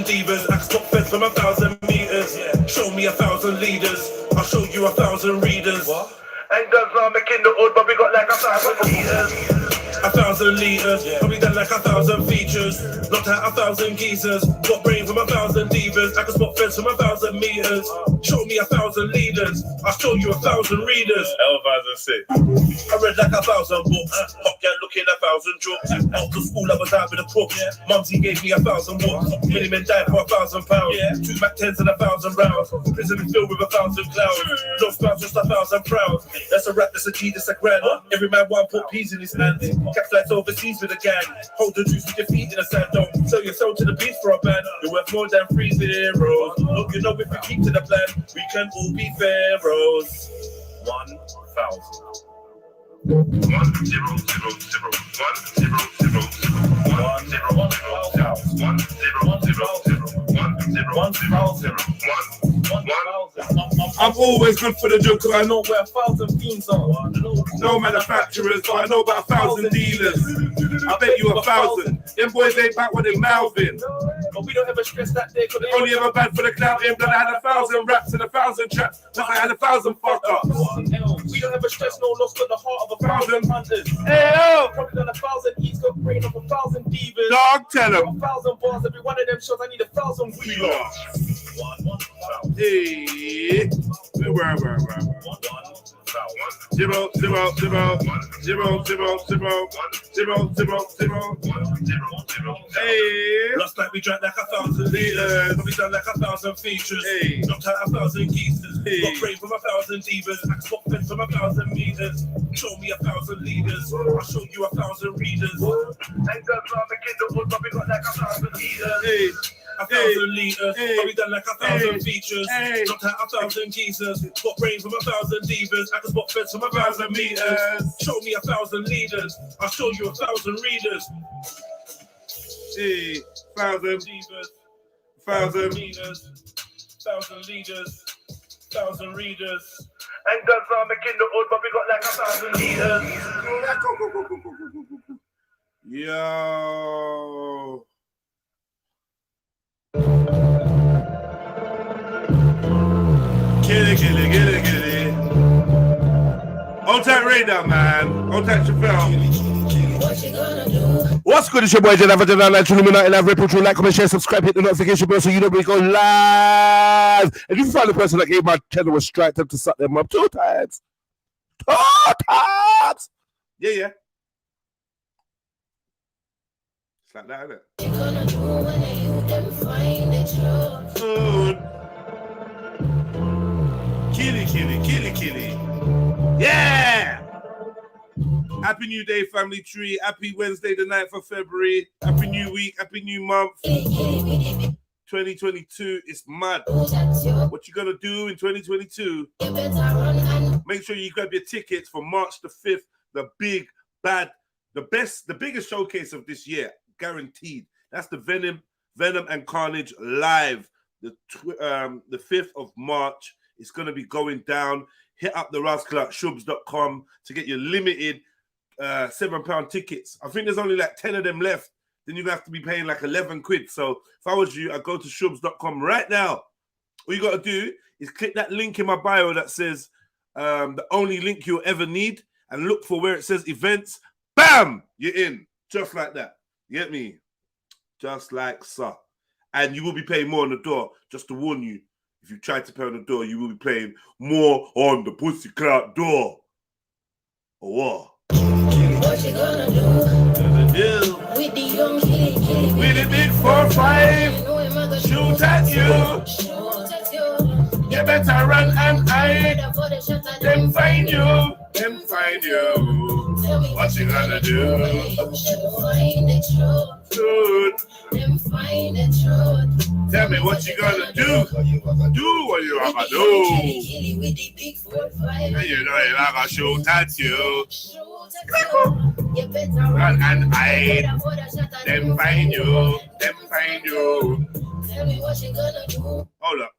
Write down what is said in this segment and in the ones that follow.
divas. I can spot feds from 1,000 meters. Show me 1,000 leaders. I'll show you 1,000 readers. Ain't done not making the old, but we got like 1,000 meters. 1,000 liters, probably done like 1,000 features. Knocked out 1,000 geezers. Got brain from 1,000 divas. I can spot feds from 1,000 meters. Show me 1,000 leaders. I'll show you 1,000 readers. I read like 1,000 books. Hot girl looking 1,000 jokes. Out to school, I was out with a crook. Mumsy gave me 1,000 books. Many men died for 1,000 pounds. 2 Mac 10s and 1,000 rounds. Prison is filled with 1,000 clowns. No spouts, just 1,000 crowns. That's a rap, that's a G, that's a grand. Every man want put peas in his hands. Cap flights overseas with a gang. Hold the juice with your feet in the sand. Don't sell your soul to the beast for a band. You're worth more than 3 zeros. Look, you know if we keep to the plan, we can all be pharaohs. 1,000. 1 0 0 0 1 0 0 0 1 0 1 0 0 I'm always good for the joke because I know where 1,000 fiends are. No manufacturers, but I know about 1,000 dealers. I bet you 1,000. Them boys ain't back with their mouth in. But we don't ever stress that day because they only ever bad for the clout in. But I had 1,000 raps and 1,000 traps. But I had 1,000 fuck-ups. We don't ever stress no loss but the heart of 1,000 hunters. Hey, yo! Probably done 1,000 eats, got brain of 1,000 divas. Dog, tell them. 1,000 bars, every one of them shows I need 1,000 wheelers. Hey, where? 0 0 0 0 0 0 0 0 0 0. Hey, last night we drank like 1,000 liters. Probably done like 1,000 features. Hey, knocked out 1,000 geezers. Hey, got brain from 1,000 divas. I spot feds from 1,000 meters. Show me 1,000 leaders. I'll show you 1,000 readers. Ain't done not making the old, but we got like 1,000 leaders. Hey. 1,000 liters, probably done like 1,000 features. Knocked out 1,000 geezers. Got brain from 1,000 divas. I can spot feds from 1,000 meters. Show me 1,000 leaders. I'll show you 1,000 readers. Hey, 1,000 divas, 1,000 meters, 1,000 leaders, 1,000 readers. Ain't done not making the old, but we got like 1,000 liters. Yo. Get it. Hold tight radar, man. Hold tight Chappelle. What you gonna do? What's good? It's your boy Jedionline, Trilluminati, live, REDPILLTRILL, like, comment, share, subscribe, hit the notification bell so you know we go live. And if you find the person that gave my channel was strike them to suck them up 2 times. 2 times. Yeah. It's like that, isn't it? What you gonna do when you them find the truth? Kitty. Yeah! Happy New Day, family tree. Happy Wednesday, the 9th of February. Happy New Week. Happy New Month. 2022 is mad. What you gonna do in 2022? Make sure you grab your tickets for March the 5th. The big, bad, the biggest showcase of this year. Guaranteed. That's the Venom and Carnage live. The 5th of March. It's going to be going down. Hit up the rascal at shubs.com to get your limited £7 tickets. I think there's only like 10 of them left. Then you're going to have to be paying like 11 quid. So if I was you, I'd go to shubs.com right now. All you got to do is click that link in my bio that says the only link you'll ever need and look for where it says events. Bam! You're in. Just like that. You get me? Just like so. And you will be paying more on the door, just to warn you. If you try to pay on the door, you will be paying more on the pussy clout door. Or what? What you gonna do? With the young kitty. With the big 4-5. Shoot at you. You better run and hide. Them find you. What you gonna do? Tell me what you gonna do. Do what you gonna do. And you know you're gonna shoot at you. Run and hide. Them find you. Tell me what you gonna do. Hold up.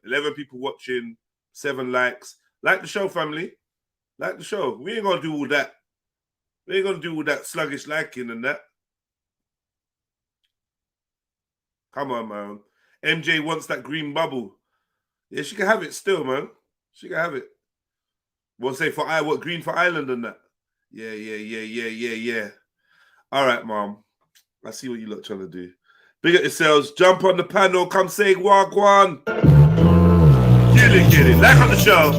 11 people watching, 7 likes. Like the show, family. Like the show. We ain't gonna do all that. We ain't gonna do all that sluggish liking and that. Come on, man. MJ wants that green bubble. Yeah, she can have it still, man. She can have it. We'll say for what green for Ireland and that. Yeah. All right, mom. I see what you lot trying to do. Big up yourselves. Jump on the panel. Come say wagwan. Get it. Like on the show.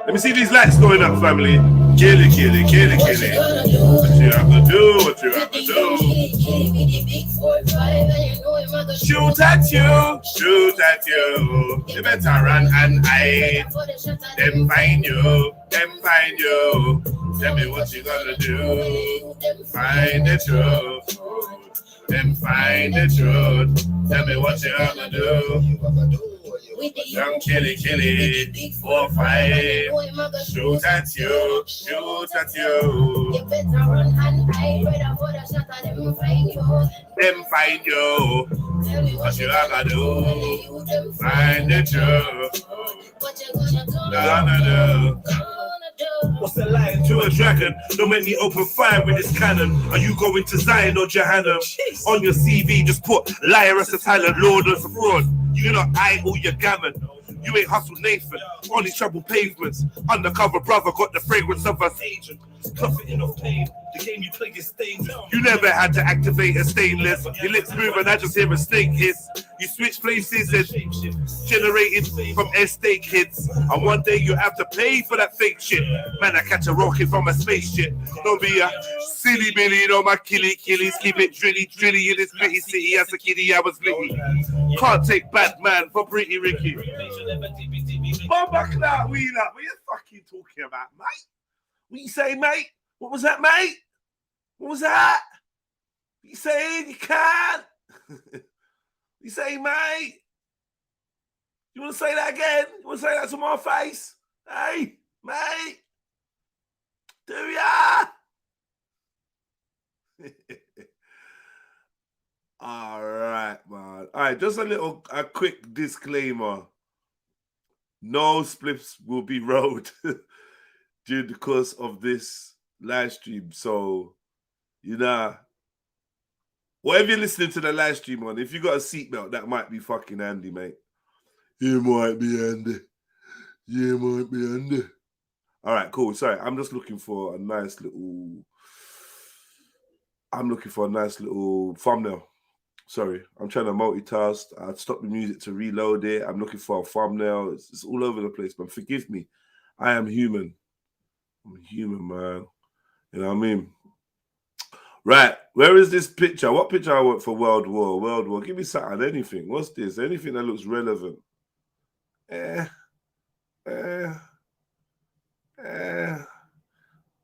Let me see these lights going up, family. Kill it. What you have to do. Shoot at you. You better run and hide. Them find you. Tell me what you gonna do. Find the truth. Them find the truth. Tell me what you gonna do. Young kill it, 4, 5. Shoot at you. You better run and hide. Them find you. Tell me what you gonna do. Find the truth. What you gonna do? What's the line to a dragon? Don't make me open fire with this cannon. Are you going to Zion or Jahannam? On your CV, just put liar as a talent, Lord as a fraud. You not eye all your gammon. You ain't hustle Nathan, only trouble pavements. Undercover brother got the fragrance of us agent. Profiting off pain, the game you play is stainless. You never had to activate a stainless. Your lips move and I just hear a snake hiss. You switch places and generated from estate kids. And one day you have to pay for that fake shit. Man, I catch a rocket from a spaceship. Don't be a silly billy, you know my killies. Keep it drilly in this pretty city. As a kiddie, I was litty. Can't take bad man for pretty Ricky. Bumba Clark Wheeler, what are you fucking talking about, mate? What you saying, mate? What was that, mate? What was that? You saying you can't? You saying, mate? You want to say that again? You want to say that to my face? Hey, mate? Do ya? All right, man. All right, just a quick disclaimer. No spliffs will be rolled during the course of this live stream. So, whatever you're listening to the live stream on, if you got a seatbelt, that might be fucking handy, mate. It might be handy. All right, cool. Sorry, I'm just looking for a nice little thumbnail. Sorry, I'm trying to multitask. I stopped the music to reload it. I'm looking for a thumbnail. It's all over the place, but forgive me. I am human. I'm human, man. You know what I mean? Right, where is this picture? What picture I want for World War? Give me something, anything. What's this? Anything that looks relevant.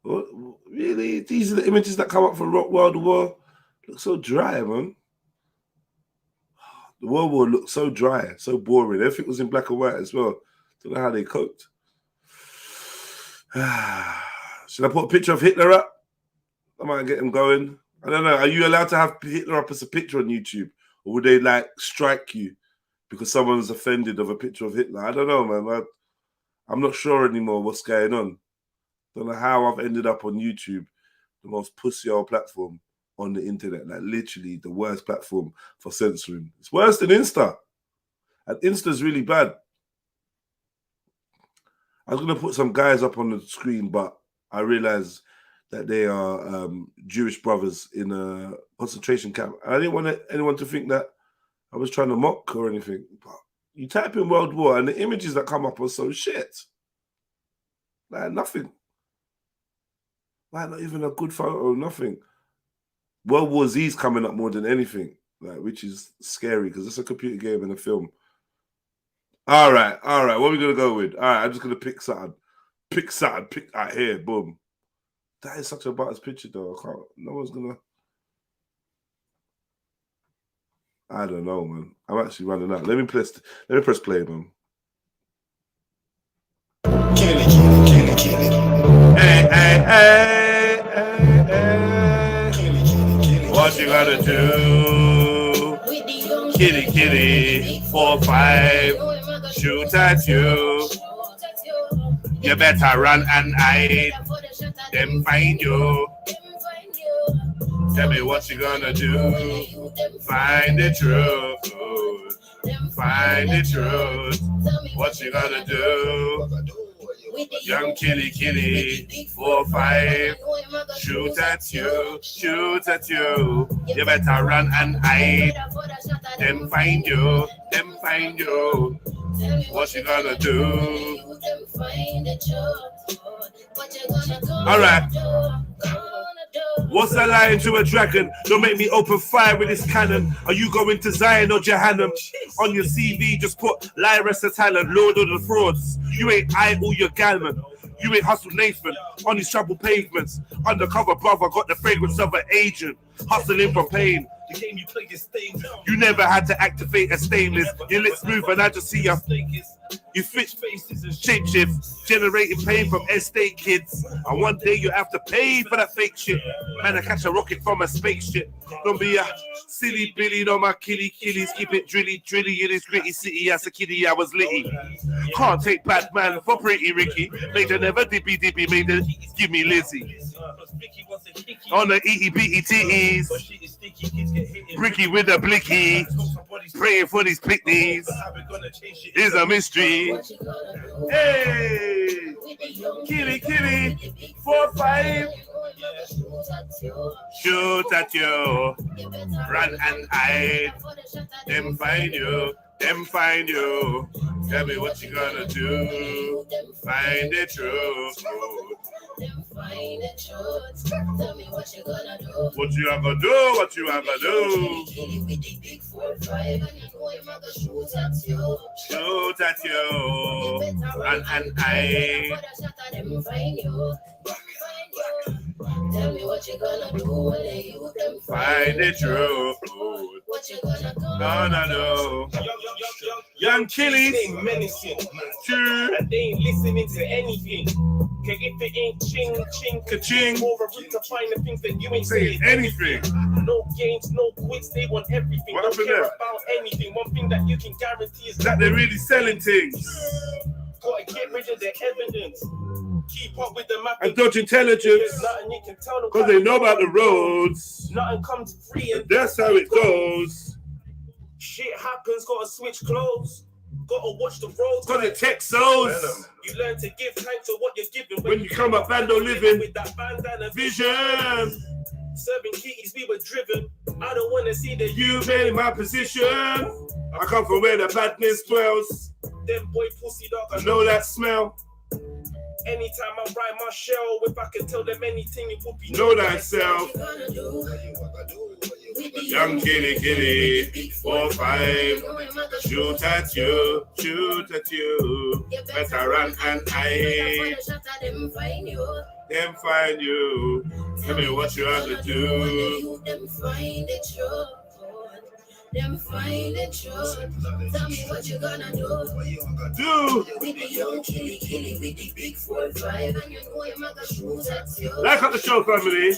What, really? These are the images that come up from World War. Look so dry, man. The World War looked so dry, so boring. Everything was in black and white as well. Don't know how they coped. Should I put a picture of Hitler up? I might get him going. I don't know. Are you allowed to have Hitler up as a picture on YouTube? Or would they strike you because someone's offended of a picture of Hitler? I don't know, man. I'm not sure anymore what's going on. Don't know how I've ended up on YouTube, the most pussy old platform on the internet, literally the worst platform for censoring. It's worse than Insta. And Insta's really bad. I was going to put some guys up on the screen, but I realized that they are Jewish brothers in a concentration camp. I didn't want anyone to think that I was trying to mock or anything. But you type in World War and the images that come up are so shit. Nothing. Not even a good photo, nothing. World War Z's coming up more than anything, which is scary because it's a computer game and a film. All right. What are we gonna go with? All right, I'm just gonna pick something. Pick out here. Boom. That is such a badass picture, though. No one's gonna. I don't know, man. I'm actually running out. Let me press play, man. Kill it. Hey. What you gotta do? Kitty, 4, 5, shoot at you. You better run and hide. Them find you. Tell me what you gonna do. Find the truth. Find the truth. What you gonna do? Young killy, 4-5. Shoot at you, shoot at you. You better run and hide. Them find you, them find you. What you gonna do? All right. What's a lion to a dragon? Don't make me open fire with this cannon. Are you going to Zion or Jahannam? On your CV, just put Lyra talent, Lord of the Frauds. You ain't I or your galman. You ain't Hustle Nathan on these troubled pavements. Undercover brother got the fragrance of an agent. Hustling from pain. The game you play is stainless. You never had to activate a stainless. Your lips move and I just see your you switch faces and shape shifts, generating pain from estate kids. And one day you have to pay for that fake shit. Man, I catch a rocket from a spaceship. Don't be a silly Billy, no my killies. Keep it drilly in this gritty city. As a kiddie, I was litty. Can't take bad man for pretty Ricky. Made her never dippy, made her give me Lizzie. On the itty bitty titties. Ricky with a blicky. Praying for these picnics. Is a mystery. Hey! Killy, 4-5. Shoot at you. Run and hide. Them find you. Them find you. Tell me what you gonna do. Find the truth. Find the truth. Tell me what you gonna do. What you gonna do? What you gonna do? Shoot at you. And I. Tell me what you gonna do when you them find the truth. What you gonna do? Young killies, true, and they ain't listening to anything. Cause if it ain't ching, ka-ching, more a route to find the things that you ain't saying anything. No games, no quits, they want everything. What don't care about anything. One thing that you can guarantee is that they're really selling things. Gotta get rid of their evidence. Keep up with the map and dodge intelligence. Because they know about the roads. Nothing comes free and that's how it goes. Shit happens, gotta switch clothes. Gotta watch the roads. Cause it takes souls. You learn to give thanks to what you're given. When you come up bando living with that bandana vision. Serving kitties, we were driven. I don't wanna see the you in my position. I come from where the badness dwells. Them boy pussy dog, I know that smell. Anytime I ride my shell, if I could tell them anything, it would be know thyself. Young killy, 4-5. Shoot at you. Better run and hide. Them find you. Tell me what you have to do. Them find the truth. Them find the truth. Tell me what you gonna do. With the young killy, with the big 4-5, and you know you make a shoot at you. Like up the show, family.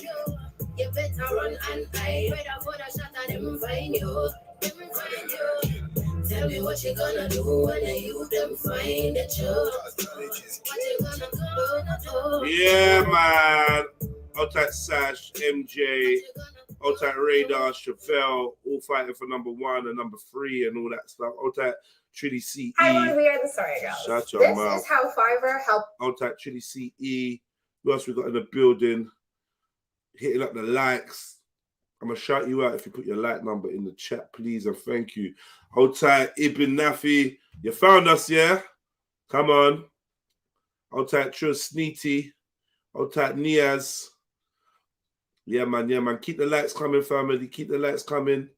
You better run and hide. Better for the shot and them find you. Them find you. Tell me what you gonna do when you them find the truth. What you gonna do? Yeah, man. Out that Sash, MJ. Out that Radar, Chevelle, all fighting for number 1 and number 3 and all that stuff. Out that Trilly CE. I want to hear the story, girls. Shut your mouth. This is how Fiverr helped. Out that Trilly CE. Who else we got in the building? Hitting up the likes. I'm going to shout you out if you put your like number in the chat, please, and thank you. Out that Ibn Nafi. You found us, yeah? Come on. Out that Trilluminati. Out that Niaz. Yeah, man. Keep the lights coming, family. Keep the lights coming.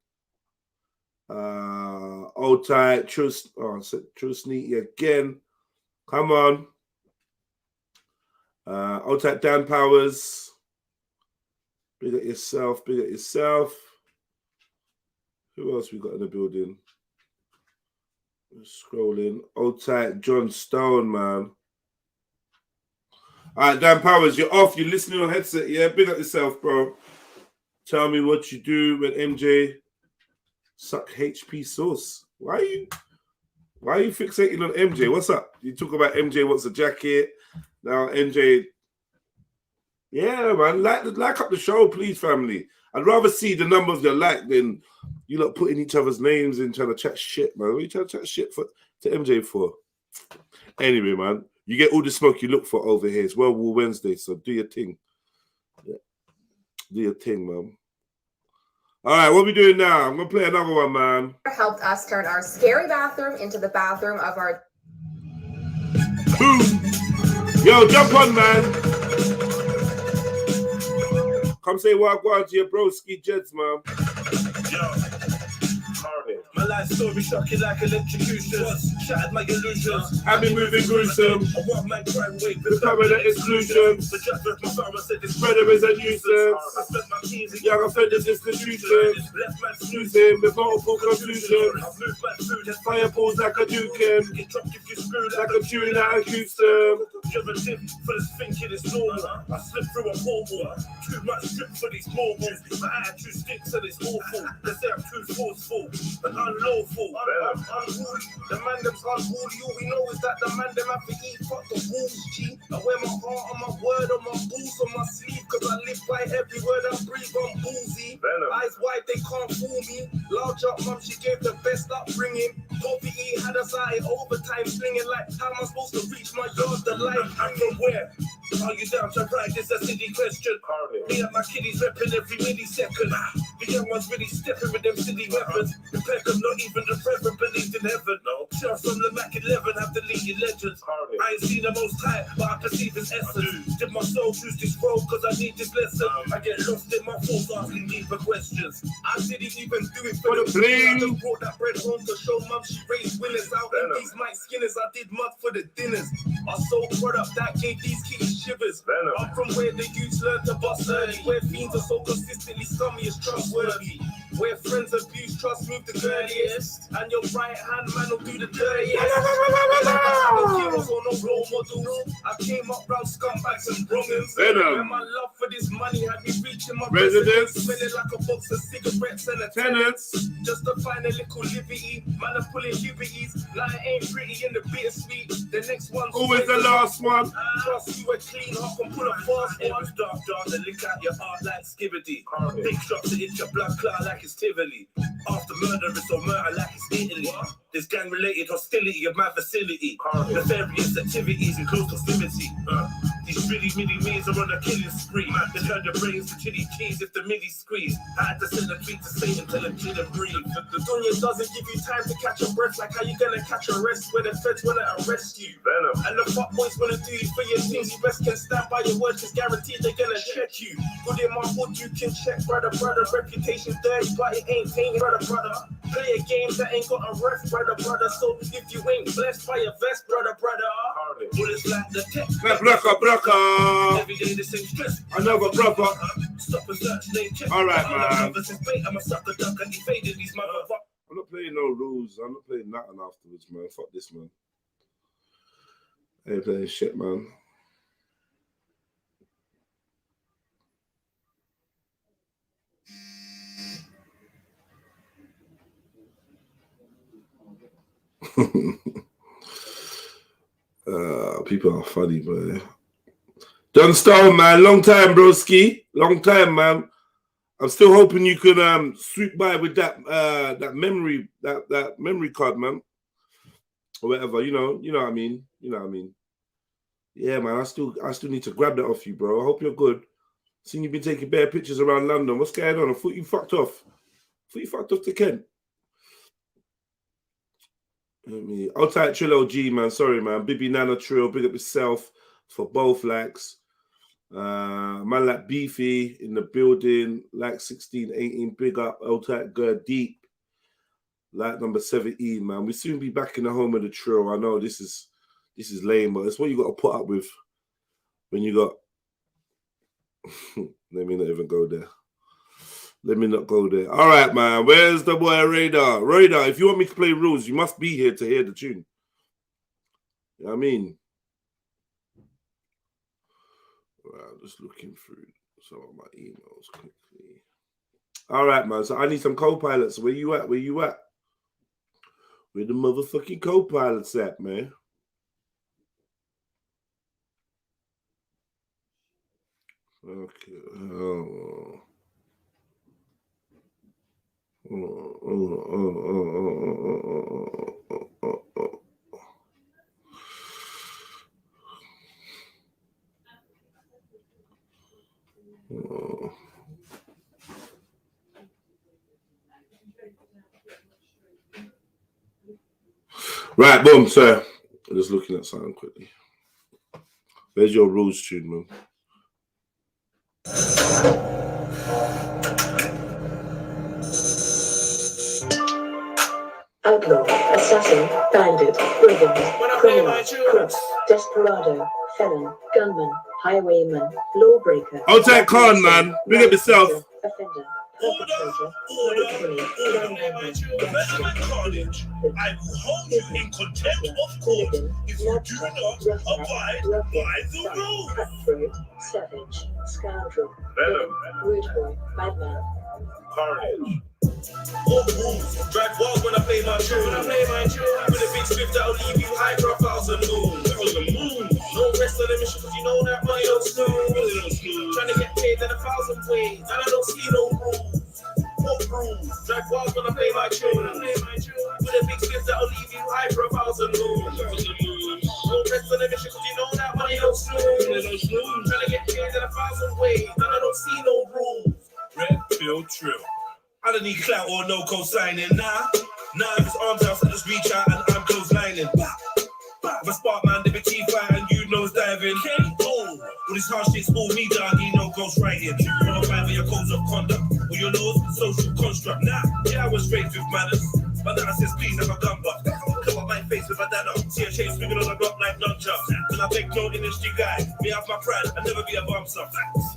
Old tight, True Sneaky again. Come on. Old tight Dan Powers. Big at yourself. Who else we got in the building? Scrolling. Old tight John Stone, man. All right, Dan Powers, you're off. You're listening on headset, yeah? Big up yourself, bro. Tell me what you do when MJ suck HP sauce. Why are you fixating on MJ? What's up? You talk about MJ wants a jacket. Now MJ, yeah, man, like up the show, please, family. I'd rather see the numbers you like than you lot putting each other's names in trying to chat shit, man. What are you trying to chat shit to MJ for? Anyway, man, you get all the smoke you look for over here. It's World War Wednesday, so do your thing. Yeah. Do your thing, man. All right, what are we doing now? I'm going to play another one, man. Helped us turn our scary bathroom into the bathroom of our... Boom! Yo, jump on, man. Come say what to your broski Jeds, man. Yo. My life story shocking like electrocution. Shattered my illusions. I've been moving gruesome. A one-man crime wave with permanent exclusion. The judge left my father said this Murder is a nuisance. I spent my keys in Young offenders institutions. left man Snoozing with multiple confusions. I've moved my food and Fire balls like a dukin. get dropped if you screw Like a tune out of Houston. Derivative for this thinking it's normal. I slipped through a portal. Too much drip for these mobiles. My attitude stinks and it's awful. They say I'm too forceful and unlawful. Unruly. The man them's unruly. All we know is that the man them have to eat. Fuck the rules, G. I wear my heart on my word, on my balls on my sleeve. Cause I live by every word I breathe. I'm ballsy. Eyes wide, they can't fool me. Large up, mum, she gave the best upbringing. Poverty had us out in overtime, slinging like, how am I supposed to reach my yard? The life I'm from where? Are you down to ride? This a silly question. Me and my kiddies repping every millisecond. The young ones really stepping with them silly weapons. Prepare them, not even the reverend believed in heaven. No. Shots from the Mac 11 have deleted legends. I ain't seen the most high, but I perceive his essence. Did my soul choose this road? Cause I need this lesson. I get lost in my thoughts asking deeper questions. I didn't even do it for the bling. I just brought that bread home to show mum she raised winners. Out in these mic skinners, I did mud for the dinners. Our sole product that gave these kids shivers. I'm from where the youths learn to bust early. Where fiends are so consistently scummy is trustworthy. Where friends abuse trust move the girliest. And your right hand man will do the dirtiest. No heroes or no role models. I came up round scumbags and wrongins. Where my love for this money had me reaching my residence. Smelling like a box of cigarettes and a tenants. Just to find a little liberty. Man, I'm pulling liberties. Life ain't pretty in the bittersweet. The next one's always the last one. Trust you a clean heart and put a fast one. Dark, and lick out your heart like skibbity. Big shots to hit your blood clot like it's Tivoli. After murder, it's all murder like it's Italy. There's gang-related hostility of my facility. Nefarious activities in close proximity. These really mini means are on a killing spree. They turn your brains to chili cheese if the midi squeeze. I had to send a tweet to Satan, tell him chill and breathe. The dunya doesn't give you time to catch your breath. Like how you gonna catch a rest when the feds wanna arrest you? And the fuck boys wanna do you for your things. You best can stand by your words, cause guaranteed they're gonna check you. Good in my hood, you can check, brother. Reputation dirty, but it ain't tainted, brother. Play a game that ain't got a ref, brother. So if you ain't blessed by your vest, brother. Bullets like the tech. Every day the same stress. Another brother. Stop and search, name check. All right, man. I'm a sucker duck and evading these motherfuckers. I'm not playing no rules. I'm not playing nothing afterwards, man. Fuck this, man. I ain't playing shit, man. People are funny, boy. John Stone, man, long time, broski. Long time, man. I'm still hoping you could sweep by with that that memory card, man, or whatever. You know what I mean. You know what I mean. Yeah, man. I still need to grab that off you, bro. I hope you're good. Seen you've been taking bare pictures around London. What's going on? I thought you fucked off. To Kent. I'll type Trill OG, man. Sorry, man. Bibby Nana Trill, big up yourself for both likes. Man like Beefy in the building, like 16, 18, big up. I'll type Girl Deep, like number 17, man. We soon be back in the home of the Trill. I know this is lame, but it's what you got to put up with when you got. Let me not even go there. Let me not go there. All right, man. Where's the boy Radar? Radar, if you want me to play rules, you must be here to hear the tune. You know what I mean? Right, I'm just looking through some of my emails quickly. All right, man. So I need some co-pilots. Where you at? Where the motherfucking co-pilots at, man? Okay. Oh. Right, boom, sir. I'm just looking at something quickly. Where's your rules tune, man? Outlaw, assassin, bandit, brigand, criminal, crook, desperado, felon, gunman, highwayman, lawbreaker. I'll take Khan, man. Big up yourself. Offender, perpetrator, mercenary, Carnage. I will hold you in contempt of court if you do not abide by the rules. cutthroat, savage, scoundrel, villain, rude boy, madman. Carnage. All rules, drive wild when I play my tune. With a big swift that'll leave you high for 1,000 moons. No rest on the mission, cause you know that money don't snooze. Trying to get paid in 1,000 ways, and I don't see no rules. All rules, drive wild when I play my tune. With a big swift that'll leave you high for 1,000 moons. No rest on the mission, cause you know that money don't snooze. Trying to get paid in 1,000 ways, and I don't see no rules. Red pill trill. I don't need clout or no co-signing, nah. If it's arms out, I just reach out and I'm close lining. If I spark man, they be chief fight and you nose diving. Oh, all these harsh shits, all me doggy, no ghost writing. Wanna fight for your codes of conduct, or your nose, social construct. Nah, yeah, I was straight with manners. But now I says please have a gun buck. Cover my face with a dad up. See a chain swinging on the block like nunchucks. When I beg no industry guy, me have my pride, I'll never be a bouncer.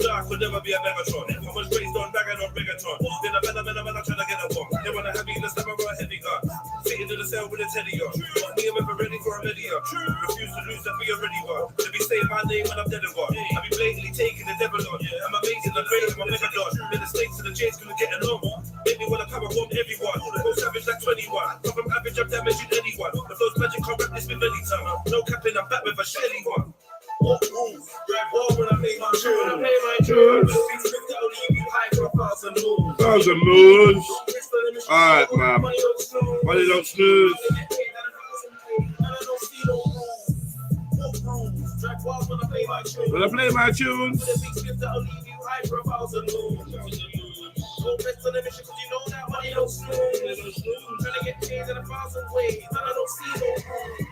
Dark will never be a Megatron. I was raised on bagging on reggaeton. Then I better I'm trying to get a bomb. They wanna have me in the stomach or a heavy gun. Sitting in the cell with a teddy on. But me, I'm ever ready for a media. Refuse to lose, that we already won. To be saying my name when I'm dead and gone. I be blatantly taking the devil on. I'm amazing, I'm great, I'm a megalon. In the stakes and the chains gonna get along. Make me wanna power bomb everyone. Go savage like 21. Come from average, I'm damaging anyone. The flow's magic, can't wrap this with any tongue. No capping, I'm back with a Shelly one. What rules? Grab all when I play my tune. The things that'll leave you high for 1,000 moons. 1,000 moons. Alright, man. Money don't snooze. When I play my tunes. Go rest on the mission, cause you know that money don't snooze. Trying to get paid in 1,000 ways, and I don't see no rules.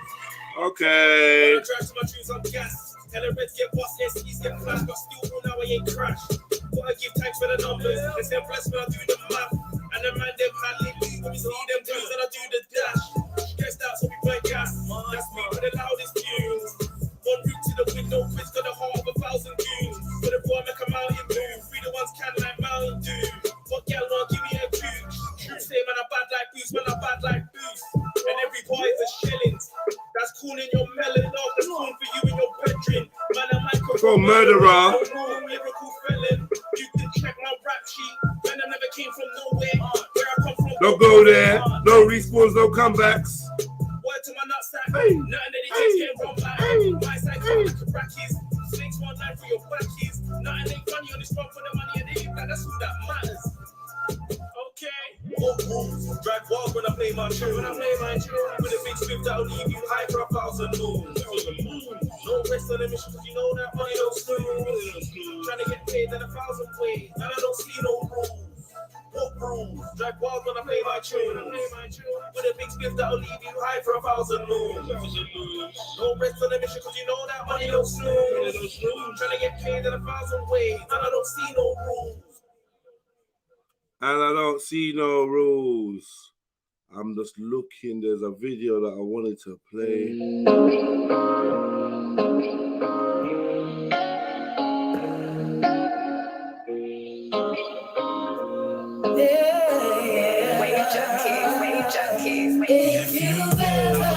Okay. When I drive to my trees on gas, and the reds get bust, SEs get flashed, but still now I ain't crashed. Gotta give thanks for the numbers, they say blessed when I do the math. And the man them handling me, when we see them dudes, and I do the dash. Stressed out, so we burn gas. That's me with the loudest tunes. One route to the window, quiz got the heart of 1,000 dudes. For the boy, make a mountain move. Free the ones can like Mountain Dew. Fuck y'all, no, give me a gooch. True say, man, I'm bad like Boost, man, I'm bad like Boost. And every boy is a shillings. That's cool in your melon, no, that's cool for you in your bedroom. Man, I'm like a murderer. Lyrical felon. You can check my rap sheet. Man, I never came from nowhere. Where I come from. Don't go there. No respawns, no comebacks. Word to my nutsack. Nothing that he just can't run back. My side come like a rackies. Snakes 19 for your backies. Nothing ain't funny on this one for the money and they like that's all that matters. Okay. What rules? Drive wild when I play my tune. With a big swift that'll leave you high for 1,000 moons. No rest on the mission cause you know that money don't snooze. Trying to get paid in 1,000 ways, and I don't see no rules. What rules? Drive wild when I play my tune. With a big swift that'll leave you high for 1,000 moons. No rest on the mission cause you know that money don't snooze. Trying to get paid in 1,000 ways, and I don't see no rules. And I don't see no rules. I'm just looking. There's a video that I wanted to play. If you've ever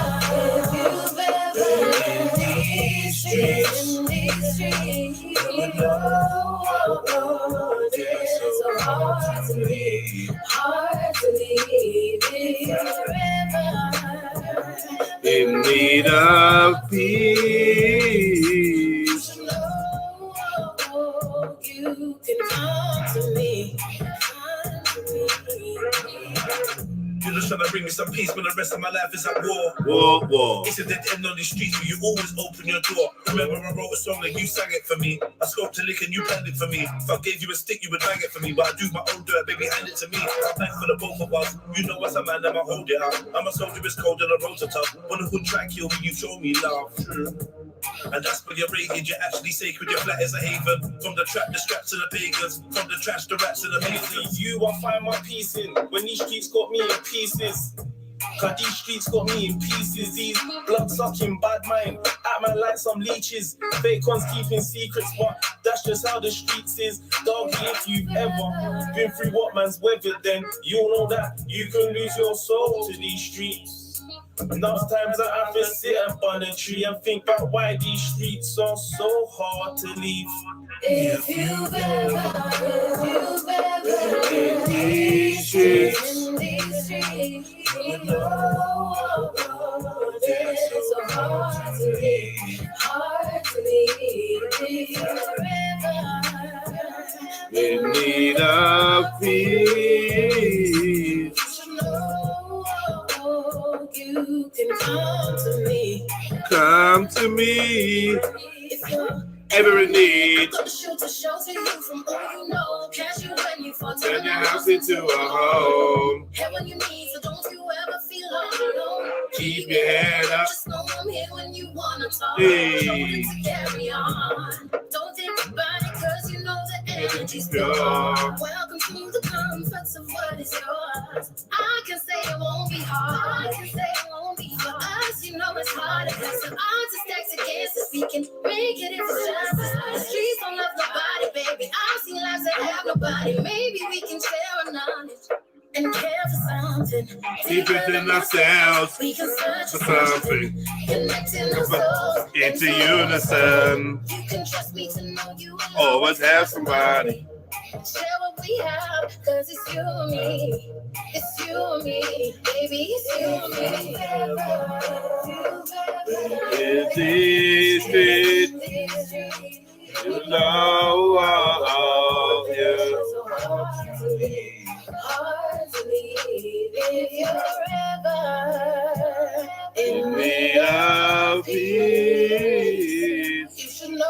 in these streets, you know it's so hard to leave this river. In need of peace. You can come to me. You're just trying to bring me some peace when the rest of my life is at war. War. It's a dead end on the streets, but you always open your door. Remember I wrote a song and you sang it for me. I scoped a lick and you planned it for me. If I gave you a stick, you would bang it for me. But I do my own dirt, baby, hand it to me. I'm thankful for the both of us. You know as a man, I'ma hold it up. I'm a soldier, it's cold and the roads are tough. When the hood try kill me, you show me love. And that's when you're rated, you're actually sacred, you're flat as a haven. From the trap, the straps to the pagans. From the trash, the rats and the mazes. You, I find my peace in. When these streets got me in pieces. Cause these streets got me in pieces. These blood-sucking bad mind. At man like some leeches. Fake ones keeping secrets, but that's just how the streets is. Doggy, if you've ever been through what man's weathered, then you'll know that you can lose your soul to these streets. Enough times that I have to sit up on a tree and think about why these streets are so hard to leave. If you've ever In these streets. in these streets, you know it's so hard to leave, If you're ever In need of peace. you should know you can come to me. Come to me. If you're Ever in need. got the shoot to shelter you from all you know. Catch you when you fall. Turn your house into a home. Have what you need, so don't you ever feel alone. Keep your head up. Just know I'm here when you wanna talk. Hey. Chosen to carry on. Don't think about it, cause you know the energy's Pure. pure. Welcome to the comforts of what is yours. I can say it won't be hard. I can say it won't be hard. For us, you know it's hard. If it's an odds and stacks against us, we can make it if it's just us. The streets don't love nobody, baby. I've seen lives that have nobody. Maybe we can share a knowledge and care for something Deeper than ourselves. We can search For something. connecting our souls Into unison. You can trust me to know you will Always have somebody. share what we have, cause it's you and me. It's you and me, baby, it's you and me. In these streets. You know you. Hard to leave if you're ever In in need of peace. You should know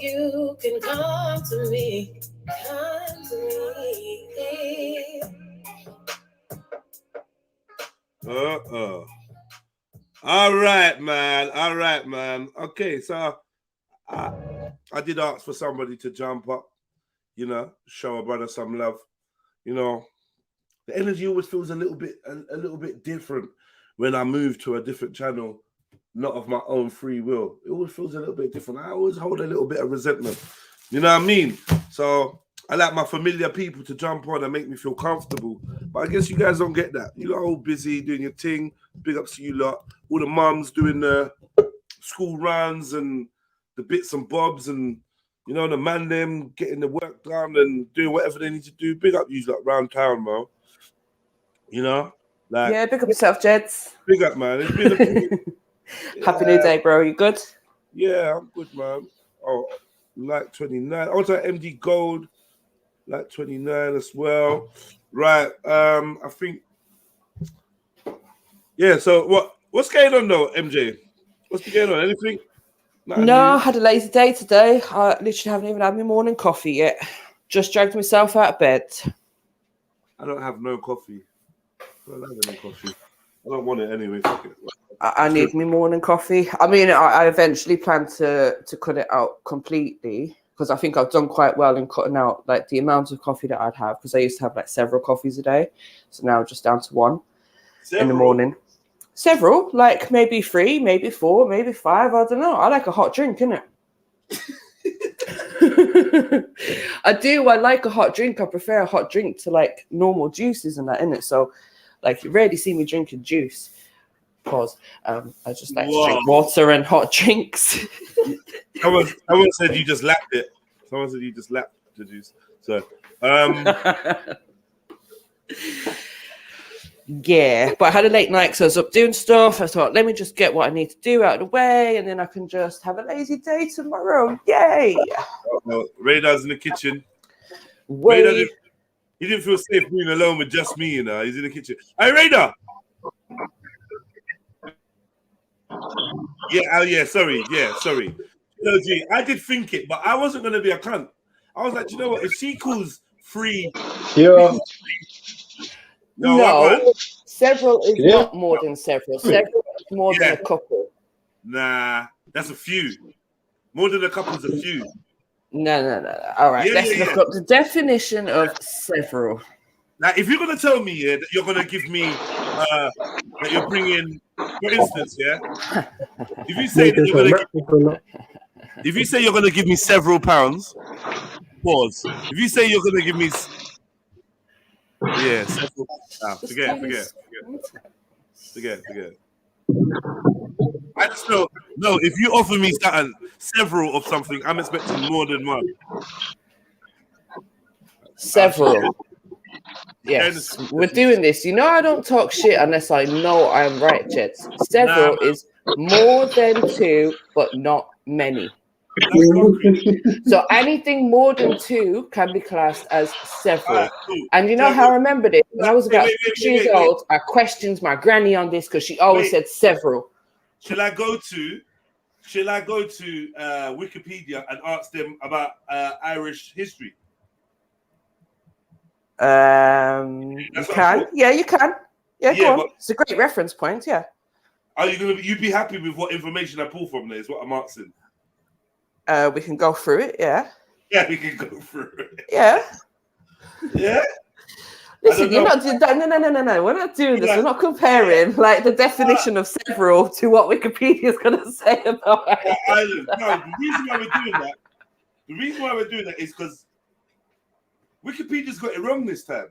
you can come to me. Come to me. All right, man. Okay, so I did ask for somebody to jump up, you know, show a brother some love. You know, the energy always feels a little bit different when I move to a different channel, not of my own free will. It always feels a little bit different. I always hold a little bit of resentment. You know what I mean? So I like my familiar people to jump on and make me feel comfortable. But I guess you guys don't get that. You're all busy doing your thing. Big ups to you lot. All the mums doing the school runs and the bits and bobs, and you know, the man them getting the work done and doing whatever they need to do. Big up you lot round town, bro. You know? Like, Yeah, pick up yourself, Jeds. big up, man. It's been Happy New Day, bro. You good? Yeah, I'm good, man. Oh, like 29. Also, MD Gold, like 29 as well. Right. I think. Yeah. So what's going on though, MJ? What's going on? Anything? Nothing No, I new? had a lazy day today. I literally haven't even had my morning coffee yet. Just dragged myself out of bed. I don't have no coffee. I don't have any coffee. I don't want it anyway. Fuck it. I need my morning coffee. I mean, I eventually plan to cut it out completely because I think I've done quite well in cutting out like the amount of coffee that I'd have, because I used to have like several coffees a day. So now just down to one in the morning. Several, like maybe 3, maybe 4, maybe 5. I don't know. I like a hot drink, innit? I do. I like a hot drink. I prefer a hot drink to like normal juices and that, innit? So like you rarely see me drinking juice. Pause. I just like to drink water and hot drinks. Someone said you just lapped it. Someone said you just lapped the juice. So yeah, but I had a late night because I was up doing stuff. I thought, let me just get what I need to do out of the way, and then I can just have a lazy day tomorrow. Yay! Radar's in the kitchen. Wait. He didn't feel safe being alone with just me, you know. He's in the kitchen. Hey, Raider. Yeah, oh yeah, sorry. No, G, I did think it, but I wasn't gonna be a cunt. I was like, you know what? If she calls free, Yeah. No, several is not more than several. Several is more than a couple. Nah, that's a few. More than a couple's a few. No. All right, let's look up the definition of several. Now, if you're gonna tell me that you're gonna give me that you're bringing, for instance, if you say that if you say you're gonna give me several pounds, pause. If you say you're gonna give me, several. Forget. I just know. No, if you offer me several of something, I'm expecting more than one. Several. Yes, we're doing this. You know, I don't talk shit unless I know I'm right, Jets. Several is more than two, but not many. So anything more than two can be classed as several. And you know how I remember this? When I was about 6 years old, I questioned my granny on this because she always said several. Shall I go to Wikipedia and ask them about Irish history? You can. Yeah, you can. Yeah, go on. It's a great reference point. Yeah. Are you you'd be happy with what information I pull from there? Is what I'm asking. We can go through it. Yeah. Yeah, we can go through it. Yeah. Yeah. Listen, you're not doing that. No. We're not doing this. We're not comparing like the definition of several to what Wikipedia is going to say about Ireland. No, the reason why we're doing that is because Wikipedia's got it wrong this time.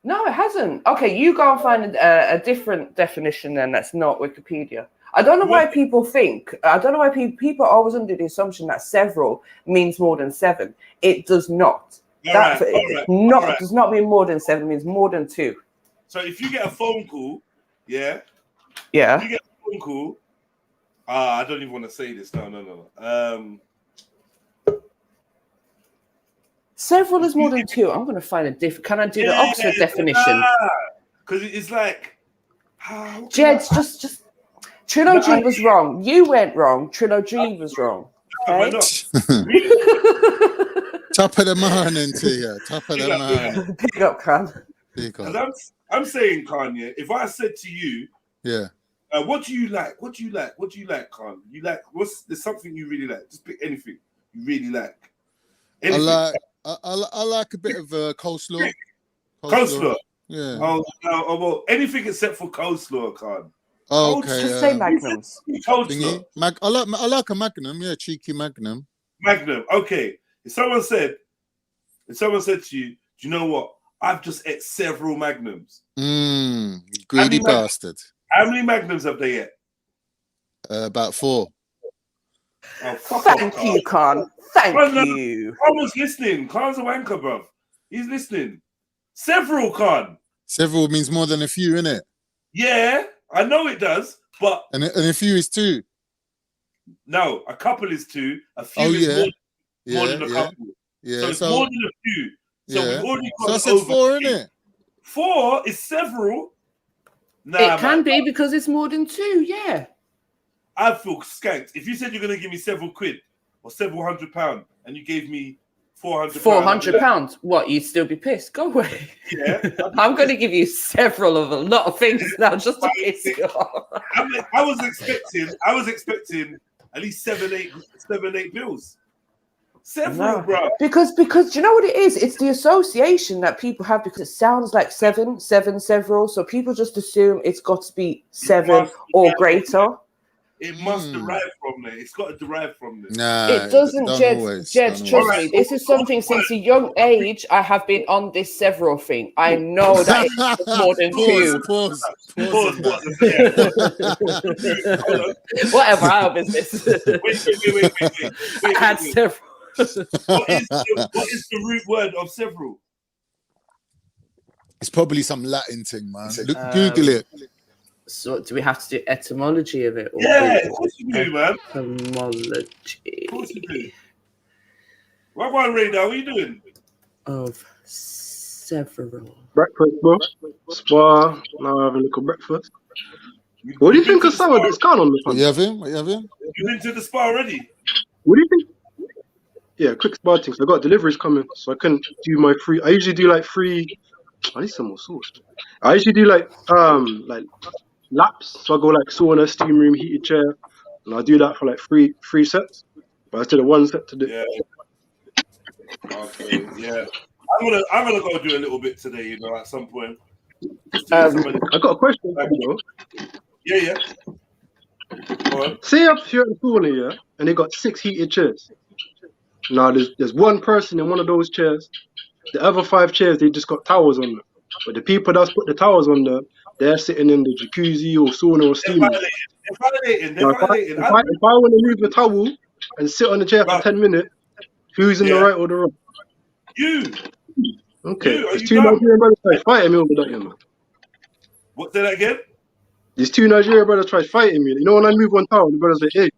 No, it hasn't. Okay, you go and find a different definition then that's not Wikipedia. I don't know why people think. I don't know why people are always under the assumption that several means more than seven. It does not. Does not mean more than seven. It means more than two. So if you get a phone call, yeah. If you get a phone call. I don't even want to say this. No. Several is more than two. I'm going to find a different. Can I do the Oxford definition? Because it's like. Jed, just. Trilogy was wrong. You went wrong. Trilogy was wrong. Okay? Top of the morning to you. Top of the morning. Pick up, Khan. I'm saying, Kanye, if I said to you, what do you like? What do you like, Khan? You like there's something you really like? Just pick anything you really like. Anything. I like a bit of coleslaw. Coleslaw. Yeah. Well, anything except for coleslaw, Khan. Oh, okay. Just say magnums. Coleslaw. I like a magnum. Yeah, cheeky magnum. Magnum. Okay. If someone said to you, do you know what? I've just ate several magnums. Greedy bastard. How many magnums have they ate? About 4. Oh, Thank you, Khan. Thank you. Khan was listening. Khan's a wanker, bruv. He's listening. Several, Khan. Several means more than a few, innit? Yeah, I know it does, but and a few is 2. No, a couple is 2. A few is more than a couple. Yeah, so it's more than a few. So we've already got I said 4, innit? 4 is several. It can be because it's more than 2. Yeah. I feel skanked. If you said you're going to give me several quid or several £100 and you gave me £400, what, you'd still be pissed? Go away. Yeah. I'm going to give you several of a lot of things now just to piss you off. I was expecting at least 7-8 bills. Several, bro. Because do you know what it is? It's the association that people have because it sounds like seven, several. So people just assume it's got to be 7 or greater. It must derive from there. It's got to derive from there. Nah, it doesn't, Jed, trust me. This is something since a young age I have been on this several thing. I know that it's more than 2. Pause. Whatever, our business. Wait. I had several. What is the root word of several? It's probably some Latin thing, man. Google it. So do we have to do etymology of it? Or of course you do, man. Etymology. Of course you do. What about Radar? What are you doing? Of several. Breakfast, bro. Spa. Now I have a little breakfast. What do you think of sour that's gone on the What front? you having? What you having? You've been to the spa already? What do you think? Yeah, quick spa things. I got deliveries coming, so I couldn't do my free. I usually do like free. I need some more sauce. I usually do like laps. So I go like sauna, steam room, heated chair, and I do that for like three sets. But I did a 1 set to do. Yeah. Okay. Yeah. I'm gonna go do a little bit today. You know, at some point. I got a question for you, though. Yeah. Go on. Say up here at the sauna, yeah, and they got 6 heated chairs. Now there's one person in one of those chairs. The other 5 chairs, they just got towels on them. But the people that's put the towels on them, they're sitting in the jacuzzi or sauna or steam. They're violating. Now, if I want to move the towel and sit on the chair for 10 minutes, who's in the right or the wrong? You. Okay. You, There's 2 Nigerian brothers try fighting me over that, you know. What? Say that again? These 2 Nigerian brothers try fighting me. You know, when I move one towel, the brother's like, hey,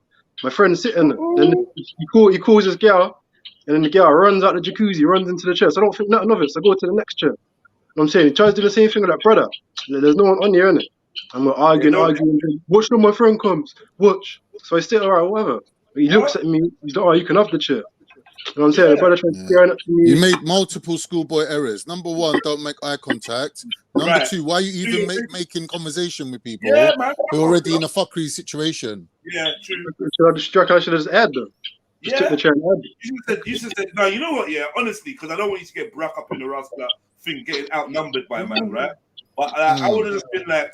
my friend's sitting there. Then he calls his girl, and then the girl runs out the jacuzzi, runs into the chair. So I don't think nothing of it. So I go to the next chair. You know what I'm saying? He tries to do the same thing with that brother. There's no one on here, innit? And we're arguing. Watch till my friend comes. Watch. So I sit, all right, whatever. But he looks at me. He's like, oh, you can have the chair. You know what I'm saying? The brother tries to stare at me. You made multiple schoolboy errors. Number 1, don't make eye contact. Number 2, why are you even making conversation with people who are already in a fuckery situation? Yeah, true. I should have just aired them. Just took the chair and aired them. You should say, no, you know what, yeah, honestly, because I don't want you to get broke up in the Rasta thing, getting outnumbered by man, right? But I would have just been like,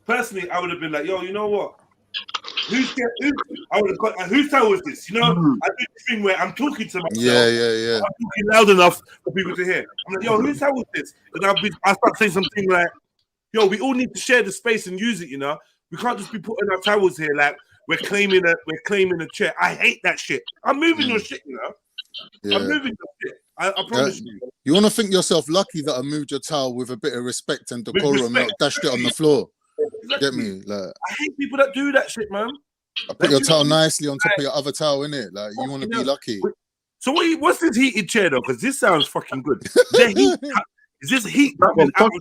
personally, I would have been like, yo, you know what? I would have got, whose towel is this? You know, I do the thing where I'm talking to myself. Yeah. I'm talking loud enough for people to hear. I'm like, yo, whose towel is this? And I start saying something like, yo, we all need to share the space and use it, you know? We can't just be putting our towels here like we're claiming a chair. I hate that shit. I'm moving your shit, you know? Yeah. I'm moving your shit. I promise you. You want to think yourself lucky that I moved your towel with a bit of respect and decorum, not dashed it on the floor. Exactly. Get me? Like, I hate people that do that shit, man. I put your towel nicely on top of your other towel, innit? Like, you want to be lucky. So what's this heated chair though? Because this sounds fucking good. Is this heat coming out?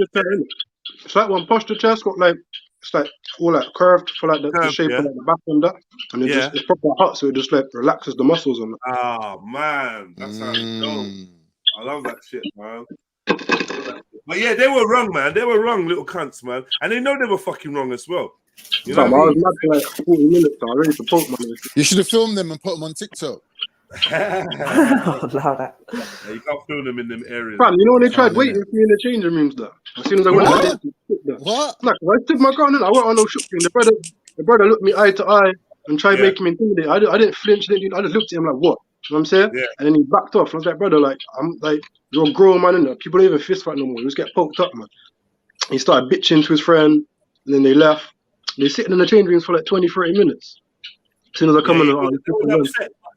It's like one posture chair. It's got like, it's like all like curved for like the shape of like the back and that, and it's proper hot, so it just like relaxes the muscles on it. Oh man, that sounds dope. I love that shit, man. But yeah, they were wrong, man. They were wrong, little cunts, man. And they know they were fucking wrong as well. You know I was mad for like 40 minutes, so I ready to poke, man. You should have filmed them and put them on TikTok. Allow that. Yeah, you can't film them in them areas. Fam, you know when they tried waiting for me in the changing rooms, though. As soon as I went out, What? Like, I stood my ground, and I went on no shook thing. The brother looked me eye to eye and tried making me intimidate. I didn't flinch. I just looked at him like, what? You know what I'm saying? Yeah. And then he backed off. I was like, brother, like, I'm like, you're a grown man, innit? People don't even fist fight no more. You just get poked up, man. He started bitching to his friend, and then they left. They sitting in the change rooms for like 20, 30 minutes. As soon as I come in,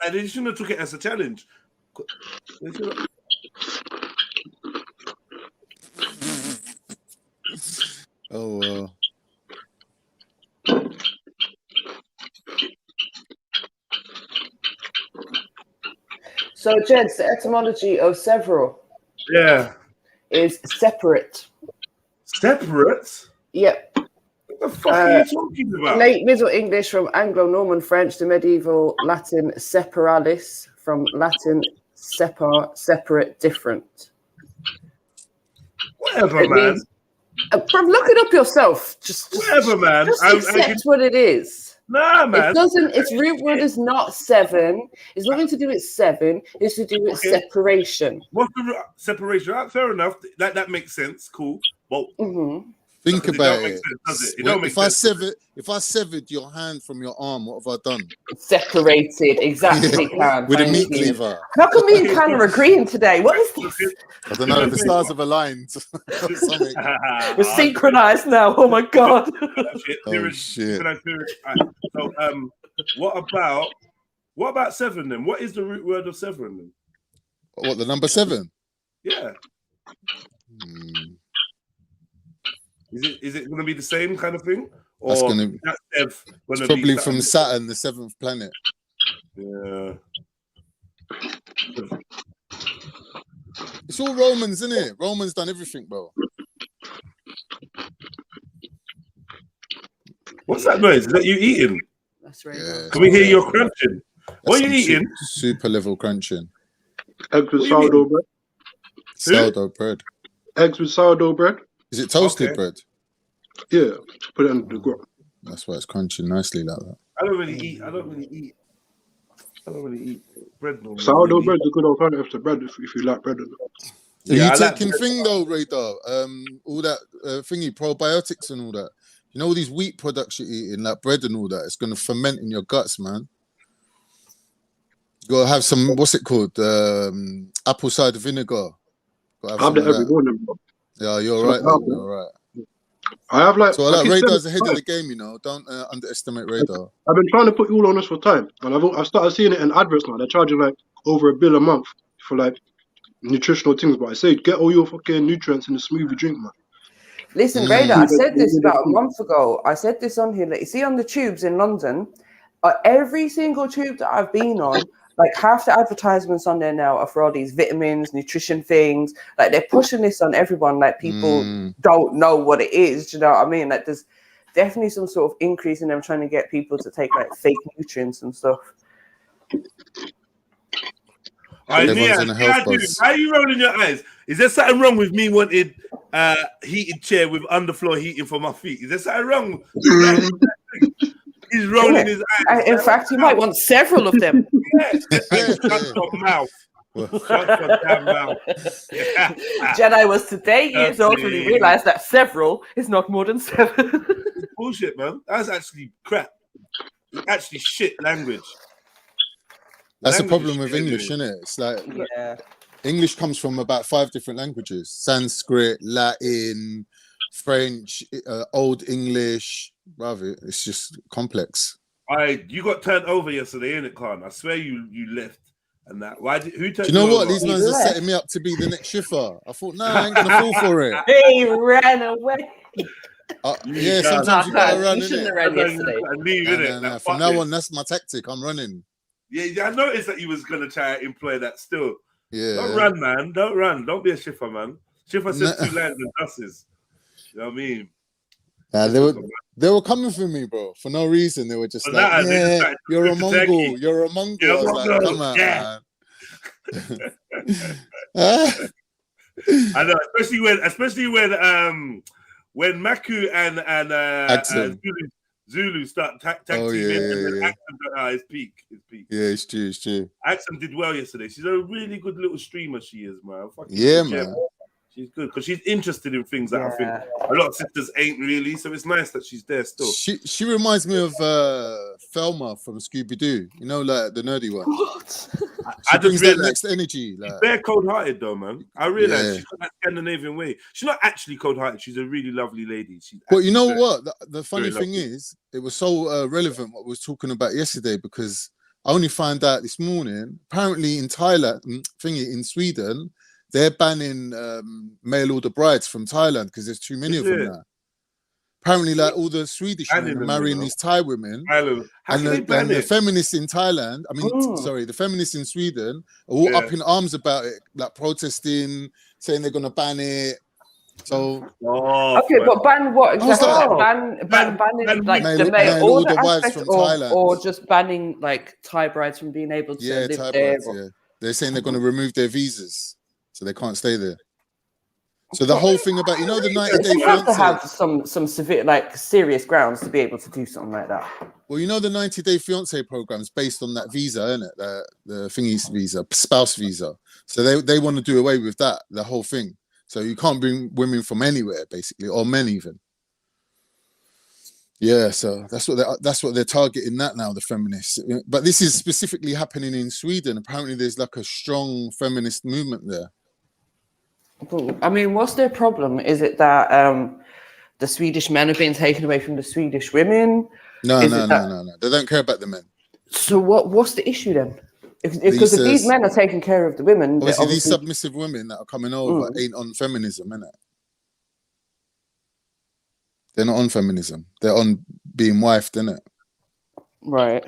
and they shouldn't have took it as a challenge. Oh, well. So, gents, the etymology of several is separate. Separate? Yep. What the fuck are you talking about? Late Middle English from Anglo-Norman French to medieval Latin separalis, from Latin separ, separate, different. Whatever, man. Look it up yourself. Just whatever, man. Just accept what it is. Nah, man. It doesn't. Its root word is not seven. It's nothing to do with seven. It's to do with separation. What's the separation? Fair enough. That makes sense. Cool. Well, think about it. If I severed your hand from your arm, what have I done? Separated, exactly. Can with a meat cleaver. How come me and Can are agreeing today? What is this? I don't know. The stars have aligned. We're synchronized now. Oh my god. Oh shit. So, what about seven then? What is the root word of seven then? What, the number 7? Yeah. Is it going to be the same kind of thing? Or That's going to be. It's probably from Saturn, the 7th planet. Yeah. It's all Romans, isn't it? Romans done everything, bro. What's that noise? Is that you eating? That's right. Yeah, Can we hear your crunching? What are you eating? Super level crunching. Eggs with sourdough bread. Sourdough bread. Eggs with sourdough bread. Is it toasted bread? Yeah, put it under the grill. That's why it's crunching nicely like that. I don't really eat bread normally. Sourdough bread's a good alternative to bread if you like bread. Are you taking thing though, Radar? All that thingy, probiotics and all that. You know all these wheat products you're eating, like bread and all that, it's gonna ferment in your guts, man. You gotta have some, what's it called? Apple cider vinegar. I have that every morning, bro. Yeah, you're right, man. You're right. I have like so like Radar's ahead of the game, you know. Don't underestimate Radar. I've been trying to put you all on this for time, and I've started seeing it in adverts now. They're charging like over $1 bill a month for like nutritional things. But I say, get all your fucking nutrients in a smoothie drink, man. Listen, Radar, I said this about a month ago. I said this on here. Like, you see on the tubes in London, every single tube that I've been on, like half the advertisements on there now are for all these vitamins, nutrition things. Like they're pushing this on everyone. Like people don't know what it is. Do you know what I mean? Like there's definitely some sort of increase in them trying to get people to take like fake nutrients and stuff. Why are you rolling your eyes? Is there something wrong with me wanting heated chair with underfloor heating for my feet? Is there something wrong? He's rolling his eyes. In fact, you might want several of them. Shut your mouth. Shut your damn mouth. Jedi was today years old when he realized that several is not more than 7. Bullshit, man. That's actually crap. It's actually shit language. That's the problem with English, isn't it? It's like English comes from about 5 different languages: Sanskrit, Latin, French, Old English. Brother, it's just complex. You got turned over yesterday, innit, Khan? I swear you left and that. Who turned you know what? over? These guys are setting me up to be the next shifter. I thought, nah, I ain't gonna fall for it. He ran away. Yeah, sometimes you gotta run, innit? From now on, that's my tactic. I'm running. Yeah, I noticed that you was gonna try to employ that still. Yeah. Don't run, man. Don't run. Don't be a shifter, man. Shifter says 2 lines and dusses. You know what I mean? They were coming for me, bro, for no reason. They were just like, you're a Mongol. You're a Mongol. I was like, come on, man. I know, especially when Maku and Zulu start tag teaming, and then Axum his peak. Yeah, it's true. Axum did well yesterday. She's a really good little streamer. She is, man. Man. She's good because she's interested in things that I think a lot of sisters ain't really. So it's nice that she's there still. She reminds me of Thelma from Scooby Doo. You know, like the nerdy one. What? She brings that next energy. She's very cold-hearted though, man. I realize she's got that Scandinavian way. She's not actually cold-hearted. She's a really lovely lady. Well, you know what? The funny thing is, it was so relevant what we was talking about yesterday because I only found out this morning. Apparently, in Thailand, in Sweden. They're banning mail order brides from Thailand because there's too many of them now. Apparently, like all the Swedish men are marrying these Thai women, and the feminists in Thailand, the feminists in Sweden are all up in arms about it, like protesting, saying they're going to ban it. So but ban what exactly? Banning like the mail order wives from Thailand, or just banning like Thai brides from being able to live Thai there. Brides, they're saying they're going to remove their visas. So they can't stay there. So the whole thing about, the 90-day fiance. You have to have some severe, like serious grounds to be able to do something like that. Well, the 90-day fiance program is based on that visa, isn't it? The thingy's visa, spouse visa. So they want to do away with that, the whole thing. So you can't bring women from anywhere, basically, or men even. Yeah, so that's what they're targeting that now, the feminists. But this is specifically happening in Sweden. Apparently, there's like a strong feminist movement there. I mean, what's their problem? Is it that the Swedish men are being taken away from the Swedish women? No. They don't care about the men. So what's the issue then? Because if these men are taking care of the women, obviously these submissive women that are coming over ain't on feminism, innit? They're not on feminism. They're on being wifed, innit? Right.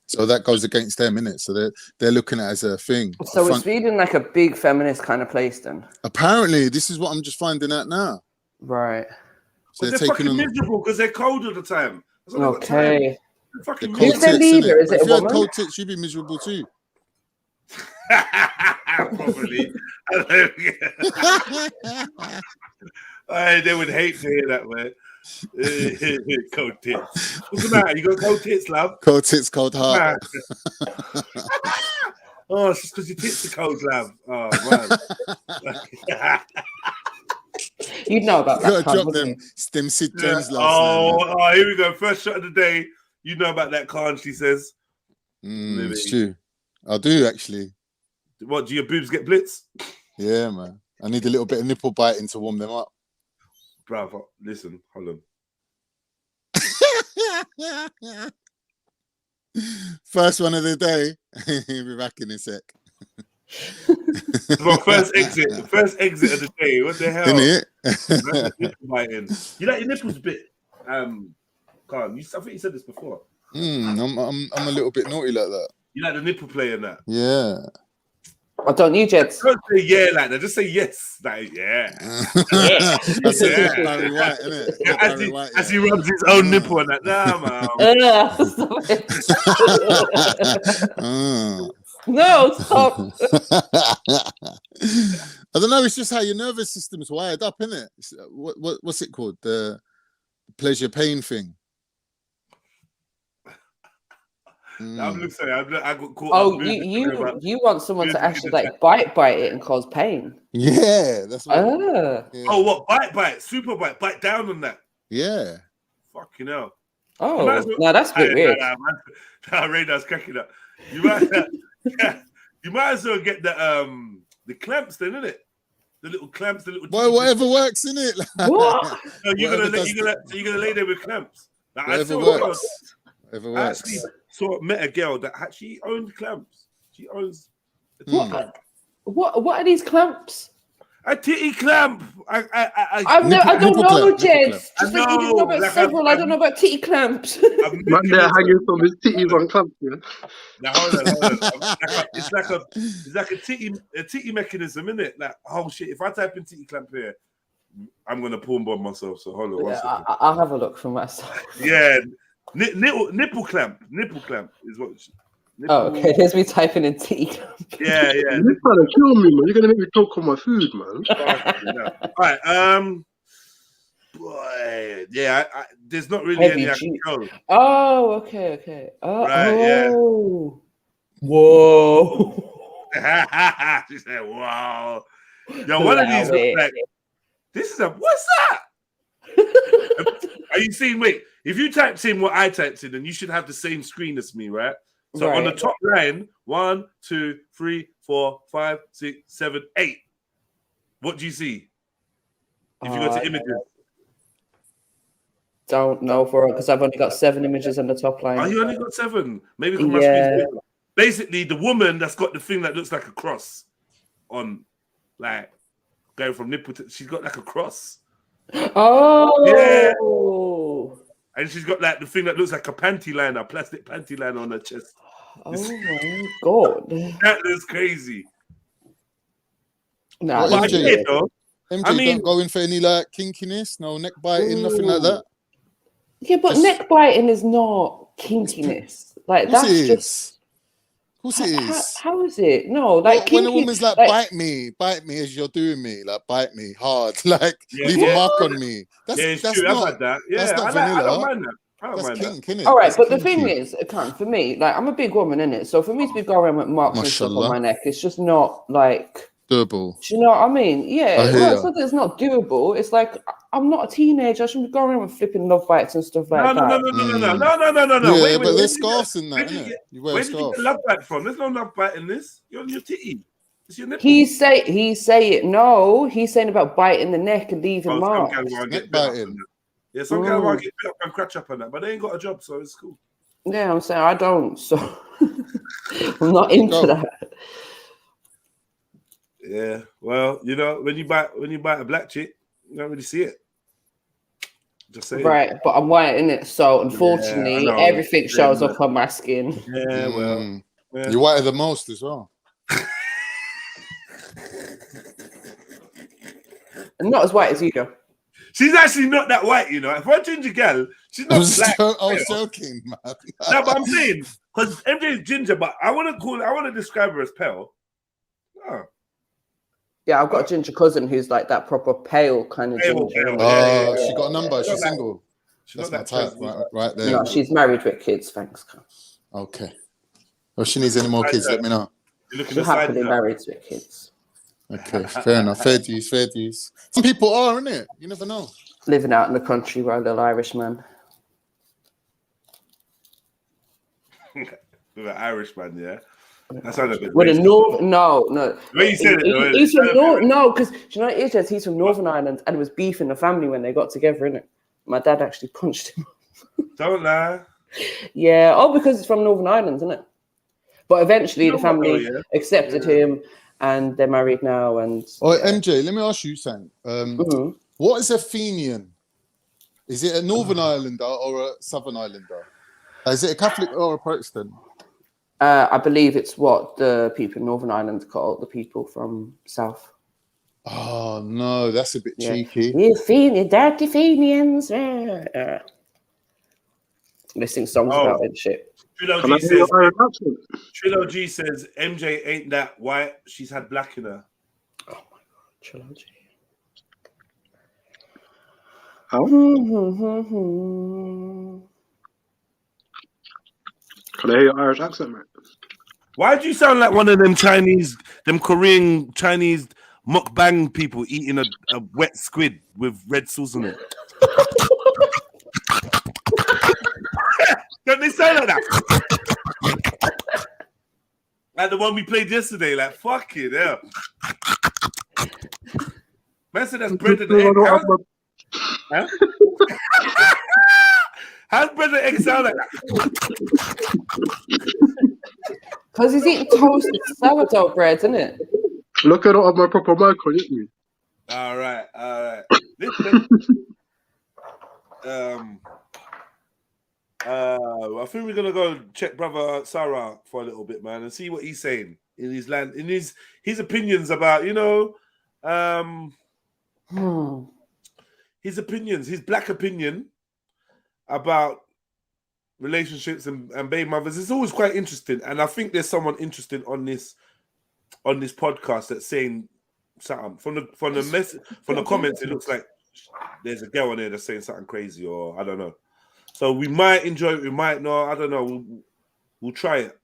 So that goes against them, innit? So they're looking at it as a thing. So is Sweden like a big feminist kind of place then? Apparently, this is what I'm just finding out now. Right. So they're fucking miserable because they're cold all the time. Okay. Fucking Who's their leader? Is it a if you had woman? cold tits, you'd be miserable too. Probably. They would hate to hear that, man. Cold tits. What's the matter? You got cold tits, love? Cold tits, cold heart. Oh, it's just because your tits are cold, love. Oh, man. You'd know about that. You gotta drop them Sid James last night. Oh, here we go. First shot of the day. You know about that Khan, she says. It's true. I do, actually. What, do your boobs get blitz? Yeah, man. I need a little bit of nipple biting to warm them up. Bravo. Listen, hold on. First one of the day. He'll be back in a sec. Well, first exit of the day. What the hell? Isn't it? You like your nipples a bit? Khan, I think you said this before. I'm a little bit naughty like that. You like the nipple play and that? Yeah. I don't you, Jets? Don't say yeah like that. Just say yes. Like, yeah. That's Barry White, isn't it? As he rubs his own nipple and that. Nah, man. No, stop. I don't know. It's just how your nervous system's wired up, isn't it? What's it called? The pleasure pain thing. I'm sorry. I got caught. Oh, you want someone to actually like bite it and cause pain? Yeah, that's what. Yeah. Oh, what bite? Super bite down on that. Yeah. Fucking hell. Oh, no, that's a bit weird. Radar's cracking up. You might as well get the clamps then, innit? The little clamps, the little. Boy, whatever works, innit? What? No, you're gonna lay there with clamps. Like, whatever works. Whatever I works. actually met a girl that she owned clamps. She owns a titty clamp. What are these clamps? A titty clamp. I don't know, Jeds. I know about several. I don't know about titty clamps. Man, they're hanging from his titties on clamps, yeah. Now hold on. It's like a titty mechanism, isn't it? Like, oh shit! If I type in titty clamp here, I'm gonna pawn bomb myself. So hold on. Yeah, I'll have a look for myself. Yeah, nipple clamp is what. Okay. There's me typing in titty clamp. Yeah. You're trying to kill me, man. You're gonna make me talk on my food, man. All right. Boy, yeah. There's not really any I can go. Oh, okay. Right, yeah. Whoa. She said, "Wow." Yo, one of these looks like this is what's that? Are you seeing? Wait, if you typed in what I typed in, then you should have the same screen as me, right? So on the top line, 1, 2, 3, 4, 5, 6, 7, 8. What do you see? If you go to images. Don't know because I've only got 7 images on the top line. Oh, you only got 7? Maybe because my screen's bigger. Basically, the woman that's got the thing that looks like a cross on, like, going from nipple to, she's got like a cross. Oh. Yeah. And she's got like the thing that looks like a panty liner, plastic panty liner on her chest. Oh my god. That looks crazy. No, well, MJ, I mean, don't go in for any like kinkiness, no neck biting, nothing like that. Yeah, but neck biting is not kinkiness. Like that's just. Of course it is. How is it? No, like when a woman's like bite me as you're doing me, like bite me hard, like leave a mark on me. That's true. not. I've had that. Yeah, that's not vanilla. I don't mind that. That's kink, innit? All right, that's but kinky. the thing is, for me, like I'm a big woman, innit? So for me to be going around with marks and stuff on my neck, it's just not like doable. Do you know what I mean? Yeah, it's not that it's not doable. It's like I'm not a teenager. I shouldn't be going around with flipping love bites and stuff like that. No. Yeah, wait, but there's scarves in that, innit? You wear a where did you scarf. get love bite from? There's no love bite in this. You're on your titty. It's your nipple. He's say it. No, he's saying about biting the neck and leaving marks. Neck biting. Yeah, some guys want to get bit up and scratch up on that, but they ain't got a job, so it's cool. Yeah, I'm saying I don't, so I'm not into that. Yeah, well, you know, when you bite a black chick, you don't really see it. Just saying. Right, but I'm white, innit? So unfortunately, know. everything shows Yeah, up on my skin. Yeah, well. Yeah. You're whiter than most as well. And not as white as you go. She's actually not that white, you know. For a ginger girl, she's not black. I was joking, man. No, but I'm saying, because MJ is ginger, but I want to describe her as pale. Oh. Yeah, I've got a ginger cousin who's like that proper pale kind of ginger. Pale. She got a number. She's single. That's my type, right there. No, she's married with kids, thanks. Okay. If she needs any more kids, let me know. She's happily married with kids. Okay, fair enough. Fair dues. Some people are, innit? You never know. Living out in the country, right, little Irishman. With an Irishman, yeah. That sounded a bit. With a North, no. When you said it, he's from no, because do you know what it is? He's from Northern Ireland, and it was beef in the family when they got together, innit? My dad actually punched him. Don't lie. Yeah, because it's from Northern Ireland, isn't it? But eventually, the family accepted him, and they're married now. And MJ, let me ask you something. What is a Fenian? Is it a Northern Islander or a Southern Islander? Is it a Catholic or a Protestant? I believe it's what the people in Northern Ireland call the people from South. Oh no, that's a bit cheeky. You Fenian, dirty Fenians. They sing songs about it and shit. Trillo G says MJ ain't that white. She's had black in her. Oh my god, Trillo G. Can I hear your Irish accent, mate? Why do you sound like one of them Korean Chinese mukbang people eating a wet squid with red sauce on it? Don't they sound like that? Like the one we played yesterday, like fucking hell. Man said that's bread and egg. How's bread and egg sound like that? Because he's eating toasted sourdough bread, isn't it? Look, I don't have my proper mic on, hit me. All right. Listen. I think we're gonna go check brother Sarah for a little bit, man, and see what he's saying in his land, in his opinions about, his opinions, his black opinion about relationships and baby mothers. It's always quite interesting, and I think there's someone interesting on this podcast that's saying something from the comments. It looks like there's a girl on there that's saying something crazy, or I don't know. So we might enjoy it, we might not. I don't know. We'll try it.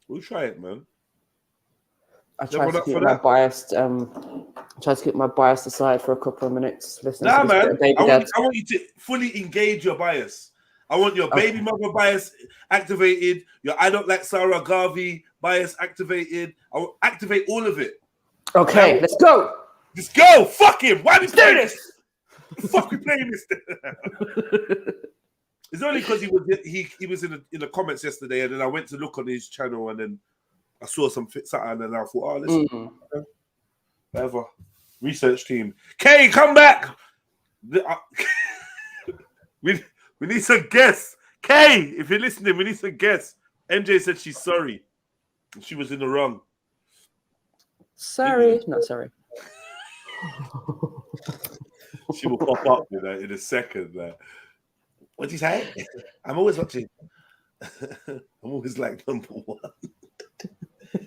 We'll try it, man. I try to keep my biased. Aside for a couple of minutes. Nah, man. I want you to fully engage your bias. I want your baby mother bias activated. Your I don't like Sarah Garvey bias activated. I will activate all of it. Okay, let's go. Let's go. Fuck him. Why are we playing this? Fuck, we playing this. It's only because he was in the comments yesterday, and then I went to look on his channel, and then I saw something, and I thought, oh, listen, whatever. Research team, Kay, come back. We need some guests. Kay, if you're listening, we need some guests. MJ said she's sorry. She was in the wrong. Sorry, not sorry. She will pop up in a second. What did you say? I'm always watching. I'm always like number one.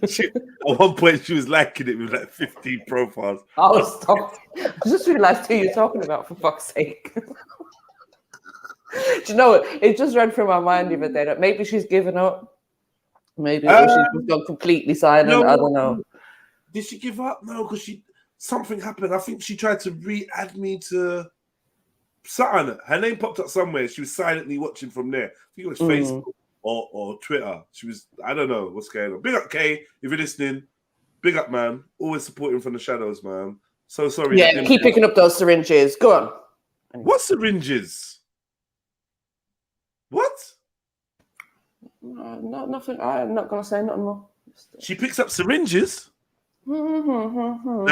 At one point, she was liking it with like 15 profiles. Oh, stop. I just realized who you're talking about, for fuck's sake. Do you know what? It just ran through my mind the other day that maybe she's given up. Maybe she's gone completely silent. No, I don't know. Did she give up? No, because something happened. I think she tried to re-add me to something. Her name popped up somewhere. She was silently watching from there. I think it was Facebook or Twitter. She was, I don't know what's going on. Big up, Kay, if you're listening. Big up, man. Always supporting from the shadows, man. So sorry. Yeah, keep picking up those syringes. Go on. Anyway. What syringes? What? No, nothing. I'm not going to say nothing more. She picks up syringes? No.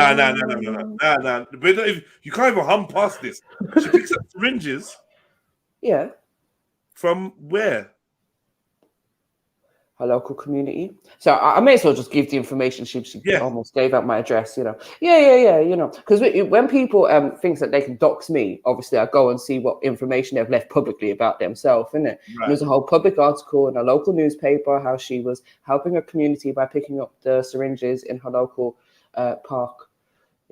You can't even hum past this. She picks up syringes. Yeah. From where? Her local community. So I may as well just give the information. She Yeah. almost gave out my address, you know. Yeah, you know. Because when people think that they can dox me, obviously I go and see what information they've left publicly about themselves, innit? Right. There's a whole public article in a local newspaper how she was helping her community by picking up the syringes in her local park.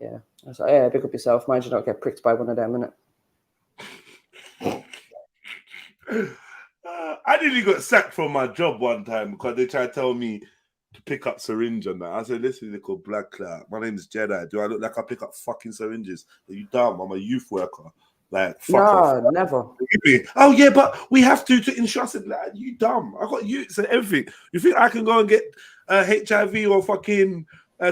Yeah. I was like, yeah, pick up yourself. Mind you not get pricked by one of them, innit? I nearly got sacked from my job one time because they tried to tell me to pick up syringe and that. I said, listen, little black cloud. My name is Jedi. Do I look like I pick up fucking syringes? Are you dumb? I'm a youth worker. Like, fuck off. No, never. Oh, yeah, but we have to ensure. I said, like, you dumb. I got youths and everything. You think I can go and get HIV or fucking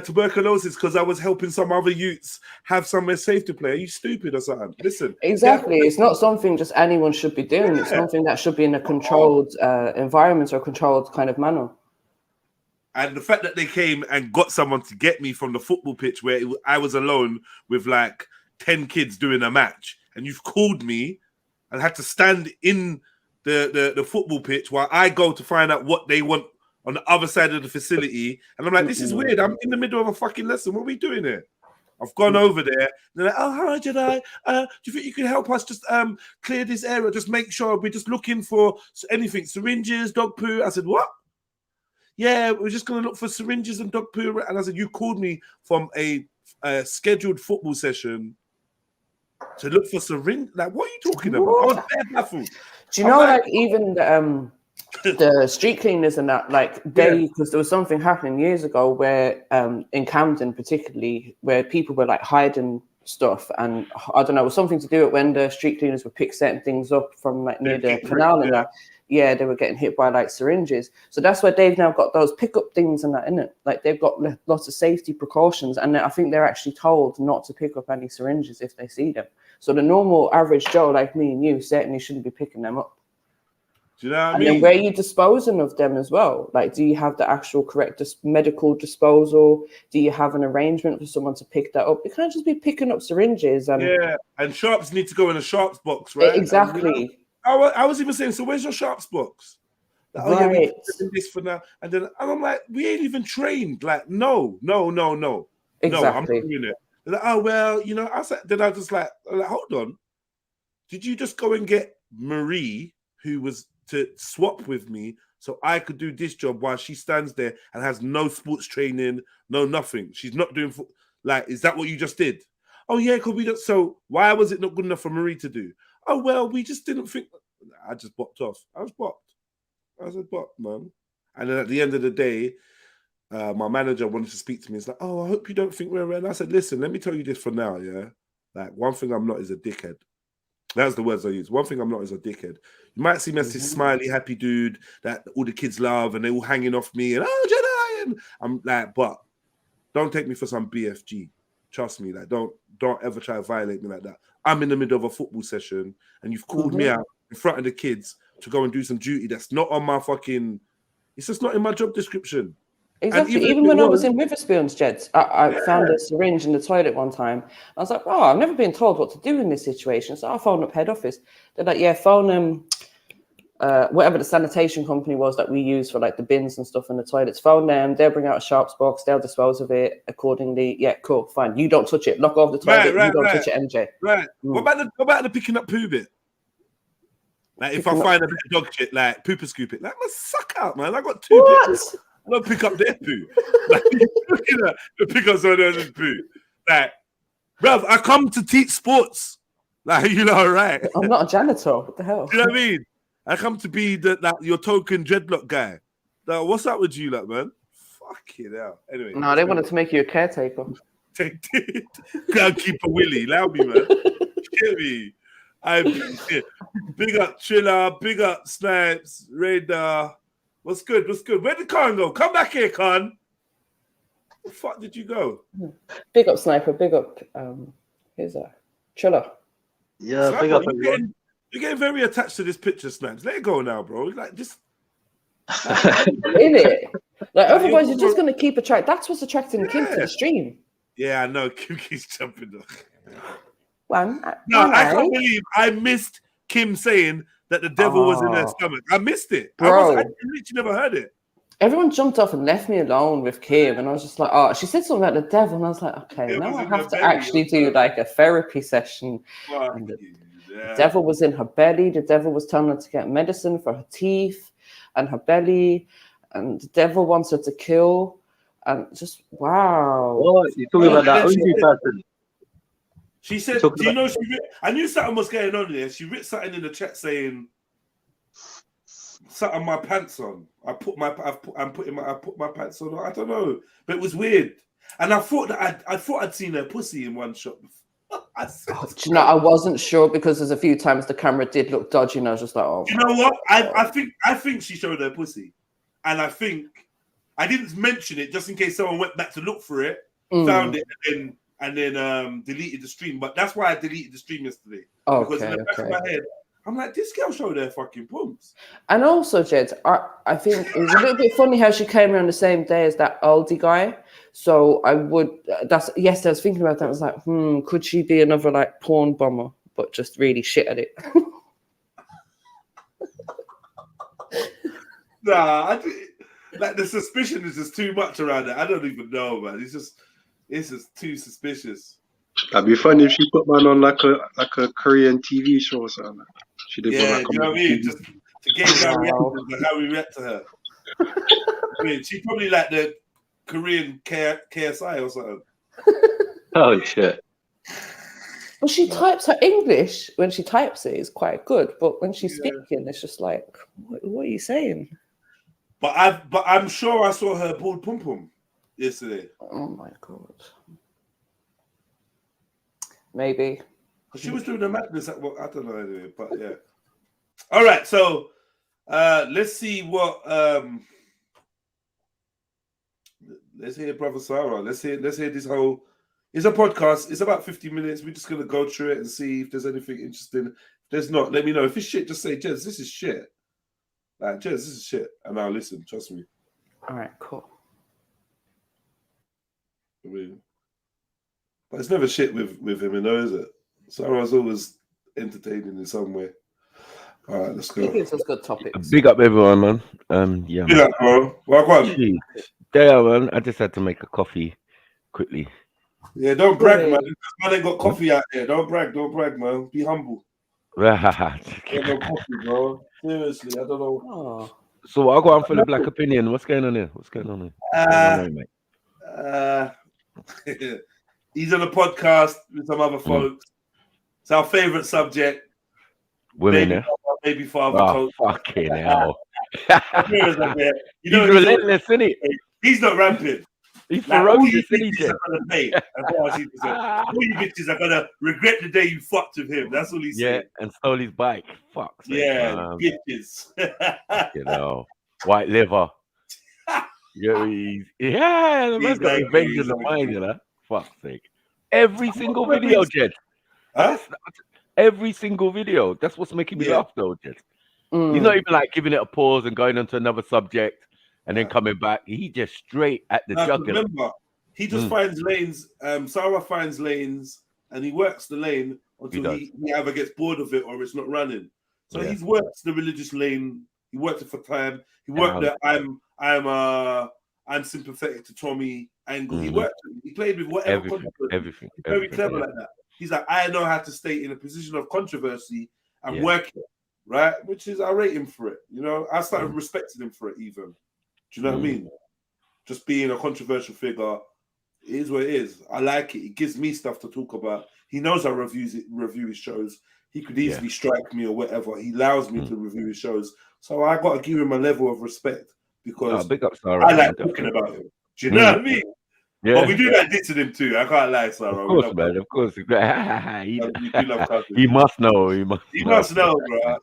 tuberculosis because I was helping some other youths have somewhere safe to play? Are you stupid or something? Listen. Exactly. It's not something just anyone should be doing. Yeah. It's something that should be in a controlled environment or controlled kind of manner. And the fact that they came and got someone to get me from the football pitch where I was alone with like 10 kids doing a match, and you've called me and had to stand in the football pitch while I go to find out what they want on the other side of the facility. And I'm like, this is weird. I'm in the middle of a fucking lesson. What are we doing here? I've gone over there. They're like, oh, hi, Jedi. Do you think you can help us just clear this area? Just make sure we're just looking for anything, syringes, dog poo. I said, what? Yeah, we're just going to look for syringes and dog poo. And I said, you called me from a scheduled football session to look for syringe. Like, what are you talking about? I was bare baffled. Do you know, like even the street cleaners and that, like because there was something happening years ago where in Camden particularly, where people were like hiding stuff, and I don't know, it was something to do with when the street cleaners would pick certain things up from like near the canal and that. Yeah, they were getting hit by like syringes. So that's why they've now got those pickup things and that in it. Like they've got lots of safety precautions, and I think they're actually told not to pick up any syringes if they see them. So the normal average Joe like me and you certainly shouldn't be picking them up. Do you know what I mean? mean? And where are you disposing of them as well? Like, do you have the actual correct medical disposal? Do you have an arrangement for someone to pick that up? You can't just be picking up syringes. And and sharps need to go in a sharps box, right? Exactly. And, you know, I was even saying, so where's your sharps box? Like, oh, yeah, we're doing this for now. And I'm like, we ain't even trained. Like, no. Exactly. No, I'm not doing it. They're like, oh, well, you know, I said, then I just like, hold on. Did you just go and get Marie, who was to swap with me, so I could do this job while she stands there and has no sports training, no nothing? She's not doing, like, is that what you just did? Oh, yeah, because we don't. So why was it not good enough for Marie to do? Oh, well, we just didn't think. I just bopped off. I said, bop, man. And then at the end of the day, my manager wanted to speak to me. He's like, oh, I hope you don't think we're around. I said, listen, let me tell you this for now, yeah? Like, one thing I'm not is a dickhead. That's the words I use. One thing I'm not is a dickhead. You might see me as this smiley, happy dude that all the kids love and they're all hanging off me and, oh, Jedi. And I'm like, but don't take me for some BFG. Trust me, like, don't ever try to violate me like that. I'm in the middle of a football session and you've called me out in front of the kids to go and do some duty that's not on my fucking, it's just not in my job description. Exactly. Even when I was in Witherspoon's, Jeds, I found a syringe in the toilet one time. I was like, oh, I've never been told what to do in this situation. So I phoned up head office. They're like, yeah, phone whatever the sanitation company was that we use for like the bins and stuff in the toilets. Phone them. They'll bring out a sharps box. They'll dispose of it accordingly. Yeah, cool, fine. You don't touch it. Lock off the toilet. You don't touch it, MJ. Right. What about the picking up poo bit? Like if I find a bit of dog shit, like poop and scoop it. Like, man, suck out, man. I got two bits. I don't pick up their poo. Like, you know, pick up someone else's poo. Like, bruv, I come to teach sports. Like, you know, right? I'm not a janitor. What the hell? You know what I mean? I come to be your token dreadlock guy. Like, what's up with you, like, man? Fucking hell. Anyway. No, they wanted to make you a caretaker. Groundkeeper Willie. Allow me, man. Get me. Big up Triller, big up Snipes, Radar. What's good? Where did Khan go? Come back here, Khan. Where the fuck did you go? Big up Sniper, big up here's a Triller. Yeah, Sniper, big up you're getting very attached to this picture, Snipes. Let it go now, bro. Like just in it. Like otherwise you're just gonna keep attract. That's what's attracting Kim to the stream. Yeah, I know. Kim keeps jumping up. I can't believe I missed Kim saying that the devil was in her stomach. I missed it. I literally never heard it. Everyone jumped off and left me alone with Kim, and I was just like, oh, she said something about the devil, and I was like, okay, now I have to actually do like a therapy session. And the devil was in her belly. The devil was telling her to get medicine for her teeth and her belly, and the devil wants her to kill. And just wow. Oh, you're talking about that Uzi person. She said, "Do you know?" I knew something was going on there. She wrote something in the chat saying, "Something my pants on. I put my pants on. I don't know, but it was weird." And I thought that I'd seen her pussy in one shot before. Do you know? I wasn't sure because there's a few times the camera did look dodgy, and I was just like, "Oh." You know what? I think she showed her pussy, and I think I didn't mention it just in case someone went back to look for it, found it, and then deleted the stream. But that's why I deleted the stream yesterday. Because in the back of my head, I'm like, this girl showed her fucking pumps. And also, Jed, I think it was a little bit funny how she came around the same day as that Aldi guy. So I would, I was thinking about that. I was like, could she be another like porn bomber, but just really shit at it? Nah, like the suspicion is just too much around it. I don't even know, man. It's just too suspicious. That'd be funny if she put man on like a Korean TV show or something. She did yeah, like you know what I mean? Just to gauge how we react to her. I mean, she probably like the Korean KSI or something. Oh shit. Well, she types her English when she types it is quite good, but when she's speaking, it's just like, what are you saying? But I'm sure I saw her pulled pum pum yesterday. Oh my god. Maybe. She was doing the madness at what I don't know anyway, but yeah. All right, so let's see what let's hear Brother Sarah. Let's hear this whole. It's a podcast. It's about 50 minutes. We're just gonna go through it and see if there's anything interesting. If there's not, let me know. If it's shit, just say, Jez, this is shit. Like, Jez, this is shit. And I'll listen, trust me. All right, cool. I mean, but it's never shit with him, you know, is it? Sarah's always entertaining in some way. All right, let's go. He gives us good topics. Big up everyone, man. Yeah. Big up, bro. Welcome. There, man. I just had to make a coffee quickly. Yeah, don't brag, man. Man ain't got coffee out there. Don't brag, man. Be humble. Ain't no coffee, bro. Seriously, I don't know. Oh. So I'll go on for the black opinion. What's going on here? He's on a podcast with some other folks. It's our favorite subject. Women, yeah? Baby father. Oh, fucking hell. You know, he's relentless, isn't he? He's not rampant. He's ferocious, isn't he? All you bitches are gonna regret the day you fucked with him. That's all he's saying. Yeah, and stole his bike. Fuck. Yeah, bitches. You know, white liver. The man's got revenge in the mind, you know. Fuck's sake. Every single video, Jed. Huh? Every single video. That's what's making me laugh, though, Jed. He's not even like giving it a pause and going on to another subject and then coming back. He just straight at the jugular. Remember, he just finds lanes. Sarah finds lanes and he works the lane until he either gets bored of it or it's not running. So he's worked the religious lane. He worked it for time. He worked the I'm sympathetic to Tommy angle. He worked it. He played with whatever. Everything. Very clever like that. He's like, I know how to stay in a position of controversy and work it, right? Which is, I rate him for it. You know, I started respecting him for it even. Do you know what I mean? Just being a controversial figure is what it is. I like it. It gives me stuff to talk about. He knows I review his shows. He could easily strike me or whatever. He allows me to review his shows. So I got to give him a level of respect because big up, Sarah, I like talking about him. Do you know what I mean? Yeah. But we do like dissing him too. I can't lie, Sarah. Of course, man. Of course. He must know. He must know, bro.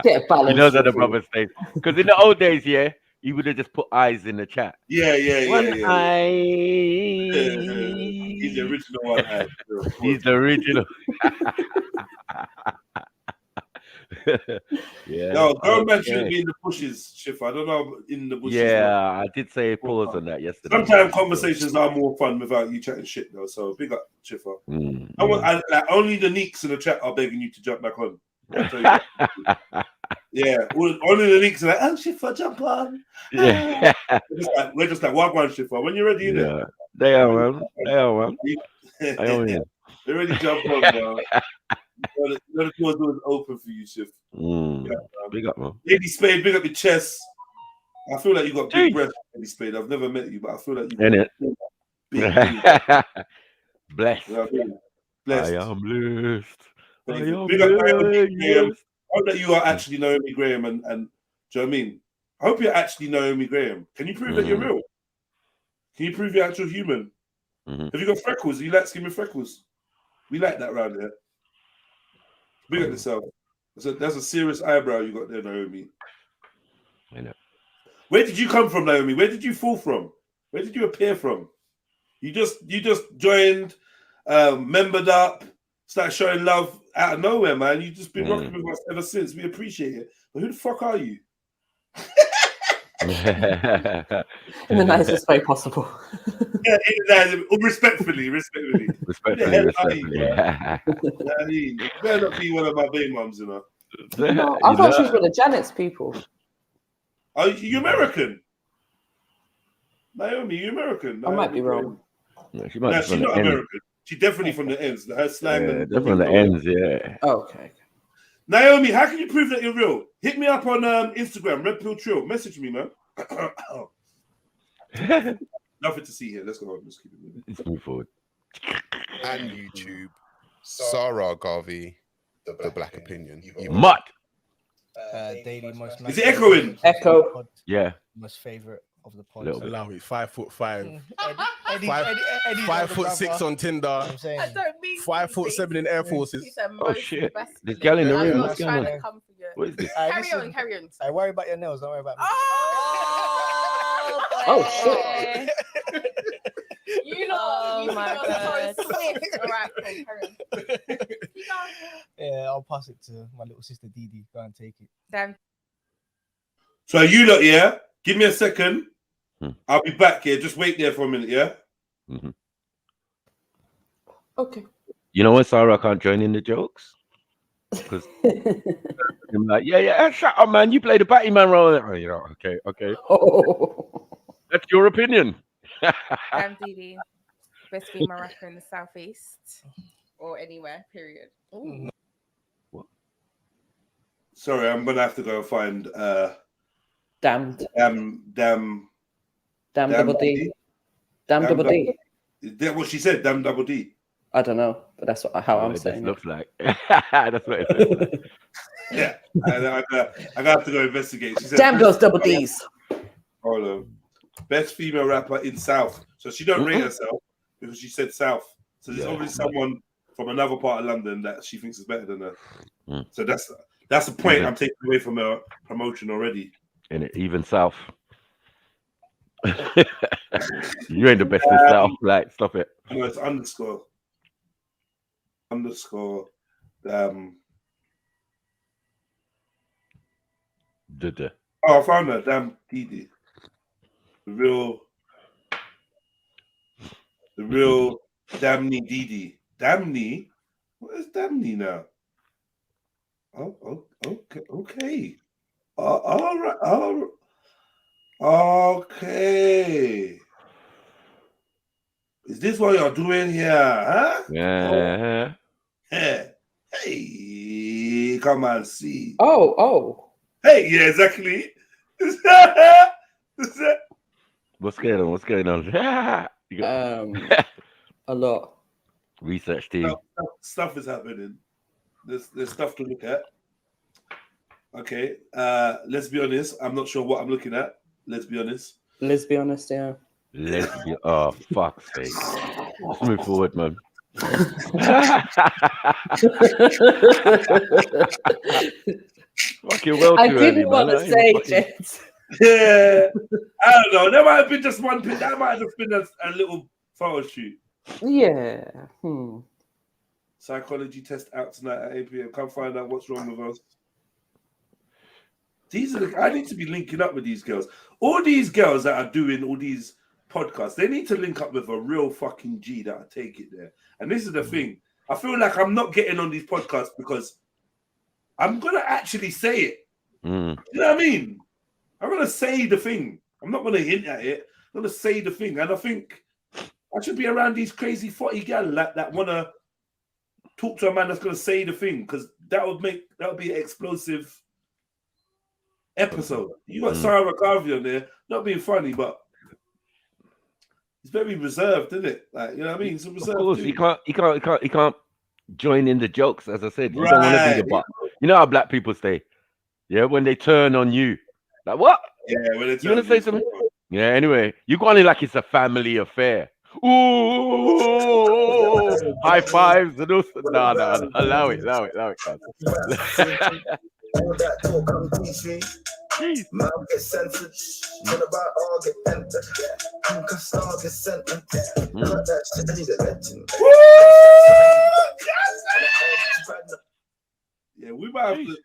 He knows how the brother stays. Because in the old days, he would have just put eyes in the chat. One eye. He's the original one eye. He's the original. No, grown man shouldn't be in the bushes, Shiff. I don't know in the bushes. Yeah, I did say pause on that yesterday. Sometimes conversations are more fun without you chatting shit, though. So big up, Schiffer. Only the neeks in the chat are begging you to jump back on. I'll tell you that. Yeah, all of the links are like, oh, Shifa, jump on. Yeah. We're just like, Wagwan Shifa. When you're ready, Yeah. They are, man. They are, man. They're ready to jump on, bro. The door's open for you, Shift. Big up, man. Lady Spade, big up your chest. I feel like you got big breath, Lady Spade. I've never met you, but I feel like you got big. Blessed. Blessed. I am blessed. Big up Naomi Graham. I hope that you are actually Naomi Graham, and do you know what I mean? I hope you're actually Naomi Graham. Can you prove that you're real? Can you prove you're actual human? Have you got freckles? Are you light skin with freckles? We like that around here. Big up yourself. That's a serious eyebrow you got there, Naomi. I know. Where did you come from, Naomi? Where did you fall from? Where did you appear from? You just joined, membered up, started showing love out of nowhere, man. You've just been rocking with us ever since. We appreciate it. But who the fuck are you? In the nicest way possible. Yeah, respectfully. Respectfully. Yeah. You better not be one of my baby mums, you know. No, I thought she was one of Janet's people. Are you American? Naomi, you American? I might be wrong. No, she's not American. She's definitely from the ends. Her slang. Definitely from the ends, yeah. Oh, okay. Naomi, how can you prove that you're real? Hit me up on Instagram, REDPILLTRILL. Message me, man. Nothing to see here. Let's go on. Let's keep it moving. Let's move forward. And YouTube, Sarah Garvey, The Black Opinion. Mutt. Daily most. Is it echoing? Echo. Yeah. Most favorite of the pod. Allow it. 5'5". Eddie, 5'6" on Tinder. I don't mean 5'7" in Air Forces. Oh shit! There's gal in the room. What's going on? What is this? Carry on. I worry about your nails. Don't worry about me. Oh shit! You know, my God. so swift. All right, carry on. Yeah, I'll pass it to my little sister Didi. Go and take it. Damn. So you lot, yeah? Give me a second. I'll be back here. Just wait there for a minute, yeah? Okay. You know when Sarah can't join in the jokes? Because I'm like, yeah, shut up, man. You play the Batty Man role. Oh, you know, okay. Oh. That's your opinion. Damn, Didi. Best female rapper in the Southeast or anywhere, period. Ooh. Sorry, I'm gonna have to go find Damn double D. Damn double D. Is that what she said? Damn double D. I don't know, but that's how I'm saying. Looks like. That's what it says. Yeah, I got to go investigate. She said, damn those double D's. Hold on. Best female rapper in South. So she don't rate herself because she said South. So there's obviously someone from another part of London that she thinks is better than her. So that's a point I'm taking away from her promotion already. In it, even South. You ain't the best in South. Like, stop it. No, it's underscore. Oh, I found her. Damn Didi. The real Damney Didi. Damney? What is Damney now? Oh, okay. All right. Okay. Is this what you're doing here, huh? Yeah. Hey, come and see. Oh. Hey, yeah, exactly. What's going on? You got... A lot. Research team. Stuff is happening. There's stuff to look at. Okay. Let's be honest. I'm not sure what I'm looking at. Let's be honest. Yeah. Oh, fuck's sake. Let's move forward, man. Fucking well. I didn't want to say it. Yeah. I don't know. There might have been just one pin. That might have just been a little photo shoot. Yeah. Psychology test out tonight at 8 p.m. Come find out what's wrong with us. I need to be linking up with these girls. All these girls that are doing all these podcasts, they need to link up with a real fucking G that I take it there. And this is the thing. I feel like I'm not getting on these podcasts because I'm gonna actually say it. Mm. You know what I mean? I'm gonna say the thing. I'm not gonna hint at it. I'm gonna say the thing, and I think I should be around these crazy 40 gal that wanna talk to a man that's gonna say the thing, because that would be an explosive episode. You got Sarah McCarvey on there, not being funny, but it's very reserved, isn't it? Like, you know what I mean? It's a reserved. Of course, dude. he can't join in the jokes. As I said, you don't want to be the butt. You know how black people stay. Yeah, when they turn on you, like what? Yeah, when they you want to say something? Yeah. Anyway, you go on it like it's a family affair. Ooh, high fives and all. No, allow it, guys. Man get censored, what about all get entered? Cause all get sent and that shit I need a legend. Yeah, we might have to.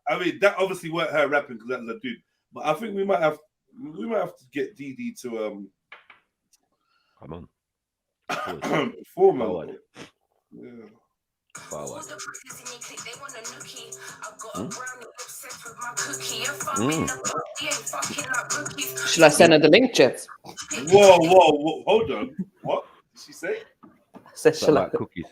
I mean, that obviously weren't her rapping because that was a dude. But I think we might have to get DD to come on. Perform a little. Yeah. Forward. Should I send her the link, Jet? Whoa, hold on. What did she say? Like cookies.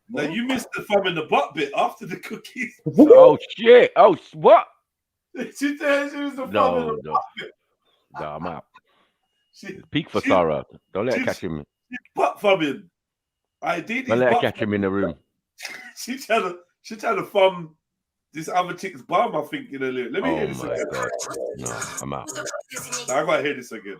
No, you missed the thumb in the butt bit after the cookies. Oh shit! Oh what? She said she was the thumb in the butt bit. No, I'm out. Peak for Sarah. Don't let her catch him. Butt thumbing. Don't let her catch him in the room. She trying to thumb this other chick's bum, I think, in a lyric. Let me hear this again. God. No, I'm out. I gotta hear this again.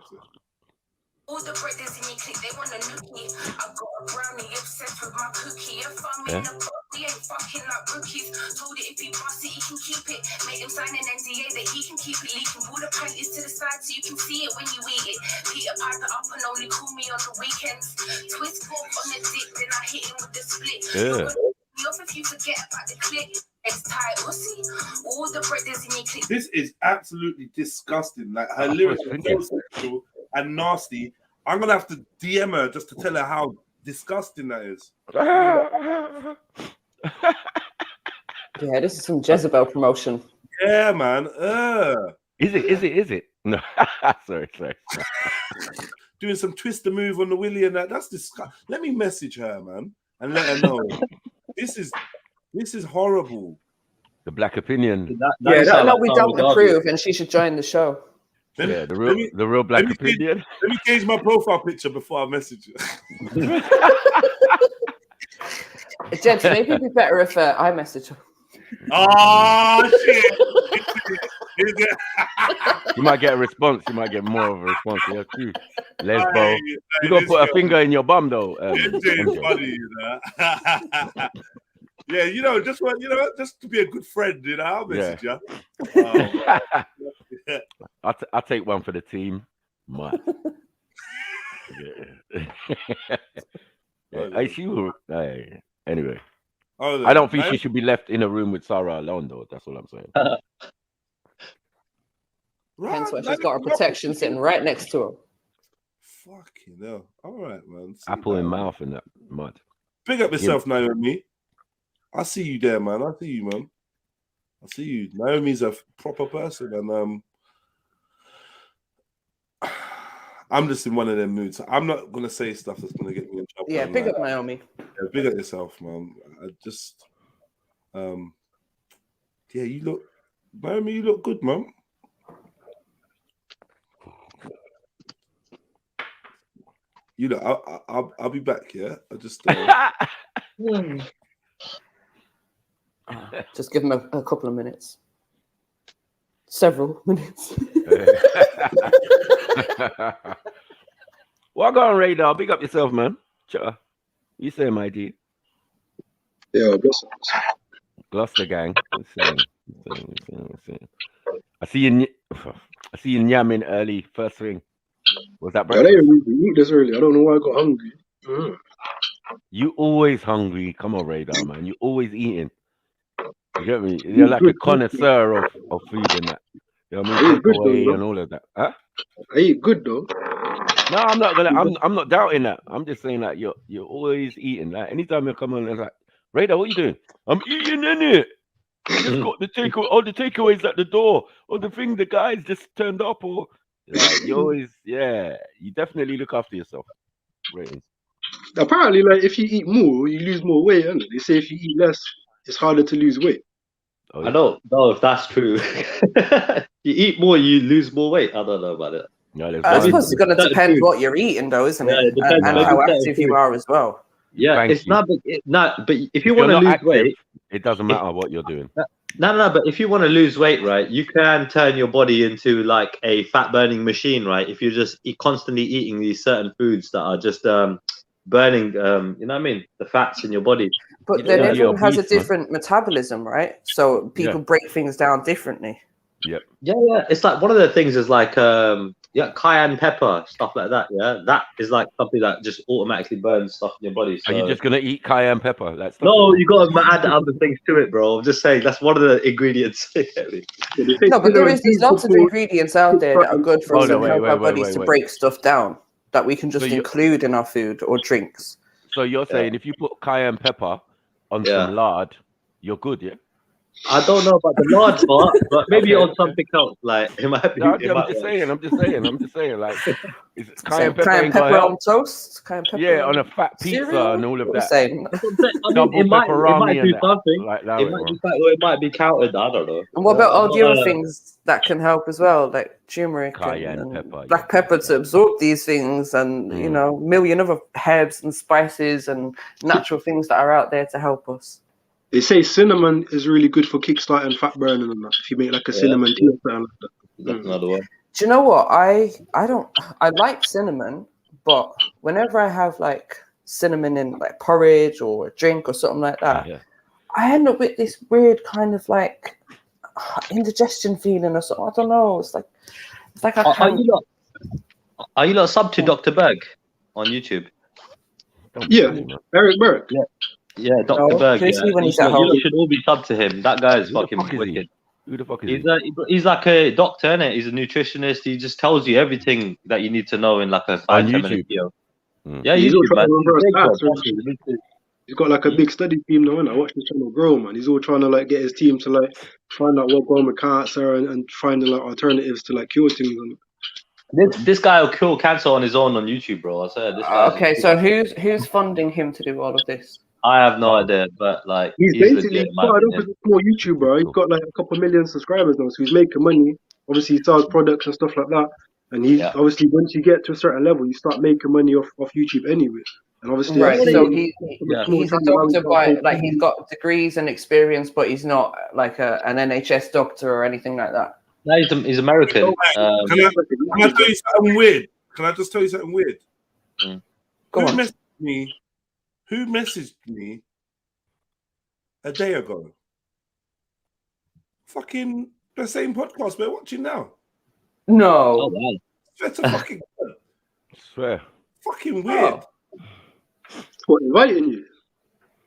All the brothers in your clique, they want a nookie. I got a brownie, obsessed with my cookie. If I'm in the pot, we ain't fucking like rookies. Told it if he pass it, he can keep it. Make him sign an NDA that he can keep it. Leaking all the panties to the side so you can see it when you eat it. Peter pipe it up and only call me on the weekends. Twist fork on the dick, then I hit him with the split. Yeah. Off if you forget about the click. Next time, we'll see. All the brothers in your clique. This is absolutely disgusting. Like, her lyrics are so sexual and nasty. I'm gonna have to DM her just to tell her how disgusting that is. Yeah, this is some Jezebel promotion. Yeah, man. Is it? No, sorry. Doing some twister move on the willy and that. That's disgusting. Let me message her, man, and let her know. This is horrible. The black opinion. That we don't approve, and she should join the show. Yeah, the real black opinion. Let me change my profile picture before I message you. Gents, maybe it'd be better if I message her. Oh shit! You might get a response. You might get more of a response. Yeah, too. Lesbo. You gotta put a finger in your bum though. It's funny, you know. Yeah, just to be a good friend, I'll message you. I'll take one for the team. Mad. Anyway. I don't think she should be left in a room with Sarah alone, though. That's all I'm saying. Hence why she's got her protection sitting right next to her. Fucking hell. All right, man. Apple in mouth and that mud. Pick up yourself, Naomi. I see you there, man. I see you, man. I see you. Naomi's a proper person, and I'm just in one of them moods. I'm not gonna say stuff that's gonna get me in trouble. Yeah, pick up Naomi. Yeah, big up yourself, man. I just, you look, Naomi, you look good, man. You know, I'll be back. Yeah, I just. Just give him a couple of minutes. Several minutes. Well, go on, Radar. Big up yourself, man. Sure. You say, my G. Yeah, Gloucester gang. I see you yamming early. First thing. Was that breakfast? I didn't really eat this early. I don't know why I got hungry. You always hungry. Come on, Radar, man. You always eating. You get me? You're like a connoisseur of food and that. You know what I mean? Takeaway and all of that. Huh? I eat good though. No, I'm not doubting that. I'm just saying that you're always eating. Like anytime you come on, it's like, Radar, what you doing? I'm eating in it. You just got the takeaways at the door, or the thing the guys just turned up, or like you always, you definitely look after yourself. Ratings. Apparently, like if you eat more, you lose more weight, isn't it? They say if you eat less, it's harder to lose weight. I don't know if that's true. You eat more, you lose more weight. I don't know about it. I suppose it's going to depend what you're eating, though, isn't it? it depends. And how active you are as well. Yeah, Thank it's you. not. But if you If you're want to not lose active, weight, it doesn't matter what you're doing. no. But if you want to lose weight, right, you can turn your body into like a fat burning machine, right? If you're just constantly eating these certain foods that are just burning, you know what I mean, the fats in your body. But then everyone has a different metabolism, right? So people break things down differently. Yep. Yeah. It's like one of the things is like cayenne pepper, stuff like that. Yeah, that is like something that just automatically burns stuff in your body. So. Are you just gonna eat cayenne pepper? That's no, you got to add other things to it, bro. I'm just saying that's one of the ingredients. No, but there's lots of ingredients out there that are good for us and help our bodies to break stuff down that we can just include in our food or drinks. So you're saying if you put cayenne pepper on some lard, you're good, yeah? I don't know about the lard part, but maybe on something else. Like it might be. I'm just saying. Like, is cayenne pepper on toast? Cayenne pepper? Yeah, on a fat pizza cereal? and all of that. I mean, it might do something. Like that, it might be or it might be counted. I don't know. And what about all the other things that can help as well, like turmeric and pepper, black pepper to absorb these things, and you know, a million other herbs and spices and natural things that are out there to help us. They say cinnamon is really good for kickstarting fat burning and that. If you make like a cinnamon tea or something like that. That's another one. Do you know what? I like cinnamon, but whenever I have like cinnamon in like porridge or a drink or something like that, I end up with this weird kind of like indigestion feeling or something. I don't know. It's like I can't. Are you not sub to Dr. Berg on YouTube? Yeah, Eric Berg. Yeah, Dr. Berg. When he's at home. You should all be sub to him. That guy is fucking wicked. Who the fuck is he? He's like a doctor, innit? He's a nutritionist. He just tells you everything that you need to know in like a 5-10 minute video. Yeah, he's YouTube, man. He's got like a big study team now, and I watch the channel grow, man. He's all trying to like get his team to like find out what going with cancer and finding like alternatives to like cure things. This guy will cure cancer on his own on YouTube, bro. I said this guy. Okay, so who's funding him to do all of this? I have no idea, but like he's basically started off as a small YouTuber. He's got like a couple million subscribers now, so he's making money. Obviously, he sells products and stuff like that. And he's obviously, once you get to a certain level, you start making money off YouTube anyway. And obviously, right. So he's a doctor by like he's got degrees and experience, but he's not like an NHS doctor or anything like that. No, he's American. Can I tell you something weird? Can I just tell you something weird? Go on. Who messaged me a day ago? Fucking the same podcast we're watching now. No. Oh, wow. Swear to fucking God. Swear. Fucking weird. What, inviting you?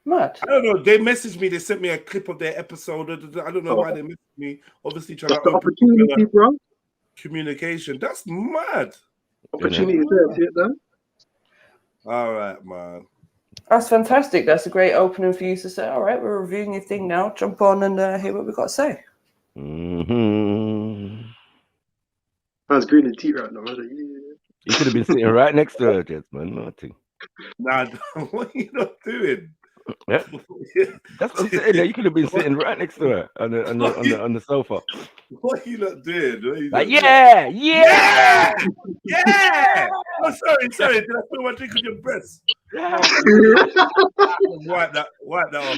Mad. I don't know. They messaged me. They sent me a clip of their episode. I don't know why they messaged me. Obviously, trying to opportunity, bro. Communication. That's mad. Opportunity there. See it there? All right, man. That's fantastic. That's a great opening for you to say, all right, we're reviewing your thing now. Jump on and hear what we've got to say. Man's green and tea right now. Like, You could have been sitting right next to her, Jets, man. Nothing. Nah, what are you not doing? Yeah. That's what I'm saying. You could have been sitting right next to her on the sofa. What are you not doing? Like, yeah. Oh, sorry. Did I put my drink on your breast? Wipe that off.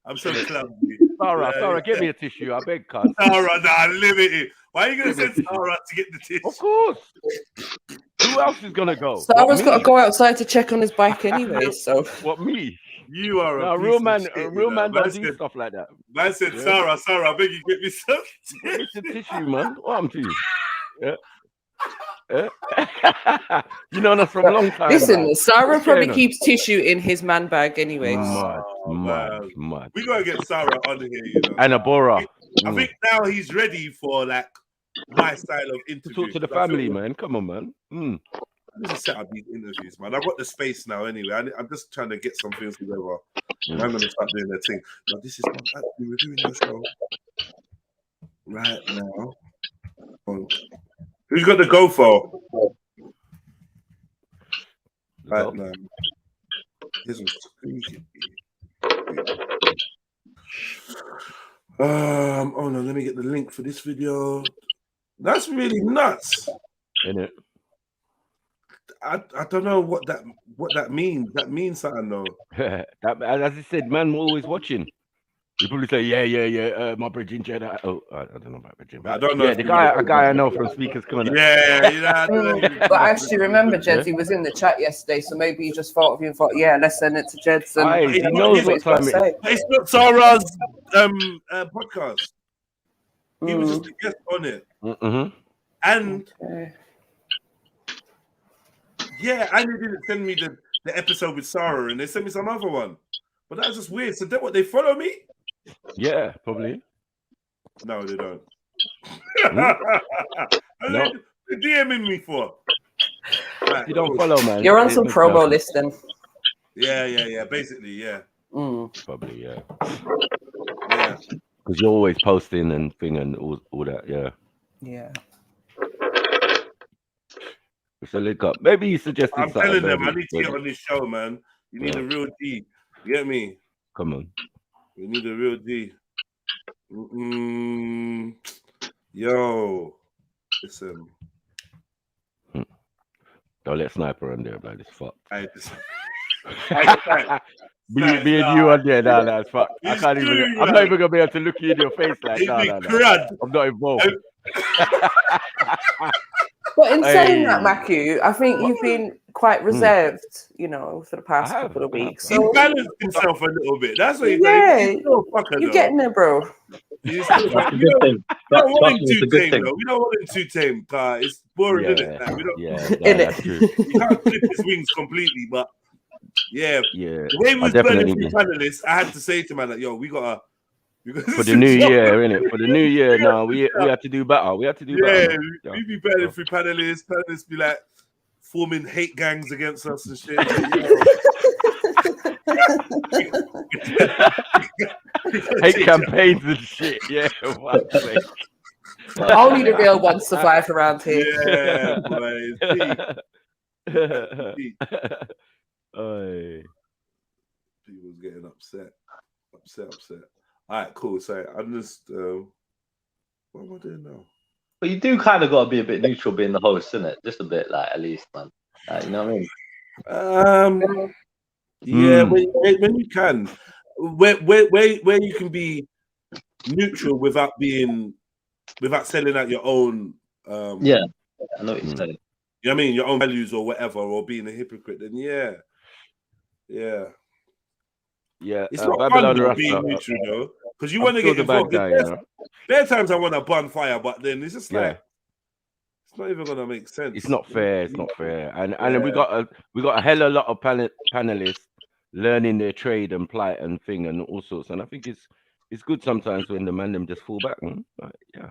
I'm so clumsy. Sarah, get me a tissue. I beg, cuz. Sarah, nah, limited. Why are you going to send Sarah to get the tissue? Of course. Who else is going to go? Sarah's got to go outside to check on his bike anyway, so. What, me? You are a real man. A real man does do stuff like that. Man said, Sarah, I beg you, get me some tissue. Get some tissue, man. What happened to you? Yeah. You know us from a long time. Listen, Sarah probably keeps tissue in his man bag anyway. Mad. We gotta get Sarah on here, you know. And Abora. I think now he's ready for like my style of interview. To talk to the family, man. Come on, man. need to set up these interviews, man. I've got the space now anyway. I'm just trying to get some things together. I'm going to start doing their thing. Now, this is what I'm actually reviewing your show right now. Who's got the go for? Right now. This is crazy. Oh no, let me get the link for this video. That's really nuts. Isn't it? I don't know what that means. That means something though. That, as I said, man, we're always watching. You probably say, yeah, my Bridging Jedi. Oh, I don't know about Bridging. I don't know. Yeah, a guy I know from Speaker's Corner. Yeah, But I actually remember Jed's. He was in the chat yesterday, so maybe he just thought of you and thought, yeah, let's send it to Jed's. And he knows what time it is. It's not Sarah's podcast. He was just a guest on it. And yeah, and they didn't send me the episode with Sarah, and they sent me some other one. But that was just weird. So they follow me? Yeah, probably. No, they don't. No. They're DMing me for. Right, You don't follow, man. You're on some promo list then. Yeah. Basically, yeah. Probably, yeah. Yeah. Because you're always posting and thing and all that, yeah. Yeah. So look up. Maybe you suggested I'm something. telling them, I maybe. need to get on this show, man. You need a real D. You get me? Come on. We need a real D. Yo. Listen. Don't let Sniper on there, man. It's fucked. Me and you on there, nah, it's fucked. I can't even. I'm not even gonna be able to look you in your face like that. I'm not involved. But in saying that, Maku, I think you've been quite reserved, you know, for the past couple of weeks. He So balanced himself a little bit. That's what he's yeah, fucker, you're getting there, bro. We don't want him too tame, though. We don't want him too tame. It's boring, isn't it? Like, we don't, that's true. You can't clip his wings completely, but yeah. Yeah. The way we was burning through panelists, I had to say to man, like, yo, we gotta for the new year, innit? For the new year, now we have to do better. We have to do better. Yeah, we be burning through panelists. Panelists be like forming hate gangs against us and shit. Hate campaigns and shit. Yeah. Only the real ones survive around here. Yeah, boy. People's getting upset. All right, cool. So I'm just what am I doing now? But you do kind of got to be a bit neutral being the host, isn't it? Just a bit, like, at least, man. You know what I mean? Yeah, when you can, where you can be neutral without selling out your own. Yeah, I know what you're saying. You know what I mean? Your own values or whatever, or being a hypocrite. Then yeah. It's not fun though, being neutral though, because you want to get involved. There are times I want to burn fire, but then it's just like it's not even gonna make sense. It's not fair. And we got a hell of a lot of panelists learning their trade and plight and thing and all sorts. And I think it's good sometimes when the man them just fall back. Yeah,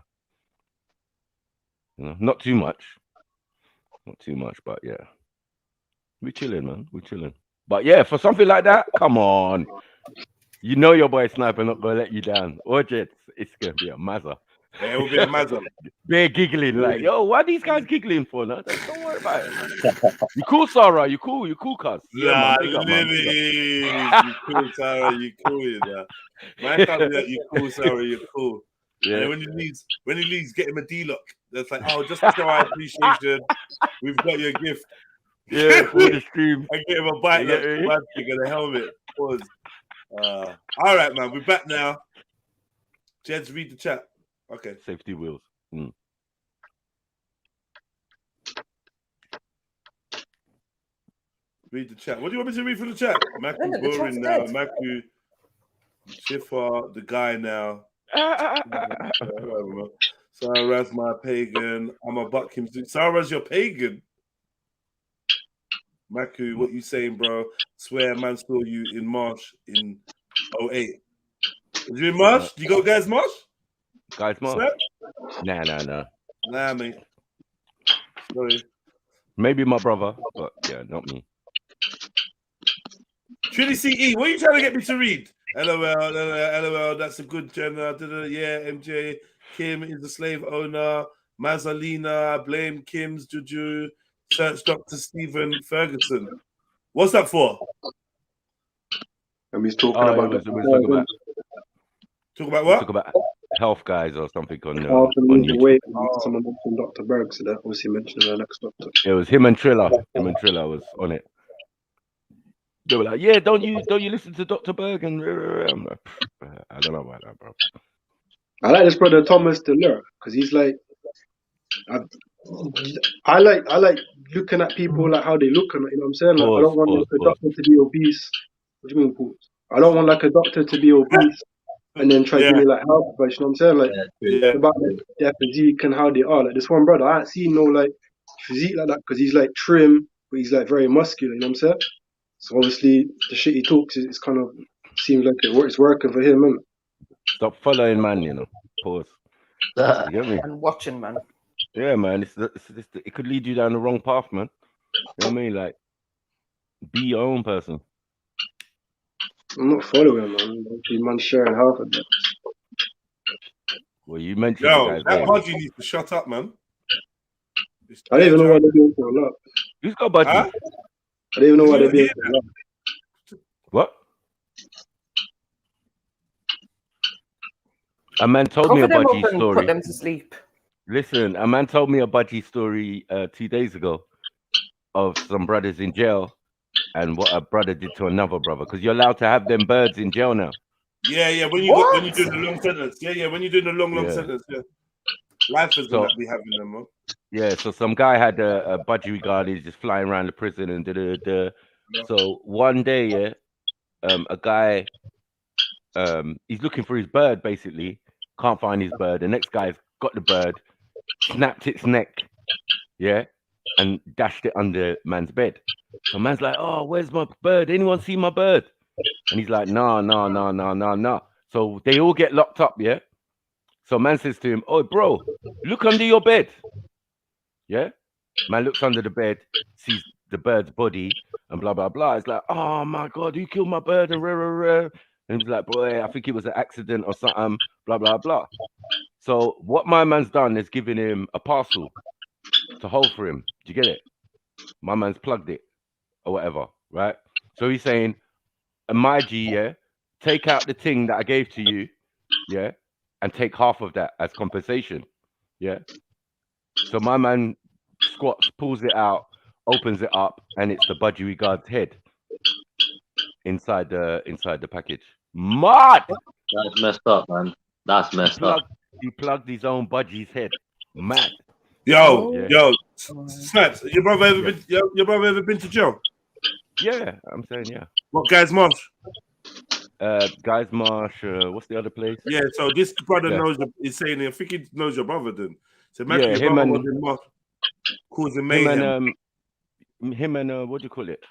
you know, not too much, but yeah, we chilling, man. We chilling. But yeah, for something like that, come on. You know your boy Sniper not gonna let you down. Or Jets, it's gonna be a mazza. Yeah, it will be a mazza. They're giggling like, yo, what are these guys giggling for? No, don't worry about it. You cool, Sarah? You cool, cuz? Yeah, Lily. You cool, Sarah? You cool, you know. My family like you cool, Sarah. You're cool. Yeah. And when he leaves, get him a D-lock. That's like, oh, just to show our appreciation, we've got your gift. Yeah, for the stream. I gave him a bite and a helmet. Pause. All right, man. We're back now. Jeds, read the chat. Okay. Safety wheels. Read the chat. What do you want me to read from the chat? Maku boring now. Maku Schiffer, the guy now. Sarah's my pagan. I'm a buck him. Sarah's your pagan. Maku, what you saying, bro? Swear, man, saw you in Marsh in 08. Was you in Marsh? Did you go Guys Marsh? Guys Marsh? Nah. Nah, mate. Sorry. Maybe my brother, but yeah, not me. Trinity CE, what are you trying to get me to read? LOL, that's a good Jenna. Yeah, MJ. Kim is the slave owner. Mazalina, blame Kim's Juju. Search Dr. Stephen Ferguson. What's that for? And he's talking Oh, about it was talking about Talk about what? talk about health guys or something on how to on lose the YouTube. weight. Someone mentioned Dr. Berg, so that obviously mentioned the next doctor. It was him and Triller. Him and Triller was on it. They were like, "Yeah, don't you listen to Dr. Berg?" And I'm like, I don't know about that, bro. I like this brother Thomas Delure because he's like, I like looking at people like how they look, and you know what I'm saying. Like, I don't want like a doctor to be obese. What do you mean, pause? I don't want like a doctor to be obese and then try to give me like health advice. You know what I'm saying? Like it's about like, their physique and how they are. Like this one brother, I ain't seen no like physique like that because he's like trim, but he's like very muscular. You know what I'm saying? So obviously the shit he talks is kind of seems like it's working for him, man. Stop following, man. You know, pause. You get me? And watching, man. Yeah, man. It could lead you down the wrong path, man. You know what I mean? Like, be your own person. I'm not following, man. Man sharing half of it. Well, you mentioned Yo, the guy's that name. budgie needs to shut up, man. I don't even know why they're doing for a lot. Who's got budgie? Huh? I don't even know why they're doing for a lot. What? A man told me a Cover them up budgie and story. put them to sleep. Listen, a man told me a budgie story 2 days ago of some brothers in jail and what a brother did to another brother, because you're allowed to have them birds in jail now. Yeah. When you're doing the long sentence. Yeah. When you're doing the long Yeah. sentence. Yeah. Lifers will not be having them, man. Yeah. So some guy had a budgie guard. He's just flying around the prison and da. So one day, a guy, he's looking for his bird. Basically, can't find his bird. The next guy's got the bird, snapped its neck, and dashed it under man's bed. So man's like, "Oh, where's my bird? Anyone see my bird?" And he's like, "No." So they all get locked up, yeah? So man says to him, "Oh, bro, look under your bed." Yeah? Man looks under the bed, sees the bird's body, and blah, blah, blah. It's like, "Oh, my God, who killed my bird?" And rah. And he's like, "Boy, I think it was an accident or something, blah, blah, blah." So what my man's done is giving him a parcel to hold for him. Do you get it? My man's plugged it or whatever, right? So he's saying, "My G, take out the thing that I gave to you, and take half of that as compensation, So my man squats, pulls it out, opens it up, and it's the budgie guard's head inside the package. Mad! That's messed up, man. That's messed up. He plugged his own budgie's head. Mad. Yo, Snaps, your brother ever been to jail? Yeah, I'm saying yeah. What, Guys Marsh? Guys Marsh, what's the other place? Yeah, so this brother knows is saying, I think he knows your brother then. So imagine Yeah, your him brother and- was in Marsh causing mayhem. Him and what do you call it?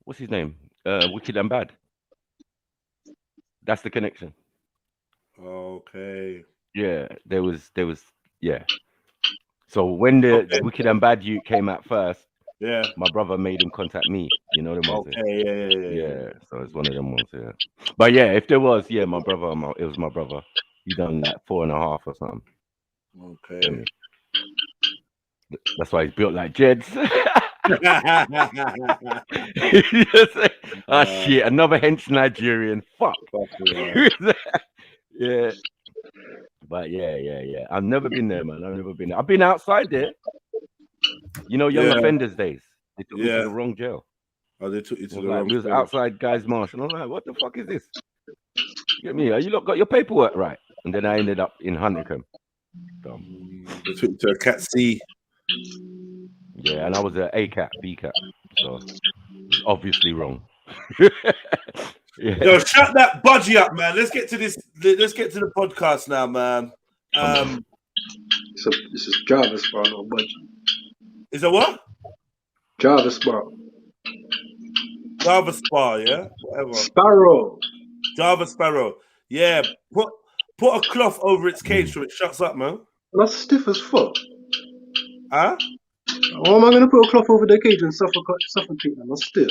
What's his name? Wicked and Bad. That's the connection. Okay. Yeah, there was yeah. So when the Wicked and Bad youth came out first, my brother made him contact me. You know them ones. Yeah. So it's one of them ones. Yeah. But yeah, if there was, my brother, it was my brother. He done like 4.5 or something. Okay. That's why he's built like Jeds. Shit, another hench Nigerian. Fuck. Yeah. But yeah. I've never been there, man. I've never been there. I've been outside there. You know, young offenders days. They took me to the wrong jail. Oh, they took you to the like, wrong we was jail. outside Guys Marsh, and I'm like, what the fuck is this? You get me? You lot got your paperwork right? And then I ended up in Huntington. They took you to a Cat C. Yeah, and I was an A cat, B cat, so it's obviously wrong. Yo, shut that budgie up, man. Let's get to this. Let's get to the podcast now, man. This is Java Spa, not budgie. Is it what? Java Spa. Java Spa, yeah? Whatever. Sparrow. Java Sparrow. Yeah. Put a cloth over its cage so it shuts up, man. That's stiff as fuck. Huh? How am I gonna put a cloth over the cage and suffocate them? That's stiff.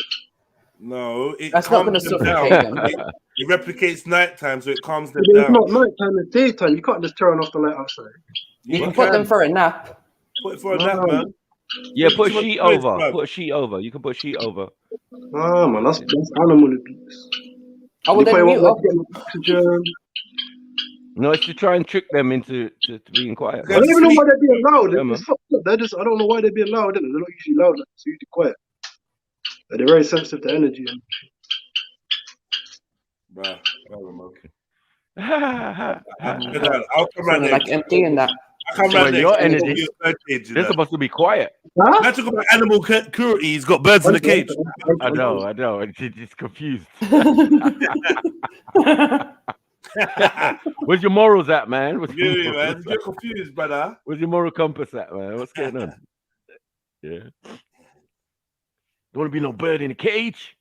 No, it That's not calms gonna them down. suffocate them. It replicates nighttime, so it calms them It's down. not nighttime, it's daytime. You can't just turn off the light outside. You can put them for a nap. Put it for a nap, man. Yeah, Think put a too much sheet noise, over. bruv. Put a sheet over. You can put a sheet over. Ah, man, that's animal abuse. Oh, well, They then probably mute won't up. get oxygen. No, it's to try and trick them into to being quiet. I don't even know why they're being loud. Yeah, man. It's fucked up. I don't know why they're being loud. They're not usually loud. Like, it's usually quiet. But they're very sensitive to energy. Bruh, okay. I'll come around there. Like emptying that. I come Well, around there. your and energy. give you a bird cage, you They're know. supposed to be quiet. I talk about animal cruelty. He's got birds in the cage. I know. And she's confused. Where's your morals at, man? Where's your Yeah, morals man. You're confused, brother. Where's your moral compass at, man? What's going on? Yeah. Don't want to be no bird in a cage.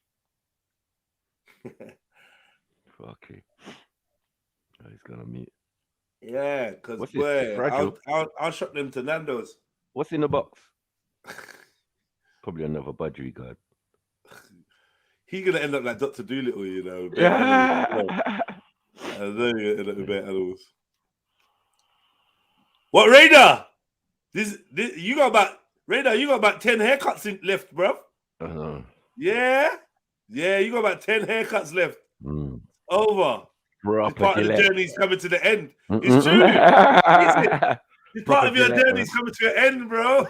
Fuck it. Oh, he's gonna meet. Yeah, because What's this, boy, fragile? I'll shop them to Nando's. What's in the box? Probably another budgie guard. He gonna end up like Dr. Doolittle, you know. Yeah. I know you're gonna end up with better animals. What, Radar? This you got about Radar? You got about 10 haircuts left, bruv. Yeah, you got about 10 haircuts left. Over. This part of the journey's coming to the end. It's true. This part of your journey's coming to an end, bro.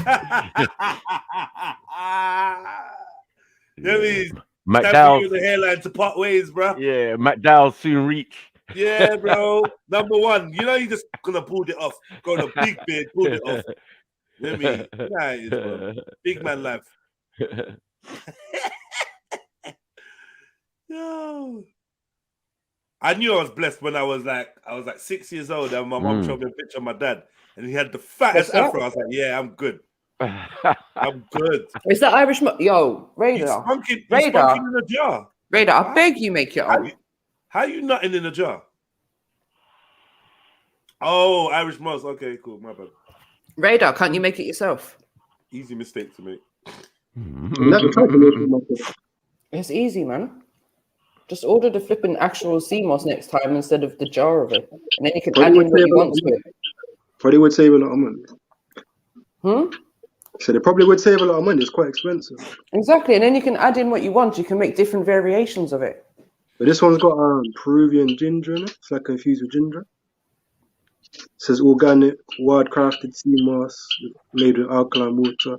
That means McDowell, the hairline to part ways, bro. Yeah, McDowell soon reach. Yeah, bro. Number one, you know you just gonna pull it off. Got a big beard, pull it off. Let me nice, bro. Big man life. Yo. I knew I was blessed when I was like 6 years old and my mom showed me a picture of my dad and he had the fattest afro. I was like, yeah, I'm good. I'm good. Is that Irish? Yo, Radar. Radar in a jar. Radar, I beg you, make your own. How are you nutting in a jar? Oh, Irish moss. Okay, cool. My bad. Radar, can't you make it yourself? Easy mistake to make. Never tried to make it myself. It's easy, man. Just order the flipping actual CMOS next time instead of the jar of it. And then you can add in what you want to it. Probably would save a lot of money. Hmm? So they probably would save a lot of money. It's quite expensive. Exactly. And then you can add in what you want. You can make different variations of it. But this one's got Peruvian ginger in it. It's like infused with ginger. It says organic, wild-crafted sea moss made with alkaline water,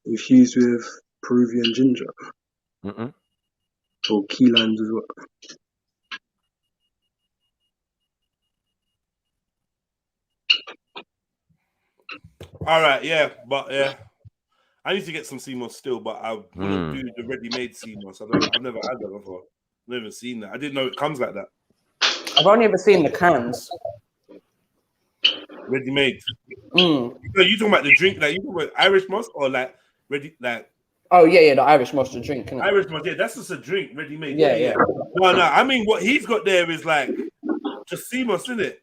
infused with Peruvian ginger. Or key limes as well. All right, yeah, but yeah, I need to get some CMOS still, but I wouldn't do the ready-made CMOS. I've never had that before. I've never seen that. I didn't know it comes like that. I've only ever seen the cans. Ready-made. So you talking about the drink? Like you talking about Irish moss or like ready? Like Oh yeah, the Irish mustard drink. Innit? Irish moss, yeah, that's just a drink, ready-made. Yeah. No, I mean what he's got there is like just CMOS in it,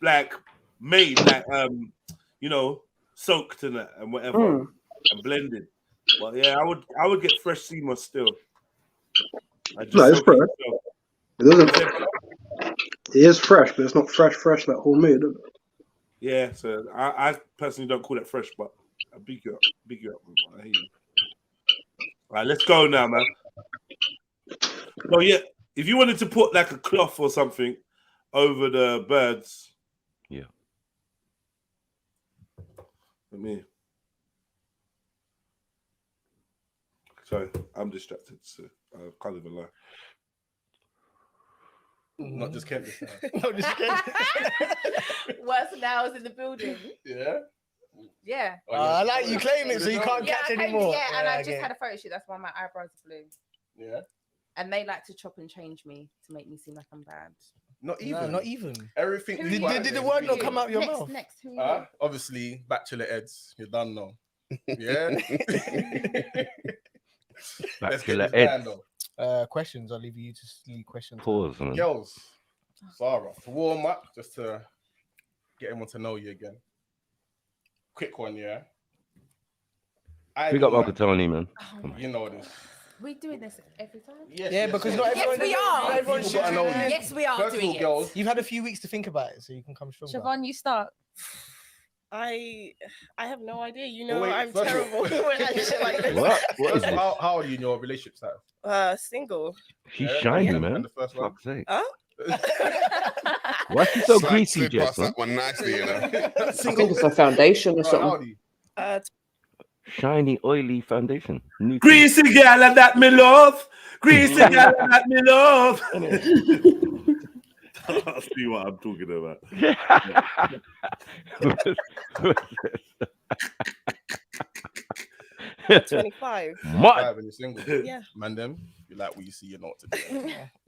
like made, like you know, soaked in it and whatever, and blended. But yeah, I would get fresh CMOS still. No, it's fresh. It doesn't. It is fresh, but it's not fresh like homemade, is it? Yeah, so I personally don't call it fresh, but I big you up. I hear you. All right, let's go now, man. So yeah, if you wanted to put like a cloth or something over the birds, yeah. Sorry, I'm distracted, so I can't even lie. Not just Kent. Worse now is in the building. Yeah. Yeah. I like you claim it so you can't catch anymore. Yeah, and I just had a photo shoot. That's why my eyebrows are blue. Yeah. And they like to chop and change me to make me seem like I'm bad. Not even. No, not even. Everything. Did the word not come out of your mouth? Next. Who are you? Obviously, Bachelor Eds. You're done now. Yeah. Bachelor Eds. Questions. I'll leave you to lead questions. Pause. Man. Girls, Sarah, to warm up, just to get everyone to know you again. Quick one, yeah. Big up Uncle Tony, man. You know this. We doing this every time? Yeah, because not everyone. we are. Not everyone People gotta know you. Yes, we are First of doing all, it. girls, You've had a few weeks to think about it, so you can come stronger. Siobhan, you start. I have no idea. You Oh, know, wait, I'm first of terrible all- when I shit like this. What? What is First, this? how old are you in your relationship status? Single. She's Yeah, shiny, and man. the first one? Fuck's sake. Huh? Why is she so Slide- greasy, slid past Jess? that one nicely, you know. I think it's a foundation or Right, how old something. are you? Shiny, oily foundation. New Greasy girl that me love. Greasy girl that me love. I'll see what I'm talking about. 25. What? When you're single. Yeah. Man, them, you like what you see, you know what to do.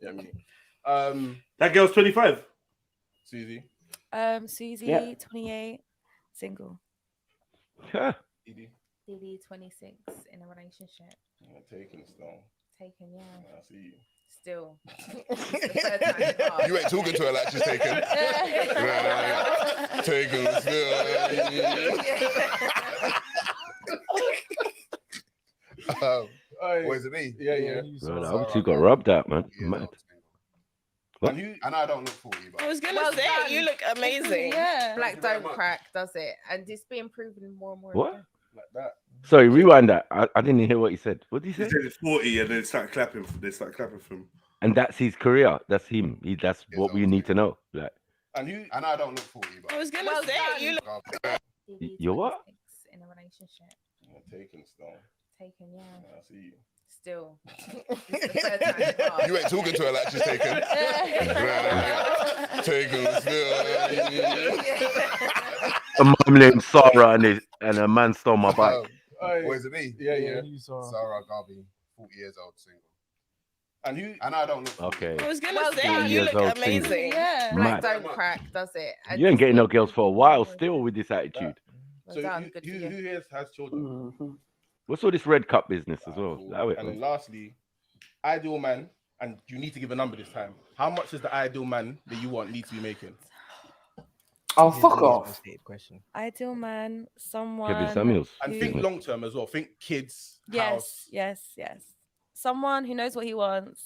Yeah, I mean. That girl's 25. Susie. Susie, Yeah. 28, single. Edie. DD 26 in a relationship. Yeah, taken still. Taken, yeah. I see you. Still. It's the third time fast. You ain't talking to her like she's taken. Taken still. What is it me? Yeah. Bro, the other two got rubbed out, man. Mad. What? And I don't look 40, but I was gonna Well say done. you look amazing. Yeah. Black don't crack, does it? And it's being proven more and more. What? Like that. Sorry, rewind that. I didn't hear what he said. What did he He say? said it's 40 and then start clapping. They start clapping for him. And that's his career. That's him. That's what we need to know. Like, And I don't look 40, but I was gonna Well say done. you look. DD you're what? 26 in a relationship. Yeah, taken still. Taken, yeah. I see you. Still. It's the third time fast. you ain't talking to her like she's taken. Taken still. a mum named Sarah and a man stole my bike. What is it me? Yeah. Sarah Garvey, 40 years old, single. And I don't look 40. Okay. I was gonna Well say done. you Years look old, single. amazing. Yeah. Black Mad. don't crack, does it? And You ain't it's getting no being girls for a proven while more and still more. with this attitude. Well So done, good for who you. here has children? Mhm. What's all this Red Cup business as well? Cool. Allow it, And then man. lastly, ideal man, and you need to give a number this time. How much does the ideal man that you want need to be making? Oh, fuck off. Question. Ideal man, someone. Kevin Samuels. And who- think long term as well. Think kids, house. Yes. Someone who knows what he wants,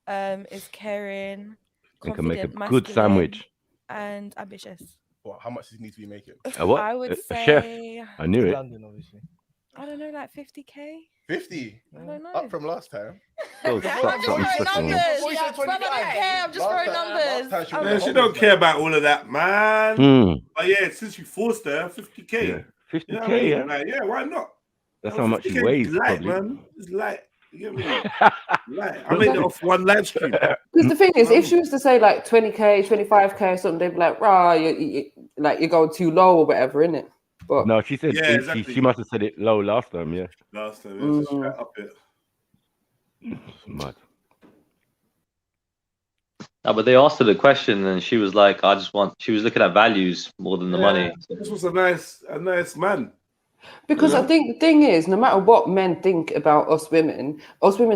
is caring, And can make a confident, good masculine, sandwich. and ambitious. Well, how much does he need to be making? A what? I would A say, chef. I knew it. London, obviously. I don't know, like 50k. 50? I don't know. Up from last time. Go I'm suck just something throwing sucking. numbers. Before you said Brother, I don't 25. care. I'm just Last throwing time- numbers. last time Yeah, she don't care about all of that, man. Mm. But yeah, since you forced her, 50k. Yeah. You 50k, know what I mean? yeah. Like, yeah, why not? That's Well, how much he 50K weighs, is light, probably. man. It's light. You get me? Light. I made it off one live stream. Because the thing is, if she was to say like 20k, 25k or something, they'd be like, rah, you're going too low or whatever, innit? But No, she said Yeah, she exactly. must have said it low last time. Yeah, Last time, yeah, just Mm. straight up it. mad. No, but they asked her the question and she was like, she was looking at values more than the money. This was a nice man. because I think the thing is, no matter what men think about us women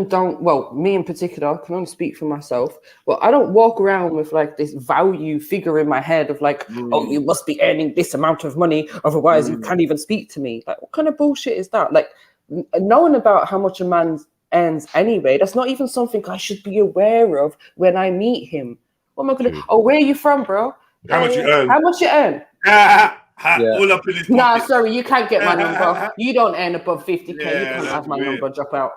don't, well, me in particular, I can only speak for myself, but I don't walk around with like this value figure in my head of like, oh, you must be earning this amount of money, otherwise you can't even speak to me. Like, what kind of bullshit is that? Like, knowing about how much a man earns anyway, that's not even something I should be aware of when I meet him. What am I gonna? Oh, where are you from, bro? How much you earn? How much you earn? All up in his Nah, pocket. sorry, you can't get my number. You don't earn above 50k. You Yeah, can't that's have my weird. number. Drop out.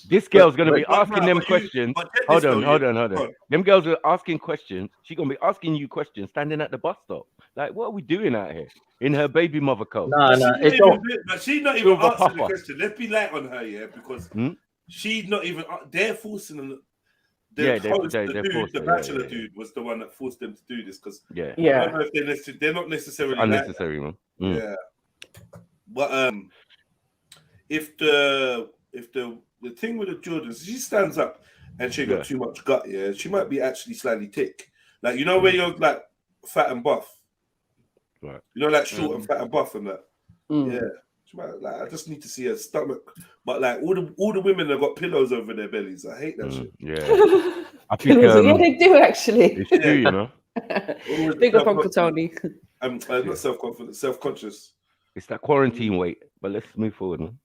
This girl's gonna be but- asking them but you- questions. but get Hold this on, though, hold yeah. on, hold Go on. on. Them girls are asking questions. She's gonna be asking you questions standing at the bus stop. Like, what are we doing out here in her baby mother coat? No, She's not even Silver answering the puffer. question. Let's be light on her, yeah, because she's not even. They're forcing them. Yeah, The they're host, the dude, forced the her, yeah, bachelor yeah. dude, was the one that forced them to do this because Yeah. Yeah. I don't know if they're not necessarily like Unnecessary, man. that. Yeah, but if the thing with the Jordans, she stands up and she got Yeah. too much gut, yeah, she might be actually slightly thick. Like, you know, where you're like fat and buff, Right. you know, like short and fat and buff and that. Mm. Yeah, she might, like, I just need to see her stomach. But like all the women that got pillows over their bellies, I hate that shit. Yeah. I think Yeah, they do actually. it's true, you know. Always Big up Uncle Tony. I'm not self-confident, self-conscious. It's that quarantine weight. But let's move forward, man.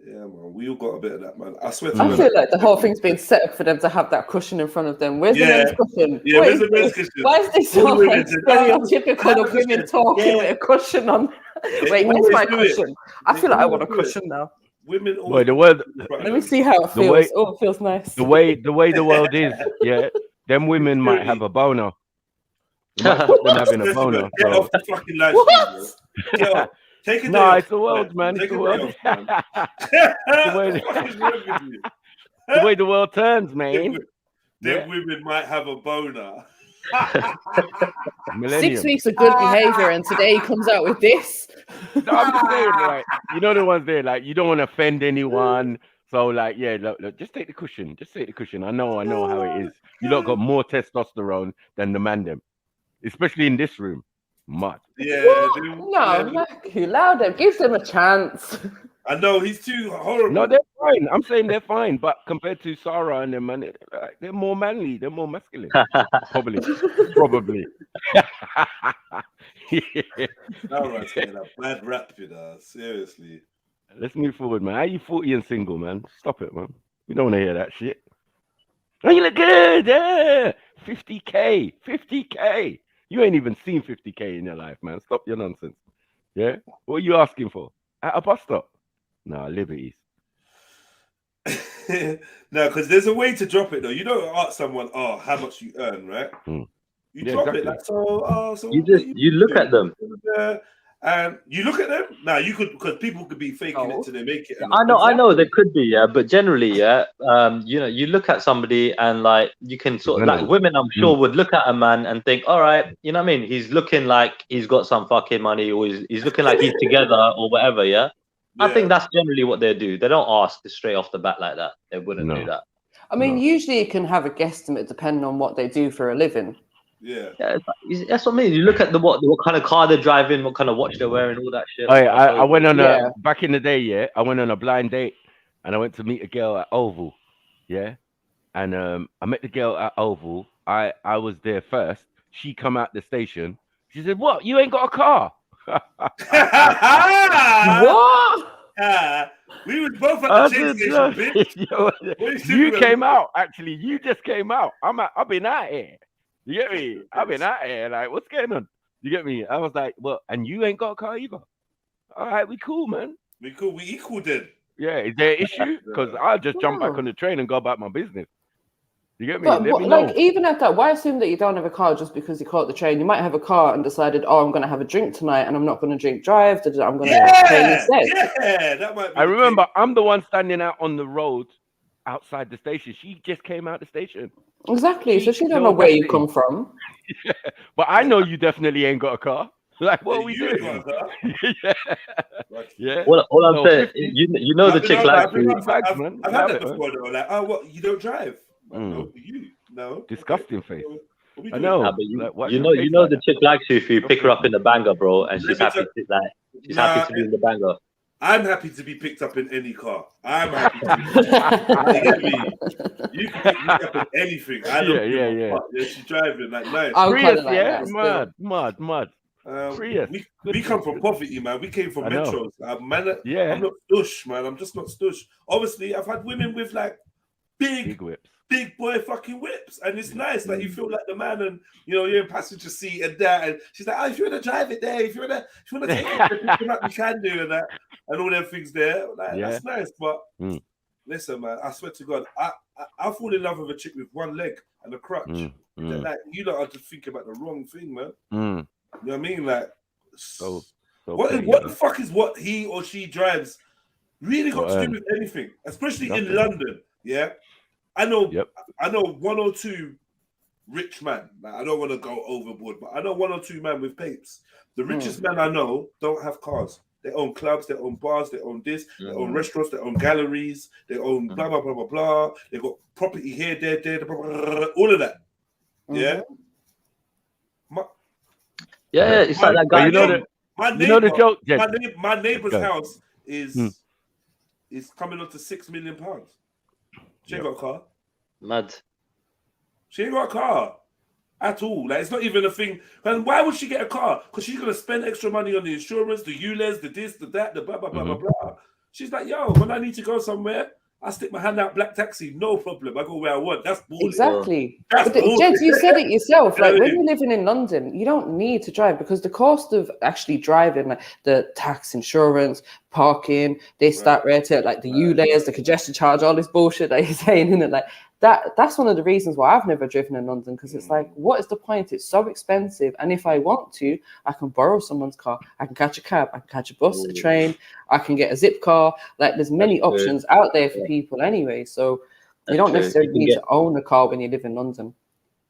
Yeah, man, we all got a bit of that, man. I swear to I God. feel like the whole thing's been set up for them to have that cushion in front of them. Where's the men's cushion? Yeah, What where's is the men's this? cushion? Why is this All so the women like said, stereotypical of women talking yeah. with a cushion on? They Wait, where's always my do it. cushion? I They feel like I want a always do it. cushion now. Women Boy, always the world, Let me see how it the way, feels. Oh, it feels nice. the way the world is, yeah. Them women might have a boner. You might stop them having a Listen, boner. man, get So. off the fucking live stream, bro. Get off. Take a day No, off. it's the world, man. It's Take the a day world. off, man. the way What the fuck is wrong with you? the way the world turns, man. Them women might have a boner. 6 weeks of good behavior, and today he comes out with this. No, I'm just saying, like, you know the ones there, like, you don't want to offend anyone. So, like, yeah, look, just take the cushion. Just take the cushion. I know how it is. You lot got more testosterone than the man them, especially in this room. Mad. Yeah, No, like, you allow them. Give them a chance. I know he's too horrible. No, they're fine. I'm saying they're fine, but compared to Sarah and them, man, they're more manly. They're more masculine. Probably. All right, getting a bad rap, you know. Seriously. Let's move forward, man. How you 40 and single, man? Stop it, man. We don't want to hear that shit. Oh, you look good. Yeah. 50K. 50K. You ain't even seen 50K in your life, man. Stop your nonsense. Yeah? What are you asking for? At a bus stop? Nah, liberties. No, because there's a way to drop it, though. You don't ask someone, oh, how much you earn, right? You drop it like, so you look at them. And you look at them now. You could, because people could be faking it till they make it. I know there could be, yeah, but generally, yeah, you know, you look at somebody and like you can sort of like women, I'm sure would look at a man and think, all right, you know what I mean? He's looking like he's got some fucking money, or he's looking like he's together or whatever, yeah. I think that's generally what they do. They don't ask straight off the bat like that. They wouldn't do that. I mean, usually you can have a guesstimate depending on what they do for a living. Yeah, that's what I mean. You look at what kind of car they're driving, what kind of watch they're wearing, all that shit. I went on a back in the day, yeah. I went on a blind date, and I went to meet a girl at Oval, yeah. And I met the girl at Oval. I was there first. She come out the station. She said, "What? You ain't got a car?" What? We was both at the train station, bitch. You came out, actually. You just came out. I've been out here. You get me? I've been out here. Like, what's going on? You get me? I was like, well, and you ain't got a car either. All right, we cool, man. We cool. We equal then. Yeah, is there an issue? Because I'll just jump back on the train and go about my business. You get me? But Let me know. like, even at that, why assume that you don't have a car just because you caught the train? You might have a car and decided, oh, I'm going to have a drink tonight and I'm not going to drink drive. I'm going to train instead. Yeah, that might be. I remember I'm the one standing out on the road outside the station. She just came out the station. Exactly. So she don't know where you come from. Yeah. But I know you definitely ain't got a car. Like, what are we doing? Yeah. All I'm saying, you know the chick like you. I've had that before, though. Like, oh, what? You don't drive? No, you? No. Disgusting face. I know. But you know the chick likes you if you pick her up in the banger, bro, and she's happy to happy to be in the banger. I'm happy to be picked up in any car. I'm happy to be. You get me? You can pick me up in anything. I don't give a fuck. Yeah, she's driving like nice. Prius, yeah, mad. We come from poverty, man. We came from metros. I'm not stush, man. I'm just not stush. Obviously, I've had women with like big whips. Big boy fucking whips, and it's nice. Like you feel like the man, and you know you're in passenger seat and that. And she's like, "Oh, if you want to drive it there, if you want to take it, you can do and that, and all them things there. Like, that's nice." But listen, man, I swear to God, I fall in love with a chick with one leg and a crutch. Like you lot are just thinking about the wrong thing, man. You know what I mean? Like, what the fuck is what he or she drives really got to do with anything, especially in London? Yeah. I know 1 or 2 rich men. Like, I don't want to go overboard, but I know 1 or 2 men with papes. The richest men I know don't have cars. They own clubs, they own bars, they own this, they own restaurants, they own galleries, they own blah, blah, blah, blah, blah. They got property here, there, blah, blah, blah, all of that. Yeah? It's like that guy. You know the joke? Yeah. My neighbor's house is coming up to £6 million. She ain't got a car. Mad. She ain't got a car at all. Like, it's not even a thing. And why would she get a car? Because she's gonna spend extra money on the insurance, the ULEZ, the this, the that, the blah blah blah blah blah. She's like, yo, when I need to go somewhere, I stick my hand out, black taxi, no problem. I go where I want. That's balling. Exactly. That's But balling. Jed, you said it yourself. Like when you're living in London, you don't need to drive because the cost of actually driving, like the tax, insurance, parking, this, that, like the U layers, the congestion charge, all this bullshit that you're saying, isn't it? Like that's one of the reasons why I've never driven in London, because it's like, what is the point? It's so expensive. And if I want to, I can borrow someone's car, I can catch a cab, I can catch a bus, a train, I can get a zip car. Like there's many options out there for people anyway. So you don't necessarily need to own a car when you live in London.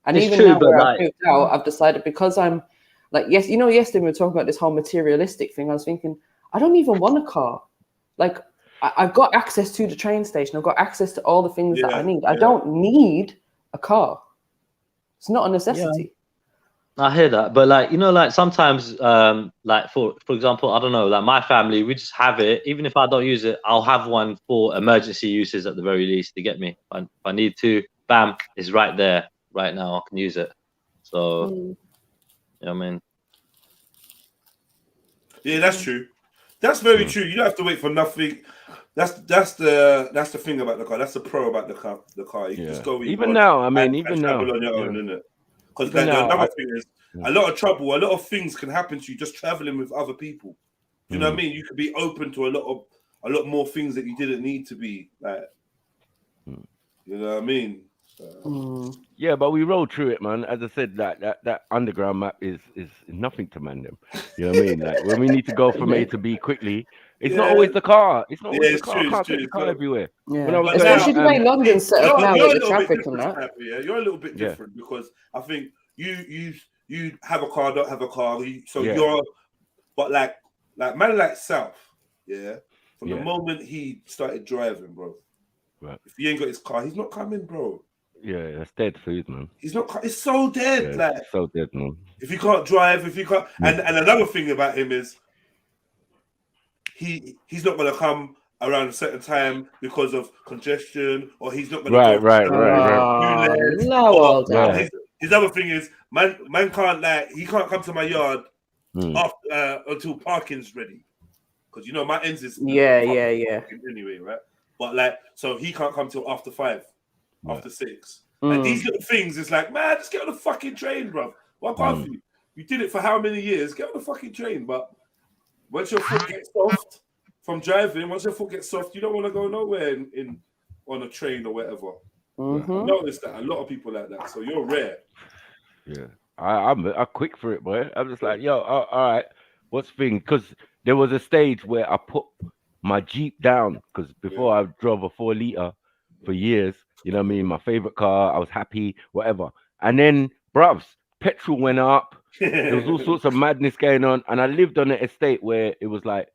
And It's even true, now but where like- I've moved out, I've decided, because I'm like, yes, you know, yesterday we were talking about this whole materialistic thing. I was thinking, I don't even want a car. Like I've got access to the train station. I've got access to all the things that I need. I don't need a car. It's not a necessity. I hear that, but like, you know, like sometimes, like for example, I don't know, like my family, we just have it. Even if I don't use it, I'll have one for emergency uses at the very least. To get me, if I need to, bam, it's right there, right now. I can use it. So, you know what I mean? Yeah, that's true. That's very true. You don't have to wait for nothing. That's the thing about the car. That's the pro about the car. You can just go where you Even want now, I mean, and even now, travel on your own, isn't it? Because Even like, now, another thing is a lot of trouble, a lot of things can happen to you just traveling with other people. Do you know what I mean? You could be open to a lot more things that you didn't need to be. Like, you know what I mean? Yeah, but we rolled through it, man. As I said, that underground map is nothing to man them. You know what I mean? Like when we need to go from A to B quickly, it's not always the car. It's not always the car. I can't take the car everywhere. When I was going Especially the way London's set up now you're with a the little bit traffic and different, that. yeah, you're a little bit different because I think you have a car, don't have a car. You're, but like man like South, from the moment he started driving, bro. Right. If he ain't got his car, he's not coming, bro. Yeah, that's dead food, man. He's not. It's so dead. Yeah, like it's so dead, man. if you can't drive, if you can't, and another thing about him is he's not gonna come around a certain time because of congestion, or he's not gonna Right. His other thing is man can't he can't come to my yard after until parking's ready, because you know my ends is anyway, right? But so he can't come till after 5. After 6. And these little things, it's like, man, just get on the fucking train, bro. Why can't you? You did it for how many years? Get on the fucking train. But once your foot gets soft from driving, you don't want to go nowhere on a train or whatever. I noticed that a lot of people like that. So you're rare. Yeah, I'm quick for it, boy. I'm just like, yo, all right, what's the thing? Because there was a stage where I put my Jeep down, because before I drove a 4-liter for years. You know what I mean? My favorite car. I was happy, whatever. And then, bruvs, petrol went up. There was all sorts of madness going on. And I lived on an estate where it was like,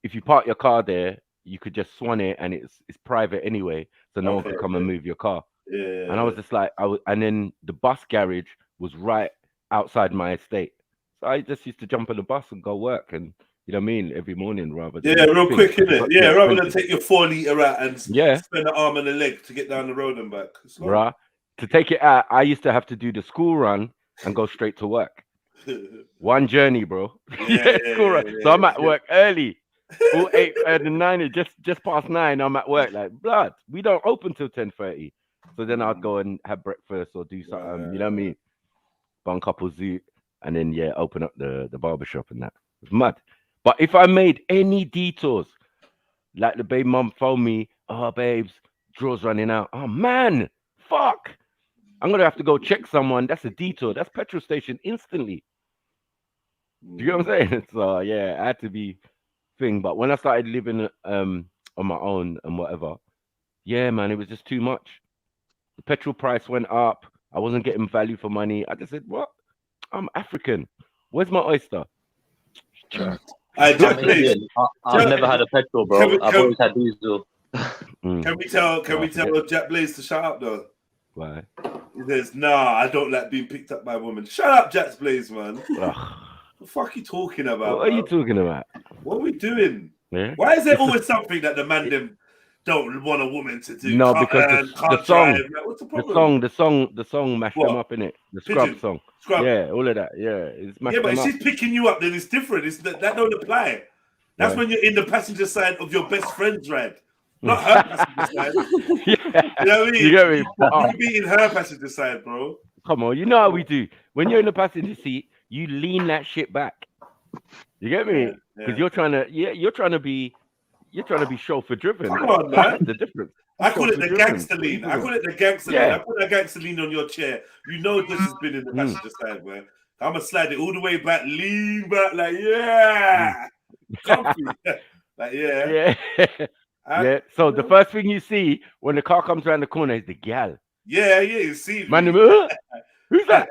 if you park your car there, you could just swan it, and it's private anyway, so no one could come and move your car. Yeah. And I was just like, and then the bus garage was right outside my estate, so I just used to jump on the bus and go work, and you know what I mean, every morning rather than real quick, innit? Yeah, rather than take your 4-liter out and spend an arm and a leg to get down the road and back. Bruh, to take it out, I used to have to do the school run and go straight to work. One journey, bro. School run. So I'm at work early. All 8 and 9, just past 9. I'm at work. Like, blood, we don't open till 10:30. So then I'd go and have breakfast or do something. You know what I mean? Bunk up a zoo, and then open up the barbershop and that. It's mad. But if I made any detours, like the babe mum phoned me, oh babes, draw's running out. Oh man, fuck. I'm gonna have to go check someone. That's a detour. That's petrol station instantly. Do you know what I'm saying? So yeah, I had to be thing. But when I started living on my own and whatever, yeah, man, it was just too much. The petrol price went up. I wasn't getting value for money. I just said, what? I'm African. Where's my oyster? I've never had a petrol, bro. I've always had diesel. Can we tell Jack Blaze to shut up though? Why? He says, nah, I don't like being picked up by women. Shut up, Jack Blaze, man. What the fuck are you talking about? What are you talking about? What are we doing? Yeah? Why is there always something that the man them don't want a woman to do? No, because the song, what's the problem? the song mashed them up, innit? The Scrub song. Yeah, all of that. Yeah, it's mashed but them if up. she's picking you up, then it's different. That don't apply. That's when you're in the passenger side of your best friend's ride, not her passenger side. You know what I mean? You get me? You can be in her passenger side, bro. Come on, you know how we do. When you're in the passenger seat, you lean that shit back. You get me? Because you're trying to be chauffeur driven. Come on, man. That's the difference. I call it the Chauffeur gangster driven. lean. I call it the gangster lean. I put that gangster lean on your chair. You know this has been in the passenger side, man. I'm gonna slide it all the way back, lean back, like comfy, like yeah. So the first thing you see when the car comes around the corner is the gal. Yeah, you see, man. Who's that?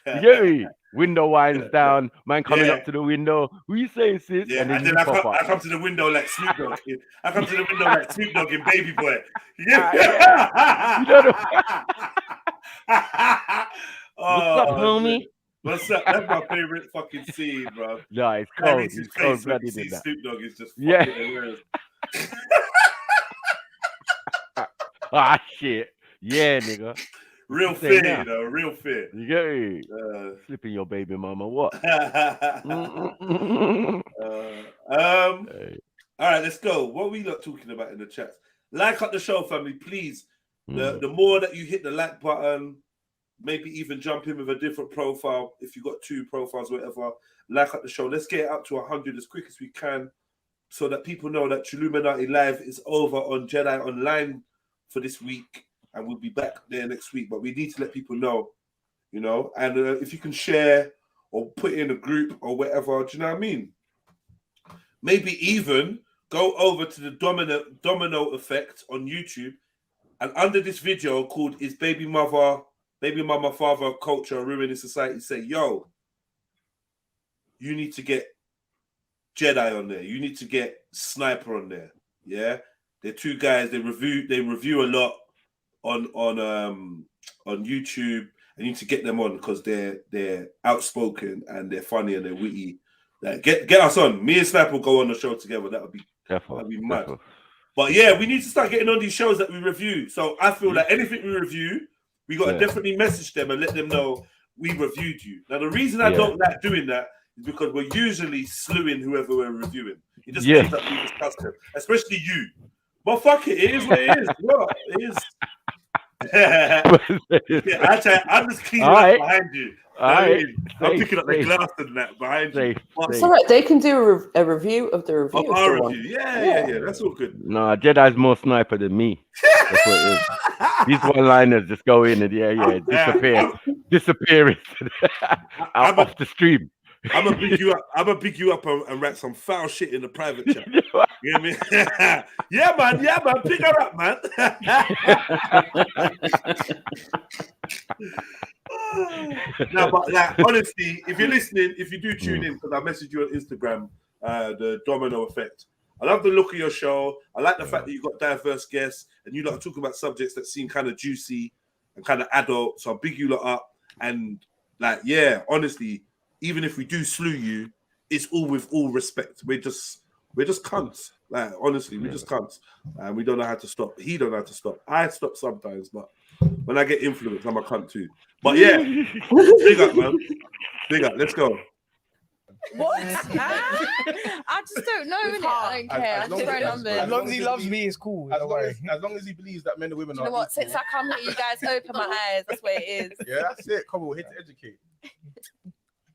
You get me? Window winds down, man coming up to the window. Who you saying, sis? Yeah, and then I come to the window like Snoop Dogg. I come to the window like Snoop Dogg in Baby Boy. Yeah. What's up, homie? What's up? That's my favorite fucking scene, bro. No, it's cold. It's cold blooded in that. Snoop Dogg is just fucking hilarious. Ah, shit. Yeah, nigga. Real fear, you know, real fear. You get me? Flipping your baby mama, what? All right, let's go. What are we not talking about in the chat? Like up the show, family, please. The more that you hit the like button, maybe even jump in with a different profile. If you got 2 profiles, whatever, like up the show. Let's get it up to 100 as quick as we can, so that people know that Trilluminati Live is over on Jedionline for this week. And we'll be back there next week. But we need to let people know, you know. And if you can share or put it in a group or whatever, do you know what I mean? Maybe even go over to the domino effect on YouTube. And under this video called Is Baby Mama, Father Culture Ruining Society, say, yo, you need to get Jedi on there. You need to get Sniper on there. Yeah? They're 2 guys. They review a lot on YouTube, and you need to get them on because they're outspoken and they're funny and they're witty. Like, get us on. Me and Sniper will go on the show together. That'd be mad. But yeah, we need to start getting on these shows that we review. So I feel like anything we review, we gotta definitely message them and let them know we reviewed you. Now the reason I don't like doing that is because we're usually slewing whoever we're reviewing. It just ends up being disgusting, especially you. But fuck it, it is what it is. What it is. I'm just cleaning up behind you. I'm picking up the glass and that behind you. It's all right. They can do a review of the review. Of our review. Yeah. That's all good. No, Jedi's more Sniper than me. That's what it is. These one-liners just go in and disappear off the stream. I'm gonna pick you up and write some foul shit in the private chat. You hear me? Yeah, man. Pick her up, man. No, but like honestly, if you're listening, if you do tune in, because I messaged you on Instagram, the Domino Effect. I love the look of your show. I like the fact that you've got diverse guests and you lot are talking about subjects that seem kind of juicy and kind of adult. So I big you lot up, and like, yeah, honestly, even if we do slew you, it's all with all respect. We're just cunts. Like, honestly, we're just cunts. And we don't know how to stop. He don't know how to stop. I stop sometimes, but when I get influenced, I'm a cunt too. But yeah, big up, man. Big up. Let's go. What? I just don't know, innit? I don't care. I just throw numbers. As long as he loves me, it's cool. As long as he believes that men and women you know what? Since I come here, you guys open my eyes. That's what it is. Yeah, that's it. Come on, we're here to educate.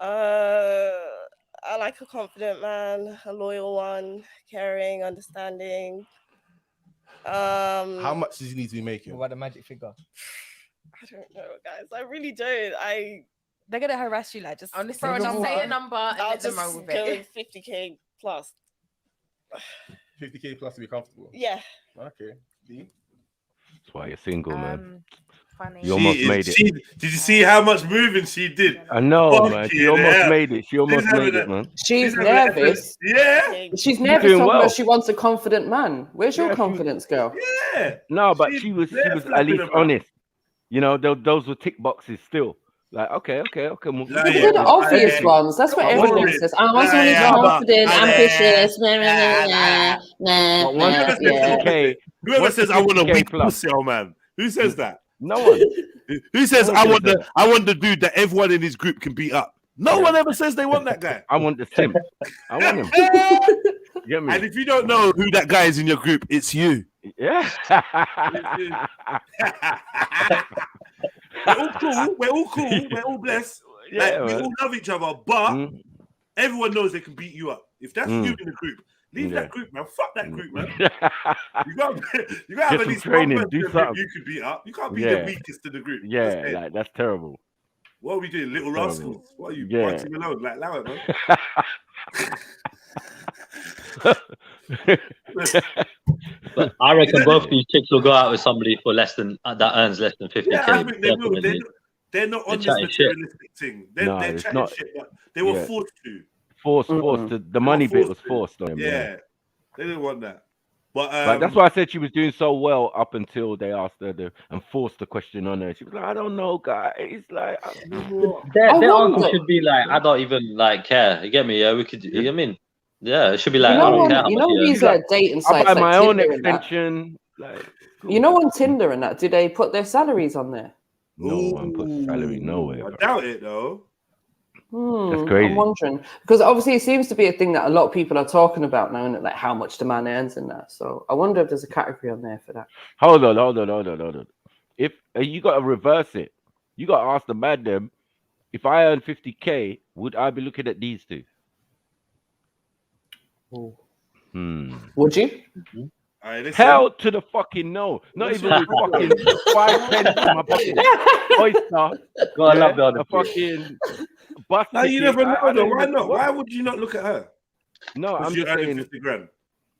I like a confident man, a loyal one, caring, understanding. How much does he need to be making? What about the magic figure? I don't know, guys. I really don't. They're gonna harass you, like just honestly, throw a number. Say a number and I'll let them just roll with go it. 50k plus. 50k plus to be comfortable. Yeah. Okay. D? That's why you're single, man. Funny. You almost made it. Did you see how much moving she did? I know, man. She almost made it. She almost made it, man. She's nervous. Yeah. She's nervous because she wants a confident man. Where's your confidence, girl? Yeah. No, but she was at least honest. You know, those were tick boxes still. Like, okay. They're the obvious ones. That's what everyone says. I want someone who's confident, ambitious. Whoever says I want a weak pussy, oh man. Who says that? No one. Who says I want the dude that everyone in his group can beat up? No one ever says they want that guy. I want the simp. I want him. You get me? And if you don't know who that guy is in your group, it's you. Yeah. We're all cool. We're all cool. We're all blessed. Yeah, we man. all love each other, but everyone knows they can beat you up. If that's you in the group, leave that group, man. Fuck that group, man. You got to have at least training. one person Do in the group something. you could beat up. You can't be the weakest in the group. Yeah, like that's terrible. What are we doing, little Terrible. rascals? What are you Yeah. punching alone? Like, allow it, man. But I reckon both these chicks will go out with somebody for less than that earns less than 50k. Yeah, I think they will. definitely. They're not on this chatting shit. materialistic thing. They're No, chatting it's not. shit, but they were Yeah. forced to. Forced. The money bit was forced on him. Yeah, they didn't want that. But that's why I said she was doing so well up until they asked her and forced the question on her. She was like, I don't know, guys. Like, Their answer should be like, I don't even like care. You get me? Yeah, we could. You get me? Yeah, it should be like, You know I don't when- care. How you much know you these earn. dating I sites buy like my own Tinder and that? extension. Like, You know, on Tinder and that, do they put their salaries on there? no one puts salary nowhere. I bro. doubt it though. That's crazy. I'm wondering because obviously it seems to be a thing that a lot of people are talking about now, and like how much the man earns in that. So I wonder if there's a category on there for that. Hold on. If you got to reverse it, you got to ask the man them. If I earn 50k, would I be looking at these two? Would you? Hell to the fucking no. Not even with fucking 5 pence in my pocket. Oyster. God, I love the other a fucking bus No, you ticket. never know. I though. don't Why even- not? Why would you not look at her? No, I'm you're just earning saying 50 grand.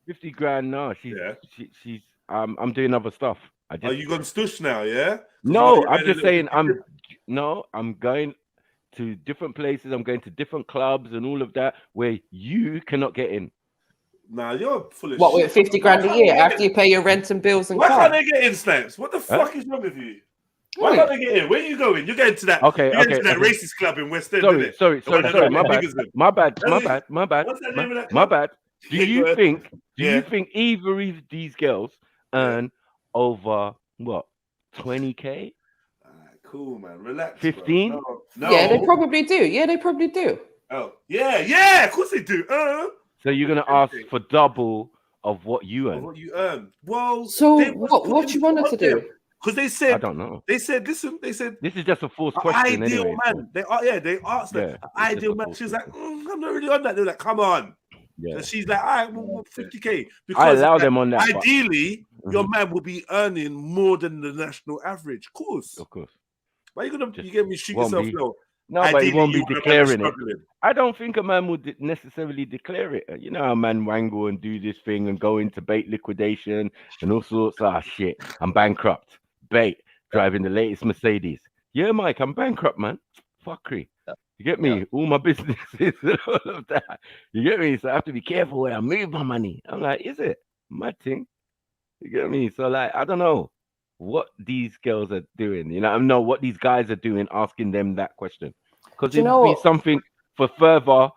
50 grand. No, she's I'm doing other stuff. I just Are you gone stush now? Yeah. no. I'm just saying I'm going to different places. I'm going to different clubs and all of that where you cannot get in. Nah, you're full of What shit. with 50 grand a year after you pay your rent and bills and Why car? can't they get in, Snipes? What the fuck is wrong with you? Why can't they get in? Where are you going? You're getting to that. Okay, you're getting okay, to that okay. racist club in West End. Sorry, innit? sorry, The one sorry, that sorry. got My the bad. niggas in. My bad. That's My it. bad. My bad. What's the name of that My club? bad. Do Yeah, you go ahead. think? Do Yeah. you think either of these girls earn over what 20k? Cool, man. Relax. 15? Bro. No. Yeah, they probably do. Yeah, they probably do. Oh, yeah. Of course they do. So you're gonna ask for double of what you earn? What you earn? Well, So what you wanted to do? Because they said, I don't know. They said, listen, they said, This is just a forced an question, ideal anyway. man. They asked her, Yeah, an it's just ideal a man. forced She was like, I'm not really on that. They're like, come on. Yeah. So she's like, all right, well, 50k. I allow like, them on that, but- Ideally, your man will be earning more than the national average. Of course. Why are you gonna you get me shoot won't yourself be- low? No, but he Ideally, won't be you want a man declaring it. struggling. I don't think a man would necessarily declare it. You know how man wangle and do this thing and go into bait liquidation and all sorts of shit. I'm bankrupt. Bait driving the latest Mercedes. Yeah, Mike, I'm bankrupt, man. Fuckery. You get me? All my businesses and all of that. You get me? So I have to be careful where I move my money. I'm like, is it my thing? You get me? So like, I don't know what these girls are doing. You know, I don't know what these guys are doing, asking them that question. Because Do you it know would be what? something for further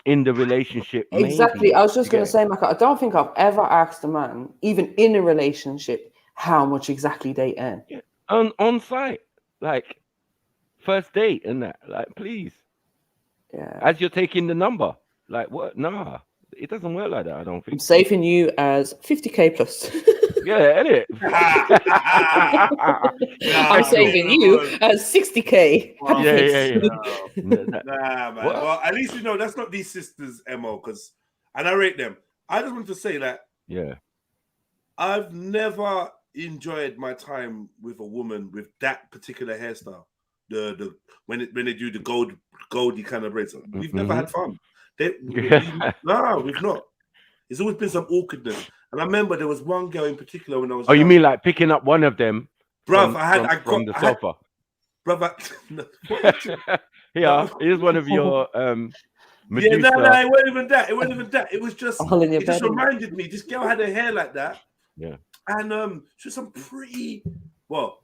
in the relationship. Exactly. maybe, I was just you going to get say, Maka, I don't think I've ever asked a man, even in a relationship, how much exactly they earn. it. On site, like first date and that. Like, please. Yeah. As you're taking the number. Like, what? Nah. It doesn't work like that, I don't I'm think. saving you as 50k plus. Yeah, innit? I'm saving you as 60k. Happy face. Nah, man. What? Well, at least you know that's not these sisters' MO, and I rate them. I just want to say that Yeah. I've never enjoyed my time with a woman with that particular hairstyle. The when they do the goldy kind of braids. We've never had fun. We've not. It's always been some awkwardness. And I remember there was one girl in particular when I was. Oh, you young. mean like picking up one of them Bruv, from the sofa? Yeah, here's one of your Yeah, no, Medusa. it wasn't even that. It wasn't even that. It was just All in your it just bed. reminded me. This girl had her hair like that, Yeah. and she was some pretty. Well,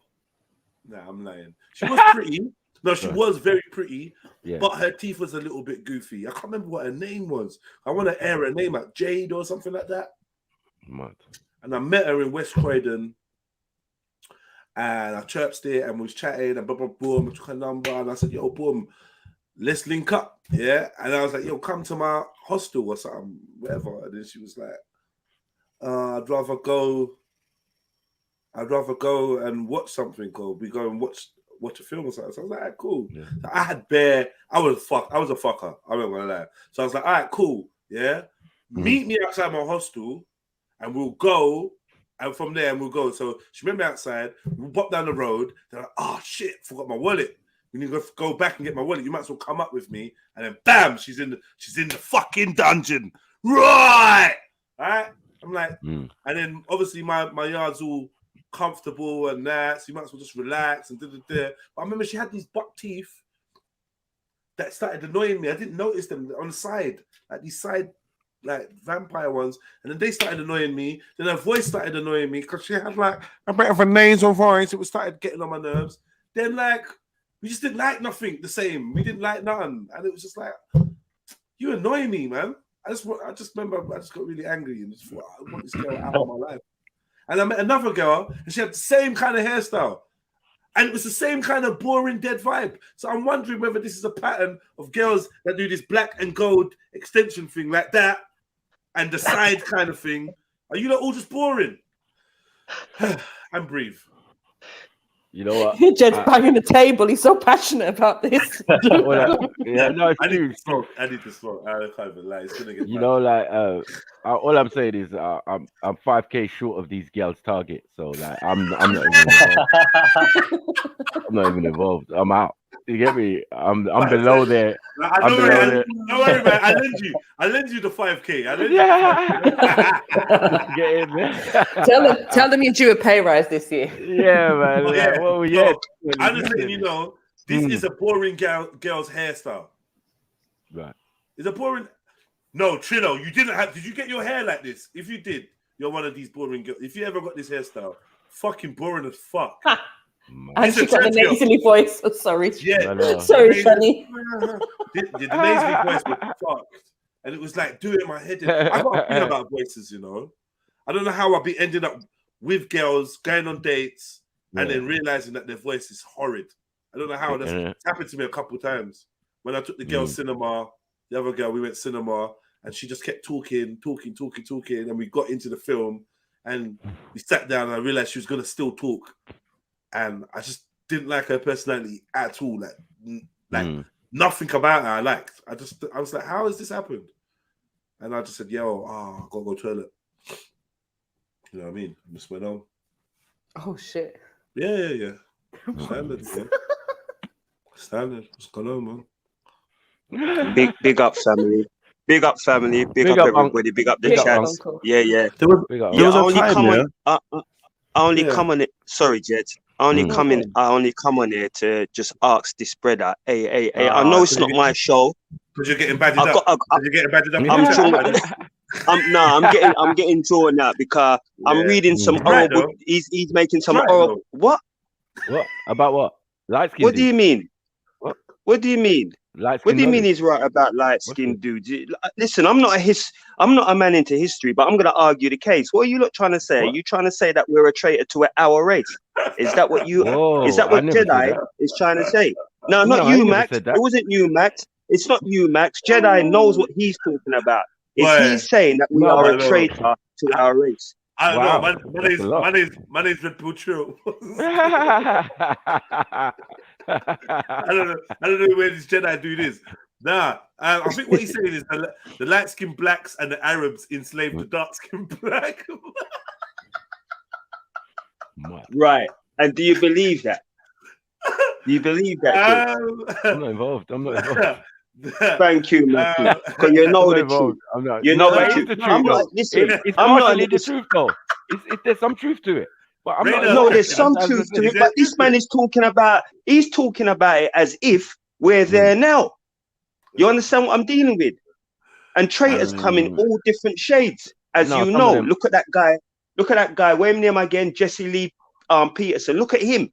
nah, I'm lying. She was pretty. No, she was very pretty, Yeah. but her teeth was a little bit goofy. I can't remember what her name was. I want to air her name out, Jade or something like that. Mad. And I met her in West Croydon, and I chirped it and we was chatting and blah blah boom. I took her number and I said, "Yo, boom, let's link up. Yeah. And I was like, yo, come to my hostel or something, whatever. And then she was like, I'd rather go and watch something, or we go and watch a film or something. So I was like, all right, cool. Yeah. So I was a fucker. I'm not gonna lie. So I was like, all right, cool. Yeah. Meet me outside my hostel and we'll go. And from there, we'll go. So she met me outside. We'll pop down the road. They're like, oh shit, forgot my wallet. We need to go back and get my wallet. You might as well come up with me. And then bam, she's in the fucking dungeon. Right. All right. I'm like, and then obviously my yard's all comfortable and that, so you might as well just relax and da. But I remember she had these buck teeth that started annoying me. I didn't notice them on the side, like these side, like vampire ones, and then they started annoying me. Then her voice started annoying me because she had like a bit of a nasal voice. It started getting on my nerves. Then like we just didn't like nothing the same. We didn't like none, and it was just like, you annoy me, man. I just remember I just got really angry and just thought, I want this girl out of my life. And I met another girl, and she had the same kind of hairstyle. And it was the same kind of boring, dead vibe. So I'm wondering whether this is a pattern of girls that do this black and gold extension thing like that, and the side kind of thing. Are you all just boring? And breathe. You know what? Jed's banging the table. He's so passionate about this. Yeah, no, it's I need true. to smoke. I can't even lie. It's gonna get You bad. know, like all I'm saying is I'm 5K short of these girls' target, so like I'm not even involved. I'm not even involved. I'm out. You get me? I'm below there. Don't worry, man. I lend you the 5K. I lend you Get in there. Tell them you're due a pay rise this year. Yeah, man. Like, well, yeah. I'm just letting you know, this is a boring girl's hairstyle. Right. It's a boring. No, Trillo, you didn't have. Did you get your hair like this? If you did, you're one of these boring girls. If you ever got this hairstyle, fucking boring as fuck. And she got the nasally voice. Oh, sorry. Yeah. Sorry, Shani. The nasally voice was fucked. And it was like doing my head in. I got a thing about voices, you know. I don't know how I'll be ending up with girls, going on dates, and then realizing that their voice is horrid. I don't know how. That's happened to me a couple of times. When I took the girl cinema, the other girl, we went cinema, and she just kept talking, and we got into the film, and we sat down, and I realized she was going to still talk. And I just didn't like her personality at all. Like nothing about her I liked. I was like, how has this happened? And I just said, yo, I gotta go toilet. You know what I mean? I just went on. Oh shit. Yeah. Standard, man. Standard. What's going on, man? Big up family. Big up family. Big up everybody. Big up the chats. Yeah. I only come on it. Sorry, Jed. I only come on here to just ask this brother. Hey. I know it's not my show. Because you're getting badded up. I'm getting drawn out because I'm reading some horrible. He's making some horrible. What? What about what? Light skin. What do you mean? What do you mean? What do you mean he's right about light skinned dudes? Listen, I'm not a man into history, but I'm gonna argue the case. What are you lot trying to say? Are you trying to say that we're a traitor to our race? Is that what you is that what Jedi is trying to say? No, not you, Max. It wasn't you, Max. It's not you, Max. Jedi knows what he's talking about. He's saying that we are a traitor to our race. I don't know. My name's REDPILLTRILL. I don't know where this Jedi dude is. Nah, I think what he's saying is the light-skinned blacks and the Arabs enslaved the dark-skinned black. Right. And do you believe that? Do you believe that? I'm not involved. Thank you, Matthew. Because you know the truth. You know the truth. It's partially the truth, though. There's some truth to it. But I'm not. No, there's some truth to it. But this man is talking about. He's talking about it as if we're there now. You understand what I'm dealing with? And traitors come in all different shades, as you know. Look at that guy. Look at that guy. What's his name again? Jesse Lee Peterson. Look at him.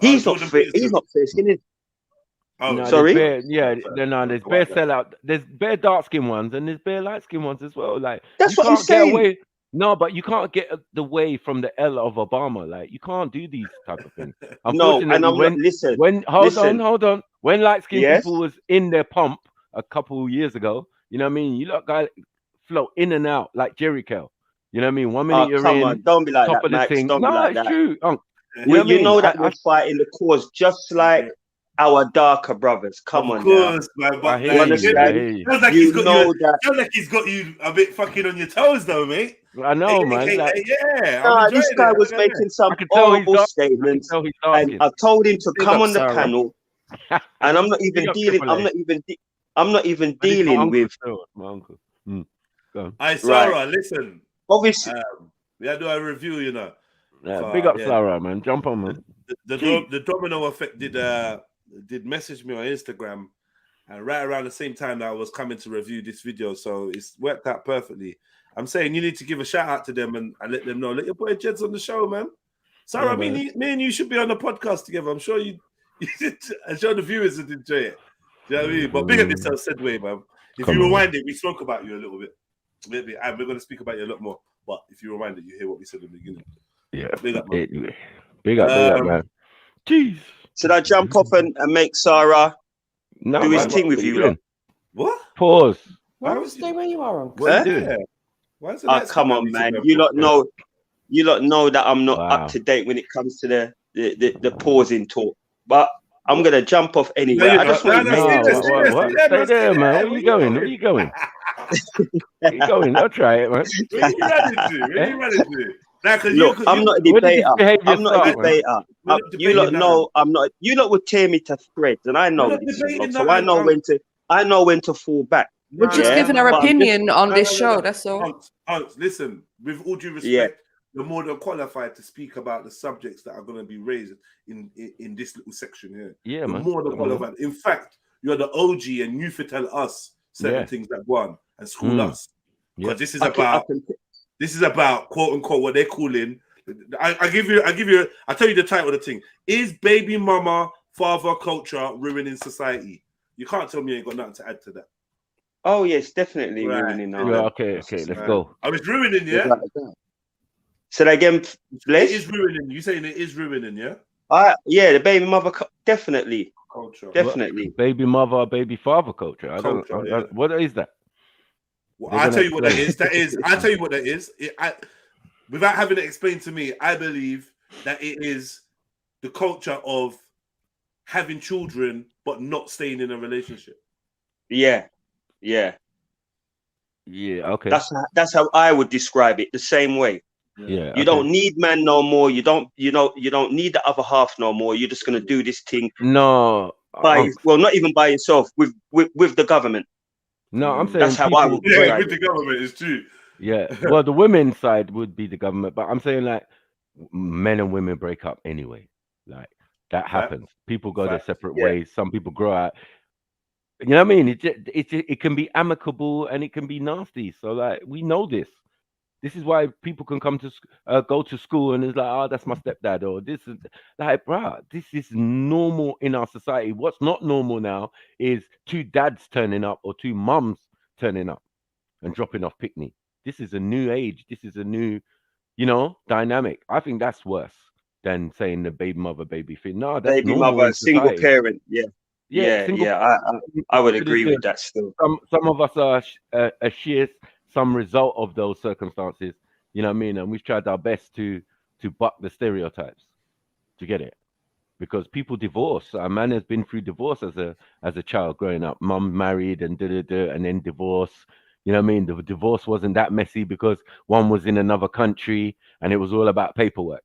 He's not fair. He's not fair skinned. Oh, no, sorry. There's bare sellout. There's bare dark skin ones and there's bare light skin ones as well. Like that's what I'm saying. No, but you can't get the way from the L of Obama. Like you can't do these type of things. No, Unfortunately, and I'm not. Listen, when hold on, when light skinned Yes. people was in their pump a couple of years ago, you know what I mean? You lot guys float in and out like Jericho. You know what I mean? 1 minute Oh, you're come in on, don't be like top that, of the Max. thing. Don't be No, like it's that. true. You know You what I mean? know that we're fighting the cause just like our darker brothers. Come Of on course, now. man. But hear You like, you, understand? I hear you. sounds like You he's got know you. that. Sounds like he's got you a bit fucking on your toes, though, mate. I know, man. Like, Yeah, I'm Nah, enjoying this guy it. was making some I can tell he's horrible dark. I can statements, tell he's dark and skinned. I told him to Big come up, on the Sarah. panel, and I'm not even Big up dealing. Triple A. I'm not even But it's my dealing uncle with. still. My uncle. Go on. Hey, Right. Sarah, listen. Obviously, We had to do a review, you know. Yeah, big up Yeah. Sarah, man. Jump on, man. The domino effect did message me on Instagram, and right around the same time that I was coming to review this video, so it's worked out perfectly. I'm saying you need to give a shout out to them and let them know. Let your boy Jed's on the show, man. Sarah, Yeah, me and you should be on the podcast together. I'm sure I'm sure the viewers would enjoy it. Do you know what I mean? But big up yourself, Sedway, man. If Come you on. rewind it, we spoke about you a little bit. Maybe we're going to speak about you a lot more. But if you rewind it, you hear what we said at the beginning. Yeah. Big up, man. Anyway. Big up, man. Jeez. should I jump off and make Sarah No, do his man, thing what with are you, doing? lot? What? Pause. Why don't you stay where you are, Uncle? What are Huh? you doing? Why is it Oh, like come on, something man. that You lot know that I'm not Wow. up to date when it comes to the pausing talk. But I'm gonna jump off anyway. No, you're I just not. want No, to no, make stay this. there, What? stay there, Stay man, there, stay man. there. Where you going? Where you going? Where you going? I'll try it, man. Where you running to? Where you running to? Nah, 'cause Look, I'm not a Where did this debater. behavior I'm not a start, man? debater. We're not You lot debating know I'm not. You lot would tear me to shreds, and I We're know not this, debating so I know when to. I know when to fall back. We're just Yeah, giving our but I'm just- opinion on this show. That's all. Hunts, listen, with all due respect, Yeah. you're more than qualified to speak about the subjects that are going to be raised in this little section here. Yeah, You're man. more than Come on, man. qualified. In fact, you're the OG, and you fit tell us certain Yeah. things that go on and school us. Yeah. Because this is I can- about this is about quote unquote what they're calling. I tell you the title of the thing. Is baby mama father culture ruining society? You can't tell me you ain't got nothing to add to that. Oh yes, definitely Right. ruining now. Yeah, okay, let's go. Oh, it's ruining, yeah? So that again, It Bless? is ruining. You saying it is ruining, yeah? Yeah, the baby mother definitely. Culture. Definitely. Baby mother, baby father culture. I don't. Culture, yeah. What is that? Well, They're I'll gonna tell you what that explain. is. I'll tell you what that is. Without having it explained to me, I believe that it is the culture of having children but not staying in a relationship. Yeah. Yeah. Okay. That's how I would describe it. The same way. Yeah. You don't need man no more. You don't need the other half no more. You're just gonna do this thing. No. Well, not even by yourself. With the government. No, I'm saying That's how I would Yeah, describe with it. the government, it's true. Yeah. Well, the women's side would be the government, but I'm saying like men and women break up anyway. Like that happens. People go their separate ways. Some people grow out. You know what I mean? It can be amicable and it can be nasty. So like we know this. This is why people can come to go to school and it's like, oh, that's my stepdad, or this is like, bruh, this is normal in our society. What's not normal now is two dads turning up or two mums turning up and dropping off picnic. This is a new age. This is a new, dynamic. I think that's worse than saying the baby mother, baby thing. No, that's Baby normal mother, in single society. parent. Yeah. I would agree with that still. Some of us are sheer some result of those circumstances. You know what I mean? And we've tried our best to buck the stereotypes. Do you get it? Because people divorce. A man has been through divorce as a child growing up. Mum married and and then divorce. You know what I mean? The divorce wasn't that messy because one was in another country and it was all about paperwork.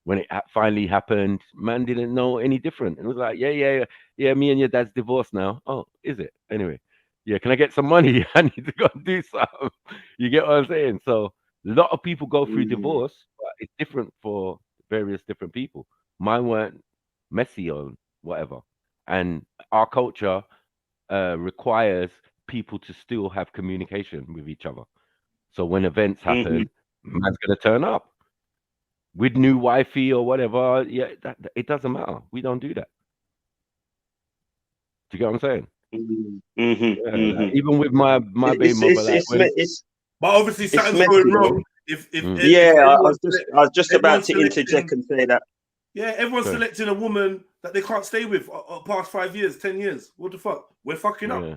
When it finally happened, man didn't know any different. It was like, yeah, me and your dad's divorced now. Oh, is it? Anyway, yeah, can I get some money? I need to go and do something. You get what I'm saying? So a lot of people go through divorce, but it's different for various different people. Mine weren't messy or whatever. And our culture requires people to still have communication with each other. So when events happen, man's going to turn up. With new wifey or whatever, yeah, it doesn't matter. We don't do that. Do you get what I'm saying? Like, even with my baby mother, but obviously something's going wrong. if Yeah, I everyone's was just about everyone's to interject selecting, and say that. yeah, everyone's Sorry. selecting a woman that they can't stay with past 5 years, 10 years. What the fuck? We're fucking up. Yeah.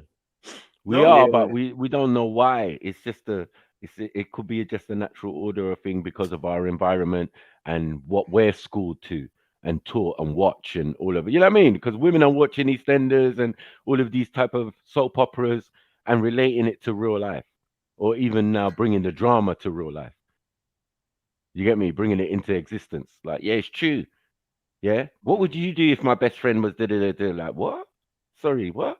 We No? are, Yeah. but we don't know why. It's just it could be just a natural order of thing because of our environment and what we're schooled to and taught and watch and all of it. You know what I mean? Because women are watching EastEnders and all of these type of soap operas and relating it to real life, or even now bringing the drama to real life. You get me? Bringing it into existence. Like, yeah, it's true. Yeah. What would you do if my best friend was like, what? Sorry, what?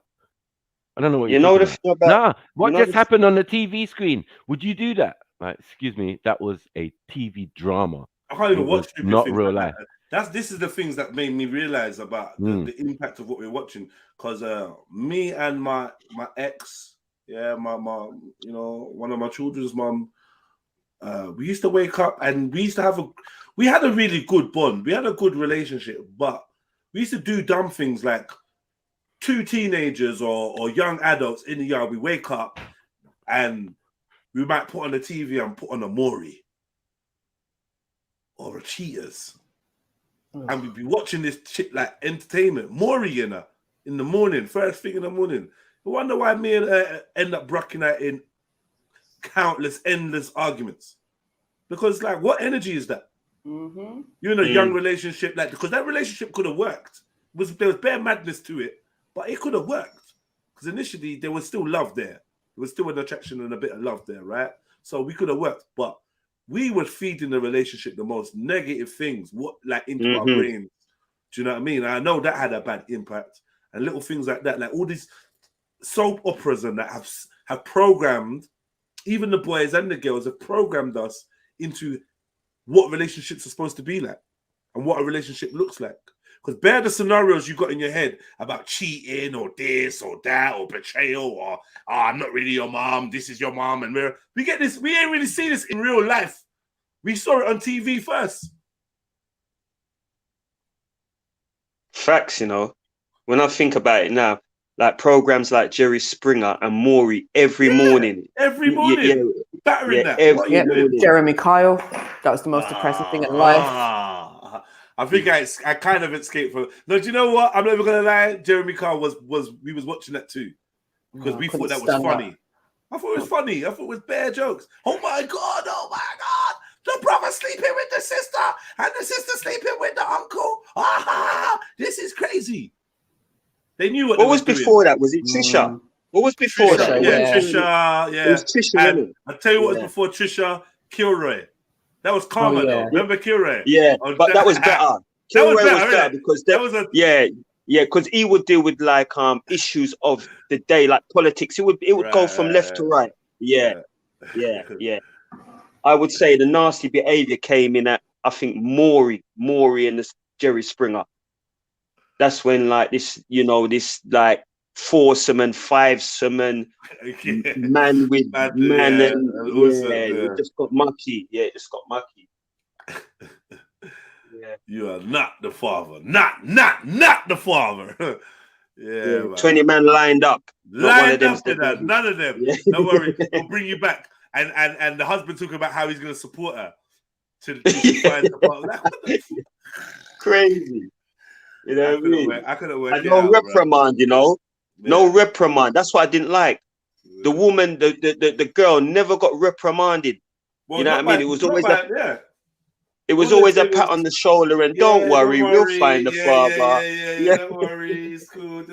I don't know what You you're know talking the about. thing about Nah, you what know just the happened on the TV screen? Would you do that? Like, excuse me, that was a TV drama. I can't even It was watch stupid not things real like life. that. This is the things that made me realize about the impact of what we're watching. Because me and my ex, yeah, my you know, one of my children's mum, we used to wake up and we used to we had a really good bond. We had a good relationship, but we used to do dumb things like two teenagers or young adults in the yard. We wake up and we might put on the TV and put on a Maury or a Cheetahs. And we'd be watching this shit like entertainment. Maury in the morning, first thing in the morning. I wonder why me and her end up brocking out in countless, endless arguments. Because, like, what energy is that? Mm-hmm. You're in a young relationship, like, because that relationship could have worked. There was bare madness to it, but it could have worked. Because initially there was still love there. There was still an attraction and a bit of love there, right? So we could have worked, but we were feeding the relationship the most negative things, into our brains. Do you know what I mean? And I know that had a bad impact, and little things like that, like all these soap operas and that have programmed, even the boys and the girls have programmed us into what relationships are supposed to be like and what a relationship looks like. Because bear the scenarios you got in your head about cheating or this or that or betrayal or I'm not really your mom, this is your mom, and we get this. We ain't really seen this in real life. We saw it on TV first. facts, you know. When I think about it now, like programs like Jerry Springer and Maury every morning. Every morning. Battering that. Every morning. Jeremy Kyle. That was the most depressing thing in life. I think I kind of escaped from. No, do you know what? I'm never gonna lie. Jeremy Kyle was we was watching that too because we thought that was funny. I thought it was funny. I thought it was bare jokes. Oh my god! Oh my god! The brother sleeping with the sister and the sister sleeping with the uncle. Ah, this is crazy. They knew what was before that? Was it Trisha? What was before Trisha, that? yeah, Trisha. Yeah, it was Trisha. And I tell you what was before Trisha, Kilroy. That was Karma though. Remember Kilroy? Yeah, but that was better. Kilroy was better because because he would deal with like issues of the day, like politics. It would go from left to right. Yeah. I would say the nasty behavior came in at I think Maury and the Jerry Springer. That's when like this, you know, this like foursome and fivesome and man with man and it just got mucky. Yeah, it just got mucky. You are not the father. Not the father. Yeah, 20 men lined up. Lined up to that. None of them. Don't worry, we'll bring you back. And the husband talking about how he's going to support her to find the partner. Crazy. You know what I mean? I couldn't work it no out, reprimand, you know. No reprimand. That's what I didn't like. The woman, the girl never got reprimanded. Well, you know what I mean? It was always it was All always a they pat was- on the shoulder and don't worry, we'll find the father. Yeah, don't worry, it's cool.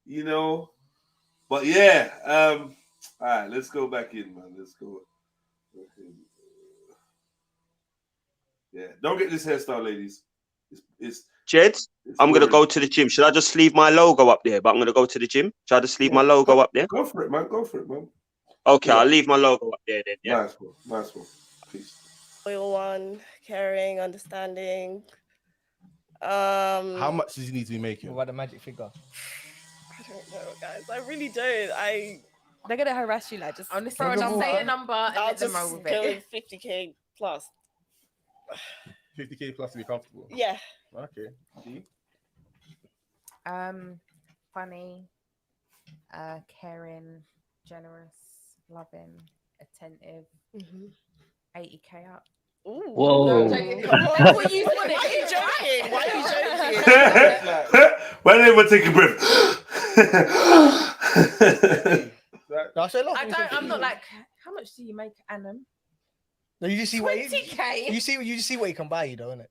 You know. But yeah, all right, let's go back in, man. Let's go. Yeah, don't get this hairstyle, ladies. It's Jed, I'm gonna go to the gym. Should I just leave my logo up there? But I'm gonna go to the gym. Should I just leave my logo up there? Go for it, man. Go for it, man. Okay, I'll leave my logo up there then. Yeah. Nice one. Peace. Loyal one, caring, understanding. How much does he need to be making? What about the magic figure? I don't know, guys. I really don't. They're gonna harass you, like just Honestly, just say a number and I'll let them just roll with go it. with 50k plus. 50k plus to be comfortable. Yeah. Okay. See? Funny, caring, generous, loving, attentive, 80k up. Whoa. No, I'm joking. Come on. That's what you want. Why are you joking? Why are you joking? Why don't even take a breath? I'm not like, how much do you make annum? No, you just see what 20k. you just see what he can buy you, though, innit?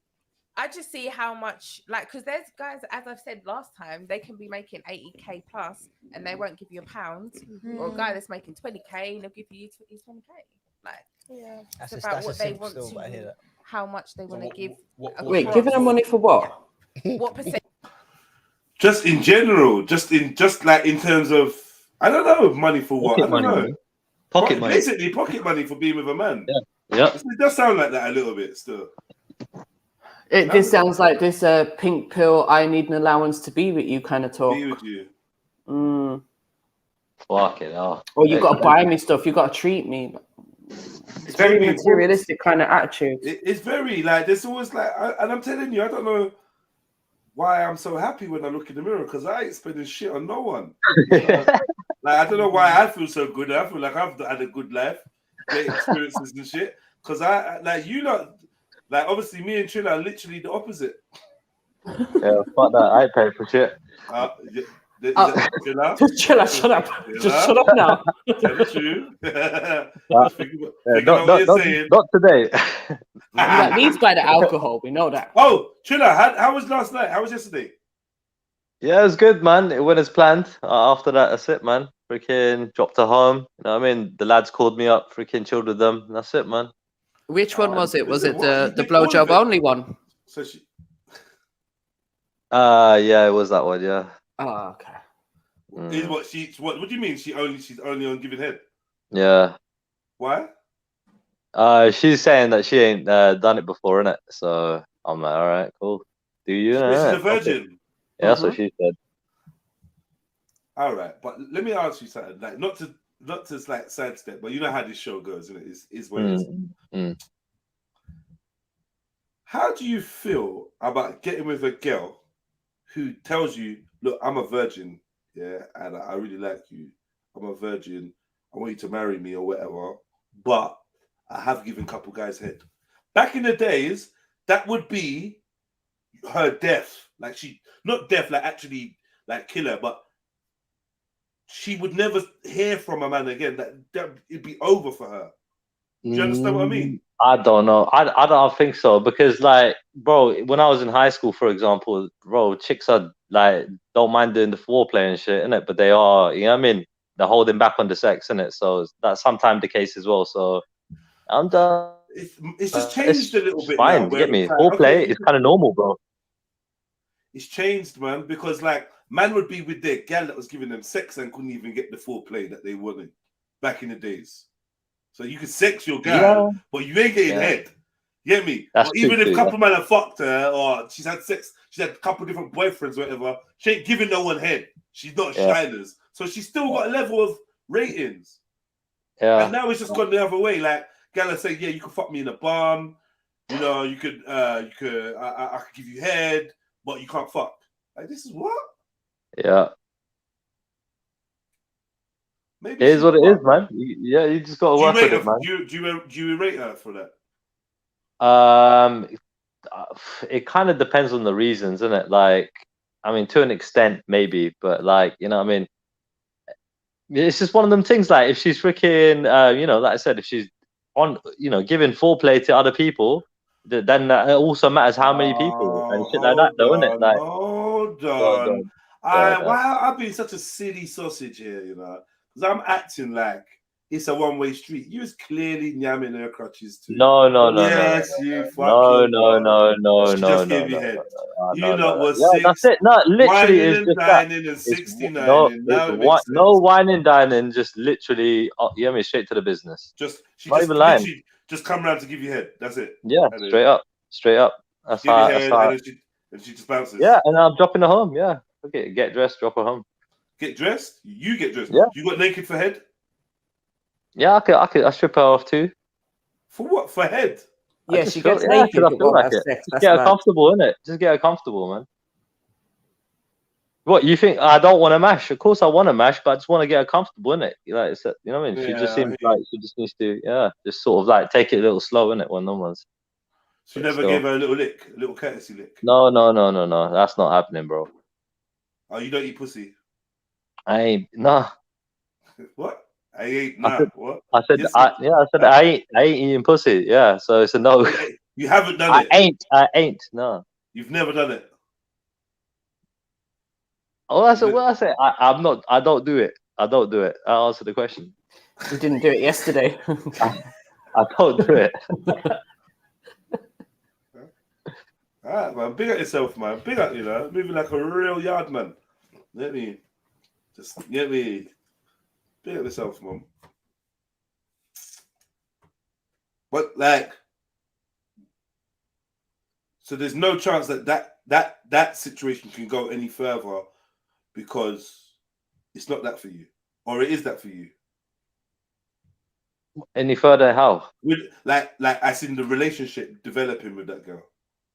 I just see how much, like, because there's guys, as I've said last time, they can be making 80k plus and they won't give you £1, or a guy that's making 20k and they'll give you 20k. Like, yeah, it's That's about a what they simp want still, but I hear to, that. how much they want to give. Wait, giving them money for what? What percent? Just in general, just like in terms of, I don't know, money for what? Pocket I don't money, know. man. Pocket money. Basically, pocket money for being with a man. Yeah. It does sound like that a little bit still. This sounds like this pink pill, I need an allowance to be with you kind of talk. Be with you. Mm. Fucking hell. Or you got to buy me stuff, you got to treat me. It's very Jamie, materialistic kind of attitude. It's very like there's always like, and I'm telling you, I don't know why I'm so happy when I look in the mirror because I ain't spending shit on no one. Like I don't know why I feel so good. I feel like I've had a good life, great experiences and shit. Because I like you lot, like obviously me and Trilla are literally the opposite. Yeah, fuck that. I ain't paying for shit. Trilla? Just shut up. Just shut up now. Tell the truth. Not today. Like these by the alcohol, we know that. Oh, Trilla, how was last night? How was yesterday? Yeah, it was good, man. It went as planned. After that, that's it, man. Freaking dropped her home. You know what I mean? The lads called me up, freaking chilled with them. That's it, man. Which one was it? Was it the blowjob only one? So she... Yeah, it was that one, yeah. Oh, okay. Is what do you mean she's only on giving head? Yeah. Why? She's saying that she ain't done it before, innit? So I'm like, all right, cool. Do you? She's a virgin. Yeah, that's what she said. All right, but let me ask you something. Like, not to like sidestep, but you know how this show goes, isn't it? It's what it is. How do you feel about getting with a girl who tells you, "Look, I'm a virgin, yeah, and I really like you. I'm a virgin. I want you to marry me or whatever, but I have given a couple guys head." Back in the days, that would be her death. Like she, not death, like actually like kill her, but she would never hear from a man again. That it'd be over for her. Do you understand what I mean? I don't know. I don't think so because, like, bro, when I was in high school, for example, bro, chicks are like don't mind doing the foreplay and shit, innit? But they are, you know what I mean? They're holding back on the sex, innit? So that's sometimes the case as well. So I'm done. It's just changed a little bit. Fine, now, you get me? it's like, Foreplay okay, is kind of normal, bro. It's changed, man, because like man would be with their gal that was giving them sex and couldn't even get the foreplay that they wanted back in the days. So you could sex your gal, but you ain't getting head. You get me? That's or even true, if a couple man have fucked her or she's had sex, she's had a couple different boyfriends, whatever, she ain't giving no one head. She's not shiners. So she's still got a level of ratings. Yeah. And now it's just gone the other way. Like gal say, yeah, you can fuck me in a bum, you know, I could give you head, but you can't fuck. Like this is what? Yeah. Maybe it is what it is, man. You just got to work with it, man. Do you rate her for that? It kind of depends on the reasons, isn't it? Like, I mean, to an extent, maybe, but like, you know what I mean? It's just one of them things. Like, if she's freaking, you know, like I said, if she's on, you know, giving foreplay to other people, then it also matters how many people and shit like that, though, isn't it? Like, hold on. I've been such a silly sausage here, you know, because I'm acting like it's a one-way street. You was clearly nyamming her crutches too. No. Yes, you fucking No. She just gave you head. You know what? That's it. No, literally, whining it's and just dining that. and 69. No, and now it makes sense. no whining, dining. Just literally, you know me, straight to the business. She not just even lying. literally just come around to give you head. That's it. Yeah, straight up. That's give how. you head, That's how. and she just bounces. Yeah, and I'm dropping her home. Yeah, okay, get dressed, drop her home. Get dressed. You get dressed. Yeah. You got naked for head. Yeah, I strip her off too. For what? For head? Yeah, she gets naked. I feel like it. Get her comfortable, innit? Just get her comfortable, man. What you think? I don't want to mash. Of course, I want to mash, but I just want to get her comfortable in it. Like, you know what I mean? She just seems like she just needs to, just sort of like take it a little slow in it when no one's. So you never gave her a little lick, a little courtesy lick. No. That's not happening, bro. Oh, you don't eat pussy? I ain't nah. What? I ain't nah. What? I said Yes, I ain't eating pussy. Yeah, so it's a no. You haven't done it. I ain't. No. You've never done it. Oh, that's what I say. I'm not. I don't do it. I don't do it. I'll answer the question. You didn't do it yesterday. I don't do it. All right, man. Big up yourself, man. Big up, moving like a real yard man. Get me. Big up yourself, man. But so there's no chance that situation can go any further because it's not that for you, or it is that for you. Any further? How? With like I seen the relationship developing with that girl.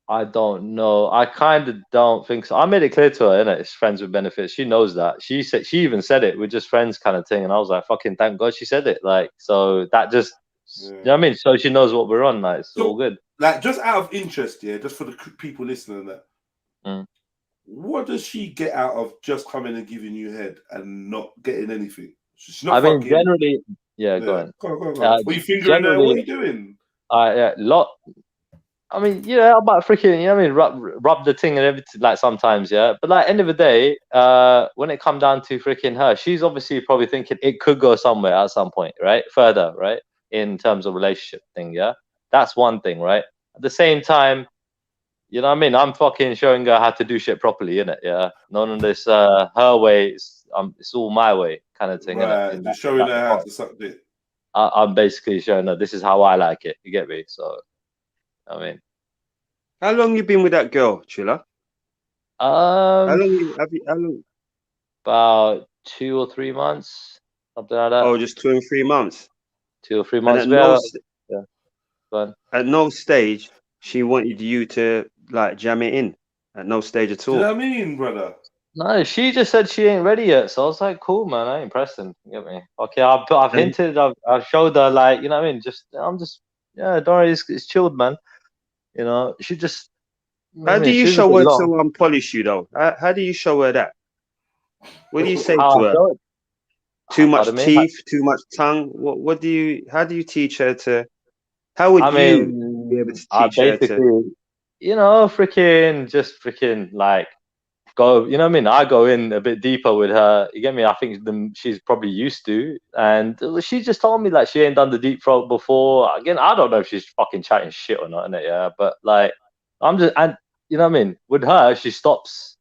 I don't know. I kind of don't think so. I made it clear to her, innit? It's friends with benefits. She knows that. She even said it. We're just friends, kind of thing. And I was like, fucking thank God she said it. Like, so that just, you know what I mean? So she knows what we're on. Like, it's all good. Like, just out of interest, just for the people listening, that. What does she get out of just coming and giving you head and not getting anything? She's not. I mean, generally, go on. Go on. What are you fingering there? What are you doing? I mean, about freaking, you know what I mean, rub the thing and everything, like sometimes, But like, end of the day, when it come down to freaking her, she's obviously probably thinking it could go somewhere at some point, right? Further, right? In terms of relationship thing, That's one thing, right? At the same time, you know what I mean? I'm fucking showing her how to do shit properly, innit? Yeah. None of this, her way, it's all my way kind of thing, right. innit? You're showing her how to suck dick. I'm basically showing her this is how I like it. You get me? So. I mean, how long you been with that girl, Trilla? How long? About 2 or 3 months, something like that. Oh, just 2 and 3 months. 2 or 3 months. At no stage she wanted you to like jam it in. At no stage at all. Do you know what I mean, brother? No, she just said she ain't ready yet. So I was like, cool, man. I ain't pressing. You get me? Okay, I've hinted. I've showed her, like, you know what I mean. Don't worry, it's chilled, man. You know, she just. How do you show her to unpolish you, though? How do you show her that? What do you say to her? Too much teeth, too much tongue. What do you? How do you teach her to? How would you be able to teach her to? You know, freaking like go. You know what I mean? I go in a bit deeper with her. You get me? I think she's probably used to, and she just told me like she ain't done the deep throat before. Again, I don't know if she's fucking chatting shit or not, innit? But like, and you know what I mean? With her, she stops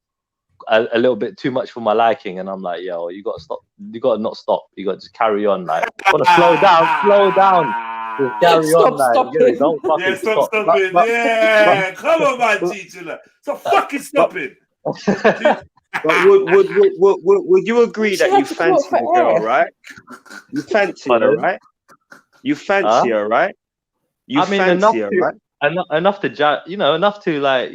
a little bit too much for my liking, and I'm like, yo, you gotta stop. You gotta not stop. You gotta just carry on. Like, wanna slow down. Just carry on, like, don't fucking stop stopping. Come on, man, teacher. So fucking stop it. But would you agree that you fancy the girl, right? You fancy her, right? You fancy her, right? You fancy her, right? Enough to enough to like,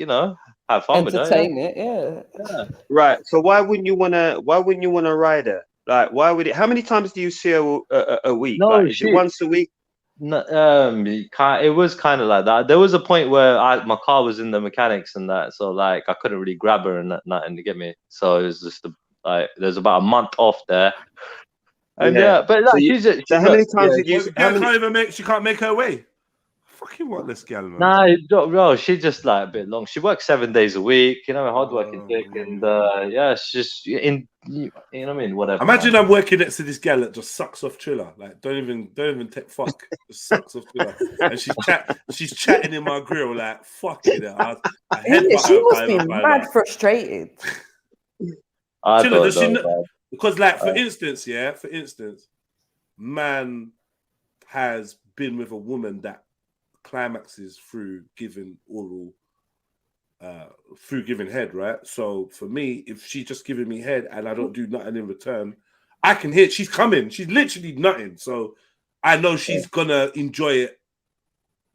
have fun with her. Entertain it, yeah. Right. So why wouldn't you wanna ride her? Like, why would it? How many times do you see her a week? No, like, is it once a week? No, it was kind of like that. There was a point where my car was in the mechanics and that, so like I couldn't really grab her and nothing to get me. So it was just like there's about a month off there. And but like, so how many times did you? She can't make her way. Fucking what this gal, man? Nah, bro, she's just like a bit long. She works 7 days a week, hard working chick, and it's just you know what I mean, whatever. Imagine I'm working next to this gal that just sucks off Trilla, like don't even take fuck, just sucks off Trilla, and she's chatting in my grill like fucking it. She must be mad frustrated. I don't know, because like for instance, man has been with a woman that climaxes through giving oral, through giving head, right? So for me, if she's just giving me head and I don't do nothing in return, I can hear she's coming. She's literally nutting, so I know she's gonna enjoy it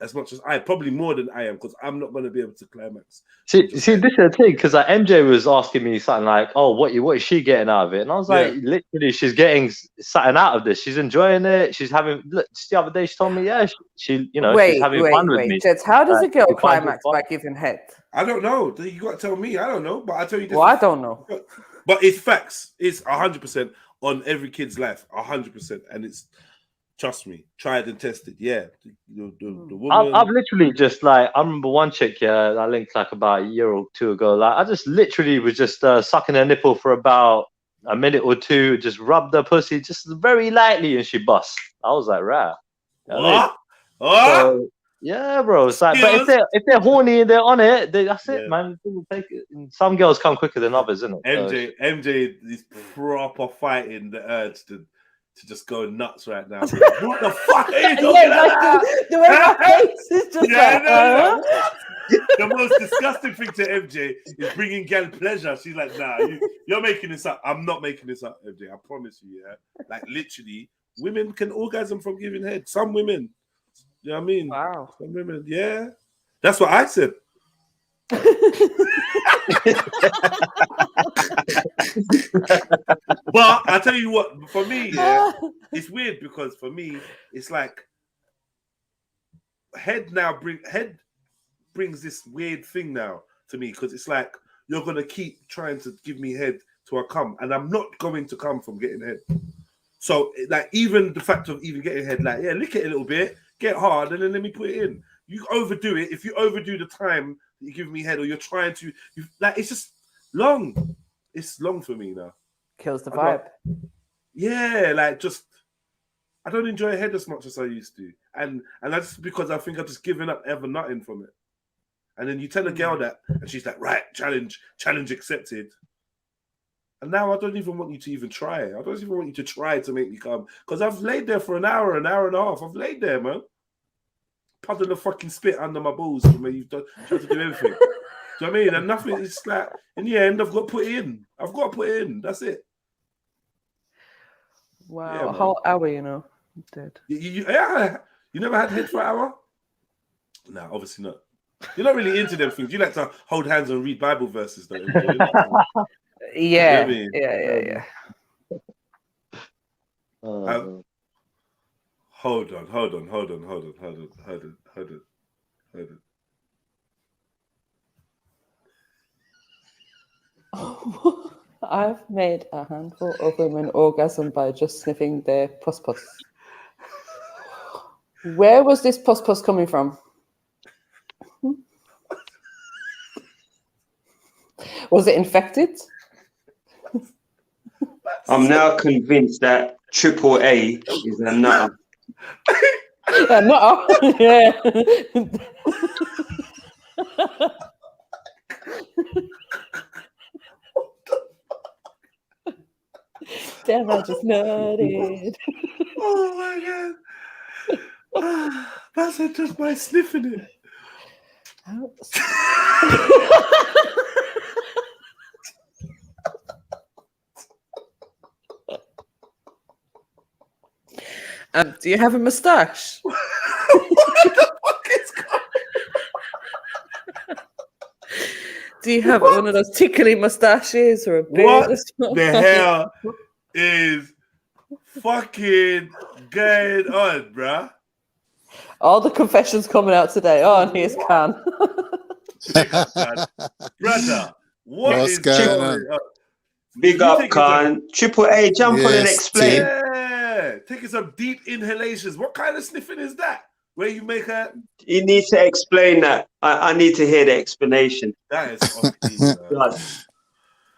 as much as probably more than I am, because I'm not going to be able to climax. See, this is the thing, because like MJ was asking me something like, "Oh, what is she getting out of it?" And I was like, literally, she's getting something out of this. She's enjoying it. She's having. Look, just the other day, she told me, yeah, she's having fun with me. Jeds, how does a girl she finds it climax fun. by giving head? I don't know. You got to tell me. I don't know, but I tell you this. Well, I don't know. But it's facts. It's 100% on every kid's life, 100%, and it's. Trust me, tried and tested. Yeah, the woman. I've literally just like, I remember one chick, I linked like about a year or two ago. Like, I just literally was just sucking her nipple for about a minute or two, just rubbed her pussy just very lightly, and she bust. I was like, rah. What? So, yeah, bro. It's like, but if they're horny and they're on it, that's it, man. Take it. Some girls come quicker than others, isn't it? MJ is proper fighting the urge to just go nuts right now. What the fuck are you talking about? The way my face is just The most disgusting thing to MJ is bringing gal pleasure. She's like, nah, you're making this up. I'm not making this up, MJ. I promise you, yeah. Like, literally, women can orgasm from giving head. Some women. You know what I mean? Wow. Some women, yeah. That's what I said. But I tell you what, for me, yeah, it's weird because for me, it's like head brings this weird thing now to me, because it's like you're gonna keep trying to give me head till I come, and I'm not going to come from getting head. So like even the fact of even getting head, like, yeah, lick it a little bit, get hard, and then let me put it in. You overdo it. If you overdo the time that you give me head, or you're trying to, like, it's just long. It's long for me now. Kills the vibe. Yeah, like, just I don't enjoy head as much as I used to, and that's because I think I've just given up ever nutting from it. And then you tell a girl that, and she's like, right, challenge accepted. And now I don't even want you to even try. I don't even want you to try to make me come, because I've laid there for an hour and a half. I've laid there, man. Puddle the fucking spit under my balls when you've tried to do everything. Do you know what I mean? And nothing, it's like, in the end, I've got to put it in. That's it. Wow, Yeah, a whole hour, you know. I'm dead. You never had head for an hour? No, obviously not. You're not really into them things. You like to hold hands and read Bible verses, don't you? Yeah, You know what I mean? yeah. Hold on. I've made a handful of women orgasm by just sniffing their pus. Where was this pus coming from? Was it infected? I'm now convinced that AAA is a nutter. A nutter? Yeah. Damn, I just nutted. Oh my god. That's it, just by sniffing it. Do you have a moustache? What the fuck is going? Do you have one of those tickly moustaches or a beard? What the hell is fucking going on, bruh? All the confessions coming out today. Oh, and here's Khan. Brother, What's going on? Big up, Khan. AAA, jump on and explain. Yeah, taking some deep inhalations. What kind of sniffing is that? Where you make a... You need to explain that. I need to hear the explanation. That is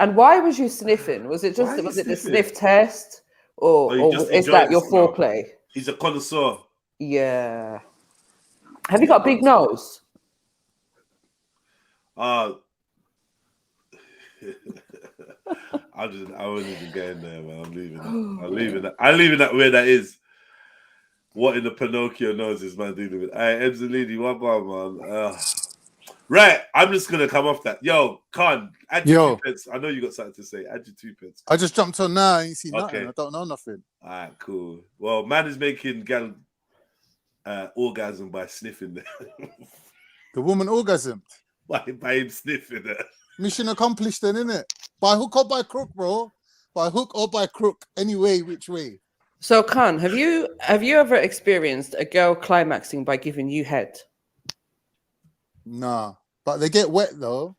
And why was you sniffing? Was it just the sniff test, or is that your foreplay? He's a connoisseur. Yeah. Have you got a big nose? I wouldn't even get in there, man. I'm leaving that where that is. What in the Pinocchio nose is man dealing with? Hey, Emzalini, what about, man? Right, I'm just gonna come off that. Yo, Khan, add your 2 pence. I know you got something to say. Add your 2 pence. I just jumped on now. I ain't seen nothing. I don't know nothing. All right, cool. Well, man is making gal orgasm by sniffing them. The woman orgasmed. by him sniffing her. Mission accomplished then, innit? By hook or by crook, bro. By hook or by crook. Anyway, which way? So, Khan, have you ever experienced a girl climaxing by giving you head? Nah. But they get wet though.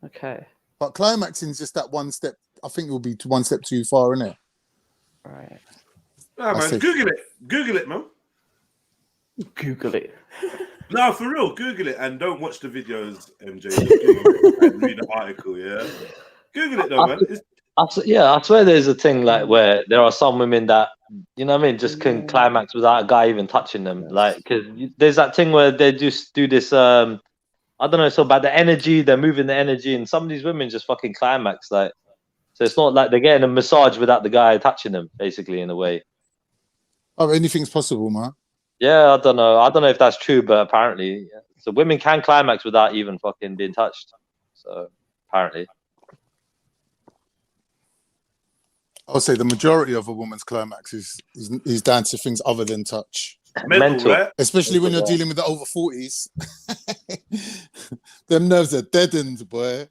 Okay. But climaxing is just that one step. I think it will be one step too far, innit? Right. Nah, man, Google it. Google it, man. Google it. No, for real, Google it and don't watch the videos, MJ. Just Google it and read the article, yeah? Google it though, man. I swear there's a thing like where there are some women that, you know what I mean, just can climax without a guy even touching them. Like, because there's that thing where they just do this, I don't know, it's about the energy, they're moving the energy, and some of these women just fucking climax. Like, so it's not like they're getting a massage without the guy touching them, basically, in a way. Oh, anything's possible, man. Yeah, I don't know. I don't know if that's true, but apparently, yeah. So women can climax without even fucking being touched. So apparently, I'll say the majority of a woman's climax is down to things other than touch. Mental. Right? Especially when you're dealing with the over 40s. Them nerves are deadened, boy.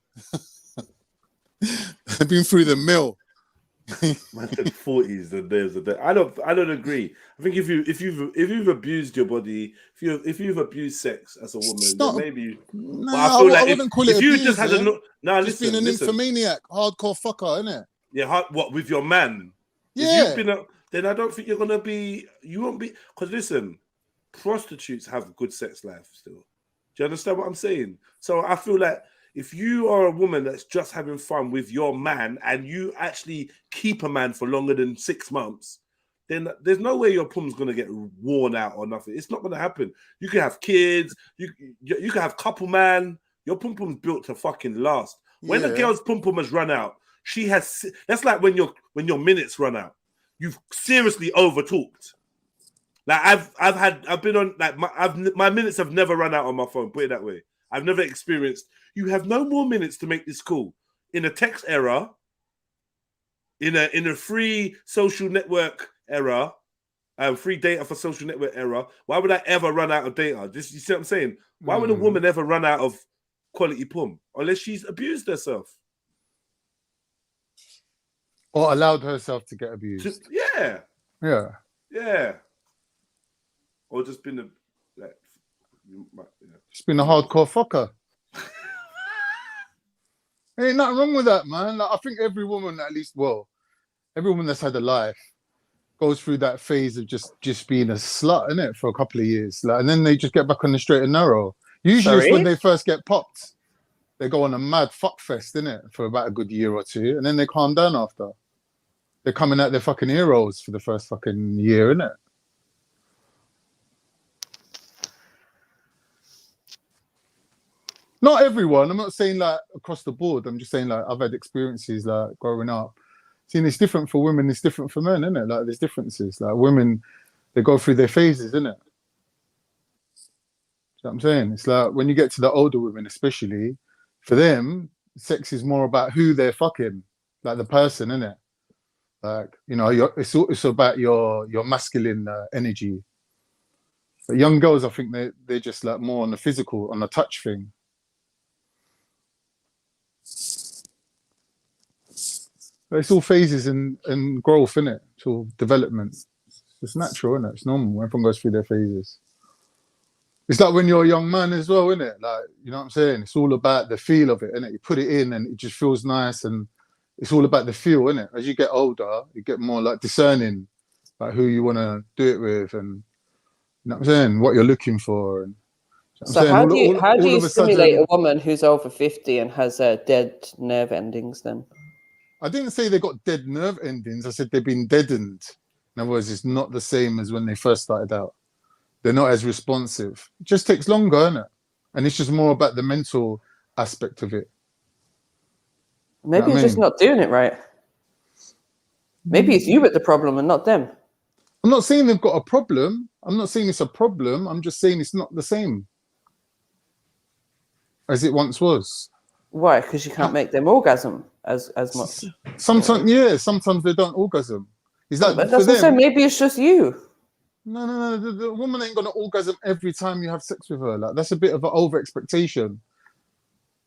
I've been through the mill. Man said 40s, the nerves are dead. I don't agree. I think if you've abused your body, if you've abused sex as a woman, then maybe. No, but I feel like wouldn't call it if you abuse, just had a just being an infomaniac, hardcore fucker, innit? Yeah, what with your man? Yeah. If you've been then I don't think you're gonna be. You won't be, because listen, prostitutes have a good sex life still. Do you understand what I'm saying? So I feel like if you are a woman that's just having fun with your man and you actually keep a man for longer than 6 months, then there's no way your pum's gonna get worn out or nothing. It's not gonna happen. You can have kids. You can have couple man. Your pum pum's built to fucking last. When a girl's pum pum has run out, she has. That's like when your minutes run out. You've seriously overtalked. Like I've been on like my minutes have never run out on my phone. Put it that way. I've never experienced. You have no more minutes to make this call in a text era. In a free social network era, free data for social network era. Why would I ever run out of data? You see what I'm saying? Why would a woman ever run out of quality pum unless she's abused herself? Or allowed herself to get abused. Yeah. Or just been Just been a hardcore fucker. Ain't nothing wrong with that, man. Like, I think every woman, every woman that's had a life goes through that phase of just being a slut, innit, for a couple of years. Like, and then they just get back on the straight and narrow. Usually it's when they first get popped. They go on a mad fuck fest, innit, for about a good year or two, and then they calm down after. They're coming out their fucking heroes for the first fucking year, innit? Not everyone. I'm not saying like across the board. I'm just saying like I've had experiences like growing up. Seeing it's different for women, it's different for men, isn't it? Like there's differences. Like women, they go through their phases, isn't it? You know what I'm saying? It's like when you get to the older women, especially, for them, sex is more about who they're fucking, like the person, isn't it? Like, you know, it's about your masculine energy. But young girls, I think they're just like more on the physical, on the touch thing. But it's all phases and growth, innit? It's all development. It's natural, innit? It's normal. Everyone goes through their phases. It's like when you're a young man as well, innit? Like, you know what I'm saying? It's all about the feel of it, innit? You put it in and it just feels nice, and it's all about the feel, innit? As you get older, you get more like discerning, like who you want to do it with, and you know what I'm saying? What you're looking for. And so how do you stimulate a woman who's over 50 and has dead nerve endings then? I didn't say they got dead nerve endings. I said they've been deadened. In other words, it's not the same as when they first started out. They're not as responsive. It just takes longer, innit? And it's just more about the mental aspect of it. Maybe you're just not doing it right. Maybe it's you with the problem and not them. I'm not saying they've got a problem. I'm not saying it's a problem. I'm just saying it's not the same as it once was. Why? Because you can't make them orgasm as much. Sometimes, yeah. Sometimes they don't orgasm. Is that but that's what I'm saying. Maybe it's just you. No. The woman ain't gonna orgasm every time you have sex with her. Like that's a bit of an over expectation.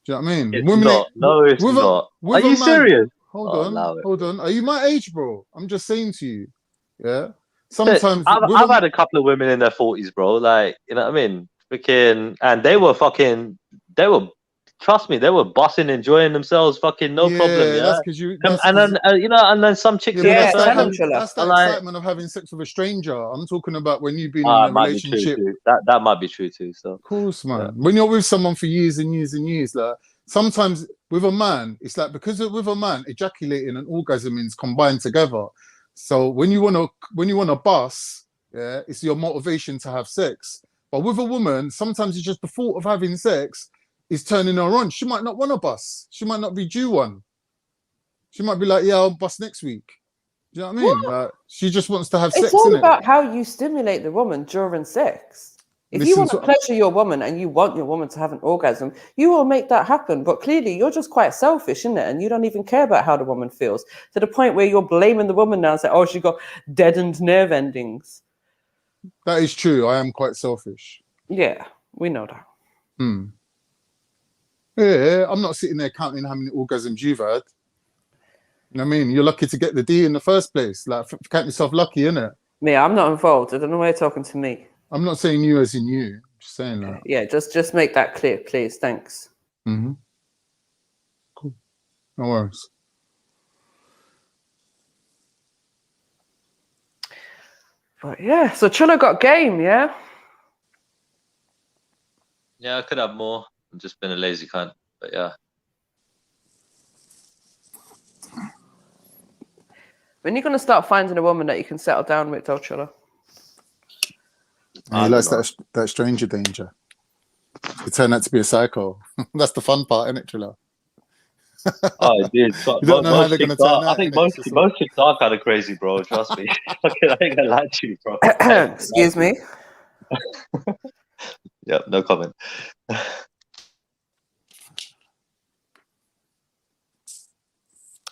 Do you know what I mean? It's Women not. No, it's with not. with Are you man, serious? Hold Oh, on, allow it. hold on. Are you my age, bro? I'm just saying to you. Yeah. Sometimes I've had a couple of women in their 40s, bro. Like, you know what I mean? Freaking, and they were, trust me, they were busting, enjoying themselves, fucking no problem. Yeah. That's because you. That's And then, and then some chicks yeah, in but their that's 30s. that's the like, excitement of having sex with a stranger. I'm talking about when you've been in a it might be true relationship. too. That might be true too. So, of course, man. When you're with someone for years and years and years, like sometimes with a man, it's like because with a man, ejaculating and orgasming is combined together. So when you wanna bust, yeah, it's your motivation to have sex. But with a woman, sometimes it's just the thought of having sex is turning her on. She might not want to bust. She might not be due one. She might be like, yeah, I'll bust next week. Do you know what I mean? Like, she just wants to have sex, It's all innit? about how you stimulate the woman during sex. If you want to pleasure your woman and you want your woman to have an orgasm, you will make that happen. But clearly, you're just quite selfish, isn't it? And you don't even care about how the woman feels to the point where you're blaming the woman now and say, "Oh, she got deadened nerve endings." That is true. I am quite selfish. Yeah, we know that. Yeah, I'm not sitting there counting how many orgasms you've had. You know what I mean? You're lucky to get the D in the first place. Like, count yourself lucky, innit? Me, I'm not involved. I don't know why you're talking to me. I'm not saying you as in you. I'm just saying that. Yeah, just make that clear, please. Thanks. Mm-hmm. Cool. No worries. But yeah, so Trillo got game, yeah? yeah, I could have more. I've just been a lazy cunt. But yeah. When are you going to start finding a woman that you can settle down with, though, Trillo? He likes that stranger danger. It turned out to be a psycho. That's the fun part, isn't it, Trilla? Oh, it did. You don't know how they're going to turn out. I think most chicks are kind of crazy, bro. Trust me. I ain't gonna lie to you, bro. Excuse me. Yeah, no comment.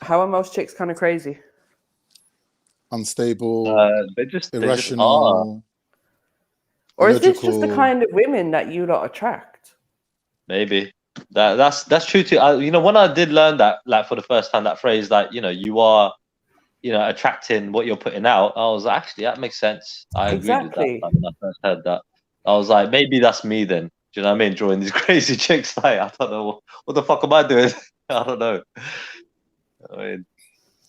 How are most chicks kind of crazy? Unstable, they just irrational. Or is this just the kind of women that you lot attract? Maybe that's true too. When I did learn that, like for the first time, that phrase, like you are, attracting what you're putting out. I was like, actually, that makes sense. I agreed with that. Like, when I first heard that, I was like, maybe that's me then. Do you know what I mean? Drawing these crazy chicks, like I don't know what the fuck am I doing. I don't know. I mean,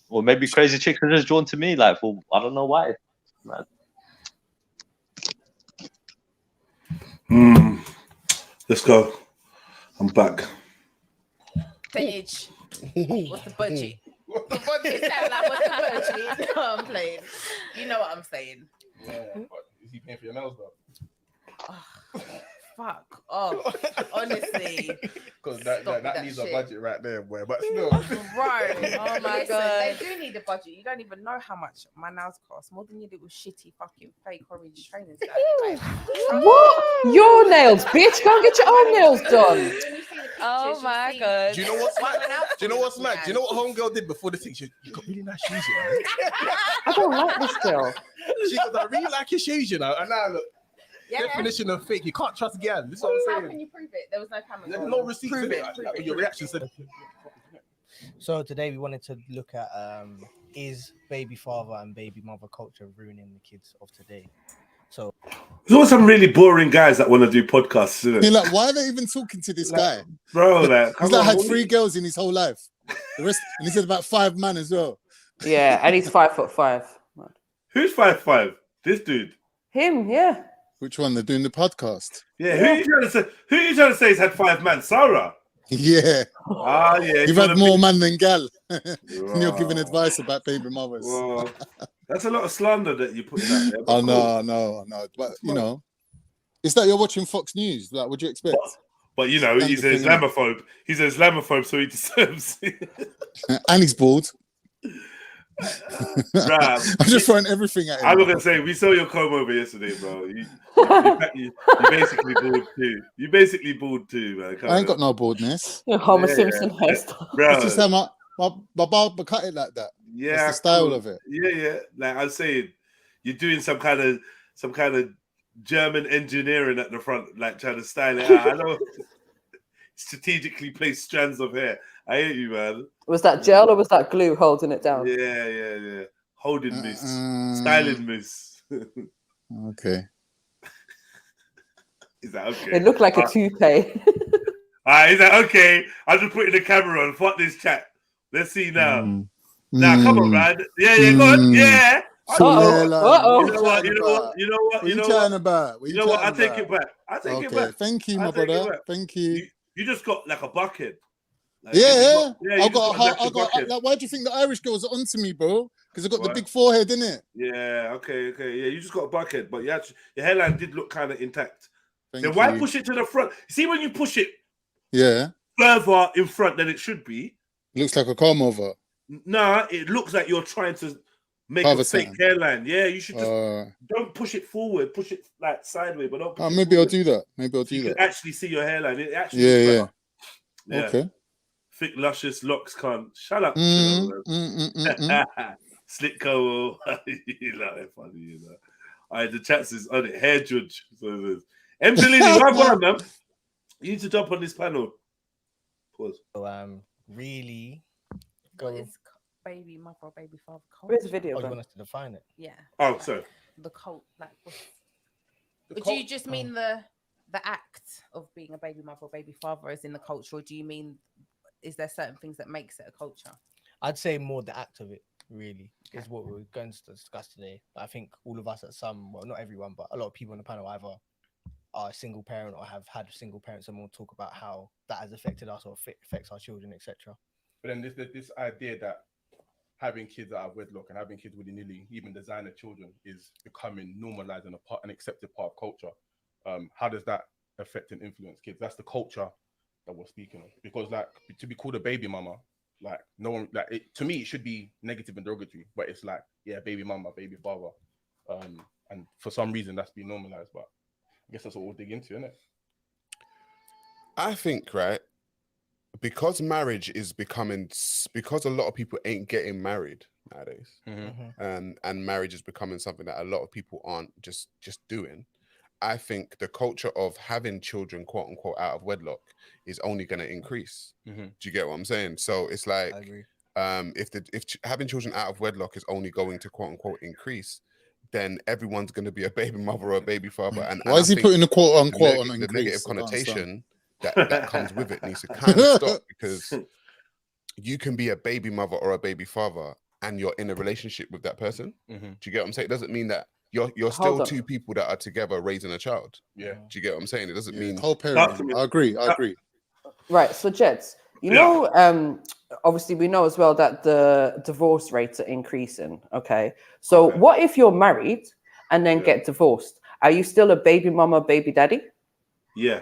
or maybe crazy chicks are just drawn to me, like for I don't know why. Let's go. I'm back. Sage. What's the budget? What's the budget? What's the budget? No, I'm playing. You know what I'm saying. Yeah, but is he paying for your nails though? Oh, fuck off. Honestly. Because that needs a budget right there, boy. But still. Right. Oh my Listen, God. they do need a budget. You don't even know how much my nails cost. More than your little shitty fucking fake orange trainers. What? Your nails, bitch. Go and get your own nails done. Oh my God. Do you know what's smack? Do you know what's smack? Do you know what homegirl did before the thing? You got really nice shoes, you know? I don't like this girl. She goes, I really like your shoes, you know. And now look. Yeah. Definition of fake. You can't trust a girl. This is what I'm How saying. can you prove it? There was no camera. There's going no on. receipts. Prove in it. it. Prove Like, it. your reaction said. So today we wanted to look at is baby father and baby mother culture ruining the kids of today? So There's always some really boring guys that want to do podcasts, isn't it? You're like, why are they even talking to this guy? Bro, like, he's like had 3 girls in his whole life. The rest, and he said about 5 men as well. Yeah, and he's 5'5". Who's 5'5"? This dude. Him, yeah. Which one? They're doing the podcast. Yeah, who you trying to say? Who you trying to say has had 5 men? Sarah. Yeah. Ah, yeah. You've had more man than gal. And you're giving advice about baby mothers. Well, that's a lot of slander that you put out there. Oh no. But you know, it's like you're watching Fox News. Like, what do you expect? But you know, he's an Islamophobe. He's an Islamophobe, so he deserves it. And he's bald. Right. I'm just throwing everything at him. I'm not gonna say we saw your comb over yesterday, bro. You basically bald too. You basically bald too, man. I ain't got no baldness. Homer Simpson hairstyle. Bro. It's just how my barber cut it like that. Yeah, it's the style cool. of it. Yeah. Like I'm saying, you're doing some kind of some kind of German engineering at the front, like trying to style it out. I know strategically placed strands of hair. I hear you, man. Was that gel or was that glue holding it down? Yeah. Holding miss, styling miss. Okay. Is that okay? It looked like a toupee. Is that okay? I'm just putting the camera on. Fuck this chat. Let's see now. Now, come on, man. Yeah, go on. Yeah. Uh-oh. You know what? I take it back. I take it back. Thank you, my brother. Thank you. You just got like a bucket. Like, I you got just like, why do you think the Irish girls are onto me, bro? Because I got the big forehead, innit? Yeah, okay. Yeah, you just got a bucket, but your hairline did look kind of intact. Thank Then why you. push it to the front? See, when you push it Yeah. further in front than it should be. Looks like a comb over. Nah, it looks like you're trying to make Cover a fake something. hairline. Yeah, you should just don't push it forward, push it like sideways, but don't push it Maybe I'll forward. do that. Maybe I'll So do you that. can actually see your hairline. It actually Yeah. yeah. Thick, luscious locks can't. Shut up. Slick cowl. You know, they're funny, you know. All right, the chat is on it. Hair judge. So M. Bellini, one more, man. You need to jump on this panel. Pause. So, really What is baby mother or baby father cult? Where's the video? Oh, you want us to define it? Yeah. Oh, like, sorry. The cult, like. The Do cult- you just mean the act of being a baby mother or baby father as in the culture, or do you mean is there certain things that makes it a culture? I'd say more the act of it, really, is what we're going to discuss today. I think all of us at well, not everyone, but a lot of people on the panel either are a single parent or have had single parents, and we'll talk about how that has affected us or affects our children, etc. But then this idea that having kids out of wedlock and having kids willy-nilly, even designer children, is becoming normalized and an accepted part of culture. How does that affect and influence kids? That's the culture that we're speaking of. Because like to be called a baby mama, like no one, like to me it should be negative and derogatory, but it's like, yeah, baby mama, baby father. And for some reason that's been normalized, but I guess that's what we'll dig into, isn't it? I think, right, because marriage is because a lot of people ain't getting married nowadays, and marriage is becoming something that a lot of people aren't just doing. I think the culture of having children, quote unquote, out of wedlock is only going to increase. Do you get what I'm saying? So it's like, if having children out of wedlock is only going to quote unquote increase, then everyone's going to be a baby mother or a baby father. And Why is he putting the quote unquote on the increase? negative I don't understand. connotation that comes with it needs to kind of stop, because you can be a baby mother or a baby father and you're in a relationship with that person. Do you get what I'm saying? It doesn't mean that you're still two people that are together raising a child. Yeah. Do you get what I'm saying? It doesn't mean whole parent. I agree. Right. So, Jeds, you know, obviously we know as well that the divorce rates are increasing. Okay. So what if you're married and then get divorced? Are you still a baby mama, baby daddy? Yeah.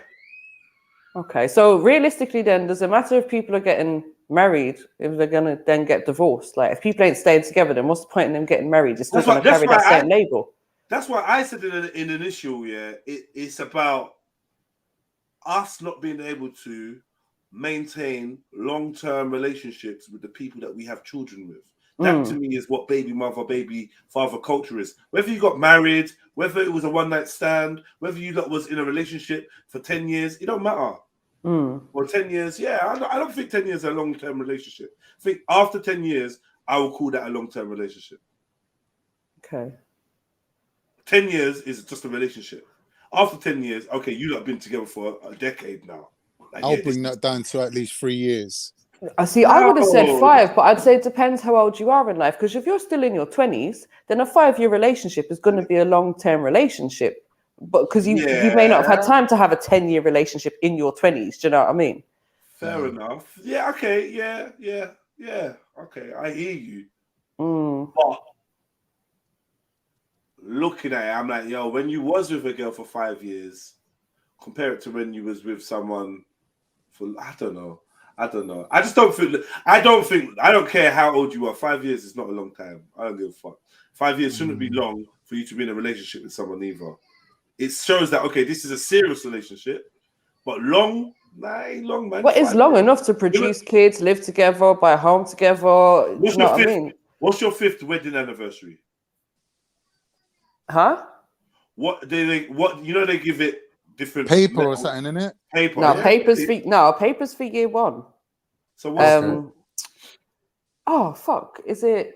Okay. So realistically then, does it matter if people are getting married if they're going to then get divorced? Like if people ain't staying together, then what's the point in them getting married? You're still going to carry that same label. That's why I said in initial, it's about us not being able to maintain long-term relationships with the people that we have children with. That to me is what baby mother, baby father culture is. Whether you got married, whether it was a one-night stand, whether you lot was in a relationship for 10 years, it don't matter. Or 10 years, I don't think 10 years is a long-term relationship. I think after 10 years, I will call that a long-term relationship. Okay. 10 years is just a relationship. After 10 years, okay, you lot have been together for a decade now. Like, I'll bring that down to at least 3 years. I see. I would have said 5, but I'd say it depends how old you are in life. Because if you're still in your 20s, then a 5-year relationship is going to be a long-term relationship. But because you may not have had time to have a 10-year relationship in your 20s. Do you know what I mean? Fair enough. Yeah. Okay. Yeah. Okay. I hear you. But looking at it, I'm like, yo, when you was with a girl for 5 years, compare it to when you was with someone for, I don't know. I just don't think, I don't care how old you are. 5 years is not a long time. I don't give a fuck. 5 years shouldn't be long for you to be in a relationship with someone either. It shows that, okay, this is a serious relationship, but long, nah, ain't long, man. What is long enough to produce kids, live together, buy a home together? What's You know what I mean? What's your 5th wedding anniversary? Huh? what you know they give it different Paper or levels. something, in it? Paper. No, yeah. papers for year one. So what's oh fuck, is it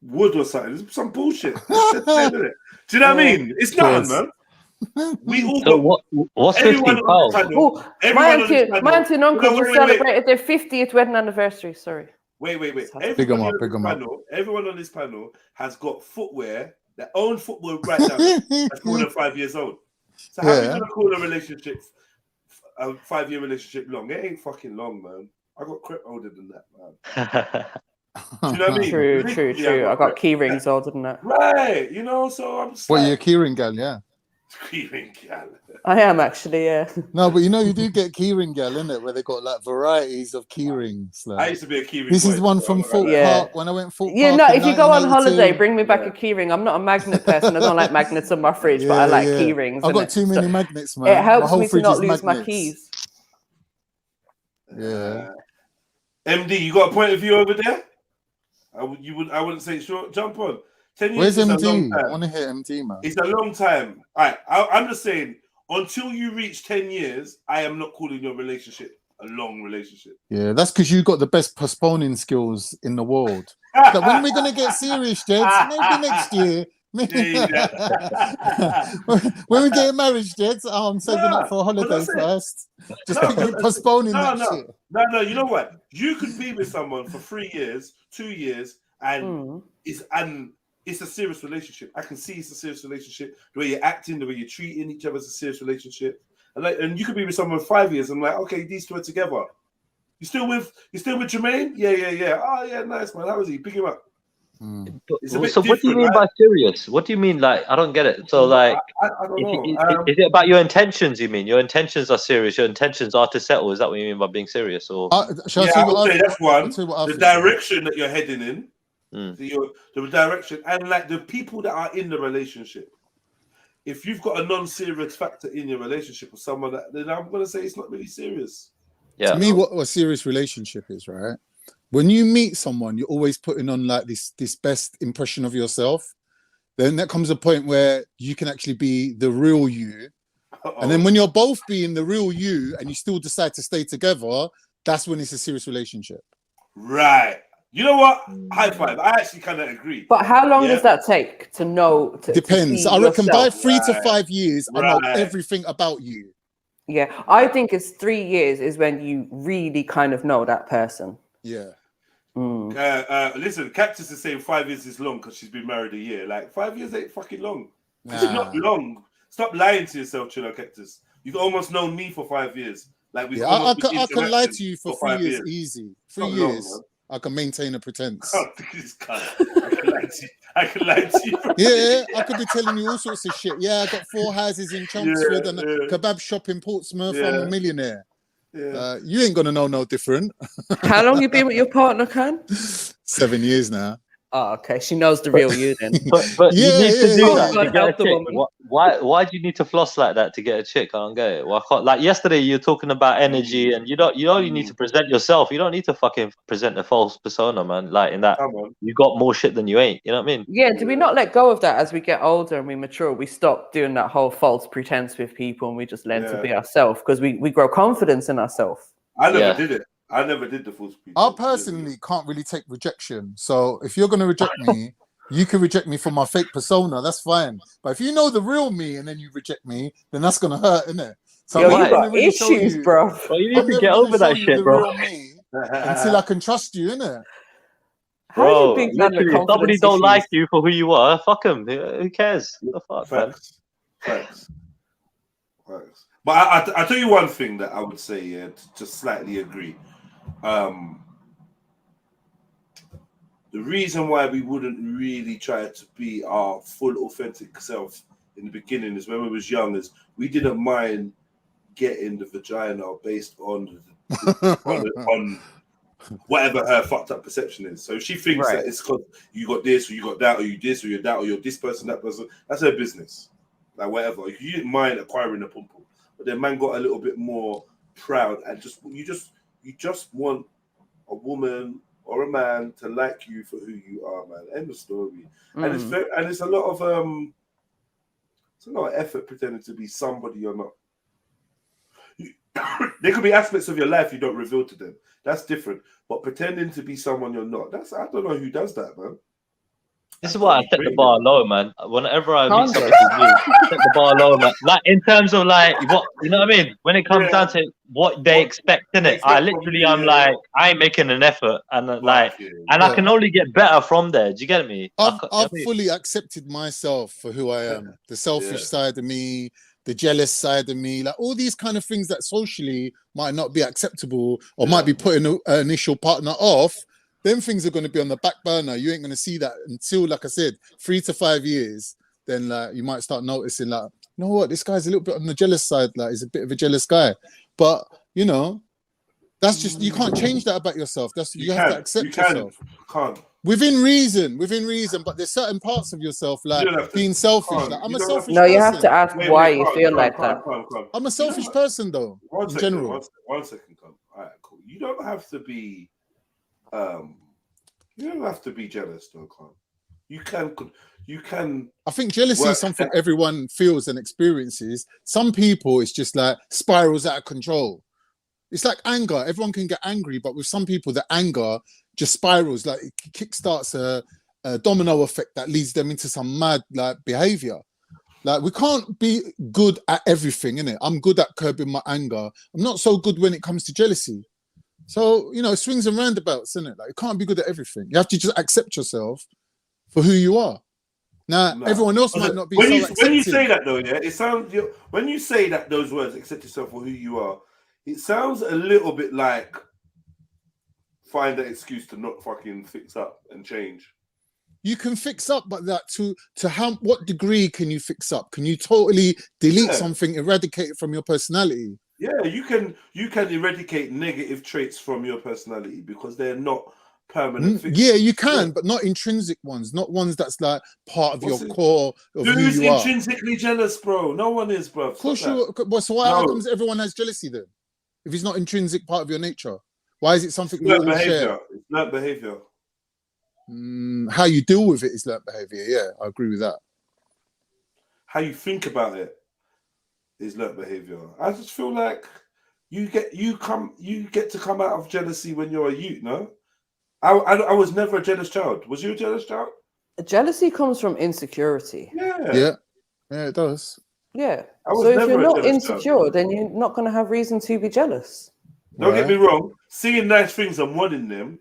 wood or something? It's some bullshit. Isn't it? Do you know what I mean? It's nothing, man. We all So got what's everyone 50 on the pounds? panel. my Everyone on auntie, this panel. my auntie and uncle No, just wait. celebrated their 50th wedding anniversary. Sorry. Wait. Big 'em up, Everybody on big this 'em up. panel, everyone on this panel has got footwear, their own footwear right now. That's more than 5 years old. So how are you Yeah. gonna call a relationship a 5-year relationship long? It ain't fucking long, man. I got crep older than that, man. Do you know what I mean? True. Literally, I got key rings older than that. Right, you know, so I'm just What, like, you're a keyring gal, yeah? keyring gal. I am actually, yeah. No, but you know, you do get keyring gal, innit? Where they got like varieties of keyrings. Like, I used to be a keyring. this is boy, one so from I'm not Fort gonna lie. Park when I went Fort Yeah, Park. no, in if you go on 1982. holiday, bring me back a key ring. I'm not a magnet person. I don't like magnets on my fridge, but I like key rings. I've got innit? too many So magnets, man. it My helps whole me to fridge not is lose my magnets. keys. Yeah. MD, you got a point of view over there? I wouldn't say short. Jump on. 10 years Where's is a long MD? I time. want to hear MD, man. It's a long time. All right, I'm just saying, until you reach 10 years, I am not calling your relationship a long relationship. Yeah, that's because you got the best postponing skills in the world. Like, when are we going to get serious, Jeds? Maybe next year. When we get married, Jeds? Oh, I'm saving up for a holiday first. Just keep postponing that shit. No, you know what? You could be with someone for 3 years, 2 years, and it's a serious relationship. I can see it's a serious relationship. The way you're acting, the way you're treating each other is a serious relationship. And you could be with someone for 5 years. I'm like, okay, these two are together. You still with Jermaine? Yeah. Oh yeah, nice man. How is he? Pick him up. It's a bit So what do you different, mean right? by serious? What do you mean? Like, I don't get it. So like, I don't know. Is it about your intentions? You mean your intentions are serious? Your intentions are to settle? Is that what you mean by being serious? Or I would say that's one. The direction that you're heading in, the direction, and like the people that are in the relationship. If you've got a non-serious factor in your relationship with someone, then I'm gonna say it's not really serious. To me, what a serious relationship is, right? When you meet someone, you're always putting on like this best impression of yourself. Then there comes a point where you can actually be the real you. And then when you're both being the real you and you still decide to stay together, that's when it's a serious relationship. Right. You know what? High five. I actually kind of agree. But how long does that take to know? Depends. To I reckon by yourself? 3 to 5 years, I know everything about you. Yeah, I think it's 3 years is when you really kind of know that person. Yeah. Listen, Cactus is saying 5 years is long because she's been married a year. Like 5 years ain't fucking long. It's not long. Stop lying to yourself, Chilla Cactus. You've almost known me for 5 years. Like we've I can lie to you for 3 years easy. 3 Not long, years. man. I can maintain a pretense. Oh, this cunt. I can lie to you. Yeah, I could be telling you all sorts of shit. Yeah, I got 4 houses in Chelmsford and a kebab shop in Portsmouth. I'm a millionaire. Yeah. You ain't gonna know no different. How long you been with your partner, Can? 7 years now. Oh, okay. She knows the real you then. But you need to do that to get a help the chick. woman. Why do you need to floss like that to get a chick? I don't get it. Why can't, like yesterday you're talking about energy and you need to present yourself. You don't need to fucking present a false persona, man. Like in that you got more shit than you ain't. You know what I mean? Yeah, do we not let go of that as we get older and we mature? We stop doing that whole false pretense with people and we just learn to be ourselves because we grow confidence in ourselves. I never did it. I never did the false pretense. I personally can't really take rejection. So if you're gonna reject me, you can reject me for my fake persona. That's fine. But if you know the real me and then you reject me, then that's gonna hurt, isn't it? So Yo, I'm you not got gonna really show issues, you, bro. Well, you I'm need to never get gonna over show that you shit, the bro. real me until I can trust you, innit? Bro, big man with literally, if somebody confidence don't issues? like you for who you are, fuck them. Who cares? What the fuck, man? Facts. But I tell you one thing that I would say, to slightly agree. The reason why we wouldn't really try to be our full authentic self in the beginning is when we was young, is we didn't mind getting the vagina based on on whatever her fucked up perception is. So if she thinks that it's because you got this or you got that or you this or you're that or you're this person, that person, that's her business. Like whatever. You didn't mind acquiring a pumple, but then man got a little bit more proud and you just want a woman or a man to like you for who you are, man. End of story. And it's a lot of It's a lot of effort pretending to be somebody you're not. There could be aspects of your life you don't reveal to them. That's different. But pretending to be someone you're not, I don't know who does that, man. This is why I set the bar low, man. Whenever I meet somebody new, I set the bar low, man. Like in terms of like what, you know what I mean? When it comes down to what they expect, innit? I literally, I'm like, I ain't making an effort, and like, and I can only get better from there. Do you get me? I've fully accepted myself for who I am. The selfish side of me, the jealous side of me, like all these kind of things that socially might not be acceptable or might be putting an initial partner off. Them things are going to be on the back burner. You ain't going to see that until, like I said, 3 to 5 years. Then like you might start noticing, like, you know what, this guy's a little bit on the jealous side. Like he's a bit of a jealous guy. But you know, that's just, you can't change that about yourself. That's you have to accept yourself. Within reason. But there's certain parts of yourself, like being selfish. Like, I'm a selfish person. No, you have to ask why you feel like that. I'm a selfish person, though. In general. One second, come. All right, cool. You don't have to be. You don't have to be jealous, though, Con. You can. I think jealousy is something everyone feels and experiences. Some people, it's just like spirals out of control. It's like anger. Everyone can get angry, but with some people, the anger just spirals. Like it kickstarts a domino effect that leads them into some mad like behavior. Like we can't be good at everything, innit? I'm good at curbing my anger. I'm not so good when it comes to jealousy. So, you know, swings and roundabouts, isn't it? Like, you can't be good at everything. You have to just accept yourself for who you are. Now, everyone else might not be when so you say that, though, yeah, it sounds... When you say that, those words, accept yourself for who you are, it sounds a little bit like find an excuse to not fucking fix up and change. You can fix up, but that to what degree can you fix up? Can you totally delete something, eradicate it from your personality? Yeah, you can eradicate negative traits from your personality because they're not permanent fixes. Yeah, you can, but not intrinsic ones, not ones that's like part of your core of who Who's you are. intrinsically jealous, bro? No one is, bro. Of course you. So why how comes everyone has jealousy then? If it's not intrinsic part of your nature, why is it something we all share? It's learned behavior. How you deal with it is learned behavior. Yeah, I agree with that. How you think about it is learned behavior. I just feel like you get to come out of jealousy when you're a youth. No, I was never a jealous child. Was you a jealous child? Jealousy comes from insecurity. Yeah, it does. Yeah. So if you're not insecure, then you're not going to have reason to be jealous. Don't get me wrong. Seeing nice things and wanting them,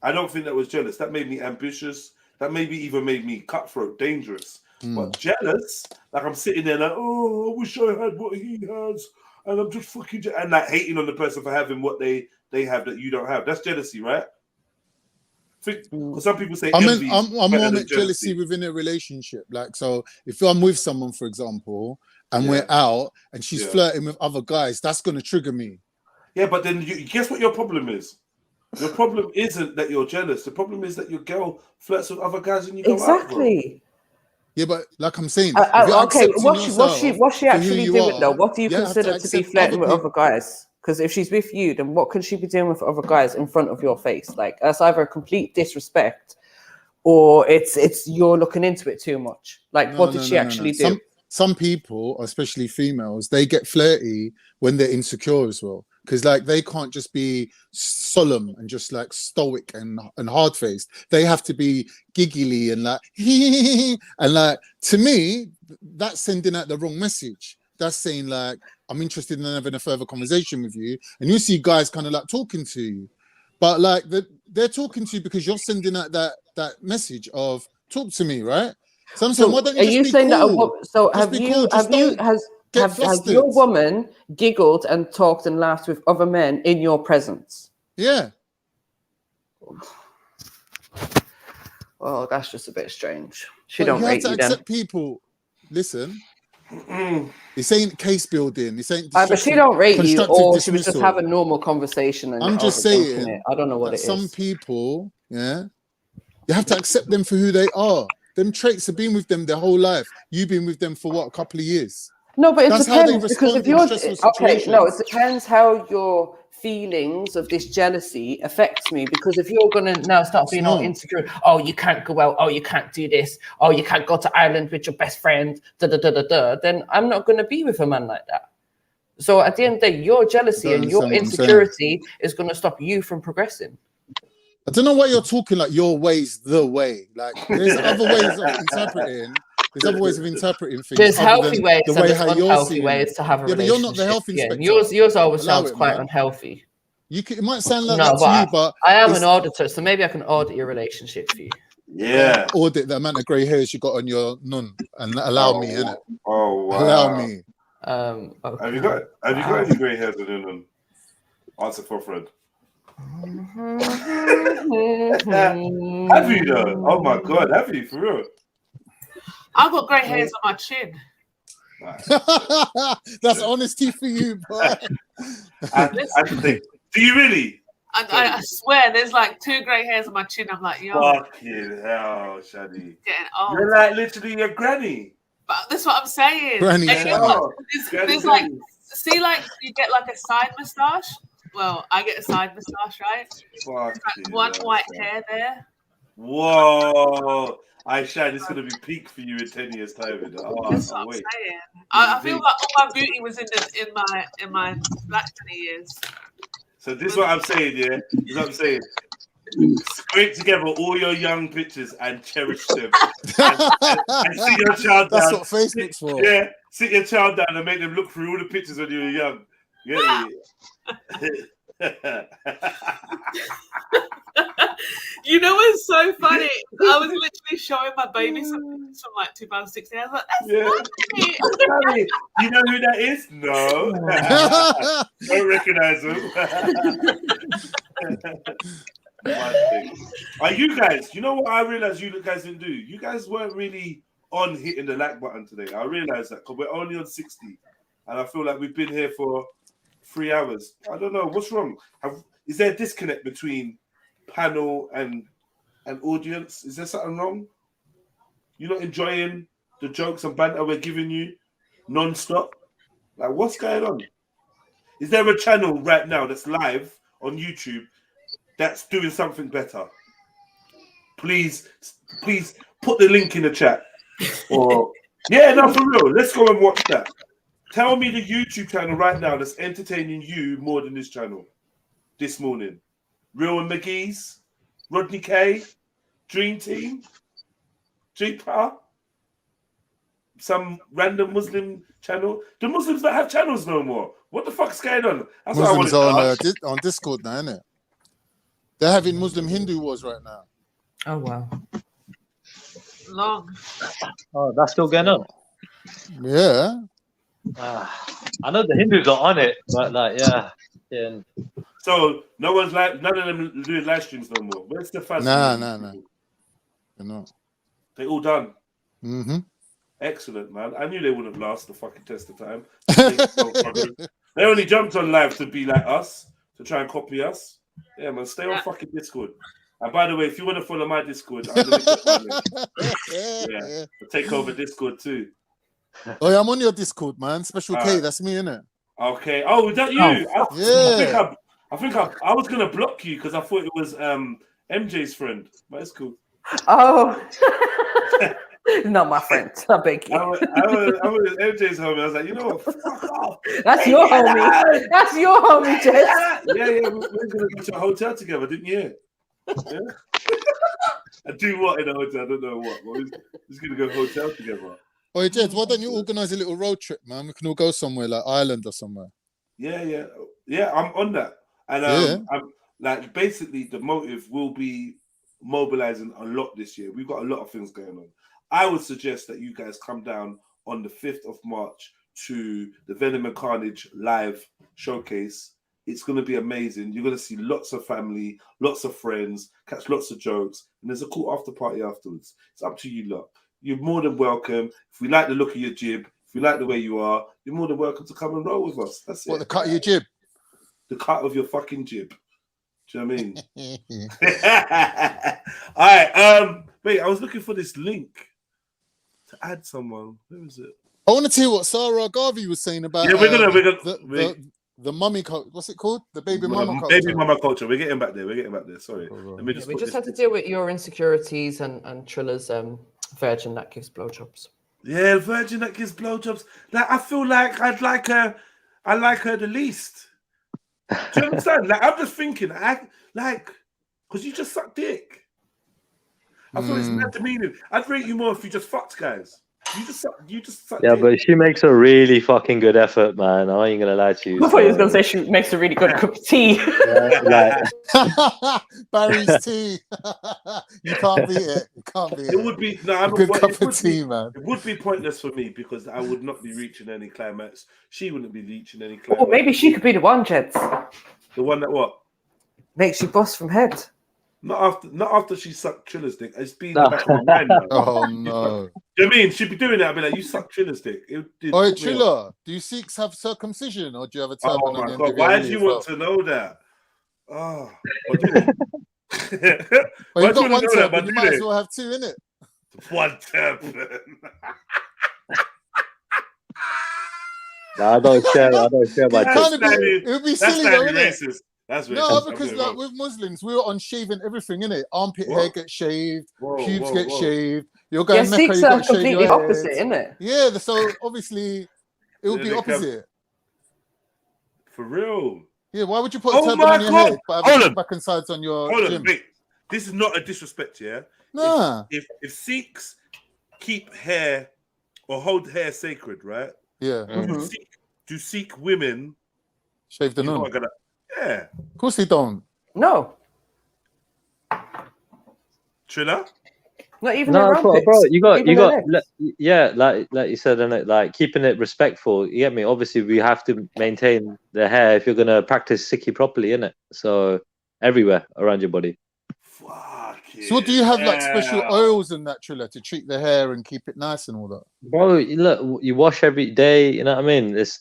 I don't think that was jealous. That made me ambitious. That maybe even made me cutthroat, dangerous. But jealous, like I'm sitting there like, oh, I wish I had what he has, and I'm just fucking and like hating on the person for having what they have that you don't have. That's jealousy, right? Because some people say I'm envy more meant jealousy within a relationship. Like, so if I'm with someone, for example, and we're out and she's flirting with other guys, that's going to trigger me. Yeah, but then guess what your problem is? Your problem isn't that you're jealous. The problem is that your girl flirts with other guys and you go out, bro. Yeah, but like I'm saying, okay, what's she actually doing though? What do you consider to be flirting with other guys? Because if she's with you, then what could she be doing with other guys in front of your face? Like that's either a complete disrespect, or it's you're looking into it too much. Like what did she actually do? Some people, especially females, they get flirty when they're insecure as well. Because like they can't just be solemn and just like stoic and hard faced. They have to be giggly and like and like to me, that's sending out the wrong message. That's saying like I'm interested in having a further conversation with you, and you see guys kind of like talking to you, but like they're talking to you because you're sending out that message of talk to me, right? So why don't you just be cool? So has your woman giggled and talked and laughed with other men in your presence? Yeah. Well, that's just a bit strange. She don't rate you then. Accept people. Listen, this ain't case building. This ain't. But she don't rate you, or she was just having a normal conversation. And I'm just saying. I don't know what it is. Some people, you have to accept them for who they are. Them traits have been with them their whole life. You've been with them for what, a couple of years? No, but it depends because if you're it depends how you're feelings of this jealousy affects me, because if you're gonna now start being all insecure, oh, you can't go out, oh, you can't do this, oh, you can't go to Ireland with your best friend, then I'm not gonna be with a man like that. So at the end of the day, your jealousy and your insecurity is gonna stop you from progressing. I don't know why you're talking like your way's the way. Like there's other ways of interpreting. There's other ways of interpreting things. There's healthy ways the and way there's how you're unhealthy seeing ways it. to have a Yeah, but relationship. you're not the healthy inspector. Yours always Allow sounds it, quite man. unhealthy. It might sound like No, that to you, but I am an auditor, so maybe I can audit your relationship for you. Yeah. Audit the amount of grey hairs you got on your nun and allow me, innit? Oh wow. Allow me. Okay. Have you got any grey hairs on your nun? Answer for Fred. Have you though? Oh my god, have you for real? I've got grey hairs on my chin. That's honesty for you, boy. I think. Do you really? I swear, there's like 2 grey hairs on my chin. I'm like, yo, fucking hell, Shadi. getting old. You're like literally your granny. But that's what I'm saying. Granny And Shadi. Oh, there's like, see, like you get like a side moustache. Well, I get a side moustache, right? Like one white hair there. Whoa. Aisha, this is gonna be peak for you in 10 years' time. Oh, That's what I'm saying. I feel like all my beauty was in my black 20 years. So this is what I'm saying, yeah? This is what I'm saying. Scrape together all your young pictures and cherish them. and sit your child down. That's what Facebook's for. Yeah, sit your child down and make them look through all the pictures when you were young. Yeah. You know what's so funny? I was literally showing my baby some pictures from like 2016. I was like, that's funny. You know who that is? No. Don't recognize him. Are you guys, you know what I realized you guys didn't do? You guys weren't really on hitting the like button today. I realized that because we're only on 60. And I feel like we've been here for 3 hours. I don't know. What's wrong? Is there a disconnect between panel and audience? Is there something wrong? You're not enjoying the jokes and banter we're giving you non-stop? Like, what's going on? Is there a channel right now that's live on YouTube that's doing something better? Please put the link in the chat. Or yeah, no, for real. Let's go and watch that. Tell me the YouTube channel right now that's entertaining you more than this channel this morning. Real and McGee's, Rodney K, Dream Team, G-Power, some random Muslim channel. Do Muslims not have channels no more? What the fuck's going on? That's Muslims what I are wanted to ask. on Discord now, innit? They're having Muslim Hindu wars right now. Oh wow. Long. Oh, that's still going on. Yeah. I know the Hindus are on it, but like, yeah. So none of them doing live streams no more. Where's the fans? Nah. They're not. They all done. Mm-hmm. Excellent, man. I knew they wouldn't last the fucking test of time. They only jumped on live to be like us, to try and copy us. Yeah, man. Stay on fucking Discord. And by the way, if you want to follow my Discord, I'm gonna I'll take over Discord too. Oh yeah, I'm on your Discord, man. Special K, that's me, innit? Okay. Oh, is that you? I think I was gonna block you because I thought it was MJ's friend, but it's cool. Oh, not my friend. I beg you. I was MJ's homie. I was like, you know what? Fuck off. That's your homie. That's your homie, Jess. Yeah. We were gonna go to a hotel together, didn't you? Yeah. And do what in a hotel? I don't know what. We're just gonna go hotel together. Oh, Jed, why don't you organise a little road trip, man? We can all go somewhere like Ireland or somewhere. Yeah. I'm on that, and I'm like basically the motive will be mobilizing a lot this year. We've got a lot of things going on. I would suggest that you guys come down on the 5th of March to the Venom and Carnage live showcase. It's going to be amazing. You're going to see lots of family, lots of friends, catch lots of jokes, and there's a cool after party afterwards. It's up to you lot. You're more than welcome. If we like the look of your jib, if we like the way you are, you're more than welcome to come and roll with us. That's it. What, the cut of your jib? The cut of your fucking jib. Do you know what I mean? All right. Wait, I was looking for this link to add someone. Where is it? I want to hear what Sarah Garvey was saying about. Yeah, we're gonna the mummy culture. What's it called? The baby mama culture. Baby mama culture. We're getting back there. We're getting back there. Sorry. Let me just. We put just this- had to deal with your insecurities and Trilla's virgin that gives blowjobs. Yeah, virgin that gives blowjobs. Like I feel like I like her the least. Do you understand? Like I'm just thinking, because you just suck dick. I feel it's mad demeaning. I'd rate you more if you just fucked guys. You just suck Yeah, dick. but she makes a really fucking good effort, man. I ain't gonna lie to you. I thought you was gonna say she makes a really good cup of tea. Barry's tea. You can't beat it. You can't beat it. It would be no, good cup of tea, man. It would be pointless for me because I would not be reaching any climax. She wouldn't be reaching any climax. Or maybe she could be the one, Jeds. The one that what? Makes you boss from head. Not after she sucked Trilla's dick. It's been back in my mind now. Oh no. Do you know what I mean? She'd be doing that. I'd be like, you suck Trilla's dick. Oh, Trilla, do you Sikhs have circumcision or do you have a turban Oh on my the end god, of your why knee do you as want well? to know that? Oh, Well, you've got one turban, you might as well have two, innit? One turban. No, I don't share my It would be silly though, innit? Racist. That's No, racist. because I'm like going with Muslims, we were on shaving everything, innit? Armpit Whoa. hair gets shaved, Whoa, pubes whoa, get whoa. shaved. You're going Mecca, Sikhs you are got to shave completely your opposite, head. innit? Yeah, so obviously it would Yeah, be they come- opposite. For real. Yeah, why would you put a Oh turban my on your God. head but Hold have on. back and sides on your Hold gym? on, wait. This is not a disrespect, yeah? Nah. If Sikhs keep hair or hold hair sacred, right? Yeah. Do Sikh women Shave the nun. Yeah. Of course they don't. No. Trilla? Not even No, their bro, armpits. you got, Even their legs. yeah, like you said, and like keeping it respectful. You get me? Obviously, we have to maintain the hair if you're gonna practice Sikhi properly, innit? So everywhere around your body. So what do you have like Yeah. special oils and that, Trilla, to treat the hair and keep it nice and all that? Bro, look, you wash every day. You know what I mean? It's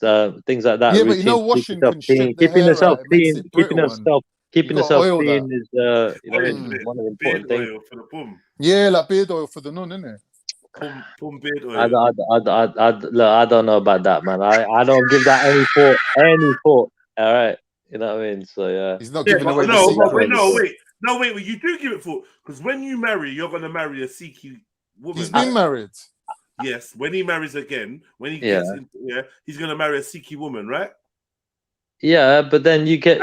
things like that. Yeah, but you know routine, washing yourself can strip clean. the Keeping hair yourself out, it makes clean, it brittle, and keeping you gotta yourself oil clean that. is you know Oil, one of the beard important things. oil for the pum. Yeah, like beard oil for the nun, innit? Pum beard oil. Look, I don't know about that, man. I don't give that any thought. All right, you know what I mean? So yeah, He's not Yeah, giving but away the no, secret. wait. You do give it thought because when you marry, you're gonna marry a Sikh woman. He's been married. Yes, when he marries again, when he Yeah. gets into, he's gonna marry a Sikh woman, right? yeah. But then you get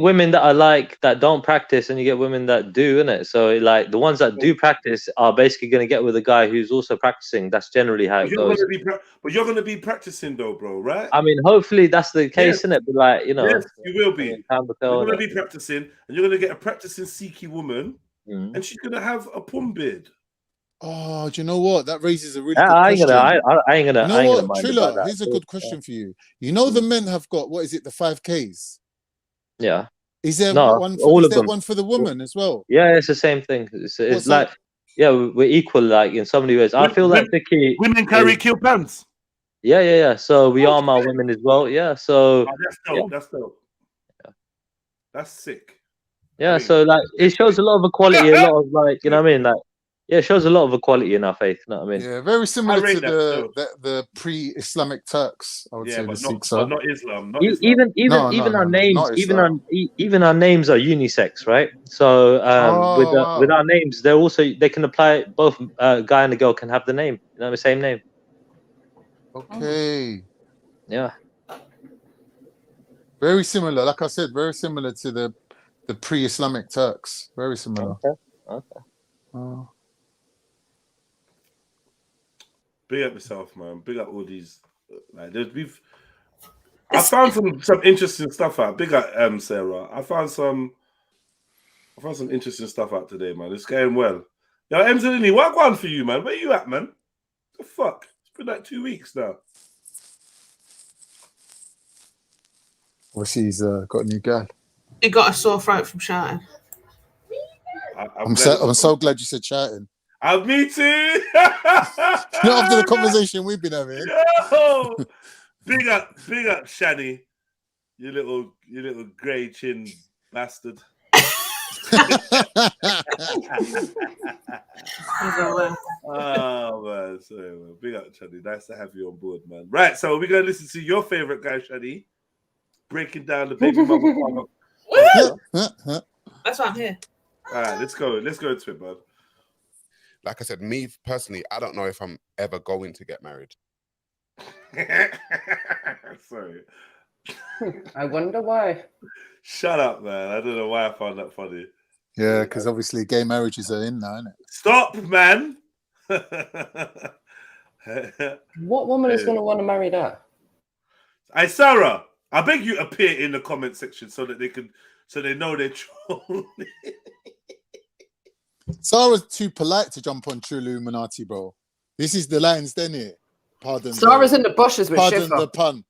women that are like that don't practice, and you get women that do, innit? So like the ones that do practice are basically gonna get with a guy who's also practicing. That's generally how But it you're goes. gonna be, but you're gonna be practicing though, bro, right? I mean, hopefully that's the case, Yes. innit? But like you know, Yes, you will be. time will tell, You're gonna innit? be practicing, and you're gonna get a practicing Sikh woman, Mm. and she's gonna have a pum beard. Oh, do you know what? That raises a really Yeah, good I ain't question. gonna, I ain't gonna, You know I ain't gonna what, mind about Trilla? that. Here's a So, good question for you. You know the men have got, what is it, the 5Ks? yeah. Is there No, one for, all is of there them. one for the woman as well? Yeah, it's the same thing. It's What's like, yeah, we're equal, like in so many ways. I feel like Vicky Women carry is- kill pants. Yeah. So we arm our women as well. Yeah. So Oh, that's dope. That's dope. That's sick. yeah. So like, it shows a lot of equality. A lot of like, you know what I mean? Like, yeah, it shows a lot of equality in our faith. You know what I mean? Yeah, very similar rate to that, the pre-Islamic Turks, I would Yeah, say the but Sikhs not are. not Islam. Not E- Islam. Even our names, not Islam. even our names are unisex, right? So with our names, they can apply both a guy and a girl can have the name, you know, the same name. Okay. Yeah. Very similar, like I said, very similar to the pre-Islamic Turks. Very similar. Okay. Oh. Big up yourself, man. Big up all these. Like, I found some interesting stuff out. Big up, Sarah. I found some interesting stuff out today, man. It's going well. Yo, Emzalini, what going for you, man? Where you at, man? The fuck? It's been like 2 weeks now. Well, she's got a new girl. He got a sore throat from shouting. I'm so glad you said chatting. Me too. Not after the conversation we've been having. Yo! Big up, Shani. You little grey chin bastard. Oh man, sorry man. Big up, Shani. Nice to have you on board, man. Right, so we're gonna listen to your favorite guy, Shani. breaking down the baby mama. That's why I'm here. All right, let's go into it, bud. Like I said, me personally, I don't know if I'm ever going to get married. Sorry. I wonder why. Shut up, man. I don't know why I found that funny. Yeah, because obviously gay marriages are in now, isn't it? Stop, man. What woman is going to want to marry that? Hey, Sarah, I beg you appear in the comment section so that they know they're trolling. Sarah's too polite to jump on Trilluminati, bro. This is the lines, then it. Pardon. Sarah's in the bushes with Pardon Schiffer. the pun.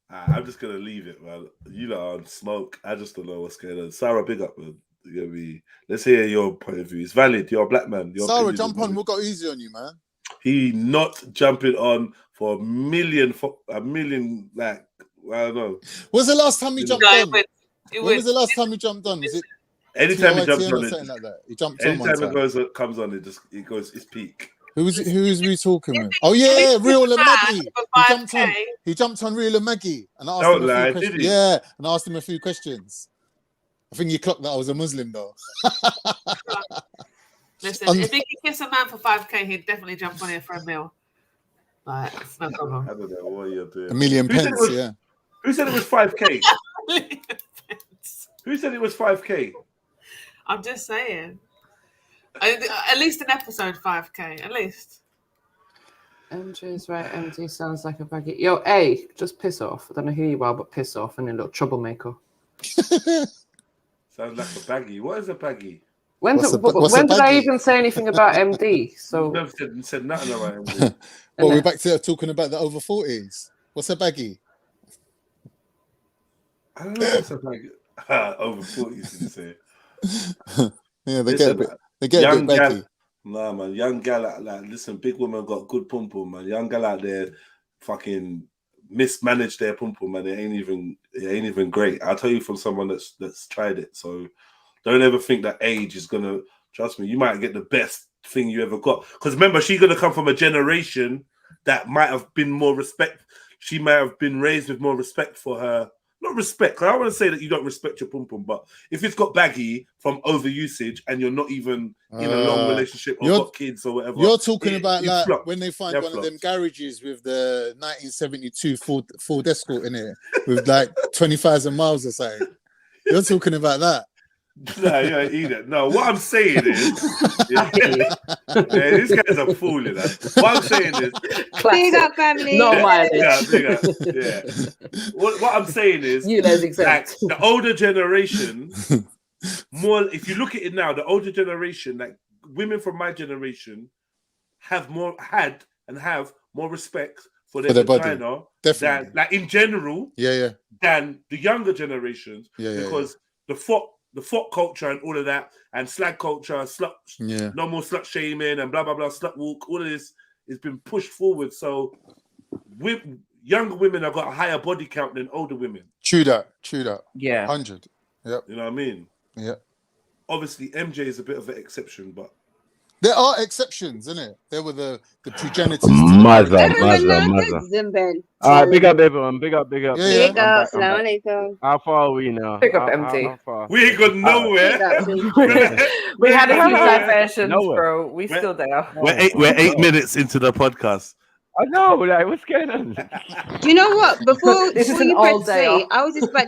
I'm just gonna leave it, man. You know, on smoke. I just don't know what's going on. Sarah, big up, man. Let's hear your point of view. It's valid. You're a black man. Your Sarah, opinion is jump on. valid. We'll go easy on you, man. He not jumping on for a million. Like, I don't know. When's the last time he jumped No, on? When was the last time he jumped on? Was it Anytime he jumps TYTN on or it, something like that? He jumped on one anytime time. comes on, it goes its peak. Who is we talking with? Oh yeah, Real and Maggie. He jumped on Real and Maggie, and I asked Don't him a few lie, questions. did he? Yeah, and I asked him a few questions. I think he clocked that I was a Muslim though. Listen, if he could kiss a man for 5K, he'd definitely jump on it for a meal. Like, it's no problem. I don't know what you're doing. A million Who said pence, it was- yeah. Who said it was 5K? Who said it was 5K? I'm just saying. At least an episode 5K, at least. MJ's right. MJ sounds like a baggy. Yo, A, just piss off. I don't know who you are, but piss off and a little troublemaker. Sounds like a baggy. What is a baggy? When did I even say anything about MD? So never said nothing about MD. Well, we're back to talking about the over 40s. What's a baggy? I don't know what's a baggy. Over 40s, did you say? Yeah, they get a bit baggy. Nah, man, young gal like listen, big woman got good pum pum, man. Young gal out there fucking mismanaged their pum pum, man. It ain't even great. I'll tell you from someone that's tried it. So don't ever think that age is gonna, trust me, you might get the best thing you ever got. Because remember, she's gonna come from a generation that might have been more respect. She might have been raised with more respect for her. Not respect, 'cause I don't want to say that you don't respect your pum pum, but if it's got baggy from overusage and you're not even in a long relationship or got kids or whatever, You're talking about you like flop. when they find They're one of them flopped. garages with the 1972 Ford Escort in it with like 20,000 miles or something. You're talking about that. No, you ain't either. No, what I'm saying is, yeah, these guys are fooling us. What I'm saying is, Big up, family. No mileage. Yeah. What I'm saying is, You know, exactly. like the older generation, more. If you look at it now, the older generation, like women from my generation, have more respect for their body. vagina Definitely. than, like in general, than the younger generations, because the fuck culture and all of that, and slag culture, no more slut shaming and blah blah blah, slut walk, all of this has been pushed forward. So younger women have got a higher body count than older women. True that. Yeah. 100. Yep. You know what I mean? Yeah. Obviously, MJ is a bit of an exception, but there are exceptions, isn't it? There were the progenitors. Mother. All right, big up everyone. Big up. Big up. Assalamu alaikum. How far are we now? Big up, MD. How far? We ain't got nowhere. We had a few diversions, Nowhere. bro. We're still there. We're 8 minutes into the podcast. I know, like, what's going on? Do you know what? Before This is you an all press play, day. I was just about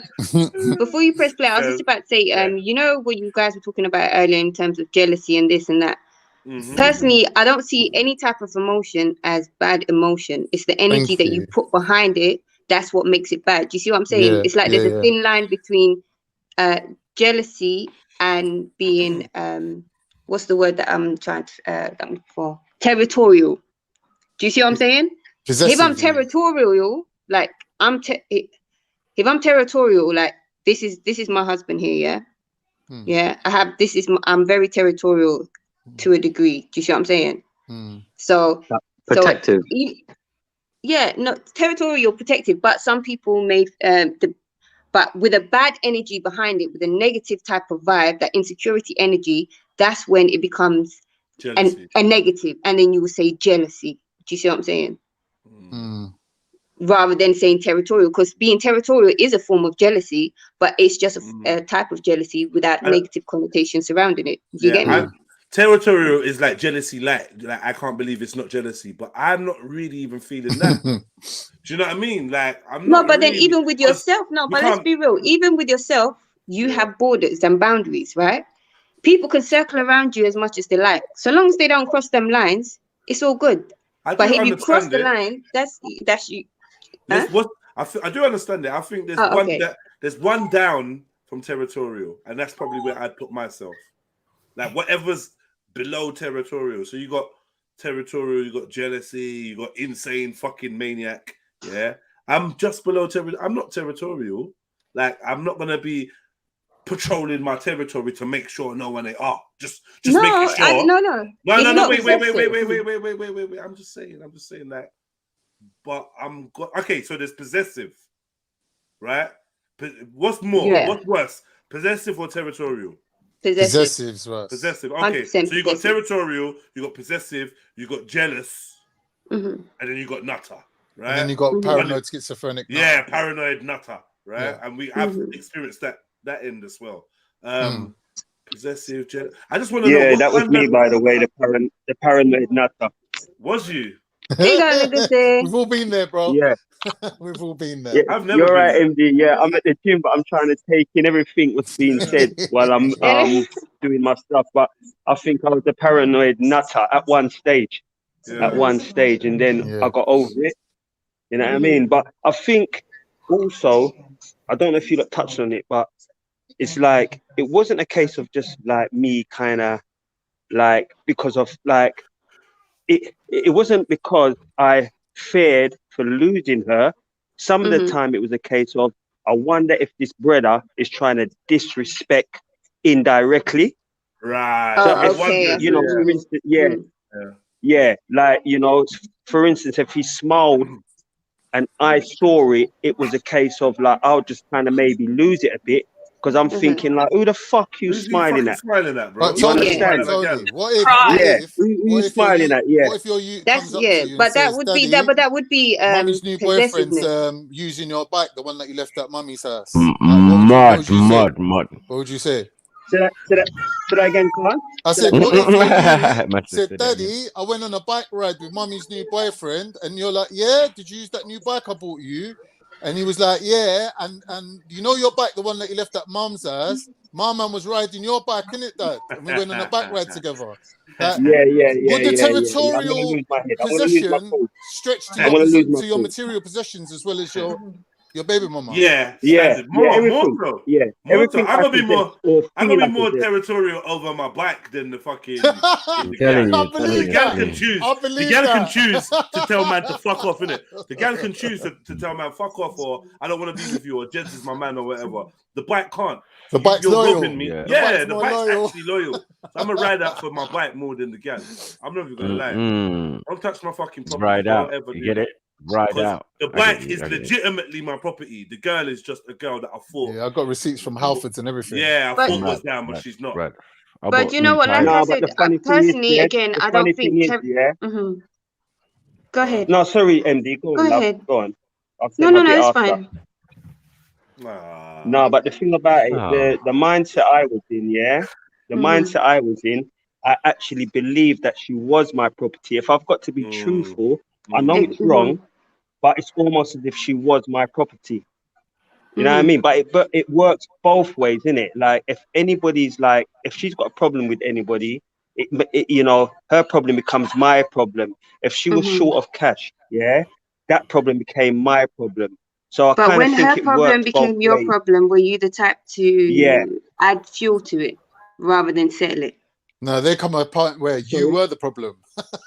before you press play, I was just about to say, you know what you guys were talking about earlier in terms of jealousy and this and that. Mm-hmm. Personally, I don't see any type of emotion as bad emotion. It's the energy that you put behind it. That's what makes it bad. Do you see what I'm saying? Yeah, It's like there's a thin line between jealousy and being what's the word that I'm trying to for? Territorial. Do you see what I'm saying? If I'm territorial, like if I'm territorial, like this is my husband here, yeah. I'm very territorial to a degree. Do you see what I'm saying? So protective. Territorial, protective. But some people may but with a bad energy behind it, with a negative type of vibe, that insecurity energy, that's when it becomes a negative, and then you will say jealousy. Do you see what I'm saying? rather than saying territorial, because being territorial is a form of jealousy, but it's just a type of jealousy without negative connotation surrounding it. Do you get me? Territorial is like jealousy, like I can't believe it's not jealousy, but I'm not really even feeling that. Do you know what I mean? Like I'm No, not. but then really, even with yourself, no, you but let's can't- be real. Even with yourself, you have borders and boundaries, right? People can circle around you as much as they like, so long as they don't cross them lines, it's all good. I But do if you cross understand the it. line, that's you. Huh? I do understand it. I think there's Oh, one okay. there's one down from territorial, and that's probably where I'd put myself. Like whatever's below territorial. So you got territorial, you got jealousy, you got insane fucking maniac. Yeah, I'm just below territorial. I'm not territorial. Like I'm not gonna be patrolling my territory to make sure no one. Just No, making sure. no. No. It's Wait. possessive. I'm just saying that. But okay. So there's possessive, right? What's more? Yeah. What's worse? Possessive or territorial? Possessive's worse. Possessive. Okay. 100% So you got possessive. territorial, you got possessive, you got jealous, Mhm. and then you got nutter, right? And then you got paranoid schizophrenic. Yeah, paranoid nutter, right? Yeah. And we have experienced that end as well. Possessive, jealous. I just want to know. Yeah, what that was kind me, of- by the way. The paranoid nutter. Was you? We've all been there, bro. Yeah. We've all been there. Yeah, I've never you're been right, there. MD. Yeah, I'm at the gym, but I'm trying to take in everything what's being said while I'm doing my stuff. But I think I was a paranoid nutter at one stage. At one stage, and then I got over it. You know what I mean? But I think also, I don't know if you lot touched on it, but it's like it wasn't a case of just like me kind of like because of like it wasn't because I feared for losing her. Some of the time it was a case of I wonder if this brother is trying to disrespect indirectly. Right. So if, okay. you know, for instance, yeah, like, you know, for instance, if he smiled and I saw it, it was a case of like I'll just kind of maybe lose it a bit because I'm thinking like, who the fuck you smiling at? Smiling at, bro? But You Tony, understand? Tony, what if who you your smiling at? Yeah. what if your youth That's comes up to you and but that says, would Daddy, be that. But that would be Mummy's new boyfriend's possessiveness. using your bike, the one that you left at Mummy's house. Mud. What would you say? Say that again, come on. I said, what if your Must you have said, said that Daddy, I went on a bike ride with Mummy's new boyfriend, and you're like, yeah, did you use that new bike I bought you? And he was like, yeah, and you know your bike, the one that you left at Mum's house. My mum was riding your bike, innit, Dad? And we went on a bike ride together. Like, would the territorial possession stretch to your material possessions as well as your baby mama? More so. Everything I'm gonna be more. I'm gonna be more possessed. territorial over my bike than the fucking. I'm telling you, The gal can choose. I The believe gal can that. choose to tell man to fuck off, innit? The gal can choose to tell man fuck off, or I don't want to be with you, or Jens is my man, or whatever. The bike can't. The bike's You're loyal. robbing me. Yeah. Yeah, The the bike's more bike's loyal. actually loyal. So I'm gonna ride out for my bike more than the gal. I'm not even gonna lie. Don't touch my fucking property. Ride out. Don't ever You do get that. it? Ride Because out. the I get bike you, is I get you. legitimately my property. The girl is just a girl that I thought. Yeah, I got receipts from Halfords and everything. Yeah, I But- thought was down, but she's not. Right. But you know what? Like I said, personally, again, I don't think. Mhm. Go ahead. No, sorry, MD. Go Go on, love. ahead. Go on. I'll say No, my no, bit it's after. fine. No, but the thing about it, the mindset I was in, the mindset I was in, I actually believed that she was my property. If I've got to be truthful, I know it's wrong, but it's almost as if she was my property. You know what I mean? But it works both ways, innit? Like if anybody's like, if she's got a problem with anybody, it you know, her problem becomes my problem. If she was short of cash, that problem became my problem. So I But kind when of think her it problem works became both your ways. problem, were you the type to Yeah. add fuel to it rather than settle it? No, there come a point where you were the problem.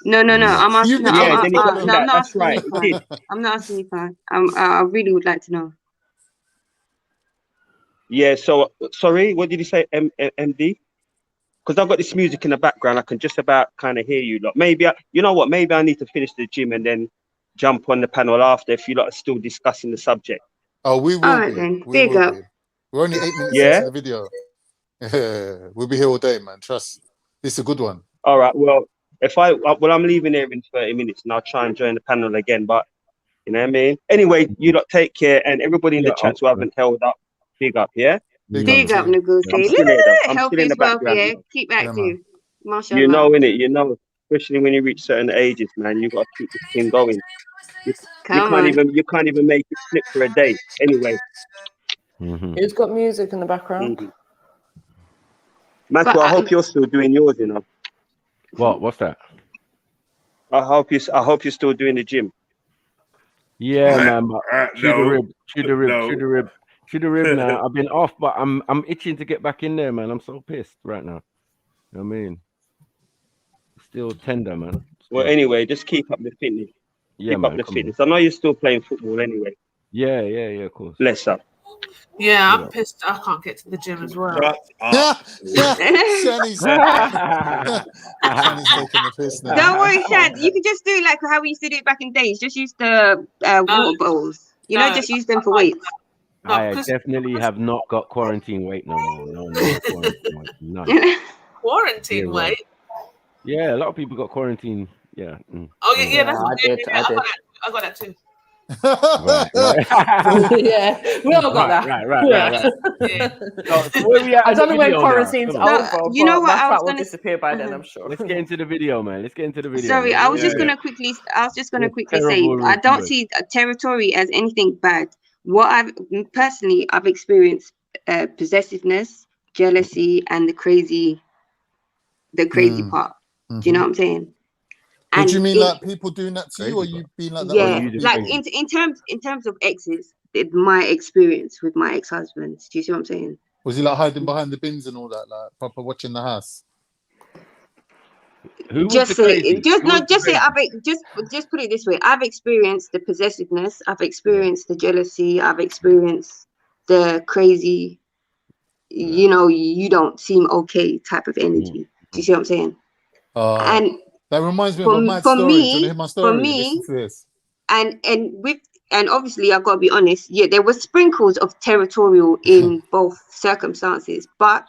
No. I'm asking. You become Yeah, the then it got problem. to that. I'm not That's asking right. you, It did. fine. I'm not asking you, fine. I really would like to know. Yeah. So sorry, what did you say, MD? Because I've got this music in the background, I can just about kind of hear you lot. Maybe you know what? Maybe I need to finish the gym and then jump on the panel after if you lot are still discussing the subject. Oh, we will All right be. then. We Big will up. be. We're only 8 minutes Yeah? into the video. Yeah, we'll be here all day, man. Trust. This is a good one. All right. Well, I'm leaving here in 30 minutes and I'll try and join the panel again. But You know what I mean? Anyway, you lot take care, and everybody in the Yeah, chats who haven't held up, big up, yeah? Big up, Nugusi. I'm still here, though. I'm Health still in is the wealth, background. yeah. Keep active. Mashallah. You know, innit? You know, especially when you reach certain ages, man, you gotta keep this thing going. You Come on. you can't even make it slip for a day. Anyway. Who's got music in the background? Matthew, I hope you're still doing yours, you know. What's that? I hope you're still doing the gym. Yeah, man. But chew the rib No. now. I've been off, but I'm itching to get back in there, man. I'm so pissed right now. You know what I mean? Still tender, man. Well, anyway, just keep up the fitness. Yeah, keep man, up the come fitness. I know you're still playing football anyway. Yeah, of course. Bless up. Yeah, I'm pissed. I can't get to the gym as well. Shani's taking the piss now. Don't worry, Shad. You can just do like how we used to do it back in days. Just use the water bottles. You know, just use them for weights. I definitely have not got quarantine weight no more. No quarantine weight. None. Quarantine weight? Yeah, a lot of people got quarantine. Yeah. Oh yeah, that's I did. I got that too. Right. Yeah, we all got that. Right. So where we at I don't know when video quarantine's now? over. You know but what? that I was fact will gonna disappear by then, I'm sure. Let's get into the video, man. Let's get into the video. Sorry, I was just gonna quickly say I don't see a territory as anything bad. What I've experienced possessiveness, jealousy, and the crazy part. Do you know what I'm saying? What do you mean, like people doing that to you, or you being like that? Yeah, like in terms of exes, my experience with my ex-husbands. Do you see what I'm saying? Was he like hiding behind the bins and all that, like proper watching the house? Just put it this way. I've experienced the possessiveness, I've experienced the jealousy, I've experienced the crazy, you know, you don't seem okay type of energy. Do you see what I'm saying? And that reminds me of a mad story. Do you want to hear my story? For me, listen to this. And obviously I've got to be honest, yeah, there were sprinkles of territorial in both circumstances, but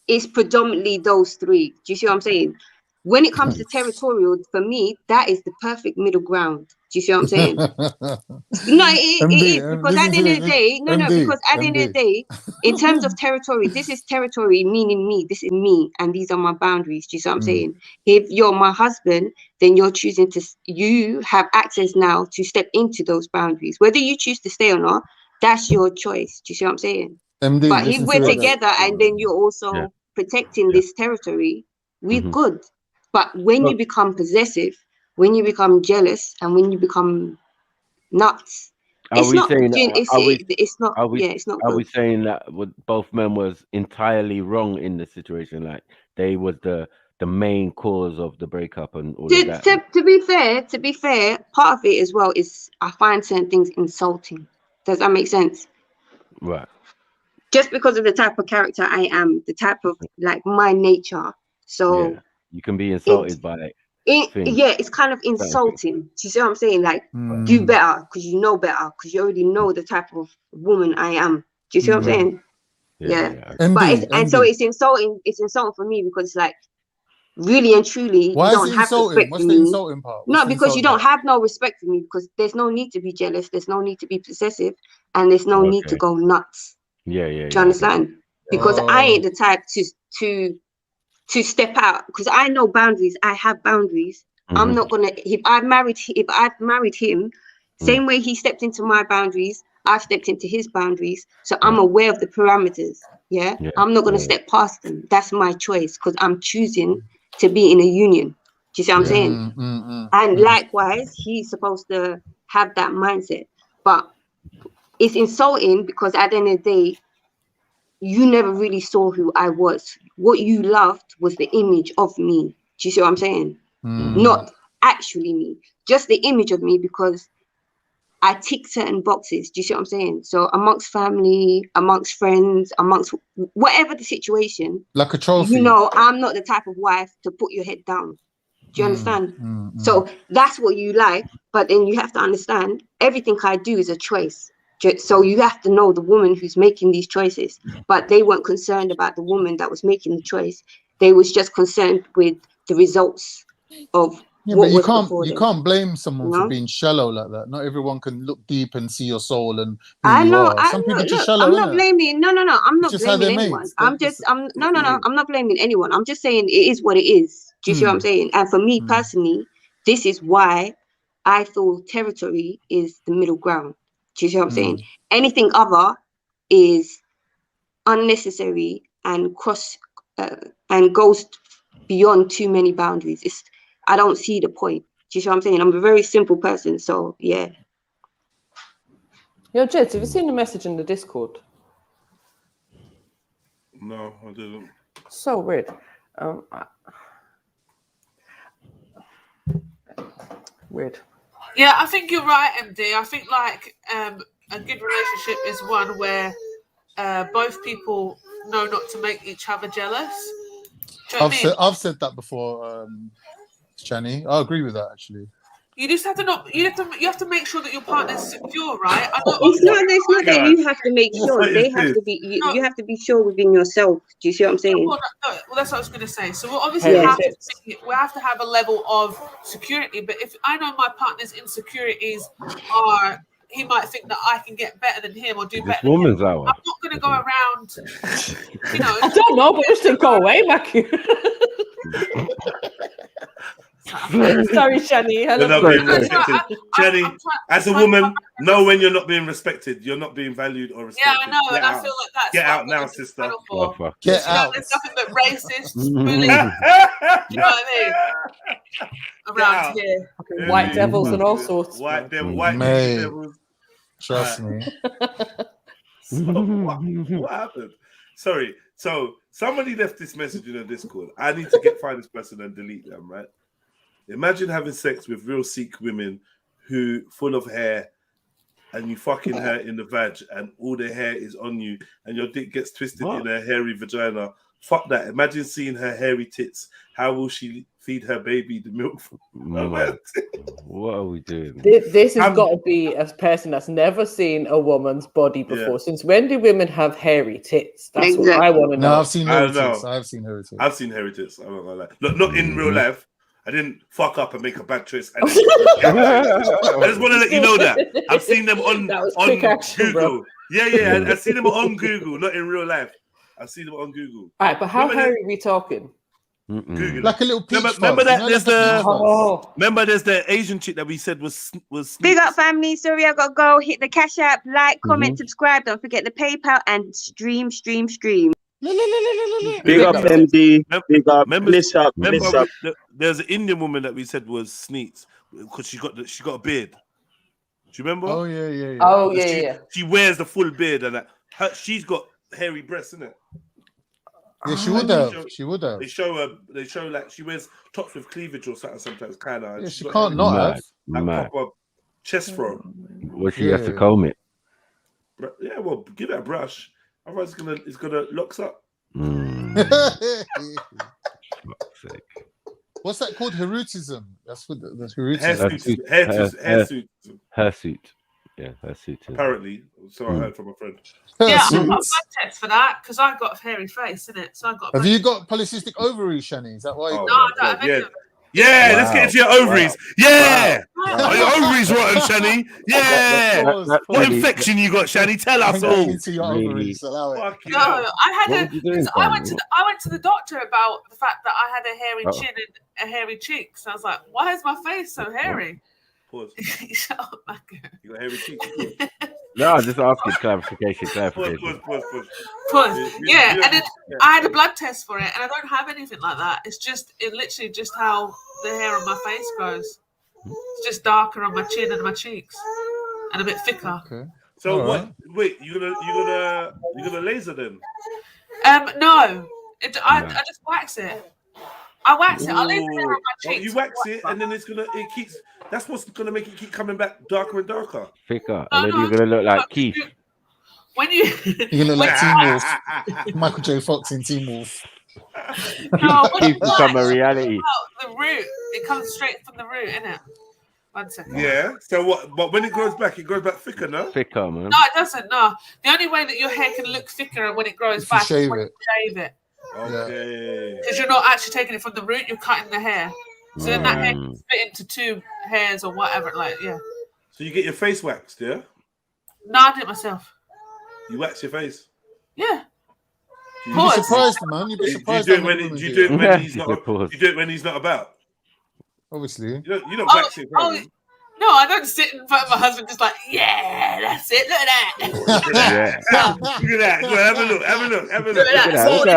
it's predominantly those three. Do you see what I'm saying? When it comes to territorial, for me, that is the perfect middle ground. Do you see what I'm saying? No, it is, because at the end of the day, because at the end of the day, in terms of territory, this is territory meaning me. This is me, and these are my boundaries. Do you see what I'm saying? If you're my husband, then you're choosing to, you have access now to step into those boundaries. Whether you choose to stay or not, that's your choice. Do you see what I'm saying? But if we're together and then you're also protecting this territory, we're good. But when you become possessive, when you become jealous, and when you become nuts, it's not good. Are we saying that both men was entirely wrong in the situation? Like they was the main cause of the breakup and all of that? To be fair, part of it as well is I find certain things insulting. Does that make sense? Right. Just because of the type of character I am, the type of like my nature. So you can be insulted by it. It's kind of insulting. Do you see what I'm saying? Like, do better because you know better, because you already know the type of woman I am. Do you see what I'm saying? Yeah. So it's insulting. It's insulting for me because, like, really and truly, why you don't is it have insulting? respect What's for the me. insulting part? No, because you don't have no respect for me, because there's no need to be jealous, there's no need to be possessive, and there's no need to go nuts. Do you understand? Because I ain't the type to step out, because I know boundaries. I have boundaries. I'm not gonna, if I've married him, same way he stepped into my boundaries, I've stepped into his boundaries. So I'm aware of the parameters. I'm not gonna step past them. That's my choice, because I'm choosing to be in a union. Do you see what I'm saying? And likewise, he's supposed to have that mindset. But it's insulting because at the end of the day, you never really saw who I was. What you loved was the image of me. Do you see what I'm saying? Not actually me, just the image of me, because I tick certain boxes. Do you see what I'm saying? So amongst family, amongst friends, amongst whatever the situation, like a trophy. You know, I'm not the type of wife to put your head down. Do you understand? So that's what you like, but then you have to understand everything I do is a choice. So you have to know the woman who's making these choices, but they weren't concerned about the woman that was making the choice. They was just concerned with the results of Yeah, what but was before you them. can't blame someone You for know? being shallow like that. Not everyone can look deep and see your soul and who I you know, are. Some people just look, shallow, I'm not innit? blaming. No, I'm It's not just how blaming they're anyone. made. I'm not blaming anyone. I'm just saying it is what it is. Do you see what I'm saying? And for me personally, this is why I feel territory is the middle ground. Do you see what I'm saying? Anything other is unnecessary and and goes beyond too many boundaries. I don't see the point. Do you see what I'm saying? I'm a very simple person, so yeah. Yo, Jeds, have you seen the message in the Discord? No, I didn't. So weird. Weird. Yeah, I think you're right, MD. I think like a good relationship is one where both people know not to make each other jealous. Do you know what I mean? I've said that before, Chani. I agree with that actually. You just have to you have to make sure that your partner's secure, right? It's not that you have to make sure. They have to be. You have to be sure within yourself. Do you see what I'm saying? Well, that's what I was going to say. So we'll obviously we have to have a level of security. But if I know my partner's insecurities are, he might think that I can get better than him or do This better than him. woman's I'm hour. not going to go around, you know. I don't know, but just didn't go away, Mackie. Sorry, Shani. You're not being respected. Jenny, as a woman, know when you're not being respected. You're not being valued or respected. Yeah, I know, and I feel like that's Get what out I'm now, gonna sister. battle for. Get out. There's nothing but racists, bullies. Do you know what I mean? Around here. White devils and all sorts. White devils. Mate, devils. trust me. So what happened? Sorry. So somebody left this message in the Discord. I need to find this person and delete them, right? Imagine having sex with real Sikh women who full of hair and you fucking her in the vag and all the hair is on you and your dick gets twisted in her hairy vagina. Fuck that. Imagine seeing her hairy tits. How will she feed her baby the milk? What are we doing? This has got to be a person that's never seen a woman's body before. Since when do women have hairy tits? That's what I want to know. No, I've seen hairy tits. I've seen hairy tits. I've seen hairy tits. I'm not gonna lie. Look, not in real life. I didn't fuck up and make a bad choice. I just want to let you know that. I've seen them on action, Google. bro. Yeah. I've seen them on Google, not in real life. I've seen them on Google. All right, but how hairy are we talking? Google. Like a little peach Remember that there's the remember there's the Asian chick that we said was Big up, family. Sorry, I got to go. Hit the Cash App, like, comment, subscribe. Don't forget the PayPal and stream. Big up, MD. Big up. Bliss up. Bliss up. There's an Indian woman that we said was Sneets because she got a beard. Do you remember? Oh yeah. Oh yeah. She wears the full beard and she's got hairy breasts, isn't it? Yeah, she would have. She would have. They show like she wears tops with cleavage or something sometimes, kind of. Yeah, she can't not have. Like proper chest throw. Well, she has to comb it. Yeah, well, give it a brush. Otherwise, it's gonna locks up. What's that called? Hirutism. That's what that's hirutism. Hairsuit. Yeah, hairsuit. Apparently, so I heard from a friend. Yeah, I've got a blood test for that because I've got a hairy face, innit? So I've got. Have you got polycystic ovaries, Shani? Is that why? No, I don't have any of it. Yeah, let's get into your ovaries. Yeah, are your ovaries rotten, Shani? Yeah. What infection you got, Shani? Tell us all. Into your ovaries. Allow it. No, I went to the doctor about the fact that I had a hairy chin and a hairy cheeks. So I was like, why is my face so hairy? Pause. Shut up, Macca. You got hairy cheeks. No, just asking clarification. Pause. Yeah, and then I had a blood test for it, and I don't have anything like that. It's literally just how the hair on my face grows. It's just darker on my chin and my cheeks, and a bit thicker. Okay. So what? Wait, you gonna laser them? No. I just wax it. I wax it. I leave the hair on my cheeks. You wax it, and then that's what's gonna make it keep coming back darker and darker. Thicker, and then you're gonna look like Keith. When you You're gonna look like Teen Wolf. Michael J. Fox in Teen Wolf. No, Keith become a reality. The root. It comes straight from the root, innit? 1 second. Yeah. So what? But when it grows back thicker, no? Thicker, man. No, it doesn't. No. The only way that your hair can look thicker when it grows back is when you shave it. Okay. Because you're not actually taking it from the root, you're cutting the hair. So then that hair can split into 2 hairs or whatever. Like, yeah. So you get your face waxed, yeah? No, I do it myself. You wax your face? Yeah. Do You'd be surprised, man. You'd be surprised. Do you do it when he's not? You do it when he's not about? Obviously. You don't wax it. No, I don't sit in front of my husband just like, yeah, that's it. Look at that. Look at that. Go, have a look. Have a look. Look at that. Look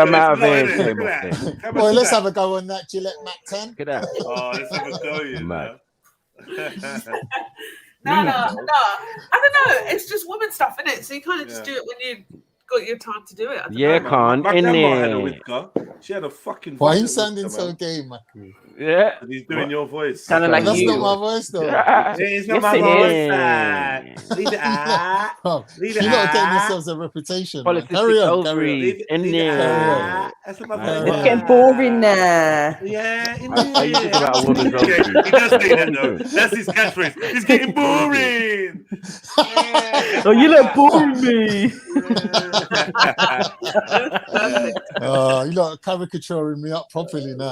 at that. Come Boy, let's have a go on that Gillette Mac 10. Look at that. Oh, let's have a go. Mad. No. I don't know. It's just woman stuff, isn't it? So you kind of just do it when you got your time to do it. I don't know. Con, My in grandma had a there. whisker. She had a fucking. Why are you fucking sounding whisker, so man. gay, Mackie? Yeah. And he's doing your voice. Kind of like That's you. not my voice, though. It's not my voice. Leave it out. Oh, Leave you're it not getting out. yourselves a reputation. Man. Polycystic Carry on. ovaries. In there. That's not my It's voice. getting boring now. Yeah, in I used to talk about a woman's He ovaries. does say that though. That's his catchphrase. It's getting boring. Oh, you look boring me. Oh, you're not caricaturing me up properly now.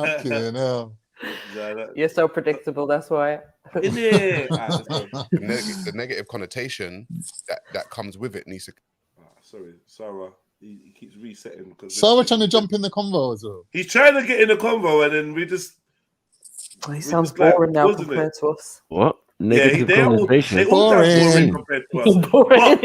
Fucking hell. You're so predictable. That's why. In there. The negative connotation that comes with it needs to. Sorry, Sarah. He keeps resetting because Sarah trying to jump in the convo as well. he's trying to get in the convo, and then we just. He sounds boring now compared to us. What? Yeah, Negative they all connotation. sound boring Boring. compared to us. But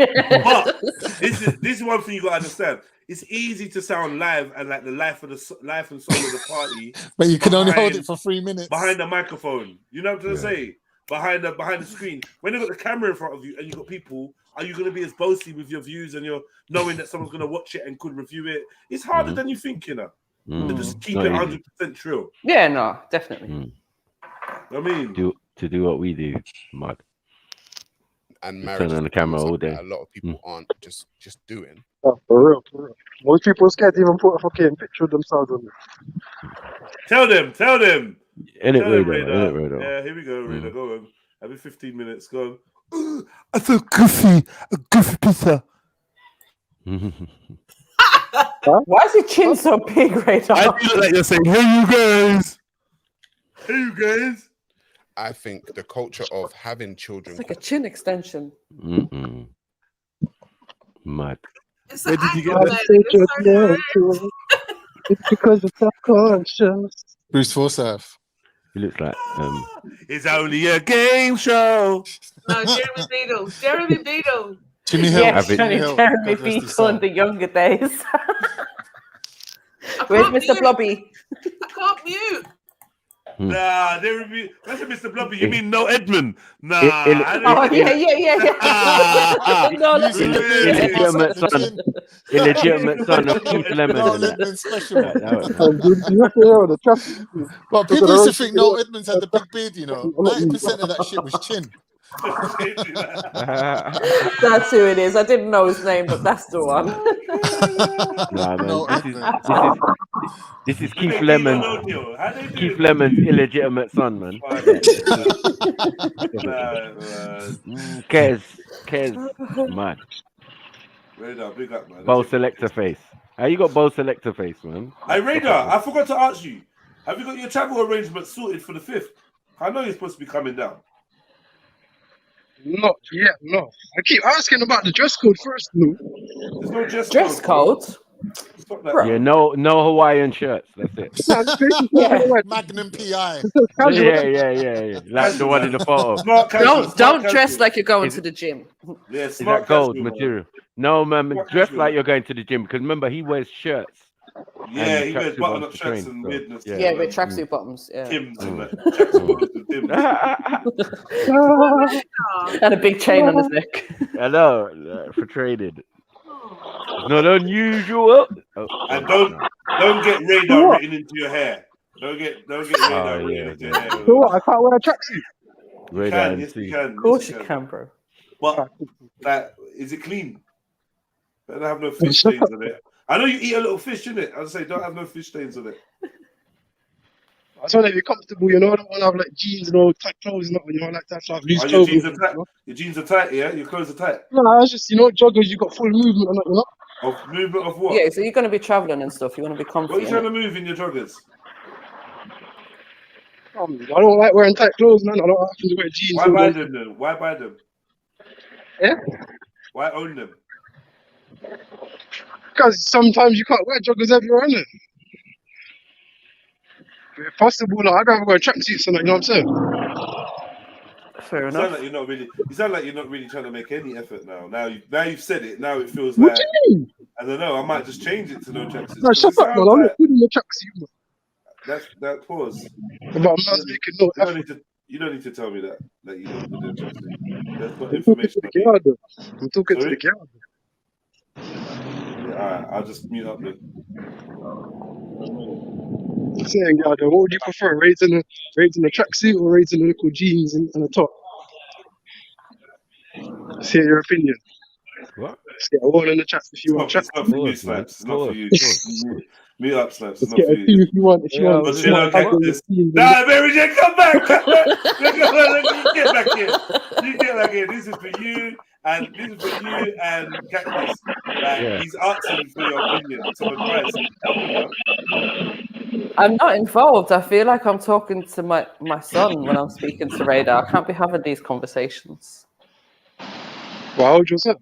this is one thing you got to understand. It's easy to sound live and like the life and soul of the party, But you can only hold behind- it for 3 minutes. behind the microphone. You know what I'm trying to say? Behind the screen. When you got the camera in front of you and you got people, are you going to be as boasty with your views and you're knowing that someone's going to watch it and could review it? It's harder than you think, you know. To just keep Not it easy. 100% true. Yeah, no, definitely. I mean, To do what we do, mad. And Just marriage turn is on the camera all something day. that a lot of people aren't just doing. Oh, for real, for real. Most people are scared to even put a fucking picture of themselves on it. tell them. In it, Tell them, Radar. Yeah, here we go, Radar. Go on. Every 15 minutes, go on. I feel goofy. A goofy pizza. Why is your chin so big, Radar? I feel like you're saying, hey, you guys. Hey, you guys. I think the culture of having children. It's like a chin extension. Mad. It's Where the did you angle get thing. It's so good. It's because it's subconscious. Bruce Forsyth. He looks like It's only a game show. No, Jeremy Beadle. Jeremy Beadle. Jimmy Hill. Yes, Jimmy Hill. Jeremy God rest his Beadle in soul. the younger days. I Where's can't Mr. mute. Blobby? I can't mute. Nah, there will be. That's a Mr. Blobby. You mean no Edmund? Nah. Oh, yeah. No, let's illegitimate son. Illegitimate son of Keith Lemon. Noel and that. Edmonds special. You have to hear the traffic. But people used to think Noel Edmonds had the big beard, you know. 90% of that shit was chin. That's who it is. I didn't know his name, but that's the one. Nah, man. No, This is Keith Lemon's illegitimate son, man. Kez, man. Radar, big up, man. Bow selector face. How you got bow selector face, man? Hey, Radar, I forgot to ask you. Have you got your travel arrangements sorted for the 5th? I know you're supposed to be coming down. Not yet, no. I keep asking about the dress code first. No. There's no Dress code? Stop that. Yeah, no Hawaiian shirts. That's it. Magnum PI. Yeah. Like the one in the photo. Smart casual, Don't smart dress casual. like you're going to the gym. Yeah, Is smart that gold casual, man. material? No, man. Smart Dress casual. like you're going to the gym because remember he wears shirts. Yeah, and he wears tracksuit button-up bottoms to shirts train, and so, weirdness. Yeah, with tracksuit bottoms. Yeah. Tim's and that. Tracksuit bottoms with Tim's. And a big chain on his neck. I know, for trading. It's not unusual. Oh, And don't get Radar written into your hair. Don't get Radar written into your hair. So what? I can't wear a tracksuit. You Radar can, and yes, you see. can. Of course yes, you can, bro. But like, is it clean? Don't have no fish stains on it. I know you eat a little fish, innit? I'd say don't have no fish stains on it. I just want to be comfortable, you know. I don't want to have like jeans and all tight clothes, not you know, like that stuff. Loose Oh, your clothing. jeans are tight. Your jeans are tight, yeah. Your clothes are tight. No, it's just joggers. You got full movement, and that, you know. Of movement of what? Yeah, so you're going to be traveling and stuff. You want to be comfy. What are you trying innit? to move in your joggers? I don't like wearing tight clothes, man. I don't have to wear jeans. Why all buy day. them then? Why buy them? Yeah? Why own them? Because sometimes you can't wear joggers everywhere, innit? If possible, like, I'd rather wear tracksuits and, you know what I'm saying? Fair You enough. sound like you're not really. You sound like you're not really trying to make any effort now. Now you've said it. Now it feels What like do you mean? I don't know. I might just change it to no tracksuits. No, 'cause shut it up, man. sounds I'm not like putting the tracksuit, man. that pause. But man's making no You don't effort. need to. You don't need to tell me that you look good in a tracksuit. That's not I'm talking to information the I need. girl, though. I'm talking to Sorry? the girl. Yeah, all right. I'll just mute up then. I'm saying, girl, what would you prefer? Raids in a tracksuit or raids in the little jeans and a top? Say your opinion. What? Let's get a one in the chat if you want It's not for you, Pause, man. Snipes. It's not for Pause, you. pause. Mute up, Snipes. It's Let's not get for a you. two if you want. If you Yeah, I want, was if But you you want know, to tag your Cactus. teams. Nah, Mary Jane, come back. You get back here. You get back here. This is for you, and Cactus. Like Yeah. he's asking for your opinion, some advice. Help him out. I'm not involved. I feel like I'm talking to my son when I'm speaking to Radar. I can't be having these conversations. Well, how old your son?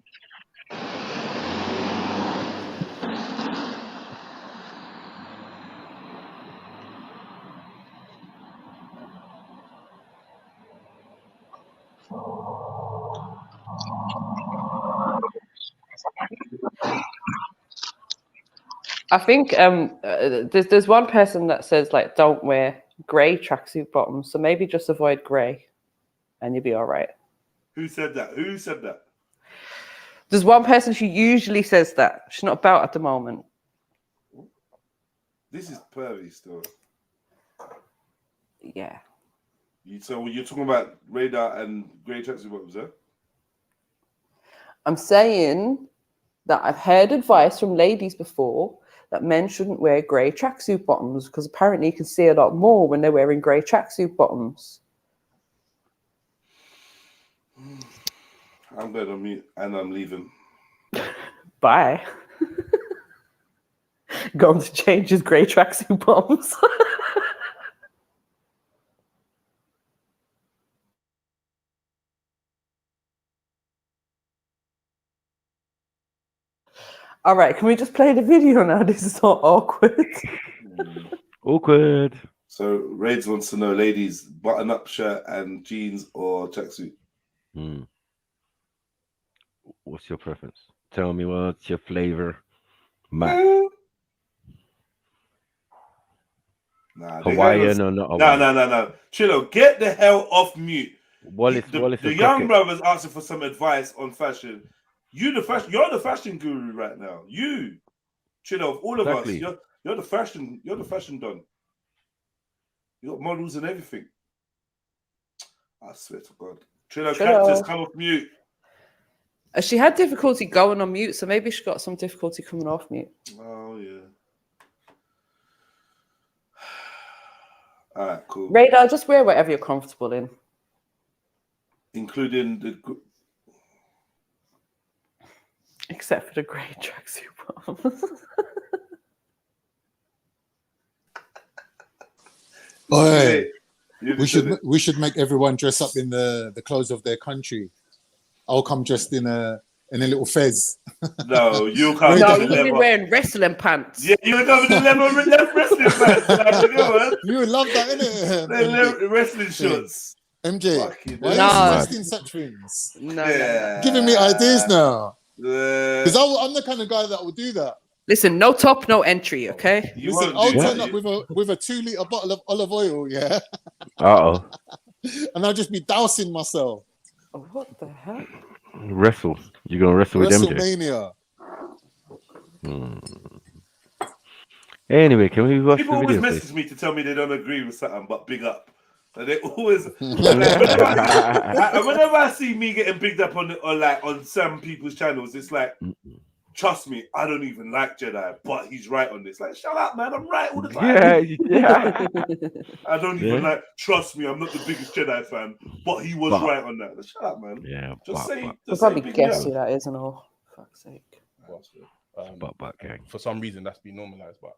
I think there's one person that says like don't wear grey tracksuit bottoms, so maybe just avoid grey, and you'll be all right. Who said that? Who said that? There's one person who usually says that. She's not about at the moment. This is pervy still. Yeah. So you're talking about Radar and grey tracksuit bottoms, huh? I'm saying that I've heard advice from ladies before that men shouldn't wear grey tracksuit bottoms because apparently you can see a lot more when they're wearing grey tracksuit bottoms. I'm going to mute and I'm leaving. Bye. Going to change his grey tracksuit bottoms. All right, can we just play the video now? This is so awkward. Awkward. So Raids wants to know, ladies, button-up shirt and jeans or tracksuit? What's your preference? Tell me what's your flavor. Matt. Nah, Hawaiian or not Hawaiian? No. Trillo, get the hell off mute. Wallace The and young Crockett. brothers asking for some advice on fashion. You're the fashion guru right now. You, Trillo, of all of Exactly. us, you're the fashion don. You got models and everything. I swear to God. Trillo, Cactus, come off mute. She had difficulty going on mute, so maybe she got some difficulty coming off mute. Oh yeah. All right, cool. Radar, just wear whatever you're comfortable in. Including the. Except for the grey tracksuit bottoms. Oi, You we said should make everyone dress up in the clothes of their country. I'll come dressed in a little fez. No, you'll come. No, in you're the gonna be leather. wearing wrestling pants. Yeah, you'll come in the leather wrestling pants. Like, you know what? You would love that, innit? The wrestling shorts. MJ, Fucking why are No. you suggesting such things? No. Giving me ideas now. Yeah. Because I'm the kind of guy that will do that. Listen, no top, no entry, okay? You Listen, won't do I'll turn that. up with a 2 litre bottle of olive oil, yeah, Uh-oh. and I'll just be dousing myself. What the heck? Wrestle. You're going to wrestle with MJ? WrestleMania. Anyway, can we watch People the always video, message please? me to tell me they don't agree with something, but big up. And they always, whenever I see me getting bigged up on some people's channels, it's like, trust me, I don't even like Jedi, but he's right on this. Like, shut up, man, I'm right all the time. Yeah. I don't even Yeah. like. Trust me, I'm not the biggest Jedi fan, but he was right on that. Shut up, man. Yeah, Just say. We'll Just probably say big guess up. who that is and all. Fuck's sake. For some reason, that's been normalized, but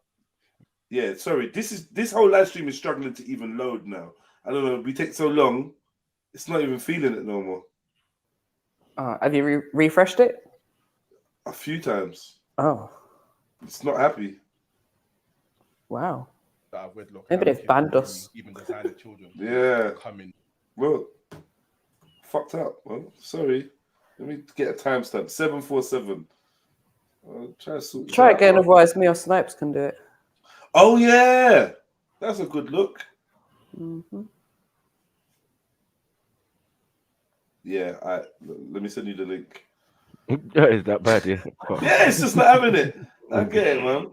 Yeah, sorry. This whole live stream is struggling to even load now. I don't know. We take so long, it's not even feeling it no more. Have you refreshed it? A few times. Oh, it's not happy. Wow. Wedlock, Maybe they've banned us. Even designer children. Yeah. Coming. Well, fucked up. Well, sorry. Let me get a timestamp. 747. I'll try to sort Try that again, out. otherwise me or Snipes can do it. Oh yeah, that's a good look. Mm-hmm. Yeah, let me send you the link. Is that bad? Yeah. Yeah, it's just not having it. I get it, man.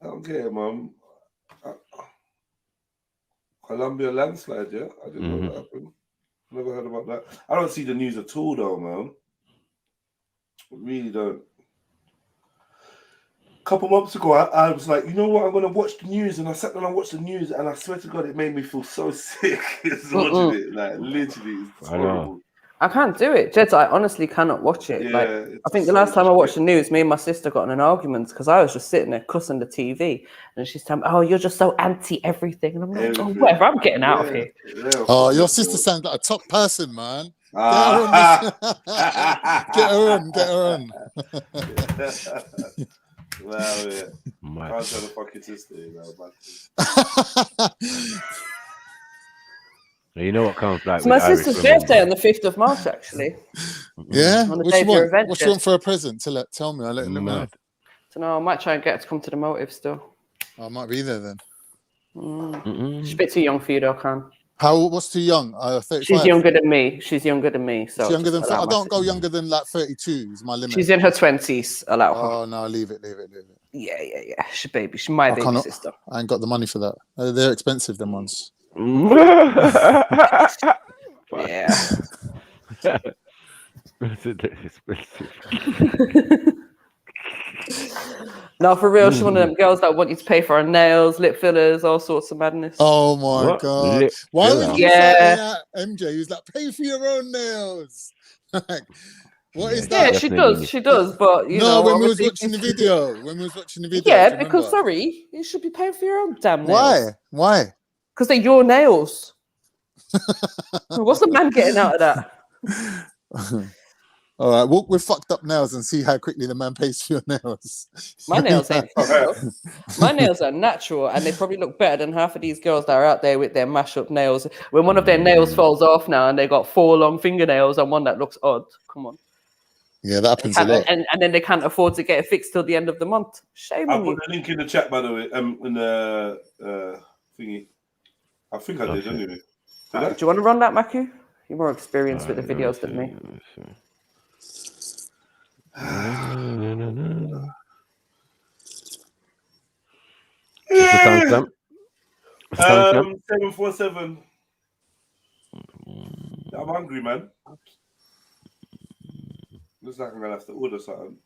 I don't get it, man. Colombia landslide, yeah? I didn't know that happened. Never heard about that. I don't see the news at all, though, man. I really don't. A couple months ago, I was like, you know what? I'm going to watch the news. And I sat down and watched the news, and I swear to God, it made me feel so sick just watching it. Like, literally, it's horrible. I can't do it. Jeds, I honestly cannot watch it. Yeah, like, I think the last time I watched the news, me and my sister got in an argument because I was just sitting there cussing the TV. And she's telling me, oh, you're just so anti everything. And I'm like, oh, whatever, I'm getting out of here. Oh, your sister sounds like a top person, man. Get her on. Wow, yeah. I'm trying to fuck your sister, you know, but... You know what comes like? It's my sister's birthday on the 5th of March, actually. Yeah? On the What day you of your want? event, What you want for a present? Tell me. I'll let them know. So no, I might try and get her to come to the motive still. I might be there then. She's a bit too young for you, though, Cam. What's too young? 35? She's younger than me. She's younger than me. So She's younger than allow I don't my go younger than like 32 is my limit. She's in her 20s. Allow her. Oh no, leave it. Yeah. She's baby. She's my baby sister. I ain't got the money for that. They're expensive, them ones. Yeah. No, for real, she's one of them girls that want you to pay for her nails, lip fillers, all sorts of madness. Oh my God. Why was he MJ? He was like, pay for your own nails. Like, what is that? Yeah, she does, but you know, when we was watching the video. Yeah, because sorry, you should be paying for your own damn nails. Why? Because they're your nails. What's the man getting out of that? All right, walk with fucked up nails and see how quickly the man pays for your nails. My nails ain't fucked up. My nails are natural, and they probably look better than half of these girls that are out there with their mash-up nails. When one of their nails falls off now, and they got 4 long fingernails and one that looks odd. Come on. Yeah, that happens a lot. And then they can't afford to get it fixed till the end of the month. Shame on you. I'll put the link in the chat, by the way. In the thingy. I think I did anyway. Do you want to run that, Maku? You're more experienced with the videos than me. Yeah. 747. I'm hungry, man. Looks like I'm gonna have to order something.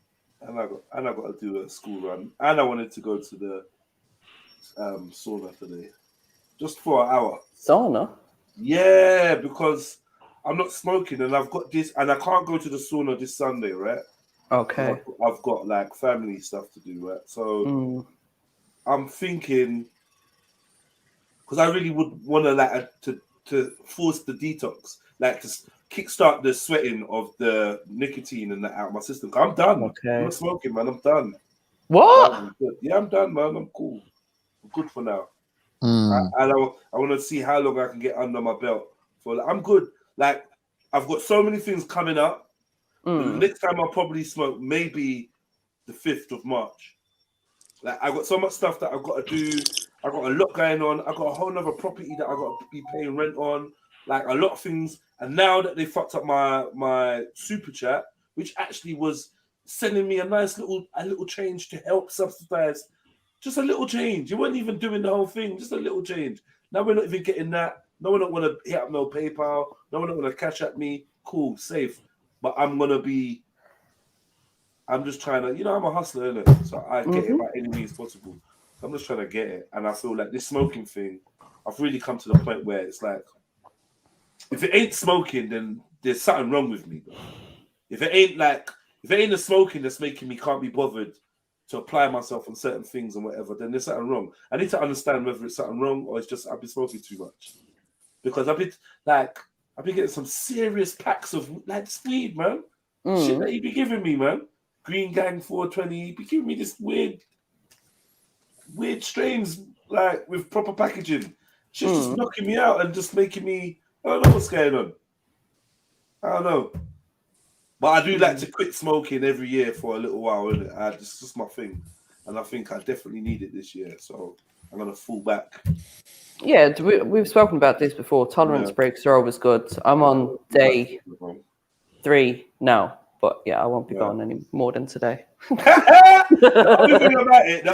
And I got to do a school run. And I wanted to go to the sauna today. Just for an hour. Sauna? Yeah, because I'm not smoking and I've got this, and I can't go to the sauna this Sunday, right? Okay. I've got like family stuff to do, right? So I'm thinking, because I really would want to like to force the detox, like to kickstart the sweating of the nicotine and that out of my system. I'm done. Okay. I'm not smoking, man. I'm done. What? Yeah, I'm done, man. I'm cool. I'm good for now. And I want to see how long I can get under my belt. I'm good. Like, I've got so many things coming up. The next time I'll probably smoke maybe the 5th of March. Like, I got so much stuff that I've got to do. I got a lot going on. I got a whole other property that I got to be paying rent on. Like, a lot of things. And now that they fucked up my super chat, which actually was sending me a nice little change to help subsidize. Just a little change. You weren't even doing the whole thing. Just a little change. Now we're not even getting that. No one don't want to hit up no PayPal. No one don't want to cash at me. Cool, safe. But I'm just trying to, I'm a hustler, innit? So I get it by any means possible. So I'm just trying to get it. And I feel like this smoking thing, I've really come to the point where it's like, if it ain't smoking, then there's something wrong with me. Bro. If it ain't the smoking that's making me can't be bothered to apply myself on certain things and whatever, then there's something wrong. I need to understand whether it's something wrong or it's just I've been smoking too much. Because I've been getting some serious packs of like weed, man. Shit that he be giving me, man. Green Gang 420, he be giving me this weird strains like with proper packaging. Shit's just knocking me out and just making me, I don't know what's going on. I don't know. But I do like to quit smoking every year for a little while, isn't it? It's just my thing. And I think I definitely need it this year. So I'm going to fall back. Yeah, we've spoken about this before. Tolerance breaks are always good. I'm on day 3 now. But yeah, I won't be going any more than today. The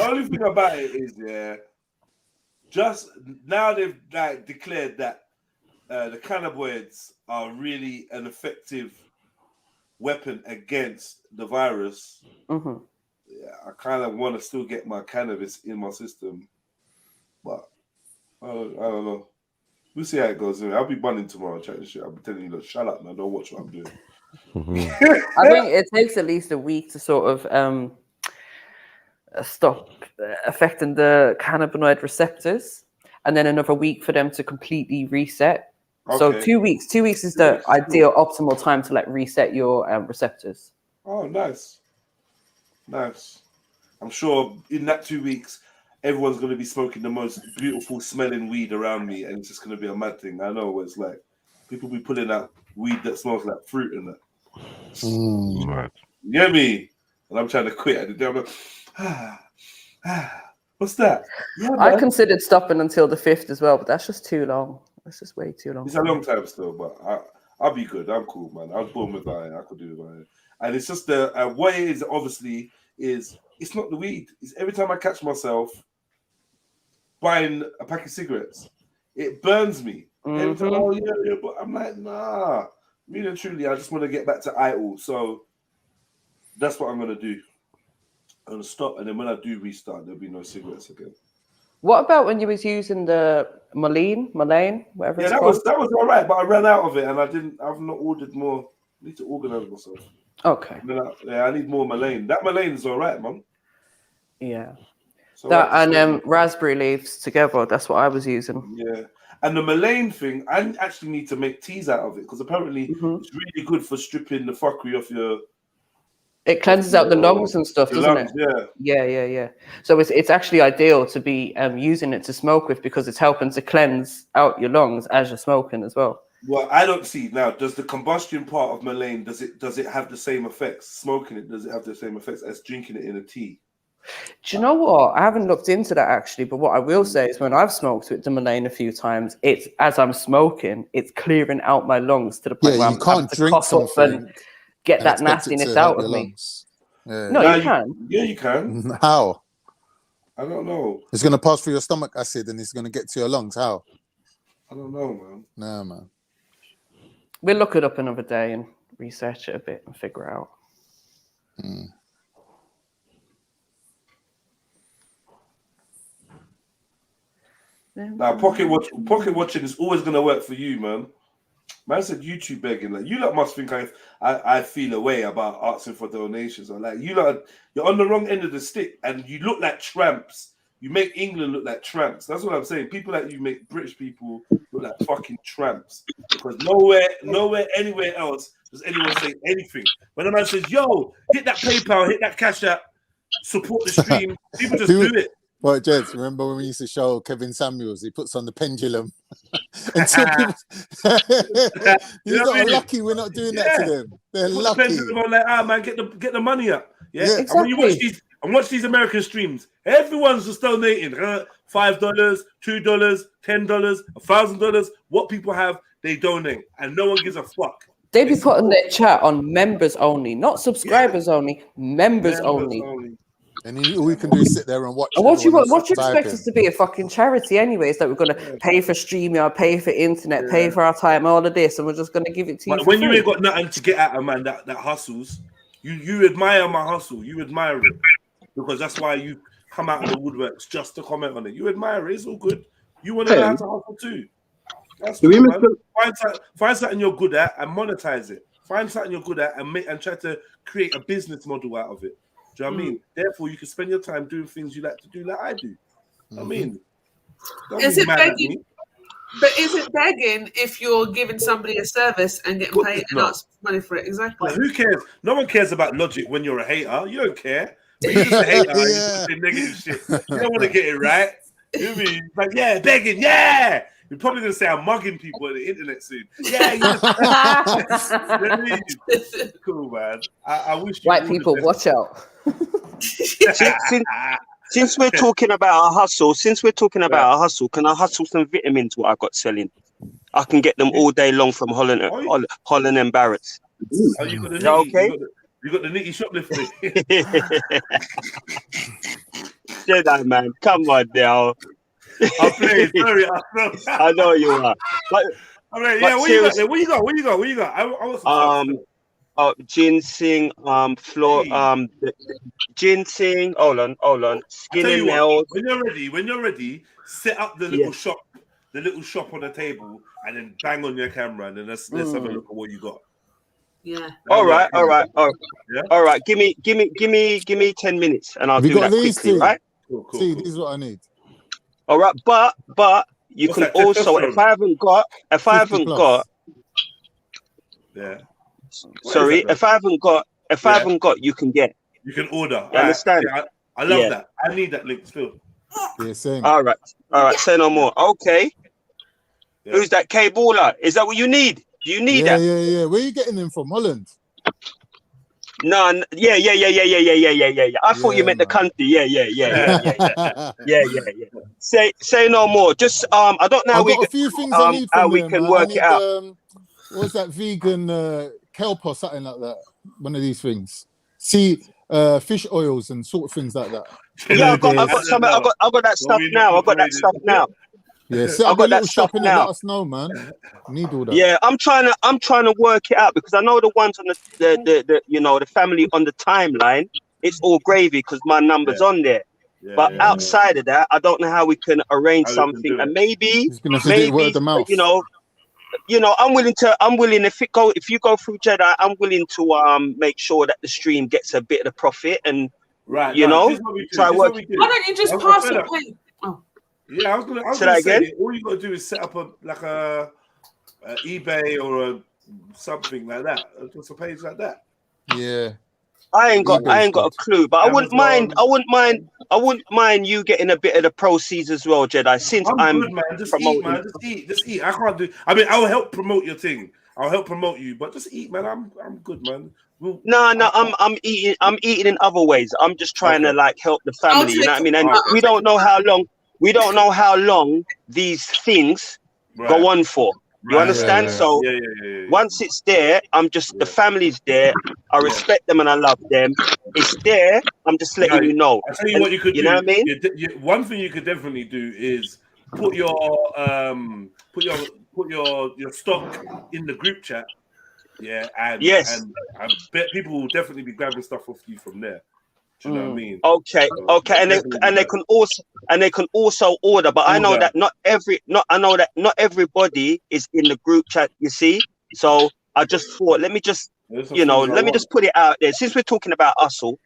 only thing about it is, just now they've like declared that the cannabinoids are really an effective weapon against the virus. Yeah, I kind of want to still get my cannabis in my system, but I don't know. We'll see how it goes. I'll be bunning tomorrow, chatting shit. I'll be telling you, look, shut up, man. Don't watch what I'm doing. I think it takes at least a week to sort of stop affecting the cannabinoid receptors, and then another week for them to completely reset. So 2 weeks. 2 weeks is the ideal optimal time to like reset your receptors. Oh, nice. I'm sure in that 2 weeks, everyone's going to be smoking the most beautiful smelling weed around me, and it's just going to be a mad thing. I know what it's like. People be pulling out weed that smells like fruit and that. Right. You get me? And I'm trying to quit at the day. I'm like, what's that? Yeah, I considered stopping until the 5th as well, but that's just too long. That's just way too long. It's a long time still, but I'll be good. I'm cool, man. I was born with it. I could do it. And it's just the what it is, obviously, is it's not the weed. It's every time I catch myself buying a pack of cigarettes, it burns me. Every time, but I'm like, nah. Really and truly, I just want to get back to idle. So that's what I'm going to do. I'm going to stop, and then when I do restart, there'll be no cigarettes again. What about when you was using the Maline, whatever it's called? that was all right, but I ran out of it, and I've not ordered more. I need to organize myself. Okay. I need more Maline. That Maline is all right, man. Yeah. So that and raspberry leaves together. That's what I was using. Yeah. And the Maline thing, I actually need to make teas out of it because apparently it's really good for stripping the fuckery off your. It cleanses out the lungs and stuff, doesn't it? Yeah. So it's actually ideal to be using it to smoke with because it's helping to cleanse out your lungs as you're smoking as well. Well, I don't see now. Does the combustion part of Maline does it have the same effects? Smoking it, does it have the same effects as drinking it in a tea? Do you know what? I haven't looked into that actually, but what I will say is when I've smoked with the Maline a few times, it's as I'm smoking, it's clearing out my lungs to the point where you can't drink something and get that nastiness out of me. No, you can. Yeah, you can. How? I don't know. It's going to pass through your stomach acid and it's going to get to your lungs. How? I don't know, man. Nah, man. We'll look it up another day and research it a bit and figure it out. Now, pocket watching is always going to work for you, man. Man said YouTube begging. Like, you lot must think I feel a way about asking for donations. Or like, you lot, you're on the wrong end of the stick and you look like tramps. You make England look like tramps. That's what I'm saying. People like you make British people look like fucking tramps. Because nowhere, anywhere else does anyone say anything. When a man says, yo, hit that PayPal, hit that Cash App, support the stream, people just do it. Well, Jeds, remember when we used to show Kevin Samuels? He puts on the pendulum. Until people... These are lucky we're not doing that to them. They're lucky. The pendulum on like, man, get the money up. Yeah. Yeah, And when you watch these American streams, everyone's just donating. $5, $2, $10, $1,000. What people have, they donate, and no one gives a fuck. They be putting their chat on members only, not subscribers only. Members only. And all we can do is sit there and watch. And what you expect us to be a fucking charity anyways? That we're going to pay for StreamYard, pay for internet, pay for our time, all of this, and we're just going to give it to you. When you ain't got nothing to get at a man that hustles, you admire my hustle, you admire it because that's why you come out of the woodworks just to comment on it. You admire it, it's all good. You want to know how to hustle too. That's good, man. Find something you're good at and monetize it. Find something you're good at and try to create a business model out of it. Do you know what I mean? Therefore, you can spend your time doing things you like to do, like I do. I mean, don't Is be it mad at begging? me. But is it begging if you're giving somebody a service and getting paid and not. not money for it? Exactly. But who cares? No one cares about logic when you're a hater. You don't care. But you're just a hater. You just say negative shit. You don't want to get it right. You know what I mean? Like, yeah, begging, yeah. You're probably gonna say I'm mugging people on the internet soon. Yeah, you just, you know what I mean? Cool, man. I wish you White all the people, best. watch out. Since we're talking about a hustle, can I hustle some vitamins what I got selling? I can get them all day long from Holland and Barrett's. Oh, you got the Is that nitty, okay? you got the nitty shoplifting. Jedi man, come on now. I'm playing. Sorry, I know you are. But, I'm like, yeah, what you got? What you got? I want some stuff. Ginseng, ginseng. Hold on. Skin and nails. When you're ready, set up the little shop, on the table, and then bang on your camera, and then let's have a look at what you got. Yeah. All right. Give me 10 minutes, and I'll Have you do got that these, quickly, T? right? See, this is what I need. All right, but you What's can that, also, testosterone? if I haven't got, Yeah. sorry, if I haven't got, you can get. You can order. You understand? Yeah, I love Yeah. that. I need that link still. Yeah, same. All right. Say no more. Okay. Yeah. Who's that K-baller? Is that what you need? Do you need that? Yeah. Where are you getting them from? Holland? No. Yeah. I thought you meant the country. Yeah. Say no more. Just I don't know. I've got a few things I need how from we there, can man. work I need, it out. What's that vegan kelp or something like that? One of these things. See, fish oils and sort of things like that. Yeah, I've got some. I got that stuff now. Yeah, set I've up a got that little shop stuff in it. now. Let us know, man. Need all that. Yeah, I'm trying to work it out because I know the ones on the family on the timeline, it's all gravy because my number's on there. But outside of that, I don't know how we can arrange something, and maybe word of mouth. I'm willing if you go through Jedi, I'm willing to make sure that the stream gets a bit of the profit and try work. Why don't you just pass it? Yeah, I was gonna say all you gotta do is set up a eBay or something like that. Just a page like that. Yeah. I ain't got a clue, but I wouldn't mind you getting a bit of the proceeds as well, Jedi. Since I'm good, man. Just promoting. eat, man. Just eat. I can't do. I mean, I'll help promote your thing. I'll help promote you, but just eat, man. I'm good, man. No, I'm eating. I'm eating in other ways. I'm just trying to like help the family. You know what I mean? And we don't know how long. We don't know how long these things go on for. You understand? So once it's there, I'm just the family's there. I respect them and I love them. It's there. I'm just letting you know. I tell you what you could do. You know what I mean? One thing you could definitely do is put your stock in the group chat. Yeah, and I bet people will definitely be grabbing stuff off you from there. Do you know what I mean? Okay, and they can also order, but I know that not everybody is in the group chat. You see, so I just thought, let me just put it out there. Since we're talking about hustle,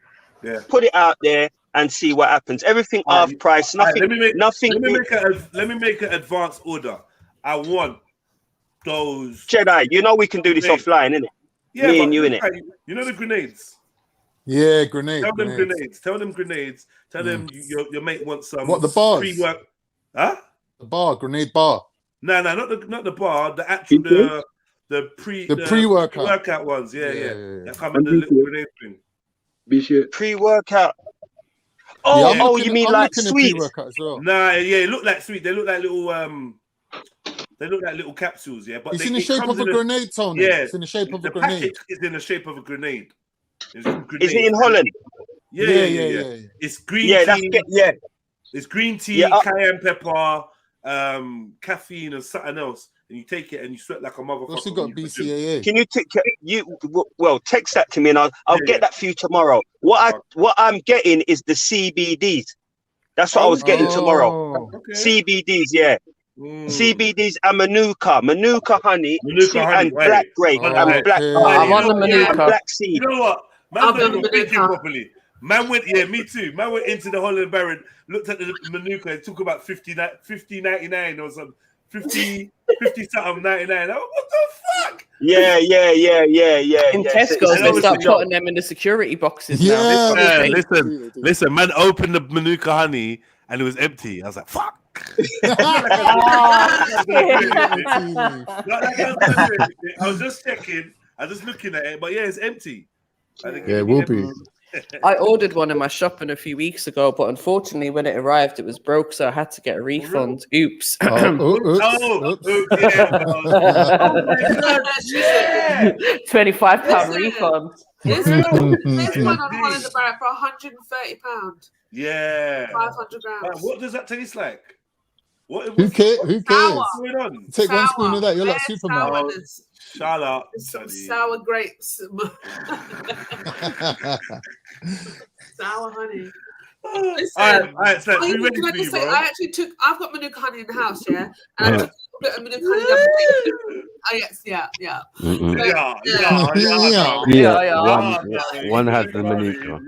put it out there and see what happens. Everything half price, nothing. Let me make an advance order. I want those Jedi. You know we can do this offline, innit? Yeah, me and you innit? You know the grenades. Yeah, grenades. Tell them grenades. Tell them your mate wants some. What, the bars? Pre-work. Huh? The bar, grenade bar. No, not the bar. The actual the pre-workout ones. Yeah. That come in the little grenade thing. Pre-workout. You mean like sweet? Well. Nah, it look like sweet. They look like little They look like little capsules, yeah. But it's in the shape of a grenade, Tony. Yeah, it's in the shape of a the grenade. package is in the shape of a grenade. Is it in Holland? Yeah. It's green tea. It's green tea, cayenne pepper, caffeine, and something else. And you take it and you sweat like a motherfucker. Also got BCAA. Can you text that to me and I'll get that for you tomorrow. What I'm getting is the CBDs. That's what I was getting tomorrow. Okay. CBDs, yeah. CBDs and Manuka honey, and black grape and black. I'm on the Manuka. And black seed. You know what? Man, not even thinking properly. Man went, yeah, me too. Man went into the Holland Baron, looked at the Manuka and talked about 50.99 or some 50 something 99. What the fuck? Yeah. In Tesco's, they start putting them in the security boxes now. Yeah, listen, man opened the Manuka honey and it was empty. I was like, fuck. I was just checking. I was just looking at it, but yeah, it's empty. Yeah, it will be. I ordered one in my shopping a few weeks ago, but unfortunately, when it arrived, it was broke, so I had to get a refund. Oops. Oh my God, yeah. £25 refund. This one on Holland Barrett for £130. Yeah. 500 grams. What does that taste like? Who cares? Who cares? What's going on? Take one spoon of that. You're like Superman. Shut up. Some sour grapes. Sour honey. All right, so we ready for you, bro? I've got Manuka honey in the house, yeah, and I took a bit of Manuka honey. One has the Manuka.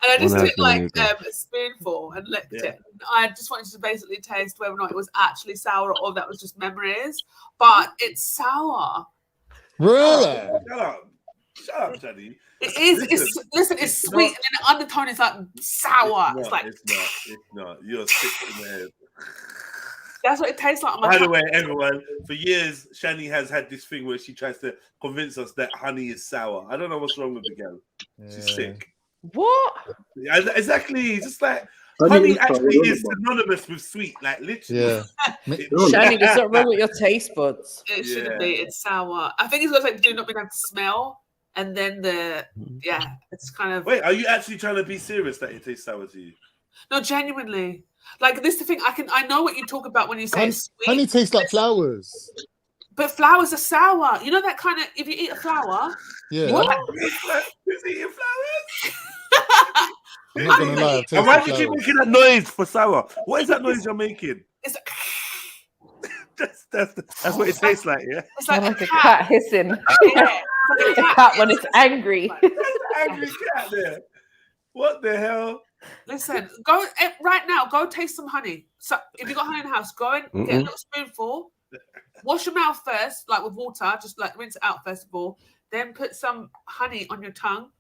And I just took like a spoonful and licked it. I just wanted to basically taste whether or not it was actually sour or that was just memories. But it's sour. Really? Shut up, Jenny. It is. Listen, it's sweet, and then the undertone is like sour. It's not. You're sick in the head. That's what it tastes like. On my By the tongue. way, everyone, for years, Shani has had this thing where she tries to convince us that honey is sour. I don't know what's wrong with the girl. She's sick. What? Exactly. Just like honey actually is synonymous with sweet. Like literally. Yeah. Shani, there's something wrong with your taste buds. It shouldn't be. It's sour. I think it's got like do not be able to smell, and then it's kind of. Wait, are you actually trying to be serious that it tastes sour to you? No, genuinely. Like this, is the thing. I know what you talk about when you say it's sweet. Honey tastes like flowers. But flowers are sour. You know that kind of. If you eat a flower. Yeah. What? Who's eating flowers? I'm not gonna lie. And why do you keep making that noise for sour? What is that noise you're making? It's that's what it tastes like, yeah. It's like a cat hissing. Yeah, a cat when it's angry. There's an angry cat there. What the hell? Listen, go right now. Go taste some honey. So if you got honey in the house, go and get a little spoonful. Wash your mouth first, like with water. Just like rinse it out first of all. Then put some honey on your tongue.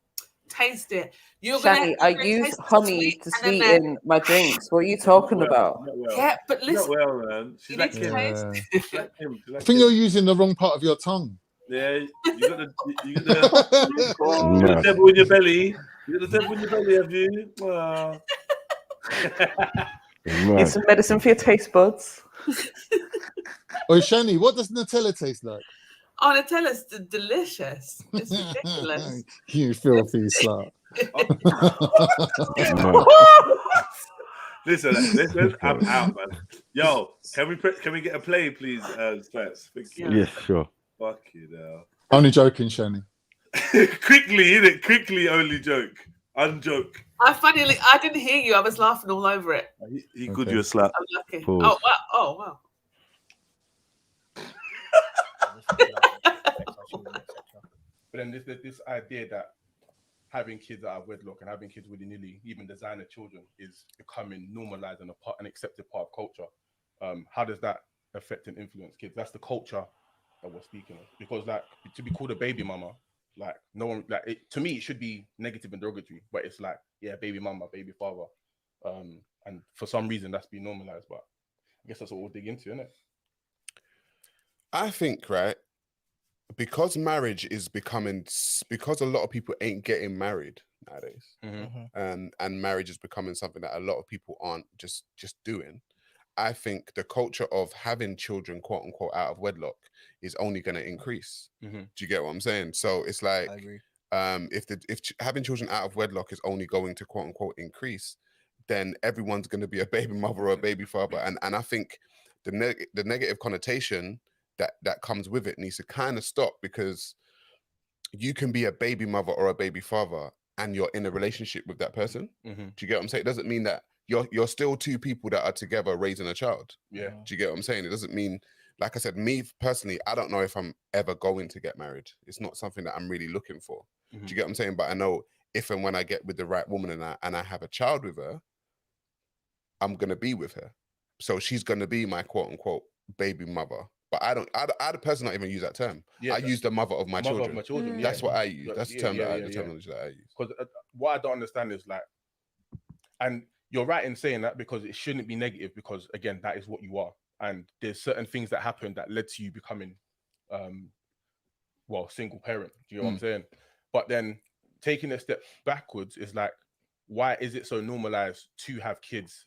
Taste it. Shani, I use honey to sweeten my drinks. What are you talking about? Yeah, but listen. Not well, man. She's like him. I think you're using the wrong part of your tongue. Yeah, you got the devil in your belly. You got the devil in your belly, have you? Need some medicine for your taste buds. Oh, Shani, what does Nutella taste like? Oh, Nutella's delicious. It's ridiculous. You filthy slut. Listen, I'm out, man. Yo, can we get a play, please, Spats? Yes, sure. Fuck you now. Only joking, Shani. Quickly, innit? Quickly, only joke. Unjoke. I didn't hear you. I was laughing all over it. He good, you a slut. I'm lucky. Pause. Oh, wow. Oh, wow. But then this idea that having kids out of wedlock and having kids willy-nilly, even designer children, is becoming normalized and an accepted part of culture. How does that affect and influence kids? That's the culture that we're speaking of. Because like to be called a baby mama, like no one, like to me it should be negative and derogatory, but it's like, yeah, baby mama, baby father. And for some reason that's been normalized, but I guess that's what we'll dig into, isn't it? I think, right, because marriage is becoming, because a lot of people ain't getting married nowadays, and marriage is becoming something that a lot of people aren't just doing. I think the culture of having children, quote unquote, out of wedlock is only going to increase. Do you get what I'm saying? So it's like, if having children out of wedlock is only going to quote unquote increase, then everyone's going to be a baby mother or a baby father, and I think the negative connotation that comes with it needs to kind of stop, because you can be a baby mother or a baby father and you're in a relationship with that person. Do you get what I'm saying? It doesn't mean that you're still two people that are together raising a child. Yeah. Do you get what I'm saying? It doesn't mean, like I said, me personally, I don't know if I'm ever going to get married. It's not something that I'm really looking for. Do you get what I'm saying? But I know if and when I get with the right woman and I have a child with her, I'm gonna be with her. So she's gonna be my quote unquote baby mother. But I the person not even use that term. Yeah, I use the mother of my mother children. of my children. That's what I use. Yeah, That's the yeah, term yeah, that yeah, the terminology that I use. Because what I don't understand is like, and you're right in saying that because it shouldn't be negative because again that is what you are, and there's certain things that happen that led to you becoming, well, single parent. Do you know what I'm saying? But then taking a step backwards is like, why is it so normalized to have kids,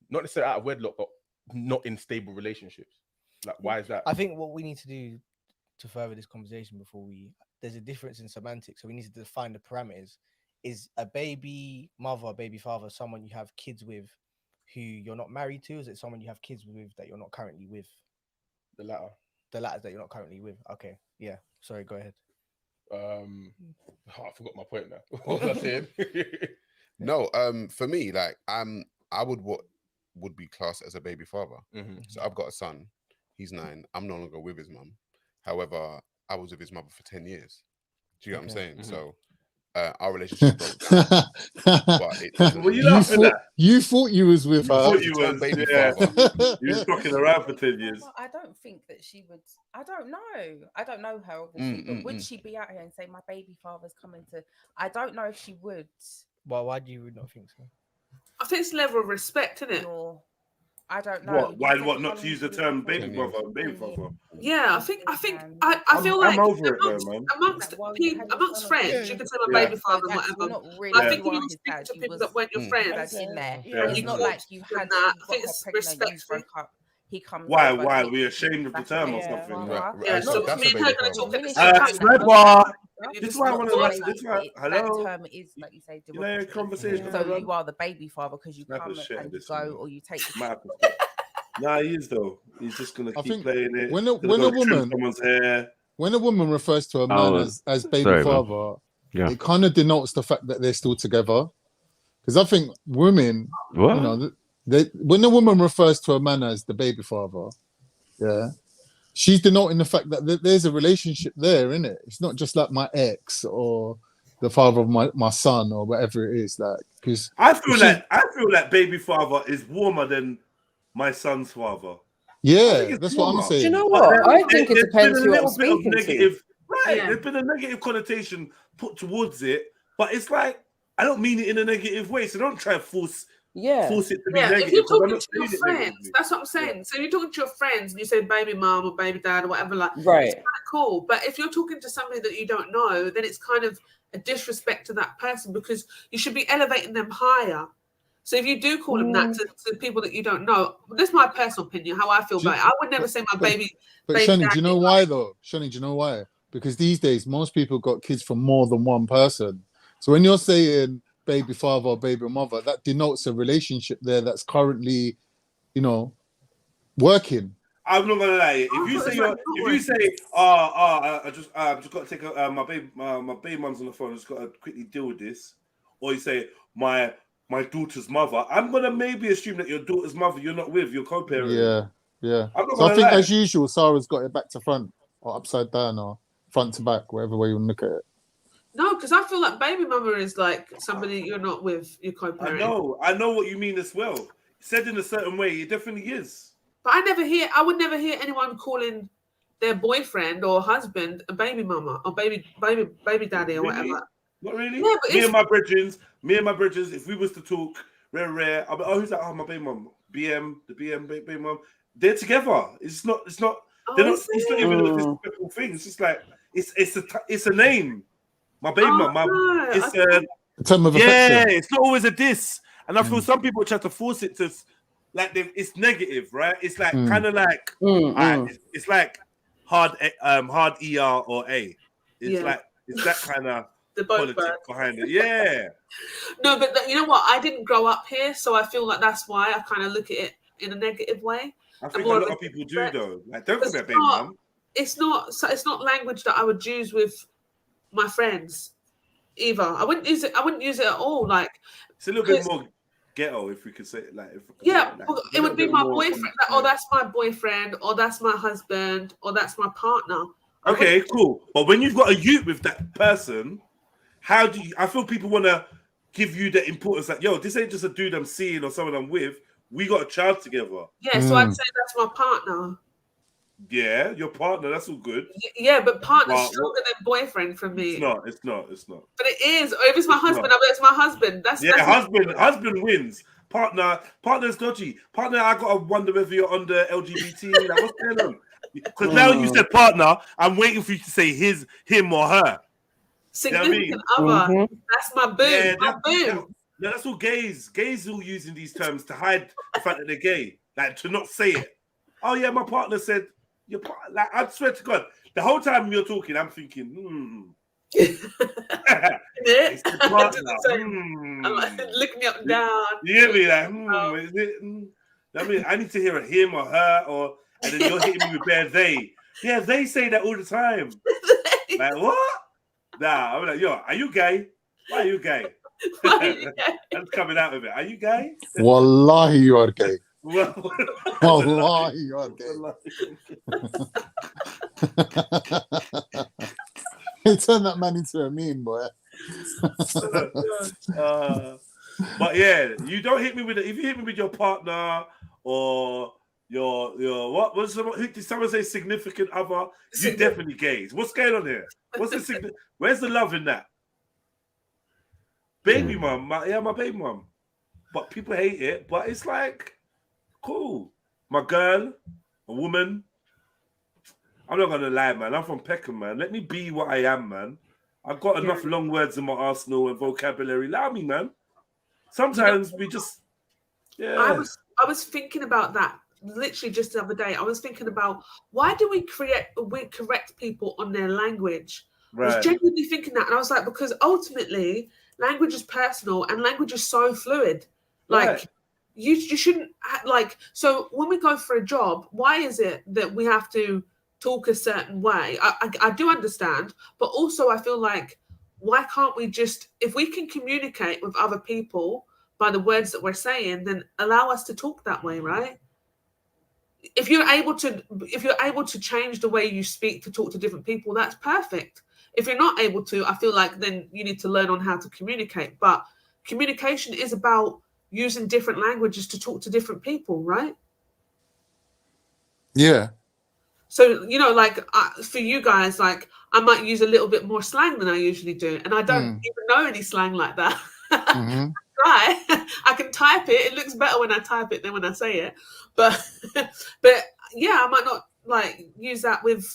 not necessarily out of wedlock, but not in stable relationships? Like, why is that? I think what we need to do to further this conversation before there's a difference in semantics, so we need to define the parameters. Is a baby mother, baby father, someone you have kids with who you're not married to? Is it someone you have kids with that you're not currently with? The latter. The latter that you're not currently with. Okay, yeah. Sorry, go ahead. I forgot my point now. What was I saying? No, for me, like I would be classed as a baby father. So I've got a son. He's 9. I'm no longer with his mum. However, I was with his mother for 10 years. Do you know what I'm saying? So our relationship broke down. But it doesn't. You thought you was with her. I thought you Turned was, baby yeah. father. You was fucking around for 10 years. Well, I don't think that she would. I don't know. I don't know her, obviously. But would she be out here and say, my baby father's coming to... I don't know if she would. Well, why do you not think so? I think it's level of respect, isn't it? I don't know. Why not to use the term baby brother and baby father? Yeah, I feel like I'm over it though, man. amongst friends, you can say my baby father and whatever. Really, I think you speak to people that weren't your friends. in there. Yeah. It's not like you had that. you I think got it's her pregnant, you respectful. broke up. He comes. Why? over, Why? he- We ashamed of the term or something? Yeah, so that's me a and her baby gonna father. talk at the same time. Sniper! You This is just why I not want to talk. like. This why. That Hello. term is, like you say, You know, conversation. so you are the baby father because you Snap come the shit out and of you this, go, man. or you take. Nah, he is though. He's just gonna I keep think playing it. when Gonna a go trim woman someone's hair. when a woman refers to a man as baby sorry, man. father, Yeah. it kind of denotes the fact that they're still together. Because I think women, What? you know, when a woman refers to a man as the baby father, yeah, she's denoting the fact that there's a relationship there, isn't it? It's not just like my ex or the father of my son or whatever it is. Like, because I feel like baby father is warmer than my son's father. yeah, that's what I'm warmer. saying. Do you know But what? I then think it there's depends been who a I'm little bit of speaking to. negative, right? Yeah. There's been a negative connotation put towards it, but it's like I don't mean it in a negative way, so don't try and force it to be Yeah, negative. if you're 'cause I'm talking not to your saying it friends, negatively. that's what I'm saying. So if you're talking to your friends and you say baby mom or baby dad or whatever, like Right. it's kind of cool. But if you're talking to somebody that you don't know, then it's kind of a disrespect to that person because you should be elevating them higher. So if you do call them that to people that you don't know, that's my personal opinion, how I feel about it. I would never say my baby. But baby Shani, daddy. do you know why though? Shani, do you know why? Because these days most people got kids from more than one person. So when you're saying baby father or baby mother, that denotes a relationship there that's currently, you know, working. I'm not gonna lie. If you say, I just got to take my baby mum's on the phone. I just got to quickly deal with this, or you say my daughter's mother, I'm gonna maybe assume that your daughter's mother you're not with, you're co-parenting. Yeah. I'm not So I gonna think lie. as usual, Sarah's got it back to front or upside down or front to back, whatever way you want to look at it. No, because I feel like baby mama is like somebody you're not with, your co-parent. I know what you mean as well. Said in a certain way, it definitely is. But I would never hear anyone calling their boyfriend or husband a baby mama or baby daddy or Really? whatever. Not really. Yeah, but me and my bridges, if we was to talk rare, I'll be, who's that? Oh, my baby mum. BM, the BM baby mum. They're together. It's not. It's not even a disrespectful thing. It's just like it's a name. My baby mum. It's a term of affection. It's not always a diss. And I feel some people try to force it to like it's negative, right? It's like kind of like it's like hard ER or A. It's like it's that kind of politics behind it. Yeah. No, but you know what? I didn't grow up here, so I feel like that's why I kind of look at it in a negative way. I think a lot of people do though. Like, don't forget, baby mum. It's not language that I would use with my friends either. I wouldn't use it at all. Like it's a little bit more ghetto, if we could say it like. It would be my boyfriend. Like, that's my boyfriend, or that's my husband, or that's my partner. Okay, cool. But when you've got a youth with that person, how do you? I feel people want to give you the importance that this ain't just a dude I'm seeing or someone I'm with. We got a child together. Yeah, so I'd say that's my partner. Yeah, your partner. That's all good. Yeah, but partner's But stronger than boyfriend for me. It's not. But it is. Or if it's my husband, I bet it's my husband. That's husband wins. Partner's dodgy. Partner, I gotta wonder whether you're under LGBT. Like, what's going on? Because now you said partner, I'm waiting for you to say him or her. Significant other. That's my boo. Yeah, my boo. That's all gays. Gays all using these terms to hide the fact that they're gay, like to not say it. Oh yeah, my partner said your partner. Like, I swear to God, the whole time you're talking, I'm thinking, it's the partner. I'm like, looking me up and down. You hear me? Like, is it? I mean, I need to hear a him or her, and then you're hitting me with bare they. Yeah, they say that all the time. Like what? Nah, I'm like, are you gay? Why are you gay? That's coming out of it. Are you gay? Wallahi, you are gay. Wallahi, you are gay. He turned that man into a meme, boy. But yeah, you don't hit me with it. If you hit me with your partner or your what was did someone say significant other? You definitely gays. What's going on here? Where's the love in that? Baby mum, my baby mum. But people hate it. But it's like cool. My girl, a woman. I'm not gonna lie, man. I'm from Peckham, man. Let me be what I am, man. I've got enough long words in my arsenal and vocabulary. Allow me, man. Sometimes we just, I was thinking about that literally just the other day. I was thinking about why do we correct people on their language? Right. I was genuinely thinking that, and I was like, because ultimately, language is personal and language is so fluid. Like, you shouldn't like. So when we go for a job, why is it that we have to talk a certain way? I do understand, but also I feel like, why can't we just, if we can communicate with other people by the words that we're saying, then allow us to talk that way, right? If you're able to change the way you speak to talk to different people, that's perfect. If you're not able to, I feel like then you need to learn on how to communicate. But communication is about using different languages to talk to different people, right? Yeah. So, like for you guys, like I might use a little bit more slang than I usually do. And I don't even know any slang like that. Mm-hmm. Right. I can type it. It looks better when I type it than when I say it. But yeah, I might not like use that with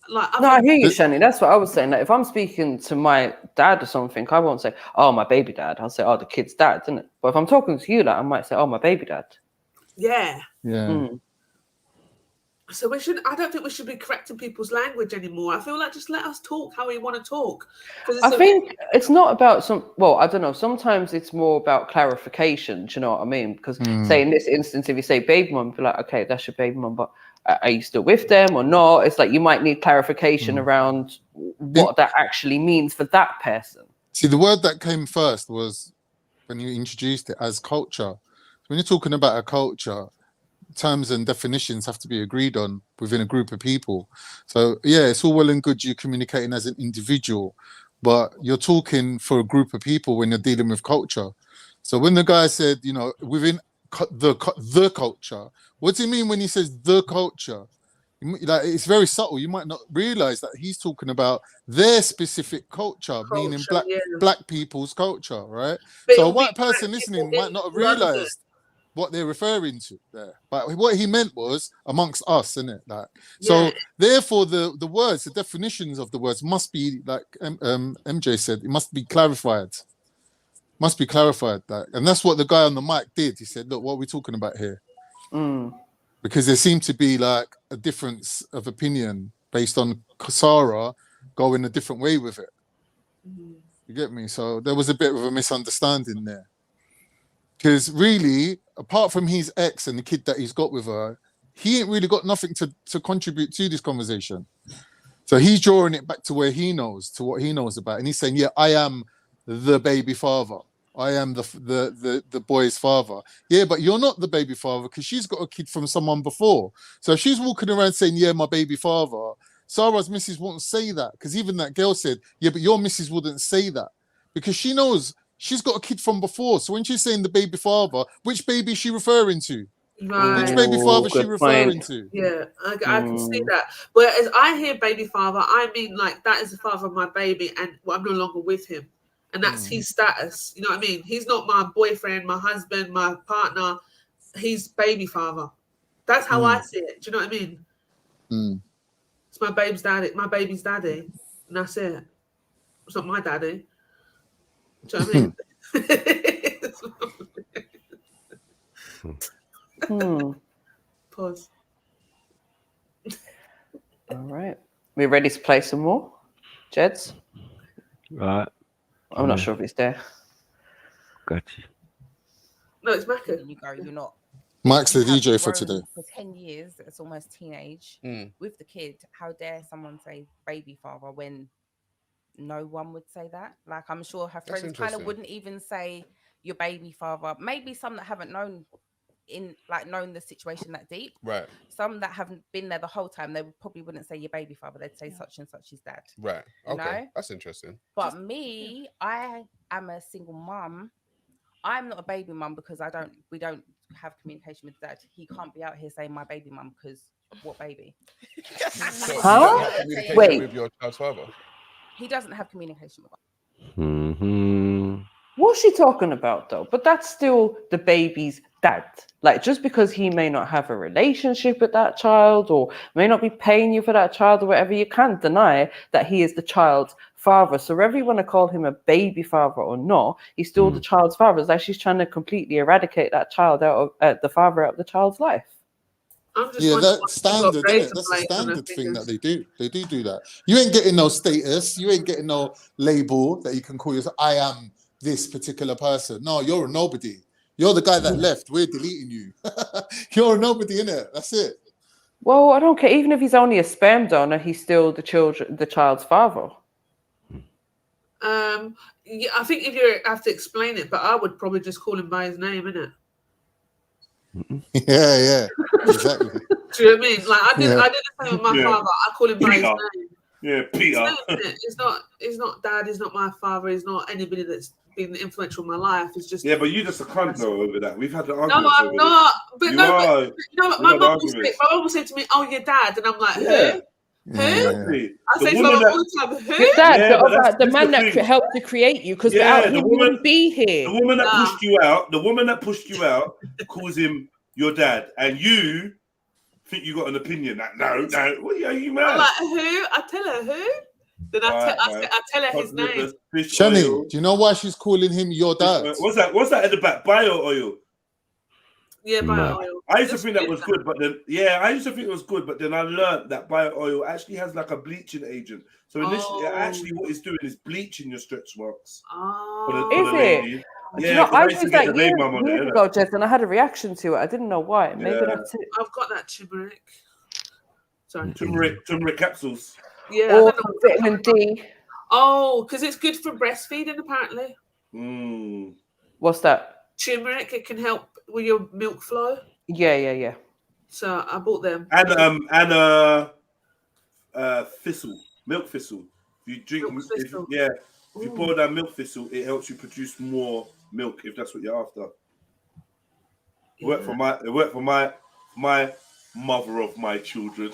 like. No, I hear you, Shani. That's what I was saying. Like, if I'm speaking to my dad or something, I won't say, "Oh, my baby dad." I'll say, "Oh, the kid's dad," isn't it? But if I'm talking to you, like, I might say, "Oh, my baby dad." Yeah. Yeah. So I don't think we should be correcting people's language anymore. I feel like just let us talk how we want to talk. I think it's not about I don't know. Sometimes it's more about clarification. Do you know what I mean? Because say in this instance, if you say baby mum, be like, okay, that's your baby mum, but are you still with them or not? It's like you might need clarification around what that actually means for that person. See, the word that came first was when you introduced it as culture. When you're talking about a culture, terms and definitions have to be agreed on within a group of people. So yeah, it's all well and good you communicating as an individual, but you're talking for a group of people when you're dealing with culture. So when the guy said, within the culture, what does he mean when he says the culture? Like, it's very subtle. You might not realize that he's talking about their specific culture meaning black people's culture, right? But so a white person listening might not have realized what they're referring to there, but what he meant was amongst us, isn't it? Like, so therefore the words, the definitions of the words must be like MJ said, it must be clarified. Must be clarified, that, and that's what the guy on the mic did. He said, "Look, what are we talking about here?" Because there seemed to be like a difference of opinion based on Sarah going a different way with it. You get me? So there was a bit of a misunderstanding there. Because really, apart from his ex and the kid that he's got with her, he ain't really got nothing to contribute to this conversation. So he's drawing it back to where he knows, to what he knows about. And he's saying, yeah, I am the baby father. I am the boy's father. Yeah, but you're not the baby father because she's got a kid from someone before. So if she's walking around saying, yeah, my baby father, Sarah's missus won't say that, because even that girl said, yeah, but your missus wouldn't say that. because she knows she's got a kid from before. So when she's saying the baby father, which baby is she referring to? Right. Which baby father is she referring to? Yeah, I can see that. Whereas I hear baby father, I mean like that is the father of my baby, and I'm no longer with him, and that's his status. You know what I mean? He's not my boyfriend, my husband, my partner. He's baby father. That's how I see it. Do you know what I mean? It's my baby's daddy, and that's it. It's not my daddy. Do you know what I mean? Pause. All right. We ready to play some more? Jeds? Right. I'm not sure if it's there. Got you. No, it's Macca. You go, you're not. Mike's the You have DJ for grown today. For 10 years, it's almost teenage. With the kid, how dare someone say baby father when no one would say that? Like, I'm sure her That's friends kind of interesting. wouldn't even say your baby father. Maybe some that haven't known the situation that deep. Right. Some that haven't been there the whole time, they probably wouldn't say your baby father. They'd say such and such is dad. Right. You Okay. know? That's interesting. But me, I am a single mum. I'm not a baby mum because we don't have communication with dad. He can't be out here saying my baby mum because what baby? So you Huh? don't have communication Wait. with your child's father? He doesn't have communication with us. Mm-hmm. What's she talking about though? But that's still the baby's dad. Like, just because he may not have a relationship with that child or may not be paying you for that child or whatever, you can't deny that he is the child's father. So whether you want to call him a baby father or not, he's still the child's father. It's like she's trying to completely eradicate that child out of the father out of the child's life. Yeah, that's standard, isn't it? That's a standard thing that they do. They do that. You ain't getting no status. You ain't getting no label that you can call yourself. I am this particular person. No, you're a nobody. You're the guy that left. We're deleting you. You're a nobody, innit? That's it. Well, I don't care. Even if he's only a sperm donor, he's still the child's father. Yeah, I think if you have to explain it, but I would probably just call him by his name, innit? Yeah, exactly. Do you know what I mean? Like I did Yeah. the same with my father. I call him by his Peter. name. Yeah, Peter. It's not dad. He's not my father. He's not anybody that's been influential in my life. It's just Yeah, but you just a cunt though over that. We've had the no, arguments over I'm not. But You no, are. but you know what? We've My had mum arguments. will say to me, "Oh, your dad," and I'm like, "Who? Yeah. Who?" Exactly. I say The to my woman mum all the time, "Who?" Your dad, Yeah, but that's the the man that thing. helped to create you, because Yeah, without him, you wouldn't be here. The woman that pushed you out, calls him your dad, and you think you got an opinion. Like, no, what are you I'm mad? like, "Who?" I tell her who. Then I tell her his name. Shani, do you know why she's calling him your dad? What's that at the back? Bio oil. Yeah, bio oil. I used to think that was good, but then I learned that bio oil actually has like a bleaching agent. So initially, actually, what it's doing is bleaching your stretch marks. For the Is lady. it? Yeah, Do you know, 'cause I used to used get that the baby mum on years there, ago, Jess, and I had a reaction to it. I didn't know why. Maybe Yeah. that's it. I've got that turmeric. Sorry. Turmeric capsules. Yeah. I Or don't know. vitamin D. Oh, because it's good for breastfeeding, apparently. What's that? Turmeric, it can help with your milk flow. Yeah. So I bought them. And thistle, milk thistle. If you drink, if you boil down milk thistle, it helps you produce more milk if that's what you're after. It worked for my mother of my children.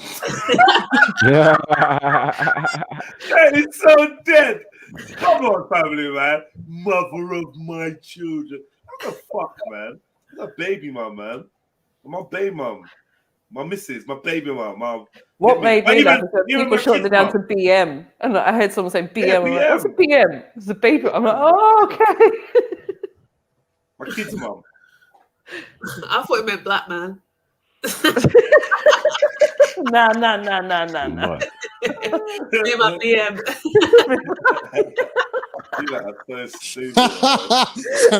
That is so dead. Come on, family man. Mother of my children. What the fuck, man? I'm a baby mum, man. I'm my baby mum. My missus, my baby mum. What made me laugh is that even people my shortened it kids' down to BM. And I heard someone say BM. Yeah, I'm like, what's a BM? BM? It's a baby. I'm like, oh, okay. My kid's mum. I thought it meant black man. Nah. Me and my BM.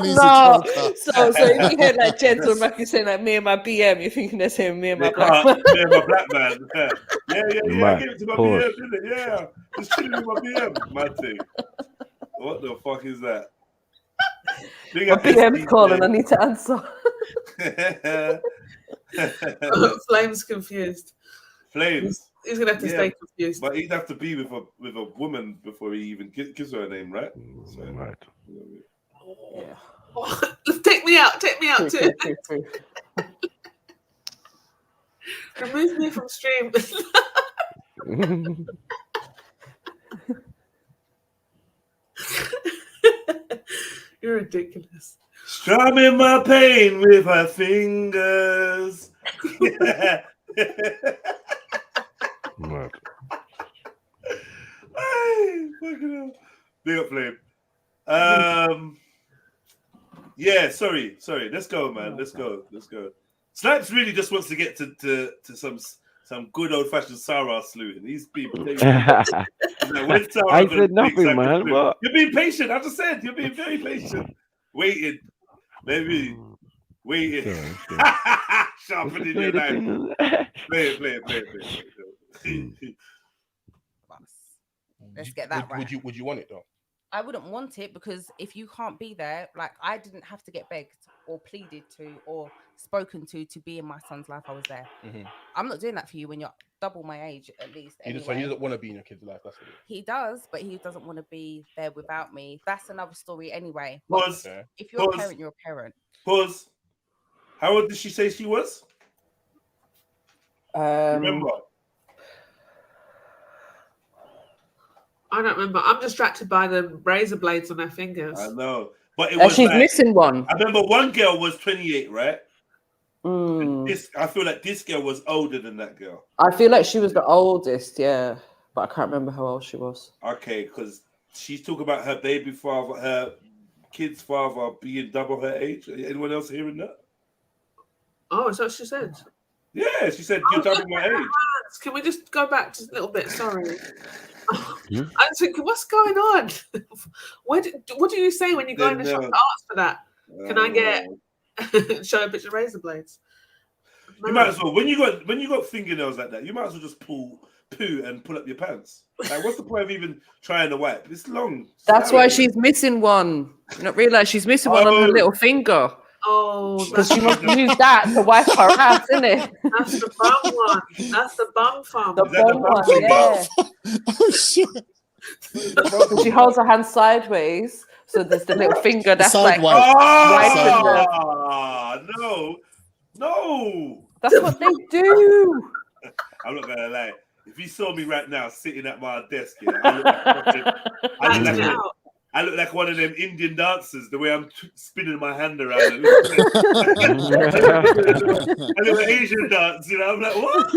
No. So if you hear like gentleman saying like me and my BM, you're thinking they're saying me and my black man. Me and my black man. Yeah. I Mad. gave it to my Pause. BM, didn't it? Yeah. Just chilling with my BM. Mad thing. What the fuck is that? My BM's calling. I need to answer. Flame's confused. Flames. He's gonna have to stay confused. But he'd have to be with a woman before he even gives her a name, right? So, right. Take me out too. Remove me from stream. You're ridiculous. Strumming my pain with her fingers. Right. Hey, fucking hell. Big up, Flame. Yeah, sorry. Let's go, man. Let's go. Snipes really just wants to get to some good old fashioned Sarah sleuthing. He's been I said nothing, man. What? You're being patient. I just said you're being very patient. Waiting. Maybe. Waiting. Sharpening your knife. Play it. Let's get that right. Would you want it though? I wouldn't want it because if you can't be there, like I didn't have to get begged or pleaded to or spoken to be in my son's life. I was there. I'm not doing that for you when you're double my age at least. Anyway. So he doesn't want to be in your kid's life. That's what it is. He does, but he doesn't want to be there without me. That's another story anyway. Pause. If you're a parent, you're a parent. Pause. How old did she say she was? Remember? I don't remember. I'm distracted by the razor blades on her fingers. I know. But it was she's missing one. I remember one girl was 28, right? Mm. I feel like this girl was older than that girl. I feel like she was the oldest, yeah. But I can't remember how old she was. Okay, because she's talking about her baby father, her kid's father being double her age. Anyone else hearing that? Oh, is that what she said? Yeah, she said, you're double my age. Can we just go back just a little bit? Sorry. I was thinking, what's going on? What do you say when you go in the shop to ask for that? Can I get show a picture of razor blades? You might as well when you got fingernails like that, you might as well just poo and pull up your pants. Like, what's the point of even trying to wipe? It's long. That's why she's missing one. You not realize she's missing one on her little finger. Oh, because she must use that to wipe her ass, isn't it? That's the bum one. That's the bum farm. The bum one, yeah. Oh shit! So she holds her hand sideways, so there's the little finger that's like wipe. wiping the. No. That's what they do. I'm not gonna lie. If you saw me right now sitting at my desk, yeah, I look like one of them Indian dancers, the way I'm spinning my hand around. I look like Asian dance, you know. I'm like, what?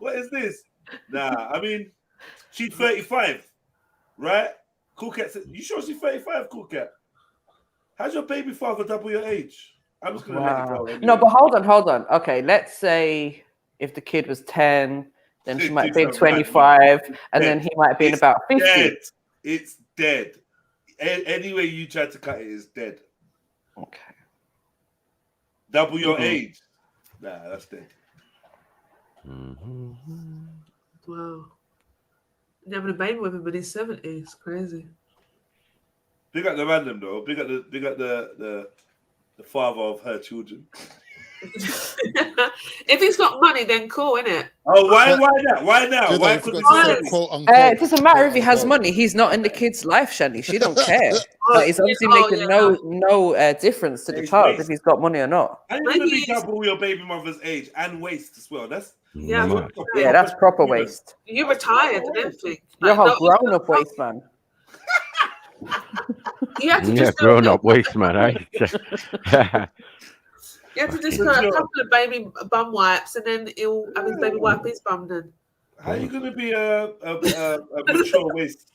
What is this? Nah, I mean, she's 35, right? Cool Cat said, you sure she's 35, Cool Cat? How's your baby father double your age? I'm just gonna let it go. Anyway. No, but hold on. Okay, let's say if the kid was 10, then she might be 25, and then he might be in about 50. Dead. It's dead. Any way you try to cut it is dead. Okay. Double your age. Nah, that's dead. Wow. You're having a baby with him in his 70s. Crazy. Big up the random though. Big up the father of her children. If he's got money, then cool, innit? Oh, why that? Why now? Why It doesn't matter if he has money. He's not in the kid's life, Shani. She don't care. Like, it's obviously making no difference to the child if he's got money or not. And you're gonna be double your baby mother's age and waist as well. That's that's proper waste. You retired and everything. You're a whole grown-up waste, man. You have to just grown-up waste, man. Eh? You have to just put a couple of baby bum wipes, and then he'll have his baby wipe his bum. Then how are you gonna be a mature waste?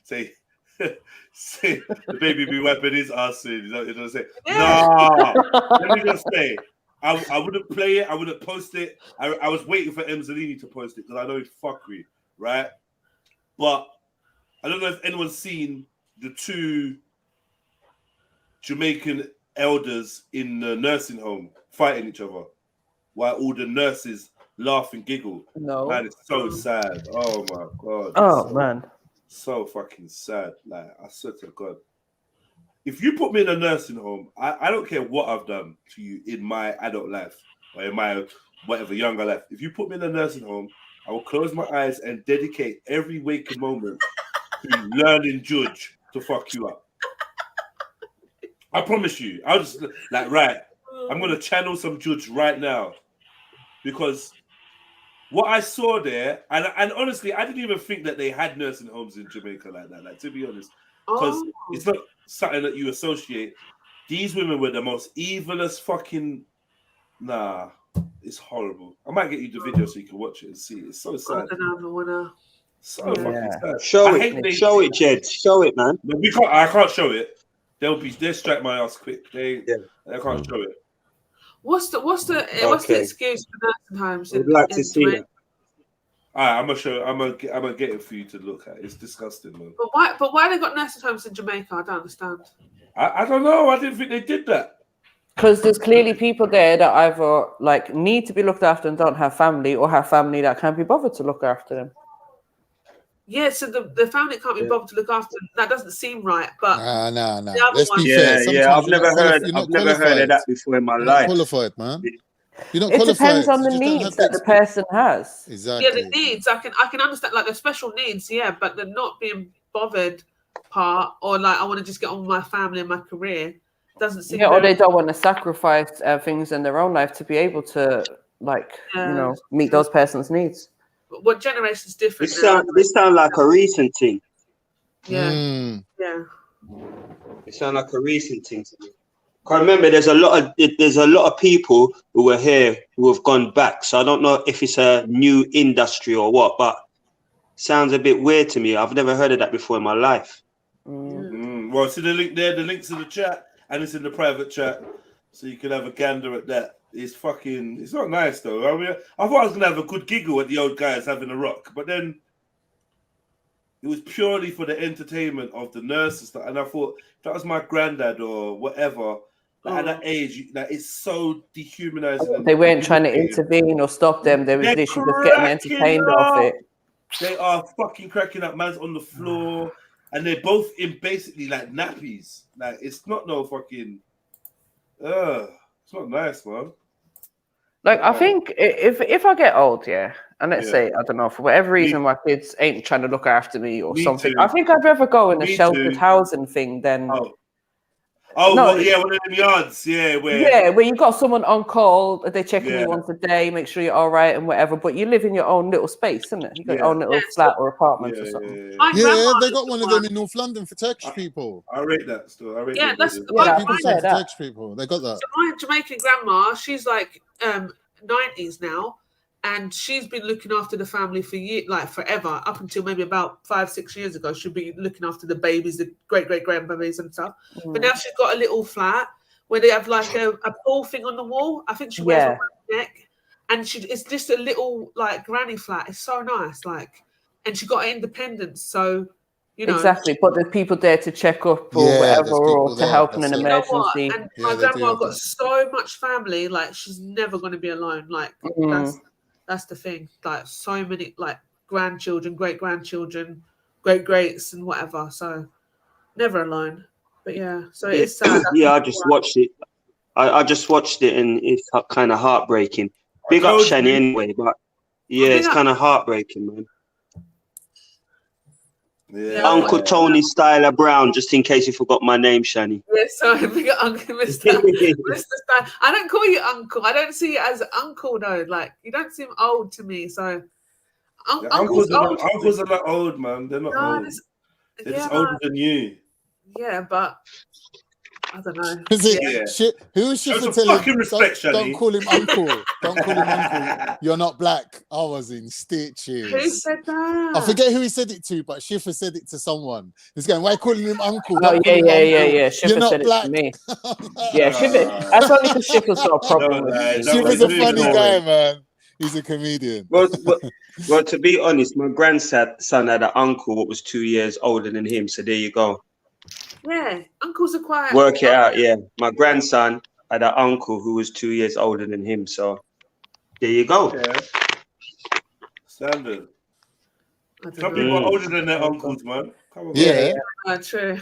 Say the baby be wiping his ass soon. You know say, no. Let me just say, I wouldn't play it. I wouldn't post it. I was waiting for Emzalini to post it because I know it's fuckery, right? But I don't know if anyone's seen the two Jamaican elders in the nursing home fighting each other while all the nurses laugh and giggle. No. Man, it's so sad. Oh my God. Oh, man. So fucking sad. Like, I swear to God. If you put me in a nursing home, I don't care what I've done to you in my adult life or in my whatever, younger life. If you put me in a nursing home, I will close my eyes and dedicate every waking moment to learning judge to fuck you up. I promise you. I'll just like, right, I'm gonna channel some judge right now, because what I saw there, and honestly, I didn't even think that they had nursing homes in Jamaica like that. Like, to be honest, because it's not something that you associate. These women were the most evilest fucking. Nah, it's horrible. I might get you the video so you can watch it and see it. It's so sad. I don't know. So fucking sad. Show I it, hate they- show it, Jed. Show it, man. No, we can't. I can't show it. They'll strike my ass quick. They can't show it. What's the excuse for nursing homes? I'd like to see Jamaica? it. All right, I'm gonna show. I'm gonna get it for you to look at. It's disgusting, man. But why they got nursing homes in Jamaica? I don't understand. I don't know. I didn't think they did that. Because there's clearly people there that either like need to be looked after and don't have family, or have family that can't be bothered to look after them. Yeah, so the family can't be bothered to look after them. That doesn't seem right. But Nah. the other Let's one- be fair. Yeah. I've Sometimes never heard of that before in my You're life. not qualified, man. You're not It qualified. depends on You the just don't needs have that the person has. Exactly. Yeah, the needs I can understand, like the special needs, yeah, but the not being bothered part, or like I want to just get on with my family and my career, doesn't seem. Yeah, or very- they don't want to sacrifice things in their own life to be able to, like, meet those person's needs. What generation's different? This sound like a recent thing. Yeah. It sound like a recent thing to me. I remember there's a lot of people who were here who have gone back. So I don't know if it's a new industry or what, but sounds a bit weird to me. I've never heard of that before in my life. Well, see the link there. The link's in the chat, and it's in the private chat, so you can have a gander at that. It's fucking. It's not nice though. I mean, I thought I was gonna have a good giggle at the old guys having a rock, but then it was purely for the entertainment of the nurses. And I thought if that was my granddad or whatever. Like, at that age, like, it's so dehumanizing. They weren't trying to intervene or stop them. They were literally just getting entertained off it. They are fucking cracking up. Man's on the floor, and they're both in basically like nappies. Like, it's not no fucking. It's not nice, man. Like, I think if I get old, and let's say, I don't know, for whatever reason, my kids ain't trying to look after me or something, too. I think I'd rather go in a Me sheltered too. housing thing than. Oh, No, well, yeah, one of them yards, where you got someone on call, they checking Yeah. you once a day, make sure you're all right and whatever. But you live in your own little space, isn't it? You got your own little flat or apartment or something. Yeah, they got one of them in North London for Turkish people. I rate that still. I rate Yeah, that. that's People say for Turkish people. They got that. So my Jamaican grandma, she's like 90s now, and she's been looking after the family for years, like forever, up until maybe about 5-6 years ago. She'd be looking after the babies, the great grandbabies and stuff. But now she's got a little flat where they have like a pool thing on the wall. I think she wears it on her neck, and it's just a little like granny flat. It's so nice, like, and she got independence, so. You know, Exactly, but there's people there to check up or whatever, or to help in an emergency. And my grandma got so much family, like she's never going to be alone. Like that's the thing. Like so many, like grandchildren, great grandchildren, great greats, and whatever. So never alone. But yeah, so it's sad. Yeah, I just watched it. I just watched it, and it's kind of heartbreaking. Big up Shani anyway, but yeah, it's kind of heartbreaking, man. Yeah. Uncle Tony Styler Brown, just in case you forgot my name, Shani. Yeah, sorry, we got Uncle Mr. Stan. I don't call you Uncle. I don't see you as Uncle though. Like you don't seem old to me. So Uncles old. are not old, man. They're not old. They're just older than you. Yeah, but I don't know. Is it shit? Who is Show Schiffer some telling? fucking respect, Don't Shani. call him uncle. Don't call him uncle. You're not black. I was in stitches. Who said that? I forget who he said it to, but Schiffer said it to someone. He's going, "Why calling him uncle? Oh, Don't call him uncle. yeah. Schiffer You're not said black." it to me. Yeah, Schiffer. That's only because Schiffer's got a problem with me. Schiffer's a funny guy, man. He's a comedian. Well, to be honest, my grandson had an uncle what was 2 years older than him. So there you go. Yeah, uncles are quite. Work it out, yeah. My grandson had an uncle who was 2 years older than him. So there you go. Yeah. Standard. Some people are older than their uncles, man. Come on, yeah. True.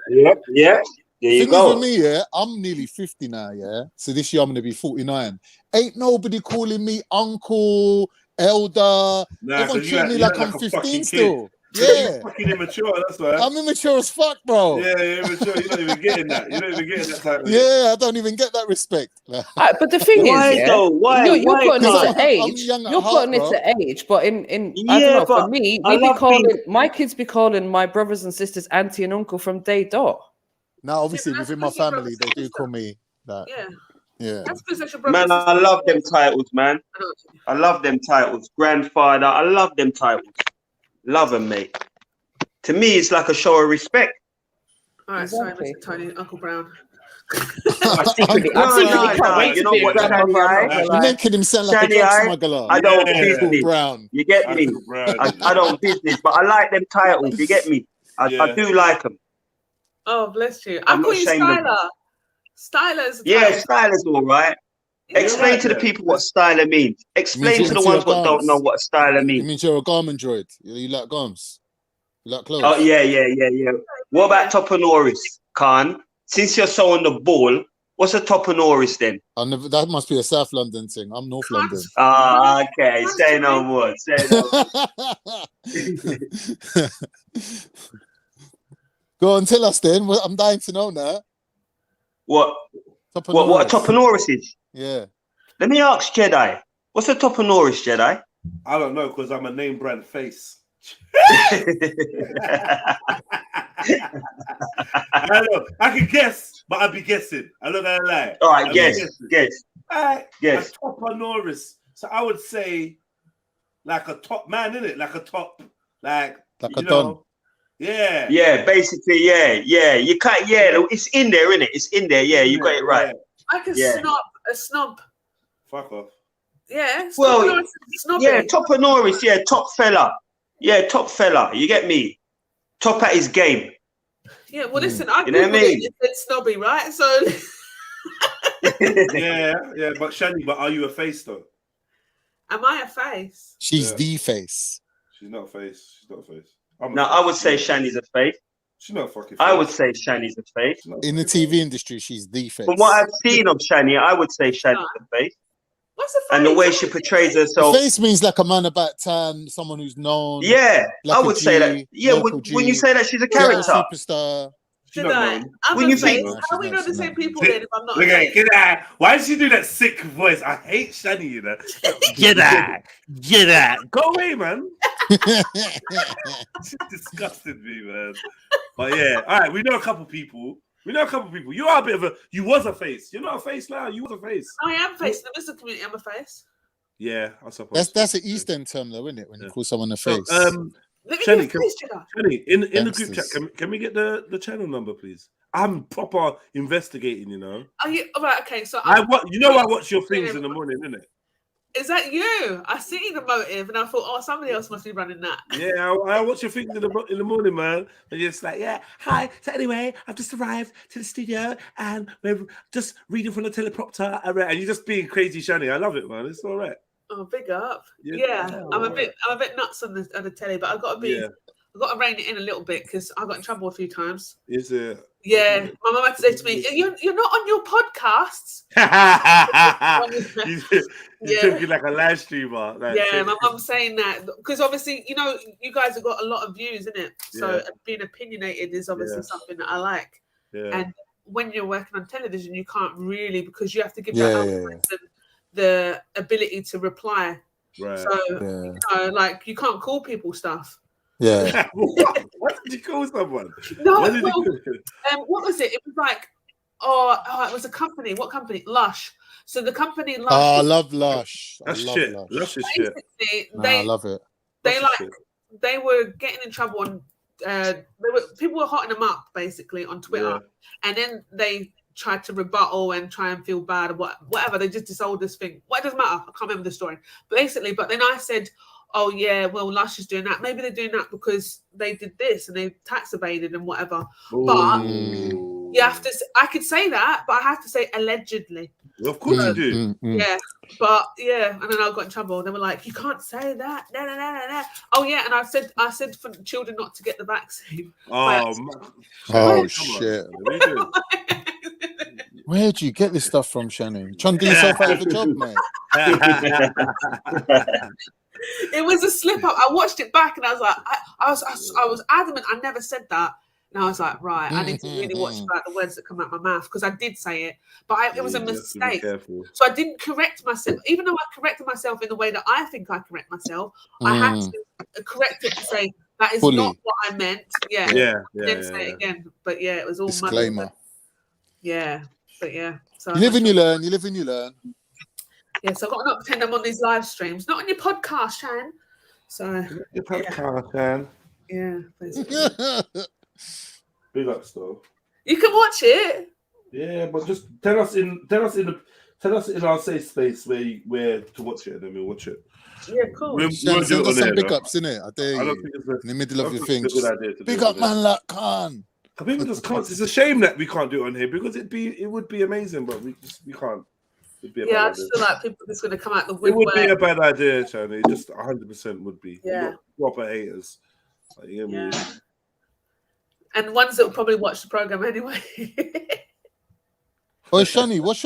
Yeah. Thing is with me, yeah, I'm nearly 50 now, yeah. So this year I'm gonna be 49. Ain't nobody calling me uncle, elder. Everyone treat me like I'm 15 still. Yeah. You're fucking immature, that's why. I'm immature as fuck, bro. Yeah, you're immature. You're not even getting that. You're not even getting that type of Yeah, I don't even get that respect. But the thing is, yeah, you're putting it to age. You're putting it to age, but in I don't know. For me, we be calling my kids be calling my brothers and sisters auntie and uncle from day dot. Now, obviously, within my family, they do call me that. Yeah. Yeah. That's because that's your brother. Man, I love them titles, man. I love them titles. Grandfather, I love them titles. Love them, mate. To me, it's like a show of respect. All right, sorry, Mr. Tony, Uncle Brown. You know what, Shani, You're making him sound like a drug smuggler. I don't business. Brown. You get me? I don't business, but I like them titles. You get me? I do like them. Oh, bless you. I'm I call not you ashamed of Styler. Styler's a Yeah, title. styler's all right. Explain to the people what styler means. Explain to the ones that don't know what styler It means. means you're a garment droid. You like garms. You like clothes. Oh, yeah. What about Toponoris, Khan? Since you're so on the ball, what's a Toponoris then? That must be a South London thing. I'm North London. Ah, okay. Say no more. Say no more. Go on, tell us then. I'm dying to know now. What a Toponoris is? Yeah. Let me ask Jedi. What's a Toponoris, Jedi? I don't know because I'm a name brand face. I know. I can guess, but I'll be guessing. I'm not gonna lie. All right, guess. A Toponoris. So I would say like a top man, innit? Like a top, like a you don. know. Yeah. Yeah, basically, yeah. You can't, it's in there, innit? It's in there, yeah, you got it right. Like a snob. Fuck off. Yeah. Well, snobby. yeah, Toponoris, yeah, top fella. Yeah, top fella, you get me? Top at his game. Yeah, well, listen, I You know what I Googled mean? it, it's snobby, right? So yeah, but Shani, but are you a face though? am I a face? She's the face. She's not a face. She's not a face. No, I would say Shani's a face. She's not a fucking face. I would say Shani's a face. In the TV industry, she's the face. From what I've seen of Shani, I would say Shani's a face. What's a face? And the way she portrays The herself. face means like a man about town, someone who's known. Yeah, like I a would say G, that. Yeah, local when you G, say that she's a yeah, character. superstar. Should I? I'm When a you face. think- How are we not the same people then if I'm not a Look at face? get out. Why did she do that sick voice? I hate Shani, you know. Get out. Get out. Go away, man. She disgusted me, man. But yeah, all right, we know a couple people. You are a bit of a. You was a face. You're not a face now. You was a face. I am a face. In the Muslim community, I'm a face. Yeah, I suppose. That's an East End term, though, isn't it? When you call someone a face. Let me Shani, get a face, Jedi. Shani, in the group Gangsters. chat, can we get the channel number, please? I'm proper investigating, you know. Are you all right? Okay, so I watch your things in the morning, innit? Is that you? I see the motive, and I thought, oh, somebody else must be running that. Yeah, I watch your things in the morning, man. And you're just like, yeah, hi. So anyway, I've just arrived to the studio and we're just reading from the teleprompter. And you're just being crazy, Shani. I love it, man. It's all right. Oh, big up. Yeah. Yeah, I'm a bit nuts on the telly, but I've got to rein it in a little bit because I got in trouble a few times. Is it? Yeah, my mum had to say to me, "You're not on your podcasts." you took it like a live streamer. Like, Yeah, my mum's saying that because obviously, you know, you guys have got a lot of views, innit? So Yeah. being opinionated is obviously Yeah. something that I like. Yeah. And when you're working on television, you can't really because you have to give Yeah, that yeah, other person the ability to reply. Right. So Yeah. you know, like you can't call people stuff. Yeah. What did you call someone? No, What did you well, call- what was it? It was like, it was a company. What company? Lush. So the company Lush. Oh, I love Lush. That's I love shit. Lush. Lush is shit. basically, Nah, I love it. they Lush is like shit. they were getting in trouble on. People were hotting them up basically on Twitter, and then they tried to rebuttal and try and feel bad or whatever. They just disowned this thing. Well, it doesn't matter. I can't remember the story. Basically, but then I said, oh yeah, well, Lush is doing that. Maybe they're doing that because they did this and they tax evaded and whatever. But You have to. I could say that, but I have to say allegedly. Of course you do. Yeah, but yeah, and then I got in trouble. They were like, "You can't say that." No. Oh yeah, and I said for children not to get the vaccine. Oh shit! Where'd you get this stuff from, Shannon? Trying to do yourself out of a job, mate. It was a slip up. I watched it back and I was like, I was adamant. I never said that. And I was like, right, I need to really watch about the words that come out my mouth because I did say it, but it was a mistake. So I didn't correct myself, even though I corrected myself in the way that I think I correct myself. I had to correct it to say that is not what I meant. Yeah. Then say it again, but yeah, it was all disclaimer. Yeah, but yeah. So you live and you learn. You live and you learn. Yeah, so I've got to not pretend I'm on these live streams, not on your podcast, Shan. So your podcast, Shan. Yeah, basically. Big up, though. You can watch it. Yeah, but just tell us in our safe space where to watch it, and then we'll watch it. Yeah, cool. Send us some big ups, innit? I dare you. In the middle of your thing. Big up, man, like Khan. People just can't. It's a shame that we can't do it on here because it would be amazing, but we can't. I just feel like people are just going to come out the woodwork. woodwork. It would be a bad idea, China. It just 100% would be. Yeah. Proper haters. Like, you know what I mean? And ones that will probably watch the program anyway. Oh, Shani, what's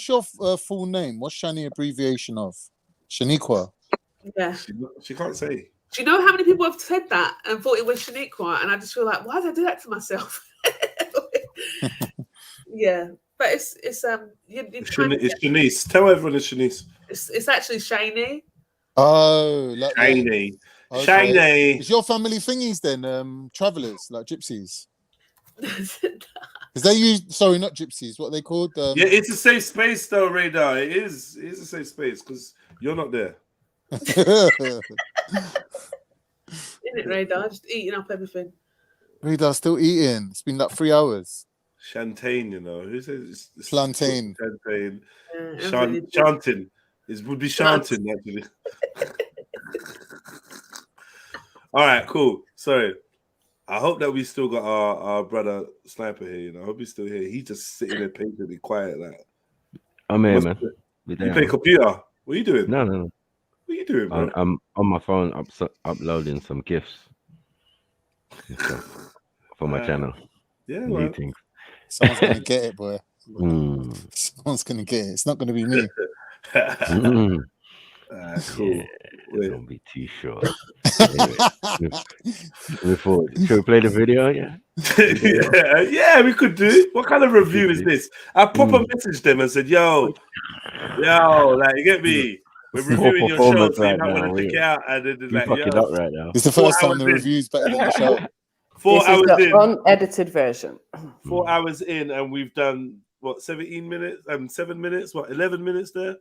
your full name? What's Shani abbreviation of? Shaniqua. Yeah. She can't say. Do you know how many people have said that and thought it was Shaniqua? And I just feel like, why did I do that to myself? Yeah, but it's Shanice. Tell everyone it's Shanice. It's actually Shani. Oh, like Shani. Okay. Shani. Is your family thingies then? Travelers, like gypsies? Because they use not gypsies. What are they called? Yeah, it's a safe space though, Radar. It is a safe space because you're not there. Isn't it, Radar? Just eating up everything. Radar still eating. It's been like 3 hours. Champagne, you know. Who says it's plantain? Champagne. Chanting. It would be chanting actually. All right, cool. Sorry. I hope that we still got our brother Sniper here. You know, I hope he's still here. He's just sitting there patiently quiet, like. I'm here, man. You play computer? What are you doing? No. What are you doing, bro? I'm on my phone uploading some GIFs for my channel. Yeah, new things. Someone's gonna get it, boy. Someone's gonna get it. It's not gonna be me. Cool. Yeah, don't be too sure. Before, should we play the video? Yeah, we could do. What kind of review is this? I proper messaged them and said, yo, like, you get me? We're reviewing your show, so you might want to check it out. And then like, fucking up right now. It's the first time the review's better than the show. 4 this hours is the in. unedited version. 4 hours in, and we've done what 17 minutes and 7 minutes, what 11 minutes there.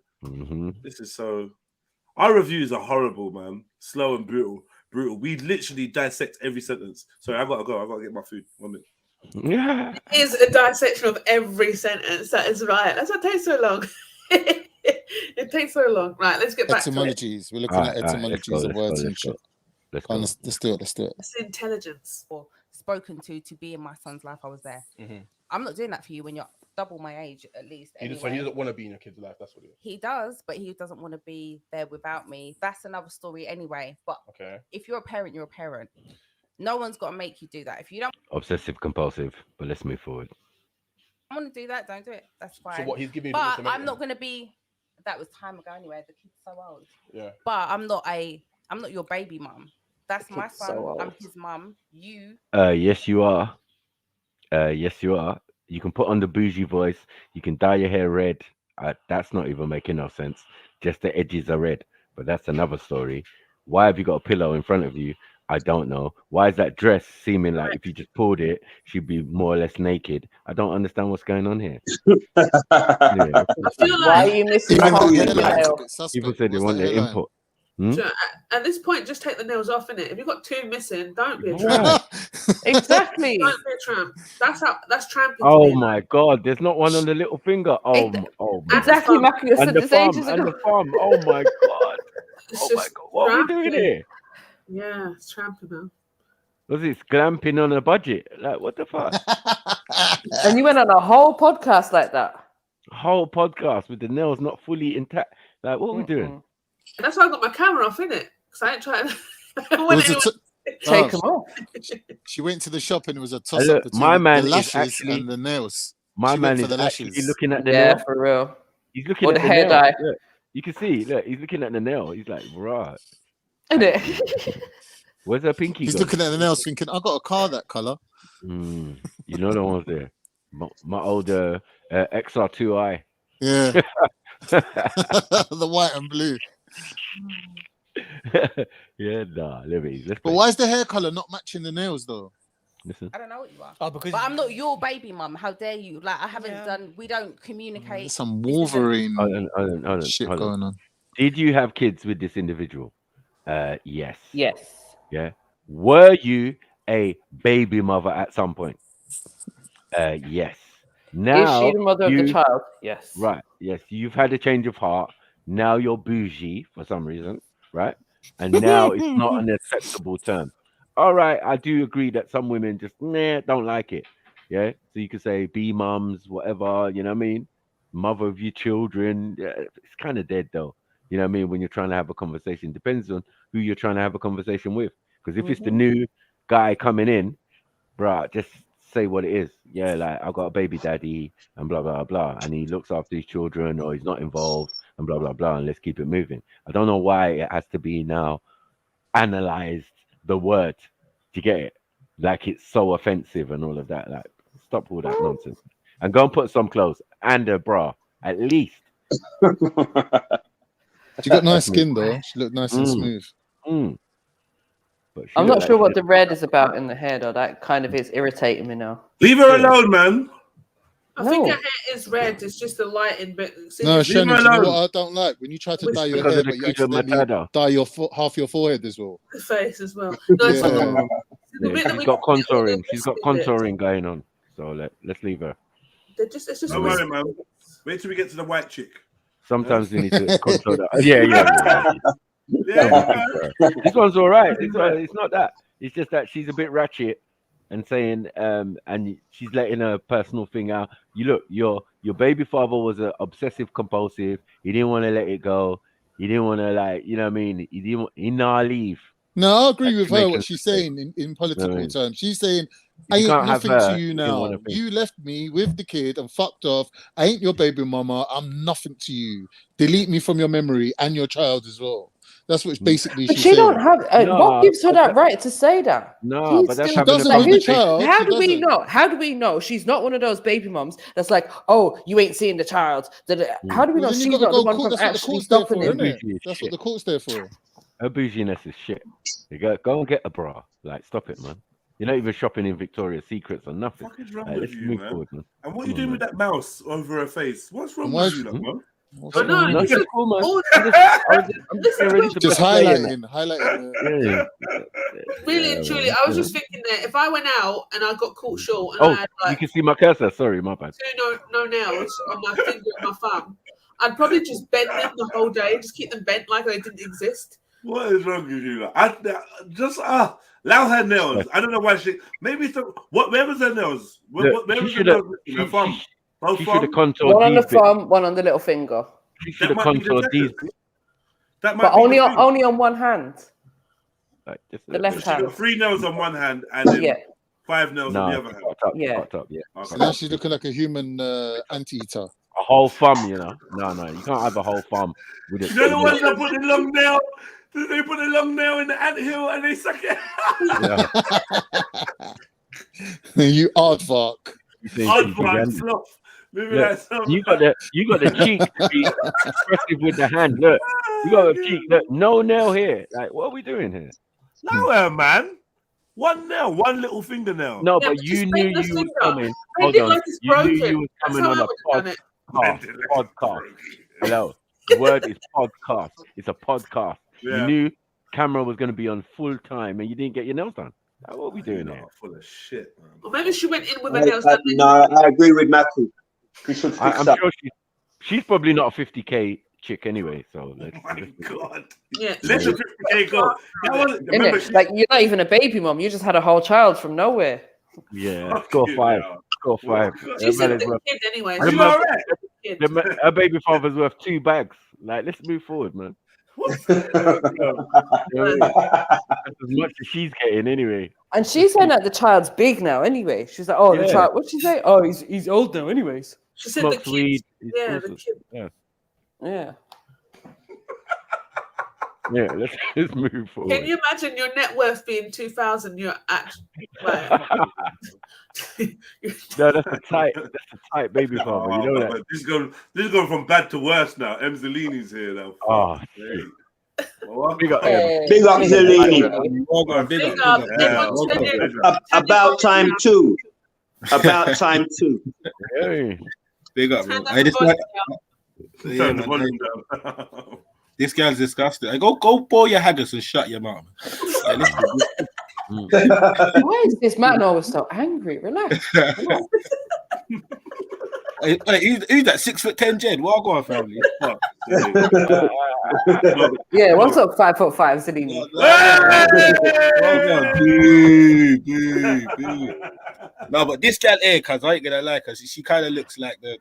This is so. Our reviews are horrible, man. Slow and brutal. We literally dissect every sentence. Sorry, I've got to go. I've got to get my food. 1 minute. Yeah, it is a dissection of every sentence. That is right. That's what takes so long. It takes so long. Right, let's get back to it. Etymologies. We're looking at etymologies of words and shit. Let's do it. It's intelligence. Or spoken to be in my son's life. I was there. I'm not doing that for you when you're double my age, at least. He doesn't want to be in your kid's life. That's what it is. He does, but he doesn't want to be there without me. That's another story anyway. But if you're a parent, you're a parent. No one's got to make you do that. If you don't obsessive compulsive, but let's move forward. I want to do that, don't do it. That's fine. So what he's giving you, but I'm not going to be. That was time ago anyway. The kid's so old. Yeah. But I'm not your baby mum. That's my son. So I'm his mum. You. Yes, you are. Yes, you are. You can put on the bougie voice. You can dye your hair red. That's not even making no sense. Just the edges are red. But that's another story. Why have you got a pillow in front of you? I don't know. Why is that dress seeming like if you just pulled it, she'd be more or less naked? I don't understand what's going on here. Why are you missing People said they want their input. So at this point, just take the nails off, innit? If you've got two missing, don't be a tramp. Exactly. Don't be a tramp. That's tramping. Oh my God! There's not one on the little finger. Oh exactly, Maki. You said this ages ago. And the thumb. Oh my God! Oh my God! What are we doing here? Yeah, it's tramping, man. Was this glamping on a budget? Like, what the fuck? And you went on a whole podcast like that. Whole podcast with the nails not fully intact. Like, what are we doing? And that's why I got my camera off, innit? Because I ain't trying to Take them off. She went to the shop and it was a Hey, toss look, up between my man the is lashes actually and the nails. my She man went for is the actually lashes. looking at the Yeah, nail. for real. He's looking Or at the the hair nail. dye. Look, you can see. Look, he's looking at the nail. He's like, right. Isn't it? Where's her pinky? He's gone? looking at the nails thinking, I got a car that color. You know the ones there. My old XR2i. Yeah. The white and blue. Yeah, nah, let's But play. why is the hair color not matching the nails though? Listen. I don't know what you are. Oh, because But I'm not your baby mum. How dare you? Like, I haven't done. We don't communicate. There's some Wolverine Hold on, shit hold on. going on. Did you have kids with this individual? Yes. Yes. Yeah. Were you a baby mother at some point? Yes. Now Is she the mother of the you- child? Yes. Right. Yes. You've had a change of heart. Now you're bougie for some reason, right? And now it's not an acceptable term. All right, I do agree that some women just don't like it. Yeah. So you could say be mums, whatever, you know what I mean? Mother of your children. Yeah, it's kind of dead though. You know what I mean? When you're trying to have a conversation, depends on who you're trying to have a conversation with. Because if it's the new guy coming in, bruh, just say what it is. Yeah, like I've got a baby daddy and blah blah blah, and he looks after his children or he's not involved and blah blah blah, and let's keep it moving. I don't know why it has to be now analyzed the word. Do you get it? Like it's so offensive and all of that. Like stop all that nonsense and go and put some clothes and a bra at least. She got nice skin though. She looked nice and smooth. But she I'm looked not sure like what she- the red is about in the hair though. That kind of is irritating me now. Leave her alone, man. I think her hair is red. It's just the lighting. But No, see, Shannon, do you know what I don't like? When you try to Which- dye your Because hair, of the but you Kuja accidentally Matata. dye your half your forehead as well. the face as well. No, it's Yeah. not. Yeah, she's got contouring. She's got contouring going on. So let's leave her. It's just Don't worry, man. Wait till we get to the white chick. Sometimes we need to control that. Yeah. This one's all right. It's not that. It's just that she's a bit ratchet and saying, and she's letting her personal thing out. You look, your baby father was an obsessive compulsive. He didn't want to let it go. He didn't want to like, you know what I mean? He didn't. He not leave. No, I agree with her. Making What she's saying in political mean? terms, she's saying, If "I you ain't can't have nothing her, to you you didn't now. wanna think. You left me with the kid and fucked off. I ain't your baby mama. I'm nothing to you. Delete me from your memory and your child as well." That's what basically But she's she saying. don't have. What gives her that right to say that? No, He's but that's still- having a doesn't need the conversation. child. How She do we doesn't. know? How do we know she's not one of those baby mums that's like, oh, you ain't seeing the child? How do we know Well, then you she's gotta not the go one court. from That's what the actually court's there for, stopping isn't him? it? That's what the court's there for. Her bouginess is shit. You go and get a bra. Like, stop it, man. You're not even shopping in Victoria's Secrets or nothing. What is wrong Like, with let's you, move man? forward, man. And what are Come you on, doing man. with that mouse over her face? What's wrong Why with is- you, like, man? But no, No, it's it's cool, man. all I'm just getting ready to Just press play in highlighting. Yeah. really and truly, I was just thinking that if I went out and I got caught short and I Oh, had you like can see my cursor. Sorry, my bad. no nails on my finger and my thumb, I'd probably just bend them the whole day, just keep them bent like they didn't exist. What is wrong with you? Like, allow her nails. I don't know why she. Maybe it's where was her nails? Look, Where she was her shoulda- nails? In her thumb. Both She should have thumb? contoured One on the these bits. thumb, one on the little finger. She should have That might be the contoured these difference. bits. That might But be only the on, thing. only on one hand. Like, just The a left bit. She hand. got 3 nails on one hand and then Yeah. 5 nails on the other hand. Fucked up, Yeah. fucked up, yeah. So now she's looking like a human anteater. A whole thumb, you know. No, you can't have a whole thumb with it. You know the ones that put the long nail? They put a long nail in the anthill and they suck it out. You aardvark. Aardvark, sloth. Maybe Look, that's you got the cheek to be expressive with the hand. Look, you got the cheek. Look, no nail here. Like, what are we doing here? No, man. One nail, one little fingernail. No, Yeah, but but you just knew bend the you was finger. coming. Bend Hold it on. like it's You knew broken. you was That's coming how on I a would've done it. podcast. Hello. The word is podcast. It's a podcast. Yeah. You knew camera was going to be on full time and you didn't get your nails done. Like, what are we doing here? Full of shit, man. Or maybe she went in with her nails done. No, I agree with Matthew. We should fix I'm that. sure she's probably not a 50K chick anyway. So let's. Oh my God. Yeah. Let the 50K go. Remember, Innit? Like you're not even a baby mom. You just had a whole child from nowhere. Yeah, score 5. Score 5. She's a good kid anyway. Are you all right? Her baby father's worth 2 bags. Like, let's move forward, man. That's as much as she's getting anyway. And she's saying that the child's big now anyway. She's like, oh, the Yeah. child, what'd she say? Oh, he's old now anyways. She said the Smokes kid. weed. Yeah, the kid. Yeah. Yeah. Yeah, let's move forward. Can you imagine your net worth being 2,000? You're actually like, No, that's a tight baby father. You know that. This is going from bad to worse now. Emzalini's here now. Oh, Hey. Big up, Big up, Zellini. About time too. About time too. Hey. Big up, bro. Turn This, the yeah, Turn the man, volume down. this guy's disgusting. Like, go pour your haggis and shut your mouth. Like, listen, Why is this man always so angry? Relax. who's that 6'10" Jed? What go on, family? Fuck. Yeah, what's up, 5'5", Zellini? No, but this girl here, cause I ain't gonna lie, cause she kind of looks like the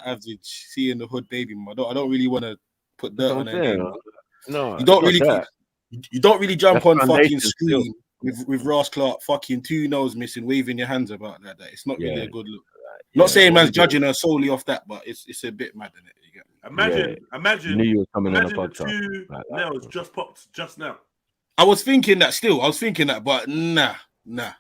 average see in the hood baby mom. I don't really want to put dirt on her name. No, you don't really that. you don't really jump That's on fucking foundation screen with Ross Clark fucking 2 nose missing, waving your hands about like that. It's not really a good look. Not saying man's judging her solely off that, but it's a bit mad, isn't it? You get me? Imagine Knew you were coming on a the podcast. 2 like that. nails just popped just now. I was thinking that still. I was thinking that, but nah. I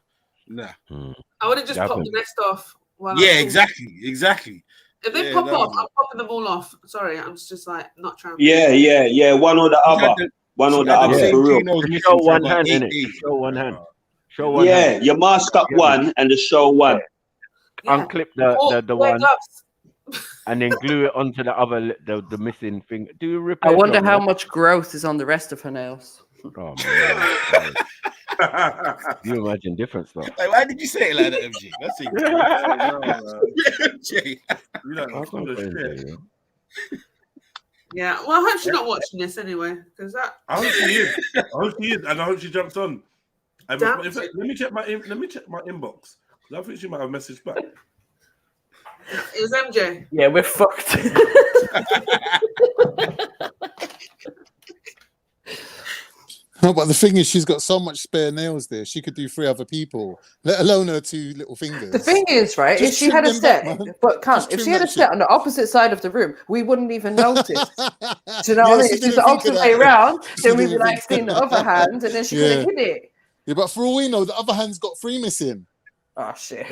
would have just popped the rest off. Yeah, exactly. If they pop off, I'm popping them all off. Sorry, I'm just like not trying. Yeah. One or the other. One or the other for real. Just show one hand, innit? Show one hand. Show one Yeah, hand. you mask up one and the show one. Unclip the one and then glue it onto the other the missing finger. Do you rip? I wonder how much growth is on the rest of her nails. Oh man. You imagine different stuff. Like, why did you say it like that, MG? That's MJ. Yeah, well, I hope she's not watching this anyway, because that. I hope she is. And I hope she jumps on. In fact, let me check my inbox. I think she might have messaged back. It was MJ. Yeah, we're fucked. No, but the thing is, she's got so much spare nails there. She could do 3 other people, let alone her 2 little fingers. The thing is, right, Just if she trim had a them set, back, man. but can't, Just if trim she had a that set shit. on the opposite side of the room, we wouldn't even notice. Do you know what I Yeah, mean? she If she's didn't the think of opposite that. way around, She then we'd be didn't like think seeing the other hand, and then she could have hit it. Yeah, but for all we know, the other hand's got 3 missing. Oh shit!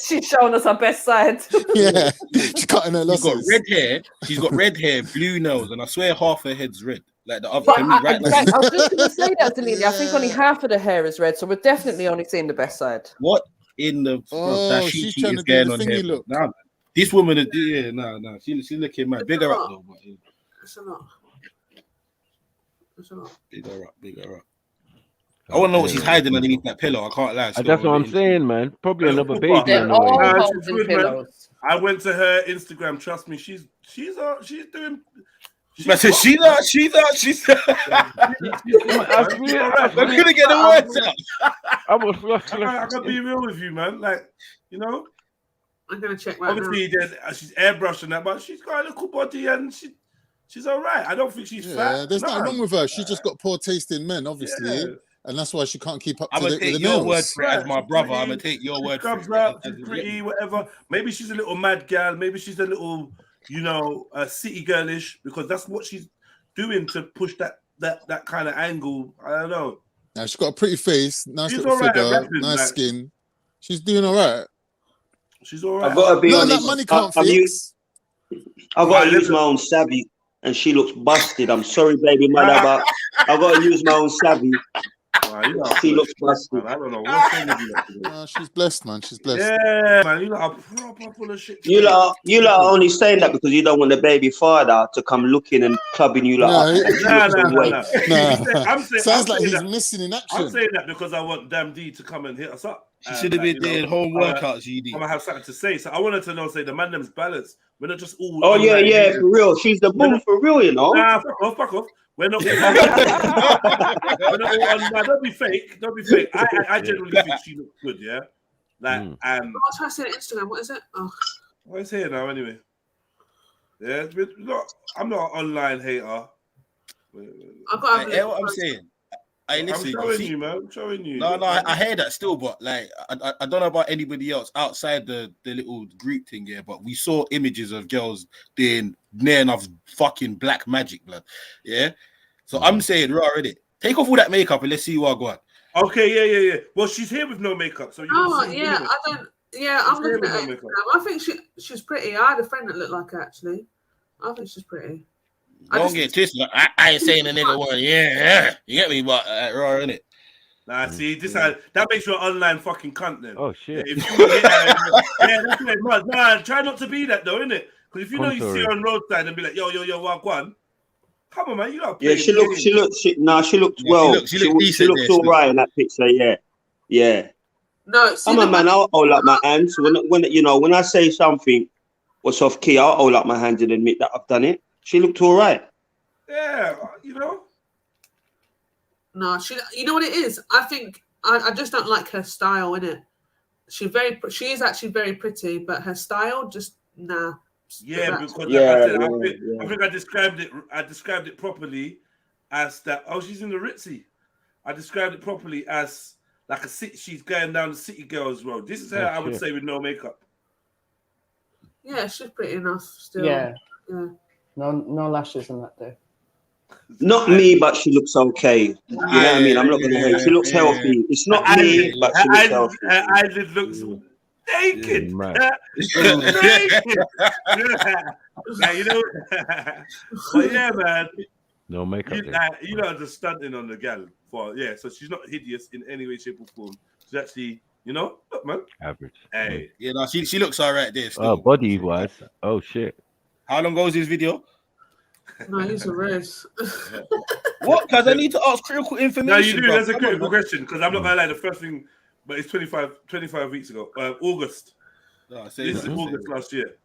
She's showing us her best side. Yeah, she's cutting her She's got losses. red hair. She's got red hair, blue nose, and I swear half her head's red. Like the other. But Can we write that? I was just going to say that, Delini. I think only half of the hair is red, so we're definitely only seeing the best side. What in the that she's she trying is to do going the on thingy here? look. Nah, this woman is no. She's looking mad. Big her up though. But, It's a lot. It's a lot. big her up. I want to know what she's hiding underneath that pillow. I can't lie. That's what I'm saying, man. Probably another baby They're on the way. all She's holding good, man. pillows. I went to her Instagram. Trust me, she's doing. I said she's I'm gonna get the words out. I gotta be real with you, man. Like, you know, I'm gonna check right obviously she's airbrushing that, but she's got a little body and she's all right. I don't think she's fat. There's nothing Nah. wrong with her. She's just got poor taste in men, obviously. Yeah. And that's why she can't keep up I'm to gonna date with take the your nails. word for it as my brother. I'm gonna take your word for Comes it. out, she's pretty, whatever. Maybe she's a little mad gal. Maybe she's a little, city girlish because that's what she's doing to push that kind of angle. I don't know. Now she's got a pretty face, nice She's little all right at figure, rapping, nice like- skin. She's doing all right. She's all right. I've got to be No, honest. that money can't I've fix. got to use my own savvy, and she looks busted. I'm sorry, baby mother, but I've got to use my own savvy. She looks busted. I don't know what's wrong with you. No, she's blessed, man. She's blessed. Yeah, man, you lot are proper full of shit. You lot are only saying that because you don't want the baby father to come looking and clubbing you lot up. No. Nah. Sounds like he's missing in action. I'm saying that because I want Damn D to come and hit us up. She should have been doing home workouts, I'm gonna have something to say. So I wanted to know, say the man them's balanced. We're not just all. Oh yeah, online yeah, haters. for real. She's the boom for real, you know. Nah, fuck off. We're not. We're not all online. Don't be fake. Don't be fake. I generally think she looks good. Yeah. Like I'll try to see it on Instagram. What is it? Oh, well, it's here now anyway. Yeah, I'm not an online hater. I've got to Hey, what I'm saying. Hey, listen, I'm showing you, man. I'm showing you. No, I hear that still, but like, I don't know about anybody else outside the little group thing here, but we saw images of girls doing near enough fucking black magic, blood. Yeah. So I'm saying, raw already. Take off all that makeup and let's see what I got. Okay, yeah. Well, she's here with no makeup, so you can see. yeah, I don't. Yeah, I'm looking at her. I think she's pretty. I had a friend that looked like her actually. I think she's pretty. Don't get twisted. I ain't saying the nigga one. Yeah. You get me? But raw, innit? Nah, see, that makes you an online fucking cunt then. Oh shit. If you that's like mad. Nah, try not to be that though, innit? Because if you know you see her on roadside and be like, yo, what one? Come on, man, you got. Yeah, she looked well. She looked all right in that picture. Yeah. No, come on, man. I'll hold up my hands when I say something what's off key. I'll hold up my hands and admit that I've done it. She looked all right. Yeah, you know. No, you know what it is? I think I just don't like her style, innit? She is actually very pretty, but her style just nah. Yeah, because I think I described it properly as that. Oh, she's in the Ritzy. I described it properly as like a city. She's going down the city girls road. This is her, I would say, with no makeup. Yeah, she's pretty enough still. Yeah. No lashes in that though. Not me, but she looks okay. You know what I mean? I'm not gonna hate. She looks healthy. It's not me, but she looks healthy. Her eyelid looks naked. Yeah, you know. But yeah, man. No makeup. You know, just stunting on the gal. So she's not hideous in any way, shape, or form. She's actually, look, man. Average. Hey. Yeah, no, she looks all right there. Oh, body wise. Oh shit. How long goes this video? No, he's a race. What? Because I need to ask critical information. No, you do. Bro. That's a critical question. Because I'm not gonna lie. The first thing, but it's 25 weeks ago. August. This is August last year.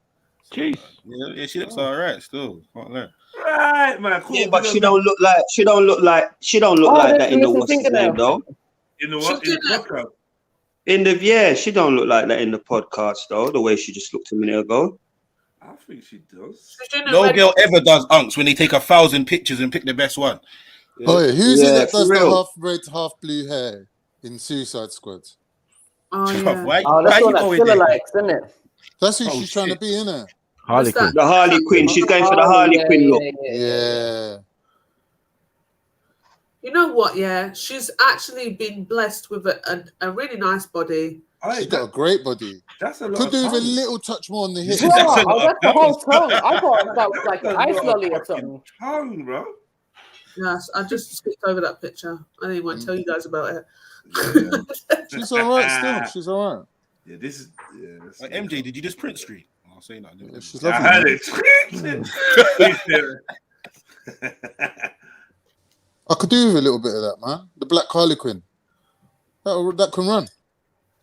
Jeez. Yeah, she looks all right still. Right, man. Cool. Yeah, but she don't look like that in the what's his name though. In the what? In the podcast. She don't look like that in the podcast though. The way she just looked a minute ago. I think she does. No girl ever does unks when they take 1,000 pictures and pick the best one. Yeah. Oh yeah, who's it that does the half red, half blue hair in Suicide Squad? Oh yeah. Why that's you what going that there? likes, isn't it? That's who she's trying to be, isn't it? Harley Quinn. The Harley Quinn. She's going for the Harley Quinn look. Yeah. You know what? Yeah, she's actually been blessed with a really nice body. She's got a great body. That's a lot. Could do with a little touch more on the hip. That's the whole tongue. I thought that was like an ice lolly or something. Tongue, bro. Yes, I just skipped over that picture. I didn't want to tell you guys about it. She's all right still. She's all right. Yeah, this is. Yeah, MJ, did you just print screen? I'll say that. Yeah, she's I lovely. had it. I could do with a little bit of that, man. The Black Harley Quinn. That can run.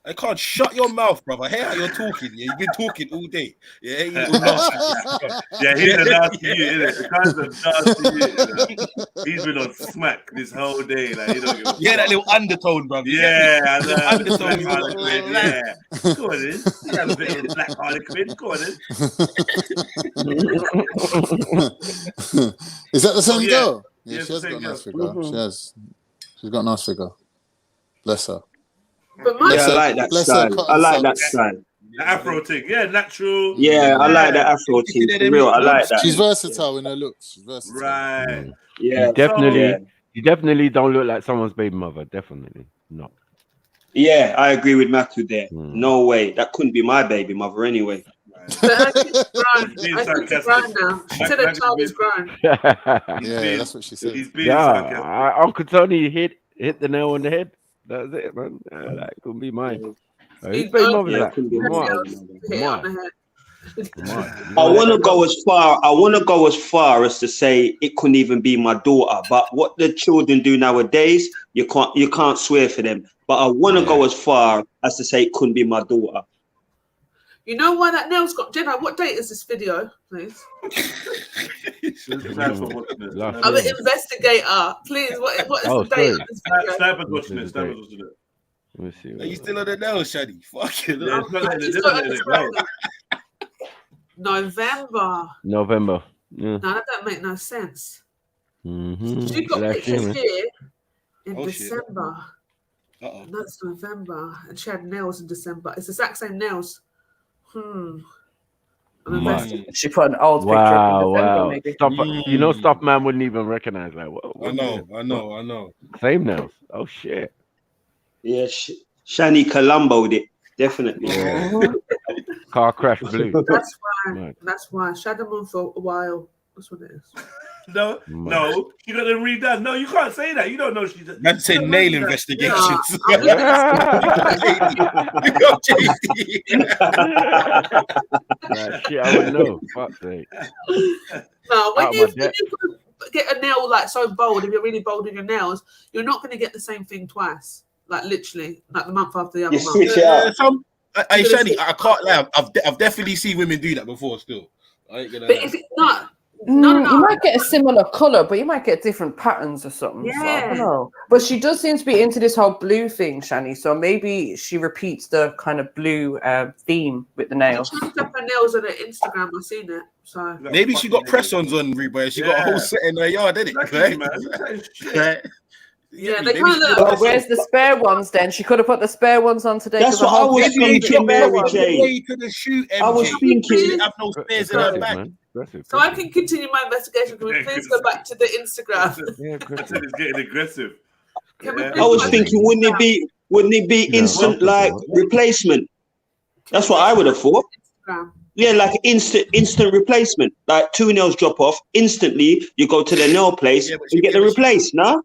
I can't shut your mouth, brother. I hear how you're talking. Yeah, you've been talking all day. Yeah, he's all nasty. Yeah, he's a nasty you, innit? The guy's a nasty you. He's been on smack this whole day. Like, yeah, that little undertone, brother. Yeah, I know. Undertone. Yeah. Go on in. You have a bit of Black Harley Quinn. Go on in. Is that the same girl? Yeah, Yeah, she has got a nice figure. Mm-hmm. She's got a nice figure. Bless her. But I like that style. I like that style. The Afro thing, natural. Yeah, I like that Afro thing. For real, I like that. She's versatile in her looks. She's versatile. Right. Yeah. You definitely don't look like someone's baby mother. Definitely not. Yeah, I agree with Matthew there. No way. That couldn't be my baby mother anyway. I think it's grown now. She said her child is grown. Yeah, that's what she said. Uncle Tony hit the nail on the head. That's it, man. That couldn't be mine. His baby mother's like, I want to go as far as to say it couldn't even be my daughter. But what the children do nowadays, you can't swear for them. but I want to go as far as to say it couldn't be my daughter. You know why that nail's got Jedi? What date is this video, please? I'm an investigator. Please, what is the date of this video? Sniper's watching it. Sniper's watching it. Let me see. Are you still on the nail, Shady? Fucking November. November. Yeah. No, that don't make no sense. Mm-hmm. She got pictures here in Oh, shit. December. Uh-oh. And that's November. And she had nails in December. It's the exact same nails. I'm investing. She put an old picture up in December, Wow. maybe. Stuff, you know, stuff man wouldn't even recognize. Like, I know. Same nails. Oh shit. Yeah, Shani Columbo'd it. Definitely. Car crash blue. That's why. Right. That's why. Shadow Moon for a while. That's what it is. No, you got to read that. No, you can't say that. You don't know she's. That's a nail investigations. Yeah. Right, shit, I would know. Fuck's sake. No, when Out of you my depth. get a nail like so bold, if you're really bold in your nails, you're not going to get the same thing twice. Like literally, like the month after the other month. Hey, Shani, I can't lie. I've definitely seen women do that before. Still, I ain't gonna. But if it's not, You might get a similar color, but you might get different patterns or something. So I don't know. But she does seem to be into this whole blue thing, Shani. So maybe she repeats the kind of blue theme with the nails. She changed up her nails on her Instagram. I've seen it. So Maybe she got press-ons on, Reba. She got a whole set in her yard, didn't it? Right? Yeah, they Maybe kind she of got Well, where's the spare ones then? She could have put the spare ones on today. That's 'cause the what I whole was thing is thinking, the Mary spare ones. Jane. Way to the shoot, MJ. I was thinking. Have no spares in her bag. So I can continue my investigation. Can we please go back to the Instagram? I said it's getting aggressive. Can we I please was go thinking, wouldn't it be instant like replacement? That's what I would have thought. Instagram? Yeah, like instant replacement. Like 2 nails drop off instantly. You go to the nail place, you get the replaced. No.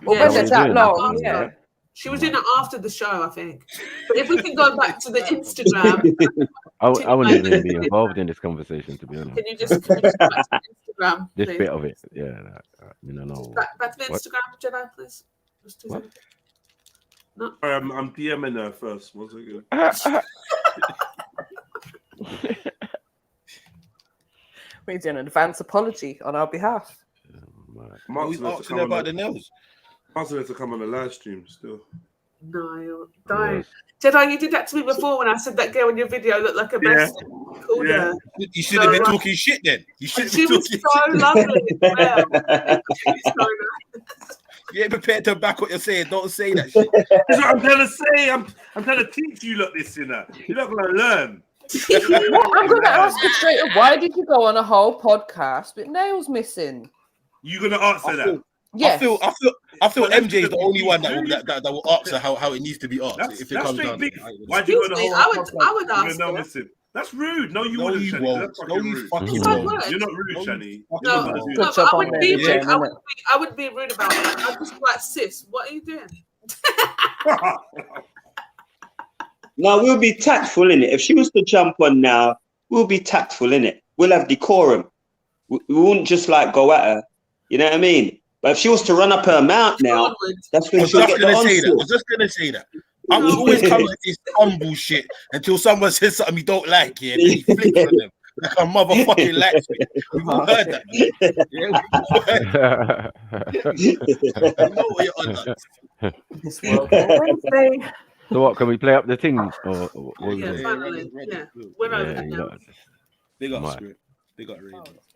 Well, Yeah, when it's that long, after. yeah. She was doing it after the show, I think. But if we can go back to the Instagram, I wouldn't even be involved in this conversation, to be honest. can you just go back to the Instagram, This please? bit of it, yeah. You know. Back to the What? Instagram, Jedi, please. Just 2 What? seconds. No. I'm DMing her first. 1 second. We're doing an advance apology on our behalf. Who's asking about the nails? Asking her to come on the live stream still. No, don't. Jedi, you did that to me before when I said that girl in your video looked like a best. Called her. You should have been talking shit then. You should have She been was talking so lovely. as well. She was so nice. You ain't prepared to back what you're saying. Don't say that shit. That's what I'm trying to say. I'm trying to teach you lot this, you know. You're not gonna learn. I'm going to ask you straight up, why did you go on a whole podcast with nails missing? You're gonna answer that. Yes. I feel MJ is the only one that will answer how it needs to be asked. If it comes down to it. Why'd you go the Excuse me, whole I would ask no, her. listen. That's rude. No, you No, wouldn't. you Shani. won't. That's No, fucking you rude. fucking Yes, I won't. would. You're not rude, Shani. No, You're not gonna do Good that. job I on wouldn't there, be Jane, rude. innit? I wouldn't be rude about it. I'd just be like, sis, what are you doing? No, we'll be tactful in it. If she was to jump on now, we'll be tactful in it. We'll have decorum. We wouldn't just like go at her. You know what I mean? But if she was to run up her mount now, that's when she'll get the I onslaught. was just gonna say that. I'm always coming with this humble shit until someone says something you don't like, yeah, then you flick on them like a motherfucking light switch. We've all heard that. Yeah, I know what you're on. This world Wednesday. So what? Can we play up the things? Or what was Yeah, it? finally. Yeah, we're over Yeah, that you now. got it. Big up Right. script. Big up Ray.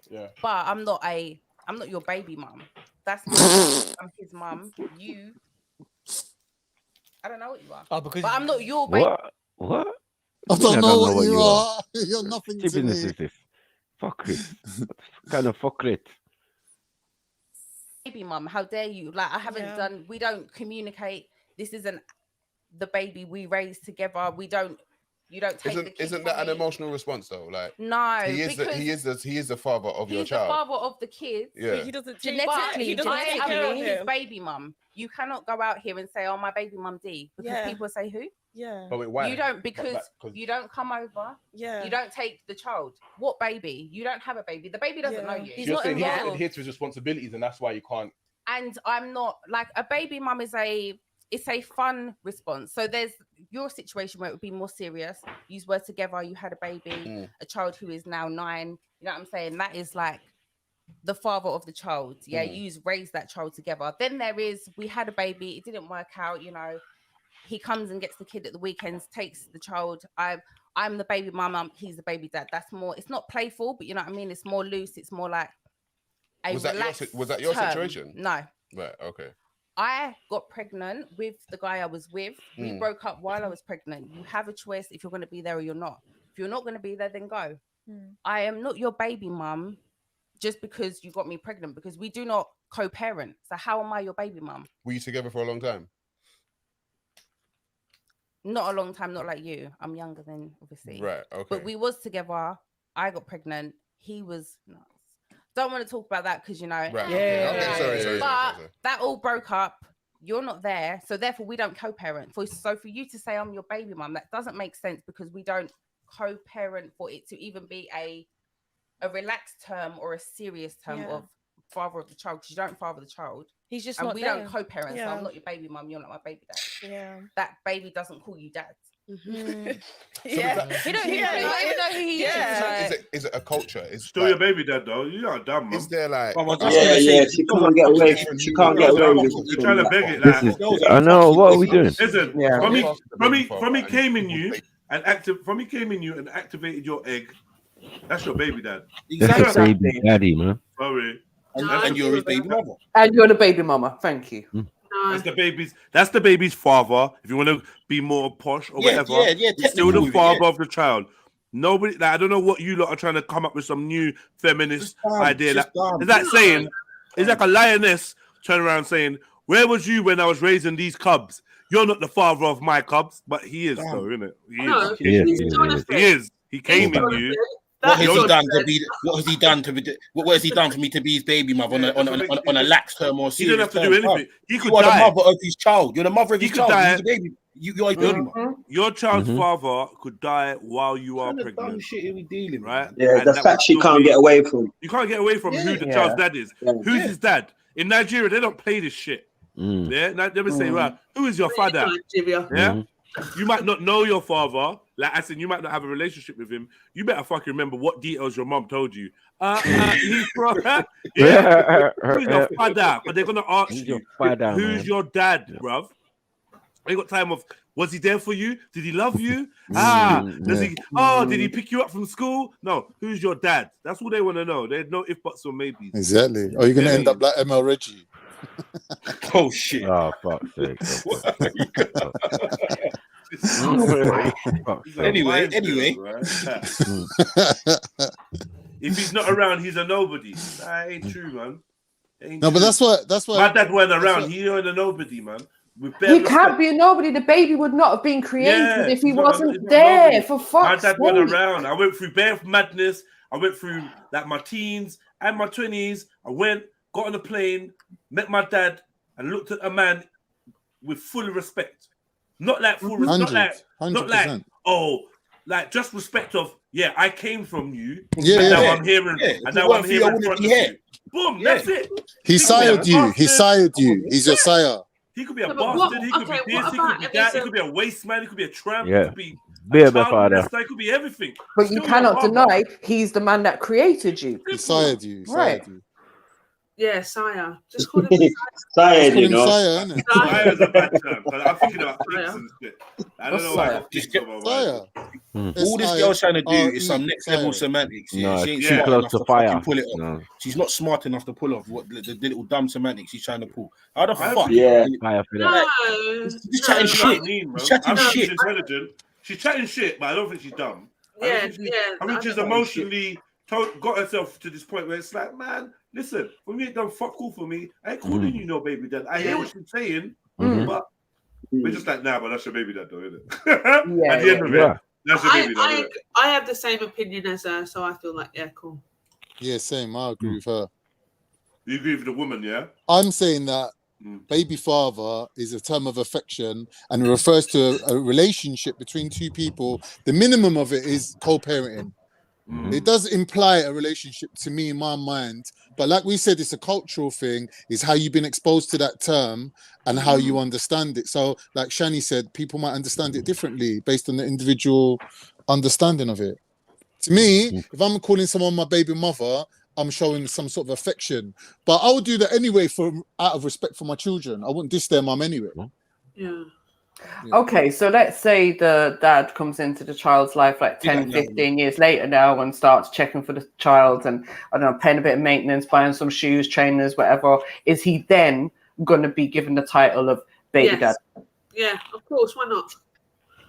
Yeah. But I'm not your baby mum. That's my mum. I'm his mum. You, I don't know what you are. Oh, because but I'm not your baby. What? I don't know what you are. You're nothing What to business me. is this? Fuck it. What kind of fuck it? Baby mum, how dare you? Like I haven't done. We don't communicate. This isn't the baby we raised together. We don't. You don't take the kid Isn't from that an me. emotional response though? Like No, he is the father of your he's the child. father of the kids. Yeah. He doesn't Genetically, take I'm care not of his him. baby mum. You cannot go out here and say, "Oh, my baby mum D," because Yeah. people say who. Yeah. But wait, why? You don't because you don't come over. Yeah. You don't take the child. What baby? You don't have a baby. The baby doesn't know you. So you're saying he adheres to his responsibilities, and that's why you can't. And I'm not like a baby mum is a it's a fun response. So there's your situation where it would be more serious. You were together, you had a baby, a child who is now 9. You know what I'm saying? That is like the father of the child. Yeah, you raised that child together. Then there is, we had a baby, it didn't work out, you know. He comes and gets the kid at the weekends, takes the child. I'm the baby mama, he's the baby dad. That's more, it's not playful, but you know what I mean? It's more loose, it's more like a Was that your term. situation? No. Right, okay. I got pregnant with the guy I was with. We Mm. broke up while I was pregnant. You have a choice if you're going to be there or you're not. If you're not going to be there, then go. I am not your baby mum just because you got me pregnant, because we do not co-parent. So how am I your baby mum? Were you together for a long time? Not a long time, not like you. I'm younger than, obviously. Right, okay. But we was together. I got pregnant. He was... No. Don't want to talk about that because, you know... Right, okay. Sorry. But that all broke up. You're not there. So therefore, we don't co-parent. So for you to say I'm your baby mum, that doesn't make sense because we don't co-parent for it to even be a relaxed term or a serious term of father of the child, because you don't father the child. He's just and not we there. don't co-parent. So Yeah. I'm not your baby mum. You're not my baby dad. Yeah. That baby doesn't call you dad. Yeah. He don't even know who he is. Is it a culture? It's Still your baby dad though. You are dumb, man. Is there like? She can't get away. She can't get away with it. You're trying to beg it. This Like, is, I know. What are we doing? Listen, from he came in you and activated your egg. That's your baby dad. That's your baby daddy, man. Sorry. And you're his baby mother. And you're the baby mama. Thank you. That's the baby's father. If you want to be more posh or whatever, he's still the father of the child. Nobody, like, I don't know what you lot are trying to come up with some new feminist idea. Like, is that saying? It's like a lioness turn around saying, "Where was you when I was raising these cubs? You're not the father of my cubs," but he is, though, isn't it? He is. He came in you. What has he done to be? What has he done to be? What has he done for me to be his baby mother on a lax term or He don't have to do anything. He could you are die. the mother of his child. You're the mother of his child. He's the baby. You're his baby mother. Your child's father could die while you are pregnant. Dumb shit are we dealing with? Right? Yeah, And the that fact would she still can't be- get away from. You can't get away from who the child's dad is. Who's his dad? In Nigeria, they don't play this shit. Yeah, now they would say, right, who is your father? Yeah, you might not know your father. Like I said, you might not have a relationship with him. You better fucking remember what details your mom told you. He's from who's your father? But they're gonna ask you, who's your dad, bruv? I ain't got time of. Was he there for you? Did he love you? Does he? Oh, did he pick you up from school? No. Who's your dad? That's all they want to know. There's no if buts or maybes. Exactly. Or you're gonna end up like ML Reggie. Oh shit! Oh fuck's sake! Anyway. If he's not around, he's a nobody. That ain't true, man. No, but that's why My dad weren't around. He ain't a nobody, man. He can't be a nobody. The baby would not have been created if he wasn't there. For fuck's My dad sake. went around. I went through bare madness. I went through like my teens and my 20s. I got on a plane, met my dad, and looked at a man with full respect. Not like full respect. Not like 100%. like just respect of I came from you. Yeah, and yeah. now I'm here and now I'm here in front of you. Boom, that's it. He sired you. He sired you. He's your sire. He could be a No, but bastard. He could be this. what He about could be if that. it's He a- could be a waste man. He could be a tramp. Yeah. He could be Be a child father. molester, He could be everything. But you Still cannot your father. deny he's the man that created you. He sired you. Right. Yeah, sire. Just call him sire. Sire, Call you him know. sire, innit? Sire's a bad term. But I'm thinking about kinks and shit. I don't know why. Sire? I've kinks on my mind. Sire. All this girl's trying to do is some next level semantics. No, She ain't it's smart too close enough to to fire. fucking pull it off. No. She's not smart enough to pull off what the little dumb semantics she's trying to pull. How the fuck? Yeah. Fire for that. No. She's chatting shit. She's chatting She's shit. intelligent. She's chatting shit, but I don't think she's dumb. I think she's emotionally got herself to this point where it's like, man, listen, when you ain't done fuck all for me, I ain't calling you no baby dad. I hear what she's saying, but we're just like, nah, but that's your baby dad, though, isn't it? At the end of it, that's your baby dad. Isn't it? I have the same opinion as her, so I feel like, yeah, cool. Yeah, same. I agree with her. You agree with the woman, yeah? I'm saying that baby father is a term of affection and refers to a relationship between two people. The minimum of it is co-parenting. It does imply a relationship to me in my mind, but like we said, it's a cultural thing. Is how you've been exposed to that term and how you understand it. So, like Shani said, people might understand it differently based on the individual understanding of it. To me, if I'm calling someone my baby mother, I'm showing some sort of affection. But I would do that anyway out of respect for my children. I wouldn't diss their mum anyway. Yeah. Okay, so let's say the dad comes into the child's life like 10, 15 years later now and starts checking for the child and, I don't know, paying a bit of maintenance, buying some shoes, trainers, whatever. Is he then going to be given the title of baby dad? Yeah, of course. Why not?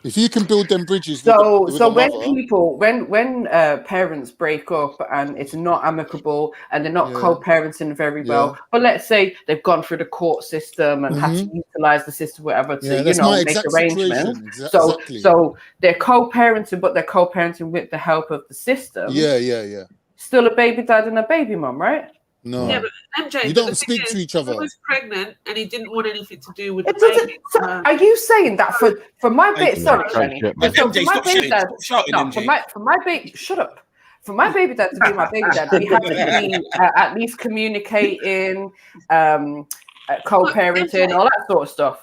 If you can build them bridges So with a when mother, when parents break up and it's not amicable and they're not co-parenting very well, but let's say they've gone through the court system and had to utilize the system, whatever, to that's my make exact arrangements. situation. So Exactly. so they're co-parenting, but they're co-parenting with the help of the system. Yeah. Still a baby dad and a baby mum, right? No. Yeah, but MJ, You but don't the speak thing to is, each other. He was pregnant and he didn't want anything to do with the It doesn't. baby. So are you saying that for my baby? Sorry, Shani. Man, So MJ, for my stop baby shouting, dad, stop shouting, no, MJ. for my baby, shut up. For my baby dad to be my baby dad, we have to be at least communicating, co-parenting, all that sort of stuff.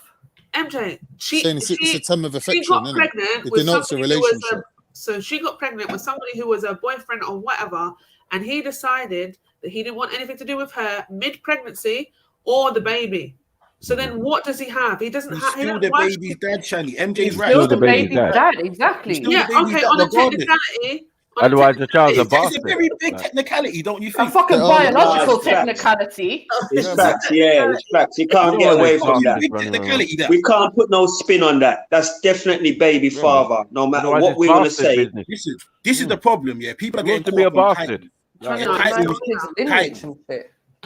MJ, it's a term of affection, she got isn't pregnant it? It with denotes a somebody who was relationship. so she got pregnant with somebody who was a boyfriend or whatever, and he decided that he didn't want anything to do with her mid-pregnancy or the baby. So then, what does he have? He doesn't have. Still the baby's dad, Shani. MJ's right. Still the baby dad, exactly. Yeah, okay. On a technicality. Otherwise, the child's a It's bastard. a very big technicality, don't you think? A fucking biological it's facts. technicality. It's facts, it's facts. You can't get away from that. We can't put no spin on that. That's definitely baby father, no matter Otherwise, what it's we want to bastard say. business. This is the problem, yeah. People are getting to be a caught up on bastard.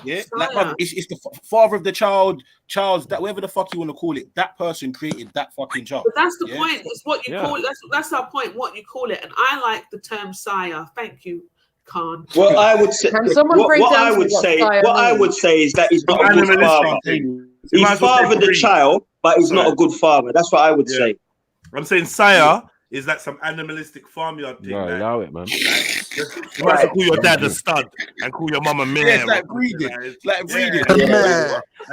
Yeah, like it's the father of the child's that whatever the fuck you want to call it. That person created that fucking child. But that's the point. It's what you call it. That's our point. What you call it, and I like the term sire. Thank you, Khan. Well, I would say what I would say is that he's not a good father. He fathered the child, but he's not a good father. That's what I would say. I'm saying sire is that some animalistic farmyard thing. No, allow it, man. You might as well call your dad a stud and call your mum a mare. Yeah, it's like breeding. It's like breeding.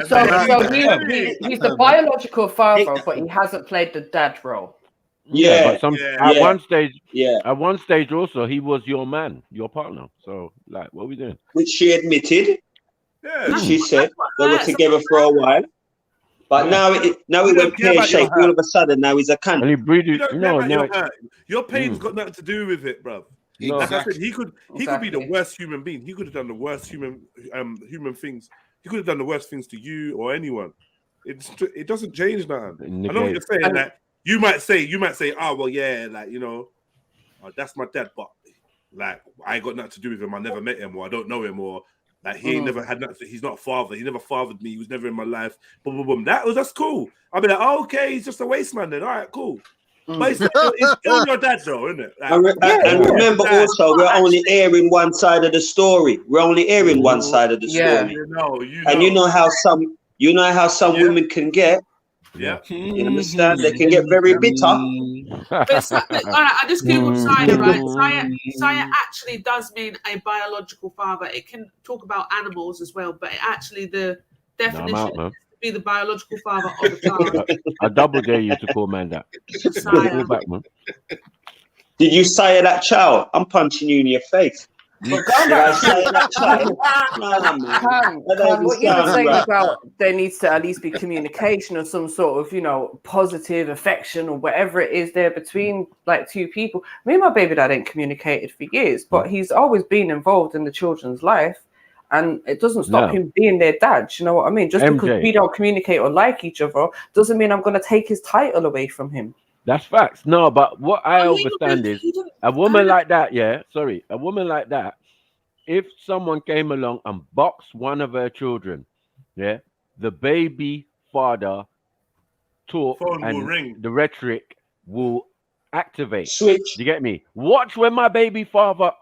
So he's the biological father, but he hasn't played the dad role. But at one stage also he was your man, your partner. So like, what are we doing? Which she admitted. Which she said they were together for a while. But now it went pear-shaped. All of a sudden, now he's a cunt. And he breeded. Your pain's got nothing to do with it, bro. No. Like I said, he could be the worst human being. He could have done the worst human things. He could have done the worst things to you or anyone. It doesn't change nothing. I know what you're saying. That you might say, oh well, yeah, like that's my dad, but like I ain't got nothing to do with him. I never met him, or I don't know him, or like he ain't never had nothing. He's not a father. He never fathered me. He was never in my life. Boom, boom, boom. That's cool. I'll be like, oh, okay, he's just a waste man then. All right, cool. But it's still your dad, though, isn't it? Like, and remember, also, we're only airing one side of the story. We're only airing one side of the story. And you know how some women can get. Yeah, you understand? They can get very bitter. But I just googled sire, right? Sire actually does mean a biological father. It can talk about animals as well, but the definition is to be the biological father of the child. I double dare you to call man that. Call back, man. Did you sire that child? I'm punching you in your face. What you were saying about there needs to at least be communication or some sort of, positive affection or whatever it is there between like two people. Me and my baby dad ain't communicated for years, but he's always been involved in the children's life, and it doesn't stop him being their dad. You know what I mean? Just because we don't communicate or like each other doesn't mean I'm going to take his title away from him. That's facts. No, but what I understand is a woman like that, a woman like that, if someone came along and boxed one of her children, the baby father talk and the rhetoric will activate. Switch. You get me? Watch when my baby father,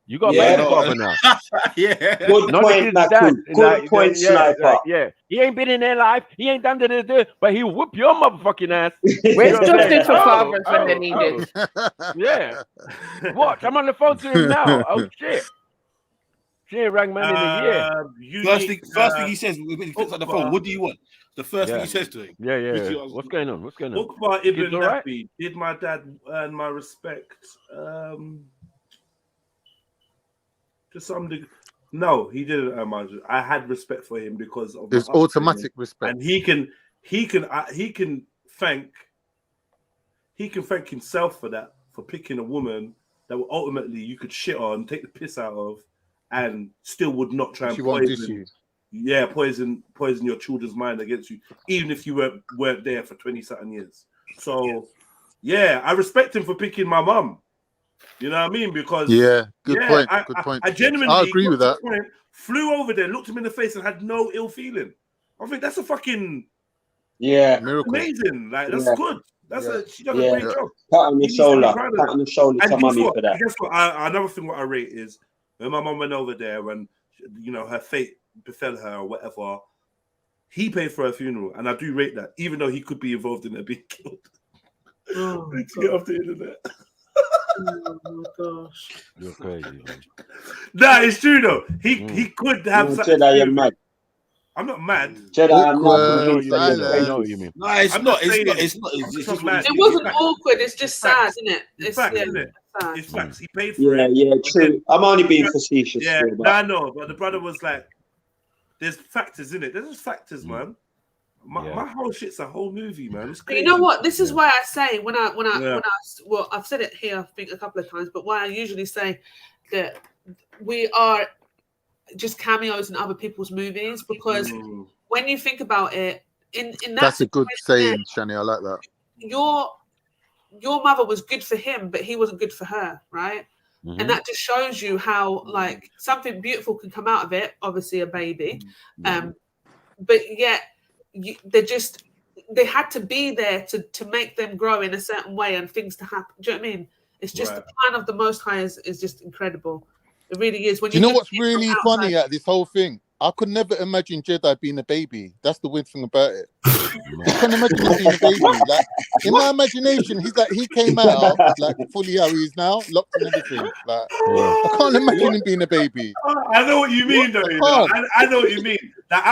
You got Yeah, a baby father now. Yeah. Good None of point, his Maku. dad. Good point, Sniper. Yeah. He ain't been in their life. He ain't done this, but he'll whoop your motherfucking ass. Where's You know what I'm justice for saying? fathers when they're needed? Yeah. Watch, I'm on the phone to him now. Oh shit. She ain't rang man in a year. First thing he says when he picks up the phone, what do you want? The first thing he says to him. Yeah. What's going on? What's going on? Ukbar Kids Ibn all right? Nafi, did my dad earn my respect? To some degree. No, he didn't earn my respect. I had respect for him because of It's my upbringing. automatic respect. And he can thank himself for that, for picking a woman that will ultimately you could shit on, take the piss out of, and still would not try and She won't diss poison. you. Yeah, poison your children's mind against you, even if you weren't there for 20-something years. So, yeah, I respect him for picking my mum. You know what I mean? Because Yeah, good point. Good point. I genuinely, I agree with got that. to the point, flew over there, looked him in the face, and had no ill feeling. I think that's a fucking Miracle. amazing. Like that's Yeah. good. She does Yeah. a great job. Pat on the He needs to be shoulder. proud of Pat that. on the shoulder And to guess mummy what? for that. Guess what? Another thing what I rate is when my mum went over there and her fate befell her or whatever. He paid for her funeral, and I do rate that, even though he could be involved in her being killed. Oh, Let's get off the internet. oh my gosh. You're crazy. Man. Nah, it's true though. He could have. No, something Jedi, to you're do. mad. I'm not mad. Jedi, I'm not Awkward, convinced that you're silence. crazy. I know what you mean. No, it's I'm not. not saying- It's not. It's It's just not mad. It wasn't awkward. It's just sad, isn't it? It's facts, yeah, isn't it? sad. It's facts. He paid for Yeah, it. yeah, But true. then- I'm only being facetious. Yeah, Still, but nah, no, but the brother was like, "There's factors in it. There's just factors, man. My whole shit's a whole movie, man. It's But crazy." you know what? This is why I say Yeah. well, I've said it here, I think, a couple of times, but why I usually say that we are just cameos in other people's movies, because when you think about it, in that That's a good situation, saying, Shani. I like that. your mother was good for him, but he wasn't good for her, right? Mm-hmm. And that just shows you how like something beautiful can come out of it. Obviously, a baby, but yet they had to be there to make them grow in a certain way and things to happen. Do you know what I mean? It's just the plan of the Most High is just incredible. It really is. When Do you know look what's at it from really outside- funny at this whole thing? I could never imagine Jedi being a baby. That's the weird thing about it. I can't imagine him being a baby. Like in my imagination, he came out like fully how he is now, locked and everything. Like I can't imagine him being a baby. I know what you mean, though. You know? I know what you mean. Like,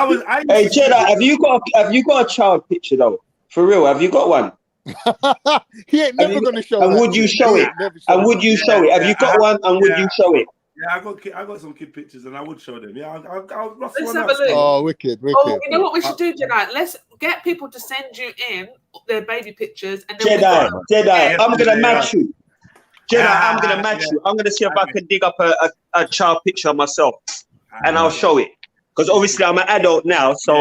hey, Jedi, have you got a child picture though? For real, have you got one? He ain't never gonna show. And that would you shit. show He it? ain't never And show would that. you show it? Have you got one? And would you show it? Yeah, I got some kid pictures, and I would show them. Yeah, I'll rough Let's one have out. a look. Oh, wicked, wicked. Oh, you know what we should do, Jedi? Let's get people to send you in their baby pictures, and then Jedi, I'm gonna match you. Jedi, I'm gonna match you. I'm gonna see if I can dig up a child picture of myself, and I'll show it. Because obviously I'm an adult now, so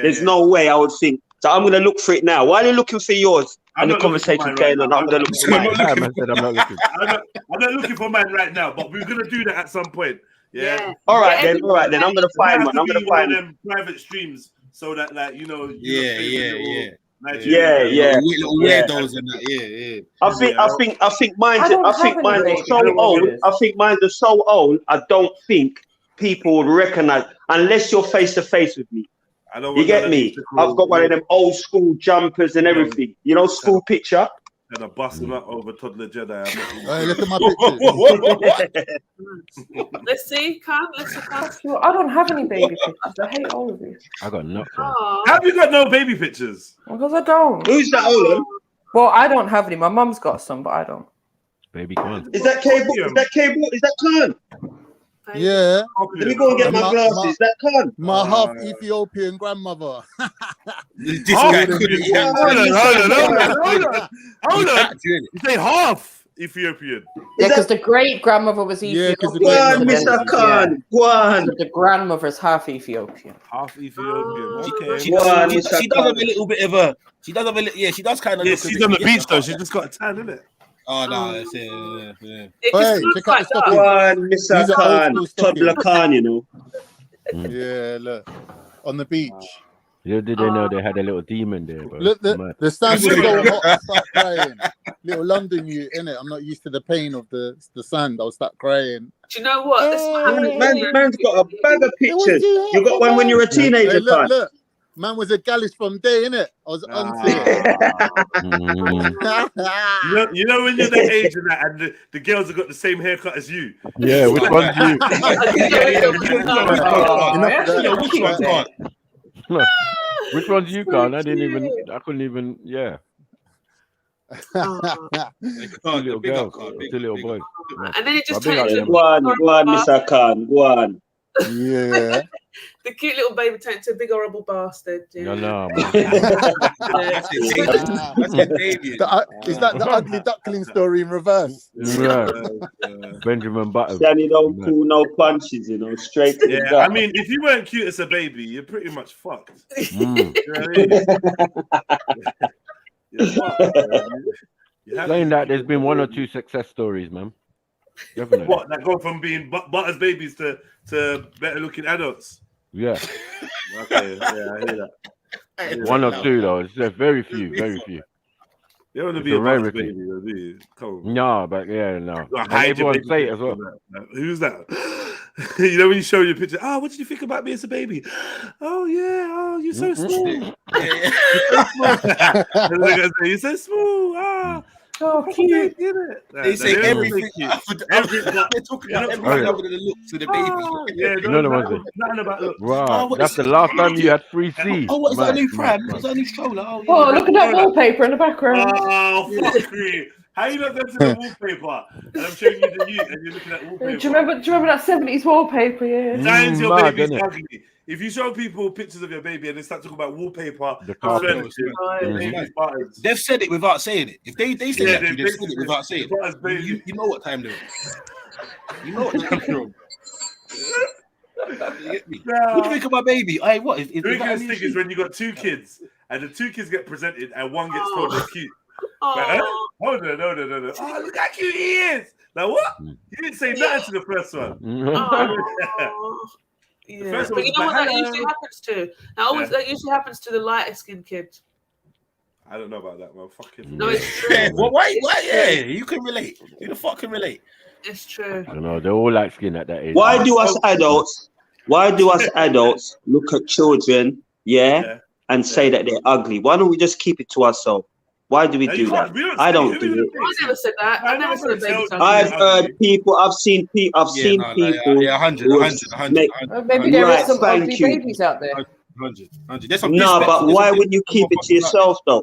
there's no way I would think. So I'm gonna look for it now. While you're looking for yours and the conversation going on, I'm gonna look for mine. I'm not looking for mine right now, but we're gonna do that at some point. Yeah. All right then. I'm gonna find one. I'm gonna find them private streams so that, like, you know. Yeah. Weirdos and that. Yeah. I think mine's are so old. I think mine's are so old. I don't think people would recognize unless you're face to face with me. You get me? I've got one of them old school jumpers and everything. You know, school picture. And I bust him up over toddler Jedi. Hey, look at my pictures. Let's see, let's see. I don't have any baby pictures. I hate all of these. I got nothing. How have you got no baby pictures? Because I don't. Who's that, Owen? Well, I don't have any. My mum's got some, but I don't. Baby Khan. Is that cable? Is that cable? Is that Khan? Yeah. Let me go and get my glasses. That Khan. My half Ethiopian grandmother. This guy couldn't. Hold on. You say half Ethiopian. Yeah, because the great grandmother was Ethiopian. because the Go on, Mr. Khan. Go on. So the grandmother's half Ethiopian. Half Ethiopian. Okay. She does have a little bit of a. She does have a. Yeah, she does kind of. Yeah, she's on the beach though. She's just got a tan, isn't it? Oh no, that's it. Yeah. Hey, check out the stockings. Go on, Mr. These are Khan. old school Toddler stockings. Khan, you know. Yeah, look. On the beach. Little did they know they had a little demon there, bro. Look, Mad. the sand was so hot, I start crying. Little London, you innit? I'm not used to the pain of the sand. I'll start crying. Do you know what? This is what happened to me. Man's got a bag of pictures. You got one when you're a teenager, Hey, look, Khan. look. Man was a gallis from day, innit? I was onto it. You know when you're the age of that, and the girls have got the same haircut as you. Yeah, which one's you? Which one's you, Khan? I couldn't even, yeah. Two little girls, two little boys. And then it just Big up turns them. Go on, Mr. Khan. Go on. Yeah. The cute little baby turned into a big horrible bastard. Yeah. No, man. Is that the ugly duckling story in reverse? Right. Benjamin Button. Danny don't pull no punches, you know, straight to the Yeah, gut. I mean, if you weren't cute as a baby, you're pretty much fucked. Mm. You know what I mean? You're fucked, man. You have Saying to- that, there's been 1 or 2 success stories, man. Definitely. What, that go from being butters babies to better looking adults? Yeah. Okay, yeah, I hear that. 1 or 2 though. It's very few, very few. You don't want to It's be a a butters rarity. baby, though, do you? Come on. No, but yeah, no. Like, And hide your everyone baby say it as pictures well. from that. Who's that? You know when you show your picture, what did you think about me as a baby? Oh yeah, you're so small. You're so small. You're so small. Oh, cute. They say everything. They're talking about everything other than the looks of the baby. Yeah, You know the ones that- nothing about look. Wow, what that's is the it? last time you had 3C. Oh, what is that Man, new man, pram? man. Is that a new stroller? Oh, Oh, look at that wallpaper in the background. Oh, fuck me. How you not going to the wallpaper? And I'm showing you the youth and you're looking at wallpaper. Do you remember that 70s wallpaper? Yeah. Signs your Mad, baby's innit? ugly. If you show people pictures of your baby and they start talking about wallpaper, The carpet. furniture, Mhm. baby's buttons. They've said it without saying it. If they say Yeah, that, to you, they've said it without saying buttons, it. baby. You know what time they're on. You know what time they're on. You get me? What do you think of my baby? What is The that a biggest new thing shoe? is when you got 2 kids and the 2 kids get presented and one gets told they're cute. Oh. Like, hold on. Oh, look how cute he is. Like, what? You didn't say nothing to the first one. Yeah, first but one you was know like, what that hello. usually happens to? That usually happens to the lighter skinned kid. I don't know about that, man. Fuck it. No, it's true. Well, why? Yeah, you can relate. Who the fuck can relate? It's true. I don't know, they're all light skin at that age. Why do us adults look at children, and say that they're ugly? Why don't we just keep it to ourselves? Why do we do that? I don't do it. I never said that. I never said a baby's ugly. I've heard people. I've seen people. Yeah, 100. Maybe there Right, are some thank ugly you. babies out there. 100. There's some No, disrespect- but there's why some wouldn't you keep it to yourself, though?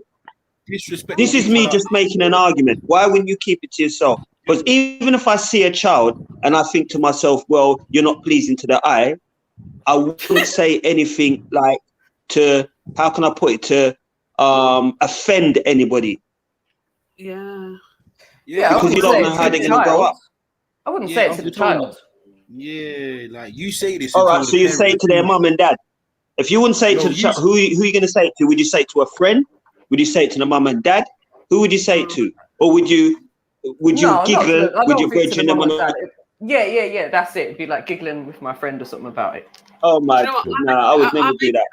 disrespect. This is me just making an argument. Why wouldn't you keep it to yourself? Because even if I see a child and I think to myself, well, you're not pleasing to the eye, I wouldn't say anything like to, how can I put it, to offend anybody. Yeah. Because you don't know how they're going to grow up. I wouldn't say it to the child. Yeah, like you say this. All right, so you say it to their mum and dad. If you wouldn't say it to the child, who are you going to say it to? Would you say it to a friend? Would you say it to the mum and dad? Who would you say it to? Or would you No, giggle I with don't your think to the brethren? mum and dad. Yeah, that's it. It'd be like giggling with my friend or something about it. Oh my, You know what? no, I would never do that.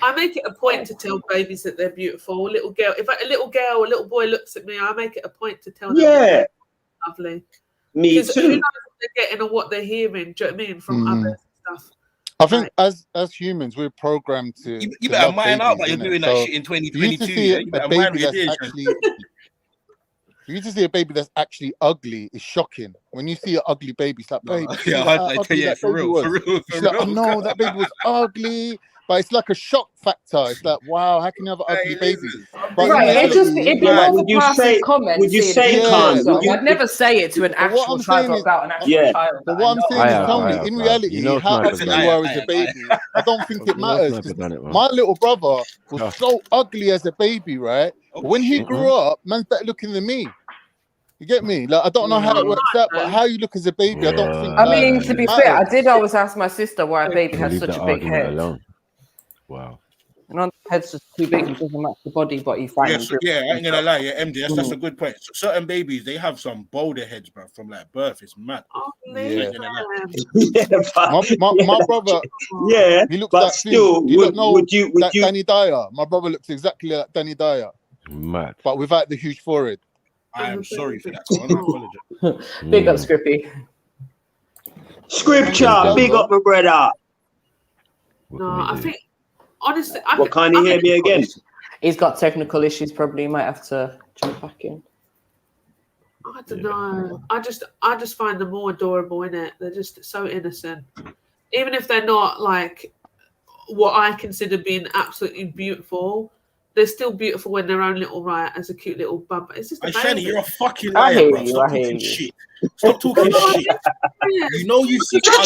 I make it a point to tell babies that they're beautiful. A little girl, if a little girl or a little boy looks at me, I make it a point to tell them that they're lovely. Me Because who too. knows what they're getting or what they're hearing? Do you know what I mean? From others and stuff. I think as humans, we're programmed to. You to better love mind out babies, that you're innit? doing that So shit in for you to 2022. see You better a mind baby what you're that's doing. actually, for you to see a baby that's actually ugly is shocking. When you see an ugly baby, it's like, babe, see Yeah, how I tell ugly you, that for baby real, was. for real, She's for like, oh real. no, that baby was ugly. But it's like a shock factor. It's like, wow, how can you have an ugly baby? But in Right, it'd be reality, more of a would you passing say- comment. would you seeing say, it. Khan, So would you- I'd never say it to an But what actual I'm child saying is- about an actual Yeah. child. But what I'm saying I is, have, Tony, I in have. reality, You know how snipers ugly done you it. are as a baby, I don't think it You know matters. snipers done it, man. My little brother Yeah. was so ugly as a baby, right? But when he grew up, man's better looking than me. You get me? Like, I don't know how it works out, but how you look as a baby, I don't think. I mean, to be fair, I matters. did always ask my sister why a baby We'll has leave such that a big argument head. alone. Wow. And on the head's just too big and doesn't match the body, but you find. Yes, yeah, I ain't gonna lie, yeah, MD, that's a good point. So certain babies, they have some bolder heads, bro, from like birth. It's mad. Yeah. My brother, Yeah, he looks but like still, you don't know would you Danny Dyer. My brother looks exactly like Danny Dyer, mad, but without the huge forehead. I am sorry for that. So I'm apologize. Big up, Scrippy. Scripture, big up, my brother. No, I think honestly, What, can't you hear me again? He's got technical issues. Probably might have to jump back in. I don't know. I just find them more adorable, innit? They're just so innocent. Even if they're not like what I consider being absolutely beautiful, they're still beautiful when their own little right as a cute little bump. It's just a Shani, baby. you're a fucking I liar, hear bro. you, Stop I hear talking you. shit. Stop talking shit. You know you see God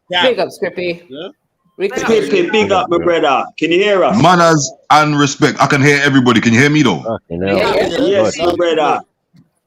damn. Big up, Scrippy. Yeah? Scrippy, big up, my brother. Can you hear us? Manners and respect. I can hear everybody. Can you hear me though? Yes, my brother.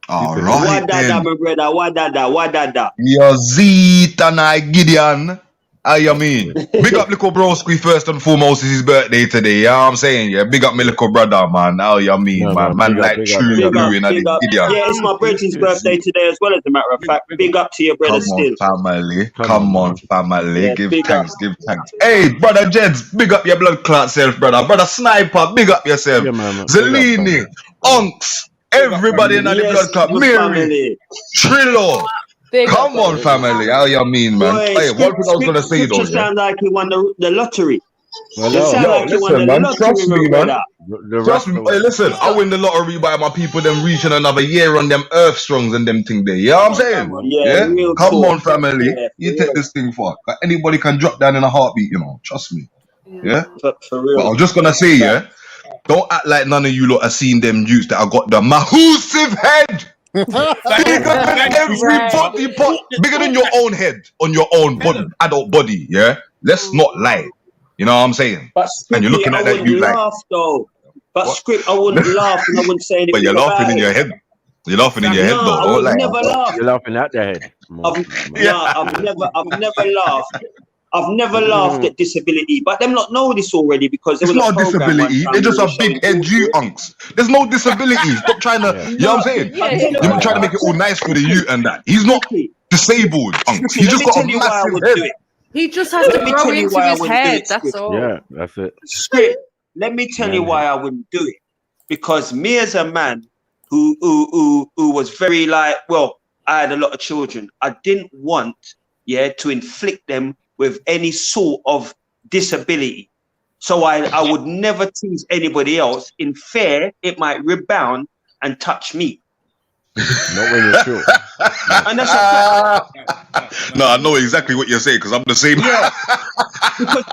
All What right dada, then. my brother? What dada? Yo, Zeta and I, Gideon. How you mean? Big up little broski first and foremost. It's his birthday today. You know what I'm saying? Yeah, big up my little brother, man. How you mean, No, man? man, Man like true blue in the Gideon. Yeah, it's my brethren's birthday today as well, as a matter of fact. Big up to your brother Come on, still. family. Come on, family. Yeah, Give big thanks, give thanks. Hey, brother Jeds, big up your blood clot self, brother. Brother Sniper, big up yourself. Yeah, man. Zelini, Unks, everybody in the blood clot. my Mary, family. Trillo. Come on, family. How you mean, man? Boy, Hey, one thing I was gonna say though, Scripture sound like he won the lottery. Well, You sound like you won the man, lottery, trust my me, man. brother. Trust me. Hey, listen, I win the lottery by my people them reaching another year on them earth strongs and them thing there. You know what I'm saying? Yeah, real Come talk. on, family. Yeah, You take this thing for it. Anybody can drop down in a heartbeat, you know. Trust me. Yeah. For real. But I'm just gonna say, yeah, don't act like none of you lot have seen them youths that I got the massive head. Bigger than everybody, bigger than your own head on your own body, adult body. Yeah. Let's not lie. You know what I'm saying? But And you're looking I at that wouldn't youth like, laugh though. But what? Script, I wouldn't laugh and I wouldn't say anything. But you're laughing about in your it. head. You're laughing in your head though. I Don't would lie. never laugh. You're laughing at their head. I've never laughed. I've never laughed at disability, but them not know this already because there It's was not a program one disability. time They're just where a they big showed head you unks. There's no disability. Stop trying to, you know what I'm saying? You're trying to make it all nice for the youth and that. He's not disabled, unks. He's just got a massive head. He just has to grow into his head. That's all. Yeah, that's it. Script, let me tell you why I wouldn't do it. Because me as a man who was very like, well, I had a lot of children. I didn't want, to inflict them with any sort of disability. So I would never tease anybody else. In fear, it might rebound and touch me. Not when you're short. And that's a No, I know exactly what you're saying because I'm the same. Yeah. Because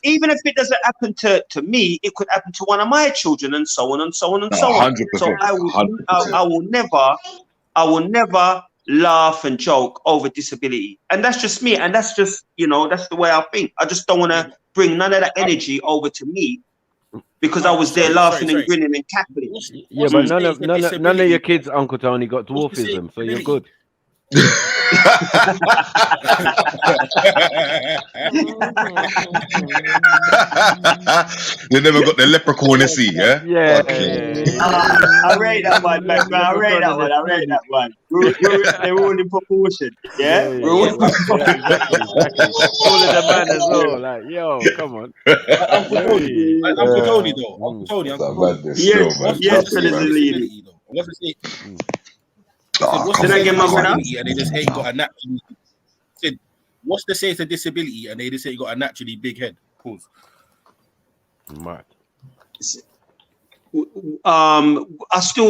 even if it doesn't happen to me, it could happen to one of my children, and so on and so on and so on. 100%, So I will never laugh and joke over disability, and that's just me, and that's just that's the way I think. I just don't want to bring none of that energy over to me because I was there laughing and grinning and cackling. Yeah, but none of your kids, Uncle Tony, got dwarfism, so you're good. They never got the leprechaun, see, yeah? Yeah. I rate that one, man. I rate that one. They're all in proportion, yeah? Exactly. All of the man as well, like, yo, come on. Uncle Tony, though. Uncle Tony. Yes, Zelini. Did I get my brother? And they just ain't got a naturally. Said, what's the say to disability? And they just say you got a naturally big head. Pause. Mad. I still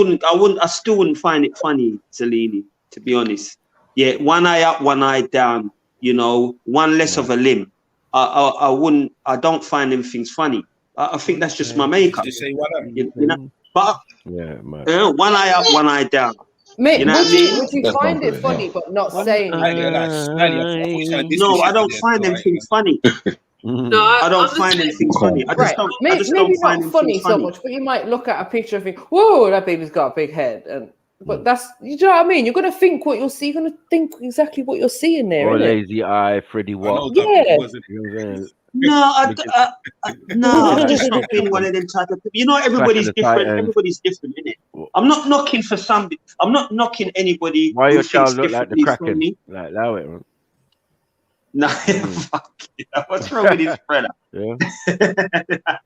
wouldn't find it funny, Zelini, to be honest. Yeah, one eye up, one eye down. One less of a limb. I don't find them things funny. I think that's just my makeup. Just say one eye. But one eye up, one eye down. Mate, You know what I mean? would you find it funny but not saying it? No, I don't find them things funny. No, I don't find them things funny. I just Maybe don't find not them funny things so much, but you might look at a picture and think, "Whoa, that baby's got a big head," and But that's, you know what I mean? You're gonna think what you'll see. You're gonna think exactly what you're seeing there, Or innit? lazy eye, Freddie Watt. Yeah. No, I've just not been one of them type of people. You know, everybody's different. Everybody's different, innit? I'm not knocking for somebody. I'm not knocking anybody Why who your thinks child look like the differently from Kraken? me. Like allow it, man. No, fuck you. What's wrong with this fella? Yeah.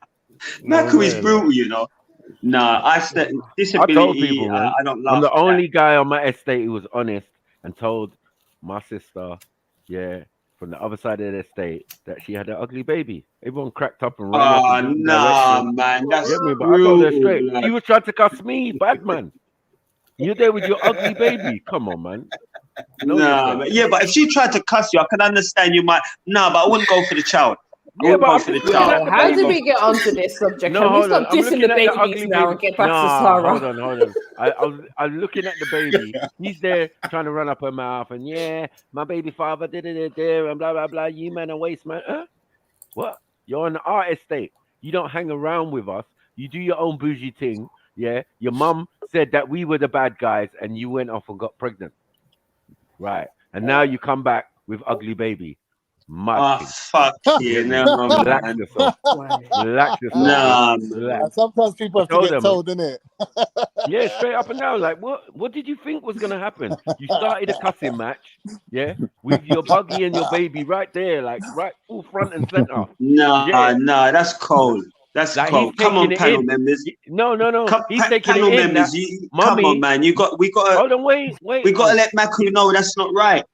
Malcolm is brutal, you know. Nah, I disability. told people, man. I don't I'm laugh the at only guy on my estate who was honest and told my sister, from the other side of the estate, that she had an ugly baby. Everyone cracked up and ran off Oh, in different nah, directions. man, that's Get me? But I told her brutal, straight. blood. She was trying to cuss me, bad man. You're there with your ugly baby. Come on, man. Know Nah, yourself. but but if she tried to cuss you, I can understand you might. Nah, but I wouldn't go for the child. I Yeah, wouldn't but go I'm for the just looking child. at the How did baby. we get onto this subject? No, Can we hold on. stop I'm dissing looking the at the babies ugly now baby. and get back to Nah, Sarah? hold on. I'm looking at the baby. He's there trying to run up her mouth and my baby father did it there and blah blah blah. You man a waste man. Huh? What? You're on our estate. You don't hang around with us. You do your own bougie thing. Yeah. Your mum said that we were the bad guys and you went off and got pregnant. Right. And now you come back with ugly baby. Mad thing. Fuck you, no, Relax man. yourself. Relax yourself. Nah, man. Relax. Sometimes people have to get told, innit? Yeah, straight up and down. Like, what did you think was gonna happen? You started a cussing match, with your buggy and your baby right there, like right full front and center. Nah, that's cold. That's Like, cold. he's Come on, taking it panel in. members. No. He's taking Panel it in. members. Come on, man. We got to. Hold on, wait. We got to let Maku know that's not right.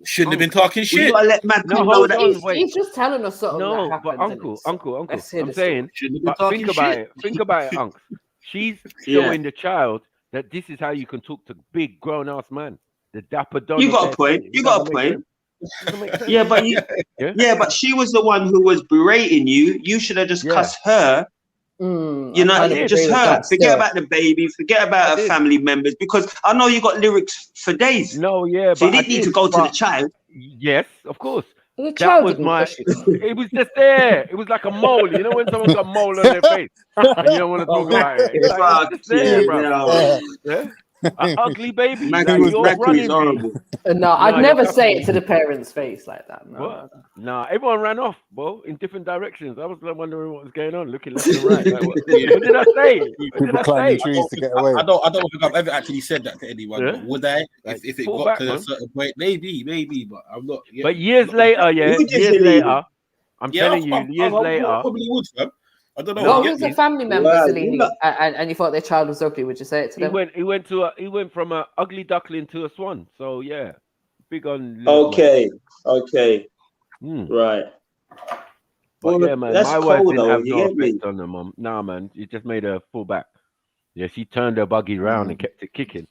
Shouldn't have been talking We shit. got to let Maku No, know hold that. on, wait. He's just telling us something that No, happened. but uncle, let's hear I'm the saying, story. but think about it. Think about it, uncle. She's showing the child that this is how you can talk to big grown ass man. The dapper don. You got a point. You got a point. Yeah, but but she was the one who was berating you. You should have just cussed her. You know, just her. Forget about the baby. Forget about her family members, because I know you got lyrics for days. No, yeah, so but you didn't need to go to the child. Yes, of course. The That was my. It was just there. It was like a mole. You know when someone got a mole on their face and you don't want to talk about it. It's like, it's just there, bro. Yeah. An ugly baby. Like, you're running me. No, I'd never say it to the parents' face like that. No. What? Nah, everyone ran off, bro, in different directions. I was like, wondering what was going on, looking left and right. Like, what did I say? What did I say? trees to get away. I don't think I've ever actually said that to anyone. Yeah? But would I? Like, If it pull got back, to man. a certain point, maybe, but I'm not. Yeah, But years later, years later, I'm telling you, years later, I probably would, fam. I don't know. What was a family member, Celine, and you thought their child was ugly? Would you say it to them? He went from an ugly duckling to a swan. So yeah, big on. Okay. Right. But yeah, man, that's my wife cold, didn't though, have you no get me? effect on her mom. Nah, man, it just made her fall back. Yeah, she turned her buggy round and kept it kicking.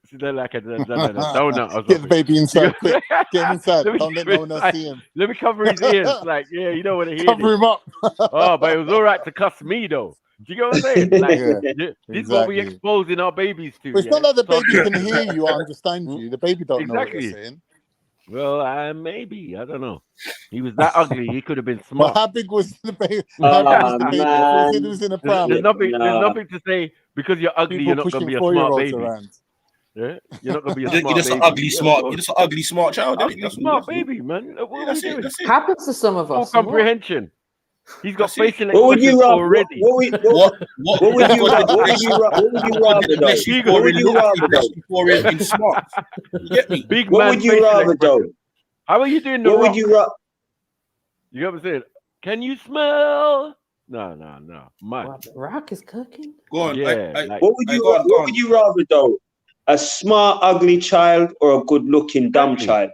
She did like a donut. Or Get the baby inside, quick. Get him inside. Let me Don't let give no one it else like- see him. Let me cover his ears. Like, yeah, you don't want to hear Cover this. him up. Oh, but it was all right to cuss me, though. Do you get what I'm saying? Like, Yeah, this is what we exactly. exposing our babies to. But it's not yeah? like the So- baby can hear you or understand you. The baby don't know what Exactly. you're saying. Well, maybe. I don't know. He was that ugly. He could have been But smart. how big was the baby? How big was the baby? I thought it was in a pram. There's nothing to say because you're ugly. People You're not going to pushing be a smart 4-year-olds baby. around. Yeah, you're not going to be a You're smart just baby. an ugly Yeah, smart. of course. You're just an ugly smart child. Ugly smart baby, man. Look, what are we doing? Happens to some of Full us. comprehension. He's got facial What would you expressions rather? already. What would you rather? What would you rather? What would you rather though? In smart. You get me? Big What man would you facial rather though? expression. How are you doing the What rock? would you rather? You know what I'm saying? Can you smell? No. Man. The rock is cooking. Go on. Yeah. like- What would you rather though? A smart, ugly child or a good-looking, dumb child?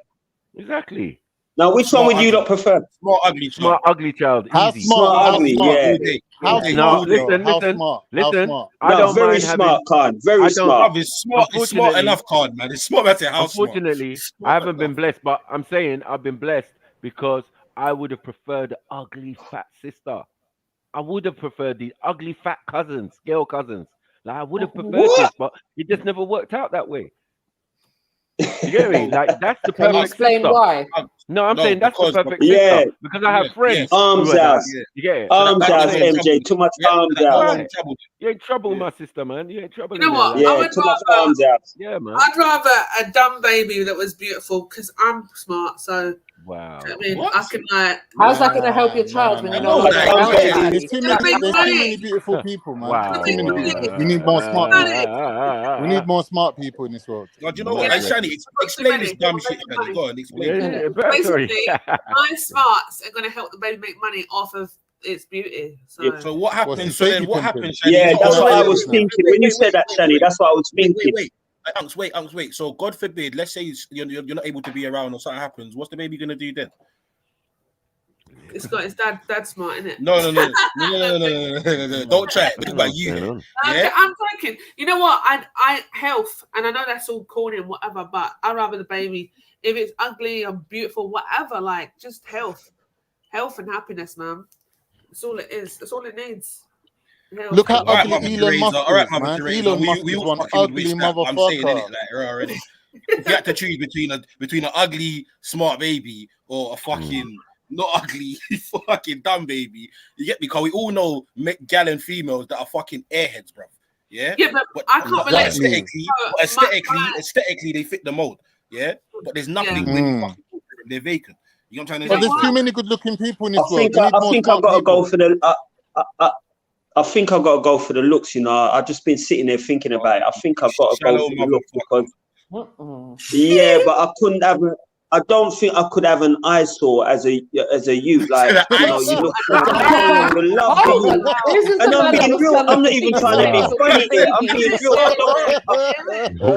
Exactly. Now, which one would you lot prefer? Smart, ugly child. Smart, ugly child. How Easy. smart? How ugly, smart? yeah. How No, smart? listen. How smart? How Listen. smart? I No, don't very mind smart, having. Khan. Very I don't- smart. It's smart. It's smart Unfortunately- enough, card man. It's smart matter. How smart? Unfortunately, I haven't been blessed, but I'm saying I've been blessed because I would have preferred the ugly fat sister. I would have preferred the ugly fat cousins, girl cousins. Like I would have preferred this, but it just never worked out that way. You get me? Like that's the Can you perfect explain sister. why? No, I'm saying that's the perfect Yeah. sister because I have friends who Arms are that. out. You get it? Arms But I'm out, saying, MJ. Too much arms out. right. You ain't trouble, my sister, man. You ain't trouble You know in what? there. I Like, would too much rather, arms out. yeah, man. I'd rather a dumb baby that was beautiful because I'm smart. So Wow. I mean, I can like. How's that going to help your child when you're no longer around There's it? too many beautiful people, man. Wow. Too many beautiful. We need more smart people. We need more smart people in this world. God, you know what? Shani, explain this dumb shit, Shani. Go on, explain. Basically, my smarts are going to help the baby make money off of its beauty. So, So what happens? So then what happens, Shani? Yeah, that's what I was thinking. When you said that, Shani, that's what I was thinking. Wait. So God forbid, let's say you're not able to be around or something happens. What's the baby gonna do then? it's got its dad smart, isn't it? No. Don't try it. Think about you. Yeah? I'm thinking, you know what? I health, and I know that's all corny and whatever, but I'd rather the baby, if it's ugly or beautiful, whatever, like just health and happiness, man. That's all it is. That's all it needs. Health. Look how All right, ugly Mother Elon Teresa. Musk All right, is, Mother man. Teresa. Elon Musk We is all one fucking would ugly wish that. But I'm saying, innit, motherfucker. like already. If you had to choose between an ugly smart baby or a fucking not ugly fucking dumb baby, you get me? Because we all know gal and females that are fucking airheads, bro. Yeah. Yeah, but I can't relate. Aesthetically, they fit the mold. Yeah, but there's nothing really fucking good for them. They're vacant. You know what I'm trying to But say? there's too many good-looking people in I this world. think We need I more think I smart gotta people. go for the. I think I gotta go for the looks. You know, I've just been sitting there thinking about it. I think I've got to go for the looks because. Yeah, but I couldn't have. I don't think I could have an eyesore as a youth. Like you know, you look you love you. And I'm being real. I'm not even trying to be funny here. I'm being real.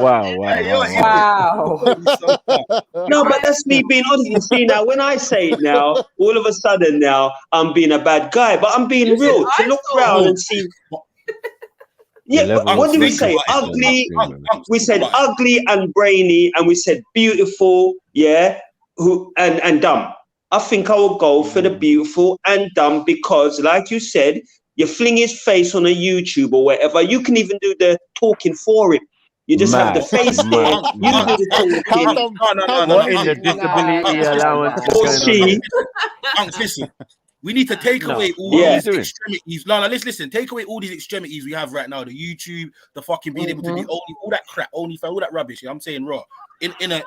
Wow. No, but that's me being honest. You see now, when I say it now, all of a sudden now I'm being a bad guy, but I'm being real. To look round and see. Yeah, but what did we say? Ugly. We said ugly and brainy, and we said beautiful. Yeah, and dumb. I think I will go for the beautiful and dumb because, like you said, you fling his face on a YouTube or whatever. You can even do the talking for him. You just have the face there. You do the talking. What in the disability allowance? Listen. We need to take away all these extremities. No, listen. Take away all these extremities we have right now. The YouTube, the fucking being able to be all that crap, all that rubbish. I'm saying raw. In a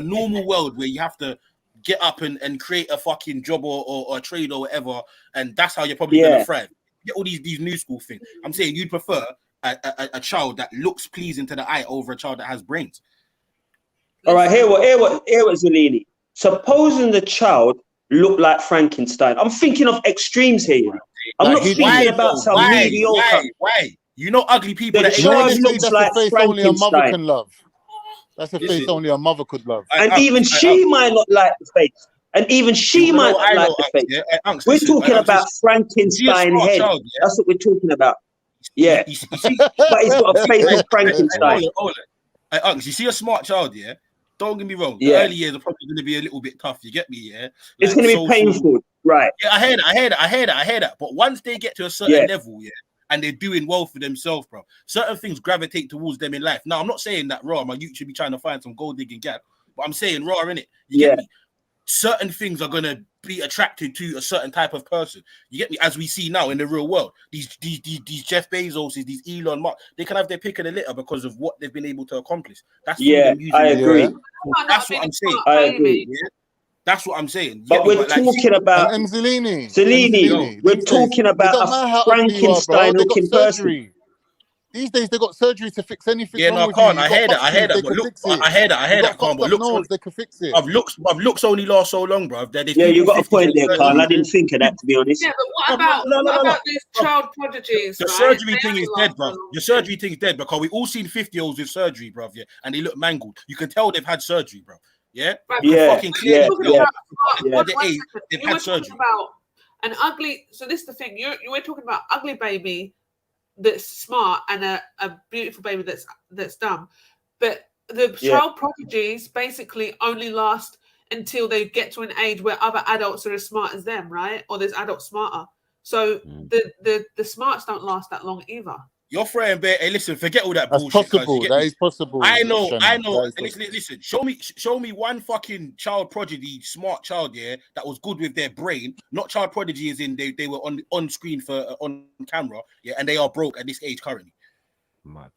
normal world where you have to get up and create a fucking job or a trade or whatever, and that's how you're probably gonna thrive. Get all these new school things. I'm saying you'd prefer a child that looks pleasing to the eye over a child that has brains. All right, here what Zolini. Supposing the child look like Frankenstein. I'm thinking of extremes here. You know? I'm not thinking about some mediocre. Why? You know, ugly people. The child looks like face only a mother Frankenstein. can love. That's a face only a mother could love. And even she might not like the face. And even she might not like the face. We're talking about Frankenstein head. That's what we're talking about. Yeah. But it's got a face of Frankenstein. You see a smart child, yeah? Don't get me wrong. The early years are probably going to be a little bit tough. You get me, yeah? Like, it's going to be painful, right? Yeah, I hear that. But once they get to a certain level, yeah, and they're doing well for themselves, bro, certain things gravitate towards them in life. Now, I'm not saying that raw, my youth should be trying to find some gold digging gap, but I'm saying raw, innit? You get me? Certain things are going to be attracted to a certain type of person. You get me? As we see now in the real world, these Jeff Bezos, these Elon Musk, they can have their pick of the litter because of what they've been able to accomplish. That's I agree. That's what I'm saying. I agree. Yeah? That's what I'm saying. But we're talking about Zelini. We're talking about a Frankenstein-looking person. These days they got surgery to fix anything. Yeah, no, I can't. I hear that. I hear that. But looks, they can fix it. Looks only last so long, bro. Yeah, you got a point there, Carl. I didn't think of that, to be honest. Yeah, but what about these child prodigies? The surgery thing is dead, bro. The surgery thing is dead because we all seen 50-years with surgery, bro. Yeah, and they look mangled. You can tell they've had surgery, bro. Yeah, fucking clearly. They've had surgery. About an ugly. So this is the thing. We're talking about ugly baby that's smart and a beautiful baby that's dumb, but the child prodigies basically only last until they get to an age where other adults are as smart as them, right? Or there's adults smarter. So the smarts don't last that long either. You're throwing bare. Hey, listen, forget all that That's bullshit. cuz, possible. you get That me? is possible. I know. Shannon. That is Listen, show me one fucking child prodigy, smart child, yeah, that was good with their brain. Not child prodigy as in they were on screen for on camera, yeah, and they are broke at this age currently. Mad.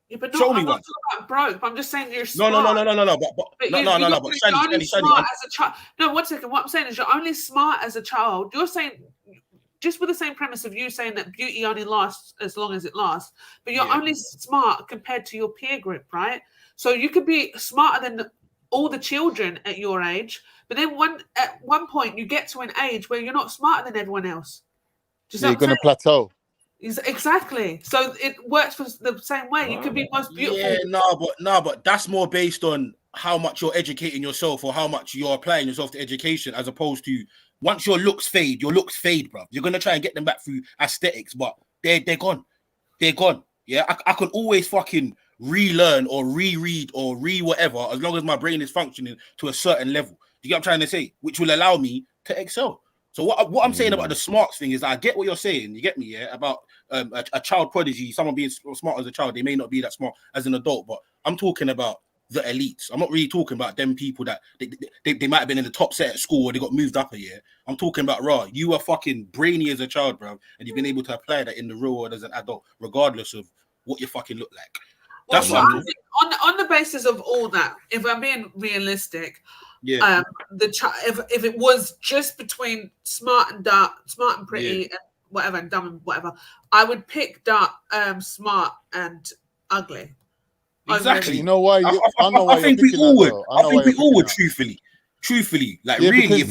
Yeah, but Show not, me I'm one. not talking about broke. But I'm just saying you're No, smart. no. But You're only Shani, smart as a child. No, 1 second. What I'm saying is you're only smart as a child. You're saying just with the same premise of you saying that beauty only lasts as long as it lasts, but you're only smart compared to your peer group, right? So you could be smarter than all the children at your age, but then at one point you get to an age where you're not smarter than everyone else. Yeah, you're going to plateau. Exactly. So it works for the same way. You could be most beautiful. Yeah, but that's more based on how much you're educating yourself or how much you're applying yourself to education, as opposed to once your looks fade, bro. You're gonna try and get them back through aesthetics, but they're gone. They're gone. Yeah, I can always fucking relearn or reread or whatever as long as my brain is functioning to a certain level. You get what I'm trying to say? Which will allow me to excel. So what I'm saying about the smarts thing is that I get what you're saying. You get me, yeah? About a child prodigy, someone being smart as a child. They may not be that smart as an adult, but I'm talking about the elites. I'm not really talking about them people that they might have been in the top set at school or they got moved up a year. I'm talking about you were fucking brainy as a child, bro, and you've been able to apply that in the real world as an adult, regardless of what you fucking look like. Well, That's so what I'm I think on the basis of all that, if I'm being realistic, yeah. If it was just between smart and dark, smart and pretty, and whatever, and dumb and whatever, I would pick dark, smart and ugly. Exactly. You know why? I think we all would. I think we all would, truthfully. Like, really, if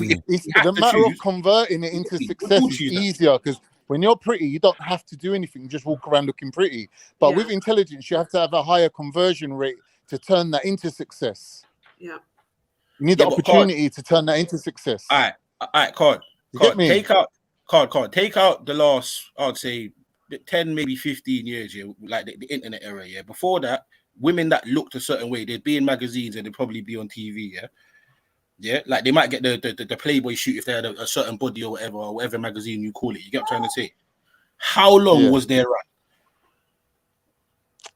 the matter of converting it into success is easier because when you're pretty, you don't have to do anything. You just walk around looking pretty. But with intelligence, you have to have a higher conversion rate to turn that into success. Yeah. You need the opportunity to turn that into success. All right, Card. Take out the last, I'd say, 10, maybe 15 years, like the internet era, Before that, women that looked a certain way, they'd be in magazines and they'd probably be on TV, Yeah, like they might get the Playboy shoot if they had a certain body or whatever magazine you call it. You get what I'm trying to say? How long was their run?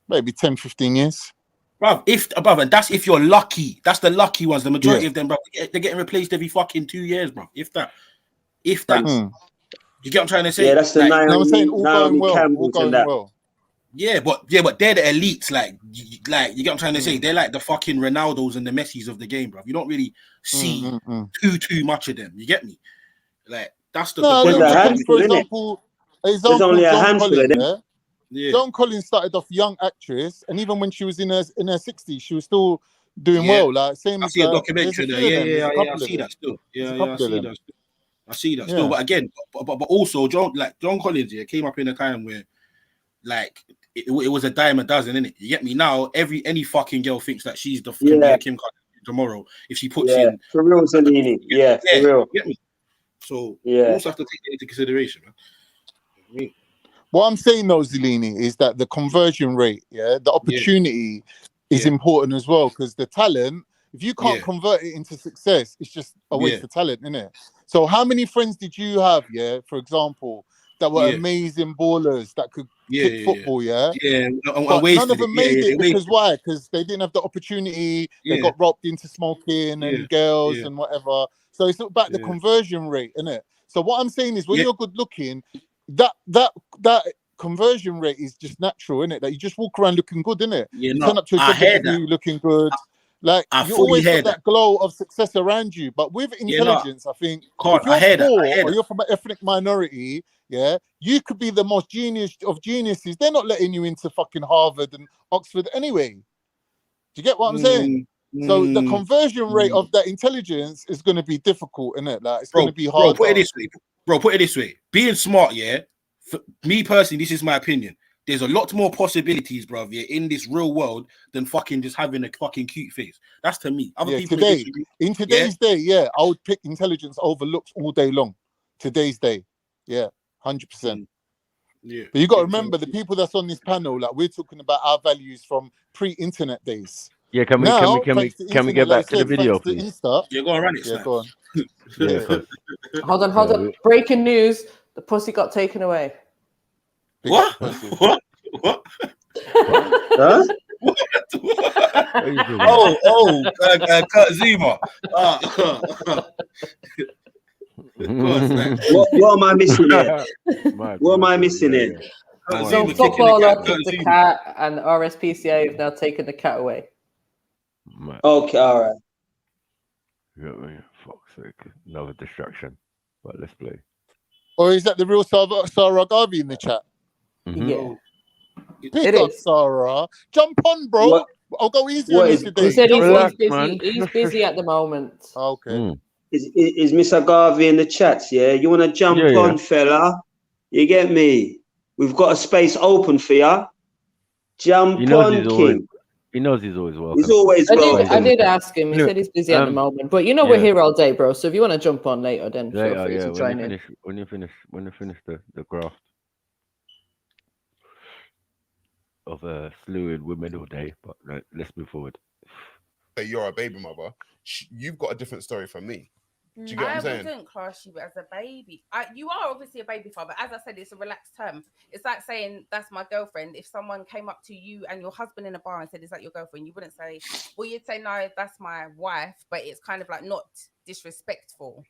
Maybe 10, 15 years. Bruv, and that's if you're lucky. That's the lucky ones. The majority of them, bro, they're getting replaced every fucking 2 years, bro. If that. You get what I'm trying to say? Yeah, that's the Naomi Campbell's and that. Well. Yeah, but they're the elites. Like you get what I'm trying to say? They're like the fucking Ronaldos and the Messis of the game, bro. You don't really see too much of them. You get me? Like that's the. For example, there's only a handful of them. John Collins started off young actress, and even when she was in her 60s, she was still doing well. Like same. I see a documentary there. I see that still. I see that still. But again, but also John Collins came up in a time where like it was a dime a dozen, innit? You get me? Now any fucking girl thinks that she's the Kim Kardashian tomorrow if she puts in for real, Zellini. For real. Get me? So you also have to take that into consideration, man. What I'm saying though, Zellini, is that the conversion rate, the opportunity is important as well, because the talent, if you can't convert it into success, it's just a waste of talent, isn't it? So how many friends did you have, for example, that were amazing ballers that could kick football, but none of them made it because why? Because they didn't have the opportunity, they got roped into smoking and girls and whatever. So it's about the conversion rate, isn't it? So what I'm saying is when you're good looking, that conversion rate is just natural, isn't it? That you just walk around looking good, isn't it? You turn up to a job interview looking good. Like you always got that glow of success around you. But with intelligence, I think if you're poor or you're from an ethnic minority, you could be the most genius of geniuses. They're not letting you into fucking Harvard and Oxford anyway. Do you get what I'm saying? So the conversion rate of that intelligence is going to be difficult, isn't it? Like it's going to be hard. Put it this way. Being smart, for me personally, this is my opinion. There's a lot more possibilities, bro, in this real world than fucking just having a fucking cute face. That's to me. Other people in today's day, I would pick intelligence over looks all day long. Today's day, 100%. Yeah. But you got to remember the people that's on this panel. Like we're talking about our values from pre-internet days. Yeah, can we get back to the video, please? Go on, run it. Yeah, go on. Hold on. Breaking news: the pussy got taken away. What? What? Huh? Kurt Zuma. What am I missing here? What am I missing here? So footballer kicked the cat, and RSPCA have now taken the cat away. Okay, all right. You got me. Fuck's sake. Another distraction. But let's play. Or is that the real Sarah Garvey in the chat? Yeah. Pick up, Sarah. Jump on, bro. What- I'll go easy what on you is- today. He said Relax, he's man. busy. He's busy at the moment. Okay. Is Mr. Garvey in the chats? Yeah, you want to jump Yeah, on, yeah. fella? You get me? We've got a space open for ya. Jump He knows on, he's always. King. He knows he's always welcome. He's always welcome. I did ask him. He Anyway, said he's busy at the moment. But you know we're here all day, bro. So if you want to jump on later, then feel Later, free yeah. to When join you in. finish, when you finish the graft of slewing women all day, but let's move forward. Say you're a baby mother. You've got a different story from me. Do you get what I'm saying? wouldn't class you as a baby. You are obviously a baby father. As I said, it's a relaxed term. It's like saying that's my girlfriend. If someone came up to you and your husband in a bar and said, "Is that your girlfriend?" You wouldn't say, well, you'd say, "No, that's my wife," but it's kind of like not disrespectful.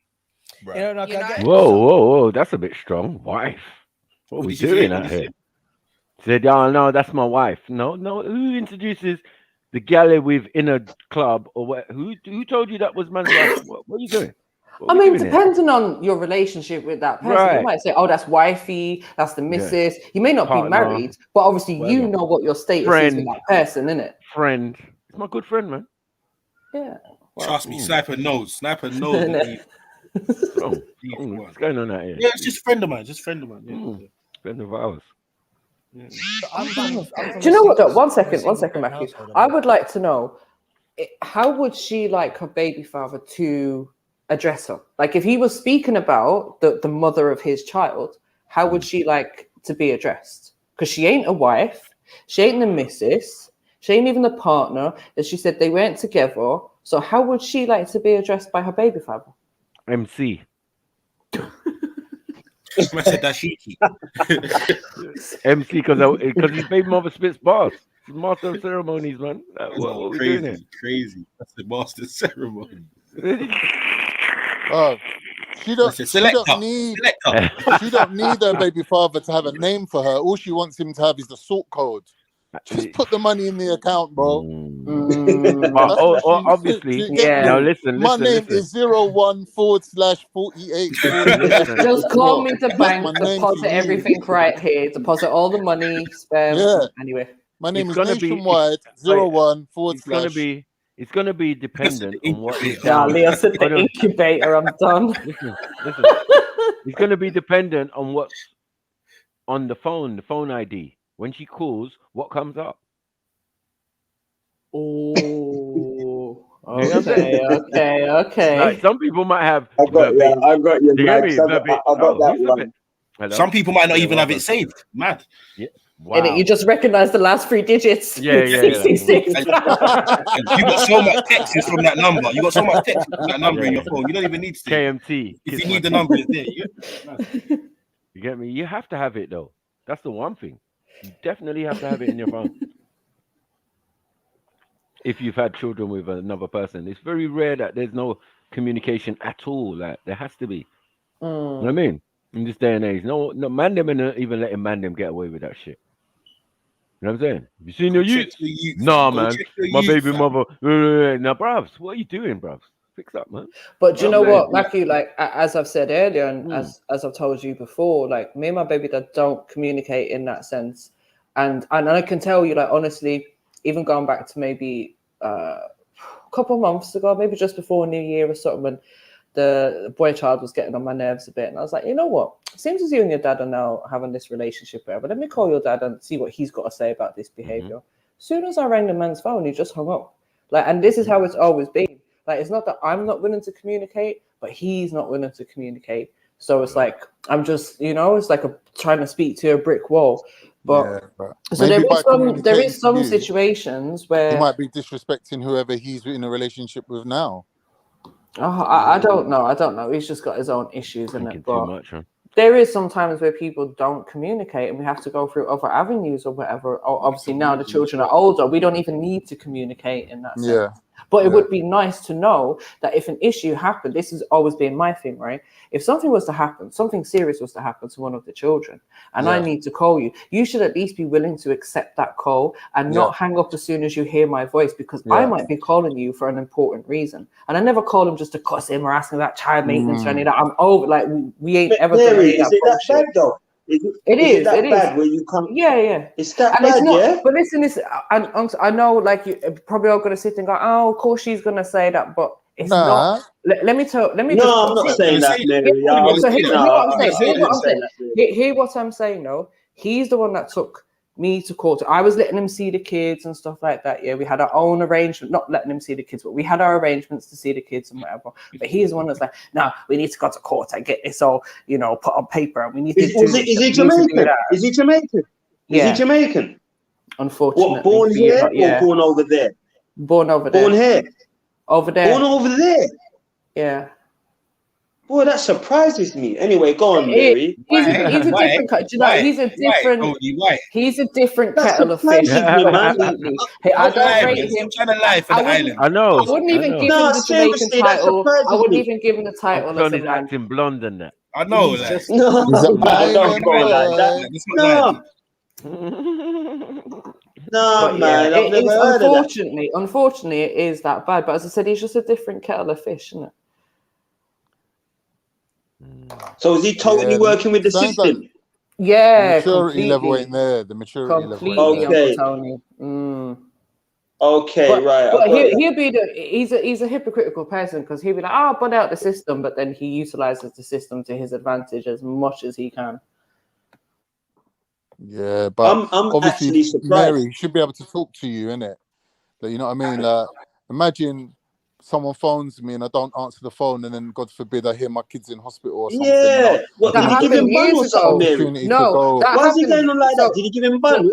Right. You know, like, You I get- Whoa, that's a bit strong. Wife. What are What we did you say? doing What out did you here? Said, "Oh no, that's my wife." No. Who introduces the galley with in a club or what? Who told you that was man's wife? What are you doing? What I are we mean, doing here? depending on your relationship with that person, Right. you might say, "Oh, that's wifey, that's the missus." You may not Partner, be married, but obviously you whatever. know what your status is Friend. with that person, innit? Friend. It's my good friend, man. Yeah. Trust me, Sniper knows. Sniper knows. Bro, what's going on out here? Yeah, it's just a friend of mine. Just a friend of mine. Yeah. Friend of ours. Yeah. I'm from Do you know what? Though? One I'm from a second, single-parent Matthew. household, I would like to know how would she like her baby father to address her? Like, if he was speaking about the mother of his child, how would she like to be addressed? Because she ain't a wife, she ain't the missus, she ain't even the partner. As she said, they weren't together. So how would she like to be addressed by her baby father? MC. I said dashiki. MC because his baby mother spits bars. She's master of ceremonies, man. What are we crazy, doing here? crazy. That's the master ceremony. Oh, she don't Selector. need she don't need her baby father to have a name for her. All she wants him to have is the sort code. Just put the money in the account, bro. Obviously, now listen. My name is 01//48. Just call me to bank, deposit everything right here, deposit all the money, spare. Yeah. Anyway, my name is gonna be- Nationwide 01// It's gonna be dependent on what is Nah, down. Leo said the incubator. I'm done. Listen. It's gonna be dependent on what's on the phone ID. When she calls, what comes up? Oh, You know what I'm saying? okay. Like some people might have. I got you. Do you get me? Max. I got that one. Hello? Some people might not Yeah, even have it welcome. saved. Mad. Yeah. And Wow. you just recognize the last 3 digits. Yeah. 666. You got so much texts from that number. You got so much text from that number in your phone. You don't even need to. KMT. If Kiss you my need the teeth. number, it's there. You get me? You have to have it though. That's the one thing. You definitely have to have it in your phone. If you've had children with another person, it's very rare that there's no communication at all. Like there has to be. You know what I mean? In this day and age, no man them ain't even letting man them get away with that shit. You know what I'm saying? Have you seen your youth? Nah, Go man. check your My youth, baby fam. mother. Now, bruvs, what are you doing, bruvs? Fix up, man. But do you know I'm what, saying? Matthew? Like as I've said earlier, and as I've told you before, like me and my baby dad don't communicate in that sense, and I can tell you, like honestly, even going back to maybe a couple of months ago, maybe just before New Year or something, when the boy child was getting on my nerves a bit, and I was like, you know what? It seems as you and your dad are now having this relationship, but let me call your dad and see what he's got to say about this behavior. As soon as I rang the man's phone, he just hung up. Like, and this is how it's always been. Like, it's not that I'm not willing to communicate, but he's not willing to communicate. So it's like I'm just, it's like trying to speak to a brick wall. But so there is some situations where he might be disrespecting whoever he's in a relationship with now. I don't know. He's just got his own issues, Thinking innit? too much, huh? there is sometimes where people don't communicate and we have to go through other avenues or whatever. Obviously, now the children are older, we don't even need to communicate in that sense. Yeah. But it would be nice to know that if an issue happened, this has always been my thing, right? If something was to happen, something serious was to happen to one of the children, and I need to call you, you should at least be willing to accept that call and not hang up as soon as you hear my voice, because I might be calling you for an important reason. And I never call him just to cuss him or ask him about child maintenance or any of that. I'm over, like, we ain't ever gonna Mary, do that is it that bullshit. bad though? Is it It is that it bad is. where you come? Yeah. It's that And it's bad, not, yeah? but listen, I know, like, you probably are gonna sit and go, oh, of course she's gonna say that, but it's not. Let me tell. Let me. No, just I'm not saying that, Mary. So hear what I'm saying. I'm not saying that. Hear what I'm saying. No, he's the one that took me to court. I was letting him see the kids and stuff like that. Yeah, we had our own arrangement, not letting him see the kids, but we had our arrangements to see the kids and whatever. But he's the one that's like, no, we need to go to court and get this all, put on paper. We need to do this. Is he Jamaican? Is he Jamaican? Is he Jamaican? Unfortunately. What, born here or born over there? Born over there. Born here? Over there. Born over there? Yeah. Boy, that surprises me. Anyway, go on, Mary. He's a different. Do you know? He's a different. He's a different kettle of fish. Completely. I don't rate him. I know. I wouldn't even give him the Jamaican title. I wouldn't even give him the title of a He's acting blonde and that. I know. He's just- No, don't go like that. No. No, But man. yeah, I've never heard of that. Unfortunately, it is that bad. But as I said, he's just a different kettle of fish, isn't it? So is he totally working with the sounds system? like Yeah, maturity level completely. ain't there. The maturity level. Completely, Ain't there. Uncle Tony. Mm. Okay, But, right. but I got that. he'll be he's a hypocritical person, because he'll be like, oh, put out the system, but then he utilizes the system to his advantage as much as he can. Yeah, but I'm obviously, actually surprised. Mary should be able to talk to you, innit? Like, you know what I mean? Like, imagine someone phones me and I don't answer the phone, and then God forbid I hear my kids in hospital or something. Yeah. What, That did he give him happened bun or years something, ago. Mary? Opportunity to No, go. that Why is he happened. going on like that? So- Did he give him bun?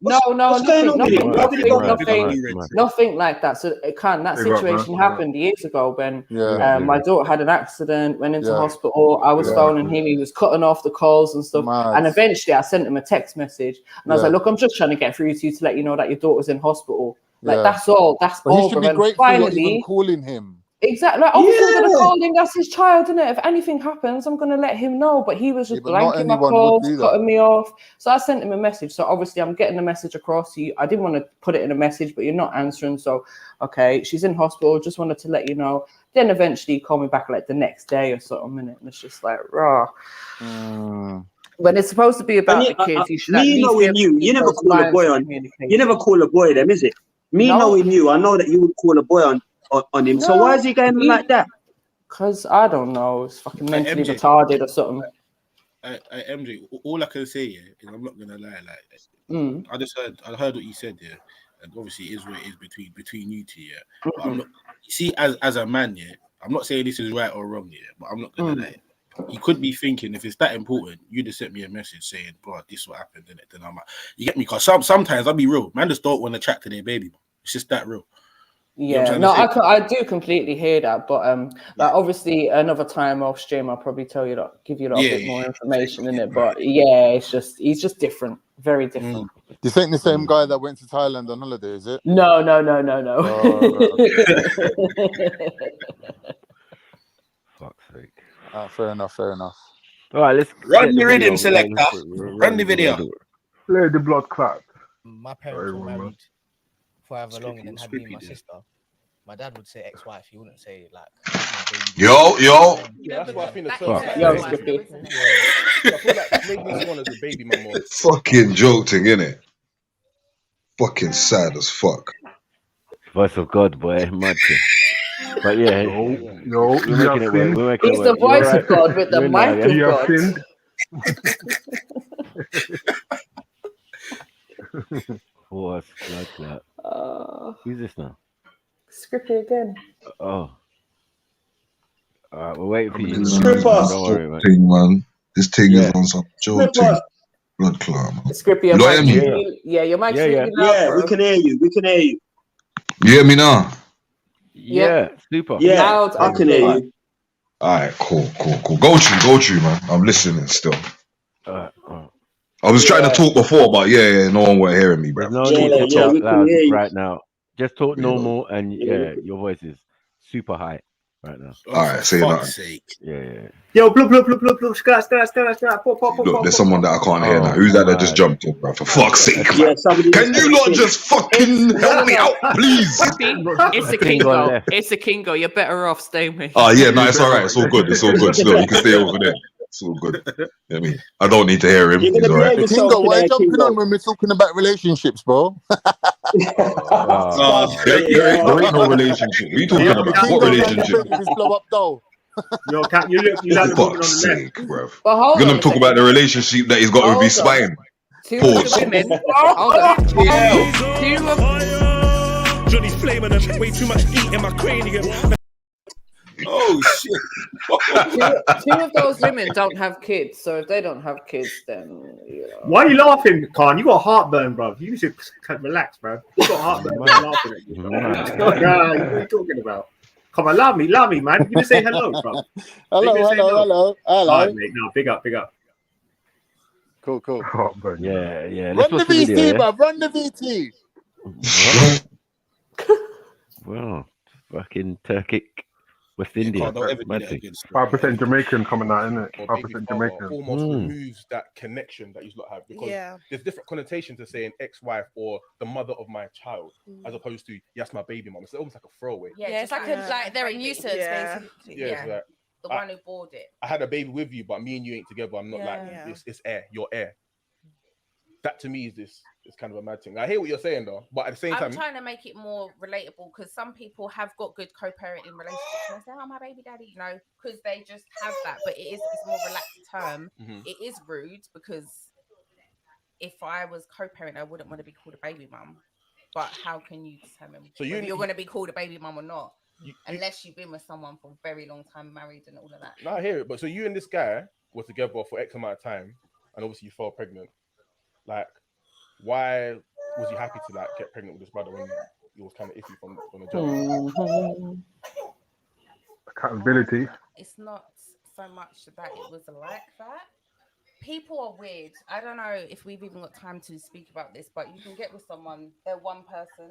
What's going on with him? Why did he go on that? Nothing like that. So that Big up, situation man. happened years ago when Yeah. my daughter had an accident, went into Yeah. hospital. I was Yeah. phoning him. He was cutting off the calls and stuff. Mad. And eventually, I sent him a text message, and I was Yeah. like, "Look, I'm just trying to get through to you to let you know that your daughter's in hospital. Like Yeah. that's all. That's But he all." should be And grateful you're even finally, calling him. exactly. Like, obviously, I'm gonna Yeah. call him. That's his child, isn't it? If anything happens, I'm gonna let him know. But he was just but not blanking my anyone would calls, do that. cutting me off. So I sent him a message. So obviously, I'm getting the message across to you. I didn't want to put it in a message, but you're not answering. So okay, she's in hospital. Just wanted to let you know. Then eventually, he called me back like the next day or something, and it's just like raw. When it's supposed to be about the kids, you should at me least be knowing able to you, keep you never those call a lines boy of on. communication. You never call a boy them, is it? Me No. knowing you, I know that you would call a boy on him. So why is he going on like that? Because I don't know, it's fucking mentally MJ. retarded or something. MJ, all I can say is I'm not gonna lie. Mm. I heard what you said there, and obviously it is what it is between you two. Yeah, but I'm not. You see, as a man, yeah, I'm not saying this is right or wrong. Yeah, but I'm not gonna lie. You could be thinking, if it's that important, you'd have sent me a message saying, "Bro, this is what happened," and then I'm like, you get me? Because sometimes I'll be real, man, just don't want to chat to their baby. It's just that real. You know what Yeah, I'm no, trying to say? I do completely hear that, but like obviously another time off stream, I'll probably tell you that, give you a little bit more information in it. But yeah, he's just different, very different. This ain't the same guy that went to Thailand on holiday, is it? No. Oh, Fuck's sake. Fair enough. All right, let's Run get the rhythm, video. selector. Run the video. Play the blood clot. My parents were married for however long, and then had me and my sister. My dad would say ex-wife. He wouldn't say like. Yo. Yeah, that's why I think the Fuck. term. Yo, I feel like maybe this one is a baby mama. Fucking joking, innit? Fucking sad as fuck. Voice of God, boy, mad thing. But yeah, Yo, we're making it work. We're making He's it the work. voice You're of God with the You're mic right, of yeah. God. Force, blood clot. Who's this now? Scrippy again. Oh. All right, we're waiting for you. Script us. Don't worry, man. Thing, man. This thing is on some Script joking. us. Blood clot, man. Scrippy, your You don't mic's hear me? really, yeah, your mic's Yeah, really loud, Yeah, bro. we can hear you. You hear me now? Yeah, super. Yeah, Loud I and can hear clear. you. All right, cool. Go through, man. I'm listening still. I was trying to talk before, but yeah, no one was hearing me, bro. There's no need to talk loud right now. Just talk normal, and yeah, your voice is super high right now. All right, say nothing. Yeah. Yo, bloop, scratch. Look, there's someone that I can't hear now. Who's that that just jumped in, bro? For fuck's sake, man. Can you not just fucking help me out, please? It's a Kingo. It's a Kingo. You're better off staying with. Oh yeah, no, it's all right. It's all good. Still, you can stay over there. It's all good. I don't need to hear him. He's all right. Kingo, why are you jumping on when we're talking about relationships, bro? There ain't no relationship. What are you talking about? What relationship? Blow up though. Yo, Cat, you like the woman on the sake, left. bro. But hold You're gonna on talk about the relationship that he's got with his spine. Two of Pause. the women. Hold on. Johnny's flaming and way too much heat in my cranium. Oh shit! Two of those women don't have kids, so if they don't have kids, then you know. Why are you laughing, Khan? You got heartburn, bro. You should relax, bro. You got heartburn. I'm laughing at you, bro. What are you talking about? Come on, love me, man. You just say hello, bro. Hello. All right, mate. No, big up. Cool. Yeah. Run the VT, bro. Run the VT. Well, fucking Turkic. West Indian. 5% Jamaican coming out, innit? 5% Jamaican. Almost removes that connection that you lot have because there's different connotations to saying ex-wife or the mother of my child as opposed to yes, my baby mom. It's almost like a throwaway. Yeah, it's like they're a nuisance, basically. Yeah. Like, the one who bought it. I had a baby with you, but me and you ain't together. I'm not like it's air. You're air. That to me is kind of a mad thing. I hear what you're saying though, but at the same time, I'm trying to make it more relatable because some people have got good co-parenting relationships and they say, "Oh, my baby daddy," you know, because they just have that. But it's a more relaxed term. It is rude because if I was co-parent, I wouldn't want to be called a baby mum. But how can you determine whether you're going to be called a baby mum or not? Unless you've been with someone for a very long time, married and all of that. No, I hear it. But so you and this guy were together for X amount of time, and obviously you fell pregnant. Like, why was you happy to like get pregnant with this brother when it was kind of iffy from the jump? Accountability. It's not so much that it was like that. People are weird. I don't know if we've even got time to speak about this, but you can get with someone, they're one person.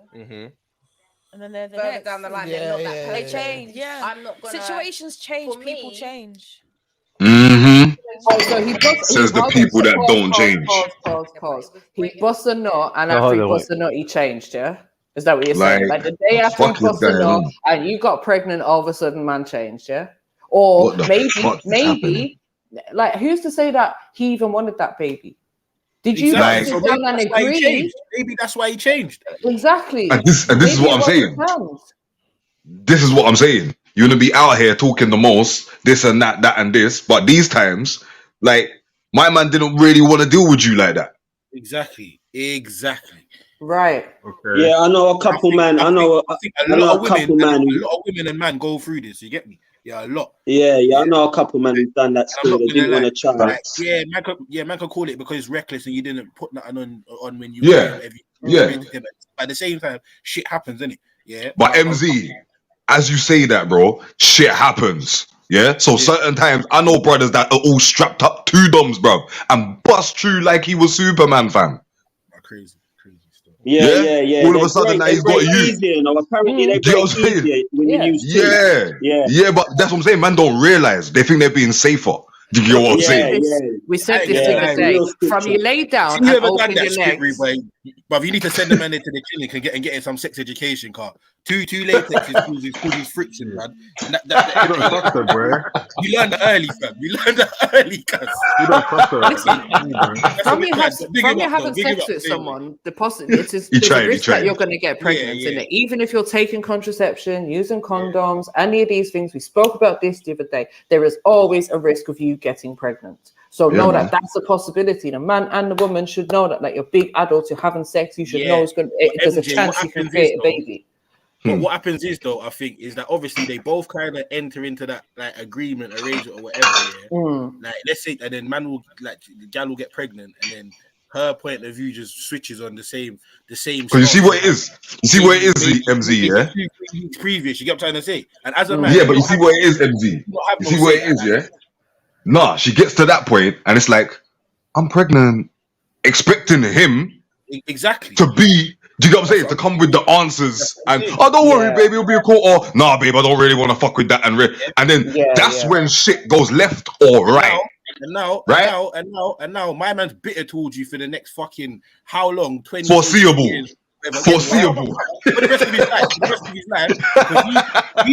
And then they're the further next. down the line, they're not that person. They change. Yeah, I'm not gonna. Situations change. People change. So he says the people that don't change. Pause. He bust a nut, and after he bust a nut, he changed. Yeah, is that what you're saying? Like the day after he bust a nut, and you got pregnant, all of a sudden, man changed. Yeah, or maybe, like who's to say that he even wanted that baby? Did you sit down and agree? Maybe that's why he changed. Exactly. And this is what I'm saying. This is what I'm saying. You're gonna be out here talking the most, this and that and this, but these times, like my man didn't really want to deal with you like that. Exactly. Right. Okay. Yeah, I know a couple man. I know a lot of women and men go through this. You get me? Yeah, a lot. Yeah. I know a couple man who've done that still. They didn't want to try. Man can call it because it's reckless and you didn't put nothing on when you. But at the same time, shit happens, innit? Yeah. But MZ, as you say that, bro, shit happens. Yeah. So certain times, I know brothers that are all strapped up to doms, bro, and bust through like he was Superman, fam. Crazy. Yeah. All of a sudden, now he's got you. Apparently, they break easier when you use Yeah, but that's what I'm saying. Man, don't realize they think they're being safer. Do you know what I'm saying? We said this the other day. From you lay down and open your legs. But you need to send the man into the clinic and get some sex education, car. Too latex is causing friction, man. You learn that early, fam. You learn that early, cuz. From you having sex with someone, there's a risk that you're going to get pregnant, isn't it? Even if you're taking contraception, using condoms, any of these things, we spoke about this the other day, there is always a risk of you getting pregnant. So know that that's a possibility. The man and the woman should know that, like, you're big adults, you're having sex, you should know there's a chance you can create a baby. But what happens is, though, I think, is that obviously they both kind of enter into that like agreement, arrangement, or whatever. Yeah? Like, let's say, and then man will the gal will get pregnant, and then her point of view just switches on the same. Because you see what it is. You see what it is, MZ, yeah? Previous, you get what I'm trying to say? And as a man, Yeah, but you see what it is, MZ. You see what it is, yeah? Nah, she gets to that point and it's like, I'm pregnant, expecting him exactly to be, do you get what I'm saying? To come with the answers and, oh, don't worry, baby, it'll be a cool, or, nah, babe, I don't really want to fuck with that. And then that's when shit goes left or right. And now, my man's bitter towards you for the next fucking how long? 20 Foreseeable. years. Foreseeable. For the rest of his life. For the rest of his life. 'Cause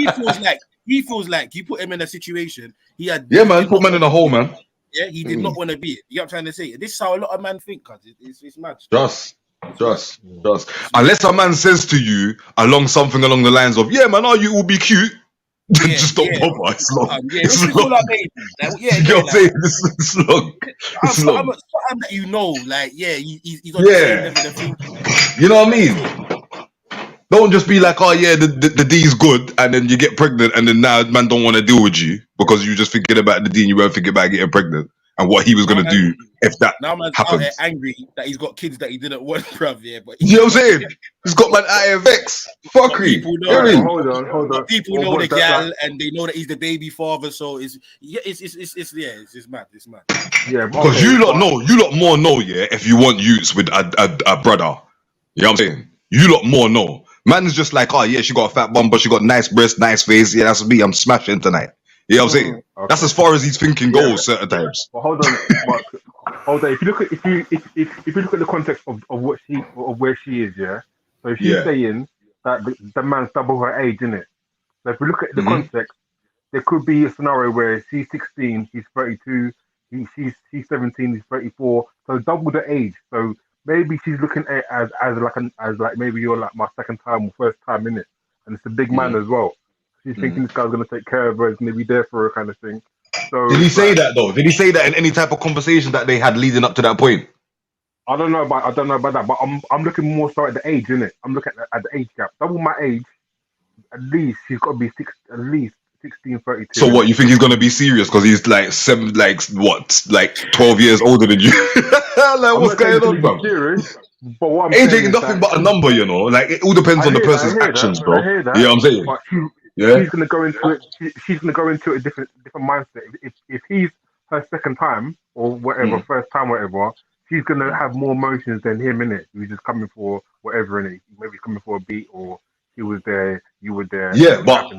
he feels like you put him in a situation. Man, put man in a hole, man. Yeah, he did not want to be it. You know what I'm trying to say? This is how a lot of men think, cuz it's mad. Just. Unless a man says to you something along the lines of, yeah, man, you will be cute. Just don't bother. It's long. It's long. You know what I'm saying? It's long. It's long. Something that you know, like, he's on the same level of thinking. You know what I mean? Don't just be like, oh yeah, the D's good, and then you get pregnant, and then now man don't want to deal with you because you just thinking about the D and you weren't thinking about getting pregnant and what he was gonna do if that man's happens. Out here angry that he's got kids that he didn't want, bruv. Yeah, but you know what I'm saying? He's got man out here vex. Fuckery. Hold on. People know the gal, and they know that he's the baby father. So it's mad. It's mad. Yeah, because you lot more know, yeah. If you want youths with a brother, you know what I'm saying? You lot more know. Man's just like, oh yeah, she got a fat bum, but she got nice breasts, nice face. Yeah, that's me. I'm smashing tonight. You know what I'm saying? Okay. That's as far as his thinking goes certain times. But hold on. If you look at if you look at the context of where she is, yeah. So if she's saying that the man's double her age, isn't it? So if we look at the context, there could be a scenario where she's 16, he's 32, she's 17, he's 34. So double the age. So maybe she's looking at it as like maybe you're like my second time or first time in it, and it's a big man as well. She's thinking this guy's gonna take care of her, is gonna be there for her, kind of thing. So did he say that though? Did he say that in any type of conversation that they had leading up to that point? I don't know about that, but I'm looking more so at the age, innit? I'm looking at the age gap. Double my age, at least she's got to be 16, 32. So what, you think he's gonna be serious because he's like 12 years older than you? Like, what's going on, bro? Serious, but what I'm age saying ain't is nothing but a number, you know. Like it all depends on the person's actions, bro. You know what I'm saying? But Yeah. She's gonna go into it. She's gonna go into a different mindset. If he's her second time or whatever, first time, whatever, she's gonna have more emotions than him, innit? He's just coming for whatever, innit? Maybe he's coming for a beat, or he was there, you were there. Yeah, but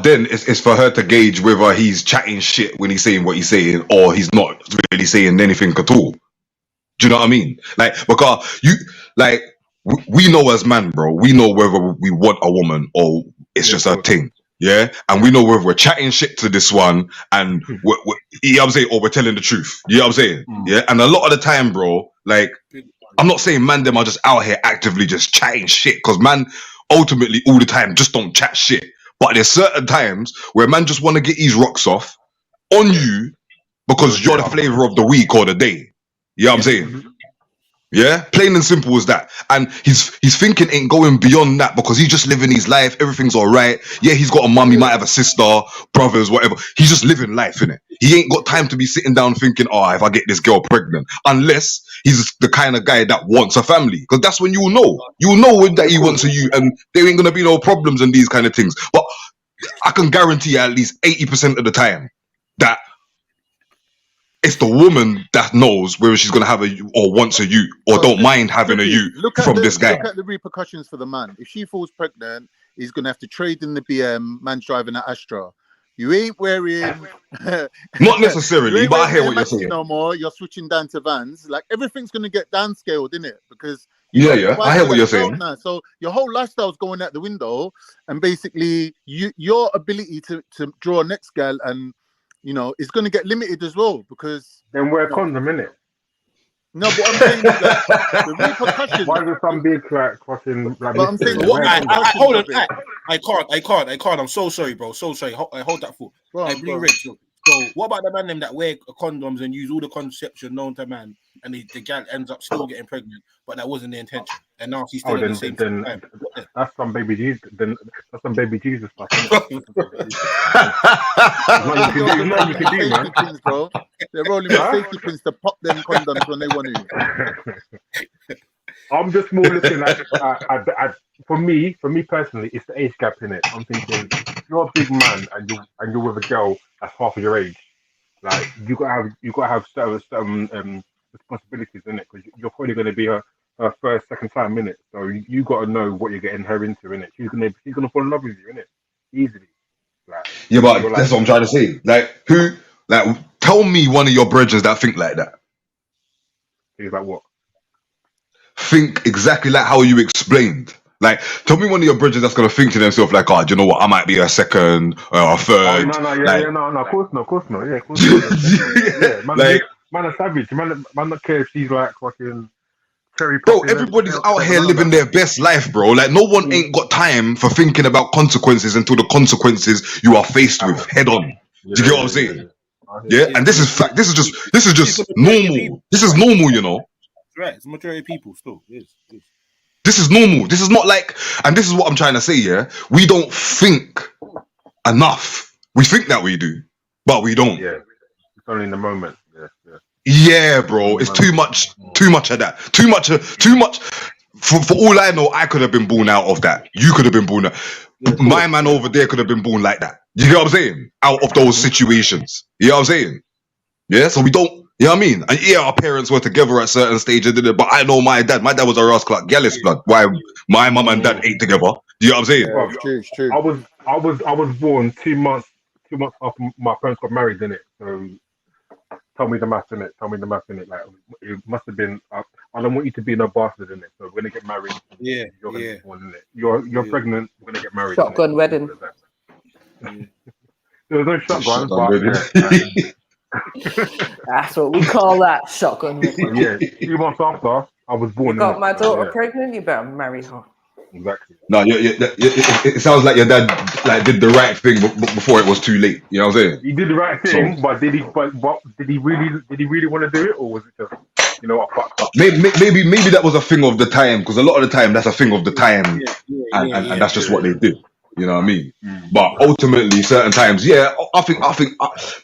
then it's for her to gauge whether he's chatting shit when he's saying what he's saying, or he's not really saying anything at all. Do you know what I mean? Like, because we know as man, bro, we know whether we want a woman or it's just a thing. Yeah, and we know whether we're chatting shit to this one and we're, you know what I'm saying, or we're telling the truth. You know what I'm saying? Yeah, and a lot of the time, bro, like, I'm not saying man them are just out here actively just chatting shit, because man ultimately all the time just don't chat shit. But there's certain times where man just want to get his rocks off on you because you're the flavor of the week or the day. You know what I'm saying? Yeah, plain and simple as that. And his thinking ain't going beyond that because he's just living his life. Everything's all right. Yeah, he's got a mum. He might have a sister, brothers, whatever. He's just living life, innit? He ain't got time to be sitting down thinking, oh, if I get this girl pregnant. Unless he's the kind of guy that wants a family. Because that's when you'll know. You'll know that he wants you and there ain't going to be no problems and these kind of things. But I can guarantee you at least 80% of the time that it's the woman that knows whether she's going to have a or wants a youth or don't mind having a youth from this guy. Look at the repercussions for the man. If she falls pregnant, he's going to have to trade in the BM. Man's driving an Astra. You ain't wearing... Not necessarily, but I hear what you're saying. No more. You're switching down to Vans. Like, everything's going to get downscaled, isn't it? Because... Yeah, I hear what you're saying. Now. So your whole lifestyle's going out the window, and basically your ability to draw a next girl and... you know, it's going to get limited as well because... Then wear a condom, innit? No, but I'm saying is that the repercussions... Why is some big fucking... Like, but I'm saying... Hold on. I can't. I'm so sorry, bro. So sorry. Hold that thought. Blue Red. So what about the man them that wear condoms and use all the contraception known to man, and the gal ends up still getting pregnant, but that wasn't the intention, and now she's still in the same time. That's some baby Jesus. Then that's some baby Jesus stuff. Isn't it? Girls are rolling You can do, with man. safety pins, bro. They're rolling with safety pins to pop them condoms when they want to. I'm just more looking at for me personally, it's the age gap in it. I'm thinking if you're a big man and you're with a girl that's half of your age, like you gotta have certain responsibilities in it because you're probably going to be her first, second time in it. So you got to know what you're getting her into in it. She's gonna fall in love with you in it easily. Like, Yeah, but that's what I'm trying to say. Tell me one of your brethren that think like that. Think like what? Think exactly like how you explained. Like, tell me one of your brethren that's gonna think to themselves like, "Oh, do you know what? I might be a second or a third." No, of course not, yeah, of course not. Yeah, man, a savage. Man, not care if she's like fucking cherry. Bro, everybody's out here living their best life, bro. Like, no one ain't got time for thinking about consequences until the consequences you are faced with head on. Do you get what I'm saying? Yeah, and this is fact. This is just normal. This is normal, you know. Right, it's the majority of people still. It is. This is normal. This is not like, and this is what I'm trying to say. Yeah, we don't think enough. We think that we do, but we don't. Yeah, it's only in the moment. Yeah, bro, it's too much of that. Too much. For all I know, I could have been born out of that. You could have been born out. My man over there could have been born like that. You get what I'm saying? Out of those situations. You know what I'm saying? Yeah, so we don't. You know what I mean? And yeah, our parents were together at certain stages, but I know my dad. My dad was a rascal, Gallis blood. Why my mum and dad ate together? You know what I'm saying? Yeah, it's true. I was born 2 months after my parents got married, in it. So tell me the math in it. Like it must have been. I don't want you to be no bastard in it. So we're gonna get married. Yeah, you're gonna be born in it. You're pregnant. We're gonna get married. Shotgun wedding. There was no shotgun, but that's what we call that, shotgun wedding. Yeah, 2 months after I was born. You got my daughter pregnant. You better marry her. Exactly. No, it sounds like your dad did the right thing before it was too late. You know what I'm saying? He did the right thing, but did he really want to do it, or was it just, you know what, fuck up? Maybe that was a thing of the time, because a lot of the time that's a thing of the time, and that's just what they did. You know what I mean? But ultimately, certain times, I think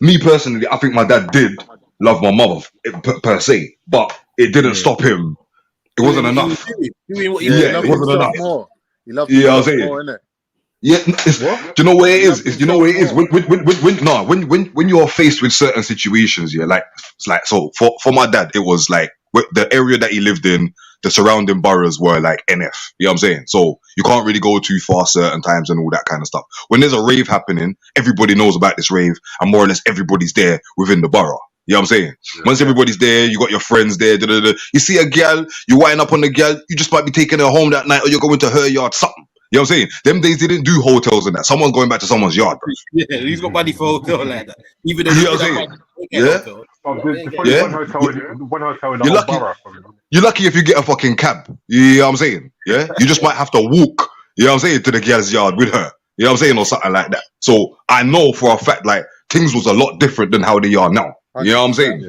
me personally, I think my dad did love my mother per se, but it didn't stop him. It wasn't enough. It wasn't enough. More. He loved I was saying. more, innit? Yeah, do you know where it is? Do you know where it is? When you're faced with certain situations, so for my dad, it was like the area that he lived in, the surrounding boroughs were like NF. You know what I'm saying? So you can't really go too far certain times and all that kind of stuff. When there's a rave happening, everybody knows about this rave, and more or less everybody's there within the borough. You know what I'm saying? Once everybody's there, you got your friends there. You see a girl, you wind up on the girl, you just might be taking her home that night, or you're going to her yard, something. You know what I'm saying? Them days they didn't do hotels and that. Someone's going back to someone's yard, bro. Yeah, he's got money for a hotel like that. Even though you know what I'm saying? One hotel in the whole borough. You're lucky if you get a fucking cab. You know what I'm saying? Yeah? You just might have to walk, you know what I'm saying, to the girl's yard with her. You know what I'm saying? Or something like that. So I know for a fact, like, things was a lot different than how they are now. You know what I'm saying?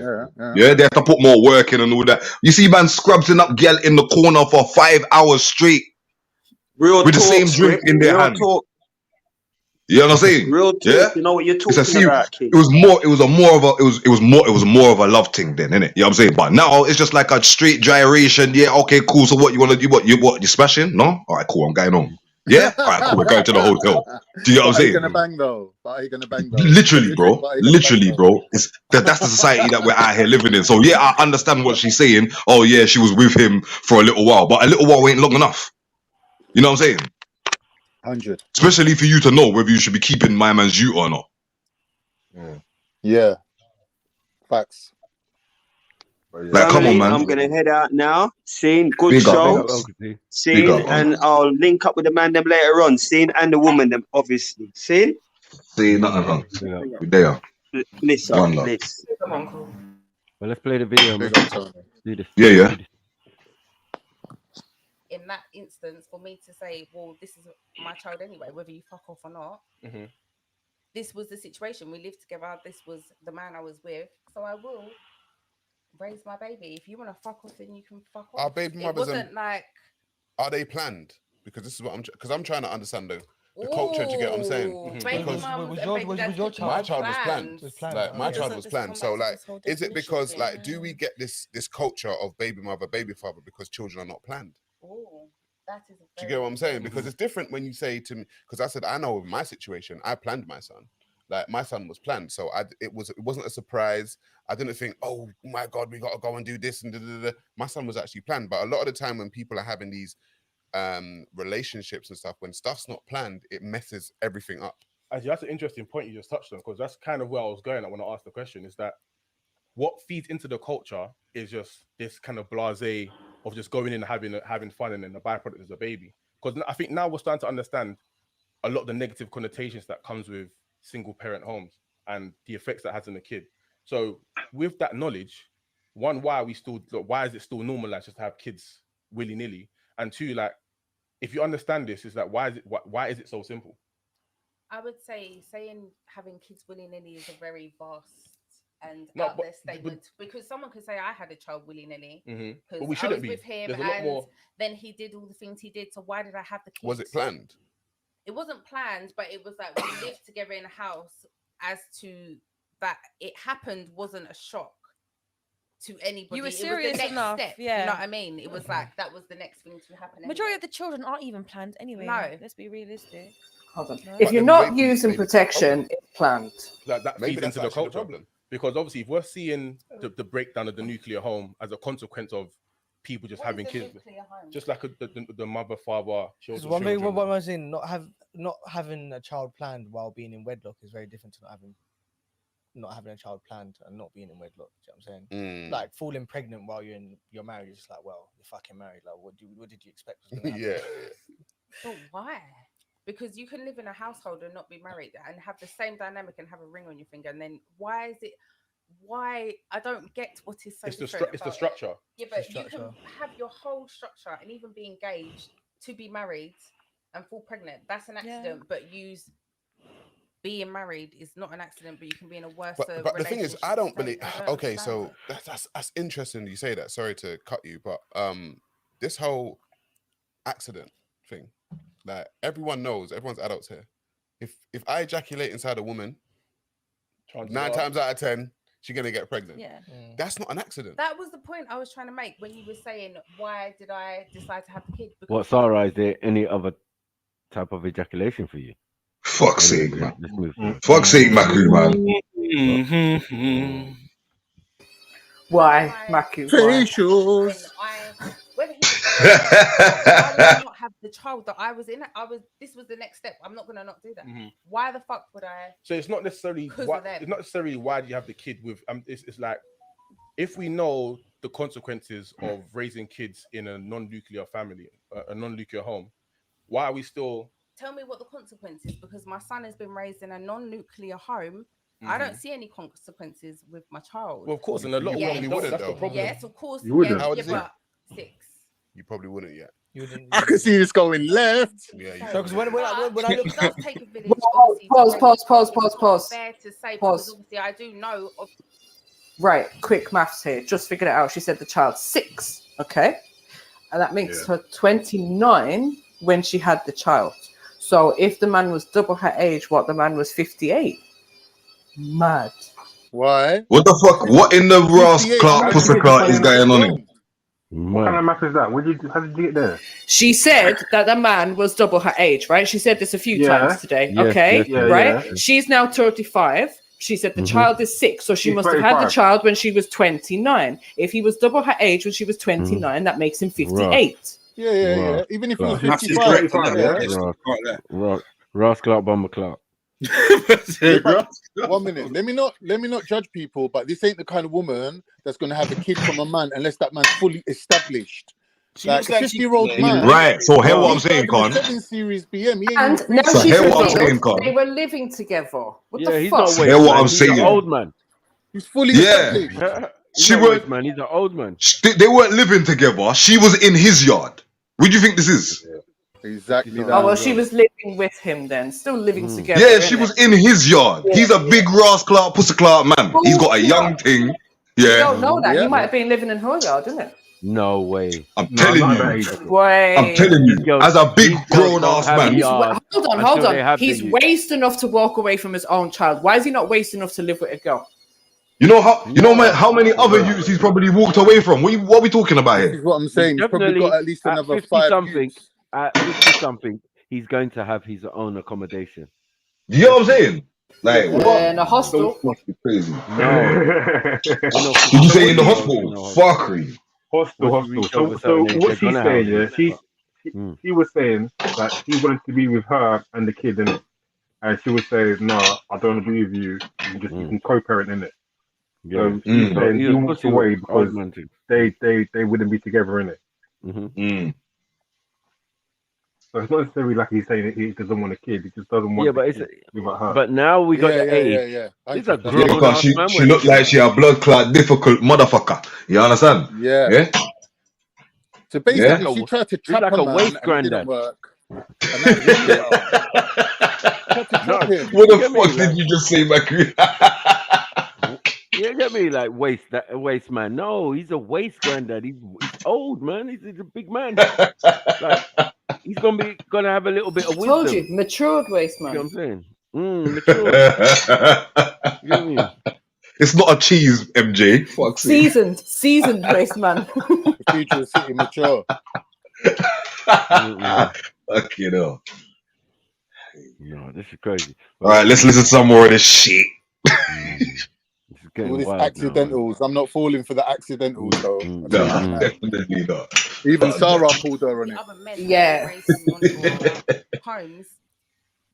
Yeah, they have to put more work in and all that. You see, man, scrubbing up girl in the corner for 5 hours straight. With the same drink in their hand. You know what I'm saying? Real talk. Yeah? You know what you're talking about, King. It was more of a love thing then, innit? You know what I'm saying? But now it's just like a straight gyration. Yeah, okay, cool. So what you wanna do? You smashing? No? Alright, cool, I'm going home. Yeah? Alright, cool, we're going to the hotel. Do you know what I'm saying? Are you gonna bang though? Literally, bro. That's the society that we're out here living in. So yeah, I understand what she's saying. Oh yeah, she was with him for a little while, but a little while ain't long enough. You know what I'm saying? 100. Especially for you to know whether you should be keeping my man's you or not. Yeah. Facts. Like, come on, man. I'm gonna head out now. Good Big show. up. And I'll link up with the man them later on. And the woman them, obviously. See, nothing wrong. We're there. Bliss. Well, let's play the video. Man. Do this. Yeah. In that instance, for me to say, well, this is my child anyway, whether you fuck off or not, this was the situation. We lived together. This was the man I was with. So I will raise my baby. If you want to fuck off, then you can fuck off. Our baby mothers wasn't like... Are they planned? because this is what I'm trying to understand the culture. Do you get what I'm saying? Because my child was planned. Like my child was planned. So like, is it because like, do we get this culture of baby mother, baby father because children are not planned? That is Do you get what I'm saying? Because it's different when you say to me, because I said, I know with my situation, I planned my son. Like my son was planned. So it wasn't a surprise. I didn't think, oh my God, we got to go and do this and da, da, da. My son was actually planned. But a lot of the time when people are having these relationships and stuff, when stuff's not planned, it messes everything up. Actually, that's an interesting point you just touched on, because that's kind of where I was going. I want to ask the question is that what feeds into the culture is just this kind of blasé of just going in and having fun, and then the byproduct is a baby. Because I think now we're starting to understand a lot of the negative connotations that comes with single parent homes and the effects that has on the kid. So with that knowledge, one, why is it still normalized just to have kids willy-nilly? And two, like, if you understand this, is that why is it so simple? I would say saying having kids willy-nilly is a very vast and No, out there statement, because someone could say I had a child willy-nilly because But we I shouldn't was be. with him There's a lot and more. then he did all the things he did. So why did I have the kids? Was it planned? It wasn't planned, but it was like we lived together in a house. As to that, it happened wasn't a shock to anybody. You were It was serious the next enough, step. yeah. You know what I mean? It was like that was the next thing to happen. Majority of the children aren't even planned anyway. No. Let's be realistic. Hold on. No. If you're not using protection, it's planned. Like that Maybe feeds that's into the actually the culture. problem. Because obviously, if we're seeing the breakdown of the nuclear home as a consequence of people just having kids, just like the mother, father, Because children. what I'm saying, not having a child planned while being in wedlock is very different to not having a child planned and not being in wedlock. Do you know what I'm saying? Like falling pregnant while you're married, you're just like, well, you're fucking married. Like, what did you expect was gonna happen? But why? Because you can live in a household and not be married and have the same dynamic and have a ring on your finger, and then why is it? Why I don't get what is so different. It's the structure. Yeah, but you can have your whole structure and even be engaged to be married and fall pregnant. That's an accident, but being married is not an accident, but you can be in a worse. But the thing is, I don't believe. Okay, so that's interesting. You say that. Sorry to cut you, but this whole accident thing, like everyone knows, everyone's adults here. If I ejaculate inside a woman, 9 times out of 10, she's gonna get pregnant. Yeah, that's not an accident. That was the point I was trying to make when you were saying, why did I decide to have the kid? Because What, Sarah? Is there any other type of ejaculation for you? Fuck's sake, man. Fuck's sake, Maku, man. Why, Maku? Facials. Whether he I would not have the child that I was in. This was the next step. I'm not gonna not do that. Why the fuck would I? So it's not necessarily why do you have the kid with it's like, if we know the consequences of raising kids in a non-nuclear family, a non-nuclear home, why are we still? Tell me what the consequences, because my son has been raised in a non-nuclear home. I don't see any consequences with my child. Well, of course, and a lot of women wouldn't. That's the though. problem. Yes, of course. You wouldn't. Yeah, How old is he? but 6. You probably wouldn't yet. You wouldn't. I can see this going left. Yeah, you because when I look, it does take a village. Pause. Fair to say, Pause. because obviously I do know of. Right, quick maths here. Just figured it out. She said the child's 6. Okay, and that makes her 29 when she had the child. So if the man was double her age, the man was 58. Mad. Why? What the fuck? What in the Ross Clark Pussycat is going on here? What kind of math is that? How did you get there? She said that the man was double her age, right? She said this a few times today. Yes, okay, yes, right? yeah. She's now 35. She said the child is 6, so she She's must have had the 35. child when she was 29. If he was double her age when she was 29, that makes him 58. Yeah. Even if he was Clark. 55. Ross Clark, Bomber Clark. 1 minute. Let me not judge people, but this ain't the kind of woman that's going to have a kid from a man unless that man's fully established. Like a 50-year-old man. Right. So hear what I'm saying, Con. 7 Series BM. He ain't And even now free. she's hear what I'm saying, Con. they were living together. What the He's fuck? not Hear what I'm saying. He's an old man. He's fully established. She was man. He's an old man. They weren't living together. She was in his yard. What do you think this is? Exactly. Oh well, she was living with him then, still living together. Yeah, she was in his yard. He's a big Ross Clark, Pussy Clark man. He's got a young thing. You Yeah. don't know that. He might have been living in her yard, isn't it? No way. I'm telling not you. that age. I'm telling you. As a big grown ass man. Hold on. He's waste enough to walk away from his own child. Why is he not waste enough to live with a girl? You know how many other youths he's probably walked away from? What are we talking about This here? is what I'm saying. He's probably got at least another 5 youths. At 50 something, he's going to have his own accommodation. You know what I'm saying? Like what? In a hostel. Must be crazy. No. Did you say in the hospital? Fuckery. Hostel. So what she's saying, yeah, she was saying that he wanted to be with her and the kid, and she was saying, no, I don't want to be with you. You can co-parent in it. So she's saying he walked away because they wouldn't be together in it. So it's not necessarily like he's saying that he doesn't want a kid. He just doesn't want. But now we got the age. These are grown because she looked like she a blood clot difficult motherfucker. You understand? Yeah. So basically, she tried to trap like a a man waste and it didn't granddad. work. And now What the fuck did you just say, Macri? You get me? Like waste man. No, he's a waste granddad. He's old, man. He's a big man. Like, he's gonna have a little bit of wisdom. I told you, matured waste man. You know what I'm saying? Matured. You know what I mean? It's not a cheese, MJ. Fuck Seasoned waste man. The future is city mature. Fuck you know. No, this is crazy. All right, let's listen to some more of this shit. All this accidentals. I'm not falling for the accidentals though. No, definitely not. Even Sarah pulled her on it. Other men Yeah. homes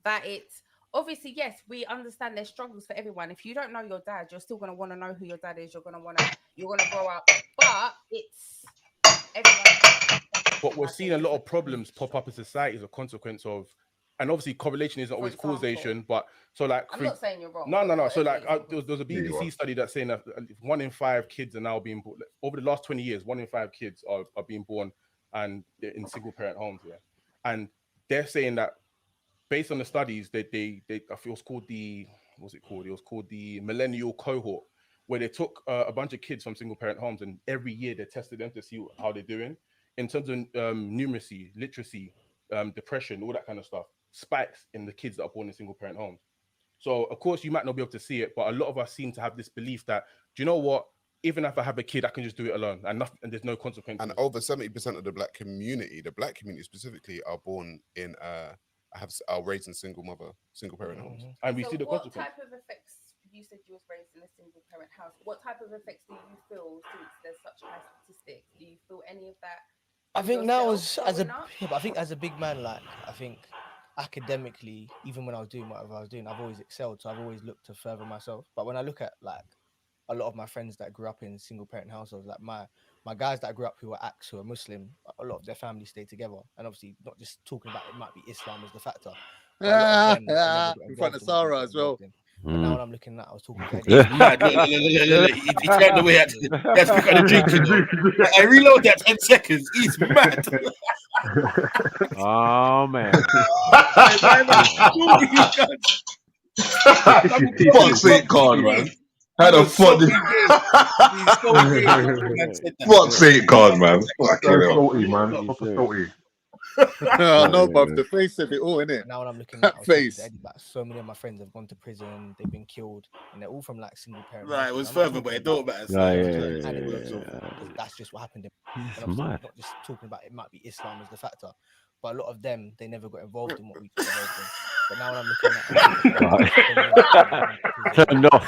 that it's obviously, yes, we understand there's struggles for everyone. If you don't know your dad, you're still gonna want to know who your dad is. You're gonna grow up, but it's everyone. But we're seeing a lot of problems pop up in society as a consequence of, and obviously correlation isn't always causation, but so like I'm not saying you're wrong. No. So like there was a BBC study that's saying that 1 in 5 kids are now being born over the last 20 years. 1 in 5 kids are being born and in single parent homes. Yeah, and they're saying that based on the studies that they I feel it was called the It was called the millennial cohort, where they took a bunch of kids from single parent homes and every year they tested them to see how they're doing in terms of numeracy, literacy, depression, all that kind of stuff. Spikes in the kids that are born in single parent homes. So of course you might not be able to see it, but a lot of us seem to have this belief that, do you know what? Even if I have a kid, I can just do it alone, and there's no consequences. And over 70% of the black community specifically, are born in are raised in single parent homes. And we see the consequences. What type of effects? You said you was raised in a single parent house. What type of effects do you feel since there's such high statistics? Do you feel any of that? I think now as a big man, like I think academically, even when I was doing whatever I was doing, I've always excelled. So I've always looked to further myself. But when I look at like a lot of my friends that grew up in single parent households, like my guys that grew up who were who are Muslim, a lot of their families stay together. And obviously not just talking about it might be Islam as the factor. In front of Sarah as well. But now when I'm looking at, I was talking to He's mad. Look. He turned away. That's quick on the drink. You know? I reload that 10 seconds. He's mad. Oh man. Fuck's sake, God, man. How the fuck Fuck's sake, God, man. Fuck salty, man. Proper salty. No, but the face said it all, innit? Now when I'm looking that at face. So many of my friends have gone to prison, they've been killed, and they're all from like single parent. Right, it was further, but it don't matter. That's just what happened. It's And mad. not just talking about it might be Islam as the factor, but a lot of them they never got involved in what we got involved in. But now when I'm looking at Turn off.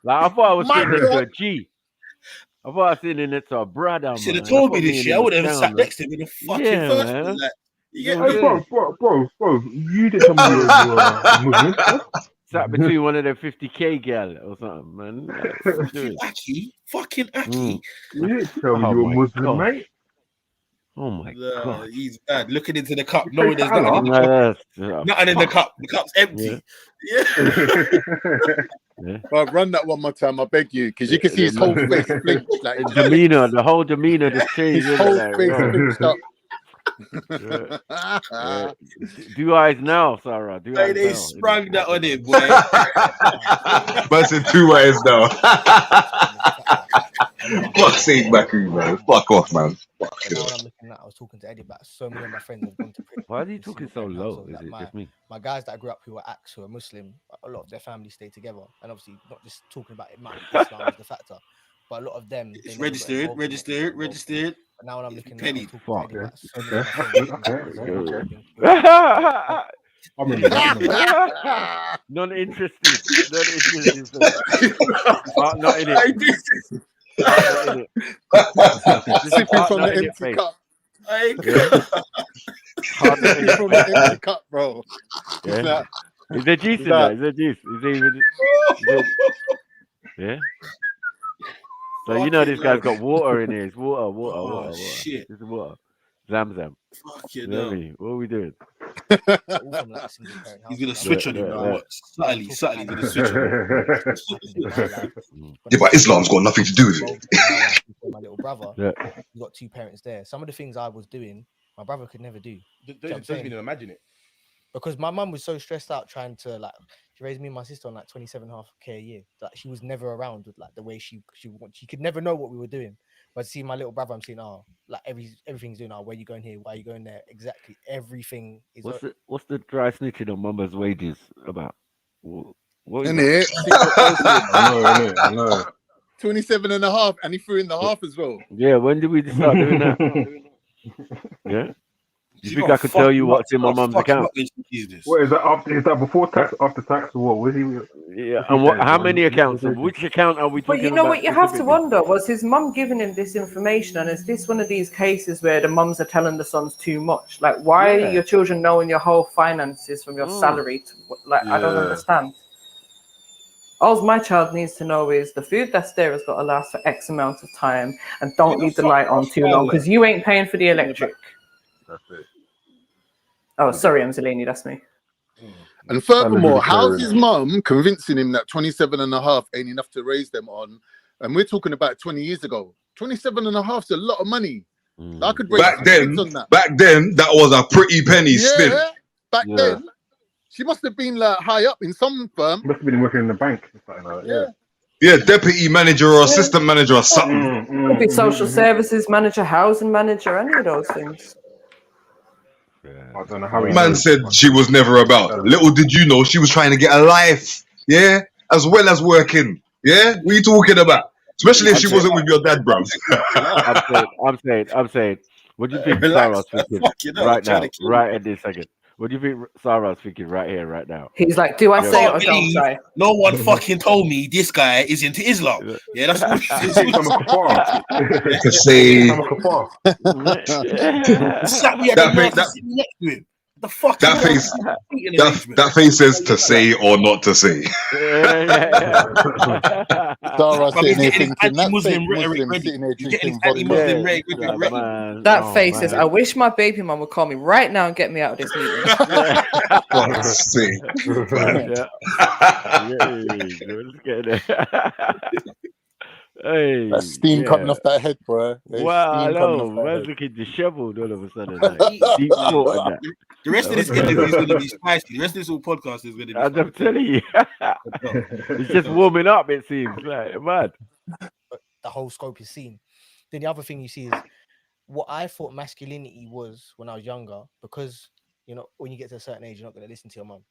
Like I thought I was sitting next to a G. I thought I was sitting next to a brother. You should have told me this shit. I would have sat next to him in the fucking first man. place. Like, Bro, you didn't tell me you were Muslim. Sat between one of the 50k gal or something, man. Fucking Aki. You didn't tell me you were Muslim, mate. Oh my god. He's bad. Looking into the cup, knowing there's nothing in the cup. Nothing in the cup. The cup's empty. Yeah. Well, run that one more time, I beg you, because you can see his whole face flinch. Like, the whole demeanor just changed. His whole face flinched up. Do eyes now, Sarah. Do eyes They now. sprung that on him, boy. But it's 2 ways now. Fuck's sake, Baku, man. Fuck off, man. Fuck But now when I'm looking at, I was talking to Eddie about so many of my friends have gone to prison. Why are you talking so low? Is it just me? My guys that I grew up who are acts, who are Muslim, a lot of their families stay together, and obviously not just talking about it might be Islam is the factor, but a lot of them It's registered. But now when I'm looking at, Penny. talking to Eddie about so many of my friends, Not interested. Not interested. Not in it. Sipping from the empty cup. Sipping from the empty cup, bro. Yeah. Is there juice in there? Is there juice? Is there even? Yeah. So you know this guy's got water in here. It's water. Shit. It's water. Zam. Fuck you, know me. What are we doing? He's gonna switch on you, bro. Subtly gonna switch on you. Yeah, but Islam's got nothing to do with it. My little brother, he's got 2 parents there. Some of the things I was doing, my brother could never do. Don't even imagine it. Because my mum was so stressed out trying to she raised me and my sister on 27.5K a year. Like she was never around with the way she could never know what we were doing. But see my little brother, I'm seeing everything's doing. Where you going here? Why are you going there? Exactly everything is. What's the dry snitching on mama's wages about? What In is it, it? I know. 27.5, and he threw in the half as well. Yeah, when did we start doing that? Yeah. You think I could tell you what's in my mum's account? What is that? Is that before tax, after tax, or what? Was he? Yeah, and how many accounts? Which account are we talking about? But you know what you have to wonder, was his mum giving him this information, and is this one of these cases where the mums are telling the sons too much? Like, why are your children knowing your whole finances from your salary? I don't understand. All my child needs to know is the food that's there has got to last for X amount of time, and don't leave the light on too long because you ain't paying for the electric. That's it. Oh, sorry, Amzalini, that's me. And furthermore, how's his mum convincing him that 27.5 ain't enough to raise them on? And we're talking about 20 years ago. 27.5 is a lot of money. I could raise kids on that. Back then, that was a pretty penny stint. Back then, she must have been high up in some firm. Must have been working in the bank. Yeah, deputy manager or assistant manager or something. Could be social services manager, housing manager, any of those things. I don't know how Man said she was never about. Little did you know she was trying to get a life, as well as working. Yeah, what are you talking about? Especially if she wasn't with your dad, bro. I'm saying. What do you think Sarah's thinking right now, right at this second? What do you think Sarah's thinking right here, right now? He's like, do I say it or don't say? No one fucking told me this guy is into Islam. Yeah, that's what to say. Slap me at the mouth and sit next to him. The fuck that face says to say or not to say. Sarah sitting there thinking Muslim sitting there drinking vodka. That face says, I wish my baby mum would call me right now and get me out of this meeting. Hey, that steam coming off that head, bro. Wow, I know. Man's looking disheveled all of a sudden. Deep thought and that. The rest of this interview is going to be spicy. The rest of this whole podcast is going to be I'm telling you. It's just warming up, it seems. Like, mad. The whole scope is seen. Then the other thing you see is what I thought masculinity was when I was younger, because, when you get to a certain age, you're not going to listen to your mum.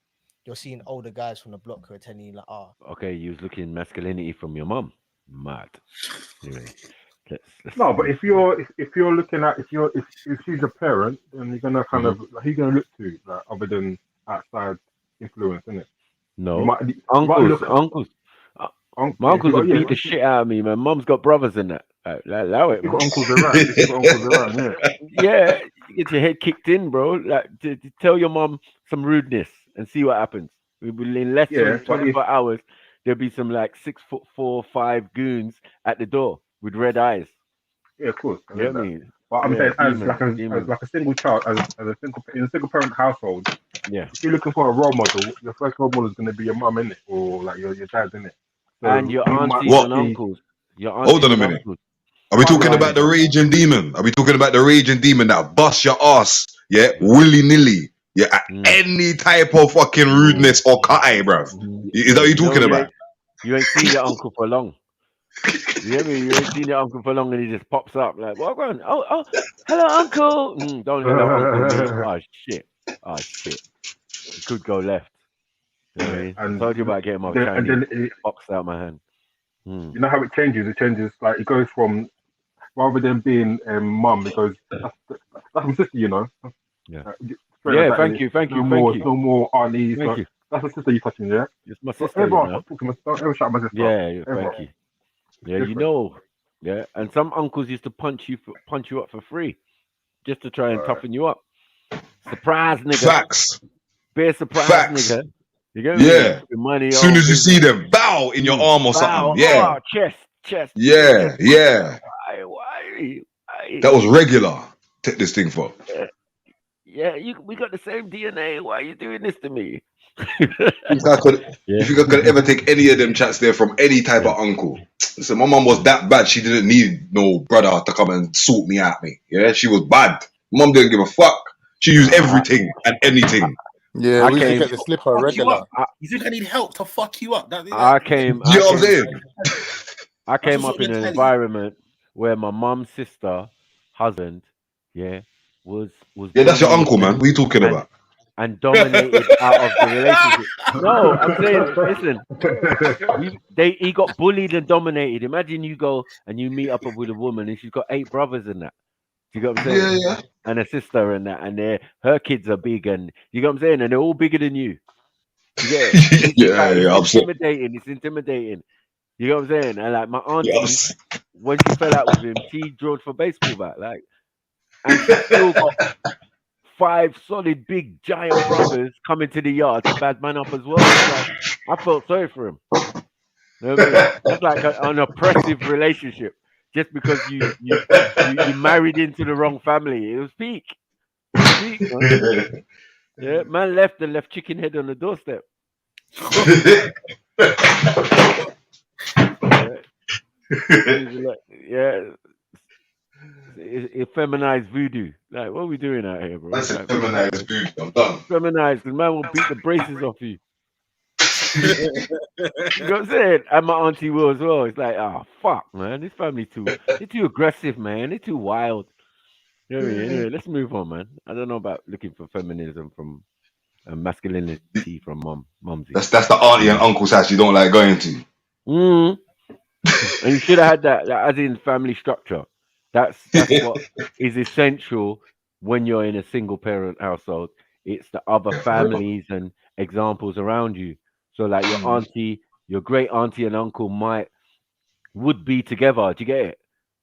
You're seeing older guys from the block who are telling you, Okay, you was looking masculinity from your mum. Mad. Anyway, no, but if you're looking at if she's a parent, then you're gonna kind of who you gonna look to other than outside influence, isn't it? No, uncles. My uncles would beat the shit out of me, man. Mum's got brothers in that. Allow it. You've got uncles around. Yeah, you get your head kicked in, bro. Like to tell your mum some rudeness and see what happens. In less than 24 hours. There'll be some 6'4", 5 goons at the door with red eyes. Yeah, of course. You know what I mean? But I'm saying, as a single child, in a single parent household, if you're looking for a role model, your first role model is going to be your mum, innit, or your dad, innit. So and your aunties and uncles. Hold on a minute. Are we talking about the raging demon? Are we talking about the raging demon that busts your ass, willy nilly? Yeah, any type of fucking rudeness or cut, bruv. Is that what you're talking about? You ain't seen your uncle for long. You hear me? You ain't seen your uncle for long and he just pops up like, what going on? Oh, hello, uncle. Don't hello, uncle me. Oh, shit. Oh, shit. It could go left. You know what I mean? I told you about getting my Chinese box out my hand. You know how it changes? It changes, like, it goes from, rather than being mum, it goes, that's my sister, you know? Yeah. Yeah, thank you. No more aunties. Thank you. That's my sister you touching, yeah? It's my sister. Don't ever shout my sister. Yeah, thank you. Yeah, you know. Yeah, and some uncles used to punch you up for free, just to try and toughen you up. Surprise, nigga. Facts. Be surprise, nigga. You get me? Money. As soon as you see them, bow in your arm or something. Yeah. Chest. Yeah. Why? That was regular. Take this thing for. Yeah, we got the same DNA. Why are you doing this to me? You think I could ever take any of them chats there from any type of uncle? So my mum was that bad. She didn't need no brother to come and sort me out. Yeah, she was bad. Mum didn't give a fuck. She used everything and anything. Yeah, we should get the slipper regular. You think I need help to fuck you up? I came You know what I'm saying? I came up in an environment where my mum's sister, husband, was that's your uncle, man. What are you talking about? And dominated out of the relationship. No, I'm saying, listen, he got bullied and dominated. Imagine you go and you meet up with a woman and she's got 8 brothers in that. You got what I'm saying? Yeah. And a sister and that, and her kids are big, and you got what I'm saying, and they're all bigger than you. You get it? It's intimidating. It's intimidating. You know what I'm saying? And like my auntie, when she fell out with him, she drove for baseball bat, like, and she still got 5 solid, big, giant brothers coming to the yard to bad man up as well. Like, I felt sorry for him. You know what I mean? That's like an oppressive relationship. Just because you married into the wrong family. It was peak. Man. Yeah, man left chicken head on the doorstep. It's feminized voodoo. Like, what are we doing out here, bro? That's a feminized voodoo. I'm done. Feminized. The man will beat the braces off you. You know what I'm saying? And my auntie will as well. It's like, fuck, man. This family they're too aggressive, man. They're too wild. You know what I mean? Anyway, let's move on, man. I don't know about looking for feminism from masculinity from mumsy. That's the auntie and uncle's house you don't like going to. And you should have had that as in family structure. That's what is essential when you're in a single parent household. It's the other families and examples around you. So like your auntie, your great auntie and uncle would be together. Do you get it?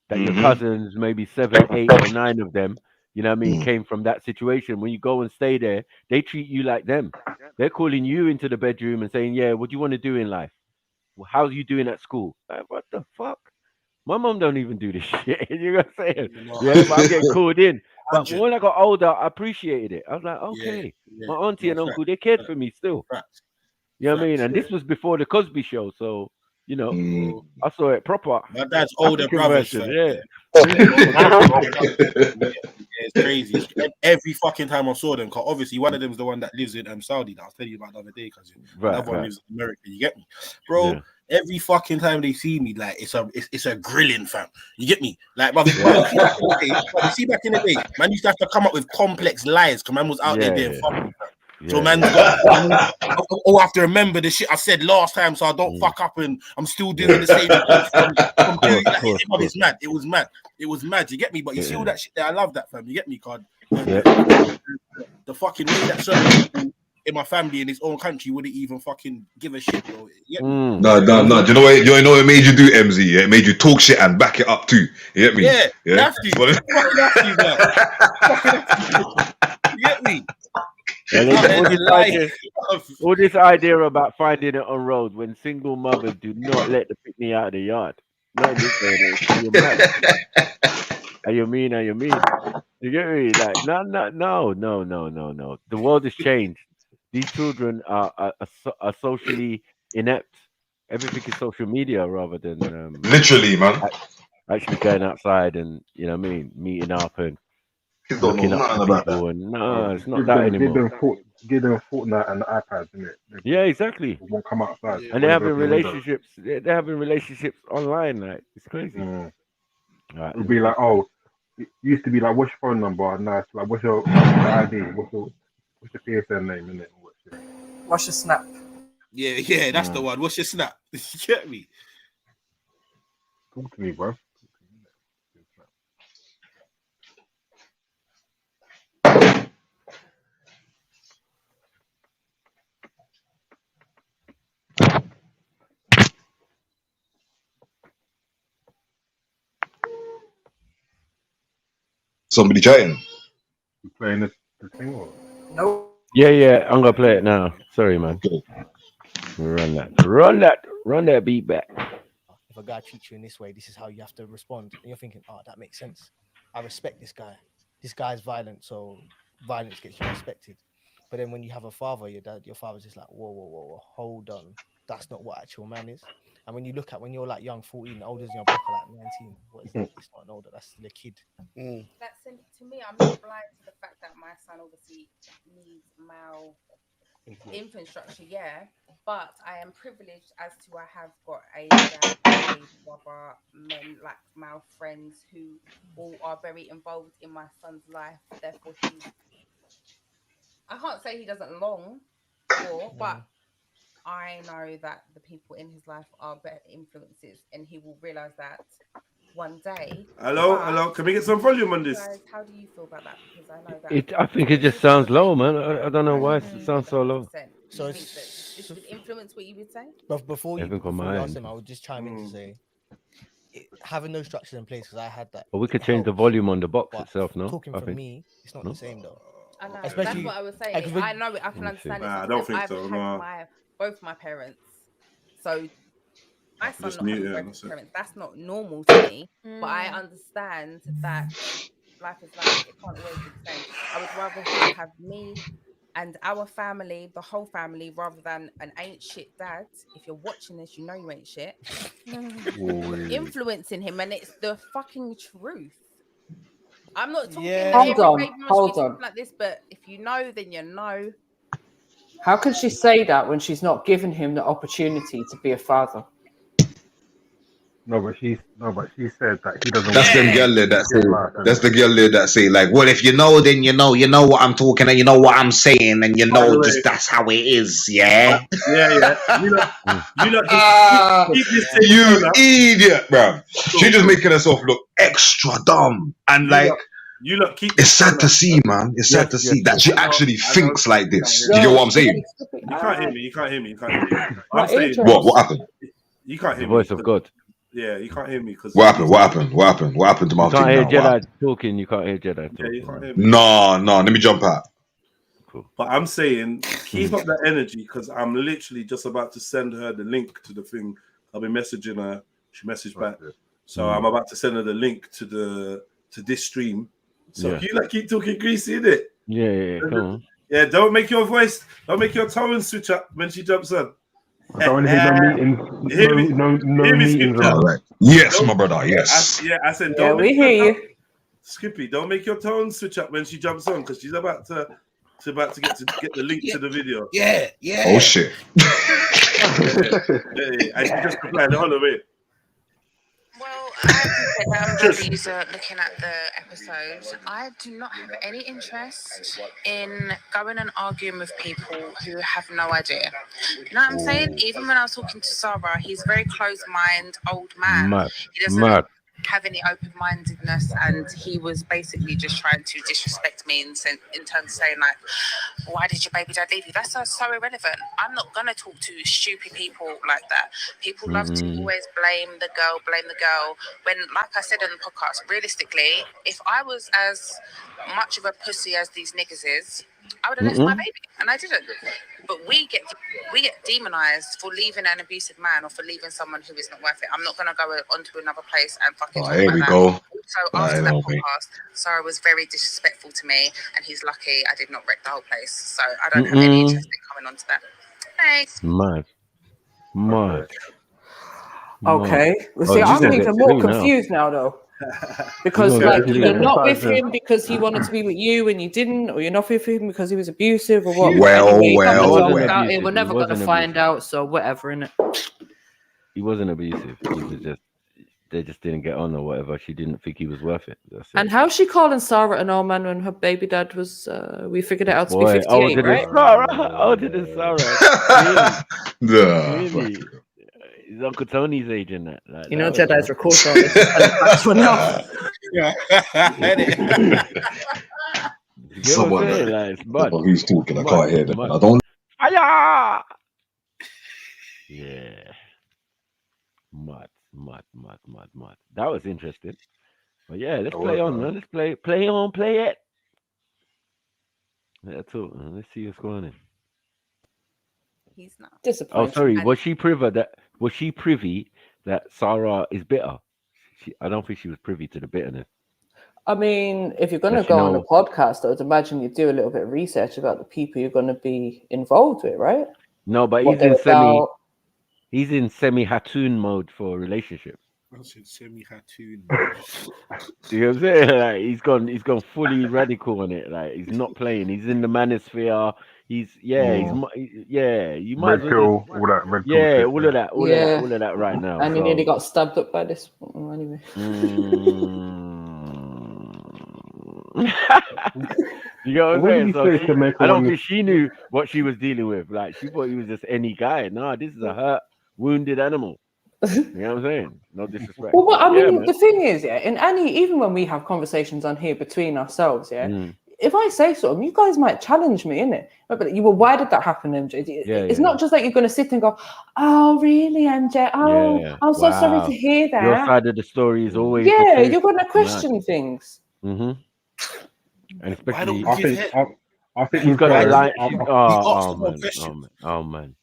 That your cousins, maybe 7, 8, or 9 of them, you know what I mean, came from that situation. When you go and stay there, they treat you like them. They're calling you into the bedroom and saying, yeah, what do you want to do in life? Well, how are you doing at school? Like, what the fuck? My mom don't even do this shit. You know what I'm saying? Yeah, but I'm getting called in. But when I got older, I appreciated it. I was like, okay, my auntie and uncle, they cared for me still. You know what I mean? And this was before the Cosby Show, so you know, I saw it proper. My dad's older brothers, yeah. It's crazy. Every fucking time I saw them, because obviously one of them is the one that lives in Saudi that I was telling you about the other day, because another one lives in America. You get me, bro? Yeah. Every fucking time they see me, like it's a grilling, fam. You get me? Like, brother, you see back in the day, man used to have to come up with complex lies because man was out there fucking. So man, I have to remember the shit I said last time, so I don't fuck up, and I'm still doing the same. It's mad. It was mad. It was mad. You get me? But you see all that shit there. I love that, fam. You get me, card. The fucking way that certain people in my family in his own country wouldn't even fucking give a shit, bro. No. Do you know what it made you do, MZ? Yeah? It made you talk shit and back it up too. You get me? Yeah. You have to, you get me? All this idea about finding it on road when single mothers do not let the picnic out of the yard. Not this way, you're mad. Are you mean? You get me? Like, no. The world has changed. These children are socially inept. Everything is social media rather than literally, man. Actually going outside and, you know what I mean, meeting up and Kids don't know looking up nothing to about that. people. And no, it's not Give that them, anymore. give them Fortnite and the iPads, innit? They Yeah, exactly. won't come outside. And they're having Open the window. relationships. They're having relationships online. Like it's crazy. Right, It'll be like, oh, it used to be like, what's your phone number? Now it's like, what's your ID? What's your PSN name, innit? What's your snap? Yeah, that's the one. What's your snap? You get me? Talk to me, bro. Somebody chatting. You playing the thing or? No. Yeah. I'm gonna play it now. Sorry, man. Run that beat back. If a guy treats you in this way, this is how you have to respond. And you're thinking, oh, that makes sense. I respect this guy. This guy's violent, so violence gets you respected. But then when you have a father, your father's just like, whoa, hold on. That's not what actual man is. And when you look at when you're like young, 14, older than your brother, like 19, what is that? It's not an older, that's still a kid. That's to me, I'm not blind to the fact that my son obviously needs male infrastructure, yeah. But I am privileged as to I have got a dad, a brother, men, like male friends who all are very involved in my son's life. Therefore, I can't say he doesn't long for, but I know that the people in his life are better influences, and he will realize that one day. Hello. Can we get some volume on this? Guys, how do you feel about that? Because I know that. I think it just sounds low, man. I don't know why it sounds so low. So this would influence what you would say? But before you ask him, I would just chime in to say, having no structures in place, because I had that. But we could change the volume on the box itself, no? Talking from me, it's not the same though. I know. Especially, that's what I was saying. I know it. I can understand it. I don't think I've so. had No. both my parents. So my son Just not having knew, yeah, both his that's it. parents. That's not normal to me. But I understand that life is life. It can't always be the same. I would rather him have me and our family, the whole family, rather than an ain't shit dad. If you're watching this, you know you ain't shit. Influencing him, and it's the fucking truth. I'm not talking Hold on. like this, but if you know, then you know. How can she say that when she's not giving him the opportunity to be a father? No, but she said that he doesn't. That's them girl there that say. That's the girl there that say like, well, if you know, then you know what I'm talking, and you know what I'm saying, and you know just that's how it is, yeah. Yeah. You idiot, bro. She just making herself look extra dumb and like. You look keep. It's sad to see, man. It's sad to see that she actually thinks like this. Do you get what I'm saying? You can't hear me. You can't hear me. I'm saying what happened? You can't hear The me. voice of God. Yeah, you can't hear me because What happened to my You can't hear Jedi talking. You can't hear Jedi talking. Yeah, you can't hear me. No. Let me jump out. But I'm saying keep up that energy because I'm literally just about to send her the link to the thing. I'll be messaging her. She messaged back, so I'm about to send her the link to this stream. So you like keep talking greasy, innit? Yeah. Come on. Yeah, don't make your tone switch up when she jumps on. Don't hear no meetings. No meetings. Right. Yes, my brother. Yes. I said. Yeah, we hear you. Skippy, don't make your tone switch up when she jumps on because she's about to get the link to the video. Yeah. Oh shit. And she just replied, hold on, wait. Well, I appreciate that everybody's looking at the episode. I do not have any interest in going and arguing with people who have no idea. You know what I'm saying? Even when I was talking to Sarah, he's a very closed-minded old man. He doesn't have any open-mindedness, and he was basically just trying to disrespect me in terms of saying like, why did your baby dad leave you? That's so irrelevant. I'm not gonna talk to stupid people like that. People love to always blame the girl when, like I said in the podcast, realistically, if I was as much of a pussy as these niggas is, I would have left my baby, and I didn't. But we get demonized for leaving an abusive man or for leaving someone who is not worth it. I'm not gonna go onto another place and fucking talk Here about we that. go. Also, after that podcast, Sarah was very disrespectful to me, and he's lucky I did not wreck the whole place. So I don't have any interest in coming onto that. Thanks. Mad. Okay. Well, see, I'm even more confused now, though. Because Yeah, like yeah. you're not with Besides him because he wanted to be with you and you didn't, or you're not with him because he was abusive or what. Well, Anyway, well, come and talk well. about it. Abusive. We're He never gonna wasn't find abusive. out. So whatever, innit? He wasn't abusive. He was just they just didn't get on or whatever. She didn't think he was worth it. That's it. And how's she calling Sarah an old man when her baby dad was? We figured it out to be Boy, 58, older right? than Sarah. Older than Sarah. Really? Really? His Uncle Tony's age in that. Like, You that know, was Jedi's a- recording all this. That's one now. You get what I'm Someone, saying? Like, it's mud. who's talking? I Mud. can't hear them. Mud. I don't. Aya! Yeah. Mud. That was interesting. But yeah, let's play on, man. Let's play it. Let's talk, man. Let's see what's going on. He's not Oh, disappointed. sorry. Was she privy that Sarah is bitter? I don't think she was privy to the bitterness. I mean, if you're going to Does she go on a know- podcast, I would imagine you do a little bit of research about the people you're going to be involved with, right? No, but What they're about. he's in semi-Hatun mode for a relationship. I said semi-Hatun. You know what I'm saying? Like he's gone fully radical on it. Like he's not playing. He's in the manosphere. You might Red as well pill, just- all that red pill. Yeah, shit, all of that, all of that right now. And he so- nearly got stabbed up by this. Anyway. You know what I'm What saying? did So he say to make her I don't want to- think she knew what she was dealing with. Like she thought he was just any guy. No, this is a hurt, wounded animal. You know what I'm saying? No disrespect. Well, I Yeah, mean, man. the thing is, yeah, in any, even when we have conversations on here between ourselves, yeah, Mm. if I say something, you guys might challenge me, innit? But you, well, why did that happen, MJ? It's not just like you're going to sit and go, oh, really, MJ? Oh, Yeah. I'm so sorry Wow. to hear that. Your side of the story is always the Yeah, truth. you're going to question things. Mm-hmm. And especially, I think she's with got her, that line. I- Oh man.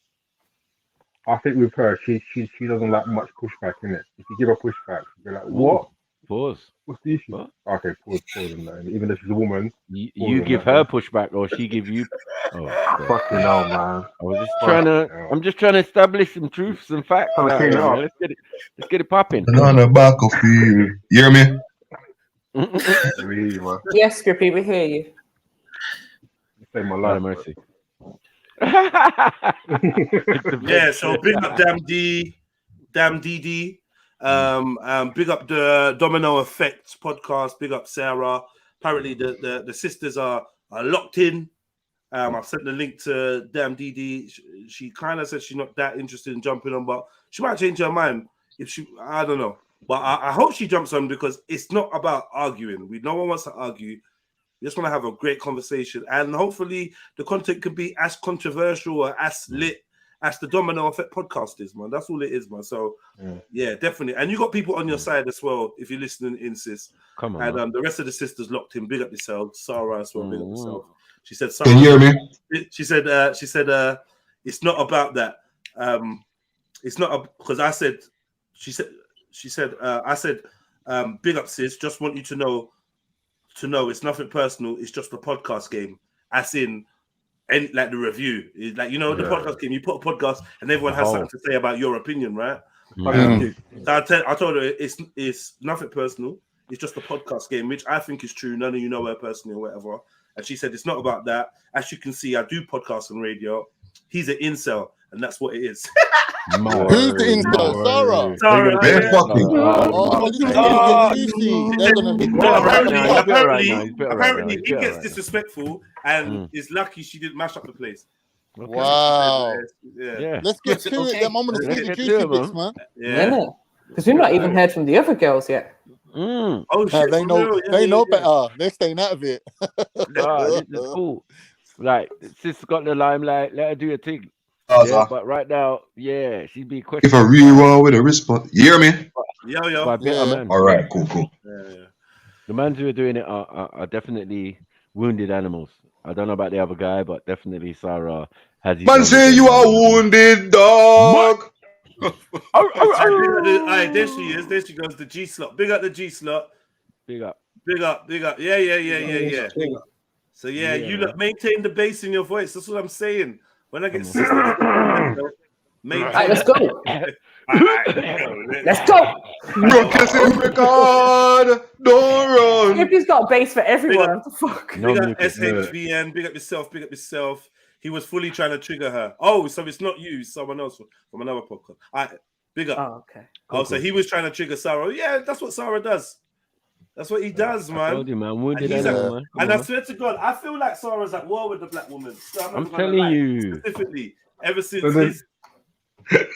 I think with her, she doesn't like much pushback in it. If you give her pushback, she'll be like, "What? Pause. What's the issue?" Okay, pause on that. Even though she's a woman, You give her pushback, or she give you. Oh, fucking hell, man! I was just trying to. I'm just trying to establish some truths and facts. Trying to out clean here, it man. up. Let's get it popping. On the battlefield. You hear me? Yes, Scrippy, we hear you. Save my God life. have mercy. Yeah, so big up Damn DD. Big up the Domino Effect podcast. Big up Sarah. Apparently the sisters are locked in. I've sent the link to Damn DD. She kind of said she's not that interested in jumping on, but she might change her mind if she. I don't know, but I hope she jumps on because it's not about arguing. No one wants to argue. We just want to have a great conversation, and hopefully the content can be as controversial or as lit as the Domino Effect podcast is, man. That's all it is, man. So yeah, definitely. And you got people on your side as well if you're listening in, sis. Come on, And man. the rest of the sisters locked in. Big up yourself, Sarah as well. Big up yourself. She said, Can you hear me? She said, it's not about that. It's not because I said, I said, big up, sis. Just want you to know it's nothing personal. It's just a podcast game, as in, and like the review is like the podcast game. You put a podcast, and everyone has something to say about your opinion, right? So I told her it's nothing personal. It's just a podcast game, which I think is true. None of you know her personally or whatever. And she said it's not about that. As you can see, I do podcasts on radio. He's an incel, and that's what it is. Who's the incel? Sarah. Sarah, They're yeah. fucking. Oh, this is gonna get juicy. They're gonna be Apparently, he gets disrespectful, and is lucky she didn't mash up the place. Wow. Yeah. Let's get to it. Them. I'm gonna see the juicy bits, man. Yeah. Because we've not even heard from the other girls yet. Oh shit! They know better. They're staying out of it. Nah, this is cool. Like, sis got the limelight. Let her do her thing. But right now, she's being If questioned. I really want with a response, you hear me? By bitter men. All right, cool. The mans who are doing it are definitely wounded animals. I don't know about the other guy, but definitely Sarah has. Man, say you are wounded, dog. Alright, there she is. There she goes. The G slot. Big up the G slot. Big up. Yeah. So you look, maintain the bass in your voice. That's what I'm saying. When I get Alright, let's go. Let's go. Rock your record. Don't run. Skippy's got a base for everyone. What the fuck? Big up SHVN, big up yourself, big up yourself. He was fully trying to trigger her. Oh, so it's not you, it's someone else from another podcast. Big up. Oh, okay. So he was trying to trigger Sarah. Yeah, that's what Sarah does. That's what he does, man. I told you, man. Wounded and animal, man. And I swear to God, I feel like Sarah's at war with the black woman. So I'm telling you. Specifically, ever since He's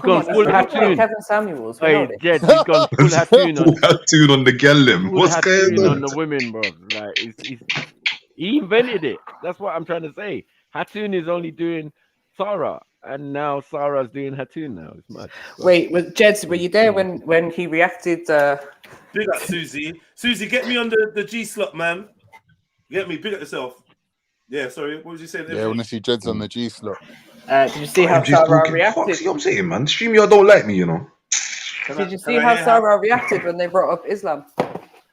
gone full Hattoon. Kevin Samuels. Hey, Jed, he's gone full Hattoon on Hattoon on the girl. What's going on the women, bro? Like, he invented it. That's what I'm trying to say. Hattoon is only doing Sarah, and now Sarah's doing Hattoon now. It's mad. Wait, Jed, were you there when he reacted? Big up Susie. Susie, get me on the G slot, man. Get me. Big up yourself. Yeah, sorry. What was you saying? Yeah, I want to see Jed's on the G slot. Did you see how Sarah reacted? You know what I'm saying, man? Stream y'all don't like me, you know. Did you see how Sarah reacted when they brought up Islam?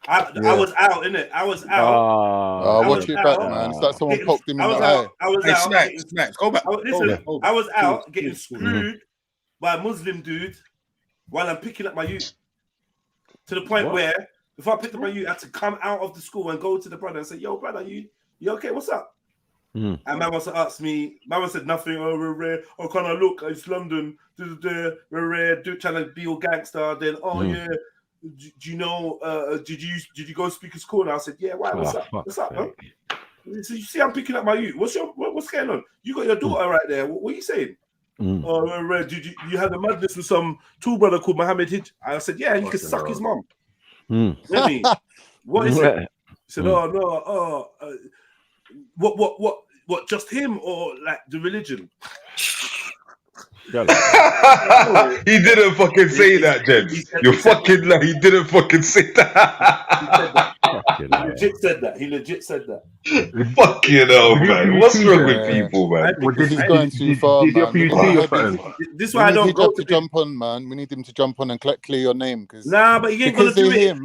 I was out, innit? I was out. Watch it back, man. It's like someone poked him in the eye. I was out. Snacks. Go back. I was out getting screwed by a Muslim dude while I'm picking up my youth. To the point where, if I picked up my youth, I had to come out of the school and go to the brother and say, "Yo, brother, you okay? What's up?" And man wants to ask me. Man said nothing. Oh, we're rare. Oh, can I look? It's London. We're rare. Trying to be all gangster. Then, yeah. Do you know? Did you go speak at school? And I said, yeah. Why? What's up? What's up? Huh? So you see, I'm picking up my youth. What's going on? You got your daughter right there. What are you saying? Oh, did you had a madness with some tool brother called Mohammed Hij? I said, yeah. You can suck his mum. Let me. What is it? He said, oh no. What? Just him or like the religion? He didn't fucking say that, Jed. You're fucking like he didn't fucking say that. He legit said that. Fucking hell, man. What's wrong with people, man? He's going too far, man. This is why I don't go to jump on, man. We need him to jump on and clear your name, because but he ain't gonna do it.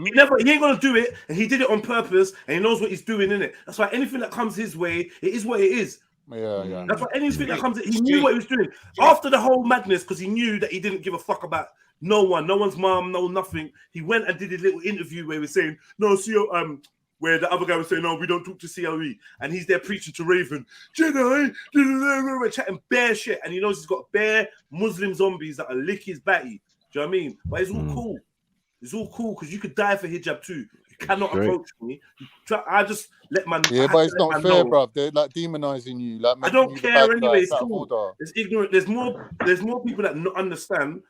He ain't gonna do it, and he did it on purpose, and he knows what he's doing in it. That's why anything that comes his way, it is what it is. Yeah. That's why anything that comes, he knew what he was doing after the whole madness, because he knew that he didn't give a fuck about no one's mom, no nothing. He went and did a little interview where he was saying, no, where the other guy was saying, no, we don't talk to CLE, and he's there preaching to Raven, Jedi, chatting bare shit, and he knows he's got bare Muslim zombies that are lick his batty. Do you know what I mean? But it's all cool. It's all cool because you could die for hijab too. You cannot approach me. I just let man. Yeah, but it's not fair, bro. They're like demonizing you. Like, I don't care anyway. It's cool. It's ignorant. There's more people that not understand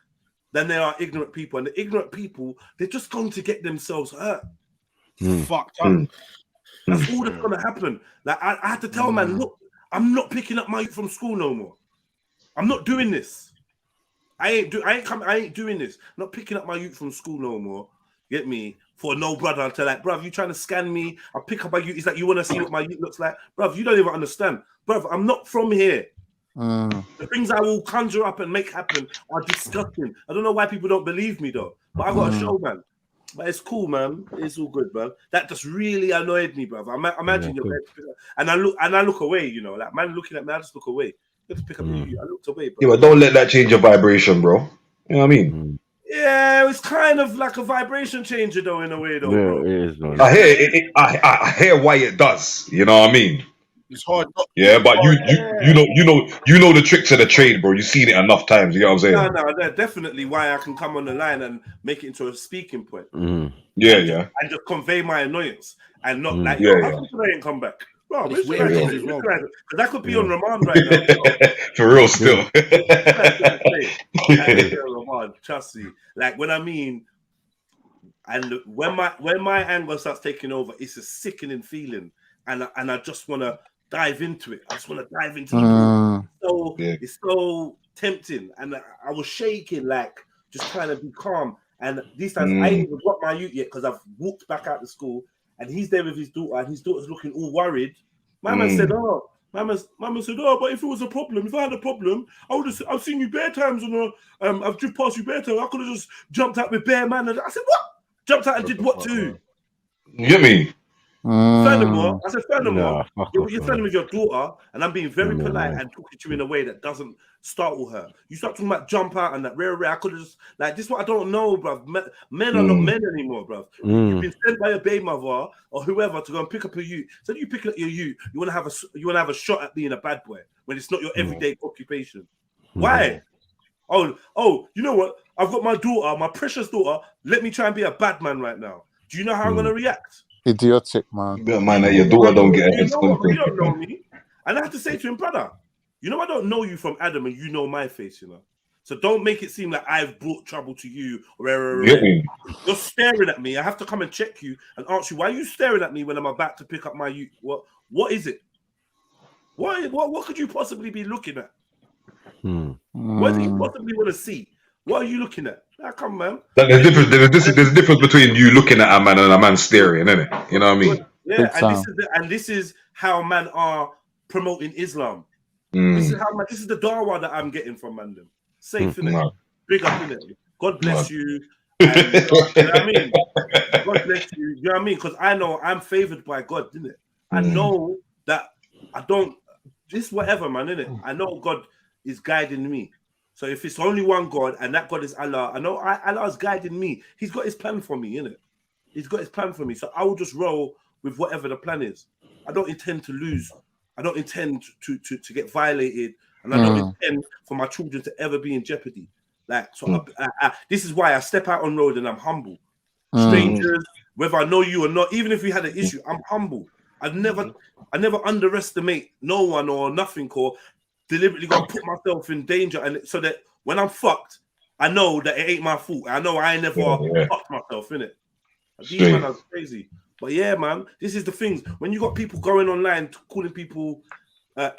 than there are ignorant people, and the ignorant people, they're just going to get themselves hurt. Fucked up. That's all that's gonna happen. Like I had to tell man, look, I'm not picking up my youth from school no more. I'm not doing this. I ain't doing this. I'm not picking up my youth from school no more. Get me? For no brother to like, bruv, you trying to scan me? I pick up my youth. It's like you want to see what my youth looks like, bruv. You don't even understand, bruv. I'm not from here. The things I will conjure up and make happen are disgusting. I don't know why people don't believe me though, but I got a show, man. But it's cool, man. It's all good, man. That just really annoyed me, bruv. I imagine you're and I look away, you know, like man looking at me, I just look away. I just pick up you. I looked away, bro. Yeah, but don't let that change your vibration, bro. You know what I mean? Yeah, it's kind of like a vibration changer, though, in a way, though. Bro. It is, man. I hear it. I hear why it does. You know what I mean? It's hard. Yeah, but you know the tricks of the trade, bro. You've seen it enough times. You know what I'm saying? No, that's definitely why I can come on the line and make it into a speaking point. Yeah. And just convey my annoyance and not like, Yeah. how come they ain't come back? Bro, It's because weird. I could be on remand right now. For real, still. Trust me. Like when I mean, and when my anger starts taking over, it's a sickening feeling, and I just want to dive into it. I just want to dive into it. So it's so tempting, and I was shaking, like just trying to be calm. And these times I ain't even got my youth yet because I've walked back out to school, and he's there with his daughter, and his daughter's looking all worried. My man said, "Oh." Mama said, "Oh, but if it was a problem, if I had a problem, I've seen you bare times on I've just passed you bare times. I could have just jumped out with bare man." And I said, "What? Jumped out and did what too?" You get me? Furthermore, I said, Nah, fuck you're off, standing man. with your daughter, and I'm being very No, polite no. and talking to you in a way that doesn't startle her. You start talking about jump out and that rare. I could have just like this. Is what I don't know, bruv. Men are not men anymore, bruv. You've been sent by your baby mother or whoever to go and pick up a youth. So you pick up your youth. You want to have a shot at being a bad boy when it's not your everyday occupation. Why? Oh, you know what? I've got my daughter, my precious daughter. Let me try and be a bad man right now. Do you know how I'm gonna react? Idiotic, man. Don't mind that your daughter don't get a head You don't know me. And I have to say to him, brother, you know I don't know you from Adam and you know my face, you know. So don't make it seem like I've brought trouble to you or you're staring at me. I have to come and check you and ask you, why are you staring at me when I'm about to pick up my youth? What is it? What could you possibly be looking at? What do you possibly want to see? What are you looking at? Now, come, man. There's a difference between you looking at a man and a man staring, isn't it? You know what I mean? Yeah, and this is how man are promoting Islam. This is the dawah that I'm getting from man. Them. Safe in it. Big up in it. God bless you. And, you know what I mean? God bless you. You know what I mean? Because I know I'm favored by God, didn't it? I know that I don't. This whatever, man, innit? I know God is guiding me. So if it's only one God and that God is Allah, I know Allah is guiding me. He's got his plan for me, innit? He's got his plan for me. So I will just roll with whatever the plan is. I don't intend to lose. I don't intend to get violated. And I don't intend for my children to ever be in jeopardy. Like, so this is why I step out on road and I'm humble. Strangers, whether I know you or not, even if we had an issue, I'm humble. I never underestimate no one or nothing or deliberately gonna put myself in danger, and so that when I'm fucked, I know that it ain't my fault. I know I never fucked myself in it. These men are crazy, but yeah, man, this is the things when you got people going online calling people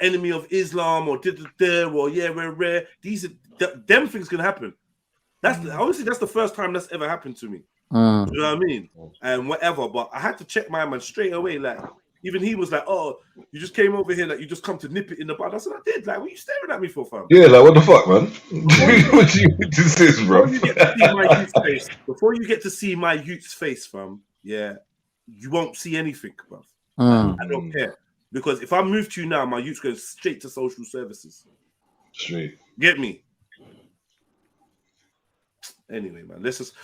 enemy of Islam or or we're rare. These them things can happen. That's honestly that's the first time that's ever happened to me. You know what I mean? And whatever, but I had to check my man straight away, like. Even he was like, "Oh, you just came over here, like you just come to nip it in the bud." I said, "I did." Like, what are you staring at me for, fam? Yeah, like what the fuck, man? What you this is, bro? Before you get to see my youth's face, fam, yeah, you won't see anything, bro. I don't care because if I move to you now, my youth goes straight to social services. Straight. Get me? Anyway, man, let's just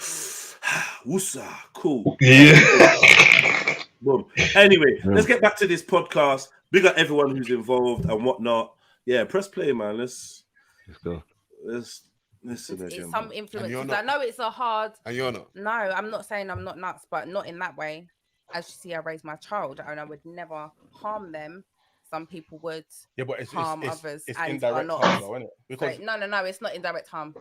woosa, cool. Yeah. Boom. Anyway, let's get back to this podcast. Big up everyone who's involved and whatnot. Yeah, press play, man. Let's go. Let's listen. It's some influences. I know it's a hard. And you're not. No, I'm not saying I'm not nuts, but not in that way. As you see, I raise my child, and I would never harm them. Some people would harm others, it's and indirect are not. harm, though, isn't it? Because no, it's not indirect harm.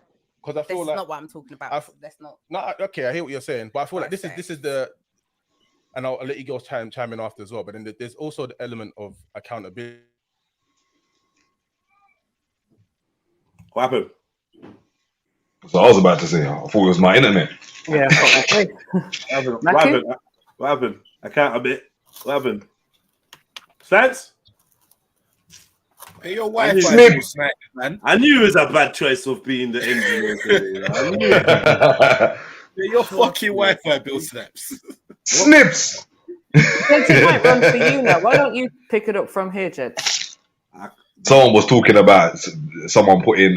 Because I feel this like is not what I'm talking about. That's not. No, okay, I hear what you're saying, but I feel like this is the. And I'll let you girls chime in after as well. But then there's also the element of accountability. What happened? So I was about to say, I thought it was my internet. Yeah. What happened? I count a bit. What happened? Snipes? Hey, your Wi-Fi Snipes, man. I knew it was a bad choice of being the engineer today. I knew it. Your fucking Wi-Fi bill Snaps. Snips. It might run for you now. Why don't you pick it up from here, Jed? Someone was talking about someone putting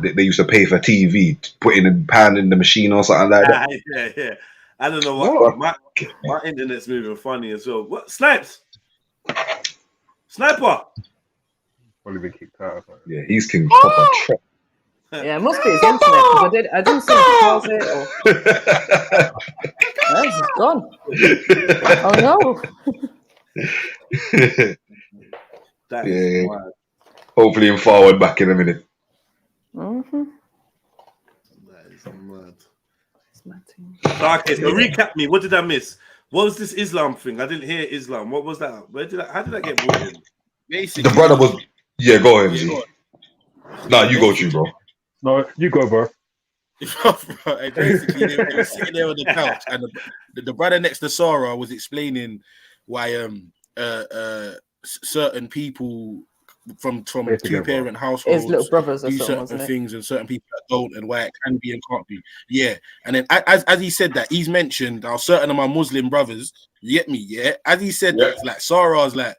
they used to pay for TV, putting a pan in the machine or something like that. Yeah. I don't know what my internet's moving funny as well. What Snipes? Sniper. Probably been kicked out. Yeah, he's king proper trap. Yeah, it must be his internet because I didn't see it pause it. Oh, it's gone. Oh no. That is wild. Hopefully, in forward back in a minute. Mm-hmm. That is mad. Okay, so recap me. What did I miss? What was this Islam thing? I didn't hear Islam. What was that? How did I get brought in? Basically, the brother was. Yeah, go ahead, Z. No, you go to, bro. No, you go, bro. Basically, they were sitting there on the couch, and the brother next to Sarah was explaining why certain people from Stay together. 2-parent households, His little brothers or do something, certain wasn't it? things, and certain people that don't, and why it can be and can't be. Yeah, and then as he said that, he's mentioned how certain of my Muslim brothers. You get me? Yeah. As he said that, like Sarah's like,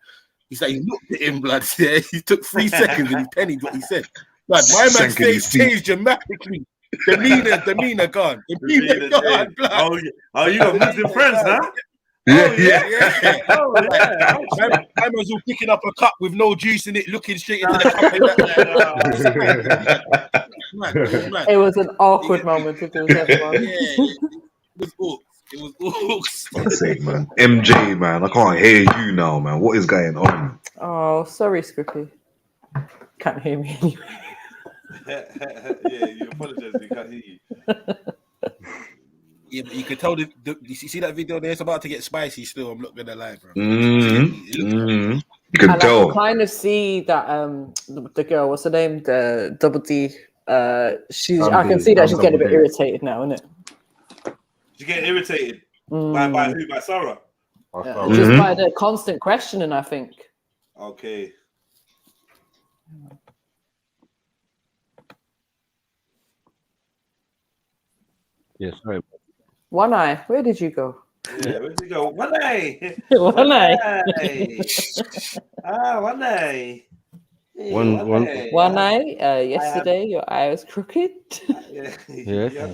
he's like, he looked at him, blood. Yeah, he took 3 seconds and he pennied what he said. Blood, my man's Sank in his face teeth. changed dramatically. Demeanor gone. Demeanor gone, blood. Oh, you got Muslim friends now? Yeah. Oh, yeah. My man's all picking up a cup with no juice in it, looking straight into the cup. And that. It was an awkward moment if there was everyone. It was ooks. God's sake, man. MJ, man, I can't hear you now, man. What is going on? Oh, sorry, Scrippy. Can't hear me anyway. Yeah, you apologize. We can't hear you. Yeah, but you could tell you see that video there? It's about to get spicy still. I'm not gonna lie, bro. You can I tell. kind of see that the girl, what's her name? The double D. I can see that she's getting a bit irritated now, isn't it? She's getting irritated by who? By Sarah? Just by the constant questioning, I think. Okay. Yes, right. One Eye, where did you go? Yeah, where did you go? One eye. One Eye. One eye. One eye. Yesterday, your eye was crooked. Yes.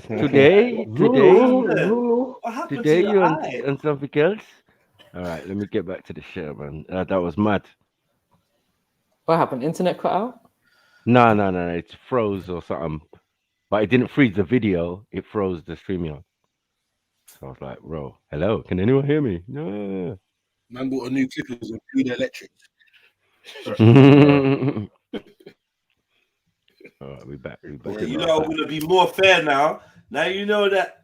Today What you and something else. All right, let me get back to the show, man. That was mad. What happened? Internet cut out? No. It froze or something. But it didn't freeze the video. It froze the StreamYard. So I was like, bro, hello, can anyone hear me? No. Man bought a new clippers and Food Electric. All right, we back. Yeah, you know, I'm gonna be more fair now. Now you know that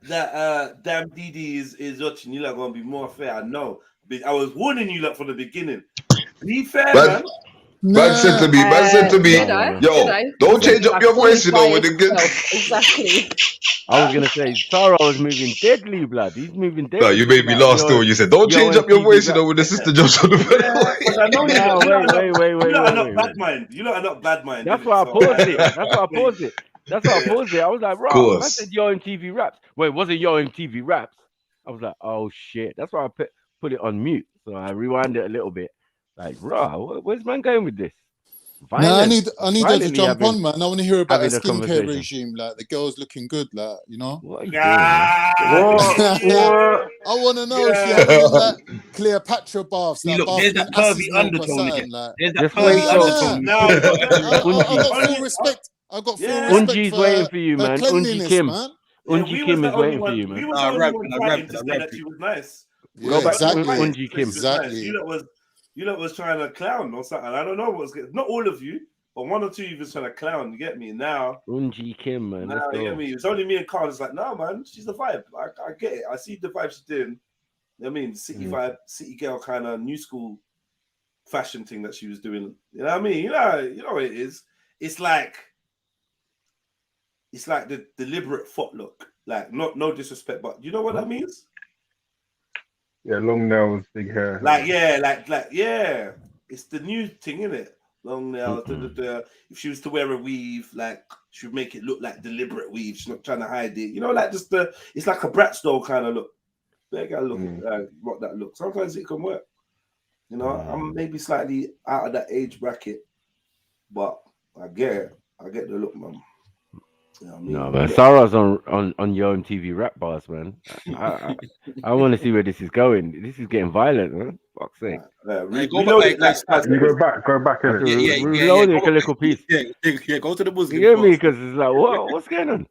damn Didi is watching. You lot gonna be more fair. I know. I was warning you lot from the beginning. Be fair, man. Man said to me, yo, don't change up your voice, you know, with the good. Exactly. I was gonna say Sarah was moving deadly, blood. He's moving deadly. No, you made me laugh still when you said, don't change up your voice, you know, with the sister jumps on the bed. I know wait. You lot are not bad mind. You lot are not bad mind. That's why I paused it. That's why I paused it. I was like, bro, I said Yo MTV Raps. Wait, was it Yo MTV Raps? I was like, oh shit. That's why I put it on mute. So I rewind it a little bit. Like, bro, where's man going with this? Violent, I need her to jump on, man. I want to hear about her having a skincare conversation. regime. Like the girl's looking good, like you know. What are you I want to know if she has that Cleopatra baths. See, Like look, there's that curvy undertone again. Like, there's that curvy undertone. I've got full respect. I've got full respect Unji's for waiting for you, her man. Unji cleanliness, Kim. man. Unji Kim is waiting for you, man. We were the only one fighting to say that she was nice. Go back to exactly. Unji Kim. Exactly. You lot was trying to clown or something. I don't know what's getting. Not all of you, but one or two of you was trying to clown. You get me now. Unji Kim, man. Now you get me. It's only me and Carl. It's like, no, man, she's the vibe. I get it. I see the vibe she's doing. I mean, city vibe, city girl kind of new school fashion thing that she was doing. You know what I mean? You know what it is. It's like the deliberate foot look. Like, no disrespect, but you know what that means? Yeah, long nails, big hair. Like yeah. It's the new thing, isn't it? Long nails. If she was to wear a weave, like she would make it look like deliberate weave. She's not trying to hide it. You know, like just it's like a brat style kind of look. They gotta look what that look. Sometimes it can work. You know, I'm maybe slightly out of that age bracket, but I get it. I get the look, man. You know what I mean? No, man. Sarah's on Yo MTV Rap Bars, man. I want to see where this is going. This is getting violent, man. Fuck's sake. Go back. Reload it a little piece. Yeah, go to the Muslim. You hear me? Because it's like, what's going on?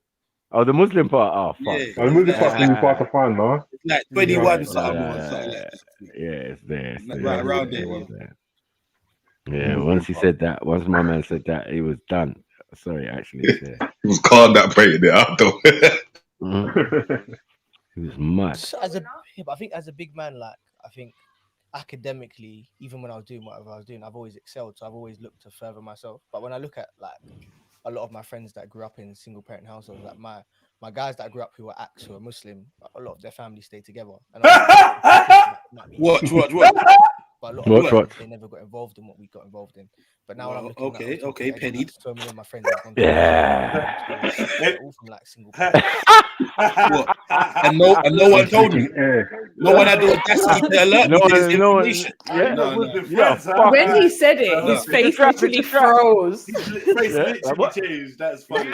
Oh, the Muslim part. Oh, fuck. Yeah. The Muslim part is hard to find, no? It's like 21 something. Yeah, it's there. Right around there. Yeah, once he said that, once my man said that, it was done. Sorry, actually. It was called that breaking it out, though. He was mad. I think as a big man, like, I think academically, even when I was doing whatever I was doing, I've always excelled. So I've always looked to further myself. But when I look at, like, a lot of my friends that grew up in single parent households, like my guys that grew up who were Acts, who are Muslim, a lot of their families stay together. And What? But a lot What, of them, what? they never got involved in what we got involved in. But now when I'm Well, looking okay, at, I was okay, talking to Eddie, pennied. so many of my friends have gone to Yeah. they're all from like single parents. What? And no one told me. No one had the audacity to alert me to this information. Yeah. When he said it, his face literally froze. His face Yeah, literally what? changed. That's funny.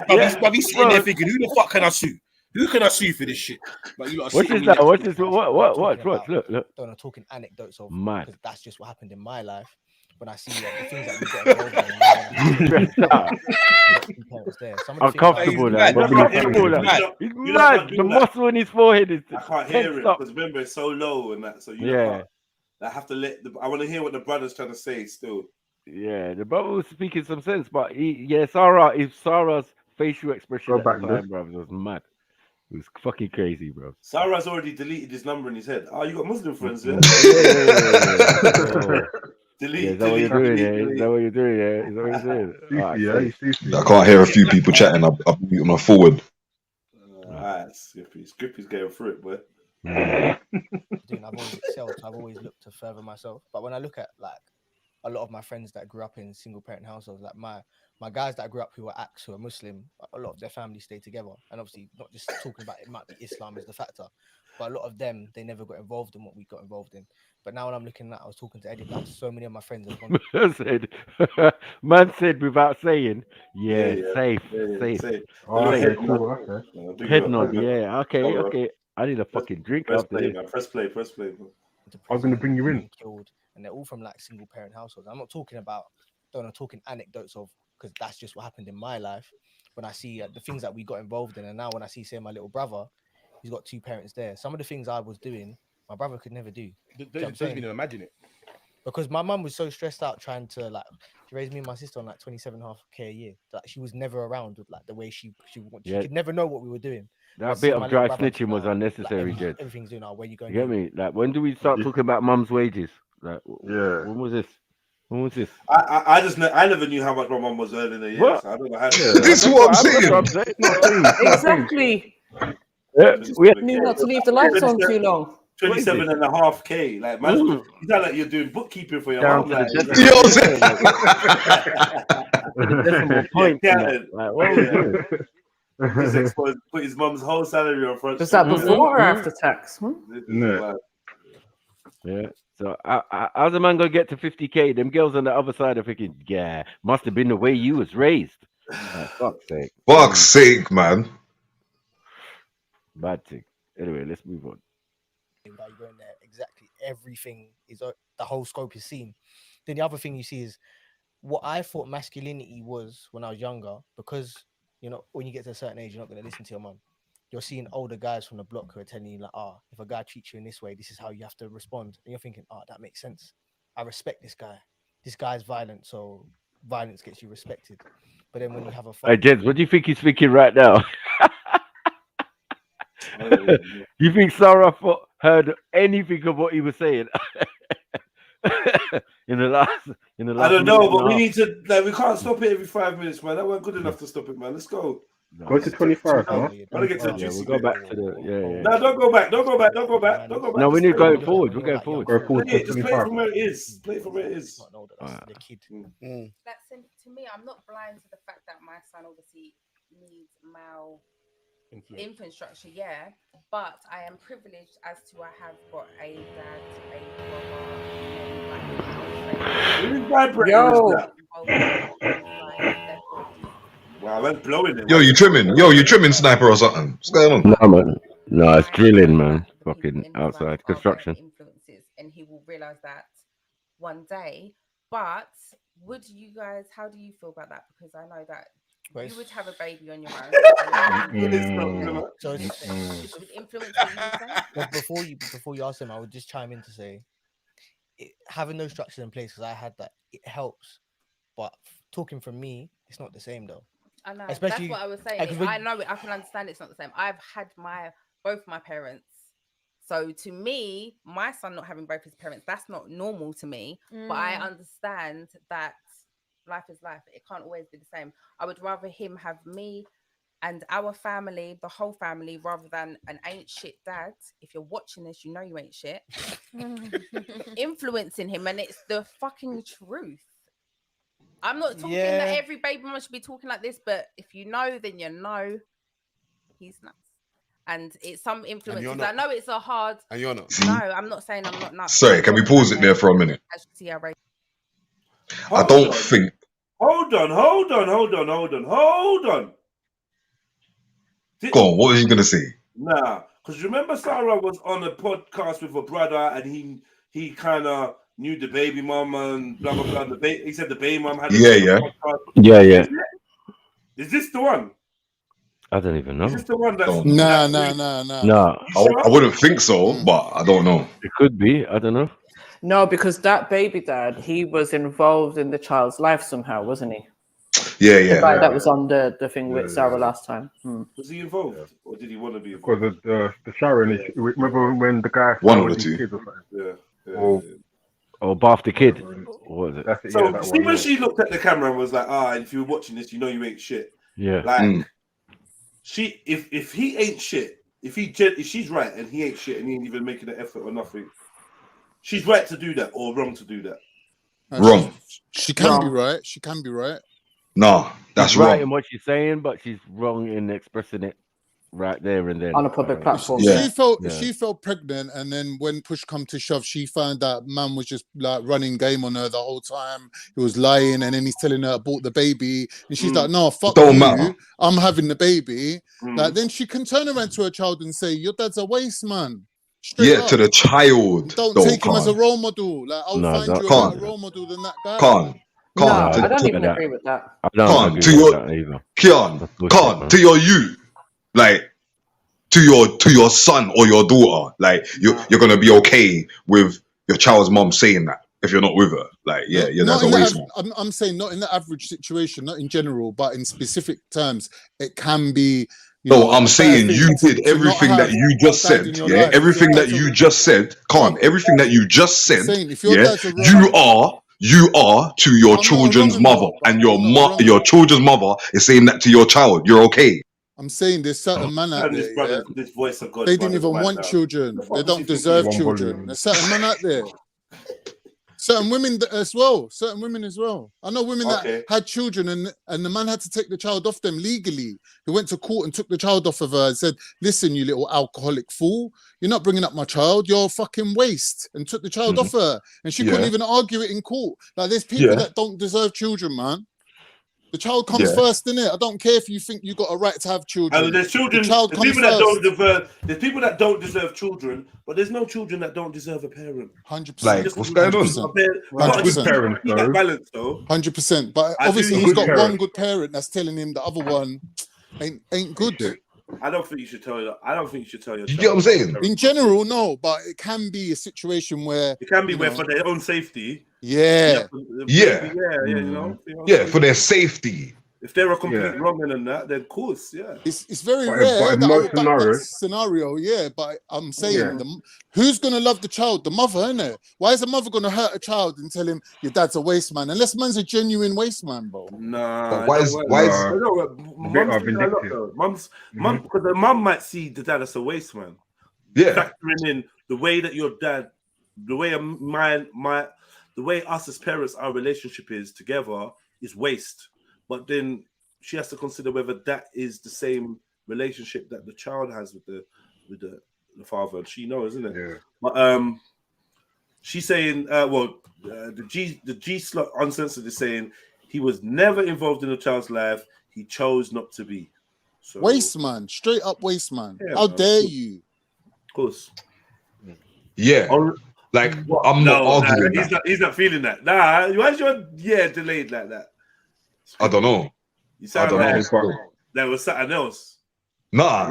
I'll sitting there thinking, who the fuck can I sue? Who can I sue for this shit? But you lot are What's sitting this me now? next What's to this? me. What? Look. Don't know, talking anecdotes of Mad. because that's just what happened in my life. When I see the things that we got involved in, and now when I see Stressed out. we got two parents there. Some of the Uncomfortable things now. I He's uncomfortable now. He's mad. The muscle in his forehead is I can't hear tensed it up. because remember it's so low and that. So you Yeah. can't. I have to let. I want to hear what the brother's trying to say still. Yeah, the brother was speaking some sense, but Sarah's facial expression Go at back, the time, bro, was mad. It was fucking crazy, bro. Sarah's already deleted his number in his head. Oh, you got Muslim friends, yeah? Is that what you're doing? Is that what you're doing? Is that what you're doing? I can't hear a few people chatting. I'll mute my forward. Alright, Skippy's going through it, boy. I've always excelled. So I've always looked to further myself. But when I look at like a lot of my friends that grew up in single parent households, like my guys that grew up who are who are Muslim, a lot of their families stay together. And obviously not just talking about it might be Islam is the factor, but a lot of them, they never got involved in what we got involved in. But now when I'm looking at, I was talking to Eddie, like so many of my friends have gone. Man said without saying, safe. Oh, okay, cool. Okay. Head nod, yeah. Okay. I need a fucking drink Press after play, this. man. Press play. I was going to bring you in. Killed, and they're all from like single parent households. I'm not talking about, talking anecdotes of, because that's just what happened in my life. When I see the things that we got involved in, and now when I see, say, my little brother, he's got two parents there. Some of the things I was doing, my brother could never do. Don't even imagine it. Because my mum was so stressed out trying to she raised me and my sister on like 27.5K a year. Like she was never around with like the way she could never know what we were doing. That bit of dry snitching was unnecessary, Jed. Everything's doing now. Where you going? You get me? Like, when do we start talking about mum's wages? Like, when was this? I never knew how much my mum was earning a year. What? So I don't know how. This is what I'm saying. Exactly. We knew not to leave the lights on too long. 27.5K. Like, man, you sound like you're doing bookkeeping for your Down mum. to the Like, decimal point. Like, what are we doing? He's exposed, put his mum's whole salary on front. Was that before or after tax? Yeah. So how's a man gonna get to 50K? Them girls on the other side are thinking, yeah, must have been the way you was raised. Fuck's sake. Fuck's sake, man. Bad thing. Anyway, let's move on. You go in there, exactly everything is the whole scope is seen. Then the other thing you see is what I thought masculinity was when I was younger, because when you get to a certain age, you're not going to listen to your mum. You're seeing older guys from the block who are telling you like, if a guy treats you in this way, this is how you have to respond. And you're thinking, that makes sense. I respect this guy. This guy's violent, so violence gets you respected. But then when you have a fight, hey, Jens, what do you think he's thinking right now? You think Sarah heard anything of what he was saying in the last? I don't know, but we need to. We can't stop it every 5 minutes, man. That wasn't good enough to stop it, man. Let's go. Go to 25, huh? Gotta get to the juicy we'll go bit. back to the No, don't go back. Don't go back. No, we need going forward. We're going forward. Go forward to Just play it from where it is. Play it from where it is. The kid. That's to me. I'm not blind to the fact that my son obviously needs male infrastructure, but I am privileged as to I have got a dad, a brother, Wow, that's blowing it. Yo, you trimming sniper or something? What's going on? No, man. No, it's drilling, man. Fucking outside construction. Influences, and he will realize that one day. But would you guys? How do you feel about that? Because I know that you would have a baby on your own. So it would influence you. Before you ask him, I would just chime in to say, having those structures in place, because I had that, it helps. But talking from me, it's not the same though. I know. Especially, that's what I was saying. I know it. I can understand it's not the same. I've had both my parents. So to me, my son not having both his parents, that's not normal to me. But I understand that life is life. It can't always be the same. I would rather him have me And our family, the whole family, rather than an ain't shit dad, if you're watching this, you know you ain't shit, influencing him, and it's the fucking truth. I'm not talking that every baby mama should be talking like this, but if you know, then you know he's nuts. And it's some influences. I know it's a hard. And you're not. No, I'm not saying I'm not nuts. Sorry, can we pause it there for a minute? I don't think. Hold on. Go on, what was you gonna say? Nah, because remember Sarah was on a podcast with a brother, and he kind of knew the baby mom and blah blah blah. He said the baby mom had Yeah. Is this the one? I don't even know. Is this the one that's No. I wouldn't think so, but I don't know. It could be. I don't know. No, because that baby dad, he was involved in the child's life somehow, wasn't he? Yeah. The guy that was on the thing with Sarah last time. Was he involved, or did he want to be involved? Because of the Sharon issue. Remember when the guy one of the two kids or something? Or bath the kid. What was it? That's it. So that see one, when she looked at the camera and was like, if you're watching this, you know you ain't shit. Yeah. Like she, if he ain't shit, if she's right and he ain't shit and he ain't even making an effort or nothing, she's right to do that or wrong to do that. Wrong. She can be right. She can be right. No, that's she's wrong. right in what she's saying, but she's wrong in expressing it right there and then on a public platform. She felt pregnant, and then when push come to shove, she found that man was just like running game on her the whole time. He was lying, and then he's telling her I bought the baby, and she's like, "No, fuck Don't you, matter. I'm having the baby." Like then she can turn around to her child and say, "Your dad's a waste man." Straight up. To the child. Don't take him as a role model. Like I'll find you a better role model than that guy. Can't. I don't even agree with that. I don't agree with that either. Can't to your youth, like to your son or your daughter, like you're gonna be okay with your child's mom saying that if you're not with her, like that's a waste. I'm saying not in the average situation, not in general, but in specific terms, it can be. No, I'm saying you did everything that you just said. Yeah, everything that you just said. Everything that you just said. Yeah, you are to your children's mother, and your children's mother is saying that to your child. You're okay. I'm saying there's certain men out there. This voice of God. They didn't even want children. They don't deserve children. There's certain men out there. Certain women as well. I know women that had children and the man had to take the child off them legally. He went to court and took the child off of her and said, "Listen, you little alcoholic fool, you're not bringing up my child. You're a fucking waste," and took the child off her. And she couldn't even argue it in court. Like there's people that don't deserve children, man. The child comes first, innit? I don't care if you think you got a right to have children. And there's children. The child There's comes people that first. don't deserve. There's people that don't deserve children, but there's no children that don't deserve a parent. 100%. Like, what's going on? 100%. That balance, though. 100%. But obviously, he's got one good parent that's telling him the other one ain't good. I don't think you should tell you. I don't think you should tell your. You get what I'm saying? In general, no, but it can be a situation where it can be where for their own safety. Yeah. You know. Yeah, for their safety. If they're a complete wrong in that, then of course, It's very rare that I would back that scenario, but I'm saying who's gonna love the child? The mother, innit? Why is the mother gonna hurt a child and tell him your dad's a waste man? Unless man's a genuine waste man, bro. Nah. Why is Mum's because the mum might see the dad as a waste man. Yeah. Factoring in the way that your dad, the way the way us as parents, our relationship is together is waste. But then she has to consider whether that is the same relationship that the child has with the father. She knows, isn't it? Yeah. But she's saying, the G slot uncensored is saying he was never involved in the child's life. He chose not to be. So, waste man, straight up waste man. How dare you? Of course. Yeah. Like I'm not arguing. He's not feeling that. Nah, why's your delayed like that? I don't know. You sound like there was something else. Nah.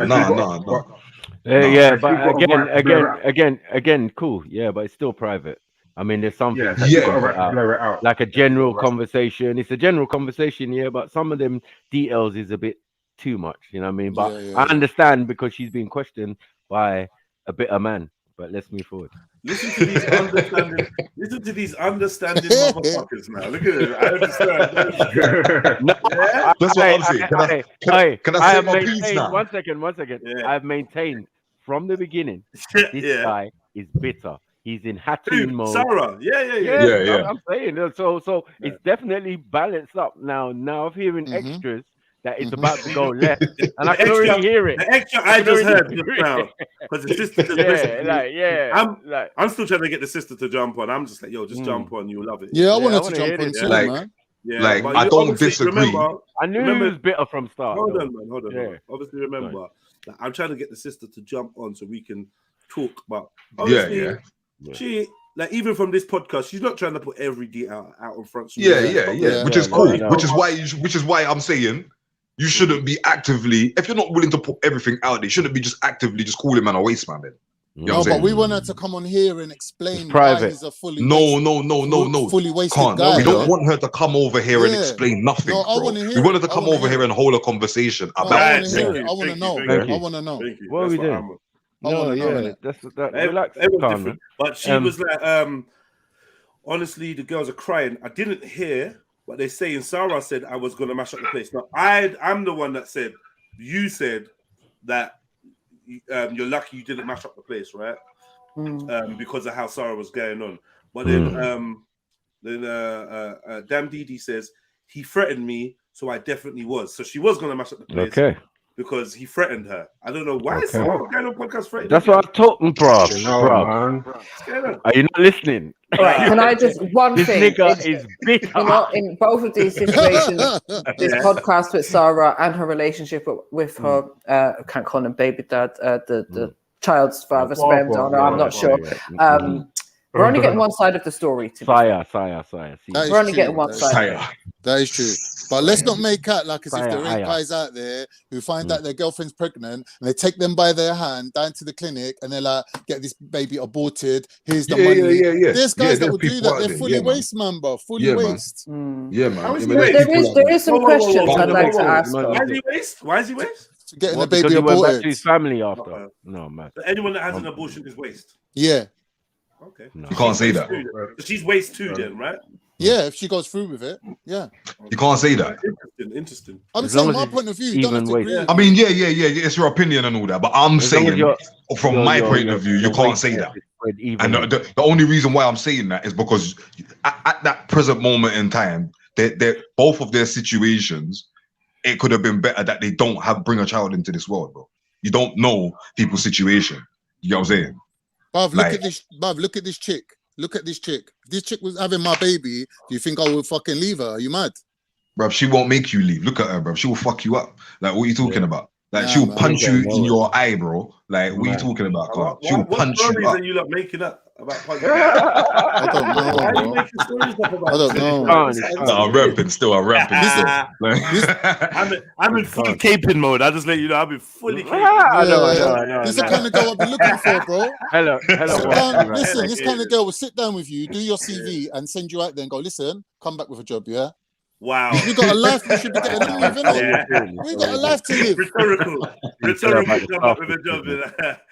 Again, cool. Yeah, but it's still private. I mean, there's something out. like a general conversation. It's a general conversation, but some of them details is a bit too much. You know what I mean? But I understand because she's being questioned by a bitter man. but let's move forward. Listen to these understanding. Listen to these understanding motherfuckers now. Look at it. I understand. No, Yeah? That's what I'm saying. Can I say have my piece maintained. now? One second. Yeah. I've maintained from the beginning. This guy is bitter. He's in Hattoon mode. Sarah. Yes, I'm saying. So it's definitely balanced up now. Now, I'm hearing extras that it's about to go left, and I can already hear it. The extra I just heard just now, because the sister just I'm still trying to get the sister to jump on. I'm just like, yo, just jump on. You'll love it. Yeah, I wanted to jump on too, man. Yeah, like, but I you don't obviously disagree. I knew he was bitter from start. Hold though. on, man. Hold on. Obviously, remember, that I'm trying to get the sister to jump on so we can talk. But obviously, she, like, even from this podcast, she's not trying to put every detail out in front. Yeah. Which is cool. Which is why I'm saying you shouldn't be actively, if you're not willing to put everything out there, you shouldn't be just actively just calling man a waste man then. You know No, what I'm but saying? we want her to come on here and explain why Private. he's a fully fully wasted Can't. guy. We don't want her to come over here and Yeah. explain nothing. No, I bro. wanna hear We want her it. to I come wanna over hear here and hold a conversation No, about I it. want to hear it. I want to know. I want to know. What are we doing? No, yeah, that's that. Relax, Everyone's calm, different. man. But she was like, honestly, the girls are crying. I didn't hear what they say. And Sarah said I was going to mash up the place. Now, I'm the one that said, you said that you're lucky you didn't mash up the place, right? Because of how Sarah was going on. But then Damn Didi says, he threatened me, so I definitely was. So she was going to mash up the place. Okay. Because he threatened her. I don't know why. Okay. What kind of podcast threatening? That's what I'm talking, bro. man. Are you not listening? All right, can I just one this thing? nigga is bitter. You know, in both of these situations, this Yeah. podcast with Sarah and her relationship with her, I can't call him baby dad, the child's father, sperm donor. I'm not sure. We're only getting one side of the story. To be fair. Sire. We're only getting one side. That is true. But let's not make out like as if Sire, there ain't higher. guys out there who find out their girlfriend's pregnant and they take them by their hand down to the clinic and they're like, get this baby aborted. Here's the money. There's guys that will do that. They're fully waste, man, bro. Fully waste. Yeah, man. There is some questions I'd like to ask. Why is he waste? Why is he waste? Getting What, the baby because he went back aborted. to his family after. No, man. So anyone that has an abortion is waste. Yeah. Okay. You can't say that. She's waste too, then, right? Yeah, if she goes through with it. Yeah. You can't say that. Interesting. I'm saying my point of view. You don't have to agree with I me. mean, yeah, it's your opinion and all that, but I'm saying from my point of view, you can't say that. And the only reason why I'm saying that is because at that present moment in time, they're both of their situations, it could have been better that they don't bring a child into this world, bro. You don't know people's situation. You know what I'm saying? Bruv, look at this chick. Look at this chick. If this chick was having my baby, do you think I would fucking leave her? Are you mad? Bruv, she won't make you leave. Look at her, bruv. She will fuck you up. Like, what are you talking about? Like, Nah, she'll man. punch you Yeah, in no. your eye, bro. Like, what are you talking about, Clark? She'll punch What you stories up. are you lot making up about punching? I don't know, Why are you bro. making stories up about I don't know. No, I'm ramping still. I'm ramping still. I'm in fully caping mode. I just let you know I'm in fully caping. This is the kind of girl I've been looking for, bro. Hello. Sit down, listen, this kind of girl will sit down with you, do your CV, and send you out there and go, listen, come back with a job, yeah? Wow. We got a life we should be getting on with, innit? We got a life to live. Rhetorical. Come up with a job.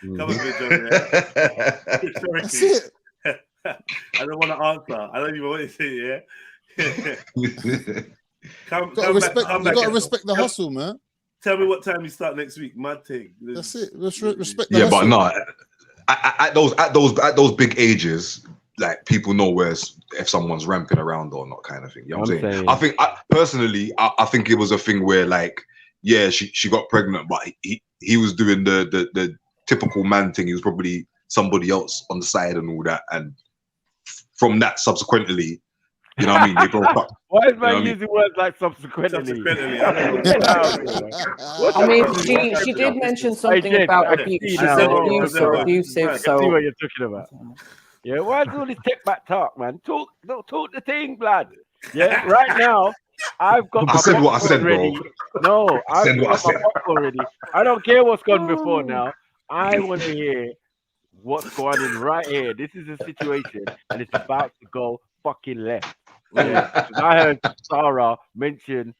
Come up with a job, yeah. That's it. I don't want to answer. I don't even want to say, yeah. Come back. You gotta respect the hustle, man. Tell me what time you start next week. Mad thing. That's it. Respect the Yeah, hustle. but no, at those big ages, like, people know if someone's ramping around or not, kind of thing. You know what I'm saying? I think personally, I think it was a thing where, like, yeah, she got pregnant, but he was doing the typical man thing. He was probably somebody else on the side and all that, and from that, subsequently, you know what I mean? They broke up. Why is You know man what I mean? using words like subsequently? I mean, she did mention something about abuse. She said abuse or abusive. I So see what you're talking about. Yeah, why is all this take back talk, man? Talk the thing, blood. Yeah, right now, I've got. I said what I said, bro. ready. No, I've said what I got my said. popcorn ready. I don't care what's gone before now. I want to hear what's going on right here. This is a situation, and it's about to go fucking left. Yeah, 'cause I heard Sarah mention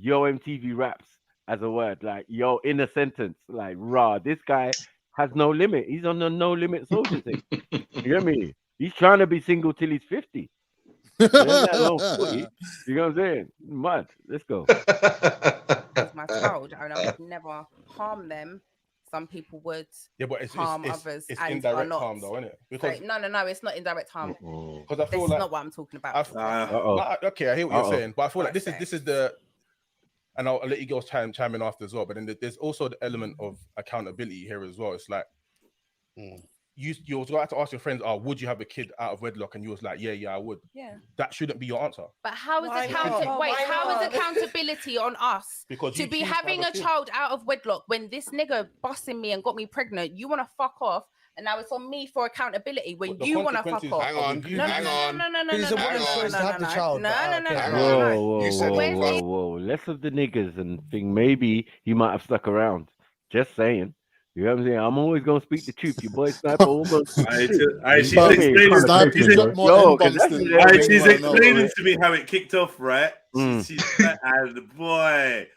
Yo MTV Raps as a word, like yo in a sentence, like rah. This guy has no limit. He's on the no limit soldier thing. You get me? He's trying to be single till he's 50. Let alone 40. You know what I'm saying? Mad. Let's go. With my child, and I would never harm them. Some people would harm others. It's and indirect are not. harm, though, isn't it? Because No, it's not indirect harm. because I feel That's like not what I'm talking about. okay, I hear what you're saying, but I feel like this is the, and I'll let you girls chime in after as well. But then there's also the element of accountability here as well. It's like you was going to ask your friends, would you have a kid out of wedlock? And you was like, yeah, I would. Yeah. That shouldn't be your answer. But how is accountability on us Because to you be choose to having have a a kid. child out of wedlock when this nigga busting me and got me pregnant? You want to fuck off, and now it's on me for accountability when the you want to fuck consequences- off. Hang on. It's a woman's choice to have the child. Whoa. Less of the niggas and thing. Maybe he might have stuck around. Just saying. You know what I'm saying? I'm always gonna speak the truth. Your boy Sniper almost. She's explaining to me how it kicked off, right? She's like, boy,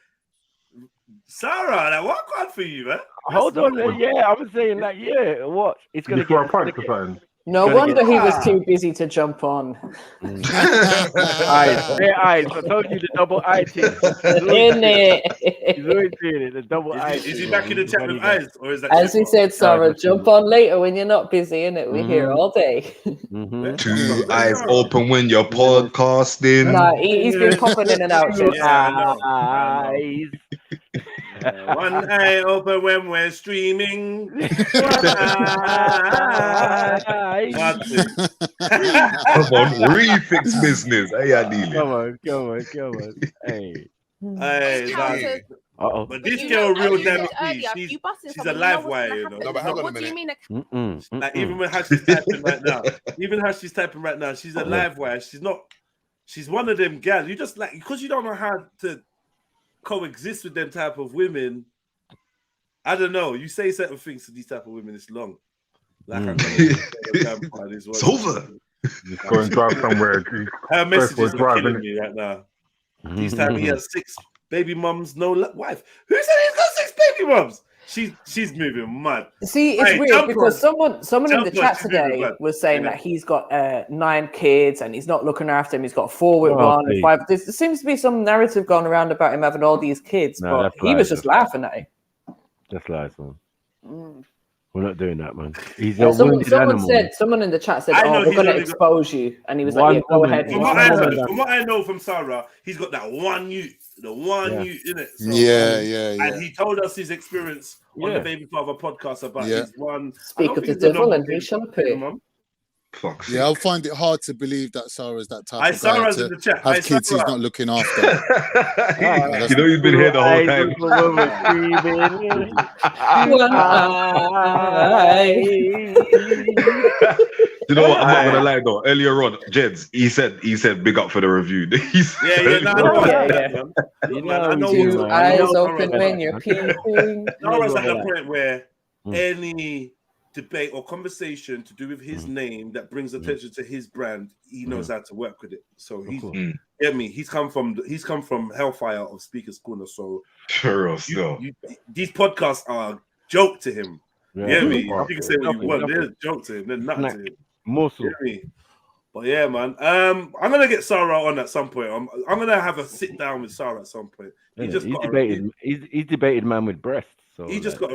Sarah, like, what God for you, man? Hold on, I was saying, like, watch. It's gonna get. No wonder he was too busy to jump on. Eyes. I told you the double eye thing. In it. He's always doing it. The double eye. Is he back in the chat with eyes, or is that? As we said, Sarah, jump on later when you're not busy, innit? We're here all day. 2 eyes open when you're podcasting. Nah, he's been popping in and out. Eyes. One eye open when we're streaming. One eye. Come on, refix business. Hey, I need it. Come on. Hey. But this girl, real damn she's a live wire, you know. No, but hang on a What do you minute. mean? Like even when how she's typing right now, she's a live wire. She's one of them gals. You just like, because you don't know how to coexist with them type of women. I don't know. You say certain things to these type of women, it's long. Like it's over. Just go and drive somewhere. Her messages are driving killing me right now. He's telling me he has 6 baby mums, no wife. Who said he's got 6 baby mums? She's moving mad. See, it's weird because someone in the chat today was saying that he's got 9 kids and he's not looking after them. He's got 4 with one and 5. There seems to be some narrative going around about him having all these kids, but he was just laughing at it. That's lies, man. We're not doing that, man. He's someone in the chat said, we're going to expose you. And he was like, go ahead. From what I know from Sarah, he's got that one youth, in it. So, and he told us his experience on the Baby Father podcast about his one. Speak of the devil and we shall appear. Yeah, I'll find it hard to believe that Sarah's that type of guy Sarah's to in the chat. have kids he's not looking after. You know he's been here the whole time. You know what? I'm not gonna lie though. Earlier on, Jeds, he said big up for the review. I know. 2 eyes open when you're peeping. Sarah's at the point where any debate or conversation to do with his name that brings attention to his brand, he knows how to work with it. So he's he's come from hellfire of Speaker's Corner. So these podcasts are a joke to him. You can say what you want. They're a joke to him. They're nothing to him. Morsel. But yeah, man. I'm gonna get Sarah on at some point. I'm gonna have a sit down with Sarah at some point. He's debated man with breasts. So he just got.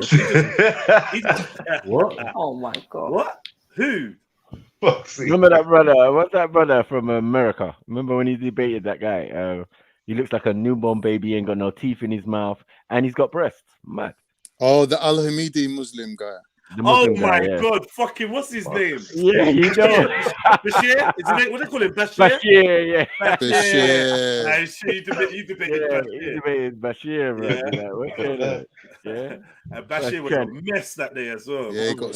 What? Oh my god! What? Who? Remember that brother? What's that brother from America? Remember when he debated that guy? He looks like a newborn baby, ain't got no teeth in his mouth, and he's got breasts. Mad. Oh, the Al Hamidi Muslim guy. Oh my god! Fucking what's his name? Yeah, you know. Bashir? Is his name? What do they call him? Bashir? Bashir, You debated Bashir, bro. Yeah. And Bashir was a mess that day as well. Yeah, he got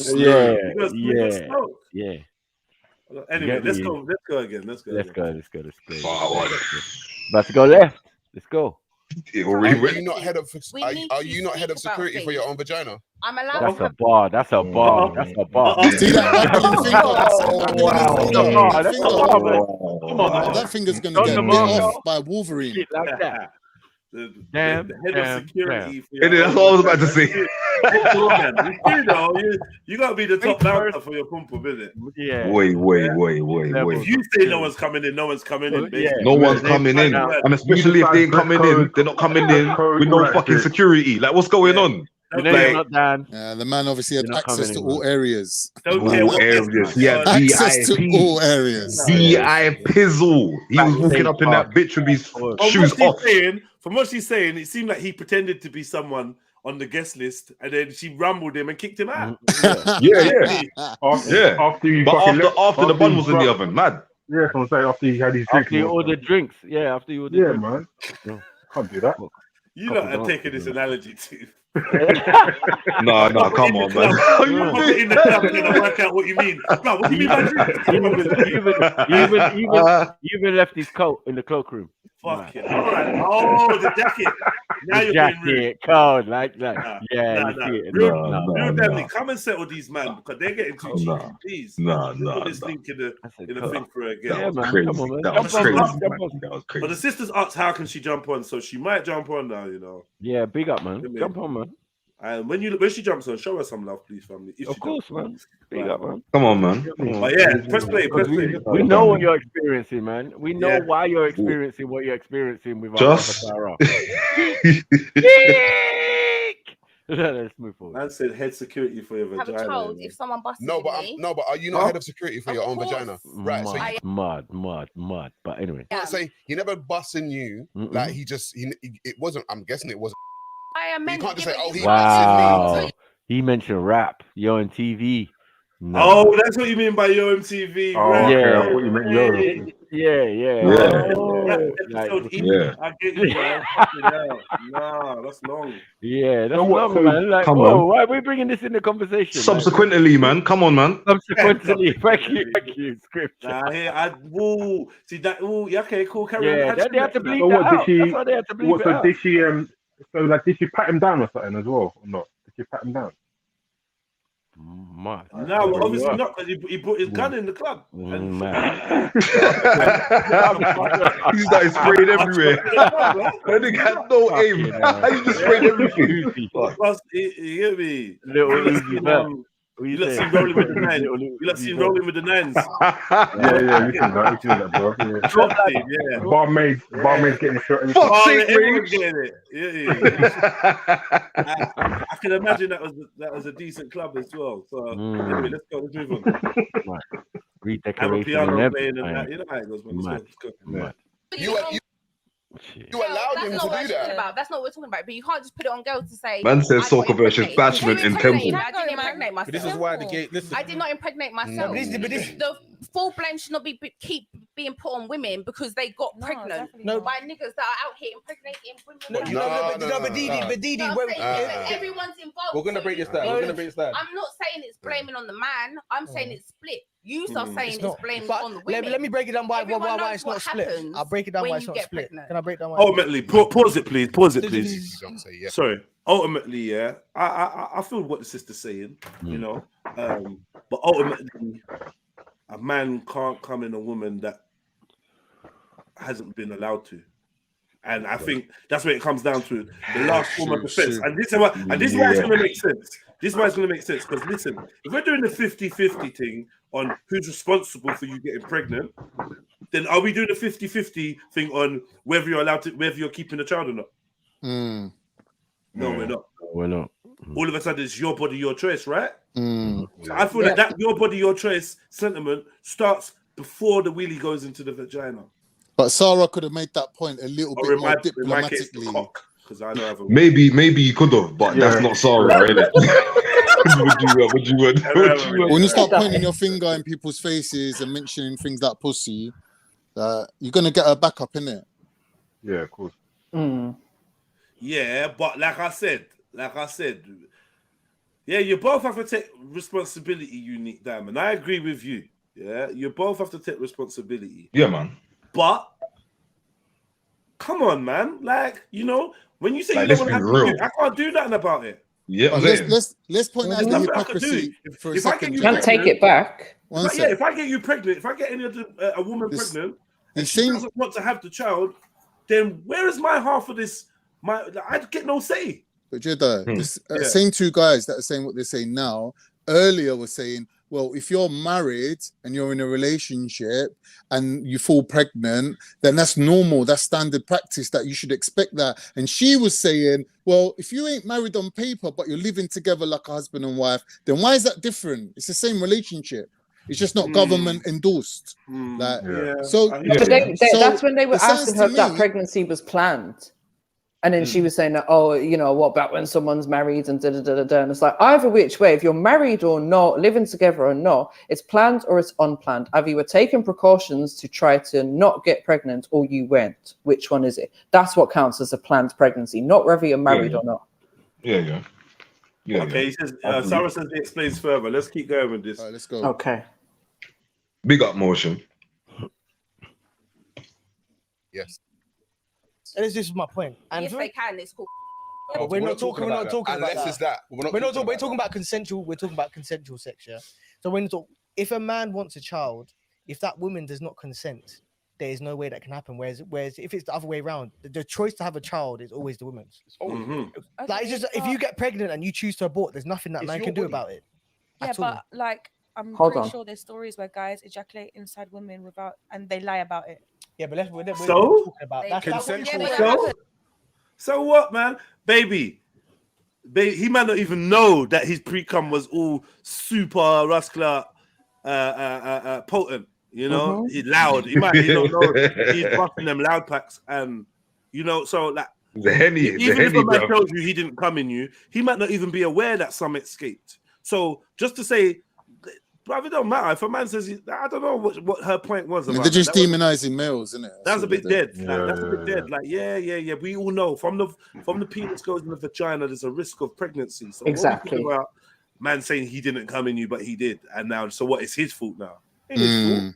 Anyway, let's go again. Let's go. About to go left. Let's go. Are you not head of security for your own vagina? I'm allowed. That's a bar. That's a bar. See that Come on, that finger's gonna get bit off by Wolverine. Shit like that. the Damn, head of security. For Innit, that's what I was about to say. You gotta be the top bouncer for your pump up, isn't it? Yeah. Wait. If you say no one's coming in, no one's coming in. Yeah. No one's coming in, and especially if they ain't coming in, they're not coming in with no fucking security. Like, what's going on? Not Dan. The man obviously had access to all areas. Don't care what areas. He had access to VIP. all areas. DI Pizzle. He was walking up in that bitch with his shoes off. From what she's saying, it seemed like he pretended to be someone on the guest list, and then she rambled him and kicked him out. Yeah. After the bun was in the oven, mad. Yeah, I'm saying after he had his drink. After you ordered drinks. Yeah, after you ordered drinks. Man. Can't do that. You lot are taking this analogy too. No, come on, man. In the club, and I work out what you mean. No, what do you mean by drink? You even left his coat in the cloakroom. Fuck it. All right. Oh, the jacket. Now the you're jacket, being rude. cold, like that. Real, come and settle these man because they're getting too cheeky. Please. Put this link in the thing for her again. That was crazy. That was crazy. But the sisters asked how can she jump on, so she might jump on now, you know. Yeah, big up, man. Jump on, man. And when she jumps on, show her some love, please, family. Of course, man. Big up, man. Come on, man. But yeah, press play. We know what you're experiencing, man. We know why you're experiencing what you're experiencing with our avatar. Let's move forward. Man said head security for your vagina. Have a child if someone busted No, but are you not head of security for your own vagina? Right. So Mud. But anyway, I'm saying he never busting you. Like he it wasn't. I'm guessing it wasn't. You can't just say, "Oh, he busted me." He mentioned rap. You're on TV. No. Oh, that's what you mean by Yo MTV. Oh, right? yeah. I thought you meant Yo. I get you, man. Nah, that's long. Yeah, that's long, man. Like, why are we bringing this in the conversation? Subsequently, man. Come on, man. Subsequently. Thank you. Scripture. See that? Yeah, okay, cool. Carry on. They had to bleep that out. That's why they had to bleep it out. Did she? Did she pat him down or something as well, or not? Did she pat him down? No, obviously not, because he put his gun in the club. He started spraying everywhere. That nigga had no aim. He just sprayed everything. You hear me? You lot seen rolling with the nines. You lot seen rolling with the nines. Yeah, you seen that, bro. Yeah. Barmaid's getting shot. Everyone's getting it. I can imagine that was a decent club as well. So anyway, let's move on. Redecoration and playing and that. You know how it goes, man. Let's go. You allowed him to do that. That's not what we're talking about. But you can't just put it on girls to say. Man says soccer versus bashment in Temple. I didn't impregnate myself. But this is why the gate. Listen. I did not impregnate myself. The full blame should not keep being put on women because they got pregnant by niggas that are out here impregnating women. But Didi, everyone's involved. We're gonna break this down. I'm not saying it's blaming on the man. I'm saying it's split. You are saying it's blaming on the women. Let me break it down why it's not split. I'll break it down why it's not split. Can I break down why? Ultimately, pause it, please. Sorry. Ultimately, yeah, I feel what the sister's saying, you know, but ultimately, a man can't come in a woman that hasn't been allowed to. And I think that's where it comes down to the last form of defense. And this is why it's going to make sense. This is why it's going to make sense. Because listen, if we're doing the 50-50 thing on who's responsible for you getting pregnant, then are we doing the 50-50 thing on whether you're keeping a child or not? No, we're not. We're not. All of a sudden, it's your body, your choice, right? So I feel like that your body, your choice sentiment starts before the wheelie goes into the vagina. But Sarah could have made that point a little bit more diplomatically. Maybe you could have, but that's not Sarah, innit? Would you? When you start pointing your finger in people's faces and mentioning things like pussy, you're gonna get her back up, innit? Yeah, of course. Yeah, but like I said, yeah, you both have to take responsibility, Unique Diamond. I agree with you. Yeah, you both have to take responsibility. Yeah, man. But come on, man. Like, you know, when you say like, you don't want to have to I can't do nothing about it. Yeah, let's point out the hypocrisy for a second. You can't take it back. If I get you pregnant, if I get any other a woman pregnant, and she doesn't want to have the child, then where is my half of this I'd get no say. But Jedi, this Yeah. same two guys that are saying what they're saying now, earlier were saying, well, if you're married and you're in a relationship and you fall pregnant, then that's normal. That's standard practice that you should expect that. And she was saying, well, if you ain't married on paper, but you're living together like a husband and wife, then why is that different? It's the same relationship. It's just not government endorsed. Like, so, That's when they were it sounds asking her to if that me- pregnancy was planned. And then she was saying that, oh, you know, what about when someone's married and da-da-da-da-da. And it's like, either which way, if you're married or not, living together or not, it's planned or it's unplanned. Either you were taking precautions to try to not get pregnant or you went. Which one is it? That's what counts as a planned pregnancy, not whether you're married or not. Yeah. Okay, he says, Sarah says he explains further. Let's keep going with this. All right, let's go. Okay. Big up motion. Yes. And this is my point. And Yes, they can. It's cool. but we're not talking about Unless that. it's that. We're talking about consensual. We're talking about consensual sex, yeah. So when if a man wants a child, if that woman does not consent, there is no way that can happen. Whereas if it's the other way around, the choice to have a child is always the woman's. Like it's just if you get pregnant and you choose to abort, there's nothing that man can do about it. Yeah, at all. but like I'm Hold pretty on. sure there's stories where guys ejaculate inside women without, and they lie about it. Yeah, but we're So? talking about that's Consensual. what So what, man? Baby, he might not even know that his pre-cum was all super rascal potent. You know, he's loud. He might not know he's busting them loud packs, and you know, so like The Henny, even if a man bro. tells you he didn't come in you, he might not even be aware that some escaped. So just to say, but it don't matter if a man says, I don't know what her point was. They're About just that. demonizing males, isn't it? That's a bit dead. That's a bit dead. Like, yeah. We all know from the penis goes in the vagina, there's a risk of pregnancy. So Exactly. What we about man saying he didn't come in you, but he did, and now so what? It's his fault now. Ain't his fault.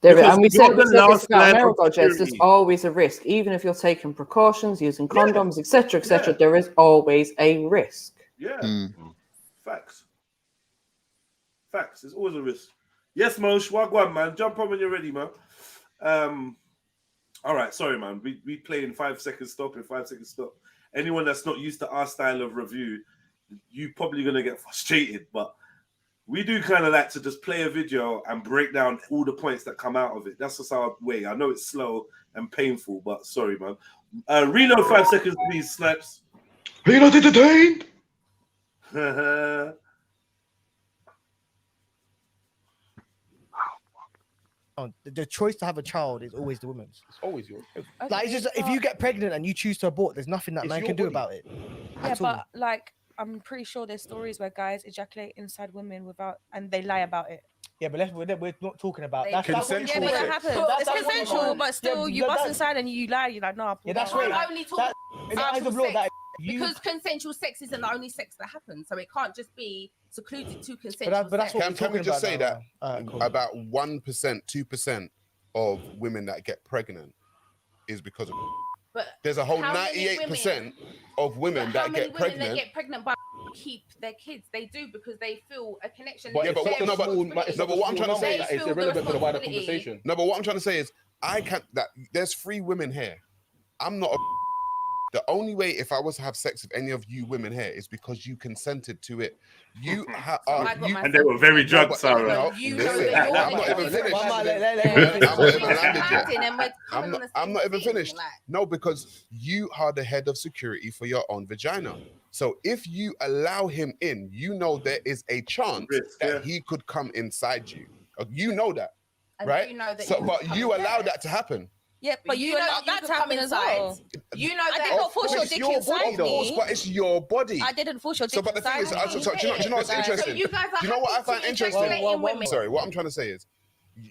And we said you're the this last about line male of dodgers. There's security. always a risk, even if you're taking precautions, using condoms, etc. There is always a risk. Yeah. Facts. There's always a risk. Yes, Mosh. Wagwan, man. Jump on when you're ready, man. All right. Sorry, man. We play in 5 seconds stop. In 5 seconds stop. Anyone that's not used to our style of review, you probably gonna get frustrated. But we do kind of like to just play a video and break down all the points that come out of it. That's just our way. I know it's slow and painful, but sorry, man. Reload 5 seconds, please, Snipes. Reload entertained. The choice to have a child is always the woman's. It's always yours. Like it's just if you get pregnant and you choose to abort, there's nothing that It's man your can do body. about it. Yeah, at all. but like I'm pretty sure there's stories where guys ejaculate inside women without, and they lie about it. Yeah, but we're not talking about That's consensual yeah, but that sex. happens. That's It's what you consensual, want. but still, you Yeah, bust that's- inside and you lie. You're like, no, I pulled Yeah, that's out. right. Can't only talk in the eyes of law, sex, that you because consensual sex isn't the only sex that happens, so it can't just be secluded to consensual sex. Can we just say that cool. about 1%, 2% of women that get pregnant is because of. But There's a whole how many 98% of women How that many get women pregnant. that get pregnant but keep their kids? They do because they feel a connection. Yeah, They but feel no, but responsibility. what I'm trying to say They is feel the irrelevant to the wider responsibility. conversation. No, but what I'm trying to say is, I can't. That there's 3 women here. I'm not. The only way, if I was to have sex with any of you women here, is because you consented to it. You And they were very drunk, Sarah. No, You know listen, that you're I'm not even finished. I'm I'm not even finished. No, because you are the head of security for your own vagina. So if you allow him in, you know there is a chance that he could come inside you. You know that, And right? you know that So, you but could you come allow inside. that to happen. Yeah, but you know allowed that you that could to come happen as inside. well. You know I that. did not force your It's dick your inside body, of course, me. but it's your body. I didn't force your dick So, but the thing is, inside me. do you know what's interesting? So you guys are Do you know what I happy find to interesting? ejaculate in women. Sorry, what I'm trying to say is,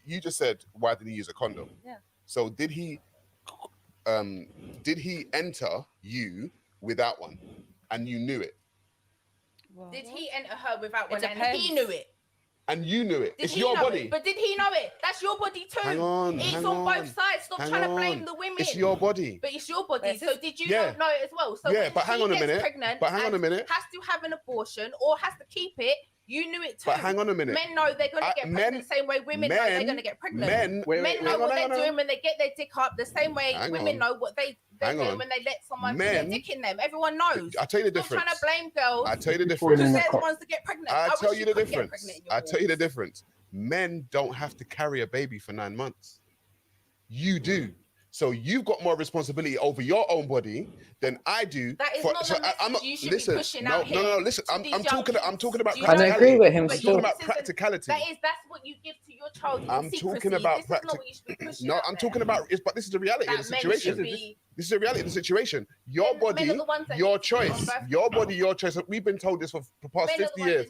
you just said, why did he use a condom? Yeah. So did he enter you without one, and you knew it, Did he enter her without one? It And depends. he knew it. and you knew it? Did It's he your know body. it? But did he know it? That's your body too. Hang on, It's hang on on, both sides. Stop hang trying to on. blame the women. It's your body. But it's your body. So did you Yeah. not know it as well? So Yeah, when but hang she on a gets minute. pregnant But hang on a and minute. has to have an abortion or has to keep it, You knew it too. But hang on a minute. Men know they're going to get pregnant the same way women know they're going to get pregnant. Men know what they're doing when they get their dick up the same way women know what they're doing when they let someone put their dick in them. Everyone knows. I tell you the difference. I'm trying to blame girls. I tell you the difference. Because they're the ones that get pregnant. I tell wish you the could get difference. pregnant in your I tell you the difference. Men don't have to carry a baby for 9 months. You do. So you've got more responsibility over your own body than I do. That is not the message you should be pushing out here. No. Listen, I'm talking about. And I agree with him. I'm talking about practicality. That's what you give to your child. I'm talking about practicality. No, I'm talking about. But this is the reality of the situation. This is the reality of the situation. Your body, your choice. Your body, your choice. We've been told this for the past 50 years.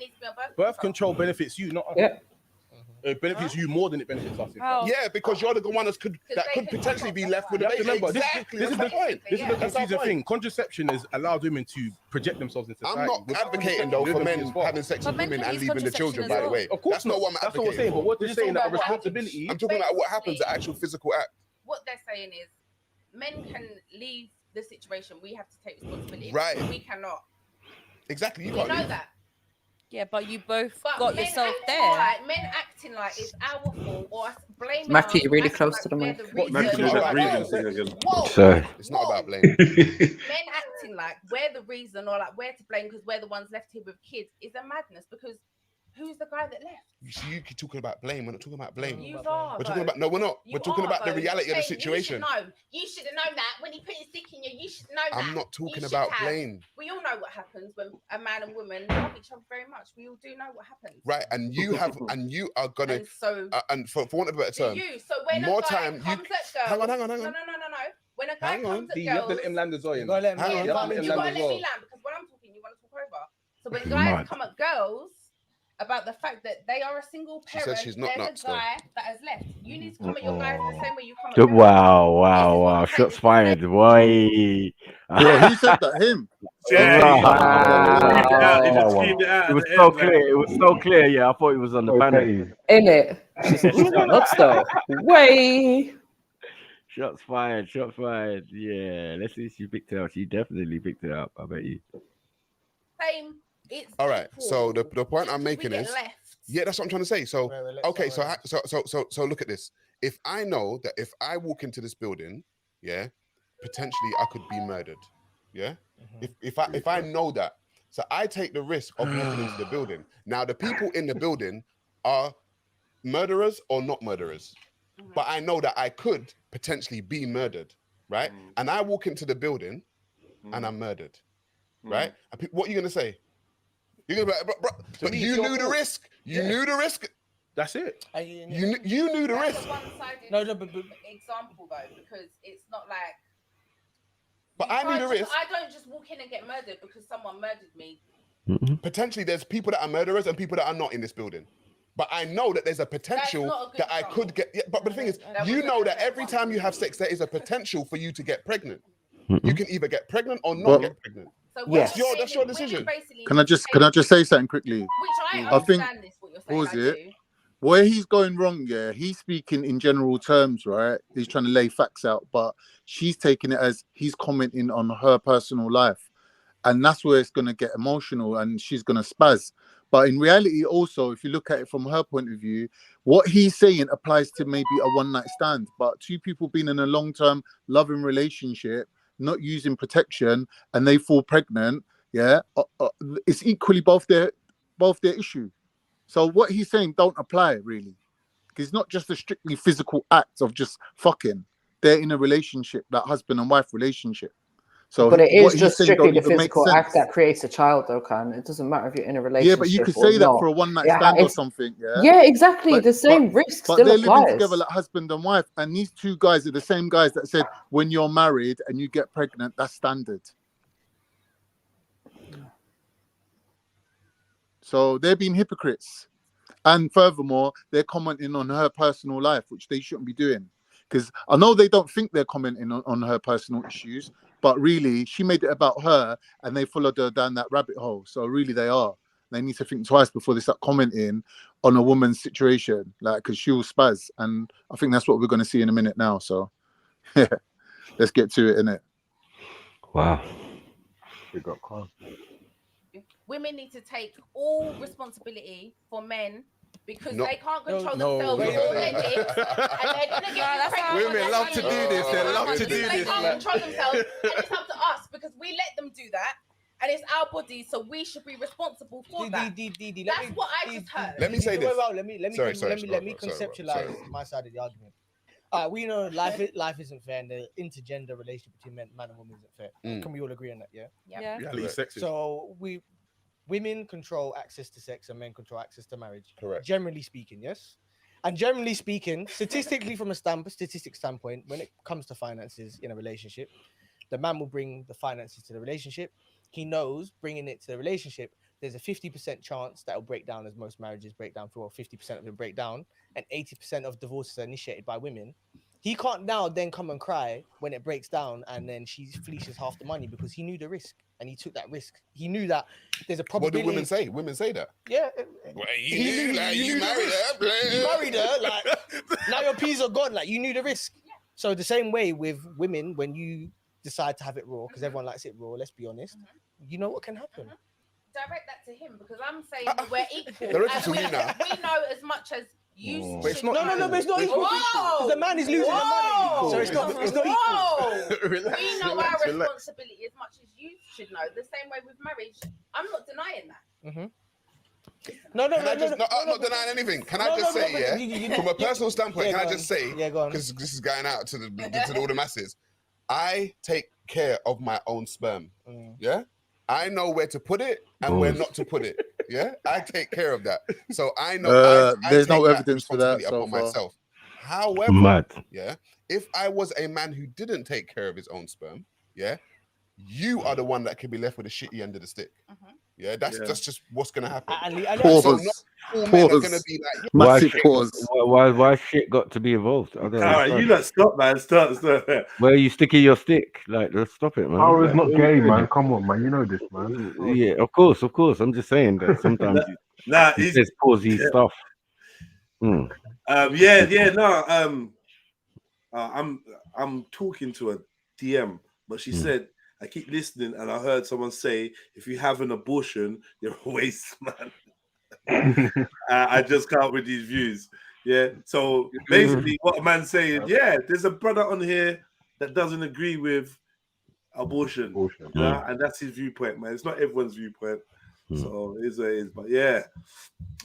Birth control benefits you, not us. Yeah. It benefits you more than it benefits us. Yeah, because you're the one that could potentially be left with a baby. Remember, Exactly. this is the point. This is the confusing thing. Contraception has allowed women to project themselves in society. I'm not advocating though for men having sex with women and leaving the children. By the way, of course that's not what I'm advocating. That's what we're saying. But what they're saying that a responsibility. I'm talking about what happens, the actual physical act. What they're saying is, men can leave the situation. We have to take responsibility. Right. We cannot. Exactly. You know that. Yeah, but you both But got men yourself acting there. Like, men acting like it's our fault or us blaming. Mackie, us, you're really acting close like to the we're mic. reason. Mackie, do that breathing thing again. Sorry. It's not about blame. Men acting like we're the reason or like we're to blame because we're the ones left here with kids is a madness because who's the guy that left? You see, you keep talking about blame. We're not talking about blame. You are. We're talking about we're not. You We're talking are, about the though. reality of the Saying situation. You should have known that when he put his dick in you. You should know that. I'm not talking You about should have. blame. We all know what happens when a man and woman love each other very much. We all do know what happens. Right, and you are gonna, And so and for want of a better term, So when more a guy time. comes at girls, Hang on. No. When a guy Hang on. comes at You have to girls, let him land as well. You gotta let him land. you gotta let me land as well. because when I'm talking, you want to talk over. So when guys come at girls about the fact that they are a single She parent, says she's not they're nuts, the though. guy that has left. You need to come at your guys the same way you come at girls. Wow. Shots fired. Boy. Bro, who said that? Him? It was so clear. It was so clear. Yeah, I thought it was on the panel. In it. She said she's got nuts though. Way. Shots fired. Yeah, let's see if she picked it up. She definitely picked it up. I bet you. Same. It's All right. equal. So the point I'm making get is, left. yeah, that's what I'm trying to say. So okay, so look at this. If I know that if I walk into this building, yeah, potentially I could be murdered. Yeah. If I know that, so I take the risk of walking into the building. Now the people in the building are murderers or not murderers, but I know that I could potentially be murdered, right? And I walk into the building and I'm murdered, right? And what are you gonna say? You're gonna be like, but you knew the risk. You knew the risk. That's it. You knew the risk. That's a one-sided example though, because it's not like. But I knew the risk. I don't just walk in and get murdered because someone murdered me. Potentially, there's people that are murderers and people that are not in this building. But I know that there's a potential that I could get. Yeah, but the thing is, you know that every time you have sex, there is a potential for you to get pregnant. You can either get pregnant or not get pregnant. So that's your decision. Can I just say something quickly? Which I I think understand this, what you're saying. was I it do. where he's going wrong? Yeah, he's speaking in general terms, right? He's trying to lay facts out, but she's taking it as he's commenting on her personal life, and that's where it's going to get emotional, and she's going to spaz. But in reality, also, if you look at it from her point of view, what he's saying applies to maybe a one-night stand, but two people being in a long-term loving relationship, not using protection, and they fall pregnant, yeah, it's equally both their issue. So what he's saying don't apply really, because it's not just a strictly physical act of just fucking. They're in a relationship, that husband and wife relationship. So, but it is just saying strictly don't the even make physical act sense. that creates a child, though, Khan. It doesn't matter if you're in a relationship. Yeah, but you could say that not. for a one-night Yeah, stand or it's- something. Yeah. Yeah, exactly. The same risk But still they're applies. living together like husband and wife, and these two guys are the same guys that said when you're married and you get pregnant, that's standard. So they're being hypocrites, and furthermore, they're commenting on her personal life, which they shouldn't be doing. Because I know they don't think they're commenting on her personal issues, but really, she made it about her, and they followed her down that rabbit hole. So really, they are. They need to think twice before they start commenting on a woman's situation, like, because she will spaz. And I think that's what we're going to see in a minute now. So, yeah, let's get to it, innit? Wow. We got calm. women need to take all responsibility for men because No. they can't control No, themselves no. or their dicks, and they're gonna get pregnant. Women love to do this. They love to do They this. can't man. control themselves, and it's up to us because we let them do that, and it's our body, so we should be responsible for that. That's what I just heard. Let me say this. Let me conceptualize sorry. my side of the argument. We know life isn't fair, and the intergender relationship between man and woman isn't fair. Mm. Can we all agree on that? Yeah. Yeah. Yeah, at least sexist. So women control access to sex, and men control access to marriage. Correct. Generally speaking, yes. And generally speaking, statistically, from a statistic standpoint, when it comes to finances in a relationship, the man will bring the finances to the relationship. He knows bringing it to the relationship, there's a 50% chance that will break down, as most marriages break down, or 50% of them break down, and 80% of divorces are initiated by women. He can't now then come and cry when it breaks down and then she fleeces half the money because he knew the risk and he took that risk. He knew that there's a What probability. do women say? Women say that. Yeah. Well, He knew you married her. You married her. Like, now your peas are gone. Like, you knew the risk. So the same way with women, when you decide to have it raw, because everyone likes it raw, let's be honest, you know what can happen. Direct that to him because I'm saying we're equal. Direct it and to we, you now. we know as much as you. But it's should not know. equal. But it's not equal. Whoa! The man is losing the money. So it's not equal. Whoa! Relax, We know relax, our relax. responsibility as much as you should know. The same way with marriage. I'm not denying that. No, I'm not denying anything. Can I just say, from a personal standpoint, can I just say, because this is going out to all the masses, I take care of my own sperm. Yeah, I know where to put it and where not to put it. Yeah, I take care of that. So I know there's I no take that evidence for that responsibility so upon far. myself. However, Mad. yeah, if I was a man who didn't take care of his own sperm, yeah, you are the one that could be left with a shitty end of the stick. Yeah, that's just what's gonna happen. Pause. So not all men are gonna be like, Massive pause. Why shit got to be involved? I don't All right, you lot stop, man. Stop. Where are you sticking your stick? Like, let's stop it, man. Power is Like, not what are you gay, doing? man. Come on, man. You know this, man. Yeah, of course. I'm just saying that sometimes he says pause his stuff. No. I'm talking to a DM, but she said, I keep listening, and I heard someone say, if you have an abortion, you're a waste man. I just come up with these views. Yeah. So basically, what a man's saying, there's a brother on here that doesn't agree with abortion. And that's his viewpoint, man. It's not everyone's viewpoint. So it is. But yeah,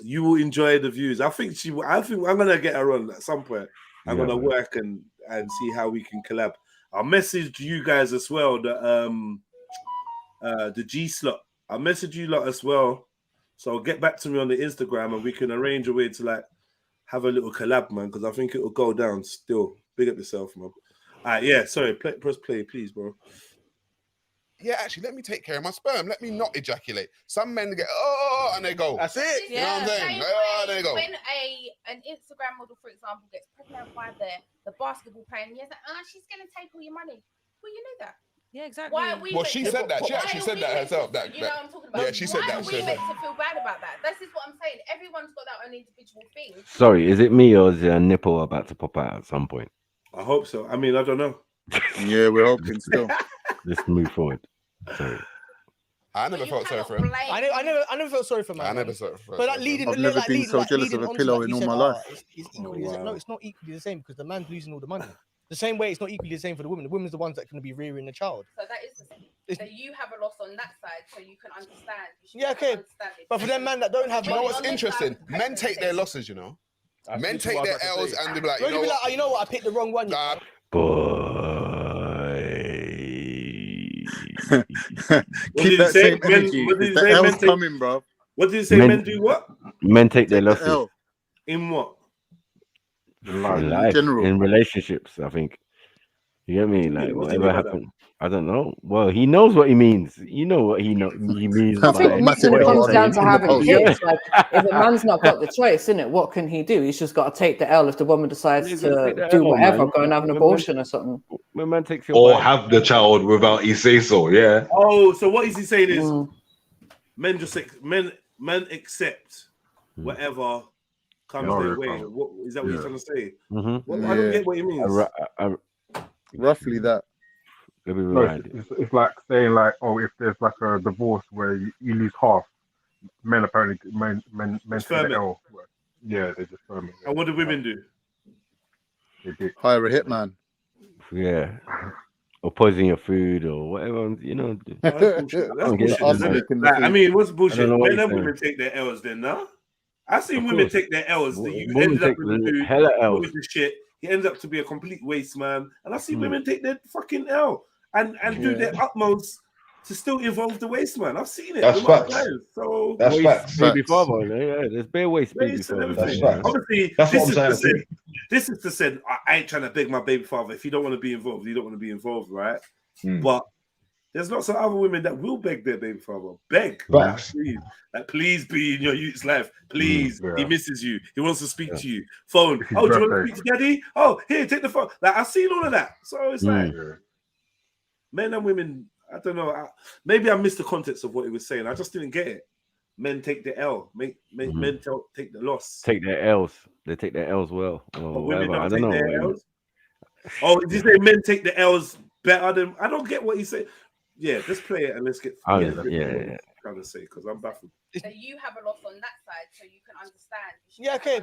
you will enjoy the views. I think I'm gonna get her on at some point. I'm gonna work and see how we can collab. I'll message you guys as well. The G slot. I'll message you lot as well. So get back to me on the Instagram and we can arrange a way to like have a little collab, man. Because I think it will go down still. Big up yourself, man. Sorry. Press play, please, bro. yeah, actually, let me take care of my sperm. Let me not ejaculate. Some men get and they go. That's it. You know what I'm saying? There you go. When an Instagram model, for example, gets pregnant by the basketball player, and you're like, she's gonna take all your money. Well, you know that. Yeah, exactly. Why are we? Well, she said that. She actually said that herself. You know what I'm talking about? Yeah, she said that. Why are we meant to feel bad about that? This is what I'm saying. Everyone's got their own individual thing. Sorry, is it me or is there a nipple about to pop out at some point? I hope so. I mean, I don't know. Yeah, we're hoping still. Let's move forward. Sorry. I never felt sorry for him. I never felt sorry for man. I never felt sorry. But like leading, I've never been so jealous of a pillow in all my life. It's equally no, it's not equally the same because the man's losing all the money. The same way it's not equally the same for the women. The women's the ones that are going to be rearing the child. So that is the same. So you have a loss on that side, so you can understand. Yeah, okay. But for them men that don't have, You know what's interesting? Men take their losses. You know, men take their L's and they be like, you know what? I picked the wrong one. Keep that same energy. The L's coming, bro. What did you say? Men do what? Men take their losses. L. In what? In life, in relationships, I think. You get me? Like whatever happened, I don't know. Well, he knows what he means. You know what he means. I think it comes down to having kids. Like, if a man's not got the choice, innit, what can he do? He's just got to take the L if the woman decides to do whatever, go and have an abortion or something. When man takes or have the child without he say so. Yeah. Oh, so what is he saying is men just men accept whatever comes their way. What is that? What you're trying to say? Well, I don't get what he means. Roughly that. No, it's like saying like, oh, if there's like a divorce where you lose half, men apparently men Just take firm the it. L. Yeah, they just firm it. And what do women do? They did. Hire a hitman. Yeah. Or poison your food or whatever, you know. That's bullshit. That's don't get bullshit, it, isn't man. it? Like, I mean, what's I bullshit? don't know what Men you're and saying. women take their L's then, no? I've seen Of women course. take their L's. That you Women ended up take with a dude hella L's. with the shit. He ends up to be a complete waste man. And I've seen Mm. women take their fucking L and do their utmost to still involve the waste man. I've seen it That's with my facts. clients. So That's Waste facts. baby Facts. father, yeah, there's bare waste baby waste and fathers. everything. That's facts. Obviously, That's this what is I'm to saying say. This is to say, I ain't trying to beg my baby father. If you don't want to be involved, you don't want to be involved, right? Mm. But there's lots of other women that will beg their baby father. Beg. Facts. Please be in your youth's life. Please. Yeah. He misses you. He wants to speak to you. Phone. It's his Oh, do you want to birthday. speak to daddy? Oh, here, take the phone. Like, I've seen all of that. So it's like, men and women, I don't know. Maybe I missed the context of what he was saying. I just didn't get it. Men take the L. Men take the loss. Take their L's. They take their L's well. But Or women whatever. I don't don't take know. their L's. Oh, did you say men take the L's better than? I don't get what he said. Yeah, let's play it and let's get. Oh, let's get yeah, what yeah. he's trying to say, because I'm baffled. So you have a loss on that side, so you can understand. Yeah, okay.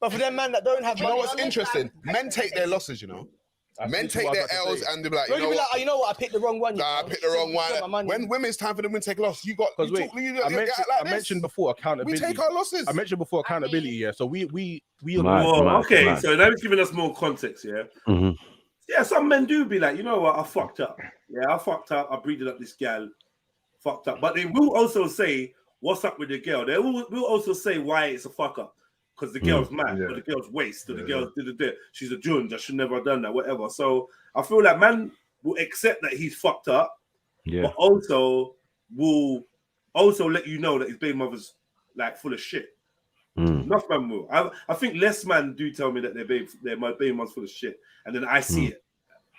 But for them man that don't have, You know what's interesting? Men take their losses, you know. Men take their L's and they're like, you be like, oh, you know what? I picked the wrong one. Nah, I picked the wrong one. When women's time for them to take a loss, you got. Because wait, I mentioned before accountability. We take our losses. I mentioned before accountability. Yeah, so we okay, so now he's giving us more context. Yeah. Mm-hmm. Yeah, some men do be like, you know what, I fucked up. Yeah, I fucked up. I breeded up this gal, fucked up. But they will also say, what's up with the girl? They will also say why it's a fuck up. Because the girl's mad, or the girl's waste, or the girl's did. She's a June, I should never have done that, whatever. So I feel like man will accept that he's fucked up, but also will also let you know that his baby mother's like full of shit. Enough man will. I think less man do tell me that my baby mother's full of shit, and then I see it,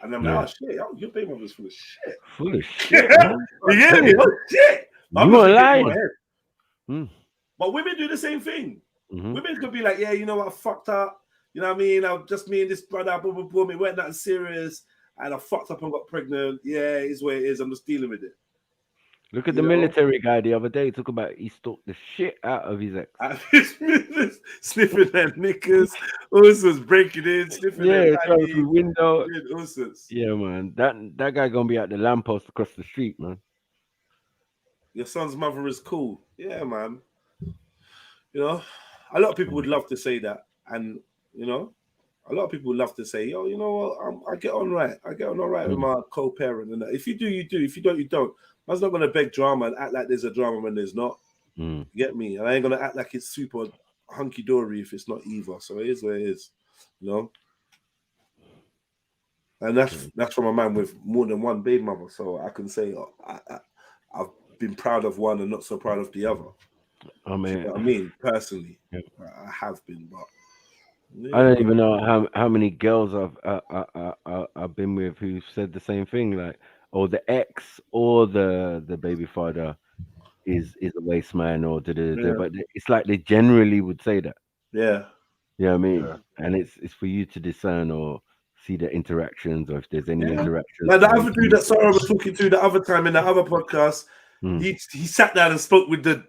and I'm like, oh shit, your baby mother's full of shit. Full of shit. Man. You get me? Oh shit. I'm You not are lying. lying. But women do the same thing. Mm-hmm. Women could be like, yeah, you know what, I fucked up. You know what I mean? Just me and this brother, boom, boom, boom. It weren't that serious, and I fucked up and got pregnant. Yeah, it is what it is. I'm just dealing with it. Look at the military guy the other day. Talk about he stalked the shit out of his ex. Sniffing their knickers, all sorts, breaking in, sniffing their trying through window. all sorts. Yeah, man. That guy gonna be at the lamppost across the street, man. Your son's mother is cool. Yeah, man. You know, a lot of people would love to say that, and you know, a lot of people would love to say, "Yo, you know what? I get on right. I get on all right with my co-parent." And that. If you do, you do. If you don't, you don't. Man's not gonna beg drama and act like there's a drama when there's not. You get me? And I ain't gonna act like it's super hunky dory if it's not either. So it is what it is, you know. And that's from a man with more than one baby mother. So I can say I've been proud of one and not so proud of the other. I mean, you know what I mean, personally, I have been, but I don't even know how many girls I've been with who said the same thing, like, oh, the ex or the baby father is a waste man, or but it's like they generally would say that. Yeah. You know what I mean? And it's for you to discern or see the interactions, or if there's any interactions. Like the other dude that Sarah was talking to the other time in the other podcast, he sat down and spoke with the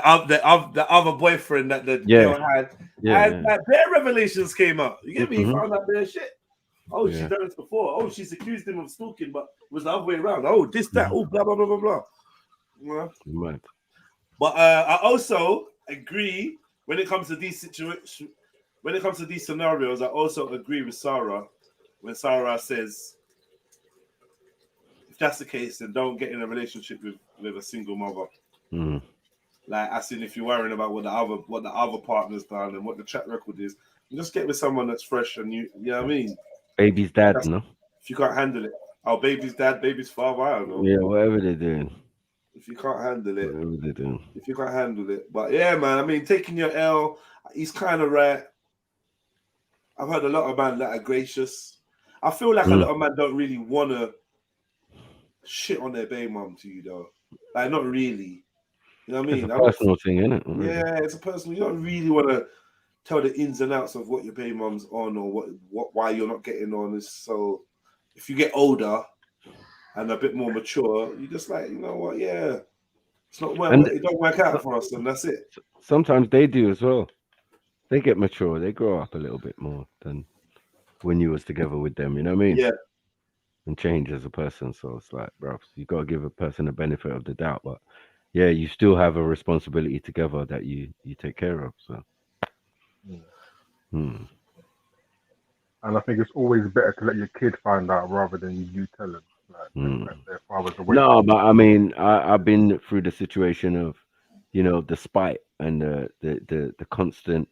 other boyfriend that the girl had, and like, their revelations came out. You get me? He found out their shit. Oh, she's done this before. Oh, she's accused him of stalking, but it was the other way around. Oh, this, that, oh, blah, blah, blah, blah, blah. Yeah. Right. But I also agree when it comes to these situations, when it comes to these scenarios, I also agree with Sarah when Sarah says, if that's the case, then don't get in a relationship with a single mother. Like, I seen if you're worrying about what the other partner's done and what the track record is, you just get with someone that's fresh and you know what I mean? Baby's dad, no? If you can't handle it. Oh, baby's dad, baby's father, I don't know. Yeah, whatever they're doing. If you can't handle it. Whatever they're doing. If you can't handle it. But yeah, man, I mean, taking your L, he's kind of right. I've heard a lot of men that are gracious. I feel like a lot of men don't really want to shit on their baby mum to you, though. Like, not really. You know what I mean? It's a personal thing, isn't it? Yeah, it's a personal. You don't really want to tell the ins and outs of what your baby mum's on or why you're not getting on. So if you get older and a bit more mature, you just like, you know what? Yeah, It's not work. And It don't work out for us, and that's it. sometimes they do as well. They get mature. They grow up a little bit more than when you was together with them. You know what I mean? Yeah. And change as a person. So it's like, bro, you got to give a person the benefit of the doubt. But yeah, you still have a responsibility together that you take care of. So. Hmm. And I think it's always better to let your kid find out rather than you tell them. Like, let their fathers away. No, but I mean, I've been through the situation of, the spite and the constant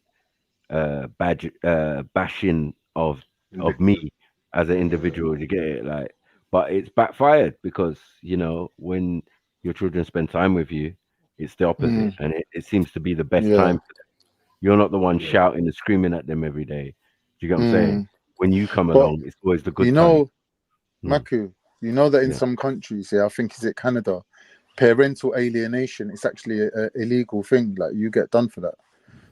bashing of me as an individual. You get it, like, but it's backfired because when your children spend time with you, it's the opposite, and it seems to be the best time for them. You're not the one shouting and screaming at them every day. Do you get what I'm saying? When you come But along, it's always the good time. Maku, you know that in Yeah. some countries, I think is it Canada, parental alienation is actually a illegal thing. Like you get done for that.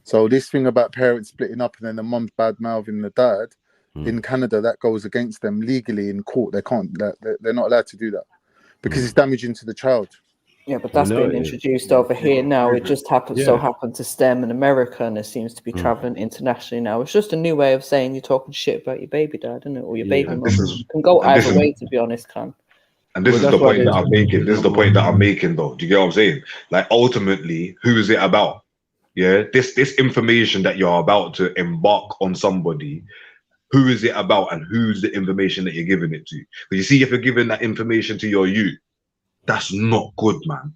So this thing about parents splitting up and then the mum's bad mouthing the dad, in Canada that goes against them legally in court. They can't. They're not allowed to do that because it's damaging to the child. Yeah, but that's been introduced over here now. It just so happened to stem in America, and it seems to be traveling internationally now. It's just a new way of saying you're talking shit about your baby dad, isn't it? Or your baby mum. It can go either way, to be honest, Con. And this is the point that I'm making. This is the point that I'm making, though. Do you get what I'm saying? Like, ultimately, who is it about? Yeah, this information that you're about to embark on somebody, who is it about, and who's the information that you're giving it to? Because you see, if you're giving that information to your youth, that's not good, man.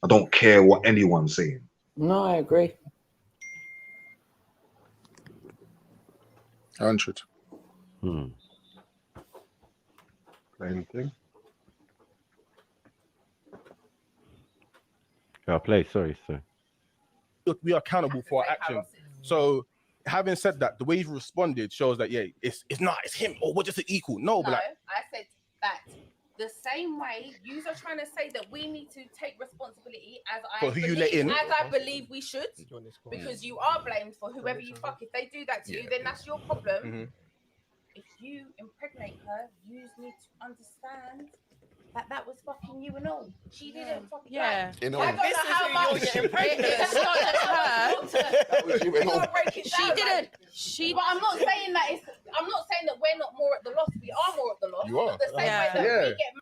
I don't care what anyone's saying. No, I agree. 100. Same thing. I'll play. Sorry. We are accountable for our actions. So, having said that, the way you've responded shows that it's him, or we're just an equal. No, but No, like, I said that the same way you are trying to say that we need to take responsibility For who you let in. as I believe we should, because you are blamed for whoever you fuck. If they do that to you, then that's your problem. If you impregnate her, you need to understand that was fucking you and all. She didn't fucking Yeah. I don't know how much it's not just her. She didn't. But I'm not saying that we're not more at the loss. We are more at the loss. You are. But the same way that we get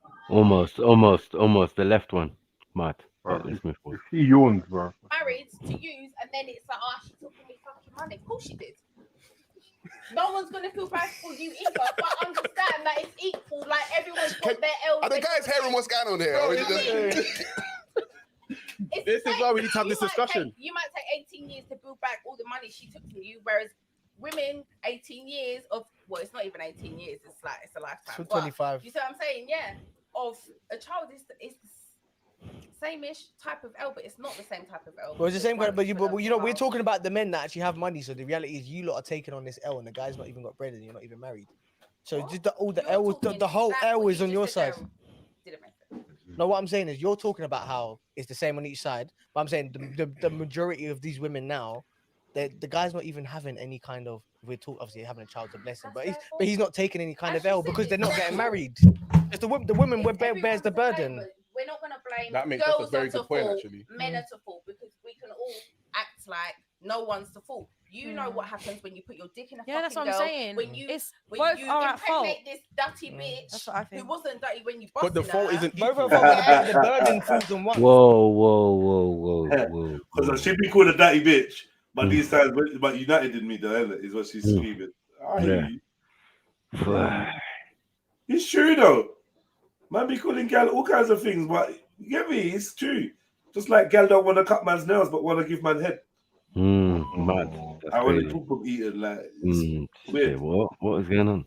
Almost the left one. Mad. Let's move forward. She yawns, bro. married to use, and then it's like, she took me fucking money. Of course she did. No one's gonna feel bad for you either, but understand that it's equal. Like everyone's got their L's. Are the guys hearing what's going on here? Or is it just... This is why we need to have this discussion. You might take 18 years to build back all the money she took from you, whereas women, 18 years of, well, it's not even 18 years. It's a lifetime. For 25. You see what I'm saying? Yeah. Of a child is the same-ish type of L, but it's not the same type of L. Well, it's the same kind of, but we're talking about the men that actually have money. So the reality is, you lot are taking on this L, and the guy's not even got bread, and you're not even married. So just the whole L is on your side. No, what I'm saying is, you're talking about how it's the same on each side. But I'm saying the majority of these women now, the guy's not even having any kind of. Obviously having a child's a blessing, but he's not taking any kind of L because they're not getting married. It's the women bears the burden. We're not gonna blame That makes that's a girls very are to good point, fault, actually. men are to fault, because we can all act like no one's to fault. You know what happens when you put your dick in a fucking that's what I'm girl, saying. When you Both you are at fault. impregnate this dirty bitch That's what I think. who wasn't dirty when you But the busted fault her. isn't Both equal. of them, the burden falls on one. Whoa. Because she'd be called a dirty bitch, but these times, but United didn't meet her, is what she's screaming. I hear you. It's true though. Man be calling gal all kinds of things, but you get me? It's true. Just like gal don't want to cut man's nails, but want to give man head. Mad. I want to poop of eating, like it's weird. What is going on?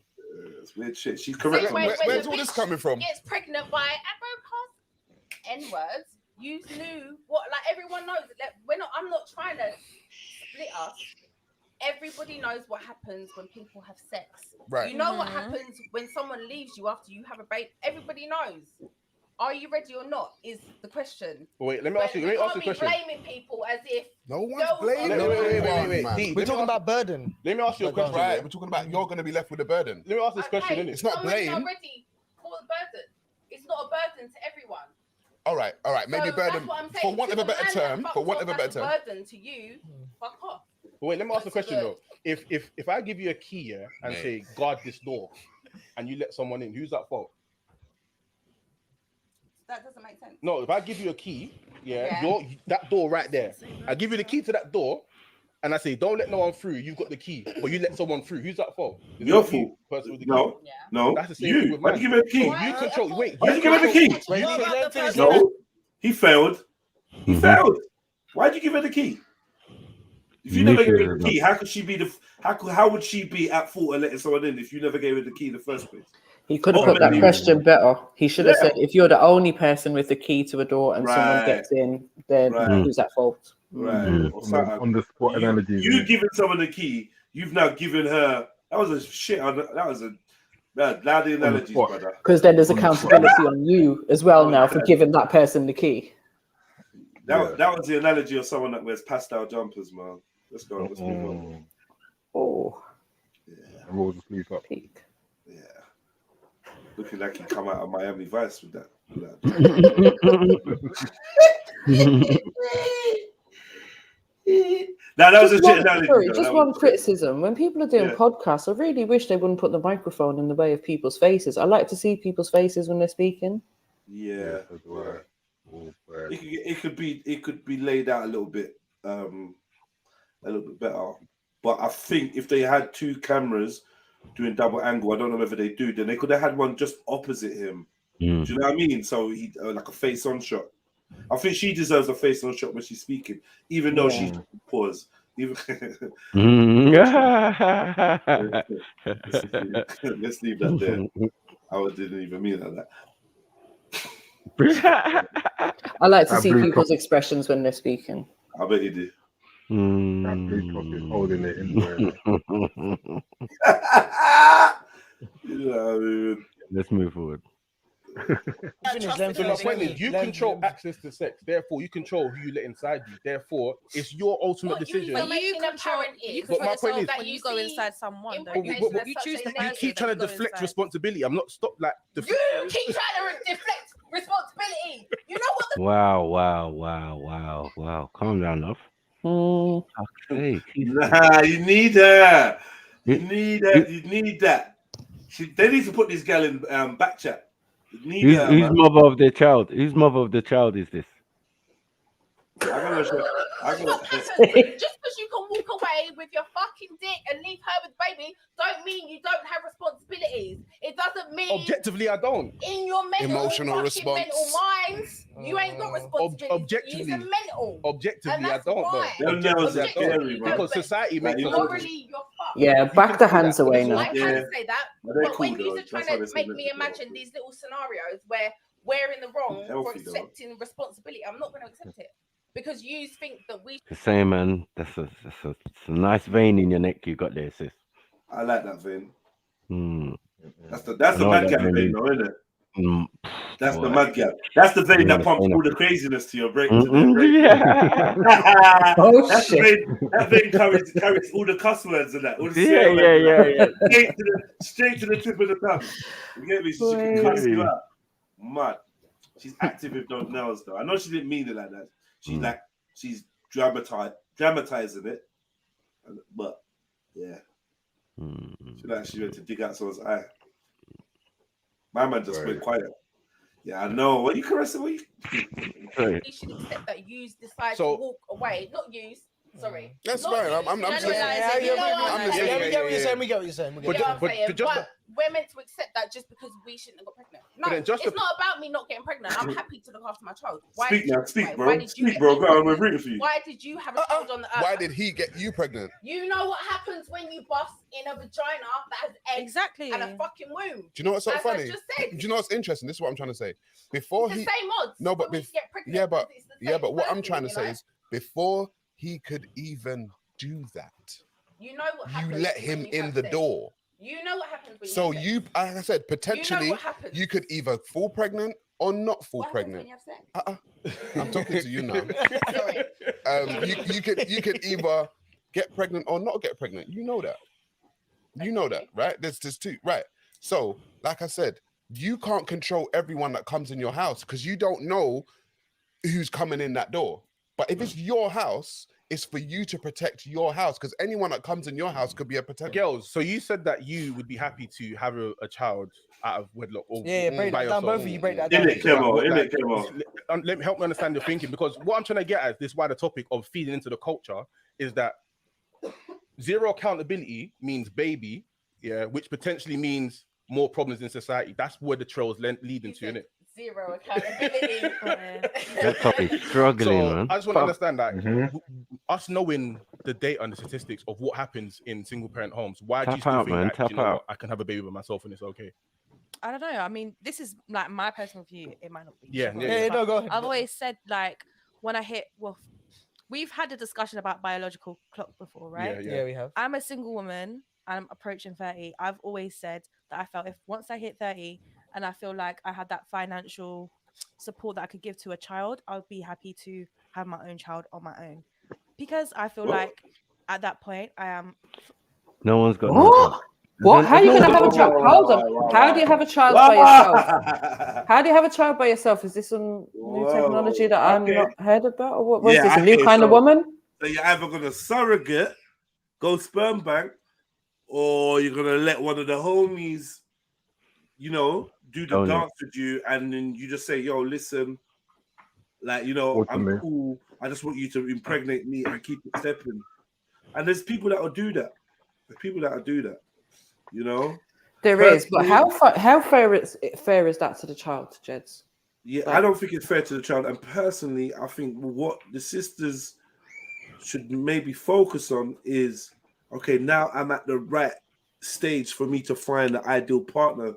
It's weird shit. She's correct. Where's all this coming from? Gets pregnant by N-words. You knew what, like everyone knows. Like, I'm not trying to split us. Everybody knows what happens when people have sex. Right. You know what happens when someone leaves you after you have a baby. Everybody knows. Are you ready or not? Is the question. Wait, let me ask you a question. Blaming people as if no one's blaming Wait. We're talking about burden. Let me ask you a question. Right, we're talking about you're going to be left with a burden. Let me ask this question. It's not blame. Not ready for the burden. It's not a burden to everyone. All right. Maybe So burden, that's what I'm saying. for want of a To the better man that term. fucks For want off, of a that's better term. burden to you. Fuck off. But wait, let me ask the That's question good. though. If I give you a key, yeah, and Mate. say guard this door, and you let someone in, who's at fault? That doesn't make sense. No, if I give you a key, Yeah. that door right there, I give you the key to that door, and I say don't let no one through. You've got the key, but you let someone through. Who's at fault? Is Your it you, fault. person with the No, key? no. That's the same thing You. with Why'd mine. you give him the key? You control. Wait, Why'd you give him the key? No, he failed. He failed. Why'd you give her the key? If you never gave her the key, how could she be how would she be at fault of letting someone in if you never gave her the key in the first place? He could have put that question better. He should have said, if you're the only person with the key to a door and someone gets in, then who's at fault? Right. On the spot analogies. You giving someone the key, you've now given her. That was a shit. That was a loud analogies, brother. Because then there's accountability on you as well now for giving that person the key. That was the analogy of someone that wears pastel jumpers, man. Let's go. Let's move on. Oh. Yeah. Rolls the sleeves up. Peak. Yeah. Looking like he come out of Miami Vice with that. Now that was a shit analogy. Sorry, just one criticism. When people are doing podcasts, I really wish they wouldn't put the microphone in the way of people's faces. I like to see people's faces when they're speaking. Yeah. It could be laid out a little bit better. But I think if they had two cameras doing double angle, I don't know whether they do, then they could have had one just opposite him. Do you know what I mean? So he like a face-on shot. I think she deserves a face-on shot when she's speaking, even though she paused. Let's leave that there. I didn't even mean that. I like to see people's expressions when they're speaking. I bet you do. That blue top is holding it in there. Let's move forward. So my point is, you control access to sex. Therefore, you control who you let inside you. Therefore, it's your ultimate decision. But you control yourself when you go inside someone. Though. You choose the You keep trying to deflect responsibility. I'm not stop like. You keep trying to deflect responsibility. You know what? Wow. Calm down, love. Okay. Nah, you need her. You need that. They need to put this girl in back chat. Who's mother of the child? Whose mother of the child is this? Just because you can walk away with your fucking dick and leave her with baby, don't mean you don't have responsibilities. It doesn't mean objectively I don't. In your mental response. mental minds, you ain't got responsibilities. Objectively, Objectively, I don't right. though. Because society makes us. Morally, you're fucked. Yeah, back the hands away now. I can say that, but when you're trying to make me imagine these little scenarios where we're in the wrong for accepting responsibility, I'm not going to accept it. Because you think that we. The same, man. That's a nice vein in your neck you got there, sis. I like that vein. That's the mad gap vein, though, isn't it? That's the mad gap. That's the vein that pumps all the craziness to your brain. Yeah. That's the vein. That vein carries all the cuss words and that. All the yeah. Straight to the tip of the tongue. You get me? She can cuss you out. Mad. She's active with no nails, though. I know she didn't mean it like that. She's dramatizing it, but yeah, she went to dig out someone's eye. My man just went quiet. Yeah, I know. What are you caressing? You should accept that you decide to walk away, not use. Sorry, that's fine. I'm We get what you're saying. But we're meant to accept that just because we shouldn't have got pregnant. No, it's not about me not getting pregnant. I'm happy to look after my child. Speak, bro. Go on, we're rooting for you. Why did you have a child on the earth? Why did he get you pregnant? You know what happens when you bust in a vagina that has eggs and a fucking womb. Do you know what's so funny? I just said. Do you know what's interesting? This is what I'm trying to say. Before it's the same odds. No, but get pregnant, but what I'm trying to say is before he could even do that, you know what happens. You let him in the door. You know what happens when so you like I said, potentially you could either fall pregnant or not fall pregnant. I'm talking to you now. You could either get pregnant or not get pregnant. You know that. You know that, right? There's two, right? So, like I said, you can't control everyone that comes in your house because you don't know who's coming in that door. But if it's your house, it's for you to protect your house because anyone that comes in your house could be a potential. Girls, so you said that you would be happy to have a child out of wedlock or break by that down. yourself. Both of you break that In down. it, Kemo. In it, Kemo. Let me help me understand your thinking, because what I'm trying to get at this wider topic of feeding into the culture is that zero accountability means baby, yeah, which potentially means more problems in society. That's where the trails lead into, innit? Zero accountability. That's probably struggling, So man. I just want to understand that Mm-hmm. us knowing the data and the statistics of what happens in single parent homes, why do you Tap still out, think man. that Tap you know out. what, I can have a baby by myself and it's okay? I don't know. I mean, this is like my personal view. It might not be. Yeah, sure, yeah, but no, go ahead. I've always said like when I hit we've had a discussion about biological clock before, right? Yeah, we have. I'm a single woman. I'm approaching 30. I've always said that I felt if once I hit 30 and I feel like I had that financial support that I could give to a child, I would be happy to have my own child on my own, because I feel like at that point I am. No one's got What? What? How are you gonna have a child? Hold on. How do you have a child by yourself? How do you have a child by yourself? Is this some new technology that I'm not heard about, or what? Was this a new kind of woman? So you're either gonna surrogate, go sperm bank, or you're gonna let one of the homies, you know, do the dance with you, and then you just say, "Yo, listen, like, you know, I'm cool. I just want you to impregnate me and keep it stepping." And there's people that will do that. There's people that will do that. You know, there is, but how fair is that to the child, Jeds? Yeah, I don't think it's fair to the child. And personally, I think what the sisters should maybe focus on is, okay, now I'm at the right stage for me to find the ideal partner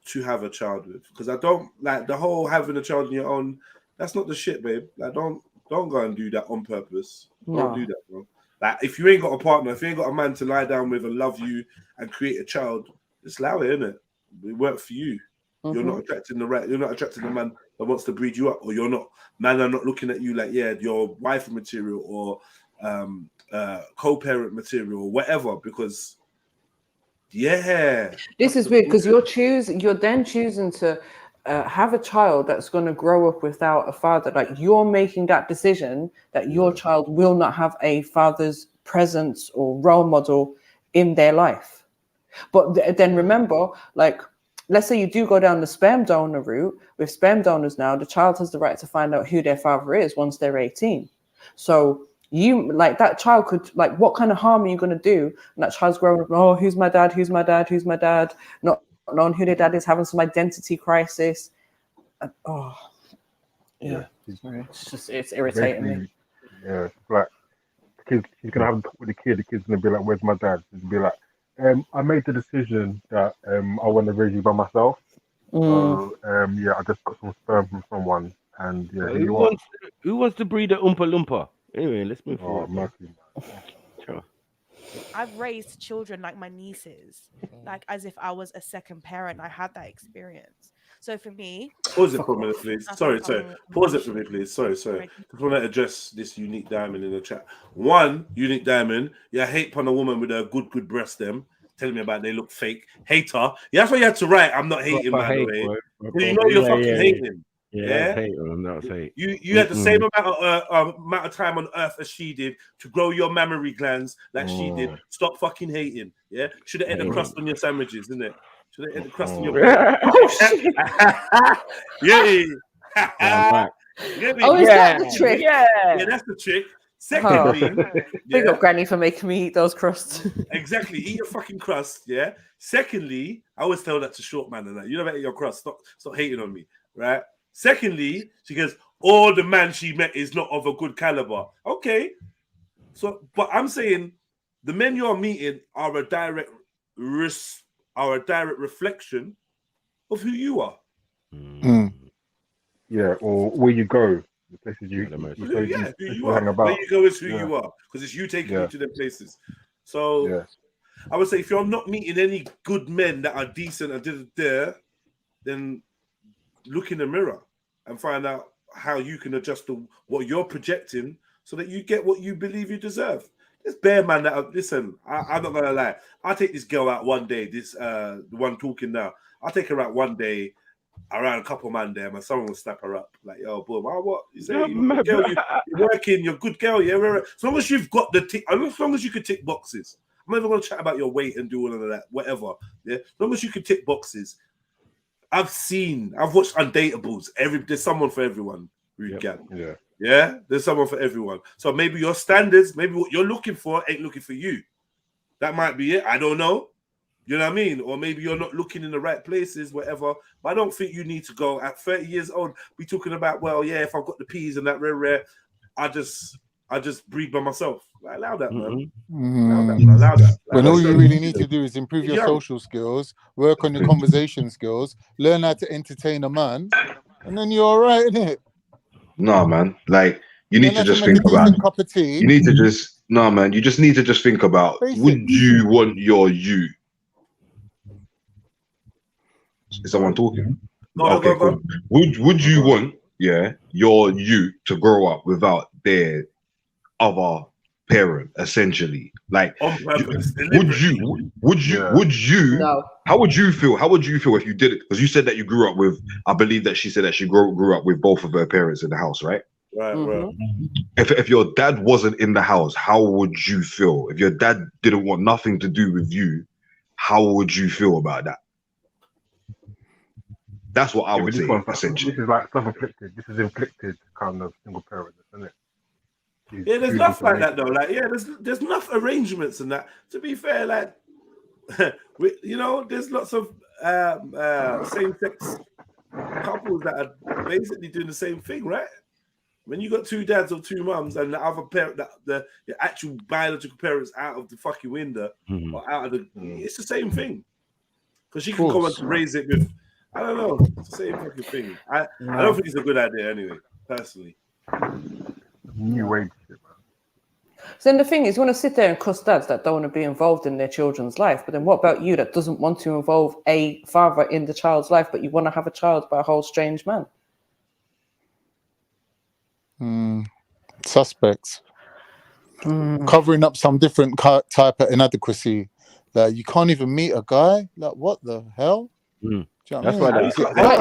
to have a child with. Because I don't like the whole having a child on your own. That's not the shit, babe. Like, don't go and do that on purpose. Don't do that, bro. Like, if you ain't got a partner, if you ain't got a man to lie down with and love you and create a child, just allow it, innit? It worked for you. Mm-hmm. You're not attracting the man that wants to breed you up, or you're not. Man are not looking at you like, yeah, you're wife material or co-parent material or whatever. Because this is weird because you're then choosing to have a child that's going to grow up without a father. Like, you're making that decision that your child will not have a father's presence or role model in their life. But then remember, like, let's say you do go down the sperm donor route. With sperm donors now, the child has the right to find out who their father is once they're 18. So you, like, that child could, like, what kind of harm are you going to do? And that child's growing up, oh, who's my dad? Who's my dad? Who's my dad? Not knowing who their dad is, having some identity crisis. And, it's irritating me. Yeah, it's like she's gonna have a talk with the kid. The kid's gonna be like, "Where's my dad?" She's gonna be like, I made the decision that I want to raise you by myself. So I just got some sperm from someone, and who wants to breed a Oompa Loompa? Anyway, let's move forward. Sure. I've raised children like my nieces, like as if I was a second parent. I had that experience. So for me, pause it for a minute, please. Sorry. Pause it for me, please. Sorry. Just want to address this unique diamond in the chat. One, unique diamond. Yeah, hate upon a woman with a good breast. Them telling me about they look fake. Hater. Yeah, that's what you had to write. I'm not hating, by the way. You know you're fucking hating. Yeah, that's hate. You had the same amount of time on earth as she did to grow your mammary glands like she did. Stop fucking hating. Yeah, should have ate the crust on your sandwiches, didn't it? Should have ate the crust on your bread. Is that the trick? Yeah, that's the trick. Secondly, big up Granny for making me eat those crusts. Exactly, eat your fucking crust. Yeah. Secondly, I always tell that to short man and that you never eat your crust. Stop hating on me, right? Secondly, she goes, all the man she met is not of a good caliber. Okay. So, but I'm saying the men you're meeting are a direct reflection of who you are. Yeah, or where you go, the places you who you are. About. Where you go is who you are, because it's you taking you to them places. So I would say if you're not meeting any good men that are decent and then look in the mirror and find out how you can adjust to what you're projecting so that you get what you believe you deserve. This bare man that listen, I'm not gonna lie. I'll take this girl out one day. This the one talking now. I'll take her out one day around a couple man there, and someone will snap her up. Like, yo, boom, what? You say, you're, girl, you're working, you're a good girl, yeah. As long as you've got the tick, as long as you can tick boxes. I'm not even gonna chat about your weight and do all of that, whatever. Yeah, as long as you can tick boxes. I've watched Undateables. There's someone for everyone. Yeah, there's someone for everyone. So maybe your standards, maybe what you're looking for ain't looking for you. That might be it. I don't know. You know what I mean? Or maybe you're not looking in the right places, whatever. But I don't think you need to go at 30 years old, be talking about, well, yeah, if I've got the P's and that rare, I just breed by myself. Like, allow that, man. Allow that. When all you really need to do is improve your social skills, work on your conversation skills, learn how to entertain a man, and then you're all right, innit? No, man. Like, you need to just think about cup of tea. You need to just man. You just need to just think about would you want your you? Is someone talking? Okay, cool. Would you want your you to grow up without their other parent, essentially? Like, would you? No. How would you feel? How would you feel if you did it? Because you said that you grew up with. I believe that she said that she grew up with both of her parents in the house, right? Right. If your dad wasn't in the house, how would you feel? If your dad didn't want nothing to do with you, how would you feel about that? That's what I would say. Essentially, this is like self-inflicted. This is inflicted kind of single parent, isn't it? Yeah, there's enough like that though. Like, yeah, there's enough arrangements and that. To be fair, like, there's lots of same-sex couples that are basically doing the same thing, right? When you got two dads or two mums and the other parent, the actual biological parents out of the fucking window or out of the, it's the same thing. Because she can go on to raise it with, I don't know, it's the same fucking thing. I don't think it's a good idea anyway, personally. New wage shit, man. So then the thing is, you want to sit there and cuss dads that don't want to be involved in their children's life. But then what about you that doesn't want to involve a father in the child's life, but you want to have a child by a whole strange man? Suspects. Covering up some different type of inadequacy. Like, you can't even meet a guy. Like, what the hell? Do you know what I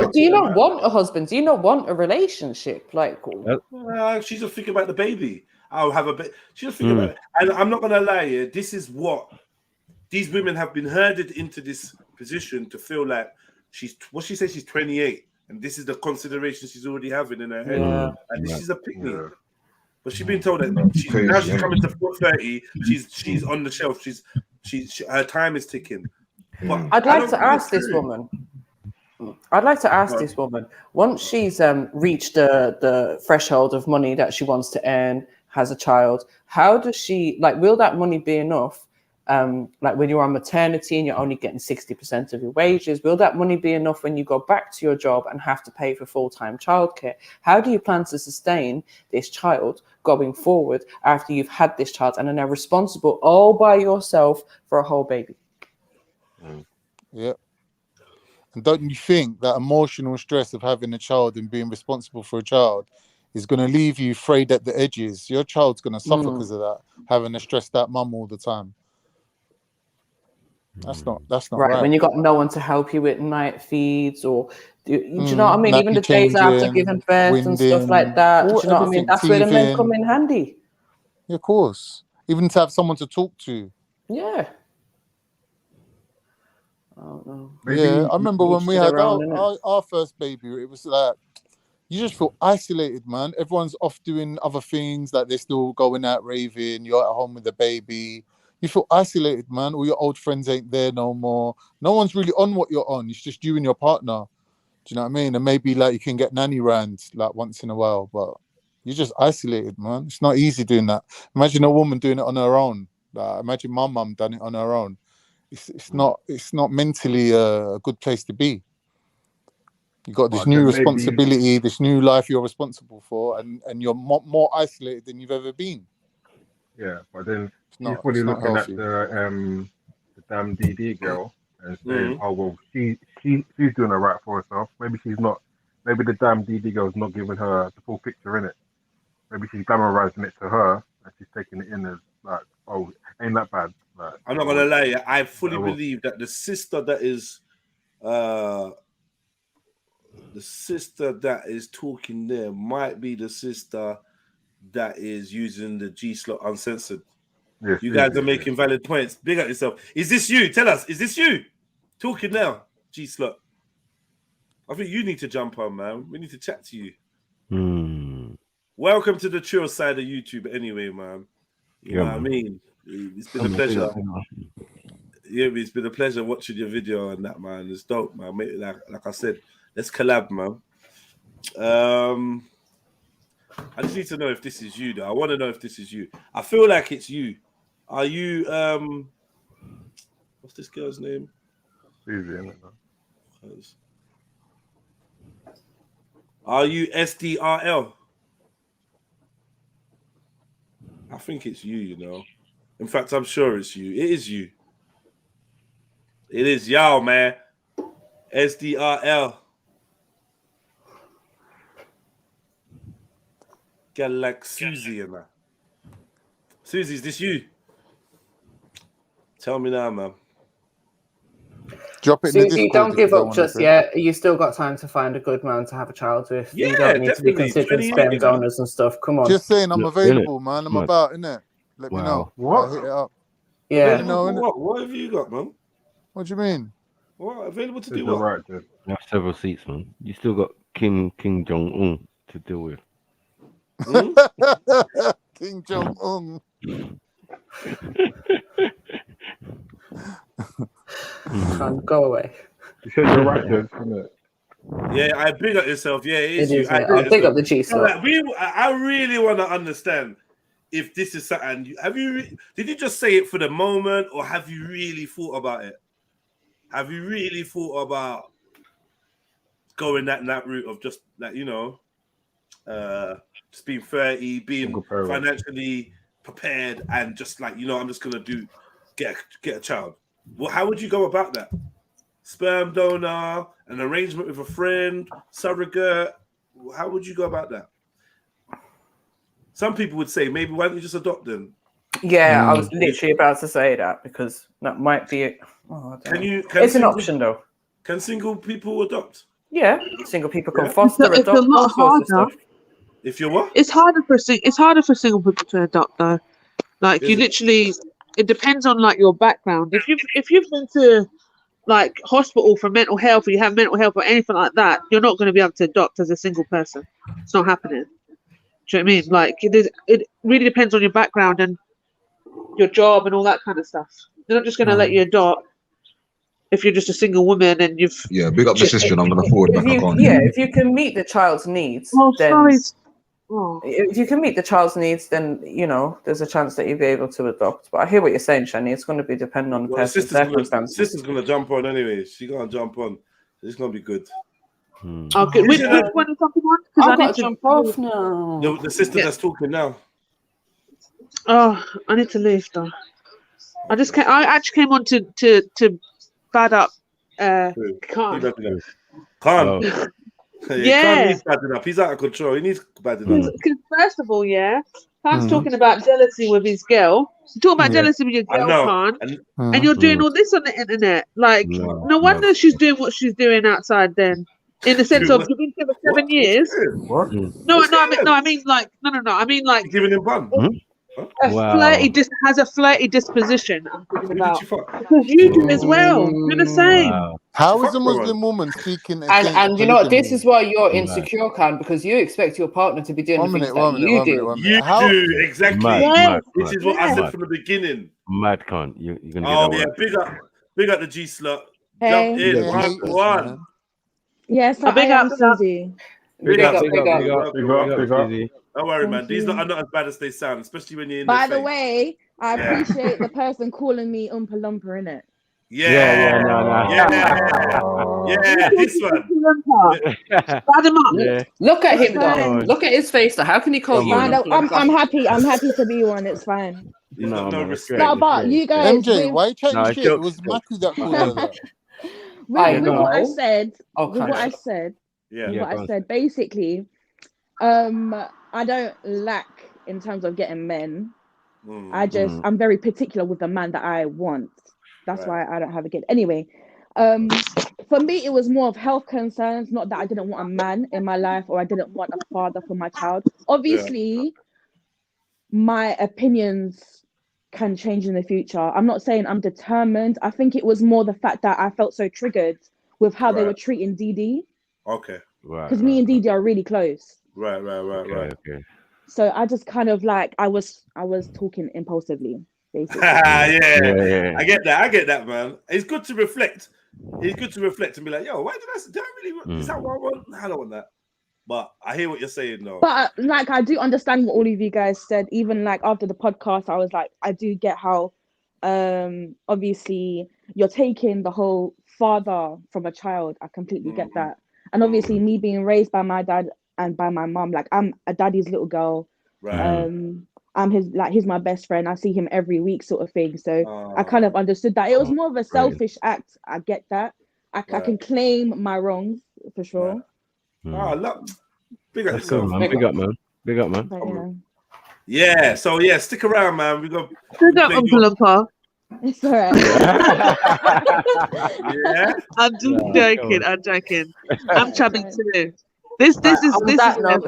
mean? Do you not want a husband? Do you not want a relationship? Like, she's just thinking about the baby. I'll have a bit. She's just thinking about it. And I'm not gonna lie, yeah, this is what these women have been herded into this position to feel like she's 28, and this is the consideration she's already having in her head. And this is a picnic. But she's been told that she's coming to 30. She's on the shelf. Her time is ticking. But I'd like to ask this woman. Once she's reached the threshold of money that she wants to earn, has a child, how does she, like, will that money be enough? Like when you're on maternity and you're only getting 60% of your wages, will that money be enough when you go back to your job and have to pay for full-time childcare? How do you plan to sustain this child going forward after you've had this child and are now responsible all by yourself for a whole baby? Yeah. And don't you think that emotional stress of having a child and being responsible for a child is going to leave you frayed at the edges? Your child's going to suffer because of that, having a stressed out mum all the time. That's not right. When you got no one to help you with night feeds, or do you know what I mean? Even the days after giving birth and stuff like that. Do you know what I mean? That's where the men come in handy. Yeah, of course. Even to have someone to talk to. Yeah. Yeah, I remember when we had our first baby, it was like, you just feel isolated, man. Everyone's off doing other things, like they're still going out raving, you're at home with the baby. You feel isolated, man. All your old friends ain't there no more. No one's really on what you're on. It's just you and your partner. Do you know what I mean? And maybe like you can get nanny round like once in a while, but you're just isolated, man. It's not easy doing that. Imagine a woman doing it on her own. Like, imagine my mum done it on her own. It's not mentally a good place to be. You got this new responsibility, this new life you're responsible for, and you're more isolated than you've ever been. Yeah, but then you're probably looking at the damn DD girl and saying, oh well, she's doing it right for herself. Maybe she's not. Maybe the damn DD girl's not giving her the full picture in it. maybe she's glamorizing it to her, and she's taking it in as like, oh, ain't that bad. Like, I'm not gonna lie, I fully believe that the sister that is talking there might be the sister that is using the G slot uncensored. Yes, You guys are making valid points. Big up yourself. Is this you? Tell us. Is this you talking now? G slot. I think you need to jump on, man. We need to chat to you. Welcome to the chill side of YouTube, anyway, man. You know what I mean? It's been a pleasure. Yeah, it's been a pleasure watching your video and that, man. It's dope, man. Like I said, let's collab, man. I just need to know if this is you, though. I want to know if this is you. I feel like it's you. Are you what's this girl's name? Are you SDRL? I think it's you, you know. In fact, I'm sure it's you. It is you. It is y'all, man. SDRL. Girl like Susie and that. Susie, is this you? Tell me now, man. Drop it in the Susie, Discord don't if give you up want just to. yet. You still got time to find a good man to have a child with. Yeah, you don't need to be definitely. considering 28, sperm you know. donors and stuff. Come on. Just saying, I'm Yeah, available, innit? man. I'm Mad. about, innit? Let me know. What? I'll hit it up. Yeah. Let me know, innit? What have you got, man? What do you mean? What available to It's do all what? right, dude. You have several seats, man. You still got King Jong-un to deal with. King Jong-un. Go away. You said you're right, dude, isn't it? Yeah, I big up yourself. Yeah, it is It you. is, mate. I'll big up the G slot. I really want to understand if this is something. Did you just say it for the moment, or have you really thought about it? Have you really thought about going that route of just like, you know, just being 30, being financially prepared, and just like, you know, I'm just gonna get a child? Well, how would you go about that? Sperm donor, an arrangement with a friend, surrogate. How would you go about that? Some people would say, maybe why don't you just adopt them? Yeah, I was literally about to say that because that might be it. Oh, it's an option though. Can single people adopt? Yeah, single people can foster, It's adopt, a lot all sorts of harder. stuff. If you're what? It's harder for single people to adopt though. Like you literally, it depends on like your background. If you've been to like hospital for mental health, or you have mental health or anything like that, you're not going to be able to adopt as a single person. It's not happening. Do you know what I mean? Like it really depends on your background and your job and all that kind of stuff. They're not just going to let you adopt if you're just a single woman and you've big up the sister. I'm gonna forward back. If you can meet the child's needs, then if you can meet the child's needs, then you know there's a chance that you'll be able to adopt. But I hear what you're saying, Shani. It's going to be dependent on the person's circumstances. Sister's gonna jump on anyway. She's gonna jump on. It's gonna be good. Okay, which one is jumping on? Because I need to jump off now. The sister that's talking now. Oh, I need to leave though. I actually came on to bad up Khan. Khan. Yeah. He's badding up. He's out of control. He needs badding up. Because first of all, Khan's talking about jealousy with his girl. You talk about jealousy with your girl, Khan, and you're doing all this on the internet. Like, no wonder she's doing what she's doing outside then. In the sense of you've been together 7 years. What? No, I mean like giving him fun. Has a flirty disposition. I'm talking about because you do as well. You're the same. How is a Muslim woman speaking? And you know what? This is why you're insecure, Khan, because you expect your partner to be doing the things that you do. You do exactly. Mad, this is what I said from the beginning. Mad Khan, you're gonna get that yeah, big up the G slot. Hey. Jump in, one. Yes, I am Susie. Big up. Susie. Don't worry, man. These are not as bad as they sound, especially when you're in By the the way, I appreciate the person calling me Oompa Loompa, innit? Yeah, this one. Look at him, though. Look at his face. Though. How can he call you? I'm happy. I'm happy to be one. It's fine. No respect. No, but you guys. MJ, why you chatting shit? It was Maku that called her that. With what I said, Yeah. basically, I don't lack in terms of getting men. Mm. I'm very particular with the man that I want. That's why I don't have a kid. Anyway, for me, it was more of health concerns, not that I didn't want a man in my life or I didn't want a father for my child. Obviously, my opinions can change in the future. I'm not saying I'm determined. I think it was more the fact that I felt so triggered with how they were treating DD. Okay. Right. Because me and DD are really close. Right. Okay. So I just kind of like I was talking impulsively, basically. Yeah. I get that, man. It's good to reflect. It's good to reflect and be like, yo, why did I really is that what I want? I don't want that. But I hear what you're saying though. But like I do understand what all of you guys said. Even like after the podcast, I was like, I do get how obviously you're taking the whole father from a child. I completely get that. And obviously me being raised by my dad and by my mom, like I'm a daddy's little girl. Right. I'm he's my best friend. I see him every week, sort of thing. So I kind of understood that. It was more of a selfish act. I get that. I can claim my wrongs for sure. Oh, look. Big up That's yourself. cool, man. Big up, man. But, yeah. Yeah. So yeah, stick around, man. We got Big up, Uncle Lumpa. It's all right. Yeah. I'm just joking. I'm joking. I'm chubbing too. This is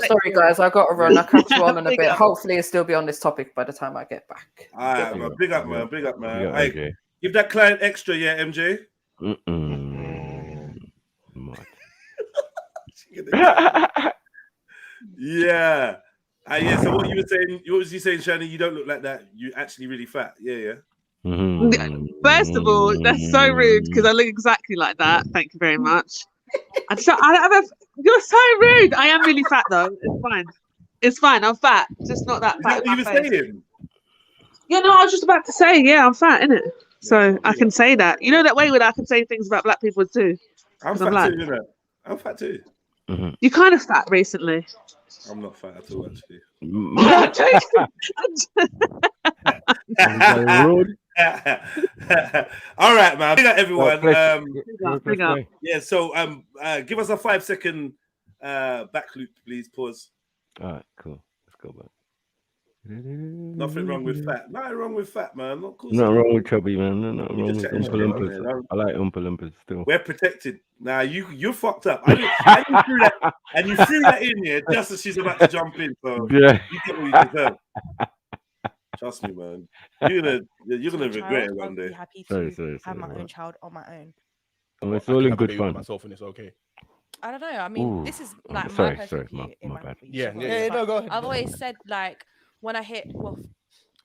sorry guys, I got to run. I'll catch you on in a bit. Hopefully, it'll still be on this topic by the time I get back. All right, man. Big up, man. Big up, man. Big up, Hey, MJ. give that client extra, yeah, MJ. Yeah. Yeah. So what you were saying? What was you saying, Shani? You don't look like that. You actually really fat. Yeah. First of all, that's so rude because I look exactly like that. Thank you very much. You're so rude. I am really fat though. It's fine. It's fine. I'm fat. Just not that fat. Is that what you were saying? Yeah, no, I was just about to say, yeah, I'm fat, innit? So I can say that. You know that way where I can say things about black people too. I'm 'Cause fat too, you know. I'm fat too. You're kind of fat recently. I'm not fat at all, actually. All right, man. Big up, everyone. Big up. Yeah. So give us a 5-second back loop, please. Pause. All right, cool. Let's go back. Nothing wrong with fat. Nothing wrong with fat, man. Not cool. Nothing wrong with chubby, man. Nothing You wrong just with chatting Oompa shit, Loompas. man. I like Oompa Loompas still. We're protected. Now you're fucked up. And you threw that in here just as she's about to jump in. So Yeah. you get what you deserve. Trust me, man. You're gonna regret it one I'll be day. happy to have my own child on my own. It's all in good fun. Myself and it's okay. I don't know. I mean, Ooh. this is like Sorry, my sorry, personal my bad. Yeah, no, go ahead. I've always said like when I hit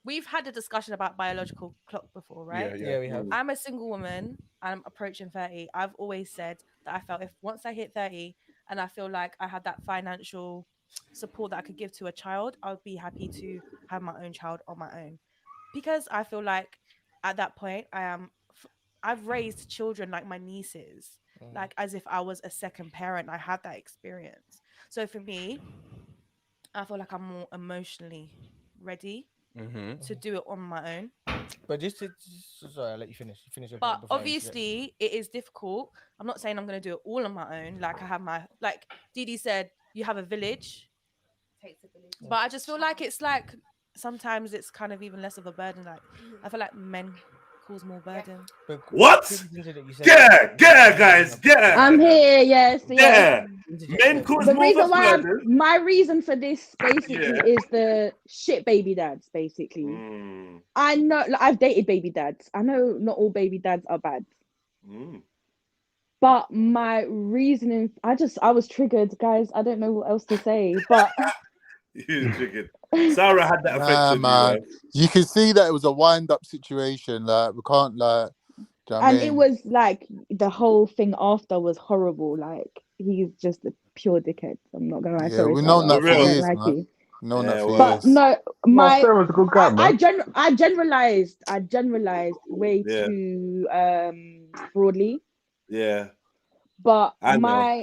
we've had a discussion about biological clock before, right? Yeah, we have. I'm a single woman. I'm approaching 30. I've always said that I felt if once I hit 30 and I feel like I had that financial support that I could give to a child, I would be happy to have my own child on my own. Because I feel like at that point I've raised children like my nieces, like as if I was a second parent. I had that experience. So for me, I feel like I'm more emotionally ready to do it on my own. But sorry, I'll let you finish. Finish your But point before I obviously, it is difficult. I'm not saying I'm going to do it all on my own. Like I have like Didi said, you have a village. Takes a village. But I just feel like it's like sometimes it's kind of even less of a burden. Like I feel like men cause more burden. What? Yeah, guys, yeah. I'm here, yes. Yeah. Men cause The more reason of a why burden. my reason for this basically is the shit baby dads, basically. I know, like, I've dated baby dads. I know not all baby dads are bad. But my reasoning, I was triggered, guys. I don't know what else to say, but You triggered. Sarah had that effect on you, man. man. You can see that it was a wind-up situation. Like we can't like. Do you know what I and mean? it was like the whole thing after was horrible. Like he's just a pure dickhead. I'm not gonna lie. Yeah, Sorry, we've known Sarah. that for I don't years, like man. you. Known that for But years. no, my Sarah's a good guy, man. I generalized way too broadly. Yeah. But I know.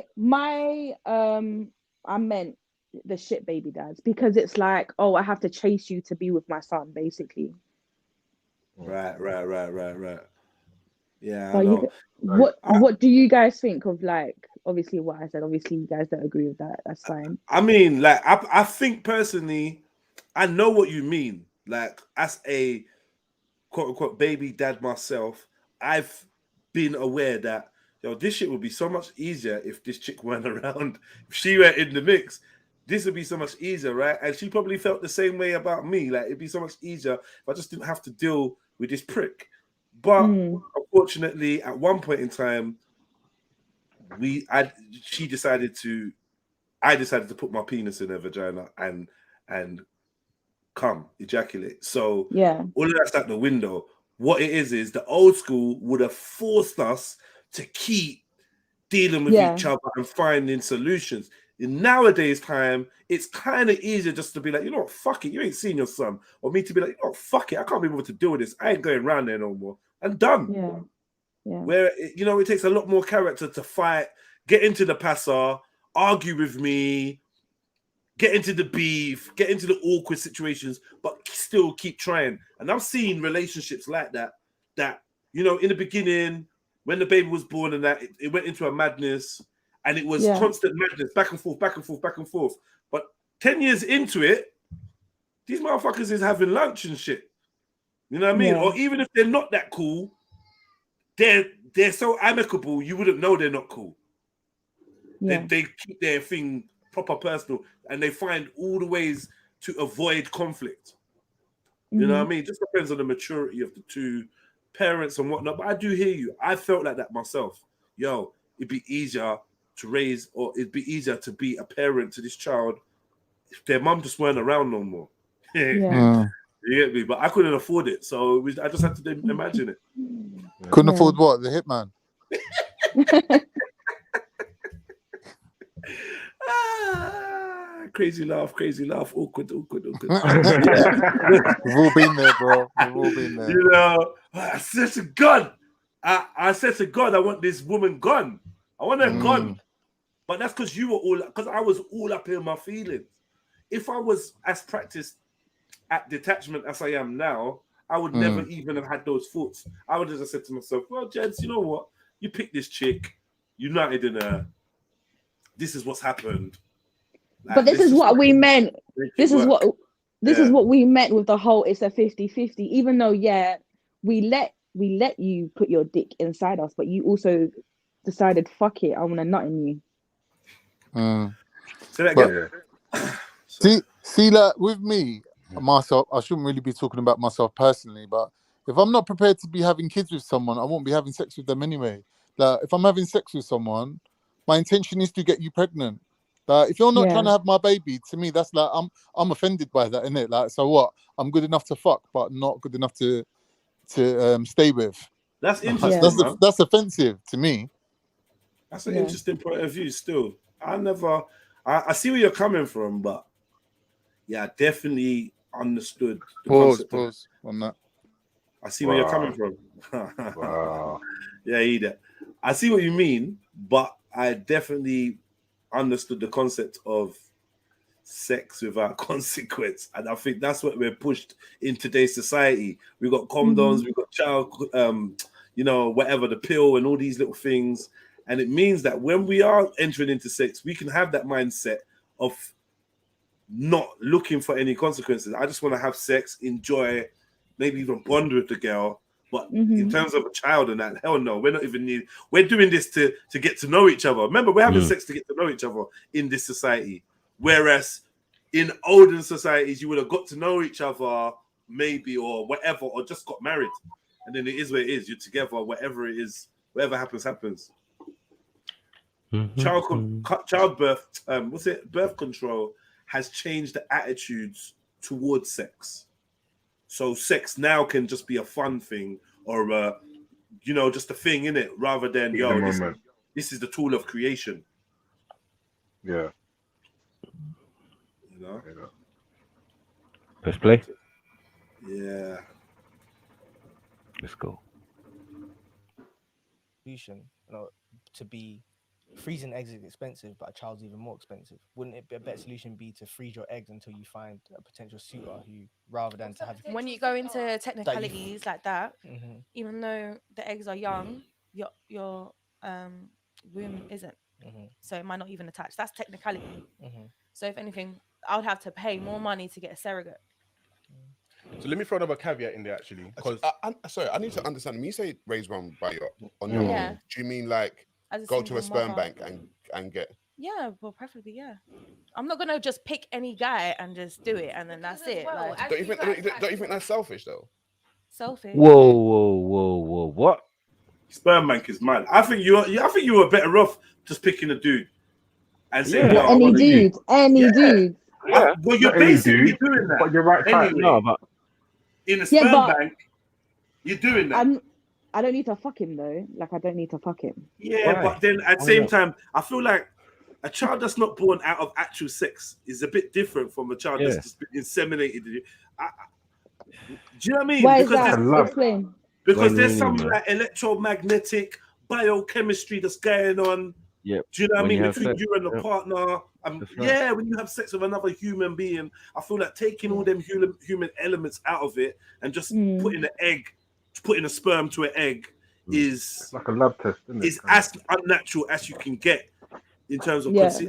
I meant the shit baby dads because it's like, oh, I have to chase you to be with my son, basically. Right. Yeah, I But know. what do you guys think of like obviously what I said. Obviously, you guys don't agree with that. That's fine. I mean, like, I think personally, I know what you mean. Like, as a quote unquote baby dad myself, I've been aware that this shit would be so much easier if this chick weren't around. If she were in the mix, this would be so much easier, right? And she probably felt the same way about me. Like, it'd be so much easier if I just didn't have to deal with this prick. But unfortunately, at one point in time, I decided to put my penis in her vagina and come ejaculate. So all of that's out the window. What it is the old school would have forced us to keep dealing with each other and finding solutions. In nowadays time, it's kind of easier just to be like, you know what, fuck it, you ain't seen your son. Or me to be like, you know what, fuck it, I can't be able to deal with this. I ain't going around there no more. And done. Where, it takes a lot more character to fight, get into the passer, argue with me, get into the beef, get into the awkward situations, but still keep trying. And I've seen relationships like that, in the beginning, when the baby was born and that, it went into a madness and it was constant madness, back and forth, back and forth, back and forth. But 10 years into it, these motherfuckers is having lunch and shit. You know what I mean? Or even if they're not that cool, they're so amicable, you wouldn't know they're not cool. They keep their thing proper personal and they find all the ways to avoid conflict. You know what I mean? It just depends on the maturity of the two parents and whatnot. But I do hear you. I felt like that myself. It'd be easier to raise, or it'd be easier to be a parent to this child if their mum just weren't around no more. You get me? But I couldn't afford it, so I just had to imagine it. Couldn't afford what? The hitman. Crazy laugh, awkward. We've all been there, bro. We've all been there. I said to God, I said to God, I want this woman gone. I want her gone. But that's because I was all up in my feelings. If I was as practiced at detachment as I am now, I would never even have had those thoughts. I would have just said to myself, well, gents, you know what? You picked this chick, united in her. This is what's happened. But this is what we meant. This is what we meant with the whole it's a 50-50. Even though, we let you put your dick inside us, but you also decided, fuck it, I want to nut in you. So that again. See, like with me, myself, I shouldn't really be talking about myself personally, but if I'm not prepared to be having kids with someone, I won't be having sex with them anyway. Like if I'm having sex with someone, my intention is to get you pregnant. Like if you're not trying to have my baby, to me that's like I'm offended by that, innit? Like so what? I'm good enough to fuck, but not good enough to stay with. That's interesting. That's offensive to me. That's an interesting point of view. Still, I see where you're coming from, but I definitely understood the Pause on that. I see where you're coming from. Either. I see what you mean, but I definitely understood the concept of sex without consequence, and I think that's what we're pushed in today's society. We've got condoms, we've got child, whatever, the pill, and all these little things, and it means that when we are entering into sex, we can have that mindset of not looking for any consequences. I just want to have sex, enjoy, maybe even bond with the girl. But in terms of a child and that, hell no, we're not even we're doing this to get to know each other. Remember, we're having sex to get to know each other in this society. Whereas in olden societies, you would have got to know each other, maybe, or whatever, or just got married. And then it is what it is. You're together, whatever it is, whatever happens, happens. Childbirth, birth control has changed the attitudes towards sex. So sex now can just be a fun thing or, just a thing in it rather than, this is the tool of creation. Yeah. Let's play. Yeah. Let's go. To be freezing eggs is expensive, but a child's even more expensive. Wouldn't it be a better solution be to freeze your eggs until you find a potential suitor who, rather than to have? When you go into technicalities like that, even though the eggs are young, your womb isn't. So it might not even attach. That's technicality. So if anything, I would have to pay more money to get a surrogate. So let me throw another caveat in there, actually, because sorry, I need to understand. When you say raise one by on your Yeah. own, do you mean like As a go to single a sperm mother. bank and get? Yeah, well, preferably, yeah. I'm not gonna just pick any guy and just do it, and then that's it. Like, Don't you think that's selfish though? selfish. Whoa. What? Sperm bank is mad. I think you were better off just picking a dude and saying, Yeah. "Yo, I Any want you." dude, any dude. Yeah. Well, you're Not any basically dude, doing that. but you're right type. Anyway, No, but in a Yeah, sperm but bank, you're doing that. I don't need to fuck him though. Like, I don't need to fuck him. Yeah, Why? but then at the Why same not? time, I feel like a child that's not born out of actual sex is a bit different from a child Yeah. that's just been inseminated. Do you know what I mean? Why is Because that? there's, Explain. because What do there's you some mean, man? like electromagnetic biochemistry that's going on. Yep. Do you know what I When mean? you have Between sex. you and the Yep. partner. That's right. Yeah, when you have sex with another human being, I feel like taking all them human elements out of it and just putting an egg, putting a sperm to an egg is It's like a lab test, isn't it? is as unnatural as you can get in terms of Yeah. conceit.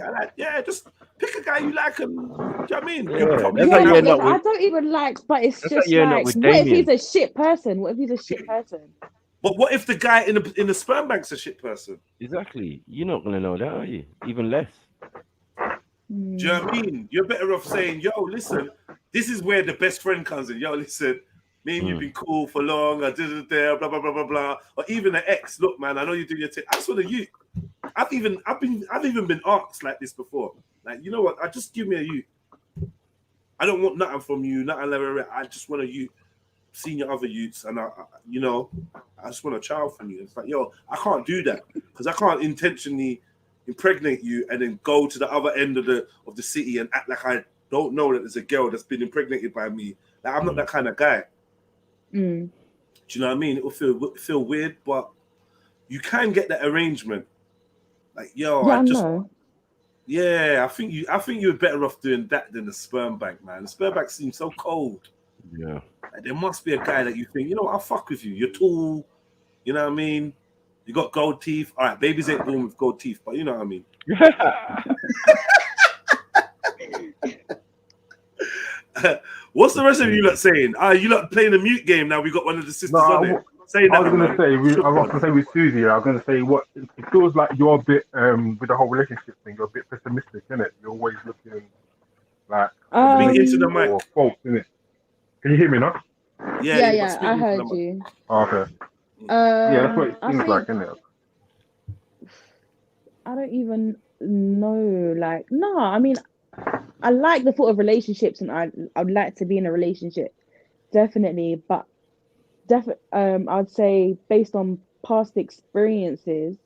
Just pick a guy you like, and do you know what I mean? Yeah, You're probably that's Yeah, how you but end up I with. don't even like. But it's That's how just you end up like, with what if he's Damien. a shit person? What if he's a shit person? But what if the guy in the sperm bank's a shit person? Exactly. You're not gonna know that, are you? Even less. Do you know what I mean? You're better off saying, "Yo, listen, this is where the best friend comes in. Yo, listen, me and you've been cool for long. I did it there, blah blah blah blah blah." Or even an ex. Look, man, I know you do your thing. I just want a youth. I've even been asked like this before. Like, you know what? I just give me a youth. I don't want nothing from you. Nothing like I just want a youth. Seen your other youths, and I just want a child from you. It's like, yo, I can't do that because I can't intentionally impregnate you and then go to the other end of the city and act like I don't know that there's a girl that's been impregnated by me. Like, I'm not that kind of guy. Do you know what I mean? It will feel weird, but you can get that arrangement. Like, yo, Yeah, I just know. yeah, I think you're better off doing that than the sperm bank, man. The sperm bank seems so cold. Yeah. Like, there must be a guy that you think, you know what, I'll fuck with you. You're tall, you know what I mean? You got gold teeth. All right, babies ain't born with gold teeth, but you know what I mean. What's the rest of you lot saying? You lot playing a mute game now. We got one of the sisters on it. Saying I was going to say, I was going to say with Susie, I was going to say what it feels like you're a bit with the whole relationship thing. You're a bit pessimistic, isn't it? You're always looking like into the mic. or faults, isn't it? Can you hear me now? Yeah, I heard you. Oh, okay. Yeah, that's what it I seems think- like, isn't it? I don't even know. Like, no, I mean, I like the thought of relationships, and I'd like to be in a relationship, definitely. But I'd say based on past experiences,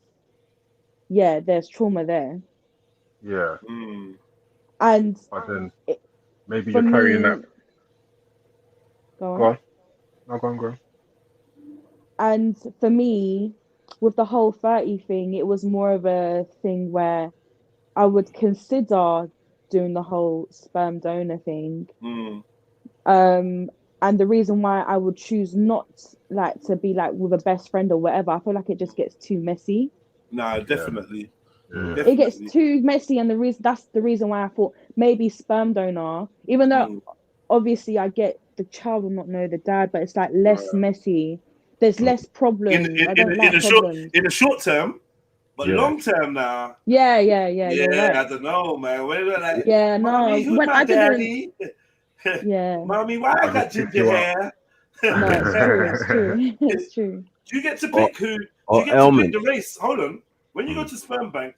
yeah, there's trauma there, Yeah. and But then maybe for you're carrying me- that. Go on. Go on. No, go on. And for me, with the whole 30 thing, it was more of a thing where I would consider doing the whole sperm donor thing. And the reason why I would choose not like to be like with a best friend or whatever, I feel like it just gets too messy. Nah, definitely. It gets too messy, and that's the reason why I thought maybe sperm donor, even though obviously I get the child will not know the dad, but it's like less messy. There's less problems. I don't like problems. In the short term, but Yeah. long term now. Yeah, you're right. I don't know, man. We're like, Yeah, no, Mommy, who's when my I didn't- daddy? Yeah. Mommy, why I got ginger hair? No, it's true. It's true. It's true. Do you get to pick who? Do or you get to ailment. pick the race? Hold on. When you go to sperm bank,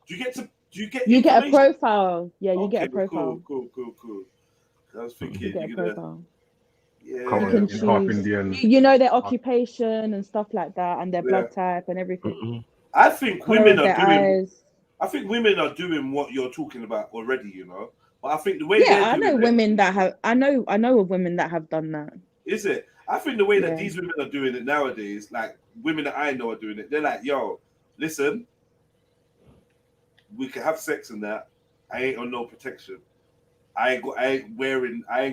do you get You get a information? profile. Yeah, you get a profile. Cool. I was thinking You get a profile. Yeah. You can choose. You know their occupation and stuff like that, and their blood type and everything. I think Colour women of are their doing. eyes. I think women are doing what you're talking about already. You know, but I think the way Yeah, they're I know doing women that have. I know of women that have done that. Is it? I think the way that Yeah. these women are doing it nowadays, like women that I know are doing it, they're like, yo, listen, we can have sex and that. I ain't on no protection. I ain't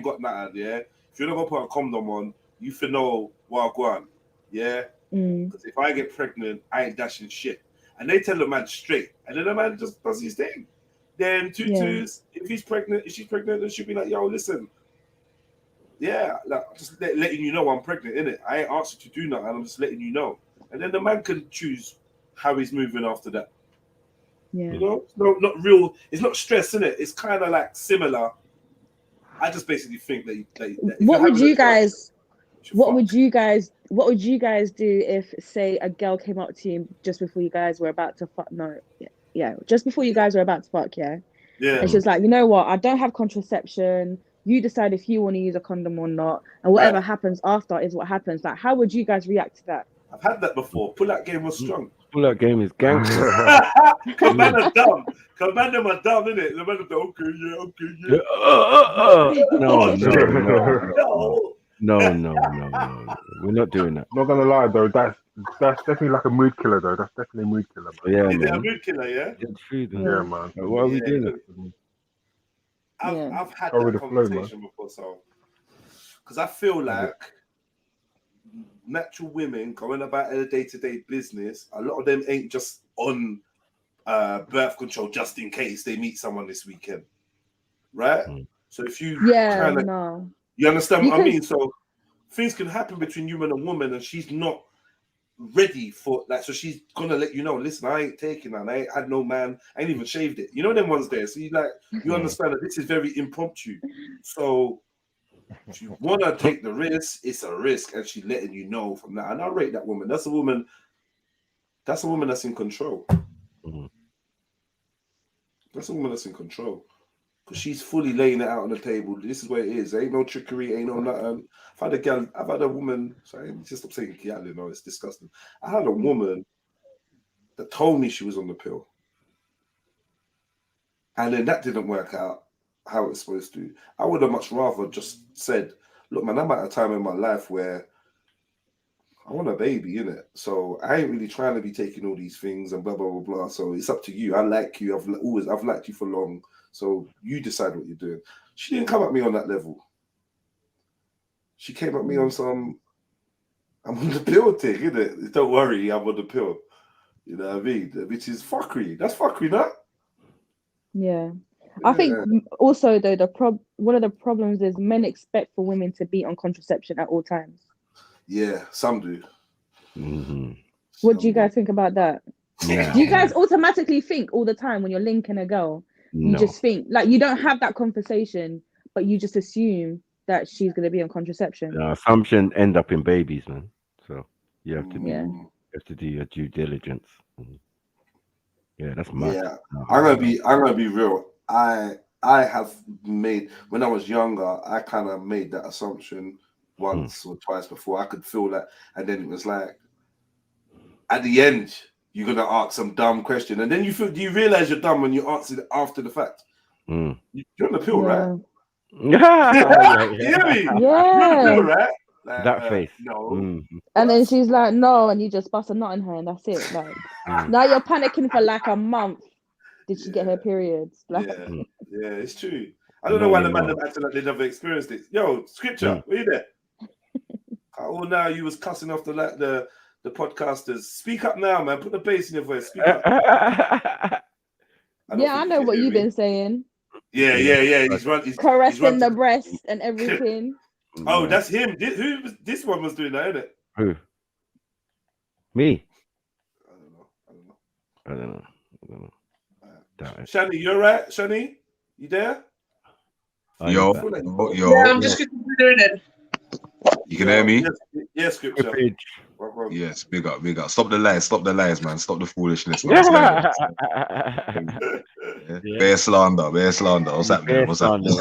got nothing, yeah? If you're not gonna put a condom on, you for know what I go on, yeah? Because if I get pregnant, I ain't dashing shit. and they tell the man straight, and then the man just does his thing. Then Tutu's, if she's pregnant, then she'll be like, yo, listen, yeah, like, just letting you know I'm pregnant, innit? I ain't asked you to do nothing, I'm just letting you know. And then the man can choose how he's moving after that. Yeah. You know, no, not real. It's not stress, innit? It's kind of like similar. I just basically think that what would you guys do if, say, a girl came up to you just before you guys were about to fuck? No, just before you guys were about to fuck, yeah. And she was like, you know what? I don't have contraception. You decide if you want to use a condom or not, and whatever happens after is what happens. Like, how would you guys react to that? I've had that before. Pull-out game was strong. Pull-out game is gangster. Man are dumb. Man them are dumb, innit? The man are okay, yeah. No. We're not doing that. Not gonna lie though, that's definitely like a mood killer though. That's definitely a mood killer, man. Yeah, Is man. it a mood killer, yeah? It's true, then. Yeah, man. Why are we doing it? I've had Go that with the flow, conversation before, so because I feel like natural women going about their day-to-day business, a lot of them ain't just on birth control just in case they meet someone this weekend, right? So if you you understand what I mean? So things can happen between you and a woman, and she's not ready for that. So she's gonna let you know, listen, I ain't taking that. I ain't had no man. I ain't even shaved it. You know them ones there. So you understand that this is very impromptu. So if you wanna take the risk, it's a risk, and she's letting you know from that. And I rate that woman. That's a woman that's in control. That's a woman that's in control. Because she's fully laying it out on the table. This is where it is. There ain't no trickery, ain't no nothing. I've had a woman, sorry, just stop saying gal, you know, it's disgusting. I had a woman that told me she was on the pill. And then that didn't work out how it's supposed to. I would have much rather just said, look, man, I'm at a time in my life where I want a baby, innit? So I ain't really trying to be taking all these things and blah, blah, blah, blah. So it's up to you. I like you. I've liked you for long. So you decide what you're doing. She didn't come at me on that level. She came at me on some, I'm on the pill thing, innit? Don't worry, I'm on the pill. You know what I mean? Which is fuckery. That's fuckery, not? Yeah. I think also though one of the problems is men expect for women to be on contraception at all times. Yeah, some do. What do you guys think about that? Yeah. Do you guys automatically think all the time when you're linking a girl? You No. just think like you don't have that conversation, but you just assume that she's going to be on contraception. Assumption end up in babies, man. So you have to do your due diligence. Yeah, that's mad. Yeah, I'm gonna be real. I have made, when I was younger, I kind of made that assumption once or twice before. I could feel that, and then it was like, at the end, you're gonna ask some dumb question, and then you realize you're dumb when you answer it after the fact. You're on the pill, right? Yeah. You hear me? Yeah. You're on the pill, right? Like, That face. No. And then she's like, no, and you just bust a nut in her, and that's it. Like now you're panicking for like a month. Did she get her periods? Like, yeah, it's true. I don't know why the man them acting like they never experienced it. Yo, scripture, were you there? Oh, now you was cussing off the podcasters. Speak up now, man. Put the bass in your voice. Speak up. I know what you've been saying. Yeah. He's caressing the breast and everything. Oh, that's him. This one was doing that, isn't it? Who? Me? I don't know. Shani, you all right? Shani, you there? Yo. Yeah, I'm just considering it. You can hear me? Yes, scripture. Yes, big up. Stop the lies, man. Stop the foolishness. Man. Bear slander. What's happening?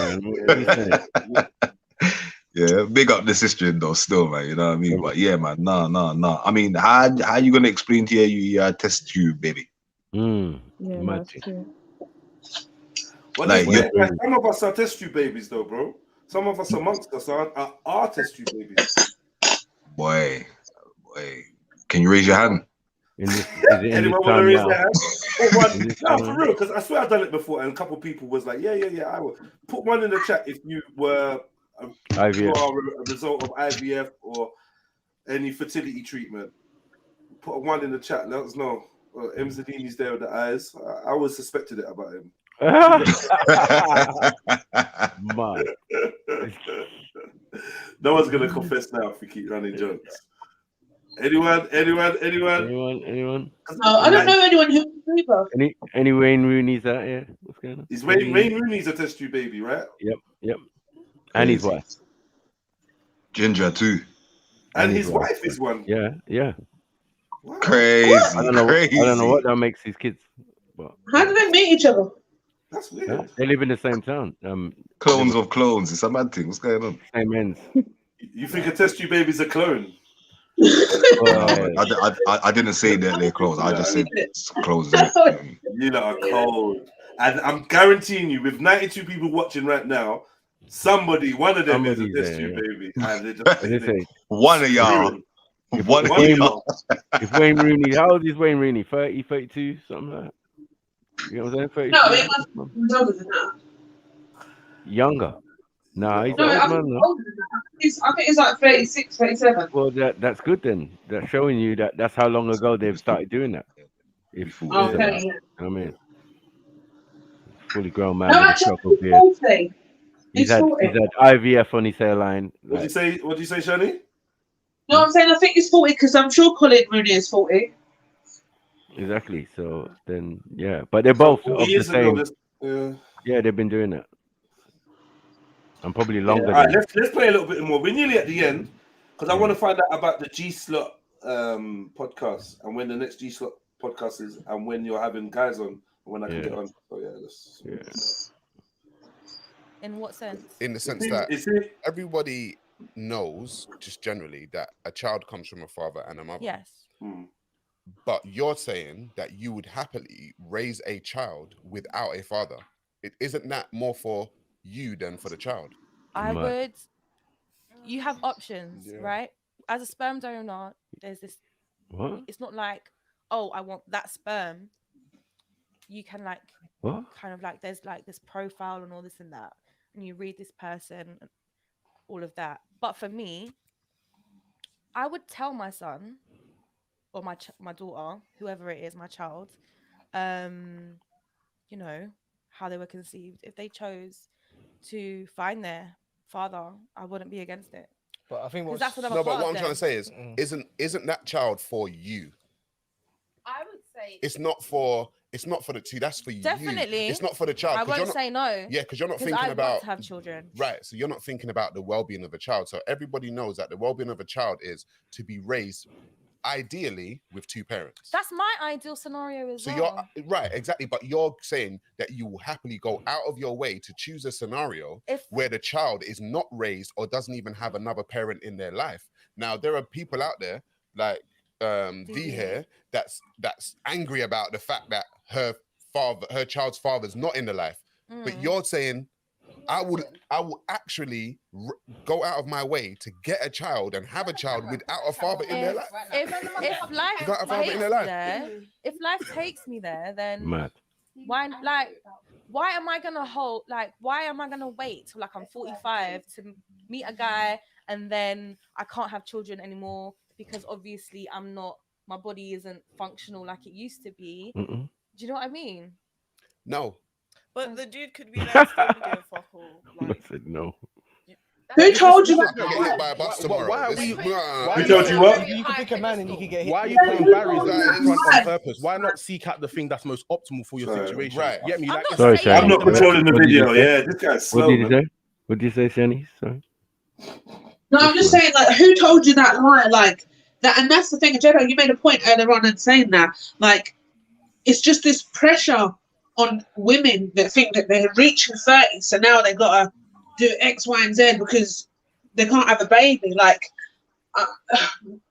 Yeah, big up the sister though, still, man. You know what I mean? But yeah, man, nah. I mean, how you gonna explain to you test tube, baby? Yeah, that's true. Well, like, some of us are test tube babies, though, bro. Some of us amongst us are test tube babies. Boy, can you raise your hand? Anyone want to raise their hand? No, for real, because I swear I've done it before, and a couple of people was like, yeah, I will. Put one in the chat if you were a result of IVF or any fertility treatment. Put one in the chat. Let us know. Well, Zadini's there with the eyes. I always suspected it about him. Man. No one's gonna confess now if we keep running jokes. Anyone? Anyone? No, I don't know anyone who either. Any Wayne Rooney's out here? What's going on? Is Wayne Rooney's a test tube baby, right? Yep. And his wife. Ginger too. And his wife is one. Yeah. Crazy. I don't know what that makes his kids. But How do they meet each other? That's weird. yeah, they live in the same town. Clones of clones. It's a mad thing. What's going on? Same ends. You think a test tube baby's a clone? I didn't say that they're clones. I just said it's clones. You lot are cold. And I'm guaranteeing you, with 92 people watching right now, one of them is a test tube baby. And they're just one of y'all. If Wayne Rooney, how old is Wayne Rooney? 30, 32, something like that? You know what I'm saying? 32? No, he was older than that. Younger. Nah, he's No, old I man. think No. older than that. I think it's like 36, 37. Well, that's good then. That's showing you that's how long ago they've started doing that. If Okay, yeah. you know what I mean, fully grown man. No, with a actually, chocolate he's beard. 40. He's had IVF on his hairline. What do you say, Shani? No, I'm saying I think he's 40 because I'm sure Colin Rooney is 40. Exactly. So then, yeah, but they're both of the same. Yeah, they've been doing that. And probably longer. All right, let's play a little bit more. We're nearly at the end because I want to find out about the G Slot podcast and when the next G Slot podcast is and when you're having guys on and when I can get on. So In what sense? In the sense that everybody knows, just generally, that a child comes from a father and a mother. Yes. But you're saying that you would happily raise a child without a father. Isn't that more for you than for the child? I would. You have options, right? As a sperm donor, there's this. What? It's not like, oh, I want that sperm. You can kind of like there's like this profile and all this and that, and you read this person, and all of that. But for me, I would tell my son or my daughter, whoever it is, my child, you know, how they were conceived. If they chose to find their father, I wouldn't be against it. But I think what I'm trying to say is, isn't that child for you? I would say it's not for the two. That's for you. Definitely, it's not for the child. I won't say no. Yeah, because you're not thinking I about want to have children. Right. So you're not thinking about the well-being of a child. So everybody knows that the well-being of a child is to be raised ideally with two parents. That's my ideal scenario as well. So you're right, exactly. But you're saying that you will happily go out of your way to choose a scenario where the child is not raised or doesn't even have another parent in their life. Now, there are people out there like D here that's angry about the fact that her child's father's not in the life. But you're saying I will actually go out of my way to get a child and have a child without a father in their life. If life if life takes me there, then why am I gonna wait till like I'm 45 to meet a guy and then I can't have children anymore because obviously my body isn't functional like it used to be. Do you know what I mean? No. But the dude could be there still doing fuck all. I said no. Who told you that? Who told you what? You can pick a man and you can get hit. Why are you putting barriers in front on purpose? Why not seek out the thing that's most optimal for your situation? Right. You get me? Like, Sorry, Shani. I'm not controlling the video. Yeah, this guy's slow. What did you say? What did you say, Shani? Sorry. No, I'm just saying, like, who told you that lie? Like that, and that's the thing, Jedi. You made a point earlier on in saying that, like, it's just this pressure on women that think that they're reaching 30, so now they've got to do X, Y, and Z because they can't have a baby. Like,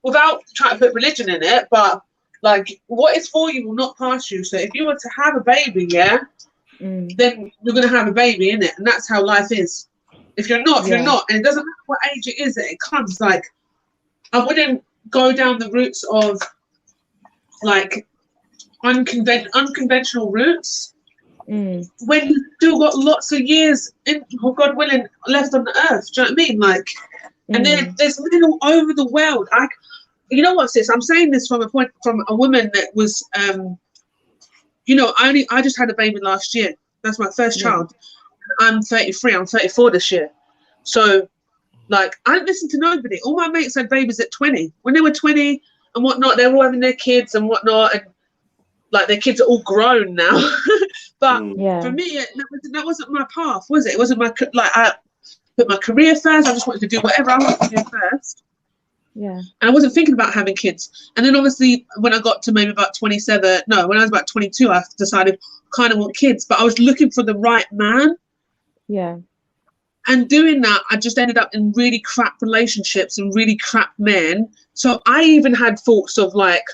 without trying to put religion in it, but like, what is for you will not pass you. So if you were to have a baby, then you're gonna have a baby, innit? And that's how life is. If you're not, you're not, and it doesn't matter what age it is that it comes. Like, I wouldn't go down the routes of like unconventional routes. When you've still got lots of years in, God willing, left on the earth. Do you know what I mean? Like, and then there's men all over the world. you know what, sis? I'm saying this from a woman that was, you know, I just had a baby last year. That's my first child. I'm 33. I'm 34 this year. So, like, I didn't listen to nobody. All my mates had babies at 20. When they were 20 and whatnot, they were all having their kids and whatnot, and like their kids are all grown now. But for me, that wasn't my path, was it? It wasn't my I put my career first. I just wanted to do whatever I wanted to do first. Yeah. And I wasn't thinking about having kids. And then obviously when I got to maybe about 27, no, when I was about 22, I decided I kind of want kids, but I was looking for the right man. Yeah. And doing that, I just ended up in really crap relationships and really crap men. So I even had thoughts of like,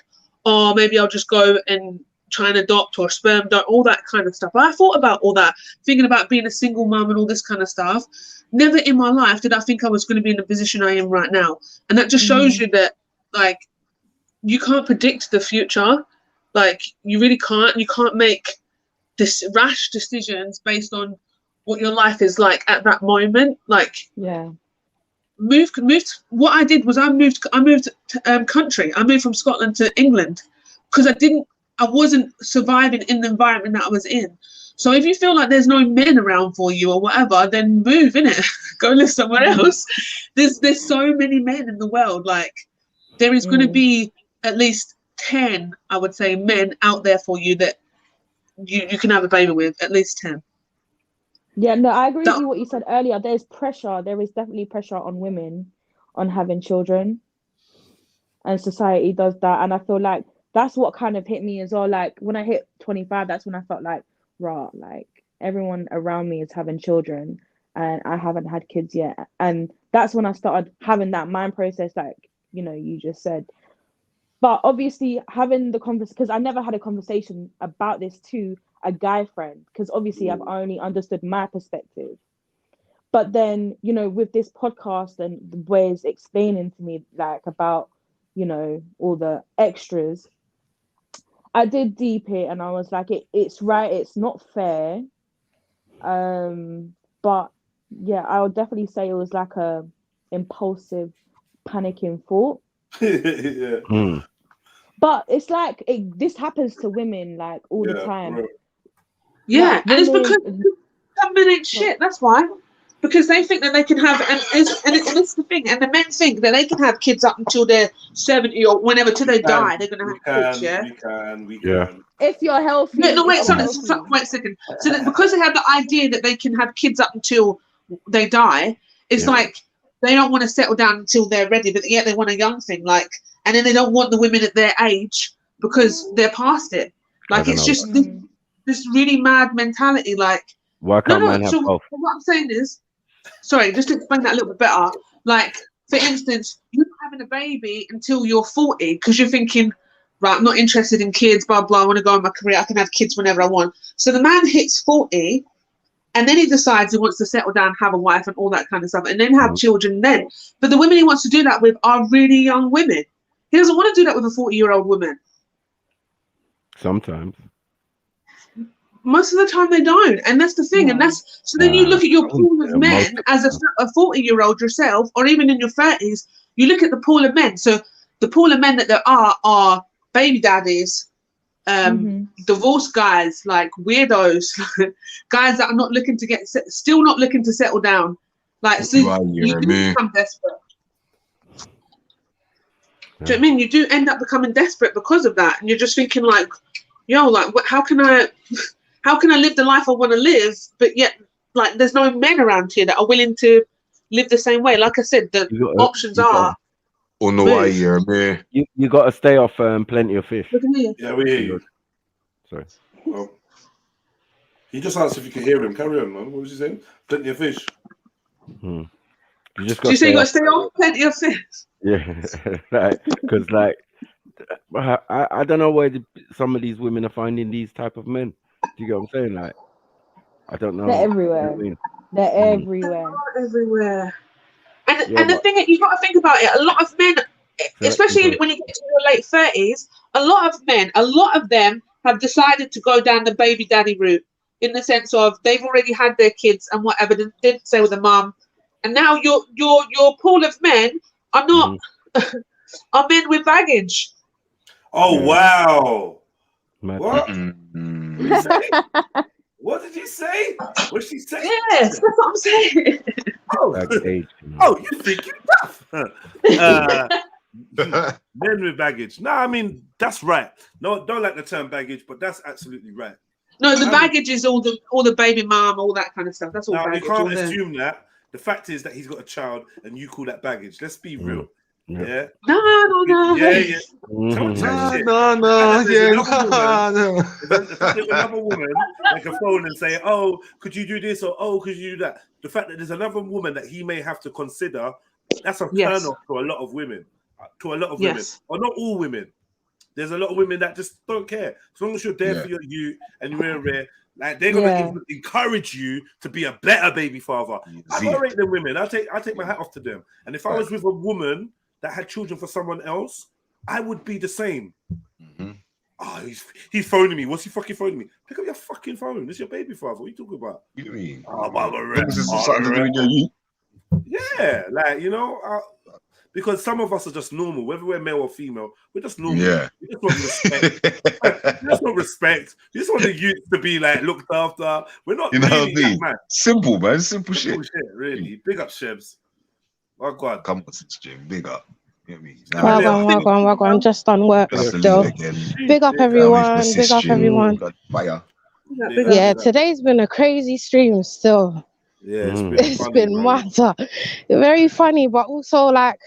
oh, maybe I'll just go and try and adopt or sperm donate, all that kind of stuff. I thought about all that, thinking about being a single mum and all this kind of stuff. Never in my life did I think I was going to be in the position I am right now. And that just shows you that, like, you can't predict the future. Like, you really can't. You can't make this rash decisions based on what your life is like at that moment. Like, moved. What I did was I moved country. I moved from Scotland to England because I wasn't surviving in the environment that I was in. So if you feel like there's no men around for you or whatever, then move, innit? Go live somewhere else. There's so many men in the world. Like, there is going to be at least 10, I would say, men out there for you that you can have a baby with. At least 10. Yeah, no, I agree with you what you said earlier. There's pressure. There is definitely pressure on women on having children. And society does that. And I feel like that's what kind of hit me as well. Like, when I hit 25, that's when I felt like, right, like, everyone around me is having children and I haven't had kids yet. And that's when I started having that mind process, like, you know, you just said. But obviously having the conversation, because I never had a conversation about this to a guy friend, because obviously I've only understood my perspective. But then, you know, with this podcast and the ways explaining to me, like, about, you know, all the extras, I did deep it and I was like, it's right, it's not fair. But yeah, I would definitely say it was like a impulsive, panicking thought. But it's like this happens to women like all the time. Right. Yeah, like, and it's because some men ain't shit. That's why. Because they think that they can have, and it's the thing, and the men think that they can have kids up until they're 70 or whenever till they die, they're going to have kids, yeah? We can. If you're healthy. Yeah, no, wait a second. So that because they have the idea that they can have kids up until they die, it's like they don't want to settle down until they're ready, but yet they want a young thing, like, and then they don't want the women at their age because they're past it. Like, it's just this really mad mentality, like. Why can't man have both? What I'm saying is, sorry, just to explain that a little bit better. Like, for instance, you're not having a baby until you're 40 because you're thinking, right, I'm not interested in kids, blah, blah, I want to go in my career, I can have kids whenever I want. So the man hits 40 and then he decides he wants to settle down, have a wife and all that kind of stuff, and then have children then. But the women he wants to do that with are really young women. He doesn't want to do that with a 40-year-old woman. Sometimes. Most of the time they don't, and that's the thing. And that's so. Then you look at your pool of men as a 40-year-old yourself, or even in your 30s. You look at the pool of men. So the pool of men that there are baby daddies, divorced guys, like weirdos, guys that are not looking to still not looking to settle down. Like, so you become desperate. Do you know what I mean? You do end up becoming desperate because of that, and you're just thinking like, yo, like, how can I live the life I want to live, but yet, like, there's no men around here that are willing to live the same way. Like I said, the options are. Oh no, I hear me. You got to stay off Plenty of Fish. Yeah, we hear you. Sorry. Well, he just asked if you could hear him. Carry on, man. What was he saying? Plenty of Fish. You just Do you say you got to stay on Plenty of Fish? Yeah, right. Because like, I don't know where some of these women are finding these type of men. Do you get what I'm saying? Like, I don't know. They're everywhere. You know what I mean? They're everywhere. Everywhere. And the thing is, you've got to think about it. A lot of men, especially when you get to your late 30s, a lot of them have decided to go down the baby daddy route, in the sense of they've already had their kids and whatever, didn't stay with a mum, and now your pool of men are not are men with baggage. Oh wow! Mad. What? What did you say? What did you say? What did she say? Yes, that's what I'm saying. Oh, Baggage, oh, you think you're tough? Men with baggage. No, I mean that's right. No, don't like the term baggage, but that's absolutely right. No, the baggage is all the baby mom, all that kind of stuff. That's all Now baggage. you can't all there. assume that. The fact is that he's got a child, and you call that baggage. Let's be real. Yeah. No. Yeah. Don't chat shit. No, There's yeah, another woman that can phone and say, "Oh, could you do this?" or "Oh, could you do that?" The fact that there's another woman that he may have to consider, that's a turn off to a lot of women. To a lot of women, or not all women. There's a lot of women that just don't care. As long as you're there for your youth and you're rare, like they're gonna encourage you to be a better baby father. I don't rate them women. I take my hat off to them. And if I was with a woman that had children for someone else, I would be the same. Oh, he's phoning me. What's he fucking phoning me? Pick up your fucking phone. This is your baby father. What are you talking about? You know what I mean? Yeah, like you know, because some of us are just normal, whether we're male or female, we're just normal. Yeah. We just want respect. We just want respect. We just want the youth to be like looked after. We're not You know really what I mean? that, man. Simple, man. Simple shit. Really. Big up, Shebs. Oh God. Come on, Jim. Big up. You know what I mean? Wagwan. Just done work That's the still. lead again. Big up everyone. Big up everyone. Fire. Yeah, today's been a crazy stream still. Yeah, it's been matter. Very funny, but also like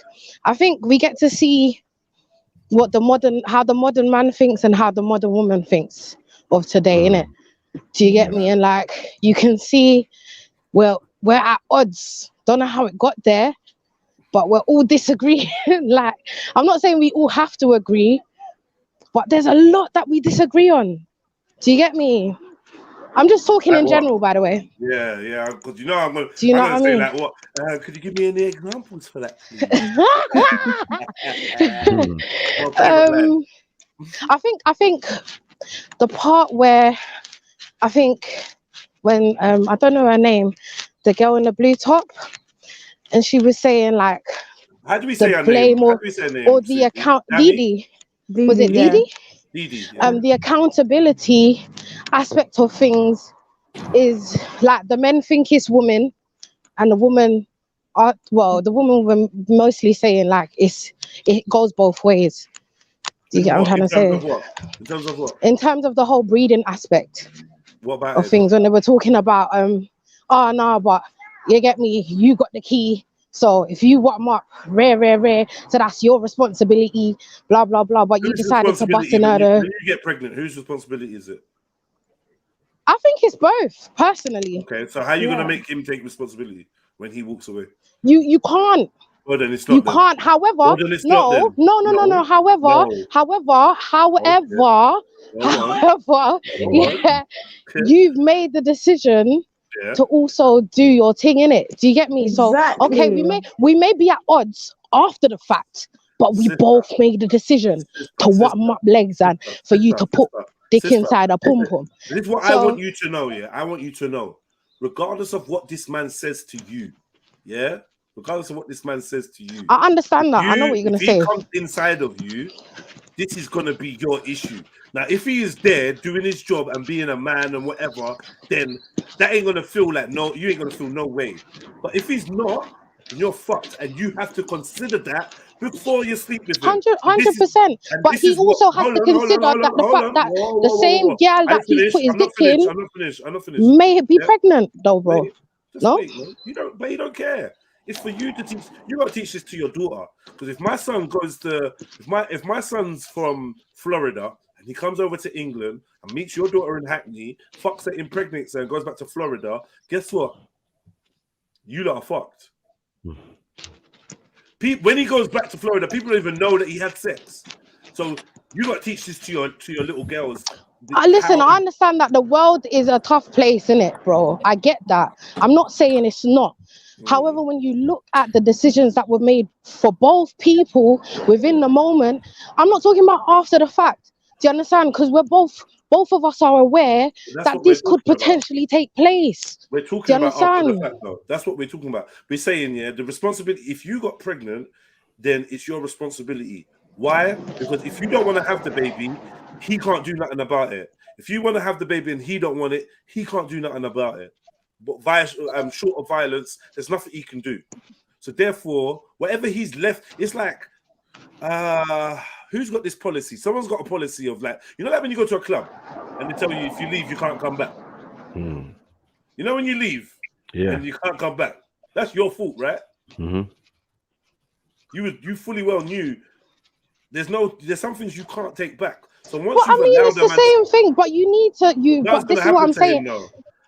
I think we get to see how the modern man thinks and how the modern woman thinks of today, innit? Do you get me? And like you can see we're at odds. Don't know how it got there, but we're all disagreeing. Like I'm not saying we all have to agree, but there's a lot that we disagree on. Do you get me? I'm just talking in general, by the way. Yeah, because you know I'm gonna. Do you know I'm what gonna I say mean? like, what? Could you give me any examples for that, please? I think the part where I think when I don't know her name, the girl in the blue top, and she was saying like, how do we say her name? How do we say her name? Or the account Didi. Was it Didi? Didi. The accountability aspect of things is like the men think it's women, and the woman are the woman were mostly saying like it goes both ways. Do you get what I'm trying to say? In terms of what? In terms of the whole breeding aspect What about of things, when they were talking about but you get me, you got the key. So if you want them up, rare, so that's your responsibility, blah blah blah. But you decided to bust in her. When you get pregnant, whose responsibility is it? I think it's both, personally. Okay, so how are you gonna make him take responsibility when he walks away? You can't. Well, then it's not. You can't. However, well, then it's not then. No. However, you've made the decision to also do your thing in it. Do you get me? So okay, we may be at odds after the fact, but we both made the decision to what up legs and for you to put dick inside a pum pum. This is what I want you to know. Yeah, I want you to know, regardless of what this man says to you. Yeah. Regardless of what this man says to you, I understand that. I know what you're gonna say. If he comes inside of you, this is gonna be your issue. Now, if he is there doing his job and being a man and whatever, then that ain't gonna feel like you ain't gonna feel no way. But if he's not, then you're fucked, and you have to consider that before you sleep with him. 100%. But he also has to consider that the fact that the same girl that he put his dick in I'm not finished. may be pregnant, though, bro. No, you don't. But you don't care. It's for you to teach. You got to teach this to your daughter. Because if my son goes to, if my son's from Florida and he comes over to England and meets your daughter in Hackney, fucks her, impregnates her, and goes back to Florida, guess what? You lot are fucked. When he goes back to Florida, people don't even know that he had sex. So you got to teach this to your little girls. Listen, I understand that the world is a tough place, innit, bro? I get that. I'm not saying it's not. However, when you look at the decisions that were made for both people within the moment, I'm not talking about after the fact. Do you understand? Because we're both of us are aware that this could potentially take place. We're talking about after the fact, though. That's what we're talking about. We're saying, the responsibility. If you got pregnant, then it's your responsibility. Why? Because if you don't want to have the baby, he can't do nothing about it. If you want to have the baby and he don't want it, he can't do nothing about it. But short of violence, there's nothing he can do. So therefore, whatever he's left, it's like, who's got this policy? Someone's got a policy of like, you know, like when you go to a club and they tell you if you leave, you can't come back. You know when you leave and you can't come back, that's your fault, right? You fully well knew there's some things you can't take back. So once Well, I mean, it's the same thing, but you need to but this is what I'm saying.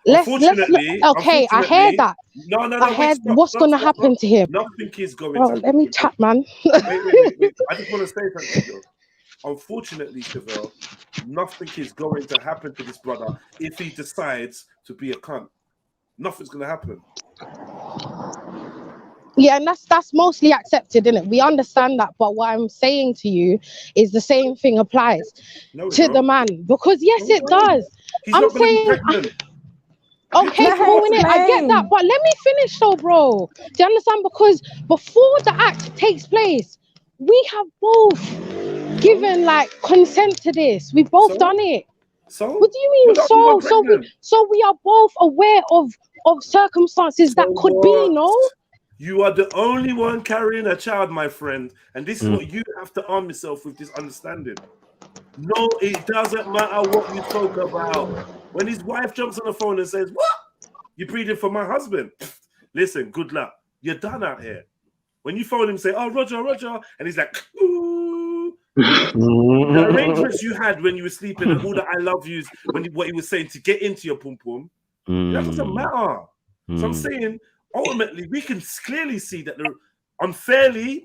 Let's okay, I heard that. No, I heard what's gonna happen to him. Nothing is going Bro, to let me tap, man. wait. I just want to say something, though. Unfortunately, Chevelle, nothing is going to happen to this brother if he decides to be a cunt. Nothing's gonna happen. Yeah, and that's mostly accepted, isn't it? We understand that, but what I'm saying to you is the same thing applies to the man, because yes, it does. I'm saying, okay, cool, innit? I get that, but let me finish, though, bro. Do you understand? Because before the act takes place, we have both given like consent to this. We've both done it. So what do you mean? So we are both aware of circumstances that could be, no? You are the only one carrying a child, my friend, and this is what you have to arm yourself with, this understanding. No, it doesn't matter what you talk about. When his wife jumps on the phone and says, "What? You're breathing for my husband?" Listen, good luck. You're done out here. When you phone him and say, "Oh, Roger," and he's like, "Ooh." The arrangements you had when you were sleeping and all the "I love yous," what he was saying to get into your pum pum, that doesn't matter. So I'm saying, ultimately, we can clearly see that unfairly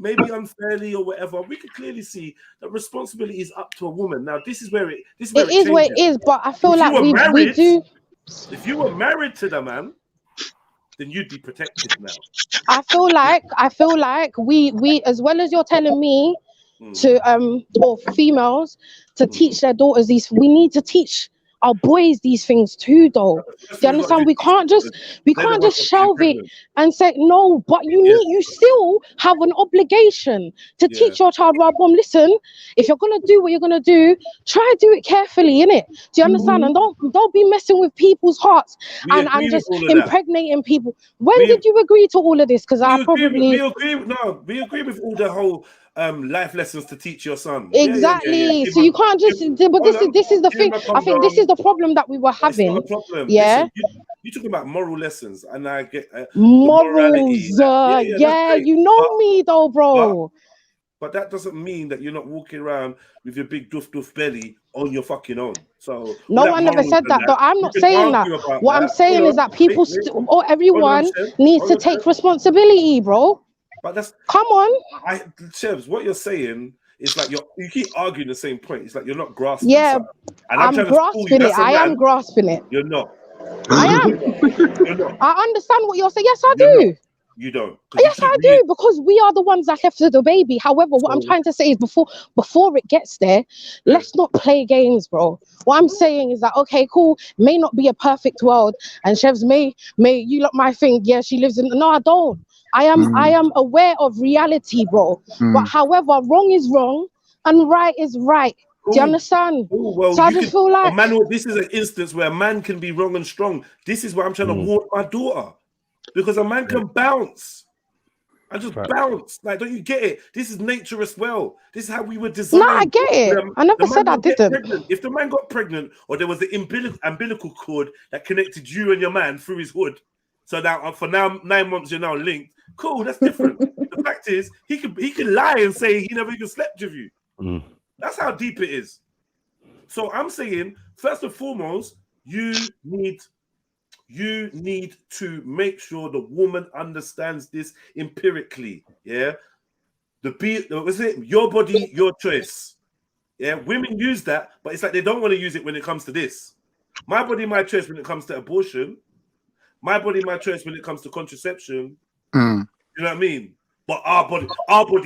or whatever, we can clearly see that responsibility is up to a woman. Now, this is where it is where it is, but I feel like we do. If you were married to the man, then you'd be protected now. I feel like we as well as you're telling me to or females to teach their daughters these, we need to teach our boys these things too, though. Do you understand? We can't just shelve it and say no, but you still have an obligation to teach your child, well, mom, listen, if you're gonna do what you're gonna do, try do it carefully, innit? Do you understand? And don't be messing with people's hearts and just impregnating people. When did you agree to all of this? Because I probably we agree with all the whole life lessons to teach your son. Exactly. So you can't just. But this is the thing. I think this is the problem that we were having. It's not a problem. Yeah. Listen, you're talking about moral lessons, and I get morals. Yeah, you know me though, bro. But that doesn't mean that you're not walking around with your big doof no on your fucking own. So no, I never said that. Though I'm not saying that. What I'm saying is that people or everyone needs to take responsibility, bro. But that's come on. Chebs, what you're saying is like you keep arguing the same point. It's like you're not grasping. Yeah, and I'm grasping it. I am grasping it. You're not. I am. You're not. I understand what you're saying. Yes, I do. You don't. Yes, I do, because we are the ones that left the baby. However, what I'm trying to say is before it gets there, let's not play games, bro. What I'm saying is that, okay, cool, may not be a perfect world, and Chevs may you lot might think, yeah, she lives in. No, I don't. I am aware of reality, bro. But however, wrong is wrong and right is right. Do you understand? Well, so I just feel like this is an instance where a man can be wrong and strong. This is why I'm trying to warn my daughter. Because a man can bounce. I just bounce. Like, don't you get it? This is nature as well. This is how we were designed. No, I get it. I never said I didn't. If the man got pregnant or there was the umbilical cord that connected you and your man through his hood, so now for 9 months you're now linked, cool, that's different. The fact is, he can lie and say he never even slept with you. That's how deep it is. So I'm saying, first and foremost, you need to make sure the woman understands this empirically. Yeah, your body, your choice. Yeah, women use that, but it's like they don't want to use it when it comes to this. My body, my choice when it comes to abortion. My body, my choice when it comes to contraception. You know what I mean? But our body,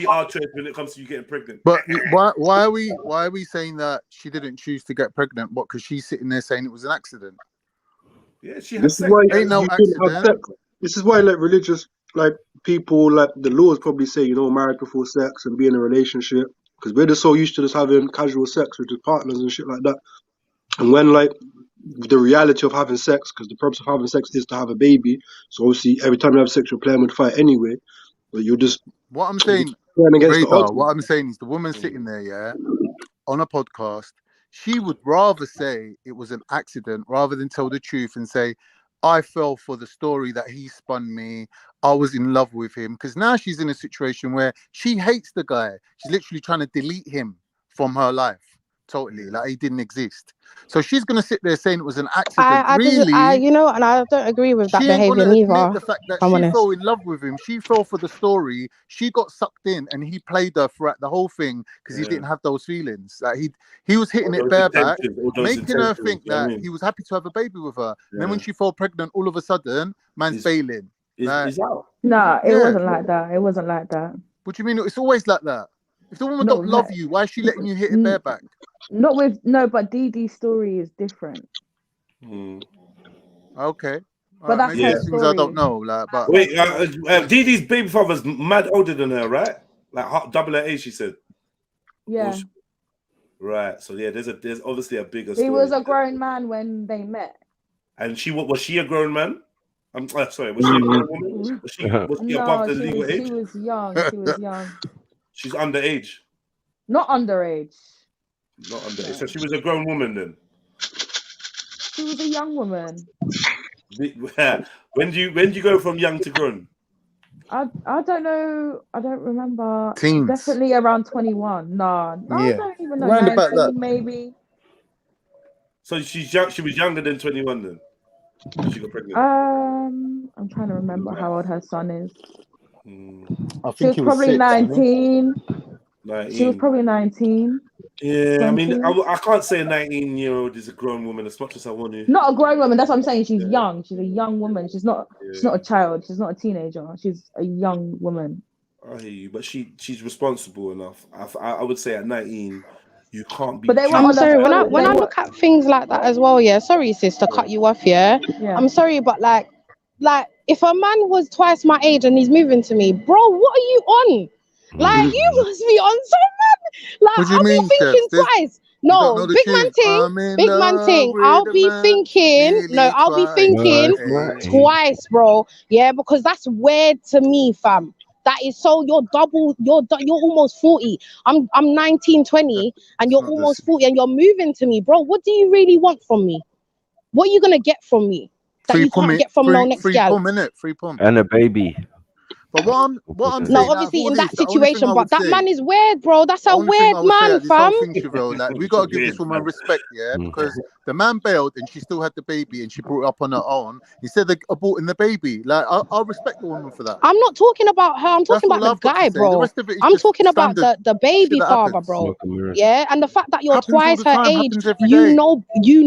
our choice when it comes to you getting pregnant. But why are we saying that she didn't choose to get pregnant? What? Because she's sitting there saying it was an accident. Yeah, she this has is why ain't no accident. This is why like religious like people like the laws probably say, you know, married before sex and be in a relationship, because we're just so used to just having casual sex with just partners and shit like that. And when like the reality of having sex, because the purpose of having sex is to have a baby, so obviously every time you have sex, you're playing with fire anyway. But you're just What I'm saying, playing against the odds. Radar, what I'm saying is the woman sitting there, yeah, on a podcast, she would rather say it was an accident rather than tell the truth and say, I fell for the story that he spun me. I was in love with him. Because now she's in a situation where she hates the guy. She's literally trying to delete him from her life. Totally. Like he didn't exist. So she's going to sit there saying it was an accident. You know, and I don't agree with that She ain't behavior gonna admit neither. the fact that if I'm she honest. fell in love with him. She fell for the story. She got sucked in, and he played her throughout the whole thing because he didn't have those feelings. Like he was hitting it bareback, making her think that he was happy to have a baby with her. And then when she fell pregnant, all of a sudden, man's bailing. He's out. No, it wasn't like that. It wasn't like that. What do you mean? It's always like that. If the woman don't love you, why is she letting you hit it bareback? Not with but Dee Dee's story is different. Okay. But that's maybe her there's things I don't story. know. Like, but Wait, Dee Dee's baby father's mad older than her, right? Like double her age, she said. Yeah. Right. So yeah, there's obviously a bigger He story. was a grown man when they met. And was she a grown man? I'm sorry, was she a grown woman? Was she above the legal age? She was young. She was young. She's underage. Not underage. Not underage. So she was a grown woman then. She was a young woman. When do you go from young to grown? I don't know. I don't remember. Teens. Definitely around 21. I don't even know. Round about 19 that. maybe. So she's young. She was younger than 21 then. When she got pregnant. I'm trying to remember how old her son is. I She was probably 19. 19. She was probably 19. Yeah, 20. I mean, I can't say a 19-year-old is a grown woman as much as I want to. Not a grown woman. That's what I'm saying. She's young. She's a young woman. She's not a child. She's not a teenager. She's a young woman. I hear you, but she's responsible enough. I would say at 19, you can't be. But they were I'm on sorry, the when I look at things like that as well, yeah. Sorry, sis, to cut you off, yeah. I'm sorry, but like if a man was twice my age and he's moving to me, bro, what are you on? Like you must be on some man. Like What do you I'll mean, be thinking Chef? twice. You don't No, know the big man truth. thing, I'm in big man love thing. with I'll a be man thinking, nearly I'll be twice thinking my age. twice, bro. Yeah, because that's weird to me, fam. That is so you're almost 40. I'm 19, 20, and you're almost 40, and you're moving to me, bro. What do you really want from me? What are you gonna get from me that you can't get from no next free gal? pump, innit? Free pump. And a baby. But what I'm saying, No, out of obviously all in this, that the only thing situation, I but would that say- man is weird, bro. That's a only thing weird I would say man, at this whole fam. thing, Chevelle, like we gotta give this woman respect, yeah, because the man bailed and she still had the baby and she brought it up on her own instead of aborting the baby. Like I'll respect the woman for that. I'm not talking about her. I'm talking all about I've the got to guy, say. The bro. rest of it is I'm just talking about standard the baby shit that father, happens. bro. Yeah, and the fact that you're Happens all twice the her time, age, happens every you day.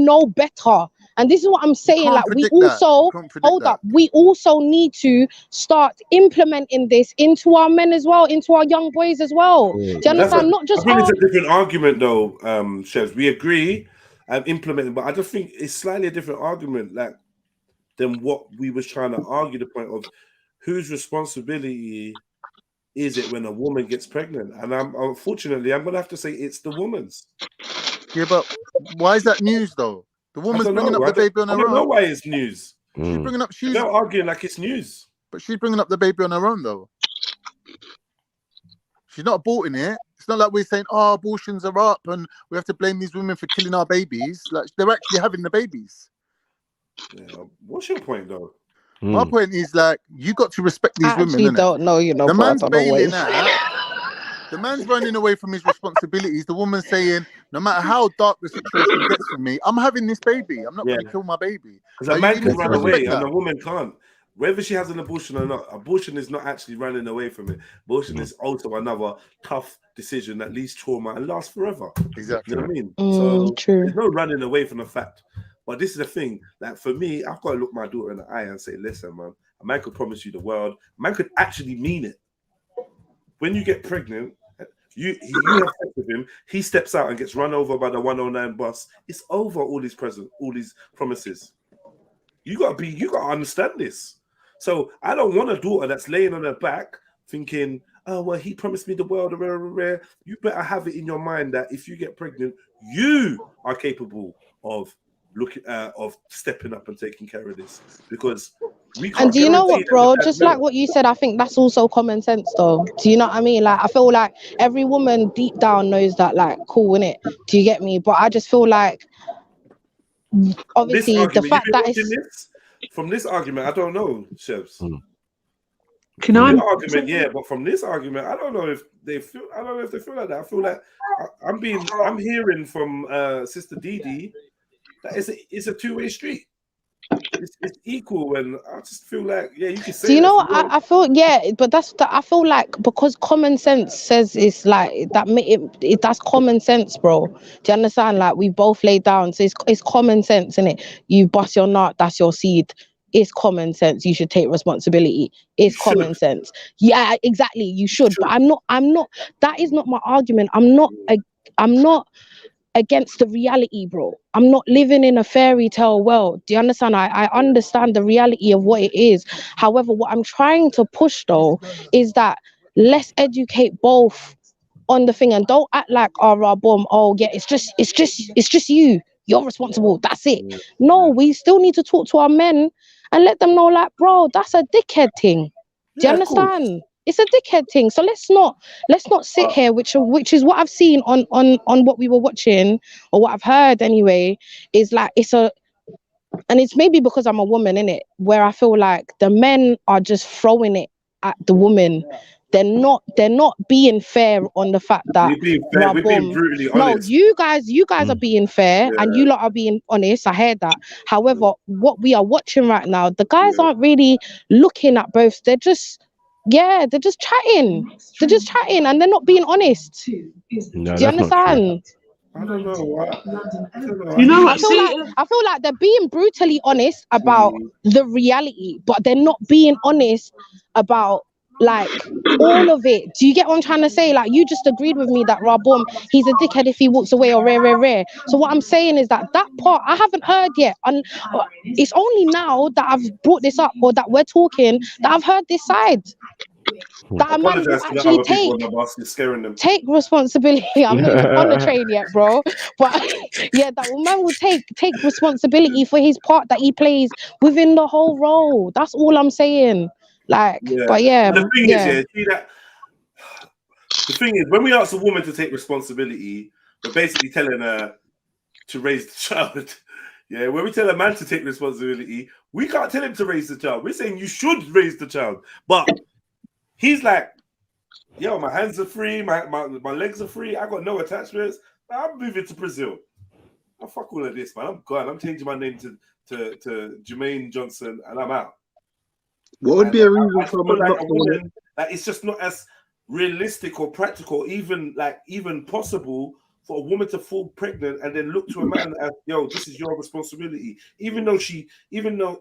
know better. And this is what I'm saying. can't Like we predict that. also You can't predict hold that. up. We also need to start implementing this into our men as well, into our young boys as well. Do you understand? Not just I think it's a different argument, though, Chefs. We agree and implement it, but I just think it's slightly a different argument, like than what we was trying to argue. The point of whose responsibility is it when a woman gets pregnant, and unfortunately I'm gonna have to say it's the woman's. Yeah, but why is that news though? The woman's bringing up the baby on I her don't know own. why it's news. She's bringing up. They're arguing like it's news. But she's bringing up the baby on her own though. She's not aborting it. It's not like we're saying, "Oh, abortions are up and we have to blame these women for killing our babies." Like they're actually having the babies. Yeah. What's your point though? My point is like you got to respect these I actually women. innit? don't know, you know. The but I man's don't know what bailing it- out. The man's running away from his responsibilities. The woman's saying, "No matter how dark the situation gets for me, I'm having this baby. I'm not going to kill my baby." Because a Like, man you can need to run respect away that. and a woman can't. Whether she has an abortion or not, abortion is not actually running away from it. Abortion is also another tough decision that leaves trauma and lasts forever. Exactly. You know what I mean? Mm, So true. there's no running away from the fact. But this is the thing. Like for me, I've got to look my daughter in the eye and say, listen, man, a man could promise you the world. A man could actually mean it. When you get pregnant, you have sex with him, he steps out and gets run over by the 109 bus. It's over all these promises. You gotta understand this. So I don't want a daughter that's laying on her back thinking, oh, well, he promised me the world. You better have it in your mind that if you get pregnant, you are capable of stepping up and taking care of this, because we can't. And do you know what, guarantee bro? that Just no. like what you said, I think that's also common sense, though. Do you know what I mean? Like, I feel like every woman deep down knows that, like, cool, innit? Do you get me? But I just feel like, obviously, the fact that it's... From this argument, I don't know, Chefs. Can from I? your argument, yeah, but from this argument, I don't know if they feel. I don't know if they feel like that. I feel like I'm hearing from Sister Didi that it's a two-way street. It's equal, and I just feel like, yeah, you can say. Do you know what I feel? Yeah, but I feel like because common sense says it's like that. That's common sense, bro. Do you understand? Like, we both lay down, so it's common sense, innit? You bust your nut, that's your seed. It's common sense. You should take responsibility. It's common sense. Yeah, exactly. You should. But I'm not. That is not my argument. I'm not against the reality, bro. I'm not living in a fairy tale world. Do you understand? I understand the reality of what it is. However, what I'm trying to push, though, is that let's educate both on the thing, and don't act like, boom, yeah, it's just you. You're responsible. That's it. No, we still need to talk to our men and let them know, like, bro, that's a dickhead thing. Do you understand? It's a dickhead thing. So let's not sit here, which is what I've seen on what we were watching, or what I've heard anyway, is like and it's maybe because I'm a woman, innit, where I feel like the men are just throwing it at the woman. They're not being fair on the fact that we're being brutally honest. No, you guys are being fair, and you lot are being honest. I heard that. However, what we are watching right now, the guys aren't really looking at both. They're just chatting. They're just chatting, and they're not being honest. No, do you understand? I don't know. I feel like they're being brutally honest about the reality, but they're not being honest about, like, all of it. Do you get what I'm trying to say? Like, you just agreed with me that Rabom, he's a dickhead if he walks away, or rare. So what I'm saying is that part I haven't heard yet. And it's only now that I've brought this up, or that we're talking, that I've heard this side. That a man will actually take responsibility. I'm not even on the train yet, bro. But yeah, that man will take responsibility for his part that he plays within the whole role. That's all I'm saying. Like, but yeah, the thing is, see that the thing is, when we ask a woman to take responsibility, we're basically telling her to raise the child. Yeah, when we tell a man to take responsibility, we can't tell him to raise the child. We're saying you should raise the child, but he's like, yo, my hands are free, my legs are free, I got no attachments. I'm moving to Brazil. I fuck all of this, man. I'm gone. I'm changing my name to Jermaine Johnson, and I'm out. What would be a reason for like a woman, like, it's just not as realistic or practical, even possible for a woman to fall pregnant and then look to a man as, yo, this is your responsibility. Even though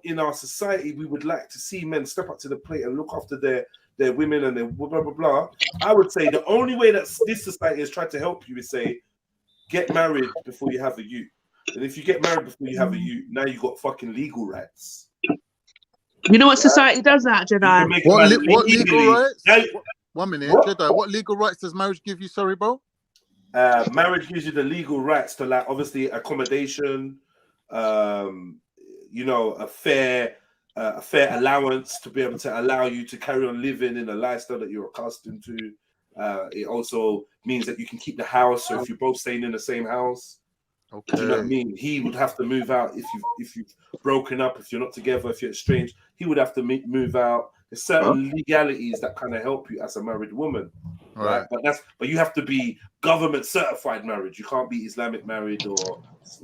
in our society we would like to see men step up to the plate and look after their women and their blah blah blah. I would say the only way that this society has tried to help you is say, get married before you have a youth. And if you get married before you have a youth, now you got fucking legal rights. You know what society does that, Jedi? What legal rights? 1 minute, Jedi. What legal rights does marriage give you? Sorry, bro. Marriage gives you the legal rights to, like, obviously accommodation, a fair allowance to be able to allow you to carry on living in a lifestyle that you're accustomed to. It also means that you can keep the house. So if you're both staying in the same house, do you know what I mean? He would have to move out if you've broken up, if you're not together, if you're estranged. He would have to move out. There's certain legalities that kind of help you as a married woman, right? But you have to be government certified marriage. You can't be Islamic married or.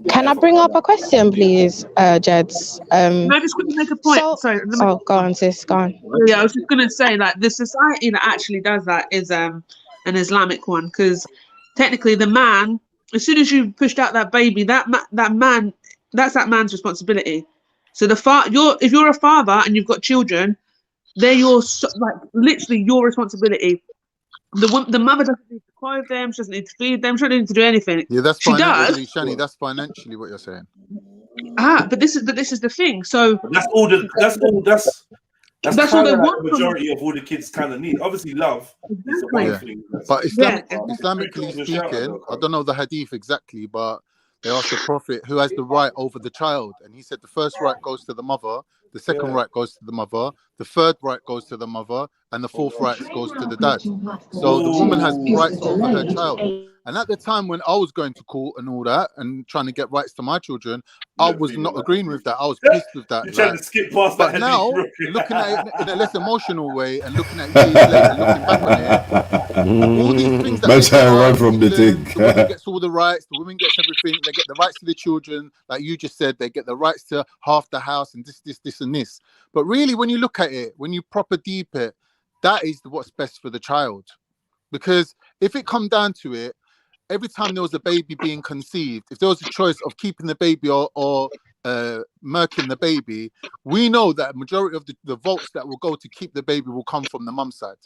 Can I bring up a question, please, Jeds? Can I just quickly make a point? Sorry. Go on, sis. Go on. Yeah, I was just gonna say, like, the society that actually does that is an Islamic one, because technically the man, as soon as you pushed out that baby, that's that man's responsibility. So if you're a father and you've got children, they're literally your responsibility. The mother doesn't need to clothe them, she doesn't need to feed them, she doesn't need to do anything. Yeah, that's she financially, does. Shani, that's financially what you're saying. But this is the thing. So That's That's all kind they of like want the from- majority of all the kids kind of need. Obviously, love is the one Yeah. thing. But Islamically Islamically the shout out, speaking, though, I don't know the hadith exactly, but they asked the Prophet who has the right over the child, and he said the first right goes to the mother, the second right goes to the mother, the third right goes to the mother, and the fourth right goes to the dad. So the woman has rights over her child. And at the time when I was going to court and all that and trying to get rights to my children, I was not agreeing with that. I was pissed with that. You're trying to skip past but that now, hadith, looking at it in a less emotional way and looking at years later, looking back on it, all these things that Man they say, trying to run oh, from the Muslims, thing. the woman gets all the rights, the woman gets everything, they get the rights to the children, like you just said, they get the rights to half the house and this and this. But really, when you look at it, when you proper deep it, that is what's best for the child. Because if it come down to it, every time there was a baby being conceived, if there was a choice of keeping the baby or murking the baby, we know that a majority of the votes that will go to keep the baby will come from the mum's side.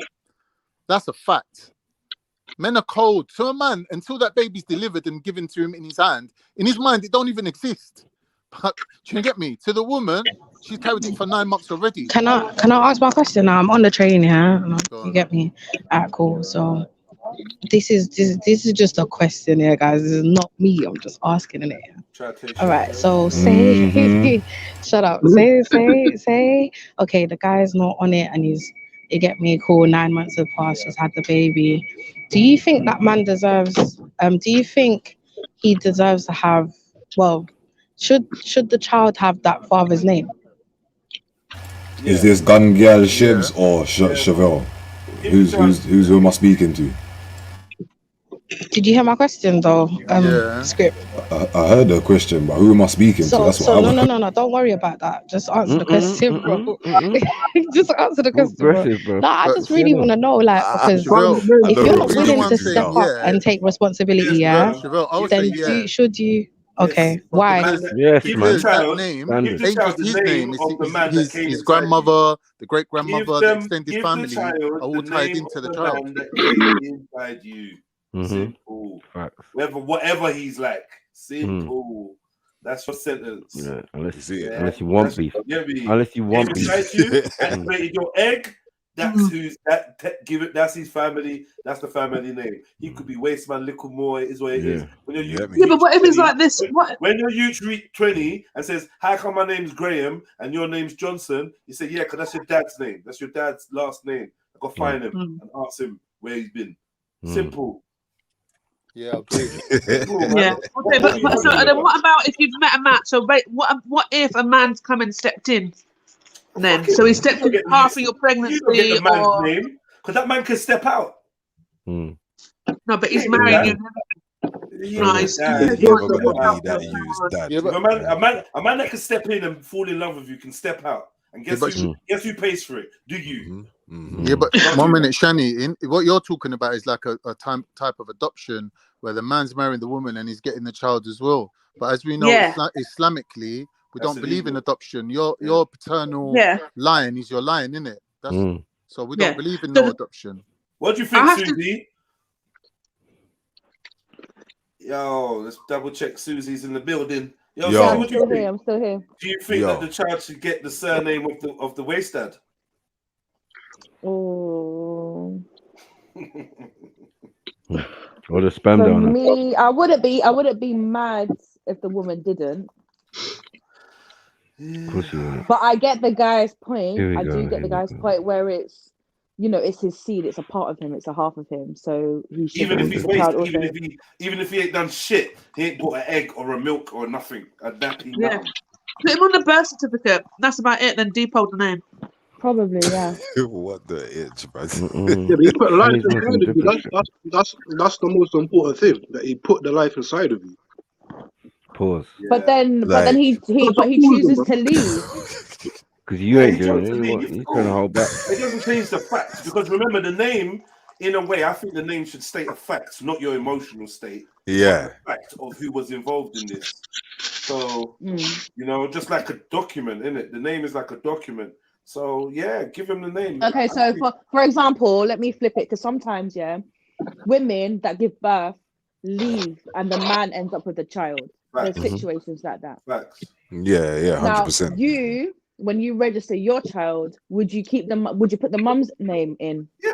That's a fact. Men are cold to a man until that baby's delivered and given to him in his hand. In his mind, it don't even exist. But do you get me? To the woman, she's carried it for 9 months already. Can I ask my question now? I'm on the train, yeah. You get me? Alright, cool. So this is just a question here, guys. This is not me. I'm just asking it. All right. So say, shut up. Say. Okay, the guy's not on it, and you get me? Cool. 9 months have passed. She's had the baby. Do you think that man deserves? Do you think he deserves to have? Well, should the child have that father's name? Is this Gun Girl Shibs or Chevelle? Who am I speaking to? Did you hear my question though? Script. I heard the question, but who am I speaking to? That's what I want. No. Don't worry about that. Just answer the question, bro. Just answer the question, bro. Aggressive, bro. No, I just really want to know, like, because if you're not willing to step up and take responsibility, Chevelle, I would then say should you? Okay, why? Yes, Because man. that name Standard. ain't just his name, it's his grandmother, the great grandmother, the extended family are all tied into the child. Inside you. Mhm. Simple. Facts. Whatever he's like. Simple. That's your sentence. Yeah, unless you want beef. Unless you want beef. Inside you and created your egg. That's who's that. Give it. That's his family. That's the family name. He could be Wasteman, Little More. Is what it is. When Yeah, but what if it's like this? What? When your youth reach 20 and says, "How come my name's Graham and your name's Johnson?" You say, "Yeah, because that's your dad's name. That's your dad's last name. I go find him and ask him where he's been." Simple. Yeah, okay. Yeah. Okay, but so then what about if you've met a man? So wait, what if a man's come and stepped in? Then so he stepped in half of your pregnancy, You don't get the man's or name because that man can step out. no, but he's marrying you. Nice. A man that can step in and fall in love with you can step out. And guess who pays for it? Do you? Yeah, but 1 minute, Shani, what you're talking about is like a type of adoption where the man's marrying the woman and he's getting the child as well. But as we know, Islamically, we don't believe in adoption. Your paternal line is your line, isn't it? So we don't believe in no adoption. What do you think, Susie? Yo, let's double check Susie's in the building. Yo, Susie, what do you think? I'm still here. Do you think that the child should get the surname of the waste dad? Oh. Or the spam For donor. me, I wouldn't be mad if the woman didn't. Of course you wouldn't. But I get the guy's point. Here we I go, do here get the we guy's point where it's, it's his seed, it's a part of him, it's a half of him. So he should Even if he's the child wasted, also. even if he ain't done shit, he ain't bought an egg or a milk or nothing. A nappy. Yeah. Put him on the birth certificate. That's about it. Then depot the name. Probably, yeah. What the itch, bro? Yeah, but he put life inside of you. That's the most important thing, that he put the life inside of you. Pause. But then he chooses to leave. Because you ain't doing it. He's trying to hold back. It doesn't change the facts because remember the name. In a way, I think the name should state a fact, not your emotional state. Yeah. The fact of who was involved in this. So just like a document, innit? The name is like a document. So yeah, give him the name. Okay, so for example, let me flip it because sometimes women that give birth leave and the man ends up with the child. There's situations like that. Facts. Yeah, 100%. Now, when you register your child, would you keep them? Would you put the mum's name in? Yeah,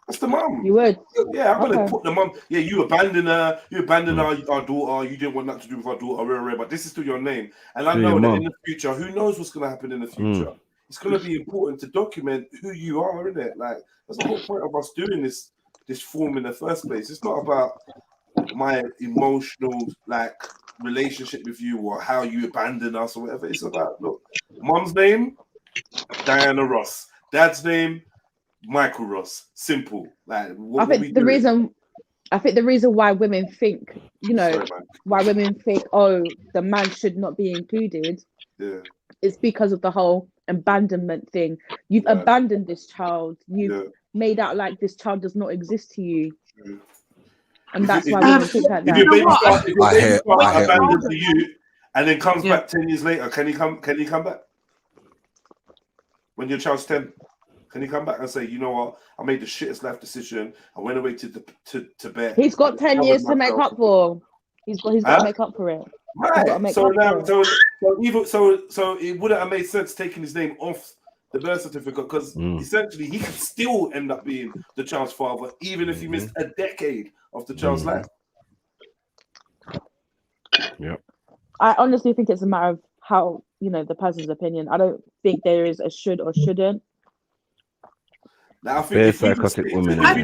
that's the mum. You would. Yeah, I'm gonna Okay. put the mum. Yeah, you abandoned her. You abandoned our daughter. You didn't want nothing to do with our daughter. But this is still your name, and I Still know your that mum. in the future, who knows what's gonna happen in the future. It's gonna be important to document who you are, isn't it? Like that's the whole point of us doing this form in the first place. It's not about my emotional relationship with you or how you abandoned us or whatever. It's about, look, mum's name, Diana Ross. Dad's name, Michael Ross. Simple. Like what, I think the reason why women think, why women think, oh, the man should not be included, it's because of the whole abandonment thing. You've abandoned this child. You've made out like this child does not exist to you. And that's why women think like that. If your baby start abandoned to to you and then comes back 10 years later, can he come back? When your child's 10, can he come back and say, you know what, I made the shittest life decision. I went away to Tibet. He's got 10 years to make up for. He's got to make up for it. Right. So now, so it wouldn't have made sense taking his name off the birth certificate because essentially he could still end up being the child's father, even if he missed a decade of the child's life. Yep. I honestly think it's a matter of how, the person's opinion. I don't think there is a should or shouldn't. Now, Very psychotic women. I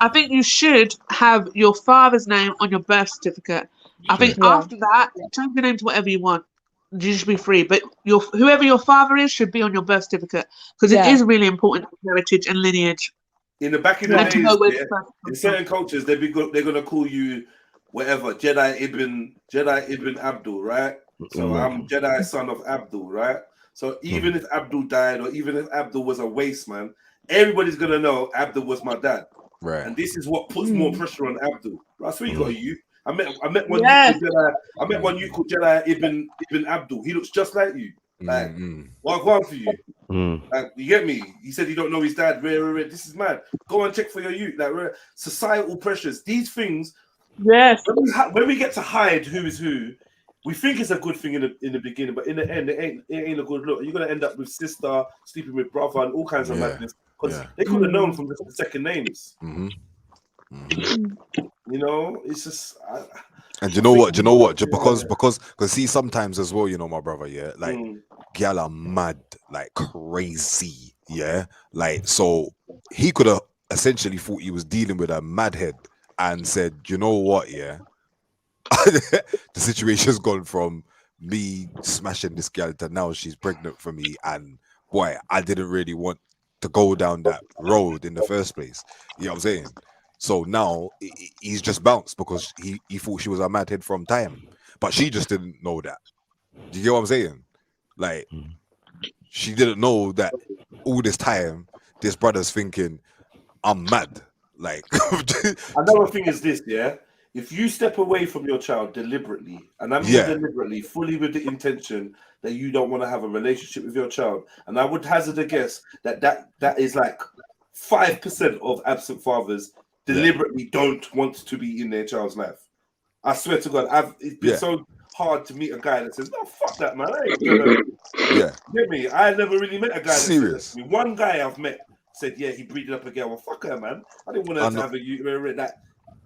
think you should have your father's name on your birth certificate. I think after that, change your name to whatever you want. You should be free, but whoever your father is should be on your birth certificate because it is really important heritage and lineage. In the back in the days, in certain cultures, they're gonna call you whatever Jedi Ibn Abdul, right? So I'm Jedi son of Abdul, right? So even if Abdul died, or even if Abdul was a waste man, everybody's gonna know Abdul was my dad, right? And this is what puts more pressure on Abdul. That's where you got a youth. I met one you called Jedi Ibn Abdul. He looks just like you. Like, what well, for you? Like, you get me? He said you don't know his dad. This is mad. Go and check for your youth. Like societal pressures. These things. Yes. When we get to hide who is who, we think it's a good thing in the beginning, but in the end, it ain't a good look. You're gonna end up with sister sleeping with brother and all kinds of madness because they could have known from the second names. It's just. And you know what? Just because see, sometimes as well, my brother, like gal are mad, like crazy, like so he could have essentially thought he was dealing with a mad head and said, you know what, the situation's gone from me smashing this gal to now she's pregnant for me, and boy, I didn't really want to go down that road in the first place. You know what I'm saying? So now he's just bounced because he thought she was a mad head from time, but she just didn't know that. Do you get what I'm saying? Like she didn't know that all this time this brother's thinking I'm mad. Like another thing is this, if you step away from your child deliberately, and I mean deliberately, fully with the intention that you don't want to have a relationship with your child, and I would hazard a guess that is like 5% of absent fathers deliberately don't want to be in their child's life. I swear to God, it's been so hard to meet a guy that says, "No, fuck that, man." Get me? I never really met a guy. Serious. One guy I've met said, "Yeah, he breeded up a girl." Well, fuck her, man. I didn't want her to have that.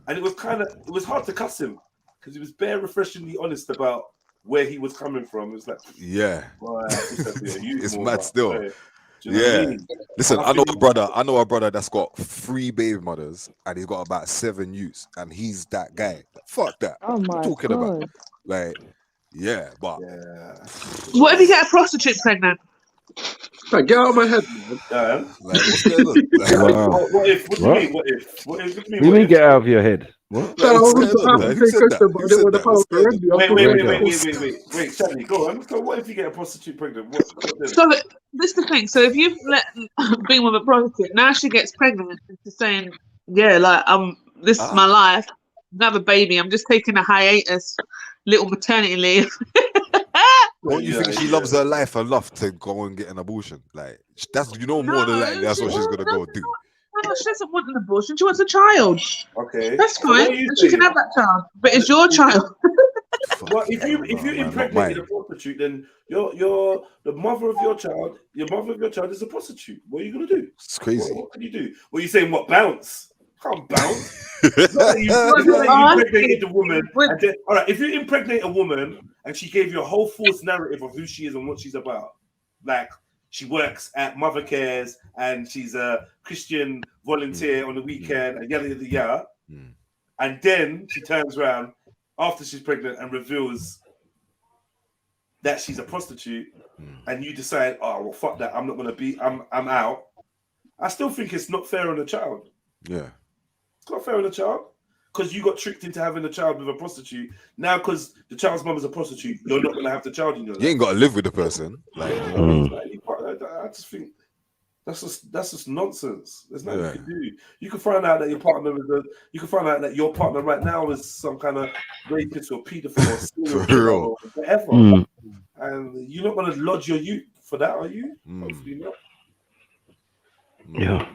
And it was hard to cuss him because he was bare refreshingly honest about where he was coming from. It was like, boy, it's mad still. Boy. Do you know what I mean? Listen, I know a brother that's got 3 baby mothers and he's got about 7 youths, and he's that guy. Fuck that. Oh my talking God. about. Like, but what if you get a prostitute pregnant? Like, get out of my head, man. Like, what's going on? What do you mean get out of your head? What? Wait, Shani, go on. So what if you get a prostitute pregnant? So this is the thing. So if you've been with a prostitute, now she gets pregnant and she's saying, this is my life. I have a baby. I'm just taking a hiatus, little maternity leave. Don't you think she loves her life enough to go and get an abortion? Like that's more than likely that's what she's gonna go do. No, she doesn't want an abortion. She wants a child. Okay, that's fine. She can have that child, but it's your child. What Well, if you man, not impregnated a mine. prostitute, then you're the mother of your child. Your mother of your child is a prostitute. What are you gonna do? It's crazy. What can you do? What are you saying? What bounce? Can't bounce. It's not that you impregnated the woman. And then, all right, if you impregnate a woman and she gave you a whole false narrative of who she is and what she's about, like she works at Mother Cares and she's a Christian volunteer on the weekend and yada yada yada, and then she turns around after she's pregnant and reveals that she's a prostitute, and you decide, oh well, fuck that, I'm not gonna be, I'm out. I still think it's not fair on the child. Yeah. It's not fair on the child because you got tricked into having a child with a prostitute. Now, because the child's mum is a prostitute, you're not gonna have the child in your life. You ain't got to live with the person. Like, I just think that's just nonsense. There's nothing you can do. You can find out that your partner you can find out that your partner right now is some kind of rapist or paedophile or serial killer or whatever, and you're not gonna lodge your youth for that, are you? Hopefully not. Yeah.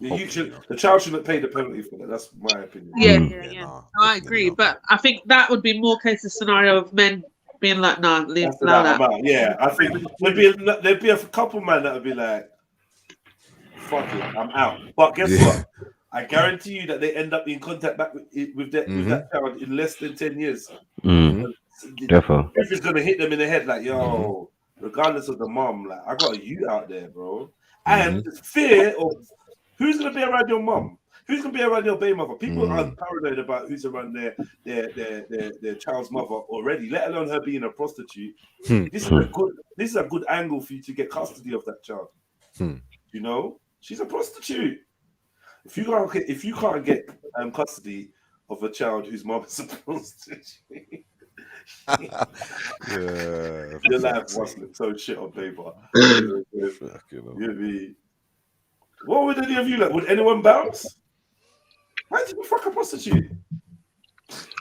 The child shouldn't pay the penalty for that. That's my opinion. Yeah. No, I agree, but I think that would be more case of scenario of men being like, nah, leave that. Yeah, I think there'd be a couple man that would be like, fuck it, I'm out. But guess what? I guarantee you that they end up in contact back with that child in less than 10 years. Definitely. If it's gonna hit them in the head, like, yo, regardless of the mom, like, I got you out there, bro. And the fear of who's gonna be around your mom, who's gonna be around your baby mother. People are paranoid about who's around their child's mother already, let alone her being a prostitute. This is a good angle for you to get custody of that child. You know, she's a prostitute. If you can't get custody of a child whose mom is a prostitute, your life must look so shit on paper. What would any of you like? Would anyone bounce? Why did you fuck a prostitute?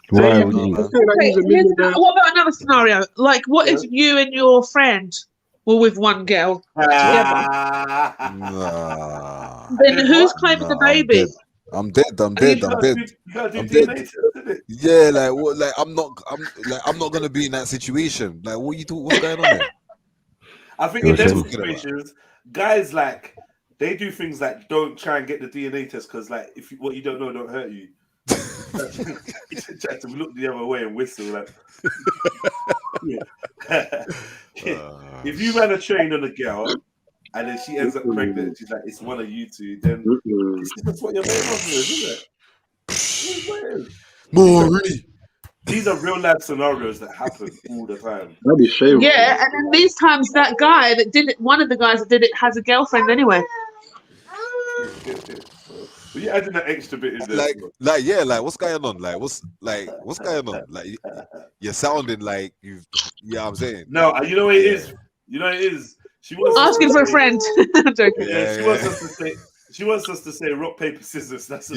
Why would you? What about another scenario? Like, what if you and your friend were with one girl together? Then who's claiming the baby? I'm dead. Yeah, like what? Like I'm not gonna be in that situation. Like, what you do? What's going on there? I think in those situations, guys like they do things like don't try and get the DNA test because like what you don't know don't hurt you. Try to look the other way and whistle like. If you ran a train on a girl and then she ends up pregnant, she's like, it's one of you two, then that's what your main problem is, isn't it? These are real life scenarios that happen all the time. That'd be shameful. Yeah, and then these times that guy that did it, one of the guys that did it has a girlfriend anyway. But you're adding that extra bit in there. Like what's going on? What's going on? Like you're sounding like you've I'm saying. No, you know what it is. You know what it is. She was asking for a friend. I'm joking. Yeah, she wants us to say. She wants us to say rock paper scissors. That's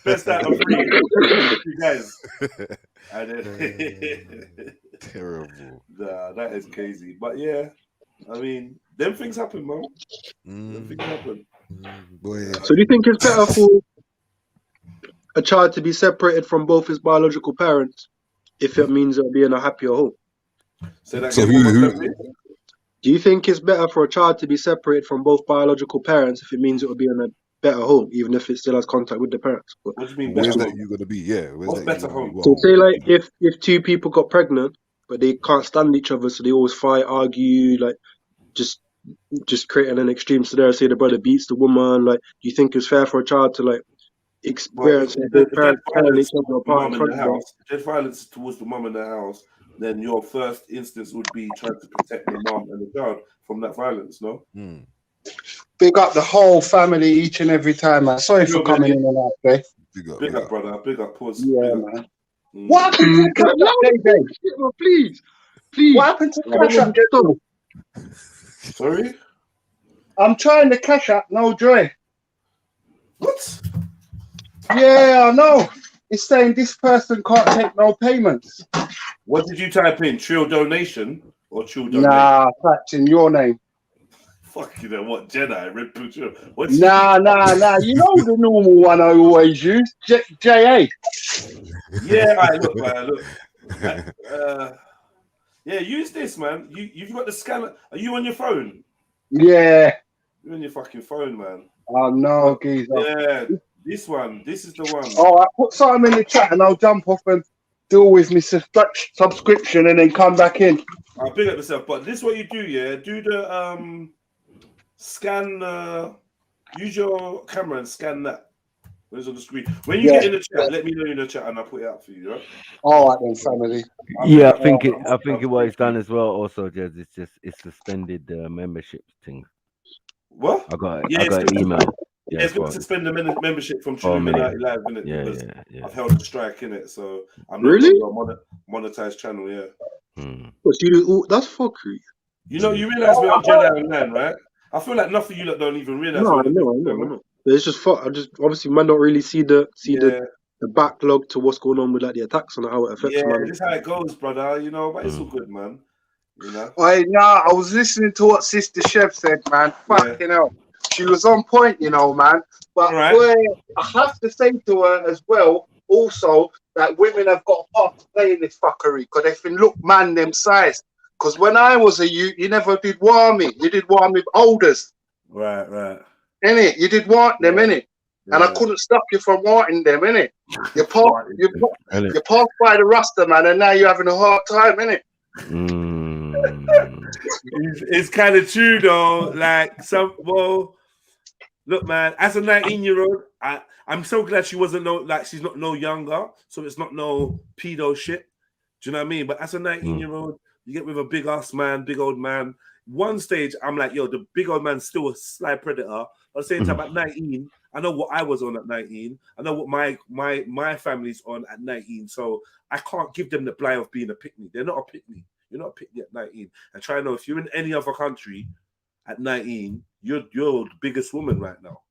best out of 3, you guys. Terrible. Nah, that is crazy. But yeah, I mean, them things happen, man. Them things happen. So do you think it's better for a child to be separated from both his biological parents if it means it'll be in a happier home? So do you think it's better for a child to be separated from both biological parents if it means it will be in a better home, even if it still has contact with the parents? What do you mean? Where's that you gonna be? Yeah, what's better home? So say like if two people got pregnant but they can't stand each other, so they always fight, argue, like just creating an extreme scenario. Say the brother beats the woman. Like, do you think it's fair for a child to like experience violence towards the mum in the house? Then your first instance would be trying to protect the mum and the child from that violence. No. Big up the whole family each and every time, man. Sorry for coming in and out, eh? Big up, brother. Big up, pause. Yeah, man. What happened to Cash App, Please. What happened to Cash App? Sorry? I'm trying to Cash App, no joy. What? Yeah, I know. It's saying this person can't take no payments. What did you type in? Trill donation or Trill donation? Nah, that's in your name. Fuck, you know what? Jedi, Red Pill Trill. Nah. You know the normal one I always use, JA. Yeah, all right, look, man, look. Yeah, use this, man. You've got the scanner. Are you on your phone? Yeah. You're on your fucking phone, man. Oh no, geezer. Yeah, this one. This is the one. All right, put something in the chat and I'll jump off and deal with my subscription and then come back in. I'll big up myself, but this is what you do, yeah. Do the scan. Use your camera and scan that. When it's on the screen. When you get in the chat, let me know in the chat and I'll put it out for you, right? All right then, family. Yeah, I think what it's done as well. Also, Jez, it's suspended the membership thing. What? I got an email. Yeah, it's going to suspend the membership from Trilluminati Live, innit? Yeah. I've held a strike in it, so I'm not Really? on a monetized channel. Yeah. What, so you do, that's fuckery. You know, you realize we're on Jedionline, right? I feel like nothing you lot don't even realize. No, I know. It's just fuck. I just obviously man don't really see the backlog to what's going on with like the attacks and how it affects man. This is how it goes, brother. You know, but it's all good, man. You know. I was listening to what Sister Chef said, man. Fucking hell. She was on point, you know, man. But boy, I have to say to her as well, also, that women have got a part to play in this fuckery because they can look man them size. Because when I was a youth, you never did warming. You did warm with olders. Right. Innit? You did want them, innit? And I couldn't stop you from wanting them, innit? You passed by the Rasta, man, and now you're having a hard time, innit? It's kind of true though. Like look, man. As a 19-year-old, I'm so glad she wasn't she's not no younger, so it's not no pedo shit. Do you know what I mean? But as a 19-year-old, you get with a big ass man, big old man. One stage, I'm like, yo, the big old man's still a sly predator. At the same time, at 19, I know what I was on at 19. I know what my family's on at 19. So I can't give them the blie of being a pick-me. They're not a pick-me. You're not a pick-me at 19. And try to know if you're in any other country at 19, you're the biggest woman right now.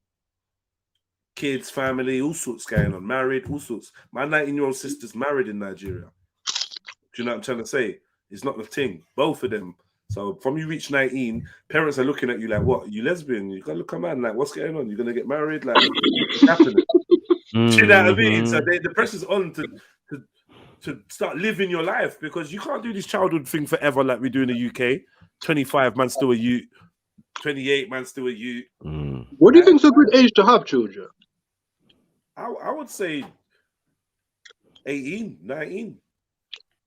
Kids, family, all sorts going on. Married, all sorts. My 19-year-old sister's married in Nigeria. Do you know what I'm trying to say? It's not the thing. Both of them. So from you reach 19, parents are looking at you like, what? Are you lesbian? You gotta look a man, like, what's going on? You're gonna get married? Like, what's happening? Do you know what I mean? So the pressure's on to start living your life because you can't do this childhood thing forever like we do in the UK. 25, man, still a youth. 28, man, still a youth. What do you think's a good age to have children? I would say 18, 19.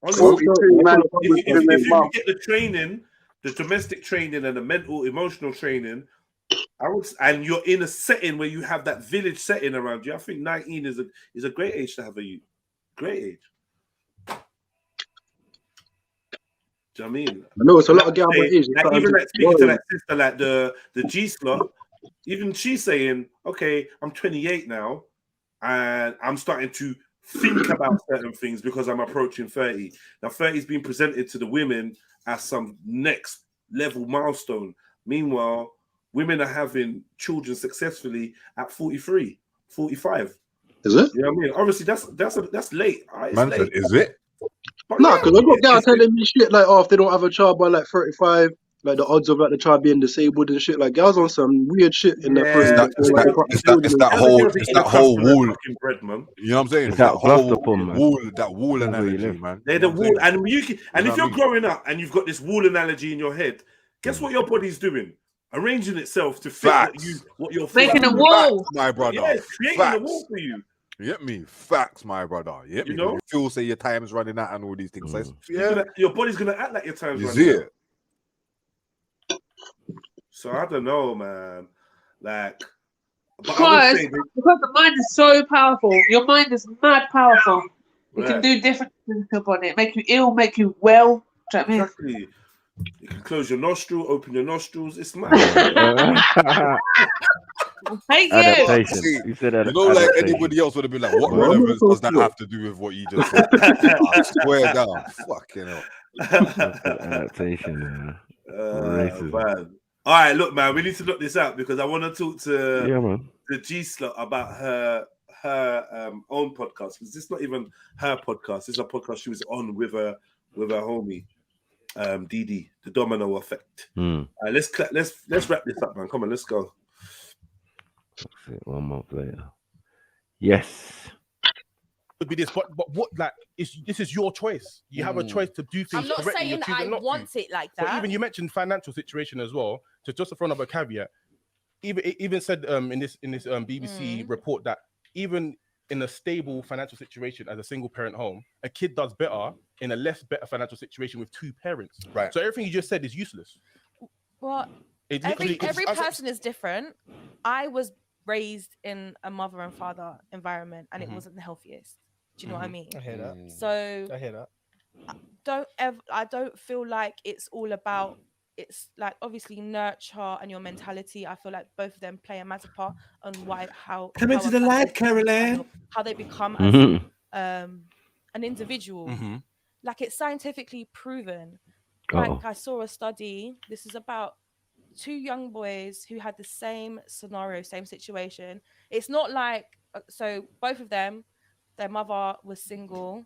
Honestly, if you get the training, the domestic training and the mental, emotional training, and you're in a setting where you have that village setting around you, I think 19 is a great age to have a youth. Great age. Do you know what I mean? I know it's a lot of girls age. Like even like speaking to that sister, like the G slot, even she's saying, okay, I'm 28 now, and I'm starting to think about certain things because I'm approaching 30. Now 30 is being presented to the women as some next level milestone. Meanwhile, women are having children successfully at 43, 45. Is it? You know what I mean? Obviously, that's late. Right? Man said, is it? No, because I got guys telling me shit like, oh, if they don't have a child by like 35, like the odds of like the child being disabled and shit. Like, girls on some weird shit in their process. It's that whole wall. Bread, man. You know what I'm saying? It's that whole wall, that wall analogy, man. They're the wall, and if you're growing up and you've got this wall analogy in your head, guess what your body's doing? Arranging itself to fit what you're making a wall, my brother. Yeah, creating a wall for you. You get me? Facts, my brother. You get me? know? You feel say your time's running out and all these things. So Your body's gonna act like your time's you running see out. it? So I don't know, man. Like, because the mind is so powerful. Your mind is mad powerful. You can do different things on it. Make you ill, make you well. Do you know what I mean? Exactly. You can close your nostril, open your nostrils. It's mad. Thank Adaptation. You said that. You know, like anybody else would have been like, what relevance does that have to do with what you just said? I swear down. Fucking hell. Adaptation, man. Man. All right, look, man, we need to look this out because I want to talk to the G Slot about her own podcast because this is not even her podcast. It's a podcast she was on with her homie. DD, the domino effect. Let's wrap this up, man. Come on, let's go. That's it, 1 month later. Yes. Would be this, but what like this is your choice. You have a choice to do things I'm not correctly. You're saying choosing I not want to. it like So that. even you mentioned financial situation as well. To just throw another caveat, even said in this BBC report that even in a stable financial situation as a single parent home, a kid does better in a less better financial situation with 2 parents. Right. So everything you just said is useless. Well, every person is different. I was raised in a mother and father environment, and it wasn't the healthiest. Do you know what I mean? I hear that. So I hear that. I don't feel like it's all about. It's like obviously nurture and your mentality. I feel like both of them play a massive part on how Come into a the person light, becomes as Caroline. how they become as an individual. Like it's scientifically proven. Like I saw a study. This is about 2 young boys who had the same scenario, same situation. It's not like so both of them, their mother was single.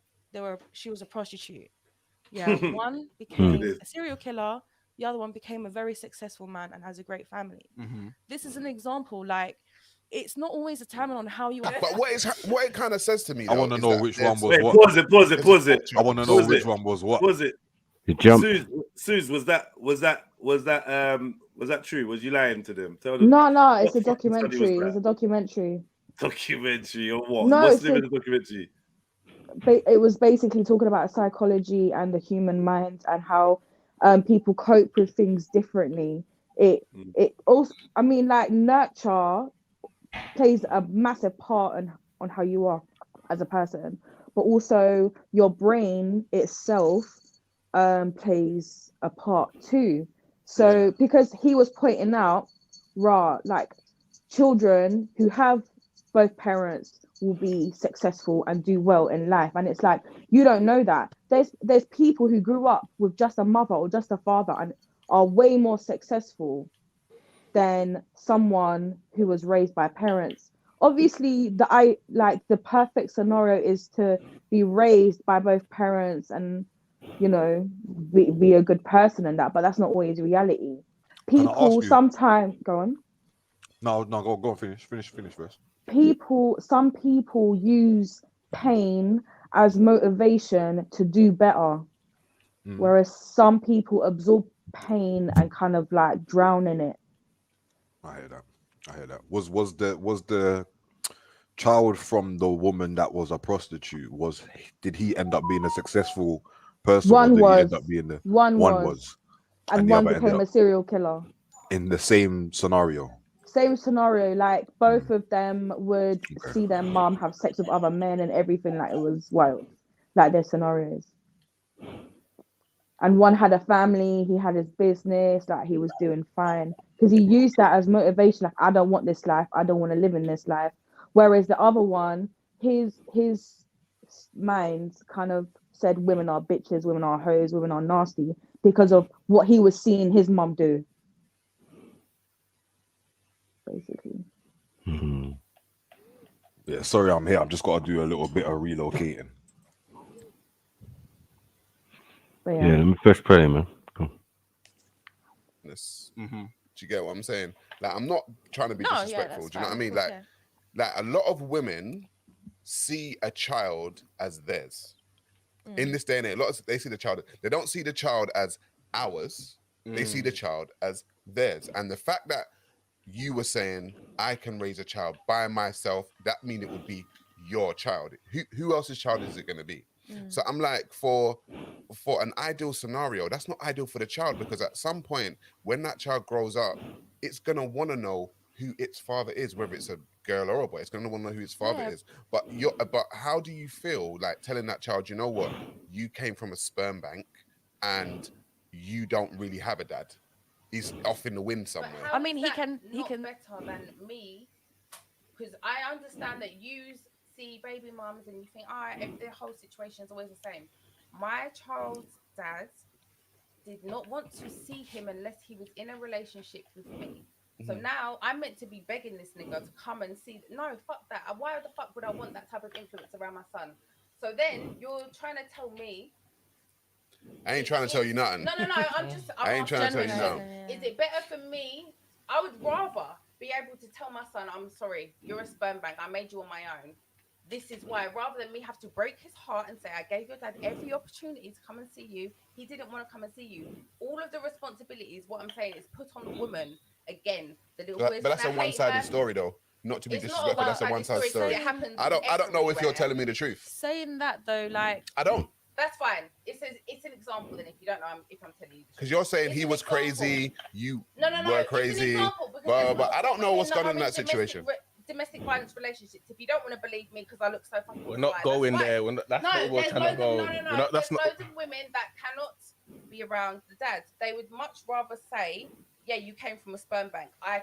She was a prostitute. Yeah, one became a serial killer. The other one became a very successful man and has a great family. This is an example. Like, it's not always determined on how you. But what it kind of says to me, I though, want to is know that which there's- one was Wait, what. pause it. I want to know which one was what. Was it? You jump. Suze, was that true? Was you lying to them? Tell them. No, it's what a fucking study was documentary. that? It's a documentary. Documentary or what? No, What's it's the name of the documentary? It was basically talking about psychology and the human mind and how people cope with things differently. It also, I mean, like nurture plays a massive part on how you are as a person, but also your brain itself plays a part too. So because he was pointing out, like children who have both parents will be successful and do well in life, and it's like you don't know that there's people who grew up with just a mother or just a father and are way more successful than someone who was raised by parents. Obviously the perfect scenario is to be raised by both parents and be a good person and that, but that's not always reality. People sometimes go on. No, go on, finish first. Some people use pain as motivation to do better, whereas some people absorb pain and kind of like drown in it. I hear that. Was the child from the woman that was a prostitute, did he end up being a successful person? One or did was. he end up being the One was. And one became a serial killer. In the same scenario. Same scenario, like both of them would see their mom have sex with other men and everything. Like it was wild, like their scenarios. And one had a family, he had his business, like he was doing fine because he used that as motivation. Like, I don't want this life, I don't want to live in this life. Whereas the other one, his mind kind of said women are bitches, women are hoes, women are nasty because of what he was seeing his mom do. Basically. Yeah, sorry, I'm here. I've just got to do a little bit of relocating. Yeah, let me first pray, man. Go. Do you get what I'm saying? Like, I'm not trying to be disrespectful. Do you know what I mean? Like a lot of women see a child as theirs. In this day and age, they see the child. They don't see the child as ours. They see the child as theirs. And the fact that you were saying I can raise a child by myself, that means it would be your child. Who else's child is it going to be? So I'm like, for an ideal scenario, that's not ideal for the child, because at some point when that child grows up, it's going to want to know who its father is, whether it's a girl or a boy. It's going to want to know who its father is. But how do you feel like telling that child, you know what, you came from a sperm bank and you don't really have a dad? He's off in the wind somewhere. I mean, he can better than me, because I understand that you see baby mums and you think, if the whole situation is always the same. My child's dad did not want to see him unless he was in a relationship with me. So now I'm meant to be begging this nigga to come and see. No, fuck that. Why the fuck would I want that type of influence around my son? So then you're trying to tell me I ain't trying to tell you nothing. No. I ain't trying to tell you nothing. Is it better for me? I would rather be able to tell my son, I'm sorry, you're a sperm bank. I made you on my own. This is why, rather than me have to break his heart and say, I gave your dad every opportunity to come and see you. He didn't want to come and see you. All of the responsibilities, what I'm saying, is put on the woman again. The little But that's a one-sided story, though. Not to be disrespectful, that's a one-sided story. It happens I don't know if you're telling me the truth. Saying that though, like I don't. That's fine. It's an example. Then, if you don't know, if I'm telling you, Because you're saying he was crazy, you no, were crazy, but I don't know what's going on in that situation. Domestic violence relationships. If you don't want to believe me because I look so fucking, We're not going there. That's not what we're trying to go. No. There's loads of women that cannot be around the dads. They would much rather say, "Yeah, you came from a sperm bank. I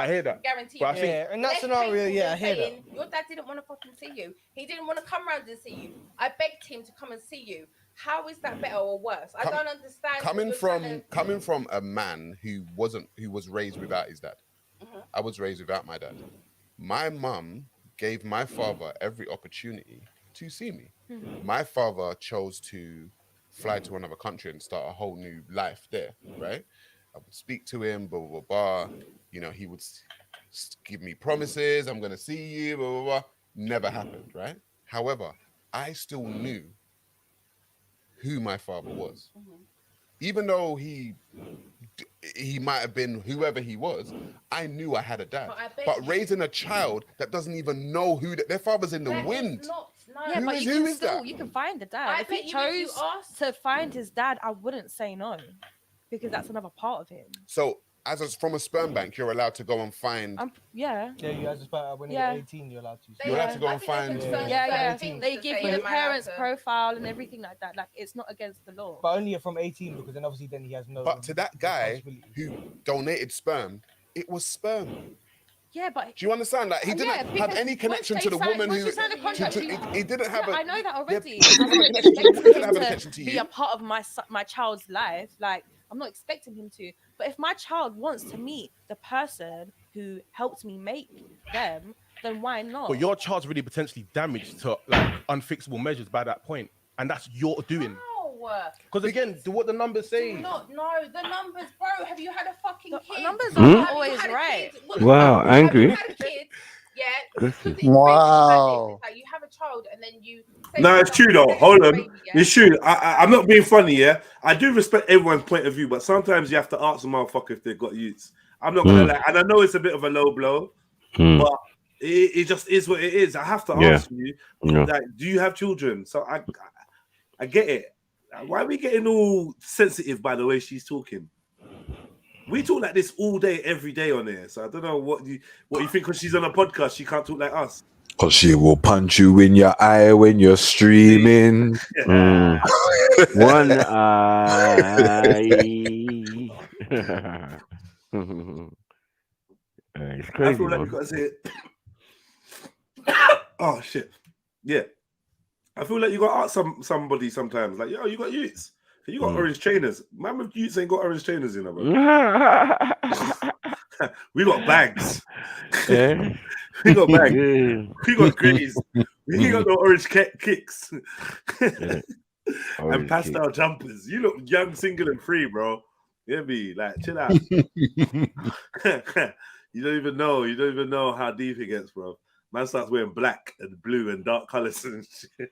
hear that. Guarantee But you." I think in that scenario, I hear that. Your dad didn't want to fucking see you. He didn't want to come round and see you. I begged him to come and see you. How is that better or worse? I don't understand. Coming from a man who was raised without his dad. I was raised without my dad. My mum gave my father every opportunity to see me. My father chose to fly to another country and start a whole new life there, right? I would speak to him, blah, blah, blah. You know, he would give me promises. I'm going to see you, blah, blah, blah. Never happened, right? However, I still knew who my father was. Even though he might have been whoever he was, I knew I had a dad. But raising a child that doesn't even know who their father's in the wind. Yeah, but who is that? You can find the dad. If he chose to find his dad, I wouldn't say no, because that's another part of him. So, from a sperm bank, you're allowed to go and find. Yeah. Yeah, you guys when you're 18, you're allowed to. You're allowed to go and find. Yeah. They give you the parents' profile and everything like that. Like, it's not against the law. But only from 18, because then obviously he has no. But to that guy who donated sperm, it was sperm. Yeah, but do you understand? Like, he didn't have any connection to the woman who. He didn't have. I know that already. Yeah, I'm not expecting him to be a part of my child's life. Like, I'm not expecting him to. But if my child wants to meet the person who helped me make them, then why not? But your child's really potentially damaged to like unfixable measures by that point, and that's your doing. Because again, what the numbers say. The numbers, bro. Have you had a fucking kid? Numbers aren't always right. Wow, angry. Yeah. Wow. Like, you have a child and then you. No, it's true though. Hold on, it's true. I'm not being funny. Yeah, I do respect everyone's point of view, but sometimes you have to ask a motherfucker if they've got youths. I'm not gonna lie, and I know it's a bit of a low blow, but it just is what it is. I have to ask you, like, do you have children? So I get it. Why are we getting all sensitive by the way she's talking? We talk like this all day, every day on here. So I don't know what you think, because she's on a podcast, she can't talk like us. Because she will punch you in your eye when you're streaming. One eye. It's crazy. I feel like you gotta say it. Oh shit. Yeah. I feel like you gotta ask somebody sometimes, like, yo, you got youths. You got orange trainers. Man with youths ain't got orange trainers, you know, bro. We got bags. Yeah. We got bags. We got greys. We ain't got no orange kicks. And pastel jumpers. You look young, single, and free, bro. Yeah, be like, chill out. You don't even know how deep it gets, bro. Man starts wearing black and blue and dark colors and shit.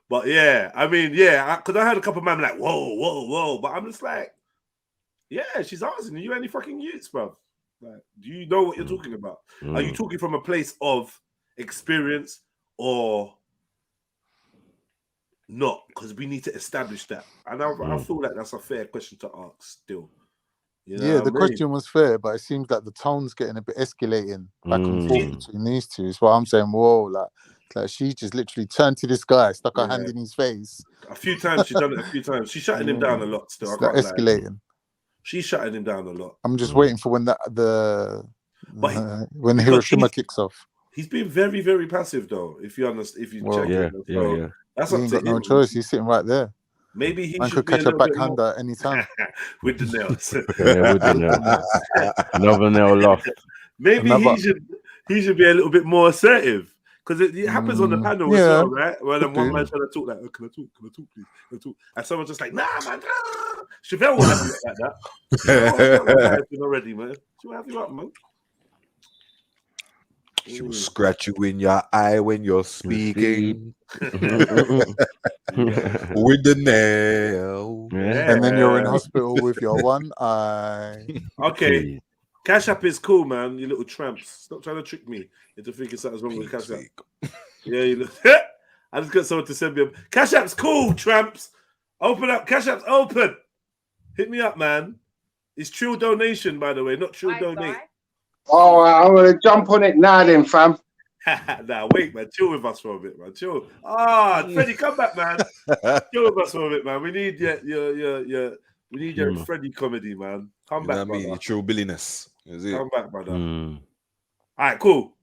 But yeah, I mean, yeah, because I heard a couple of men like, whoa, but I'm just like, yeah, she's asking you any fucking youths, bro. Like, do you know what you're talking about? Are you talking from a place of experience or not? Because we need to establish that, and I feel like that's a fair question to ask still. You know the question was fair, but it seems like the tone's getting a bit escalating back and forth between these two. Is what I'm saying. Whoa, like she just literally turned to this guy, stuck her hand in his face. A few times she's done it. She's shutting him down a lot still. It's like escalating. She's shutting him down a lot. I'm just waiting for when when Hiroshima kicks off. He's been very, very passive though. If you understand, if you check it, that's he up ain't to got him. no choice. He's sitting right there. Maybe he Man should could catch be a backhander at any time with the nails. Yeah, with the nails. Another nail lost. Maybe he should be a little bit more assertive. Because it happens on the panel as yeah, well, right? Well, then could one do. man's trying to talk like, oh, can I talk, please? Can I talk? And someone's just like, nah, man. Ah. Chevelle will have you up like that. Chevelle will have you up already, man. She'll have you up, man. She will scratch you in your eye when you're speaking. With the nail. And then you're in hospital with your one eye. Okay. Cash App is cool, man. You little tramps. Stop trying to trick me into thinking something's wrong with Cash App. Yeah, you look. I just got someone to send me a Cash App's cool, tramps. Open up. Cash App's open. Hit me up, man. It's Trill Donation, by the way, not Trill Donate. Oh, I'm gonna jump on it now, then, fam. Nah, wait, man. Chill with us for a bit, man. Chill. Freddie, come back, man. Chill with us for a bit, man. We need your Freddie comedy, man. Come back, brother. Your true billiness. Come back, brother. All right, cool.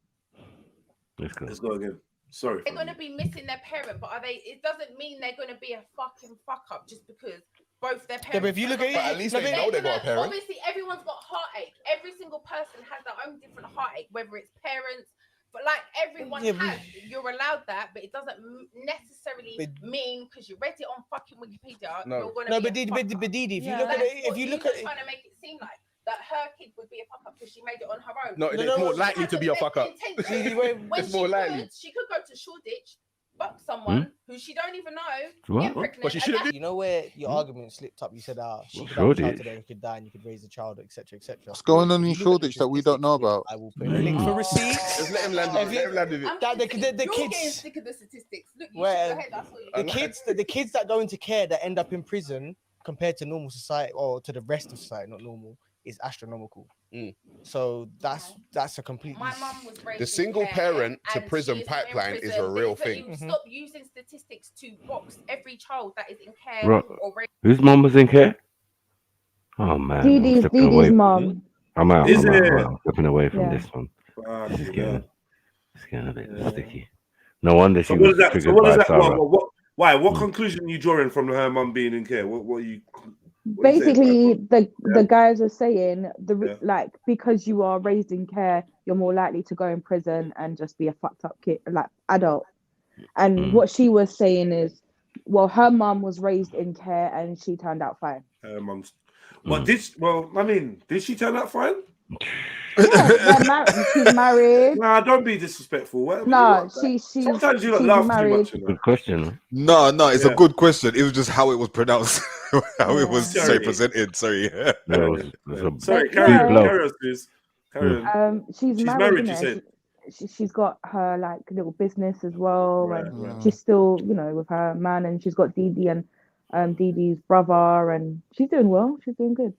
Let's go again. Sorry. They're gonna be missing their parent, but it doesn't mean they're gonna be a fucking fuck up just because both their parents. Yeah, but if you look at it, at least they know they got a parent. Obviously, everyone's got heartache. Every single person has their own different heartache, whether it's parents, but like everyone has. You're allowed that, but it doesn't necessarily mean because you read it on fucking Wikipedia. You're gonna be but Didi, if you look at it, if you look at it, trying to make it seem like that her kid would be a fuck up because she made it on her own. No, it's more likely to be a fuck up. It's more likely. She could go to Shoreditch, fuck someone who she don't even know, get pregnant. But she shouldn't. You know where your argument slipped up? You said, she could have a child today, who could die, and you could raise a child, etc., etc. What's going on in Shoreditch that we don't know about? I will put a link for receipts. Just let him land with it. Let him land with it. The You're kids. getting sick of the statistics. Look, you Where should go ahead. That's what you the kids that go into care that end up in prison compared to normal society or to the rest of society, not normal, is astronomical. So that's a complete. My mum was raised The single in care parent to and prison she's in pipeline is prison. a real But thing. you stop using statistics to box every child that is in care Right. or raised. Whose mum was in care? Oh man, I'm stepping away. mum. I'm out. Is I'm it? out. I'm stepping away from Yeah. this one. Fuck, It's yeah. getting a bit sticky. No wonder she So what was is that? triggered So what is by that? Sarah. Why? What conclusion are you drawing from her mum being in care? What are you? Basically, the guys are saying like because you are raised in care, you're more likely to go in prison and just be a fucked up kid, like adult. And what she was saying is, well, her mum was raised in care and she turned out fine. Her mum's. Well, did she turn out fine? Yeah, she's married. Nah, don't be disrespectful. She's sometimes you she's laugh married. too much. You know? Good question. No, it's a good question. It was just how it was pronounced, how it was Sorry. presented. Sorry. Sorry, carry on, Suze. Carry on. She's married. you said. She's got her like little business as well, Right, and right. she's still, with her man, and she's got Didi and Didi's brother, and she's doing well. She's doing good.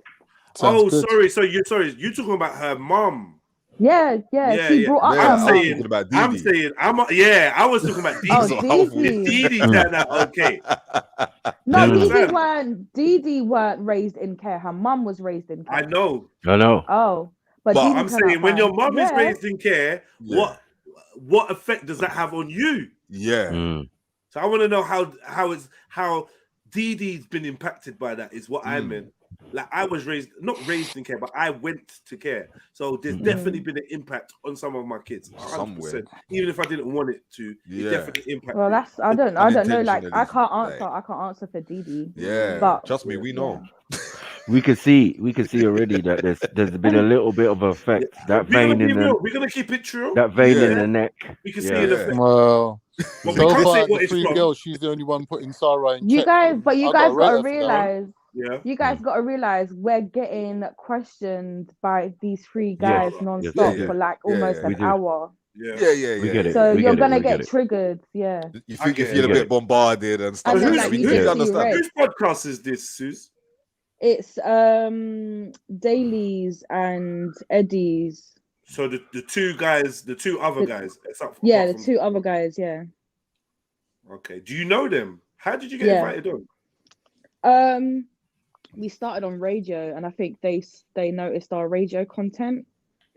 Sounds good. Sorry. So you're talking about her mum. Yeah. She brought up her mum. I was talking about Didi. Oh, Didi. Didi turned out okay. No, Didi weren't raised in care. Her mum was raised in care. I know. Oh, but Didi I'm turned out saying when your fine. mum is raised in care, what effect does that have on you? Yeah. So I want to know how Didi's been impacted by that. Is what I meant. Like I was not raised in care, but I went to care. So there's definitely been an impact on some of my kids. 100%. Even if I didn't want it to, it definitely impacted. Well, that's I don't know. Like I can't answer for Didi. Yeah, but trust me, we know. We could see already that there's been a little bit of effect. That vein in the we're gonna keep it true. That vein in the neck. We can see an effect. Well, But so we can't far, say what the it's three from. girls, she's the only one putting Sarah in You check. guys, but you I guys got got to red realize. Yeah. You guys got to realize we're getting questioned by these three guys non-stop for like almost an hour. Yeah. We get it. So We you're get it. gonna We get get it. triggered, yeah. You think you feel a bit bombarded and stuff. And then, I like, mean, you you get understand. Whose podcast is this, Suze? It's Dailies and Eddie's. So the two other guys. The two other guys, yeah. Okay. Do you know them? How did you get invited on? We started on radio, and I think they noticed our radio content.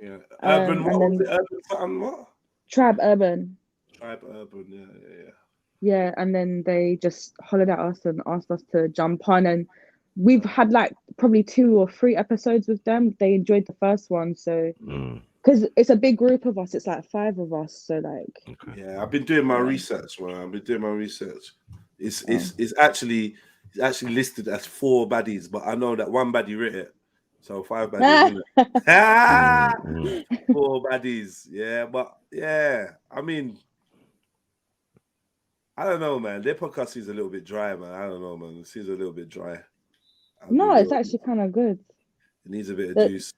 Yeah. Urban. What was it? Urban something? What? Tribe Urban. Tribe Urban. Yeah. Yeah, and then they just hollered at us and asked us to jump on, and we've had like probably 2 or 3 episodes with them. They enjoyed the first one, so because it's a big group of us. It's like 5 of us. So like, Yeah, I've been doing my research, man. I've been doing my research. It's actually listed as 4 baddies, but I know that 1 baddie writ it, so 5 baddies. Isn't it? 4 baddies, yeah. But yeah, I mean, I don't know, man. Their podcast seems a little bit dry, man. I don't know, man. It seems a little bit dry. no, it's actually kind of good. It needs a bit of But- juice.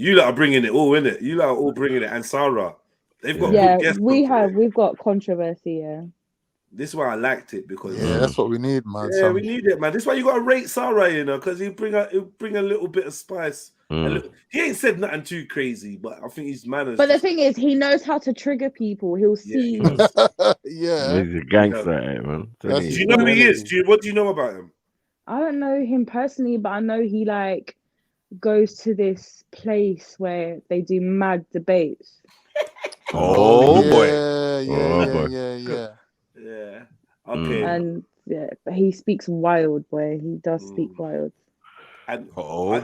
You lot are bringing it all, innit? You lot are all bringing it, and Sarah, they've got good guests. We've got controversy, yeah. This is why I liked it, because Yeah, that's what we need, man. yeah, we need it, man. This is why you gotta rate Sarah, you know, because he'll bring a little bit of spice. He ain't said nothing too crazy, but I think his manners. But the thing is, he knows how to trigger people. He'll see. Yeah, he's a gangster, man. Do you know who he is? What do you know about him? I don't know him personally, but I know he like goes to this place where they do mad debates. Oh boy. Yeah. Yeah. Okay. And yeah, but he speaks wild, boy. He does speak wild. And boy.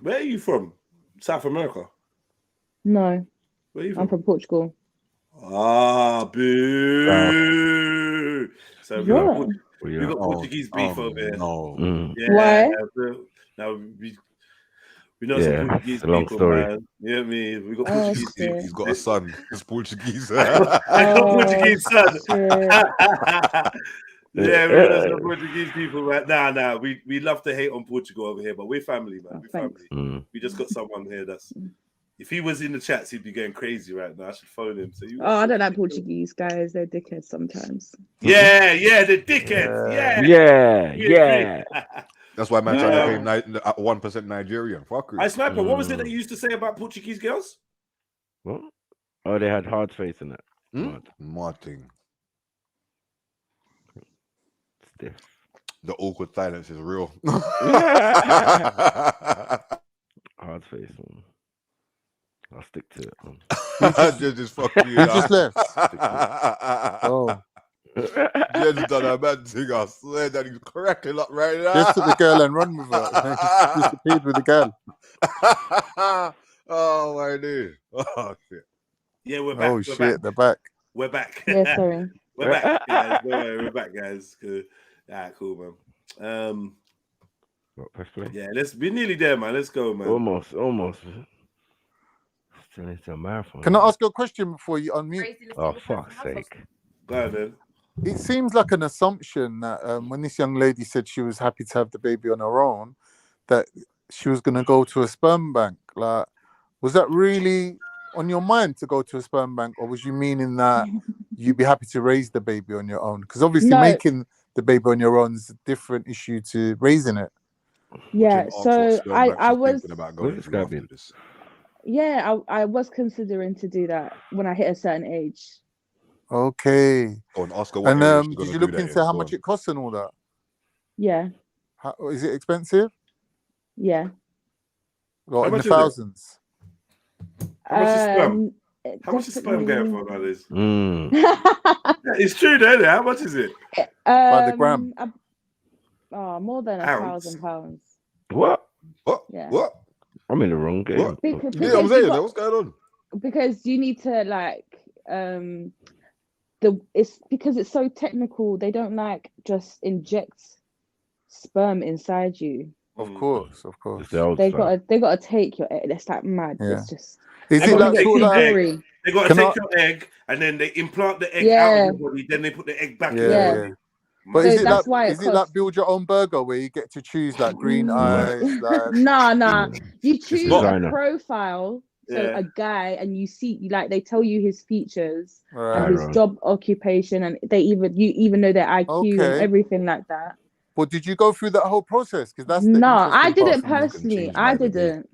Where are you from? South America? No, Where are you I'm from Portugal. Ah, boo. So we got Portuguese beef over here. No. Yeah, Why? Now we know Yeah, some Portuguese it's a long people, story. man. Yeah, me. We got Oh, Portuguese. shit. He's got a son. He's Portuguese. I got Portuguese son. shit. Yeah, we got some Portuguese people, man. Nah. We love to hate on Portugal over here, but we're family, man. We're family. We just got someone here that's. If he was in the chats, he'd be going crazy right now. I should phone him. So Oh, I don't like Portuguese guys. They're dickheads sometimes. Yeah, the dickheads. Yeah. That's why man trying to claim 1% Nigerian. Fuck Hey, Sniper, what was it that you used to say about Portuguese girls? What? Oh, they had hard face in it. Mad thing. Stiff. The awkward silence is real. Hard face, man. I'll stick to it, man. just fuck you. He just left. Oh. Jed's done a bad thing. I swear that he's cracking up right now. Just took the girl and run with her. He disappeared with the girl. Oh my dude. Oh shit. Yeah, we're back. Oh we're shit, back. they're back. We're back. Yeah, sorry. We're back, guys. We're back, guys. Good. Cool, man. Yeah, we're nearly there, man. Let's go, man. Almost. Still into a marathon. Can I ask you a question before you unmute? Oh, fuck's sake. Go ahead, man. It seems like an assumption that when this young lady said she was happy to have the baby on her own, that she was going to go to a sperm bank. Like, was that really on your mind to go to a sperm bank, or was you meaning that you'd be happy to raise the baby on your own? Because obviously making the baby on your own is a different issue to raising it. Yeah, so I was about going to this. yeah, I was considering to do that when I hit a certain age. Okay. Oh, and Oscar, and did you look into how much it costs and all that? Yeah. How, is it expensive? Yeah. Well, in the much is it? thousands. How much is sperm? How much is sperm going for nowadays? It's true, though. How much is it? By the gram. More than £1,000. What? Yeah. What? I'm in the wrong game. What? Yeah, I'm saying that. What's going on? Because you need to like it's because it's so technical. They don't like just inject sperm inside you. Of course. They gotta take your egg. That's like mad. Yeah. It's just. Is it like sort of like? They got to take your egg and then they implant the egg out of your body. Then they put the egg back in your body. But So is it that's like why it is it like build your own burger where you get to choose like green eyes? Like... Nah. You choose not. a profile, so Yeah. a guy, and you see like they tell you his features Right. and his job occupation, and you even know their IQ and Okay. everything like that. But did you go through that whole process? Because that's the No, I interesting didn't part for me. personally. I didn't.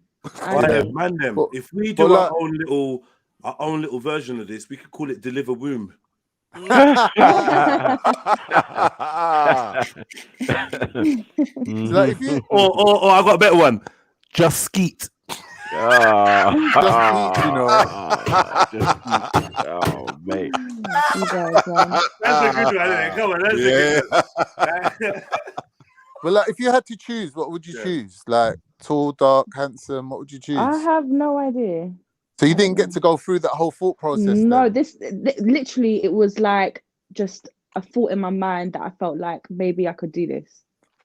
Man, them. But- If we but do like- our own little version of this, we could call it Deliver Womb. Mm. Like if you- or I got a better one. Just Skeet. Oh, mate. You guys, man. That's a good one, isn't it? Come on, that's a good one. But like, if you had to choose, what would you choose? Like tall, dark, handsome. What would you choose? I have no idea. So you didn't get to go through that whole thought process. No, then? literally, it was like just a thought in my mind that I felt like maybe I could do this.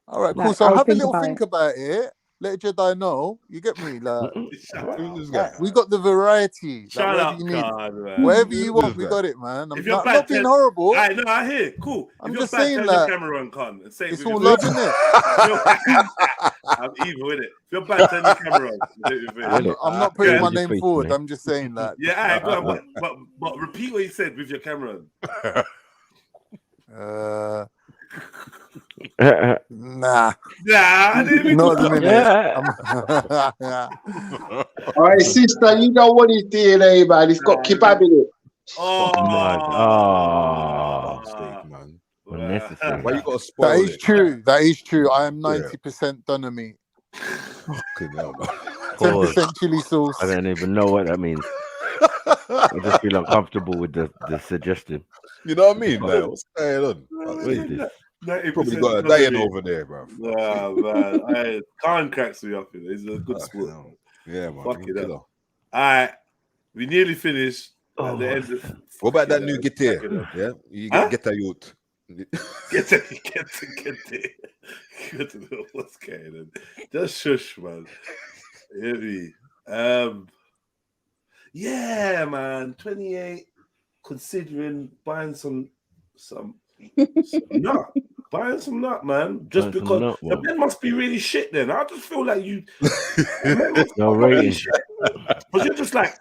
All right, cool. Like, So I would have a think little about think it. about it. Let Jedi know. You get me? Like, Who's this guy? we got the variety. Shut whatever up, you need. God, man. Whatever you Who's want, this we guy? got it, man. I'm If you're not, bad, not being tell- horrible. I know, I hear. Cool. I'm If you're just bad, saying turn that your camera on, con, and say it it's with all your love, face. innit? I'm evil, innit? If you're bad, turn your camera on. and do it with your face. I'm not putting Yeah. my name forward. I'm just saying that. Yeah, all right, go on, but repeat what you said with your camera on. Nah. I didn't even Not at the minute. All right, sister, you know what his DNA, man. He's got kebab in it. Steak, man. Unnecessary. Why you got to That spoil is it? true. That is true. I am Yeah. 90% doner meat. Fucking hell, man. 10% chili sauce. I don't even know what that means. I just feel uncomfortable with the suggestion. You know what I mean? Like, what's going on? What is this? You probably got a Diane over there, bro. Nah, man. Khan cracks me up. He's a good sport. Yeah, man. Fuck it killer. up. All right. We nearly finished. At the end of, What about that new guitar? Yeah, you Huh? get a youth. Get it. What's going on? Just shush, man. Hear me. Yeah, man. 28. Considering buying some nut. Buying some nut, man. Just Buying some because nut, the man. men must be really shit then. I just feel like you No rating. because you're just like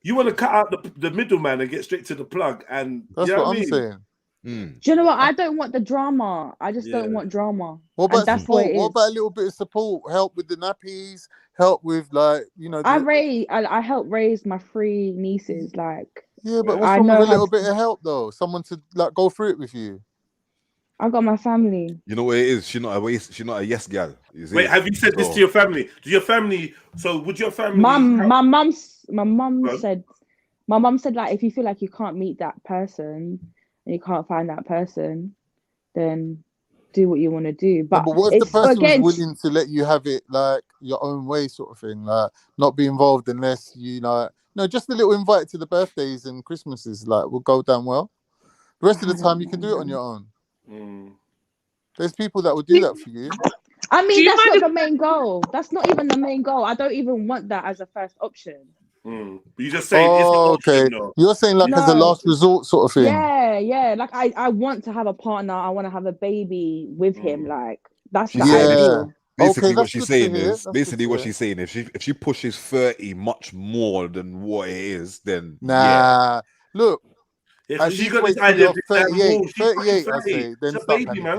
you want to cut out the middleman and get straight to the plug, and That's you know what I I'm mean? saying. Do you know what? I don't want the drama. I just don't want drama. What about And that's support? what it What is. about a little bit of support? Help with the nappies. Help with like I help raise my 3 nieces. Like, Yeah, but what's I wrong with know a how little to- bit of help though? Someone to like go through it with you. I got my family. You know what it is? She's not a yes gal. Wait, have you said this to your family? Do your family? So would your family? My mum said like, if you feel like you can't meet that person and you can't find that person, then do what you want to do. But, But what if the it's person again, was willing to let you have it like your own way, sort of thing, like not be involved unless you like just a little invite to the birthdays and Christmases, like will go down well. The rest of the time you can do it on your own. There's people that will do that for you. I Do mean, you that's mind not the main goal. That's not even the main goal. I don't even want that as a first option. You just saying it's an Oh, option, okay. though. You're saying like as a No. last resort sort of thing. Yeah. Like I want to have a partner. I want to have a baby with him. Like that's the Yeah. ideal. Basically, Okay, what that's she's good to saying hear. is That's good basically to what hear. she's saying. If she pushes 30 much more than what it is, then Nah. Look. Yeah, At 'cause she least got wait this till idea you're of this damn 38. wall. She's 38, I 30. say. Then She's a start baby, man.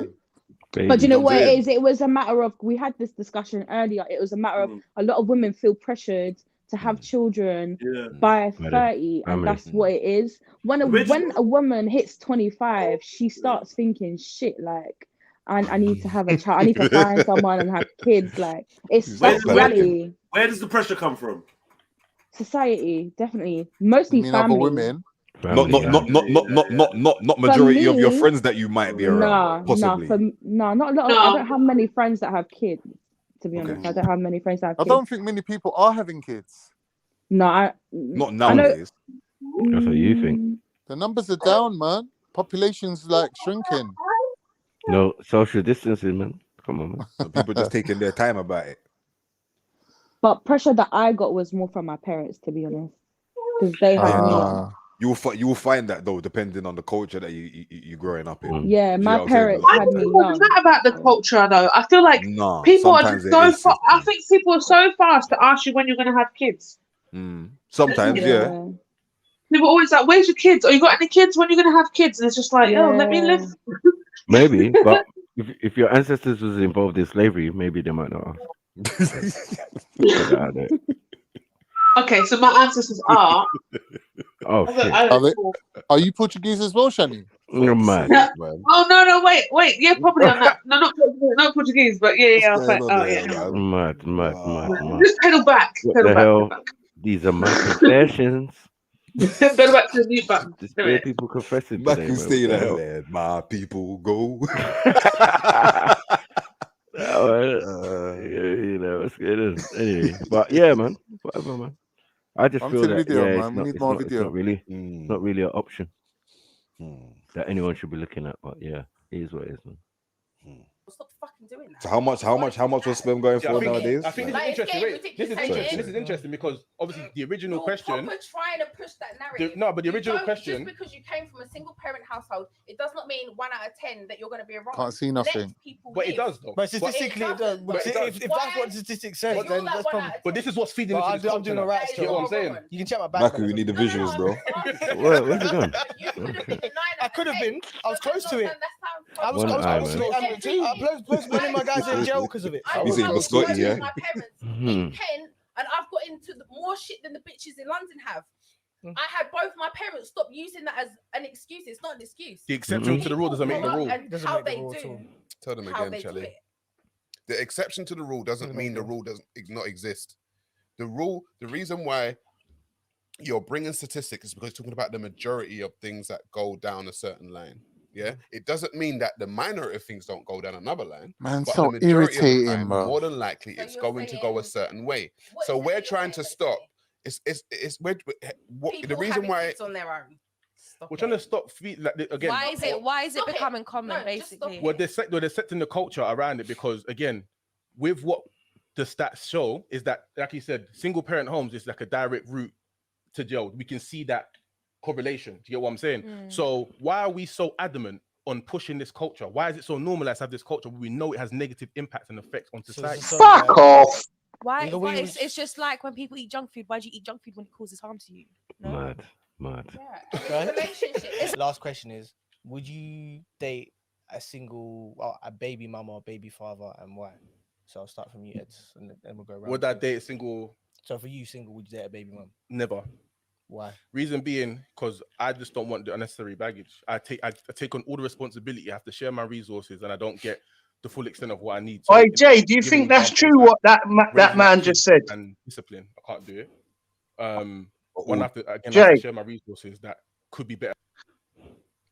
panicking. But do you know I'm what it saying. is? It was a matter of, we had this discussion earlier. It was a matter of a lot of women feel pressured to have children by 30, and that's what it is. When a woman hits 25, she starts thinking, shit, like I need to have a child. I need to find someone and have kids. Like that's reality. Where does the pressure come from? Society, definitely. Mostly You mean other family. women? Not majority of your me, friends that you might be around. Possibly. Not a lot. I don't have many friends that have kids. To be honest, I don't have many friends that have I kids. don't think many people are having kids. No, Not nowadays. That's what you think. The numbers are down, man. Population's like shrinking. No social distancing, man. Come on, man. So people just taking their time about it. But pressure that I got was more from my parents, to be honest, because they had me. You will find that though, depending on the culture that you growing up in. Yeah, Do you my know what I'm saying? parents I had don't me think young. it's not about the culture though. I feel like No, people are sometimes just it so is. I think people are so fast to ask you when you're going to have kids. Sometimes, yeah. People are always like, "Where's your kids? Or you got any kids? When you're going to have kids?" And it's just like, "Oh, let me live." Maybe, but if your ancestors was involved in slavery, maybe they might not ask. Okay, so my ancestors are. Oh, I don't- shit. I don't- Are you Portuguese as well, Shani? You're mad. Oh no, wait, yeah, probably on that. No, not Portuguese, but yeah. What's going on Oh there, yeah. Mad. Just pedal back. What Pedal the back. hell? These are my confessions. Pedal back to the mute button. Just hear people confessing Back today, and man. stay What the there. hell? Let my people go. You know, it is. Anyway, but yeah, man, whatever, man. I just I'm feel to the that video, yeah, man. We need more video. it's not really an option that anyone should be looking at. But yeah, it is what it is, man. Stop fucking doing that. So how much was sperm going for nowadays? I think Like- it's interesting. getting Wait, this is ridiculous, interesting. isn't This it? is interesting because obviously the original question. Proper trying to push that narrative. No, but the You original don't- question. Just because you came from a single parent household, it does not mean 1 out of 10 that you're going to be wrong. Can't see nothing. Let people But it live. does though. But statistically, it does. But if that's what the statistic says, You're then like that's 1 probably. out of But this is what's feeding But into the I'm doing culture all now. right. You know what I'm saying? You can check my back. Baku, we need the visuals, bro. Where's it going? I could have been. I was close to it. I was One close eye, to man. it. One of my guys in jail because of it. I He's was in having Biscotti, fun yeah? with my parents in Kent, and I've got into more shit than the bitches in London have. I had both my parents stop using that as an excuse. It's not an excuse. The exception to the rule doesn't make the rule. And Doesn't how make the they rule at do. all. Tell them how again, they do Charlie. it. The exception to the rule doesn't mean the rule doesn't not exist. The rule, the reason why you're bringing statistics is because you're talking about the majority of things that go down a certain line. Yeah, it doesn't mean that the minority of things don't go down another line. Man, but so the majority of the irritating, time, bro. more than likely, it's going to go a certain way. So we're trying to stop. We're the reason why It's on their own. We're trying to stop again. Why is it becoming common, basically? Well, they're setting the culture around it because, again, with what the stats show is that, like you said, single parent homes is like a direct route to jail. We can see that correlation. Do you get what I'm saying? So why are we so adamant on pushing this culture? Why is it so normalized to have this culture? We know it has negative impacts and effects on society. Fuck off. Why? The way It's just like when people eat junk food. Why do you eat junk food when it causes harm to you? No? Mad. Last question is: would you date a baby mama or baby father, and why? So I'll start from you, Ed, and then we'll go around. Would I date a single? So for you, single, would you date a baby mum? Never. Why? Reason being, because I just don't want the unnecessary baggage. I take on all the responsibility. I have to share my resources, and I don't get the full extent of what I need. Oi, Jay, do you think that's true what that man just said? And discipline, I can't do it. When I have to Jay, share my resources, that could be better.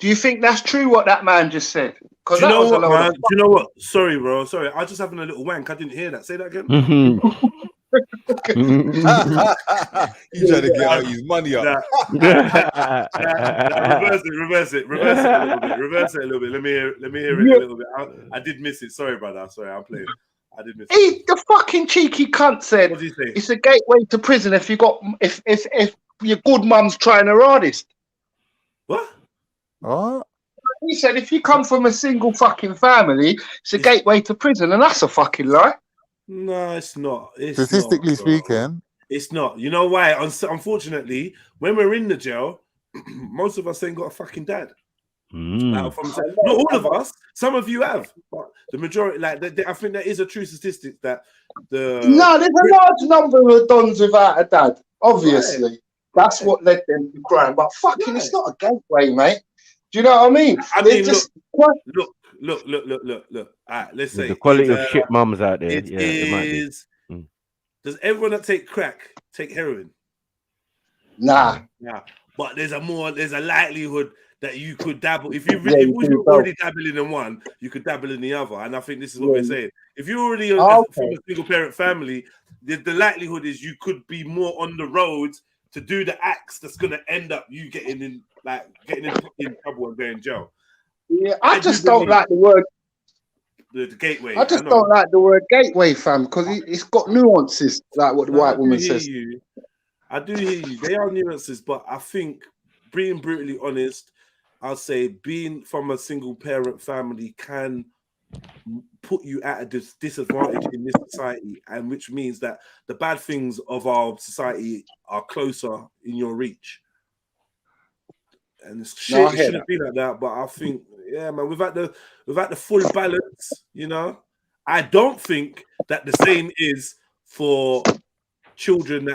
do you think that's true what that man just said? Do you know what, man? Do you know what? Sorry, bro. Sorry, I was just having a little wank. I didn't hear that. Say that again. He's trying to get out his money up. Reverse it a little bit. Reverse it a little bit. Let me hear it a little bit. I did miss it. Sorry, brother. Sorry, I'm playing. I did miss it. He, the fucking cheeky cunt said it's a gateway to prison if your good mum's trying her hardest. What? He said if you come from a single fucking family, it's a gateway to prison, and that's a fucking lie. No, it's not. Statistically speaking, it's not. You know why? Unfortunately, when we're in the jail, most of us ain't got a fucking dad. Not all of us. Some of you have, but the majority, I think that is a true statistic that there's a large number of dons without a dad. Obviously, that's what led them to crime. But fucking, it's not a gateway, mate. Do you know what I mean? I mean, look. All right, let's say the quality of shit mums out there. It is. Does everyone that take crack take heroin? Nah. But there's a likelihood that you could dabble. If you're already dabbling in one, you could dabble in the other. And I think this is what we're saying. If you're already from a single parent family, the likelihood is you could be more on the road to do the acts that's gonna end up you getting in trouble and going in jail. Yeah, I just don't like the word. The gateway. I just don't like the word gateway, fam, because it's got nuances, like what the white woman says. I do hear you. They are nuances, but I think, being brutally honest, I'll say being from a single parent family can put you at a disadvantage in this society, and which means that the bad things of our society are closer in your reach. And it's shit, it shouldn't be like that, but I think, yeah, man, without the full balance, you know, I don't think that the same is for children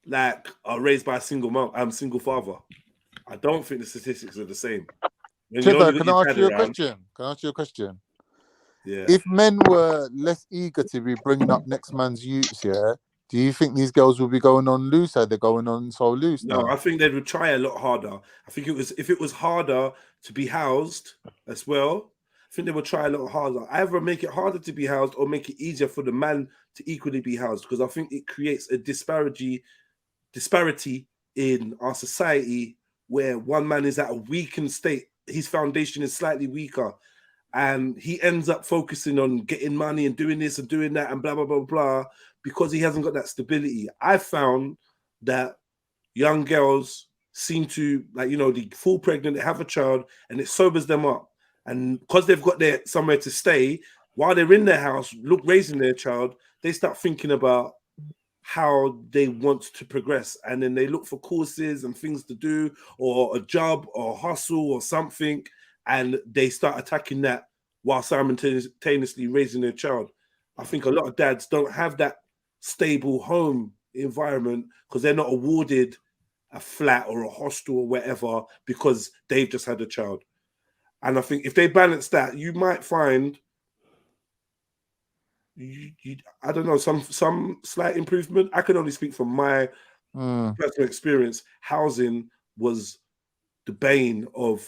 that are raised by a single mom, single father. I don't think the statistics are the same. Trevor, can I ask you a question? Can I ask you a question? Yeah. If men were less eager to be bringing up next man's youths, yeah, do you think these girls will be going on loose? Are they going on so loose now? No, I think they would try a lot harder. I think if it was harder to be housed as well. think they will try a little harder. Either make it harder to be housed or make it easier for the man to equally be housed, because I think it creates a disparity in our society where one man is at a weakened state. His foundation is slightly weaker, and he ends up focusing on getting money and doing this and doing that and blah, blah, blah, blah, because he hasn't got that stability. I found that young girls seem to, like, you know, they fall pregnant, they have a child, and it sobers them up. And because they've got their somewhere to stay, while they're in their house, raising their child, they start thinking about how they want to progress. And then they look for courses and things to do, or a job or hustle or something, and they start attacking that while simultaneously raising their child. I think a lot of dads don't have that stable home environment because they're not awarded a flat or a hostel or whatever because they've just had a child. And I think if they balance that, you might find I don't know, some slight improvement. I can only speak from my personal experience. Housing was the bane of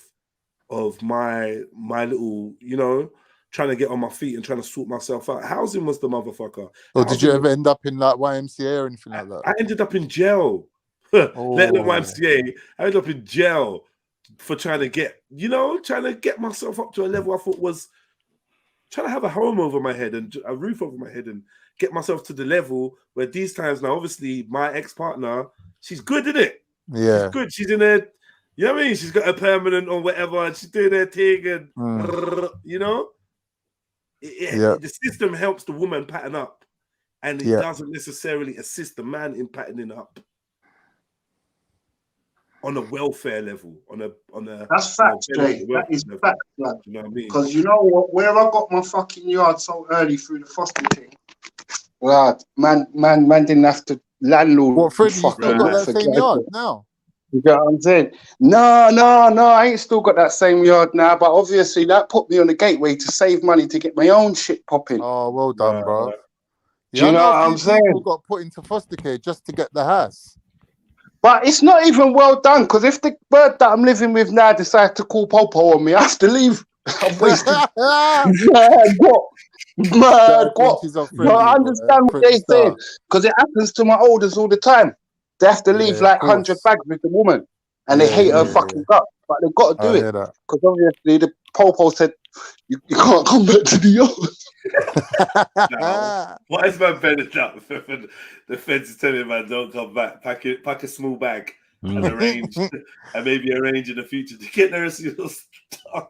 my little, you know, trying to get on my feet and trying to sort myself out. Housing was the motherfucker. Or did you ever end up in like YMCA or anything like that? I ended up in jail. Let alone YMCA. I ended up in jail for trying to get myself up to a level I thought was trying to have a home over my head and a roof over my head and get myself to the level where these times now, obviously, my ex-partner, she's good at it. Yeah. She's good. She's in there, you know what I mean? She's got a permanent or whatever, and she's doing her thing, and, you know? The system helps the woman pattern up, and it doesn't necessarily assist the man in patterning up on a welfare level, on a that's facts, Jay. That is facts, like, you know what I mean? Because you know what, where I got my fucking yard so early through the foster thing, well, man didn't have to landlord. What, Freddie, you still got that same yard now? You get what I'm saying? No, I ain't still got that same yard now, but obviously that put me on the gateway to save money to get my own shit popping. Oh, well done, bro. Do you know what I'm saying? People got put into foster care just to get the house. But it's not even well done, because if the bird that I'm living with now decides to call Popo on me, I have to leave. I've wasted. Mad what? No, I understand what they say, because it happens to my olders all the time. They have to leave like 100 bags with the woman, and they hate her fucking guts, but they've got to do it because obviously the Popo said you can't come back to the yard. What is man better up? The feds is telling man don't come back. Pack a small bag and arrange, and maybe arrange in the future to get the rest of your stuff.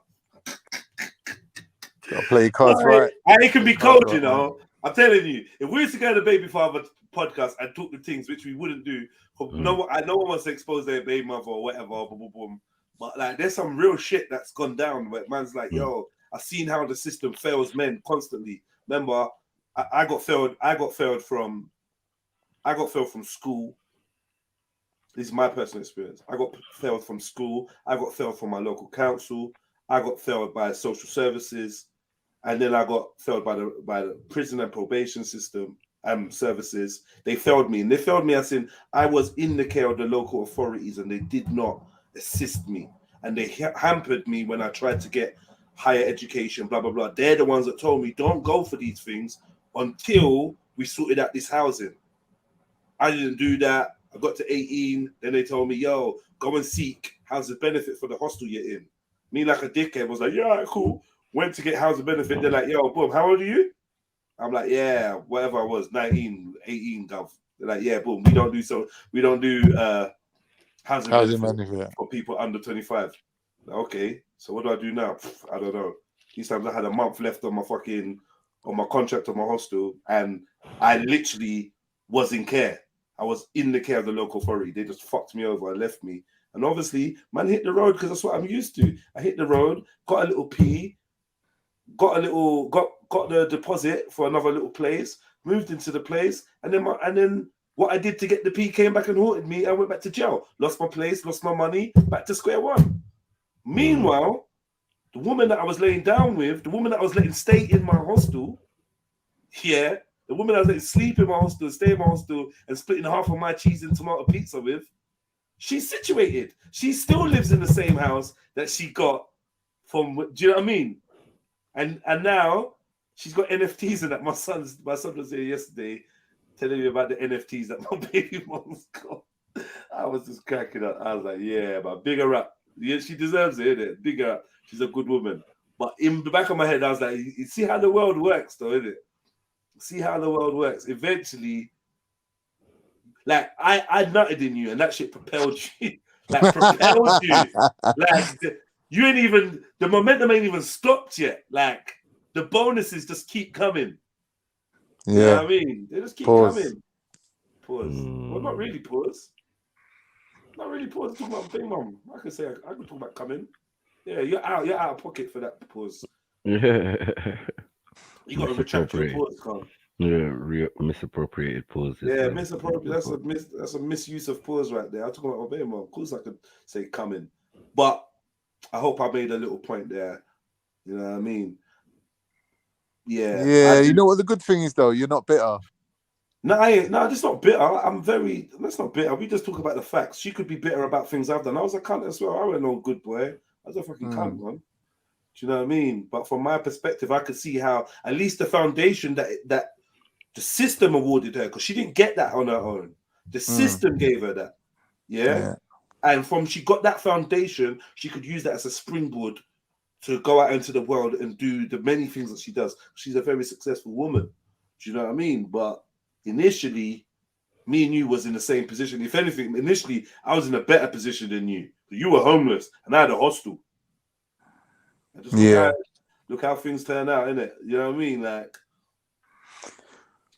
Gotta play cards right. And it can be cold, you know. I'm telling you, if we used to go to the Baby Father podcast and talk the things which we wouldn't do, no one wants to expose their baby mother or whatever, boom, boom, boom. But like, there's some real shit that's gone down where man's like, yo, I've seen how the system fails men constantly. Remember, I got failed from school. This is my personal experience. I got failed from school. I got failed from my local council. I got failed by social services, and then I got failed by the prison and probation system services. They failed me, and they failed me as in I was in the care of the local authorities, and they did not assist me, and they hampered me when I tried to get higher education, blah blah blah. They're the ones that told me don't go for these things until we sorted out this housing. I didn't do that. I got to 18, then they told me, yo, go and seek housing benefit for the hostel you're in. Me, like a dickhead, was like, yeah, cool. Went to get housing benefit. They're like, yo, boom, how old are you? I'm like, yeah, whatever I was, 19, 18, gov. They're like, yeah, boom, we don't do housing benefit for people under 25. Like, okay, so what do I do now? I don't know. These times I had a month left on my contract on my hostel, and I literally was in care. I was in the care of the local authority. They just fucked me over and left me. And obviously, man, hit the road because that's what I'm used to. I hit the road, got a little P, got the deposit for another little place, moved into the place, and then what I did to get the P came back and haunted me. I went back to jail, lost my place, lost my money, back to square one. Meanwhile, the woman that I was laying down with, the woman that I was letting stay in my hostel, the woman I was letting sleep in my hostel, stay in my hostel, and splitting half of my cheese and tomato pizza with, she's situated. She still lives in the same house that she got from, do you know what I mean? And now she's got NFTs and that. My son was here yesterday telling me about the NFTs that my baby mom's got. I was just cracking up. I was like, yeah, but bigger up. Yeah, she deserves it, innit? Bigger up. She's a good woman. But in the back of my head, I was like, you see how the world works, though, innit? See how the world works. Eventually, like, I nutted in you, and that shit propelled you. Like, propelled you. Like, you ain't even, the momentum ain't even stopped yet. Like, the bonuses just keep coming. You know what I mean? They just keep coming. Pause. Well, not really pause. Not really pause. Talk about Big Mom. I could say I could talk about coming. Yeah, you're out of pocket for that pause. Yeah. You got to retract your pause, Carl. Yeah, misappropriated pauses. Yeah, misappropriated. That's a misuse of pause right there. I'm talking about my Big Mom. Of course, I could say coming, but I hope I made a little point there. You know what I mean? Yeah. Yeah, you know what the good thing is though? You're not bitter. No, I ain't. No, that's not bitter. That's not bitter. We just talk about the facts. She could be bitter about things I've done. I was a cunt as well. I wasn't no good boy. I was a fucking cunt, man. Do you know what I mean? But from my perspective, I could see how at least the foundation that the system awarded her, because she didn't get that on her own. The system gave her that. Yeah? And from she got that foundation, she could use that as a springboard to go out into the world and do the many things that she does. She's a very successful woman. Do you know what I mean? But initially, me and you was in the same position. If anything, initially, I was in a better position than you. You were homeless, and I had a hostel. And just look how things turn out, innit? You know what I mean? Like,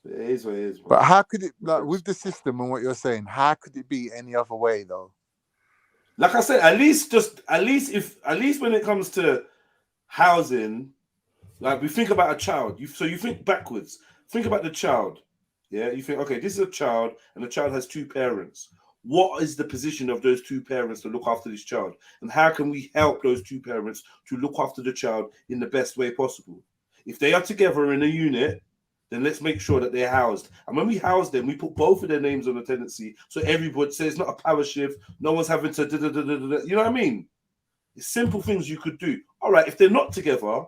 it is what it is. Bro. But how could it, like, with the system and what you're saying, how could it be any other way, though? Like I said, at least when it comes to housing, like we think about a child. So you think backwards. Think about the child. Yeah, you think, okay, this is a child, and the child has two parents. What is the position of those two parents to look after this child? And how can we help those two parents to look after the child in the best way possible? If they are together in a unit, then let's make sure that they're housed. And when we house them, we put both of their names on the tenancy, so everybody says it's not a power shift. No one's having to, you know what I mean? It's simple things you could do. All right, if they're not together,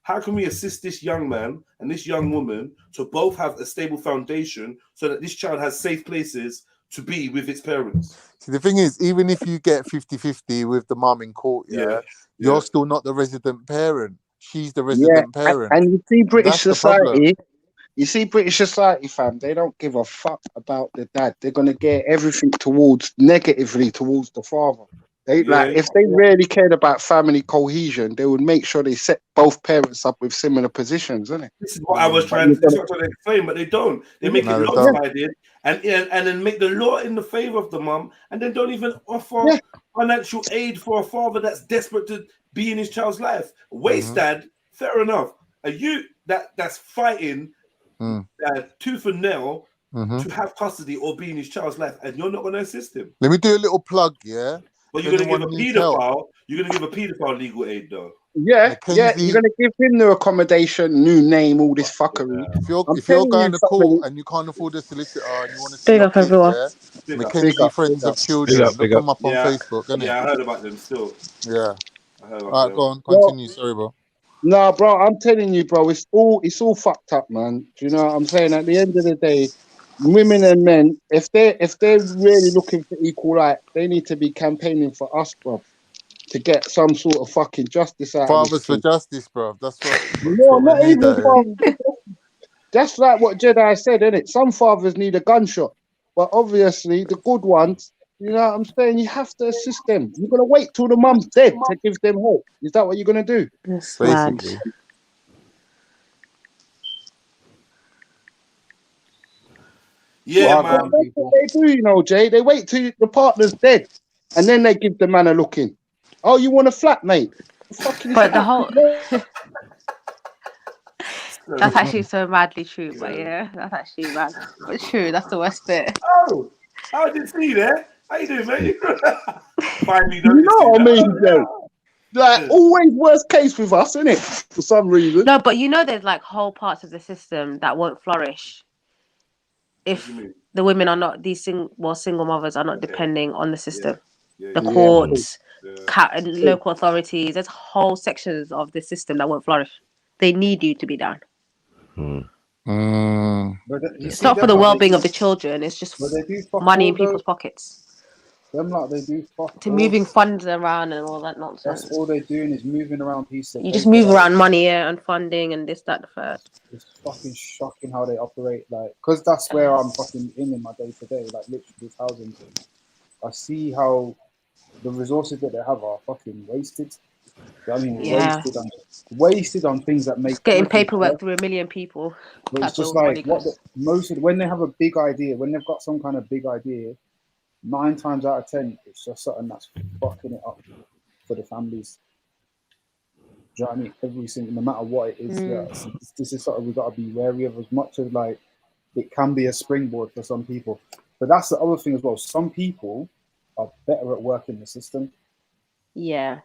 how can we assist this young man and this young woman to both have a stable foundation so that this child has safe places to be with its parents? See, the thing is, even if you get 50-50 with the mum in court, you're still not the resident parent. She's the resident parent. And you see British society, fam, they don't give a fuck about the dad. They're going to get everything negatively towards the father. If they really cared about family cohesion, they would make sure they set both parents up with similar positions, isn't it? This is what I was trying to explain, but they don't. They make it lopsided and then make the law in the favor of the mum, and then don't even offer financial aid for a father that's desperate to be in his child's life. Waste dad, fair enough. Are you that's fighting tooth and nail to have custody or be in his child's life, and you're not going to assist him? Let me do a little plug, yeah? But you're going to give a paedophile legal aid, though. Yeah, you're going to give him new accommodation, new name, all this fuckery. If you're going to court and you can't afford a solicitor and you want to see up everyone. Mackenzie Friends of Children, look them up on Facebook, innit? Yeah, I heard about them still. Yeah. All right, go on, continue. Sorry, bro. No, bro, I'm telling you, bro, it's all fucked up, man. Do you know what I'm saying? At the end of the day, women and men, if they're really looking for equal rights, they need to be campaigning for us, bro, to get some sort of fucking justice out Fathers of for justice, bro. That's what. No, not even fathers. That's like what Jedi said, isn't it? Some fathers need a gunshot, but obviously the good ones, you know what I'm saying? You have to assist them. You're gonna wait till the mum's dead to give them hope. Is that what you're gonna do? Yes, basically. Yeah, man. man. That's what they do, you know, Jay. They wait till the partner's dead, and then they give the man a look in. Oh, you want a flat, mate? But the whole that's actually so madly true. But yeah, that's actually mad. But true, that's the worst bit. Oh, I didn't see that. How you doing, mate? Finally, you know what I mean, Jay? Like always, worst case with us, isn't it? For some reason. No, but you know, there's like whole parts of the system that won't flourish if the women are not single mothers are not depending on the system, the courts, local authorities. There's whole sections of the system that won't flourish. they need you to be down. But you It's see not for them the lot, they well-being of do- the children. It's just But they do fuck money all in people's though. pockets. Them lot, they do fuck To all. moving funds around and all that That's nonsense. all they're doing is moving around pieces of You just paper. move Like, around money, yeah, and funding and this, that, the third. it's fucking shocking how they operate. Like, because that's where I'm fucking in my day to day. Like, literally, this housing thing. I see how the resources that they have are fucking wasted. I mean, Yeah. wasted on things that make Just getting flipping paperwork sense. through 1 million people. But it's That's just where all the like money goes. most of when they have a big idea, when they've got some kind of big idea, 9 times out of 10, it's just something that's fucking it up for the families. Do you know what I mean? Every single, no matter what it is, yeah, this is something we've got to be wary of. As much as like it can be a springboard for some people, but that's the other thing as well. Some people are better at working the system. Yeah.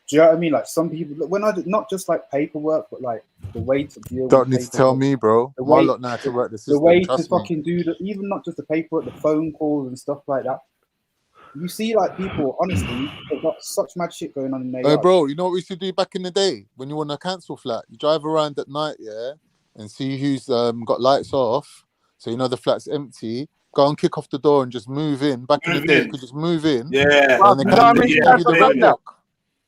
Do you know what I mean? Like some people, when I do, not just like paperwork, but like the way to deal Don't with need to tell paperwork, me, bro. the My way, lot know how to work the the system. way to Trust me. fucking do the, even not just the paperwork, the phone calls and stuff like that. You see, like people, honestly, they've got such mad shit going on in their Hey, yard. bro, you know what we used to do back in the day when you want a council flat? You drive around at night, yeah, and see who's got lights off, so you know the flat's empty. Go and kick off the door and just move in. Back in the day, you could just move in. Yeah. Well, And then you know how many give times you the I've rent done that? book.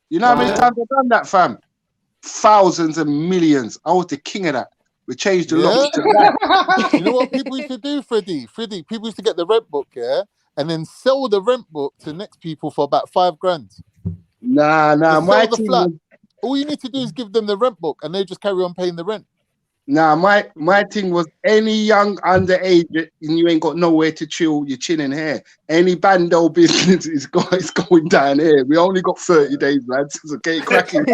You know how many times I've done that, fam? Thousands and millions. I was the king of that. We changed the locks to that. You know what people used to do, Freddie? People used to get the rent book, yeah, and then sell the rent book to next people for about $5,000. Nah, Just my sell the thing flat. was, All you need to do is give them the rent book, and they just carry on paying the rent. my thing was any young underage and you ain't got nowhere to chill your chin and hair. Any bando business is going down here. We only got 30 days, lads. So get it cracking.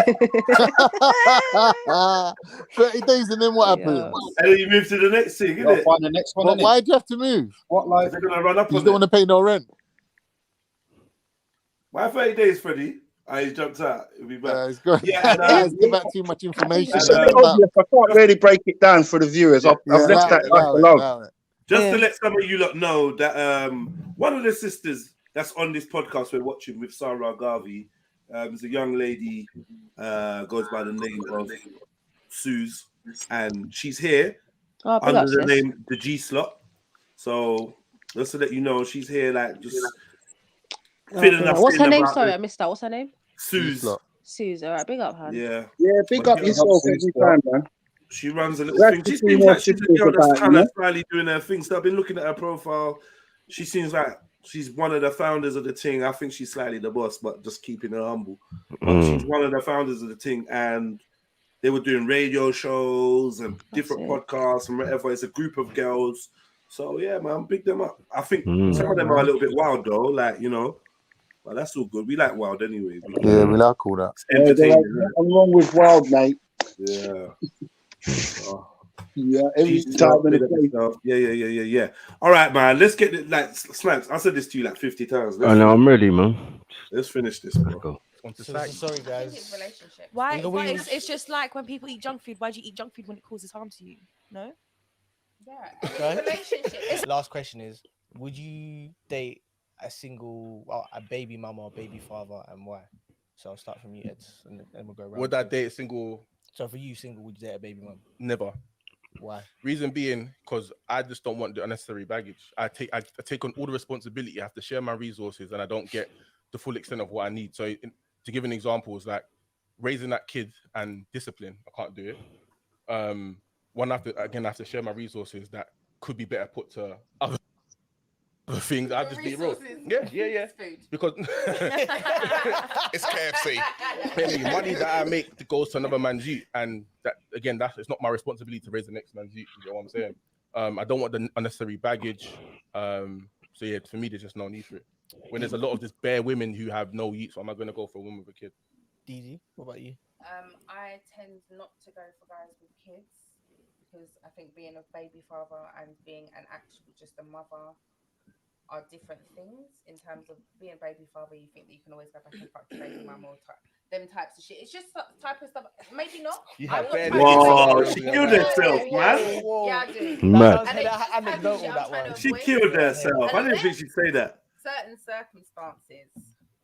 30 days, and then what happens? And then you move to the next thing, Gotta innit? find the next one. But innit? why do you have to move? What like? They're gonna run up You on don't it. want to pay no rent. Why 30 days, Freddie? He jumped out. He'll be back. It's good. Yeah, It's give out too much information. It's a bit obvious. I can't really break it down for the viewers. I've left that alone. Just to let some of you lot know that one of the sisters that's on this podcast we're watching with Sarah Garvey is a young lady, goes by the name of Suze, and she's here under the name the G Slot. So just to let you know, she's here like just filling us. What's her in name? about Sorry, the- I missed that. What's her name? Suze. Suze. All right, big up, hun. Yeah. Yeah, big up yourself every time, man. She runs a little Glad thing. to She see seems more like she's a sisters girl that's about, kind you of know? slightly doing her thing. So I've been looking at her profile. She seems like she's one of the founders of the thing. I think she's slightly the boss, but just keeping her humble. But she's one of the founders of the thing, and they were doing radio shows and different podcasts and whatever. It's a group of girls. So yeah, man, pick them up. I think some of them are a little bit wild though, like you know. But that's all good. We like wild anyway. Yeah, we like all that. It's entertaining. Nothing wrong with wild, mate. Yeah. Yeah, every Jesus, time in big the up place. yourself. Yeah. All right, man. Let's get it. Like Snacks, I said this to you like 50 times. I know, I'm ready, man. Let's finish this, bro. Go. Sorry, guys. Why? You know, But we- it's just like when people eat junk food. Why do you eat junk food when it causes harm to you? No. Last question is: would you date a single, well, a baby mama or baby father, and why? So I'll start from you, Ed, and then we'll go around. Would I date a single? So for you, single, would you date a baby mama? Never. Why? Reason being, because I just don't want the unnecessary baggage. I take on all the responsibility. I have to share my resources, and I don't get the full extent of what I need. So, to give an example, is like raising that kid and discipline. I can't do it. One, I have to share my resources that could be better put to other things. I just be real. Yeah. Because It's KFC. Any money that I make goes to another man's youth, and that again, it's not my responsibility to raise the next man's youth. You know what I'm saying? I don't want the unnecessary baggage. So yeah, for me, there's just no need for it. When there's a lot of just bare women who have no youth, so am I going to go for a woman with a kid? DZ, what about you? I tend not to go for guys with kids because I think being a baby father and being an actual just a mother are different things. In terms of being a baby father, you think that you can always go back and fuck the baby mama or them types of shit. It's just type of stuff. Maybe not. Whoa, she killed herself, man. Yeah, I do. Mad. She killed herself. I didn't think she'd say that. Certain circumstances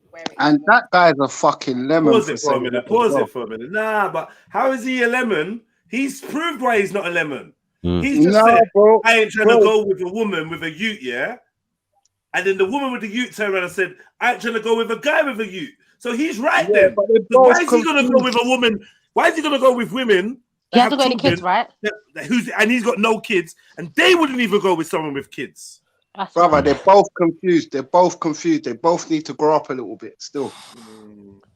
where And that guy's a fucking lemon. Pause it for a minute. Nah, but how is he a lemon He's proved why he's not a lemon. Mm. He's just No, said, bro. I ain't trying Bro. to go with a woman with a ute, yeah? And then the woman with the ute turned around and said, I ain't trying to go with a guy with a ute. So he's right Yeah, then. but they're Why both is he going to go with confused. a woman? Why is he going to go with women He that hasn't got any kids, right? and he's got no kids, and they wouldn't even go with someone with kids. That's Brother, mad. they're both confused. They're both confused. They both need to grow up a little bit still.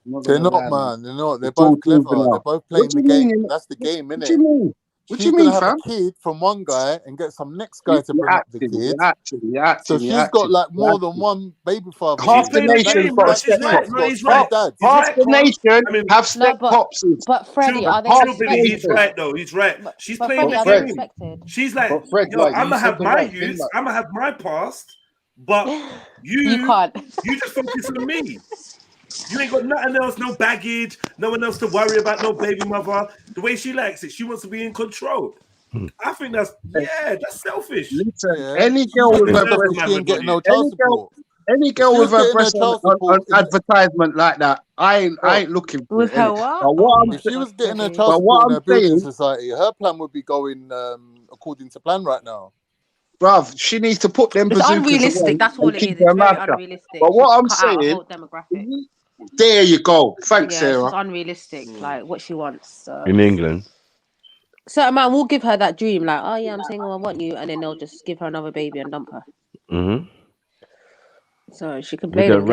They're not, man. They're not. They're It's all both clever. juvenile. They're both What playing do the you game. mean? That's the game, What innit? do you mean? What do She's you gonna mean, have fam? a kid from one guy and get some next guy to You're bring up the acting. kid. You're acting. You're acting. So You're she's got acting. like You're more than acting. one baby father. Half the playing the nation's game, got bro. a She's step right. pop. No, he's Half, right. He's Half right, the Quan. nation I mean, have No, step popsies. but Freddie, are they Half the Billy, he's respected? nation. right though. He's right. She's But playing Freddie, the are they game. respected? She's like, But Fred, yo, like I'm you gonna said have the my right thing, youths, like I'm gonna have my past, but You can't. you just focus on me. You ain't got nothing else, no baggage, no one else to worry about, no baby mother. The way she likes it, she wants to be in control. I think that's selfish. Listen, yeah. any She's girl with getting her stuff breast, because she ain't getting no any child girl, support. any If girl she with was her getting her breast child on support, advertisement like that, I ain't looking for With it. her Innit? what? But what Oh I'm my if she saying, was God, getting her Freddie. child but what support in I'm her building saying, society, her plan would be going according to plan right now. bruv, she needs to put them It's bazookas away unrealistic. That's all and it keep is. It's her very mouth shut. unrealistic. But She what should I'm cut out a saying, whole demographic. there you go. Thanks, Yeah, it's Sarah. just unrealistic. Like what she wants. So. In England. Certain man will give her that dream, like, oh yeah, I'm single, I want you, and then they'll just give her another baby and dump her. Mm-hmm. So she can With play a them games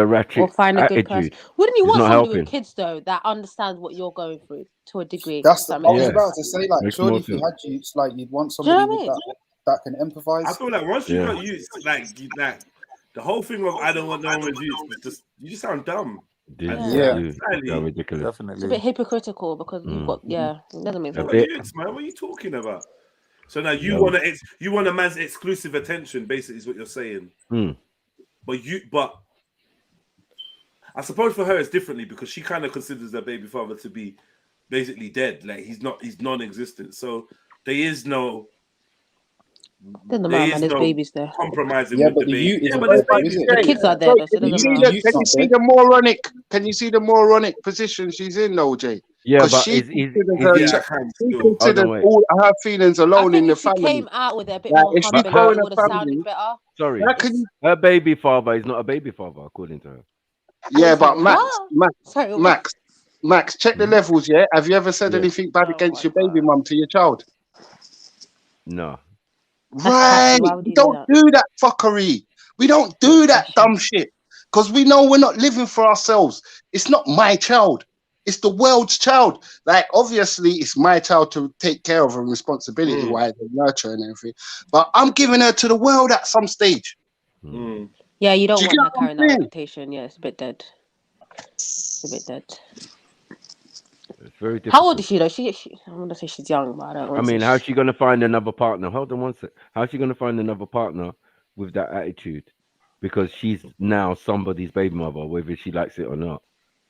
ratchet or find a good person. attitude. Wouldn't you It's want not somebody with helping. kids though that understands what you're going through to a degree? that's If the, that I makes was sense. about to say, like, Makes surely more if you sense. had youths, like you'd want Do you know somebody what I with mean? that can empathize. I feel like once you Yeah. got youths, like the whole thing of I don't want no one with youths is just you just sound dumb. Yeah. Slightly. Ridiculous. It's a Definitely. bit hypocritical because you've got it doesn't make You sense. got youths, man. What are you talking about? So now you want a man's exclusive attention, basically, is what you're saying. But I suppose for her it's differently because she kind of considers her baby father to be basically dead. Like he's non-existent. So there is no Doesn't matter, man. There's babies there. compromising Yeah, with but the the baby. youth Yeah, isn't but there's dead, though, babies. is it? The kids are there, though, so it Can you doesn't see matter. can you see the moronic? Can you see the moronic position she's in, though, Jay? Yeah, Because but she is considers all her feelings I alone in think the if she family. came out with it a bit Like, more if she's humble, growing it a would have family, sounded better. sorry. how can you? Her baby father is not a baby father, according to her. Yeah, but What? Max, check the levels. Yeah, have you ever said anything bad against your baby mum to your child? No. Right. Why would We you do don't do that fuckery. We don't do that dumb shit because we know we're not living for ourselves. It's not my child. It's the world's child. Like, obviously, it's my child to take care of and responsibility wise and nurture and everything. But I'm giving her to the world at some stage. Yeah, you don't Do you want get her what I'm carrying that saying? reputation. Yeah, it's a bit dead. It's a bit dead. It's very difficult. How old is she though? She I want to say she's young, but I don't I want to mean, say how's she gonna find another partner? Hold on one sec. How's she gonna find another partner with that attitude? Because she's now somebody's baby mother, whether she likes it or not.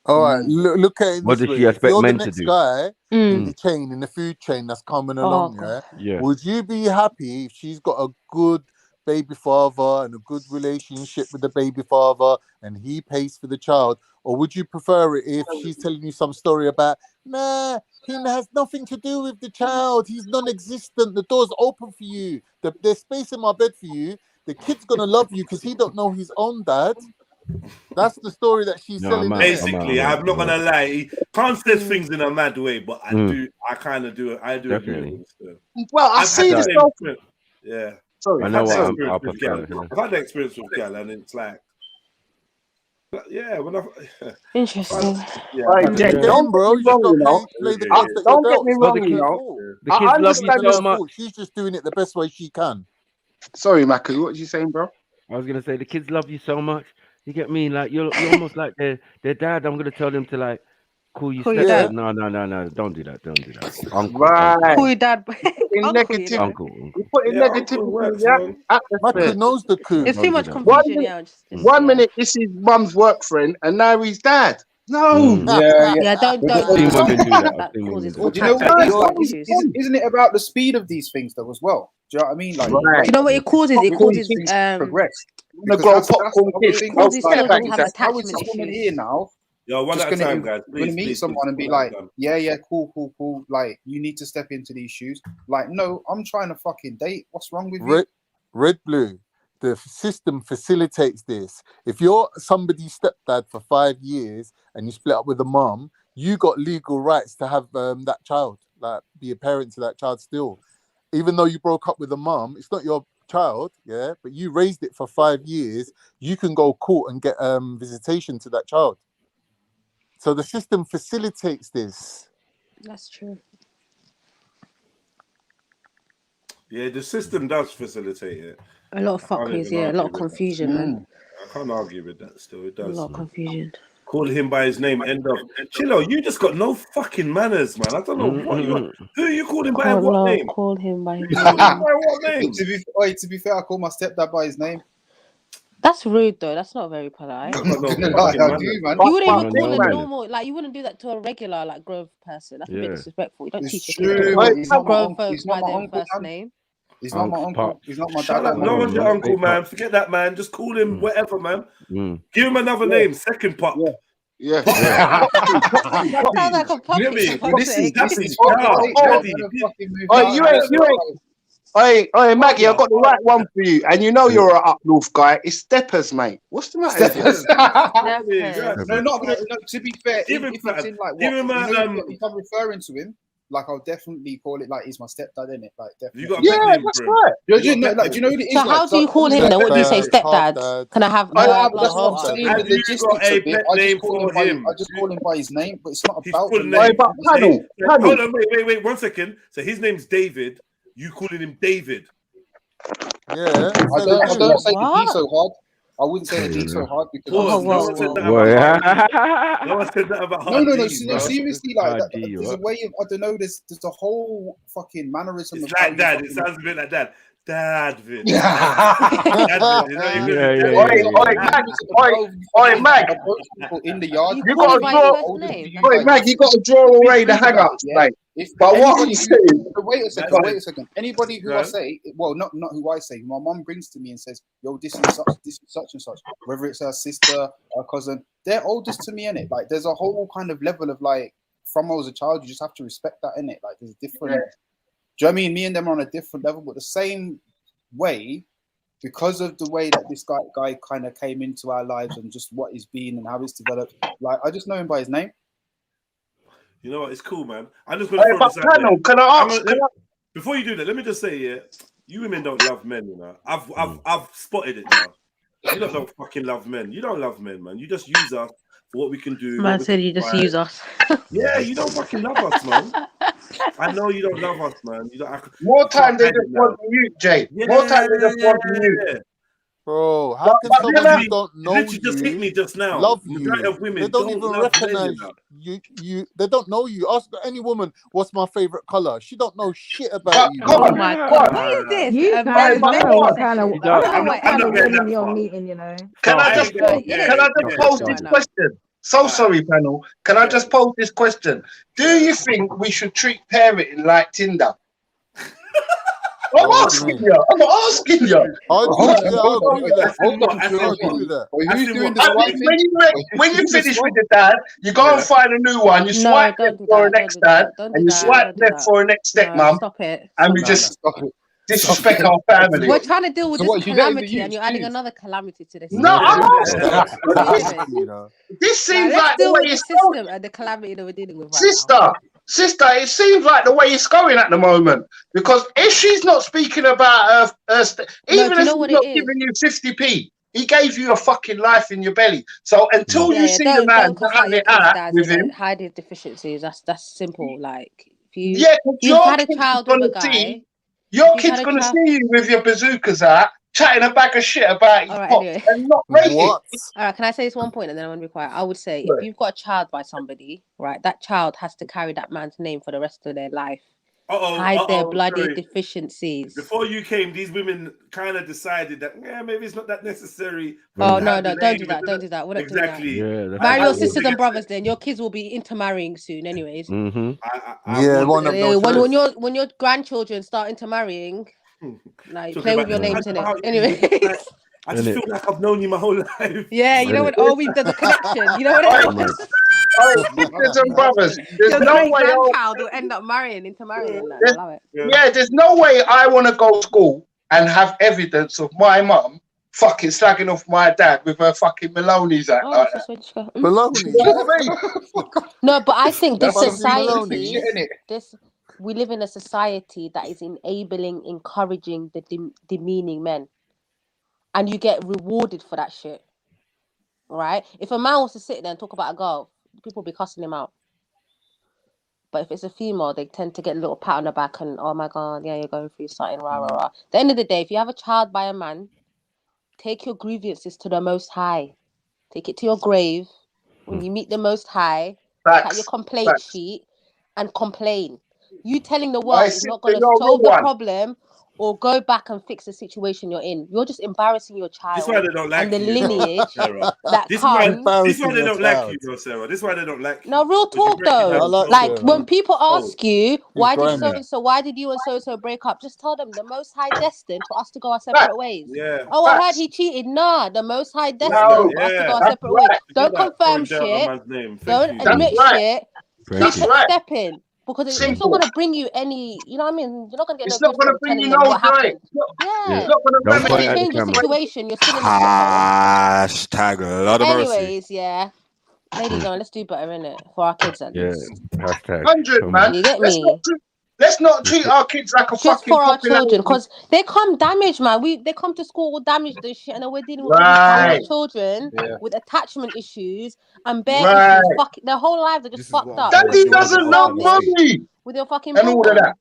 All right, look at it What this does way. she If expect you're the men to next do? guy in the chain, in the food chain that's coming along, Yeah. would you be happy if she's got a good baby father and a good relationship with the baby father and he pays for the child? Or would you prefer it if she's telling you some story about, nah, he has nothing to do with the child. He's non-existent. The door's open for you. There's space in my bed for you. The kid's going to love you because he don't know his own dad. That's the story that she's selling. Basically, I'm not gonna lie. He can't say things in a mad way, but I do. I kind of do. I do agree with this. Well, I see this stuff. Yeah. Sorry, I know what I've I'll had the experience with prefer. Gal. I've had the experience with Gal, and it's like, yeah, when I interesting. Yeah, Right, I've had Jay, the- don't get me wrong, you know. Play the Yeah. cards that Don't you're get me dealt. wrong, the you kids- know. The I kids love you understand so this. much. She's just doing it the best way she can. Sorry, Maku, what you saying, bro? I was gonna say the kids love you so much. You get me? Like you're almost like their dad. I'm gonna tell them to like call you Call your stepdad. dad. No. Don't do that. Don't do that. Uncle. Right. Call your dad. In Uncle, you negative, know. Uncle. you put in Yeah, negativity Uncle works, in man. the Maku atmosphere. knows the coup. It's Don't too do much that. confusion. Yeah, One minute, this is mum's work friend, and now he's dad. No. Yeah, don't I've seen do women that. do that. I've That seen women causes do all But do you know types what of it is? Like, issues. isn't it about the speed of these things though as well? Do you know what I mean? Like, Right. Do you know what it causes? It Because causes things progress. I'm gonna Because grow that's the popcorn other kids. it thing. causes Like, children to have how is attachment this woman issues. here now Yo, one Just at a gonna, time, guys. you're gonna Please, meet please, someone please, and be one at a like, time. yeah, cool. Like, you need to step into these shoes. Like, no, I'm trying to fucking date. What's wrong with you? Red Blue, the system facilitates this. If you're somebody's stepdad for 5 years and you split up with a mom, you got legal rights to have that child, like be a parent to that child still. Even though you broke up with the mom, it's not your child, yeah, but you raised it for 5 years, you can go court and get visitation to that child. So the system facilitates this. That's true. Yeah, the system does facilitate it. A lot of I can't fuckers, even yeah, a argue lot of with that. confusion, man. I can't argue with that still. It A does. lot of confusion. Call him by his name, end of. Chillo, you just got no fucking manners, man. I don't know what you are. Who are you calling by what name? Call him by his Who you calling name. by what name? To be fair, I call my stepdad by his name. That's rude though. That's not very polite. I'm not gonna lie, I do, man. You wouldn't even But call a man, normal, like you wouldn't do that to a regular, like grown person. That's a bit Yeah. disrespectful. You don't It's teach your true, kids to but call he's not my grown uncle. folks He's not by my their uncle, first man. name. He's not my uncle. He's not my Shut dad. up. No one's your uncle, man. Forget that, man. Just call him whatever, man. Give him another name. Second pop. Yeah. Sounds like a puppy. Hear me? for fuck's This sake. is Daddy. Hey, Maggie, I got the right one for you. And you know you're an up north guy. It's Steppers, mate. What's the matter? Steppers. Steppers. No, not no, to be fair, Give him if it's in like give what, him a, you know, if I'm referring to him, like I'll definitely call it like he's my stepdad, innit? Like definitely. You got a pet name for him. Do you know what it is? So how do you call him then? What do you say, stepdad? Can I have No, the that's what I'm blood saying. water? The logistics of it, I just call him by I just call him by his name, but it's not about the Full name. name. Hold on, wait, 1 second. So his name's David. You calling him David? Yeah. I don't say the D so hard. I wouldn't say the D so hard because No one said that about No one said that about no, hard no, D, bro. seriously, like Hard that, D, there's a way of I don't know. There's a whole fucking mannerism. It's of how like you that. It fucking- sounds a bit like that. Dadvid. Oi, Mag. In the yard. You got to draw. Oi, Mag, you got to draw away the hang-ups, mate. But what I'm saying. Wait a second. Anybody who I say, well, not who I say, my mum brings to me and says, "Yo, this is such and such." Whether it's her sister, her cousin, they're oldest to me, innit? Like, there's a whole kind of level of like, from I was a child, you just have to respect that, innit? Like, there's different. Do you know what I mean? Me and them are on a different level, but the same way, because of the way that this guy kind of came into our lives and just what he's been and how it's developed. Like, I just know him by his name. You know what? It's cool, man. I'm just going to Hey, throw but this out Panel, there. can I ask? Before you do that, let me just say, yeah, you women don't love men, you know. I've spotted it now. You don't fucking love men. You don't love men, man. You just use us for what we can do. Man said you just use us. Yeah, you don't fucking love us, man. I know you don't love us, man. You don't. More time they just want you, Jay. More time they just want you. Bro, how can someone who don't know you just hit me just now. love Majority you? of women They don't don't even love men, recognize you know. you. They don't know you. Ask any woman what's my favorite color. She don't know shit about you. Oh my god, what is this? You A guys very know what sexual kind of session. I don't know what kind of energy. women you're meeting, you know. Can I just pose this question? So sorry, panel. Can I just pose this question? Do you think we should treat parenting like Tinder? I'm asking you. I'm asking you. When you finish with the dad, you go and find a new one. You swipe left for an next dad, and you swipe left for a next stepmom. Stop it. And we just disrespect our family. We're trying to deal with So this what, you getting the calamity, and you're adding another calamity to this. No, I'm asking. This seems Let's like the deal way with the it's going. system and the calamity that we're dealing with right now. Sister, it seems like the way it's going at the moment. Because if she's not speaking about her even if he's not giving you 50p, he gave you a fucking life in your belly. So until you see the man having it out with him, hide his deficiencies. That's simple. Like if you, yeah, you've had a child with a guy. Your kid's gonna see you with your bazookas out, chatting a bag of shit about his pop and not rate it. All right, can I say this one point and then I'm gonna be quiet? I would say if you've got a child by somebody, right, that child has to carry that man's name for the rest of their life. Hide their bloody deficiencies. Before you came, these women kind of decided that maybe it's not that necessary. Oh no, don't do that. Don't do that. We're not Exactly. doing that. Marry your sisters and brothers. Then your kids will be intermarrying soon, anyways. When your grandchildren start intermarrying, like play with your names in it. Anyways. I just Innit? feel like I've known you my whole life. Yeah, you know what? Oh, there's a connection. You know what it Right. is? Oh, sisters and brothers, there's Your no great way. grandchild will end up marrying and that. I love it. Yeah, there's no way I want to go to school and have evidence of my mum fucking slagging off my dad with her fucking Maloney's at Oh, like that's that. just what Maloney. You know what I mean? No, but I think this That's some society, shit, innit? we live in a society that is enabling, encouraging the demeaning men, and you get rewarded for that shit, right? If a man wants to sit there and talk about a girl, people be cussing him out. But if it's a female, they tend to get a little pat on the back and, oh my God, yeah, you're going through something, rah, rah, rah. At the end of the day, if you have a child by a man, take your grievances to the Most High. Take it to your grave. When you meet the Most High, look at your complaint sheet and complain. You telling the world is not going to solve the problem or go back and fix the situation you're in. You're just embarrassing your child. This is why they don't like and the you, you know, lineage Sarah. that This comes. is why they don't like you, though, Sarah. This is why they don't like you. No, real talk though. Like when people ask you, why did so and so, why did you and so and so break up? Just tell them the Most High destined for us to go our separate ways. Yeah. Oh, I heard he cheated. Nah, the Most High destined for us to go our separate ways. Don't confirm shit. Don't admit shit. Keep stepping. Because it's not going to bring you any, you know what I mean? You're not going to get no good from telling them what happened. Yeah. Don't point at the Change the camera. situation. You're still in the Hashtag Lord of mercy. Anyways, yeah. Ladies, let's do better, innit? For our kids at Yeah. least. Hashtag. 100, man. You get me? Let's not treat our kids like a Just fucking for our popularity. children, because they come damaged, man. They come to school all damaged and shit, and then we're dealing with all Right. these damaged children Yeah. with attachment issues and bare Right. issues. Fuck, their whole lives are just fucked up. Daddy doesn't know mommy. With your fucking And all of that.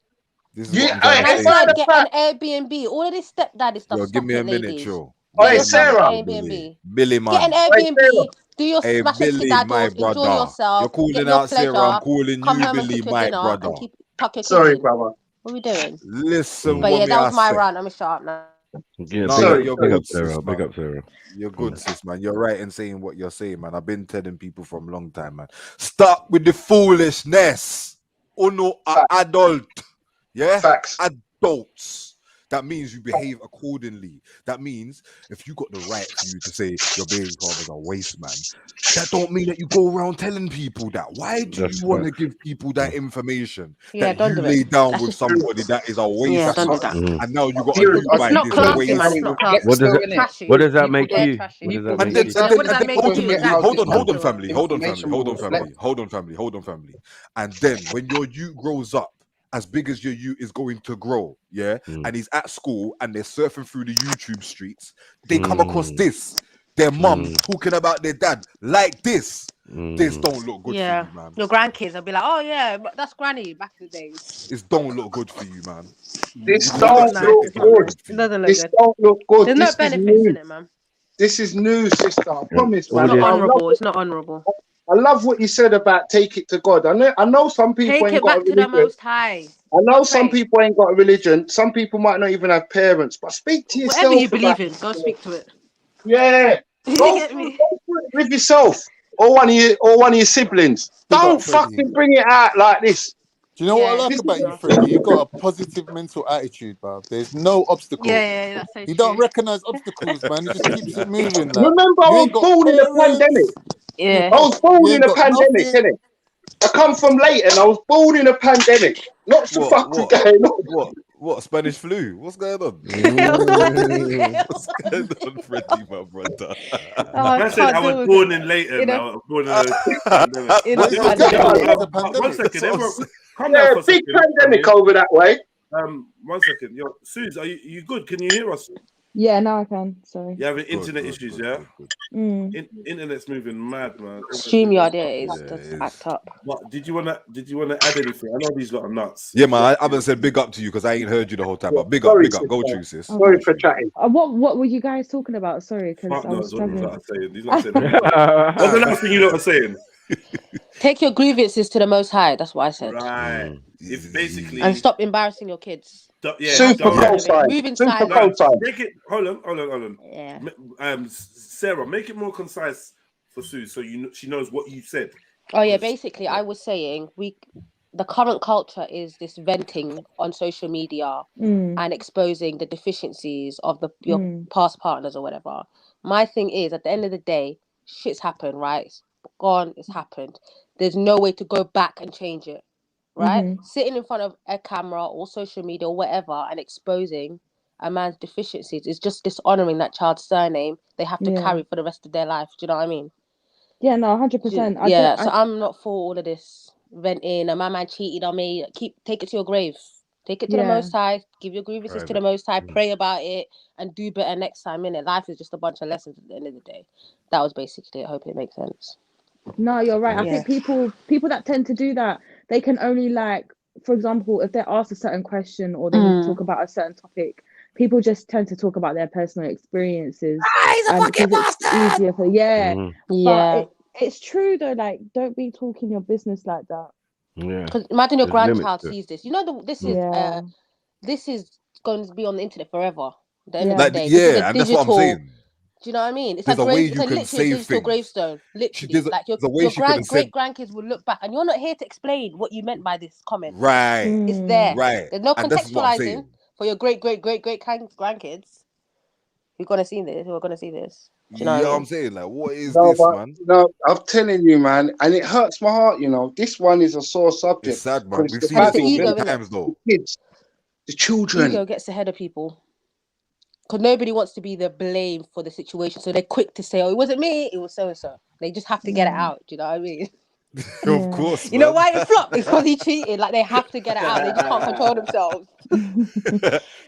Yeah, And I said, get an Airbnb. All of this stepdaddy stuff. Yo, Stop give me it, a minute, ladies. Joe. Hey, Get Sarah. an Airbnb. Billy, man. Get an Airbnb. Do your Hey, smash and Billy, skedaddles. my Enjoy brother. yourself. You're calling get your out pleasure. Sarah. I'm calling Come you, home and Billy, cook your my dinner brother. and tuck your kids Sorry, in. brother. What are we doing? Listen, But what yeah, me that I was my say. rant. I'm gonna shut up now. Yeah, No, big you're up good, Sarah. sis, Big man. up Sarah. You're good, sis, man. You're right in saying what you're saying, man. I've been telling people from a long time, man. Stop with the foolishness. Uno are adult. Yeah? Facts. Adults. That means you behave accordingly. That means if you got the right for you to say your baby father's a waste man, that don't mean that you go around telling people that. Why do That's you want to facts. give people that information Yeah, that don't you do lay it. down That's with just somebody that is a waste Yeah, don't man? do that. And now you got a Dude, new It's mind not is a classy, man. waste. It's not classy. What does it? Trashy. What does that People make there you? trashy. What does that And make then, you? What does that make hold you? on, Exactly. hold on, That's the family, one. hold on, family. And then when your youth grows up, as big as your youth is going to grow, yeah, and he's at school and they're surfing through the YouTube streets, they come across this. Their mum talking about their dad like this. This don't look good Yeah. for you, man. Your grandkids will be like, oh yeah, but that's granny back in the days. This don't look good for you, man. This You don't look look it's not good. It doesn't look This good. don't look good. There's no This is benefits in new. it, man. This is new, sister. I promise, It's man. not I love honourable. It's not honourable. I love what you said about take it to God. I know some people Take ain't it got a back to the religion. Most High. I know Go some pray. people ain't got a religion. Some people might not even have parents. But speak to Whatever yourself you believe about in, go speak to it. Yeah. You Go get through me? it with yourself or one of your siblings. Big up, Don't Freddie. fucking bring it out like this. Do you know what I Yeah. like This about is you, Freddie? You got a positive mental attitude, bro. There's no obstacle. Yeah, that's so You don't true. recognize obstacles, man. It just keeps it moving. Like Remember, I you was ain't got born in a pandemic. parents. Yeah. I was born You in ain't a got pandemic, nothing. innit? I come from Leighton. I was born in a pandemic. Not so fucking going on. What Spanish flu? What's going on? What's going on, Freddie, my brother? I said I was born in Leighton. I was born in a pandemic. What is it? It's a One pandemic. second, everyone, calm Yeah, down for a big second. pandemic over that way. 1 second. Yo, Suze, are you good? Can you hear us? Yeah, now I can. Sorry. You having internet issues, yeah? Mm. Internet's moving mad, man. StreamYard, yeah, is just act up. What did you wanna add anything? I know these lot are nuts. Yeah, man. I haven't said big up to you because I ain't heard you the whole time. But big up, go true, sis. Sorry for chatting. What were you guys talking about? Sorry, because Fuck I was knows what these struggling. lot are saying. These lot are saying. What's the last thing you lot are saying? Take your grievances to the Most High. That's what I said. Right. If basically And stop embarrassing your kids. Super cosign. Move in Super silence. cosign. Make it. Hold on. Yeah. Sarah, make it more concise for Sue, so she knows what you said. Oh yeah, basically I was saying the current culture is this venting on social media and exposing the deficiencies of your past partners or whatever. My thing is, at the end of the day, shit's happened, right? It's gone, it's happened. There's no way to go back and change it, right? Sitting in front of a camera or social media or whatever and exposing a man's deficiencies is just dishonoring that child's surname they have to carry for the rest of their life. Do you know what I mean? Yeah, no, 100%. Yeah, so I'm not for all of this venting. And my man cheated on me. Take it to your grave. Take it to the Most High. Give your grievances to the Most High. Pray about it and do better next time. Innit? Life is just a bunch of lessons at the end of the day. That was basically it. I hope it makes sense. No, you're right. I think people that tend to do that, they can only like, for example, if they're asked a certain question or they need to talk about a certain topic, people just tend to talk about their personal experiences. He's a fucking bastard! Easier for but it's true though. Like, don't be talking your business like that. Yeah. Because imagine your There's grandchild limits to it. sees this. You know, this is going to be on the internet forever. At the end of Like, the day, this is a and digital. that's what I'm saying. Do you know what I mean? It's There's like a way it's you like can literally a save digital things. gravestone. Literally, There's like your she could have said. great grandkids will look back, and you're not here to explain what you meant by this comment. Right. It's there. Right. There's no And that's what I'm contextualizing saying. for your great grandkids. You're gonna see this. We're gonna see this. Do you know what I mean? I'm saying? Like, what is No, this, but man? no, I'm telling you, man, and it hurts my heart. You know, this one is a sore subject. It's sad, man. We've the seen this fact so is many that times, though. the kids, the children. Ego gets ahead of people. Because nobody wants to be the blame for the situation. So they're quick to say, oh, it wasn't me, it was so-and-so. They just have to get it out. Do you know what I mean? Of course, You know why it flopped? It's because he cheated. Like, they have to get it out. They just can't control themselves.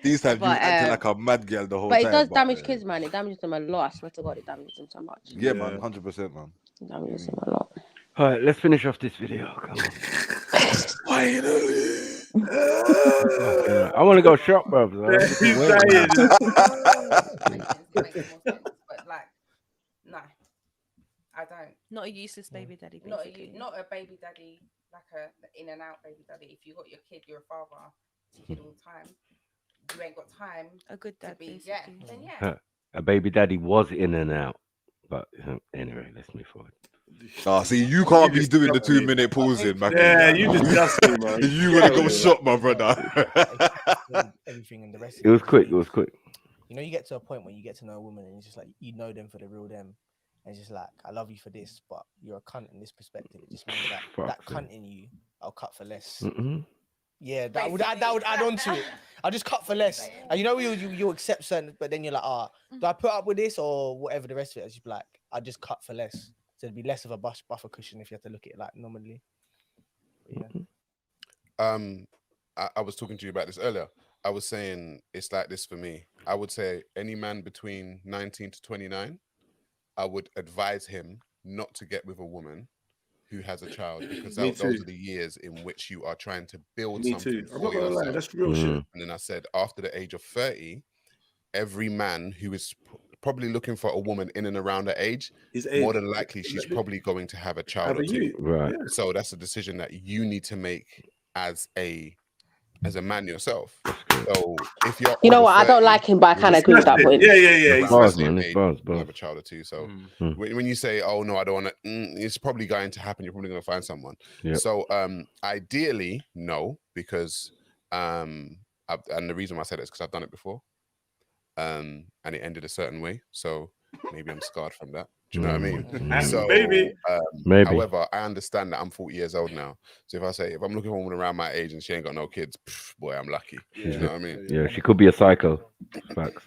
These times you But, acting like a mad girl the whole But time. it does damage kids, man. It damages them a lot. I swear to God, it damages them so much. Yeah, man, 100%, man. It damages them a lot. All right, let's finish off this video. Come on. Finally. I want to go shop, bro. He's dying. But like, no, I don't. Not a useless baby daddy, basically. Not a baby daddy, like a in and out baby daddy. If you got your kid, you're a father to your kid all the time. You ain't got time. A good dad, then A baby daddy was in and out. But anyway, let's move forward. See, you can't be doing the 2-minute pausing, man. Yeah, you disgusting, man. You wanna go shop, my brother. Everything and the rest. It was quick. It was quick. You know, you get to a point when you get to know a woman and it's just like you know them for the real them. And it's just like, I love you for this, but you're a cunt in this perspective. It just means that cunt in you, I'll cut for less. Yeah, that would add on to it. I'll just cut for less. And you know, you accept certain, but then you're like, do I put up with this or whatever the rest of it? It's just like, I just cut for less. So it'd be less of a buffer cushion if you have to look at it like normally. I was talking to you about this earlier. I was saying it's like this for me. I would say any man between 19 to 29, I would advise him not to get with a woman who has a child, because those are the years in which you are trying to build something I'm for not gonna yourself. lie, that's real shit. And then I said, after the age of 30, every man who is probably looking for a woman in and around her age, more than likely she's probably going to have a child or two. Right. So that's a decision that you need to make as a man yourself. So if you're, you know what, I don't like him, but I kind of agree with that point. He's bars, man. man. It's bars. Have a child or two. So when you say, "Oh no, I don't want to," it's probably going to happen. You're probably going to find someone. Yep. So ideally, no, because and the reason why I said it is because I've done it before, and it ended a certain way. So maybe I'm scarred from that. Do you know what I mean? So maybe. However, I understand that I'm 40 years old now. So if I'm looking for a woman around my age and she ain't got no kids, boy, I'm lucky. Do you know what I mean? Yeah, she could be a psycho. Facts.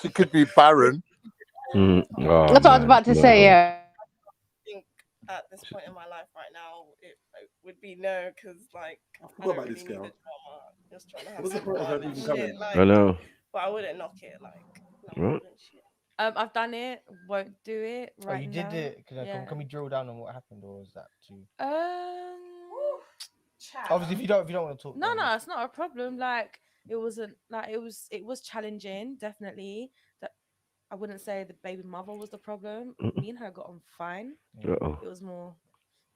She could be barren. Oh, That's what I was about to say, yeah. I think at this point in my life right now, it would be no, because like I forgot don't about really this need girl. the drama. Just trying to have What's the some point of her fun and even coming? shit, like, I know. But I wouldn't knock it. Like, no, Right. I wouldn't shit. I've done it. Won't do it right you now. did it. Yeah. Can we drill down on what happened, or is that too? Obviously, if you don't want to talk. No, no, it's not a problem. Like it wasn't like it was challenging, definitely. That I wouldn't say the baby mother was the problem. Me and her got on fine. Uh-oh. It was more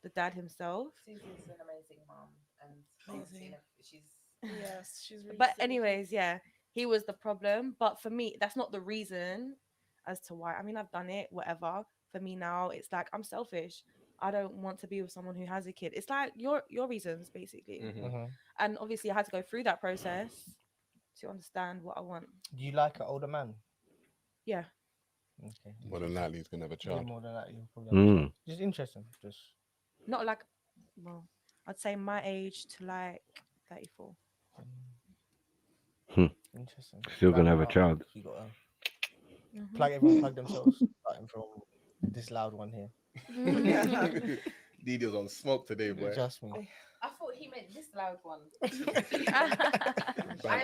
the dad himself. Susie's an amazing mom, and Amazing. she's Yes, she's really But silly. anyways, yeah, he was the problem. But for me, that's not the reason as to why. I mean, I've done it, whatever. For me now, it's like I'm selfish. I don't want to be with someone who has a kid. It's like your reasons, basically. And obviously, I had to go through that process to understand what I want. Do you like an older man? Yeah. Okay. More than likely, he's gonna have a Yeah, child. more than likely, he'll probably have a child. Just interesting. Just Not like, well, I'd say my age to like 34. interesting. Still gonna Round have a up, child. You got plug everyone, plug themselves. Starting from this loud one here. Didio's on smoke today, boy. Just me. I thought he meant this loud one. I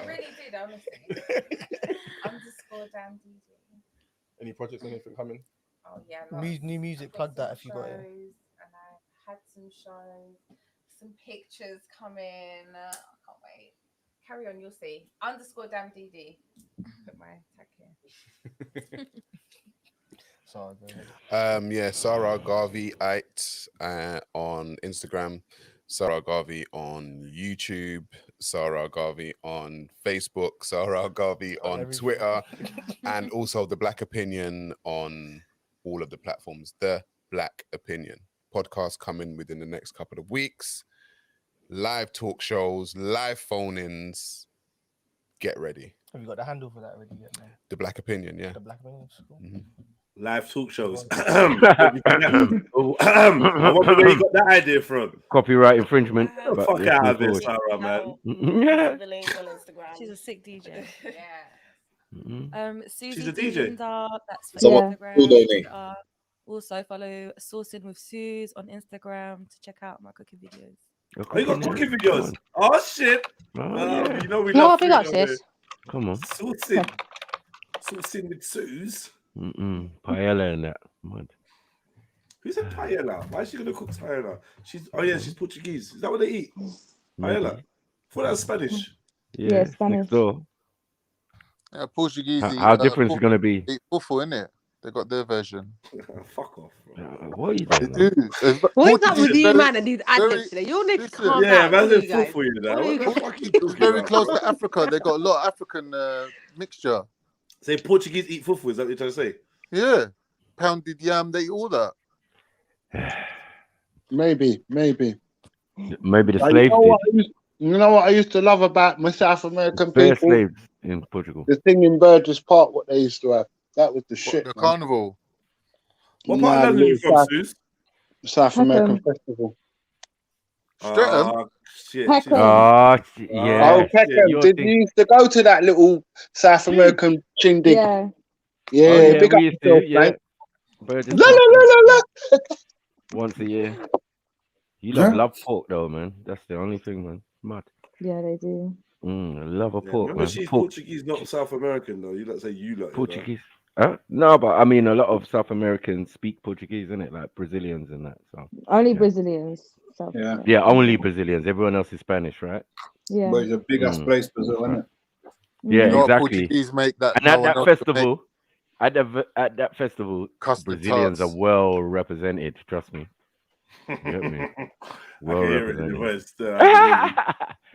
really did, honestly. Underscore damn DJ. Any projects or anything coming? Oh yeah, New music. Plug that if you got it. And I had some shows, some pictures coming. I can't wait. Carry on, you'll see. Underscore damn DD. Put my tag here. Sorry, Yeah, Sarah Garvey 8 on Instagram, Sarah Garvey on YouTube, Sarah Garvey on Facebook, Sarah Garvey on Twitter, and also The Black Opinion on all of the platforms. The Black Opinion podcast coming within the next couple of weeks. Live talk shows, live phone-ins. Get ready. Have you got the handle for that already yet, man? The Black Opinion, yeah. The Black Opinion. Cool. Live talk shows. I wonder where you got that idea from. Copyright infringement. Get the fuck out of it, Sarah, man. Yeah. The link on Instagram. She's a sick DJ. Yeah. Susie She's a DJ. Linda, that's for Someone Instagram. will donate. Twitter. Also follow Sourcing with Suze on Instagram to check out my cooking videos. Oh, you got cooking videos? Oh shit! Yeah. You know we No, love big up, food over sis. Come on. here. Saucing with Suze. Paella and that. Mad. Who's a paella? Why is she gonna cook paella? She's Portuguese. Is that what they eat? Paella. I thought that was Spanish. Yeah, Spanish. next door. Yeah, Portuguese. How different is it gonna be? Eat fufu, innit? They got their version. Fuck off. What are you They doing? do. What is up with you, very- man, and these very- adlibs today? You need to listen. calm Yeah, down. man, all they're you full guys. for you now. All you What the guys. fuck you It's talking very about? close to Africa. They got a lot of African mixture. Say Portuguese eat fufu. Is that what you're trying to say? Yeah, pounded yam. They eat all that. Maybe. Maybe the Like, slaves did. you know what I used to love about my South American Bare people? slaves in Portugal. The thing in Burgess Park, what they used to have. That was the shit. The man. carnival. What part of London are you from, South, Suze? South American Festival. Streatham. Shit. Peckham. Oh, Oh, yeah. Peckham. Your Did thing. you used to go to that little South American shindig? Yeah. Yeah, Oh, yeah, big we up used yourself, to, yeah. mate. Burgess La, Park, la, la, la, la. once a year. You love pork though, man. That's the only thing, man. Mad. Yeah, they do. I love a Yeah, pork, remember, man. she's Pork, Portuguese, not South American, though. You like say you like Portuguese. Huh? No, but I mean, a lot of South Americans speak Portuguese, innit? Like Brazilians and that. So Only yeah. Brazilians. South Yeah. America. Yeah, only Brazilians. Everyone else is Spanish, right? Yeah. But it's a big ass place, Brazil, isn't it? Yeah, You know what exactly. Portuguese make that. And no at one that else can make? festival, at that festival, Custard Brazilians tarts. are well represented. Trust me. You get me? I Well can hear it in the represented. voice. Still. Hey,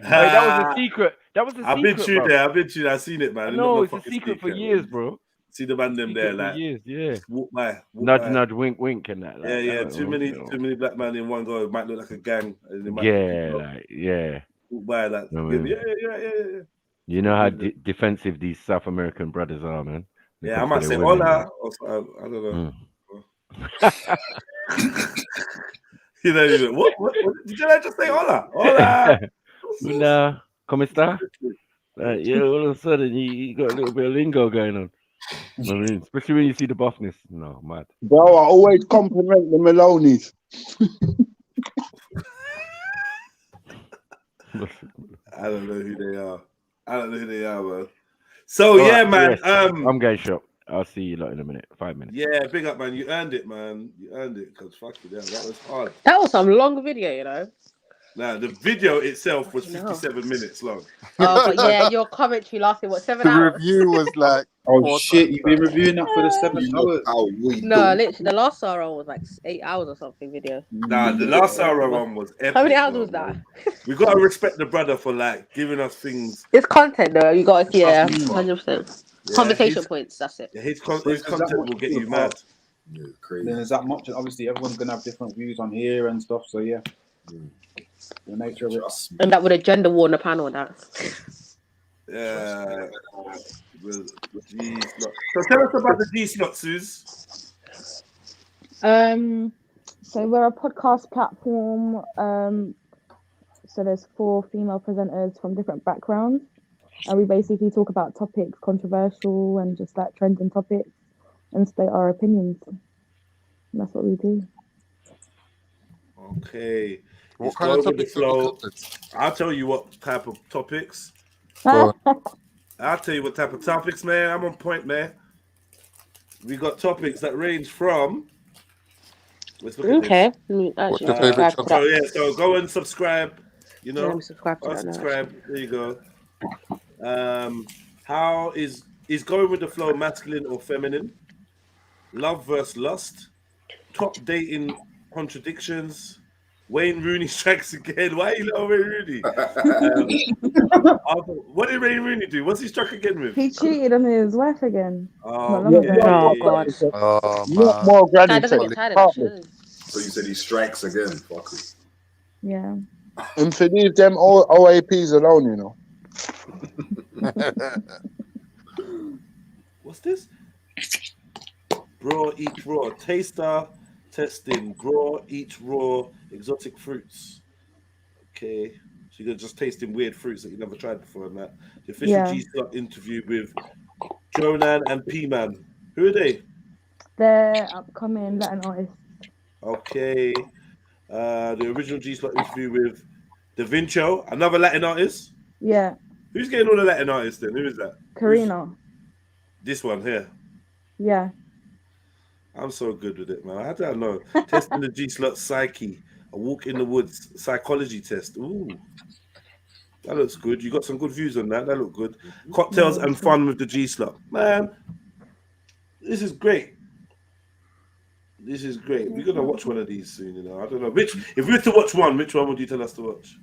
that was a secret. That was a I've secret. been through bro. there. I've been through there. I've seen it, man. I They're know not it's a fucking secret for secret. years, bro. See the man them there, Secret for like years, yeah. walk by. Nudge, wink, wink, and that. Like, Yeah, yeah. that, Too many black men in one go. It might look like a gang. And they might Yeah, like, yeah. walk by like, I mean, yeah. you know how defensive these South American brothers are, man. When it Yeah, I comes might to say their women, hola. man. Or something. I don't know. Mm. You know, you go, what? Did I just say hola? Hola. Hola, ¿cómo está? Yeah, all of a sudden you got a little bit of lingo going on. I mean, especially when you see the buffness. No, mad. Bro, I always compliment the Malonis. I don't know who they are. Man. So yeah, man. Yes, I'm going shop. I'll see you lot in a minute. 5 minutes. Yeah, big up, man. You earned it, man. You earned it. Because fuck it, yeah, that was hard. That was some long video, you know. Now the video itself was Fucking 57 minutes long. Oh, but yeah, your commentary lasted what 7 The hours? review was like, Oh shit, you've been reviewing that for the 7 hours. No, literally, the last Sarah was like 8 hours or something video. Nah, the last Sarah one was epic. How many hours bro, was that? man. We gotta respect the brother for like giving us things. It's content though. You got to, yeah, Trust me, man. 100%. Yeah, Conversation his- points. That's it. His content will get you mad. Yeah, crazy. Then there's that much. Obviously, everyone's gonna have different views on here and stuff. So yeah, the nature of it. And that with a gender war on the panel, that. G-slot. So tell us about the G-slot, Suze. So we're a podcast platform. So there's 4 female presenters from different backgrounds, and we basically talk about topics controversial and just like trending topics, and state our opinions. And that's what we do. Okay. What kind of topics have you covered? I'll tell you what type of topics. Go I'll tell you what type of topics, man. I'm on point, man. We got topics that range from. Let's look at Okay. this. What's your favorite topic? So yeah, so go and subscribe. You know, Let me subscribe to that now, subscribe. There you go. How is going with the flow masculine or feminine? Love versus lust. Top dating contradictions. Wayne Rooney strikes again. Why are you little Wayne Rooney? What did Wayne Rooney do? What's he struck again with? He cheated on his wife again. Oh, Not long yeah. ago. God. Oh, Not more granny. That doesn't get tired of it. So you said he strikes again. Fuck it. Yeah. And to leave them OAPs alone, you know. What's this? Raw, eat raw. Taster testing. Raw, eat raw. Exotic fruits. Okay. So you're just tasting weird fruits that you never tried before and that. The official G-Slot interview with Jonan and P-Man. Who are they? They're upcoming Latin artists. Okay. The original G-Slot interview with Da Vinci, another Latin artist. Yeah. Who's getting all the Latin artists then? Who is that? Karina. This one here. Yeah. I'm so good with it, man. How do I know? Testing the G-Slot psyche. A walk in the woods psychology test. Ooh. That looks good. You got some good views on that. That look good. Cocktails and fun with the G-Slot. Man, this is great. This is great. We're gonna watch one of these soon, you know. I don't know. If we were to watch one, which one would you tell us to watch?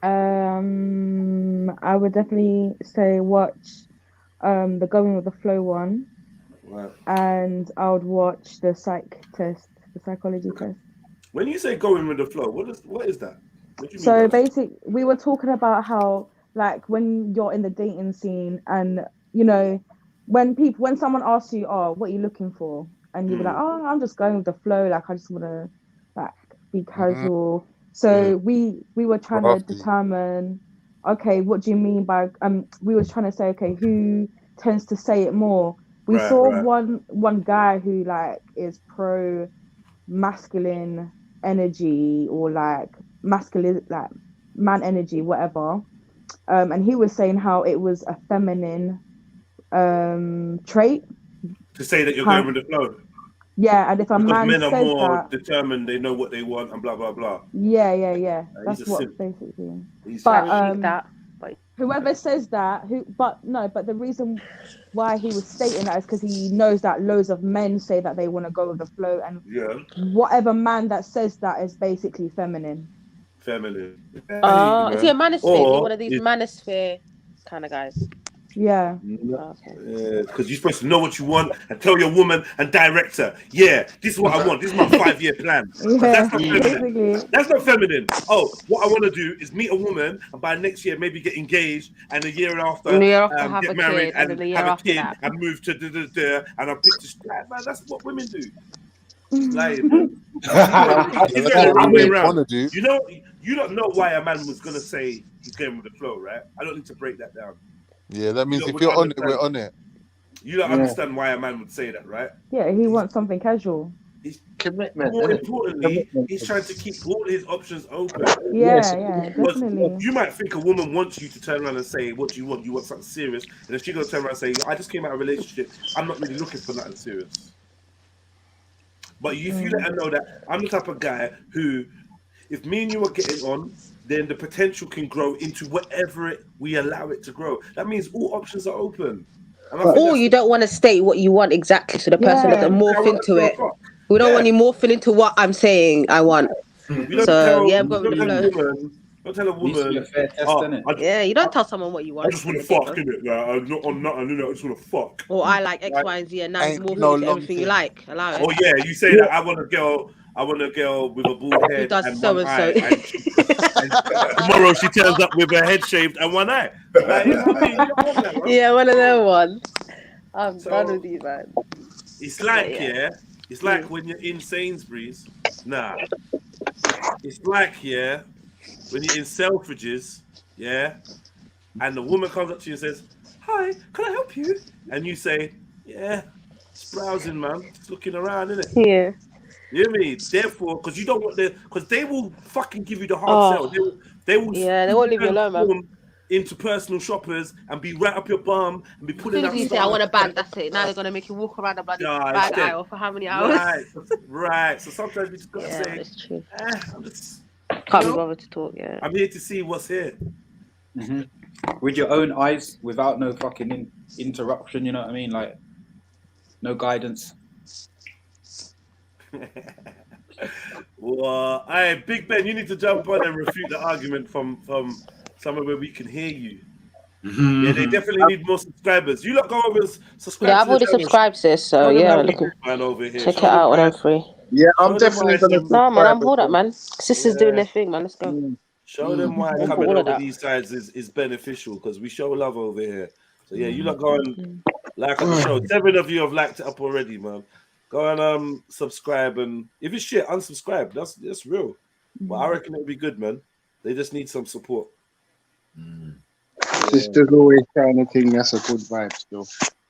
I would definitely say watch the Going with the Flow one. Right. And I would watch the psych test, the psychology test. When you say going with the flow, what is that? What do you So mean by that? basically, we were talking about how, like, when you're in the dating scene, and you know, when someone asks you, "Oh, what are you looking for?" and you be like, "Oh, I'm just going with the flow. Like, I just want to, like, be casual." So we were trying to determine, okay, what do you mean by? We were trying to say, okay, who tends to say it more? We saw one guy who like is pro masculine energy or like masculine, like man energy, whatever, and he was saying how it was a feminine trait To say that you're going with the flow. Yeah, and if a Because man men are says more that, determined, they know what they want and blah blah blah. yeah, He's that's a what simp. basically. He's But a whoever says that, but the reason why he was stating that is because he knows that loads of men say that they want to go with the flow, and whatever man that says that is basically feminine. Feminine. Is he a manosphere? Is he one of these manosphere kind of guys? Yeah. Because you're supposed to know what you want and tell your woman and direct her. Yeah, this is what I want. This is my 5-year plan. But that's not feminine. That's not feminine. Oh, what I want to do is meet a woman and by next year maybe get engaged and a year after have get a married kid, and then the year have a after kid that. and move to and I'll pick this. Man, that's what women do. Lying, man. It's the wrong way around. You know, you don't know why a man was gonna say he's going with the flow, right? I don't need to break that down. Yeah, that means You if don't you're on it, understand. we're on it. You don't understand why a man would say that, right? Yeah, he wants something casual. Commitment. More importantly, he's trying to keep all his options open. Yeah, Because definitely. you might think a woman wants you to turn around and say, "What do you want? You want something serious?" And if she goes turn around and say, "I just came out of a relationship. I'm not really looking for nothing serious." But if you let her know that I'm the type of guy who, if me and you are getting on, then the potential can grow into whatever we allow it to grow. That means all options are open. And I think Or you don't want to state what you want exactly, so the person doesn't morph into it. We don't want you morphing into what I'm saying I want. we don't So tell, yeah, we but don't tell women Don't tell a Needs to be woman. a fair test, Oh, innit? Yeah, you don't tell someone what you want. I just want to on the date, fuck, man. innit? Like, I'm not on nothing, innit? I just want to fuck. Or I like X, Like, Y, and Z, and now Ain't morphing no into long everything you thing. like. Allow it. Oh yeah, you say that I want a girl with a bald Who head does and so one and eye, so. and tomorrow she turns up with her head shaved and one eye. Like, you know what I mean? You don't want that, man. Yeah, one of them ones. I'm So- done with you, man. It's like, Yeah. yeah, it's like when you're in Sainsbury's. Nah. It's like, yeah, when you're in Selfridges, yeah, and the woman comes up to you and says, "Hi, can I help you?" And you say, "Yeah, just browsing, man, just looking around, innit?" Yeah. You know what I mean? Therefore, because you don't want because they will fucking give you the hard Oh. sell. They will Yeah, they won't leave you alone, man. transform into personal shoppers and be right up your bum and be As pulling soon as out you say, stuff. "I want a bag," that's it. Now they're gonna make you walk around the bloody Yeah, bag it's dead. aisle for how many hours? Right, right. So sometimes we just gotta Yeah, say, it's true. I'm just, Can't be bothered to talk. Yeah. I'm here to see what's here. With your own eyes, without no fucking interruption. You know what I mean? Like no guidance. Well, hey, Big Ben, you need to jump on and refute the argument from somewhere where we can hear you. Yeah, they definitely need more subscribers. You lot go over and subscribe. Yeah, to I've the already channel. subscribed, sis. So Show them yeah, how we look, do, man, over here. check Show it them out when why- I'm free. Yeah, I'm show them definitely why gonna some- No, man, I'm subscribe hold up, as well. man. Sisters doing their thing, man. Let's go. Show them why All for coming all of over that. these sides is beneficial because we show love over here. So yeah, you lot go and like up the show. 7 of you have liked it up already, man. Go and subscribe, and if it's shit, unsubscribe. That's real. But I reckon it'll be good, man. They just need some support. Sister's always trying to think that's a good vibe still.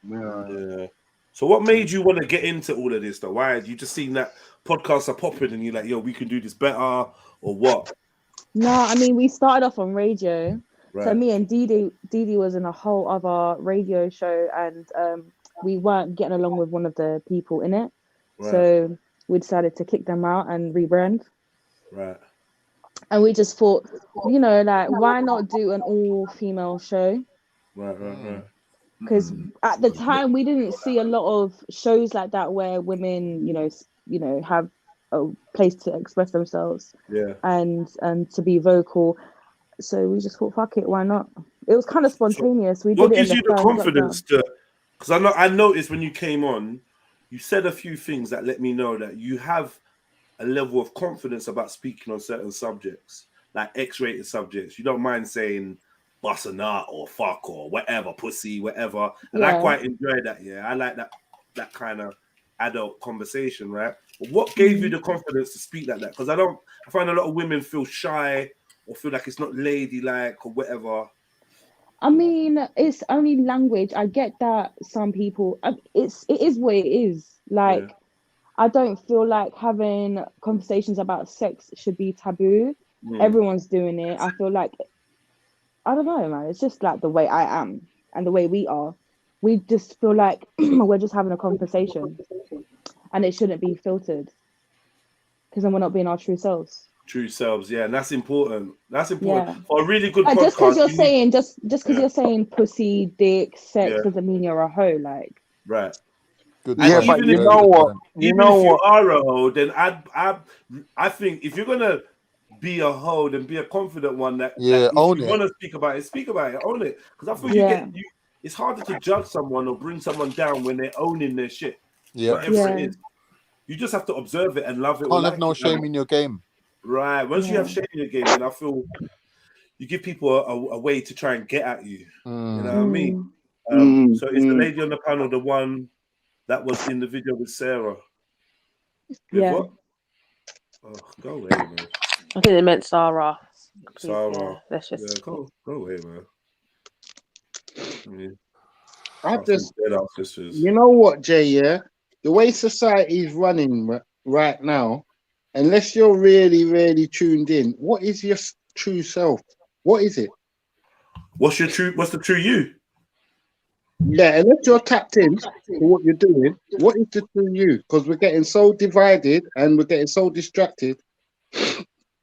Yeah. So what made you want to get into all of this though? Why you just seen that podcasts are popping and you're like, yo, we can do this better, or what? No, I mean we started off on radio. So Right. me and Didi was in a whole other radio show, and we weren't getting along with one of the people in it. Right. So we decided to kick them out and rebrand. Right. And we just thought, you know, like why not do an all-female show? Right. Because at the time we didn't see a lot of shows like that where women, you know, have a place to express themselves Yeah. and to be vocal. So we just thought, fuck it, why not? It was kind of spontaneous. We What did it in gives the you the first confidence lockdown. to? Because I noticed when you came on, you said a few things that let me know that you have a level of confidence about speaking on certain subjects, like X-rated subjects. You don't mind saying bust a nut or fuck or whatever, pussy, whatever. And I Yeah. quite enjoy that. Yeah, I like that kind of adult conversation, right? But what gave you the confidence to speak like that? Because I find a lot of women feel shy or feel like it's not ladylike or whatever. I mean, it's only language. I get that some people, it is what it is. Like, I don't feel like having conversations about sex should be taboo. Everyone's doing it. I feel like, I don't know, man. It's just like the way I am and the way we are. We just feel like we're just having a conversation, and it shouldn't be filtered, because then we're not being our true selves. True selves, yeah, and that's important. That's important Yeah. for a really good Like, podcast. just because you're you need- saying just because Yeah. you're saying pussy, dick, sex Yeah. doesn't mean you're a hoe. Like, right. Good And Yeah, point. but even you if know what? You even know if you what? are a hoe, then I think if you're gonna be a hoe, then be a confident one that Yeah, if own you it. want to speak about it, own it. Because I feel Yeah. it's harder to judge someone or bring someone down when they're owning their shit. Yeah. Whatever it Yeah. is. You just have to observe it and love it. or Can't have like no it. shame in your game. Right. Once you have shame in your game, then I feel you give people a way to try and get at you. You know what I mean? So is the lady on the panel the one that was in the video with Sarah? With Yeah. what? Oh, go away, man. I think they meant Sarah. Sarah. Yeah, let's just. Yeah, go away, man. Yeah. I Can't just, think dead officers. you know what, Jay? Yeah, the way society is running right now, unless you're really, really tuned in, what is your true self? What is it? What's the true you? Yeah, unless you're tapped in to what you're doing, what is the true you? Because we're getting so divided and we're getting so distracted.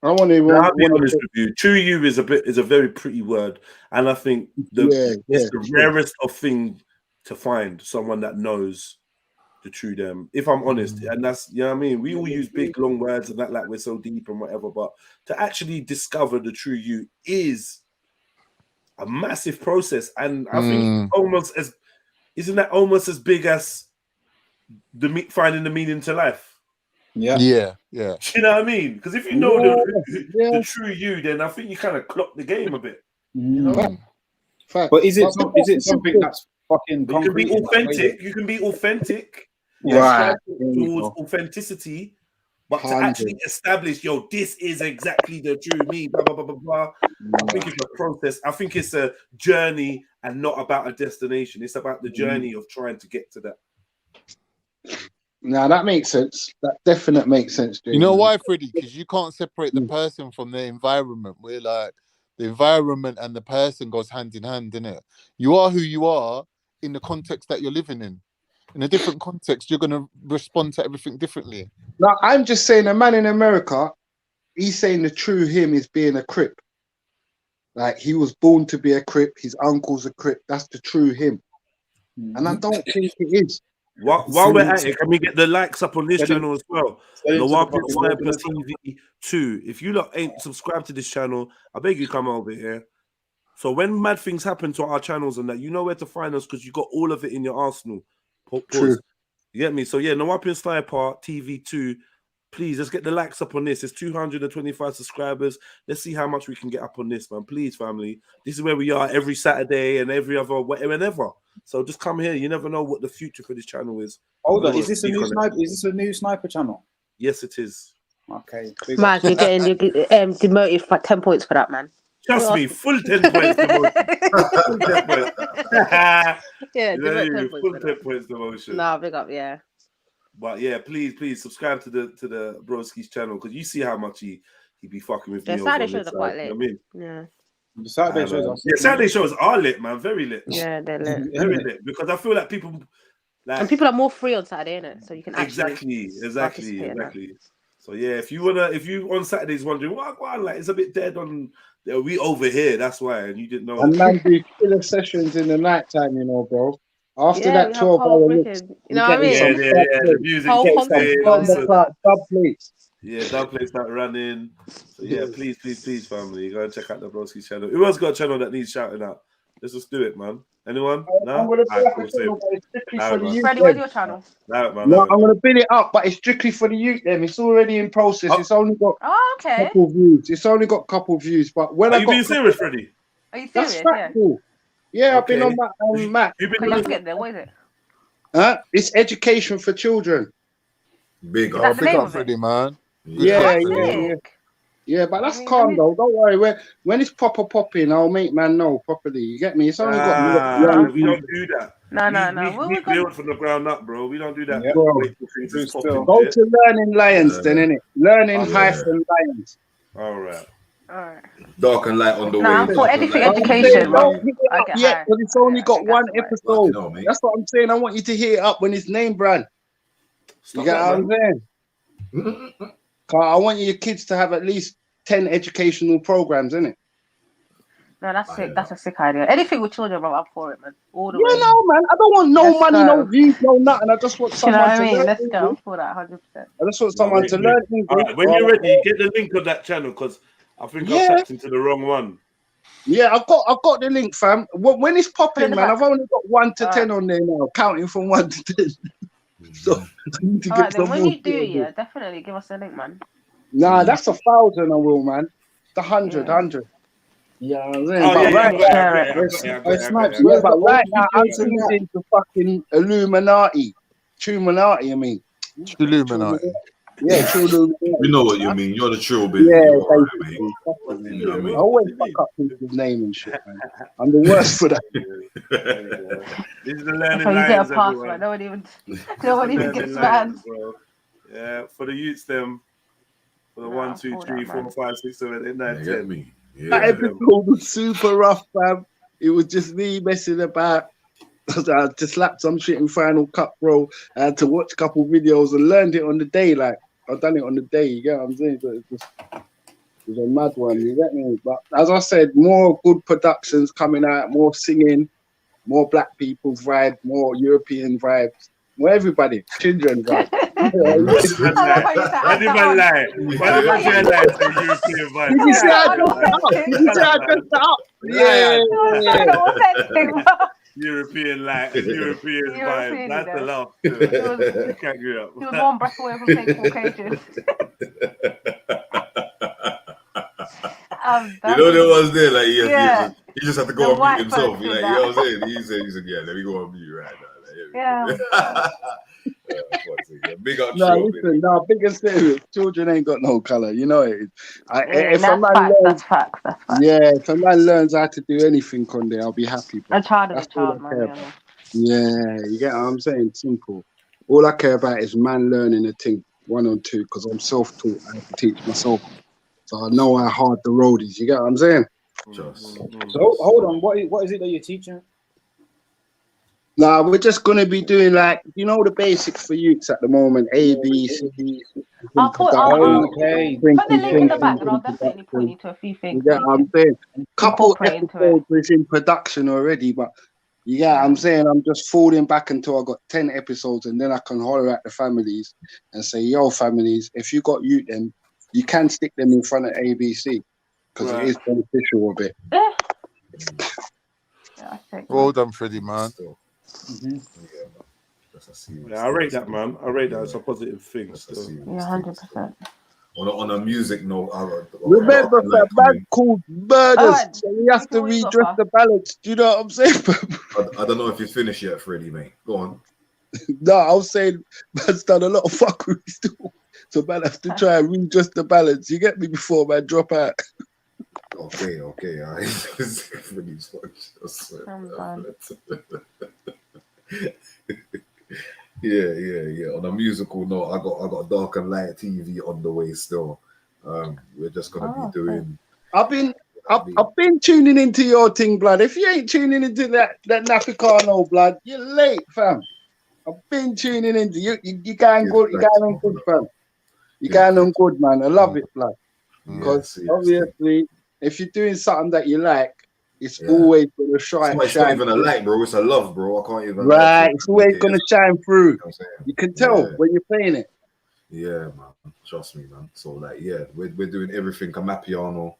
I want to. I'll be honest with you. True you is a very pretty word, and I think it's the rarest of thing to find someone that knows the true them, if I'm honest. And that's, you know what I mean? We all use big, long words and that like we're so deep and whatever, but to actually discover the true you is a massive process. And I think isn't that almost as big as finding the meaning to life? Yeah. You know what I mean? Because if you know the true you, then I think you kind of clock the game a bit. You know? But is it something that's fucking You can be concrete? authentic. You can be authentic. Right. Towards authenticity, but to actually establish, yo, this is exactly the true me. Blah blah blah blah blah. I think it's a process. I think it's a journey and not about a destination. It's about the journey of trying to get to that. Now that makes sense. That definitely makes sense. You know why, Freddie? Because you can't separate the person from the environment. We're like the environment and the person goes hand in hand, innit? You are who you are in the context that you're living in. In a different context, you're gonna respond to everything differently. No, I'm just saying a man in America, he's saying the true him is being a Crip. Like he was born to be a Crip, his uncle's a Crip. That's the true him. And I don't think it is. While we're at it, can we get the likes up on this channel as well? The Wapit Sniper TV 2. If you lot ain't subscribed to this channel, I beg you come over here. So when mad things happen to our channels and that, you know where to find us because you got all of it in your arsenal. True. You get me? So yeah, the Wapit Sniper TV 2. Please, let's get the likes up on this. It's 225 subscribers. Let's see how much we can get up on this, man. Please, family. This is where we are every Saturday and every other whenever. So just come here. You never know what the future for this channel is. Hold on, is this a new sniper? Is this a new sniper channel? Yes, it is. Okay. Man, you're getting demoted for 10 points for that, man. Trust me, full 10 points demotion. Full 10 points. Yeah, You know, 10 full 10 points demotion. Nah, big up, yeah. But yeah, please subscribe to the Broski's channel because you see how much he be fucking with me. The Saturday shows are quite lit. You know what I mean? Yeah. The Saturday shows are Saturday shows are lit, man. Very lit. Yeah, they're lit. Very lit. Because I feel like people and people are more free on Saturday, innit? So you can actually exactly. So yeah, if you on Saturdays wondering what like it's a bit dead on, we over here. That's why, and you didn't know. And man, do killer sessions in the night time, you know, bro. After that 12-hour mix, you know what I mean? The music dub plates. Yeah, dub plates start running. So yeah, please, family, go and check out the Broski channel. Who else got a channel that needs shouting out? Let's just do it, man. Anyone? No. I'm gonna build up a channel, but it's strictly for the youth. Freddie, where's your channel? No, I'm gonna build it up, but it's strictly for the youth. Then it's already in process. It's only got couple views. It's only got couple views. But when Are you being serious, Freddie? Are you That's serious? factual. Yeah, I've been on that Mac. Let's get there. What is it? It's education for children. Big Is that the name of it? Freddie, man. Yeah, but that's calm though. Don't worry. When it's proper popping, I'll make man know properly. You get me? It's only got. We don't do that. No. We build from the ground up, bro. We don't do that. Yeah, bro. Go to Learning Lions, then, innit? Learning-Lions. All right. Dark and light on the way. Nah, for anything education. Yeah, but it's only got one episode. That's what I'm saying. I want you to hear it up when it's name brand. You get what I'm saying? I want your kids to have at least 10 educational programs, innit? No, that's sick. That's a sick idea. Anything with children, bro, I'm for it, man. All the way. No, man. I don't want no money, no views, no nothing. I just want someone to learn. Let's go. I'm for that 100%. I just want someone to learn English. All right, when you're ready, get the link of that channel because I think I tapped into the wrong one. Yeah, I've got the link, fam. When it's popping, man, I've only got 1 to 10 on there now, counting from 1 to 10. So I need to get some when more. you do, definitely give us a link, man. Nah, that's 1,000 I will, man. The 100. Yeah, I'm saying. But right now, I'm tuned into fucking Illuminati. Truminati, I mean. Trilluminati. Yeah, Trilluminati. We know what you mean. You're the trill, baby. Yeah, basically. You know what I mean? I always fuck up people's name and shit, man. I'm the worst for that. This is the Learning You Lions. get a pass, man. No one even gets mad. Yeah, for the youths, them. For the 1, 2, 3, 4, 5, 6, 7, 8, 9, 10. That episode was super rough, fam. It was just me messing about. I just slapped some shit in Final Cut, bro. I had to watch a couple videos and learned it on the day. Like, I've done it on the day, you get what I'm saying? So it was a mad one, you get me? But as I said, more good productions coming out, more singing, more black people's vibe, more European vibes. Well, everybody, children, guys. Anyone lie? Why the fuck you lie to European vibe? Did you say I dressed it up? Did you say I dressed it up? Yeah. European light and European vibe. European, That's you the know. laugh. He was- Can't agree up. He was one breath away from saying Caucasian. You know there was there like Yeah. he just had to The go on white mute himself. folks You in know that. what I'm saying? He said, yeah, let me go on mute right now. Yeah. Big up No, show, listen, no, big and serious. Children ain't got no color. You know it. If a That's man facts, learns, that's facts, that's facts. yeah, if a man learns how to do anything on there, I'll be happy. Bro. A child is That's a all child, I care man. about. Yeah, you get what I'm saying? Simple. All I care about is man learning a thing, 1 or 2, because I'm self-taught. I have to teach myself. So I know how hard the road is. You get what I'm saying? So hold on, what is it that you're teaching? Nah, we're just gonna be doing like, you know, the basics for youths at the moment. A, B, C. I'll put the link in the back and I'll introduction. definitely point you to a few You things. get what I'm saying? Couple incorporate into it. episodes is in production already, but you get what I'm saying? I'm just falling back until I got 10 episodes, and then I can holler at the families and say, yo, families, if you got youth them, you can stick them in front of ABC because it is beneficial a bit. Well done, Freddie, man. Yeah, I rate that, man. I rate that as a positive thing. Still. Yeah, 100%. On a music note, Remember that man called murders, so we have to redress the balance. Do you know what I'm saying? I don't know if you finished yet, Freddie, mate. Go on. No, I was saying man's done a lot of fuckery still. So man have to try and redress the balance. You get me before man drop out. Okay. All right. Yeah. On a musical note, I got Dark and Light TV on the way still. We're just gonna be doing. I've been tuning into your thing, blood. If you ain't tuning into that Nafikano, blood, you're late, fam. I've been tuning into you. You going good. You going on good, fam. You going on good, man. I love it, blood. Because obviously, if you're doing something that you like, it's always gonna shine. It's not even a like, bro. It's a love, bro. I can't even. Right, it's always gonna shine through. You can tell when you're playing it. Yeah, man. Trust me, man. So like, yeah, we're doing everything Amapiano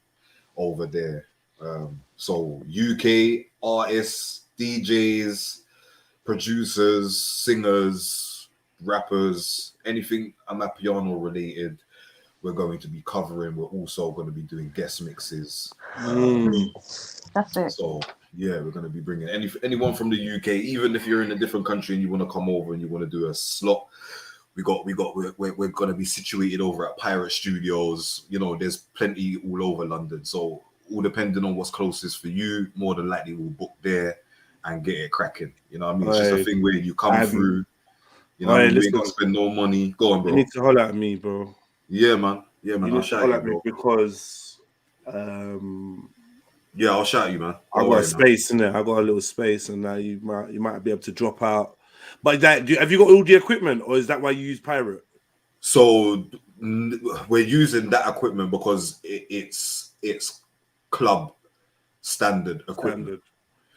over there. So UK artists, DJs, producers, singers, rappers, anything Amapiano related, we're going to be covering. We're also going to be doing guest mixes. That's it. So yeah, we're going to be bringing anyone from the UK, even if you're in a different country and you want to come over and you want to do a slot. We're going to be situated over at Pirate Studios. You know, there's plenty all over London. So all depending on what's closest for you, more than likely we'll book there and get it cracking. You know what I mean? It's just a thing where you come through. You know, you ain't got to spend no money. Go on, bro. You need to holler at me, bro. Yeah, man. You I'll need to shout holler you, at me bro. because yeah, I'll shout you, man. I got a space in there. I got a little space, and now you might be able to drop out. But have you got all the equipment, or is that why you use Pirate? So we're using that equipment because it's club standard equipment.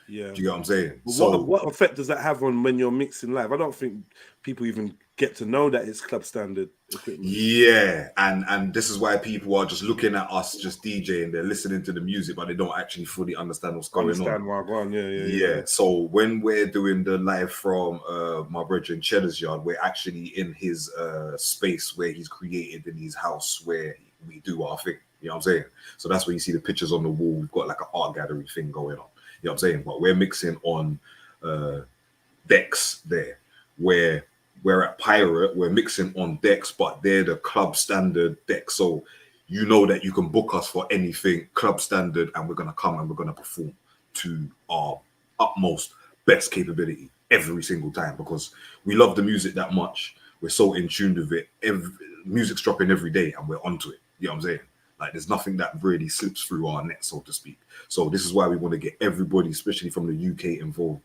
Yeah. Do you get what I'm saying? But So what effect does that have on when you're mixing live? I don't think people even get to know that it's club standard equipment. yeah, and this is why people are just looking at us just DJing. They're listening to the music, but they don't actually fully understand what's going on. Yeah. So when we're doing the live from my brother in Cheddar's yard, we're actually in his space where he's created in his house where we do our thing. You know what I'm saying? So that's where you see the pictures on the wall. We've got like an art gallery thing going on. You know what I'm saying? But we're mixing on decks there, where we're at Pirate, we're mixing on decks, but they're the club standard decks. So you know that you can book us for anything club standard, and we're gonna come and we're gonna perform to our utmost best capability every single time because we love the music that much. We're so in tune with it. Music's dropping every day, and we're onto it. You know what I'm saying? Like there's nothing that really slips through our net, so to speak. So this is why we want to get everybody, especially from the UK, involved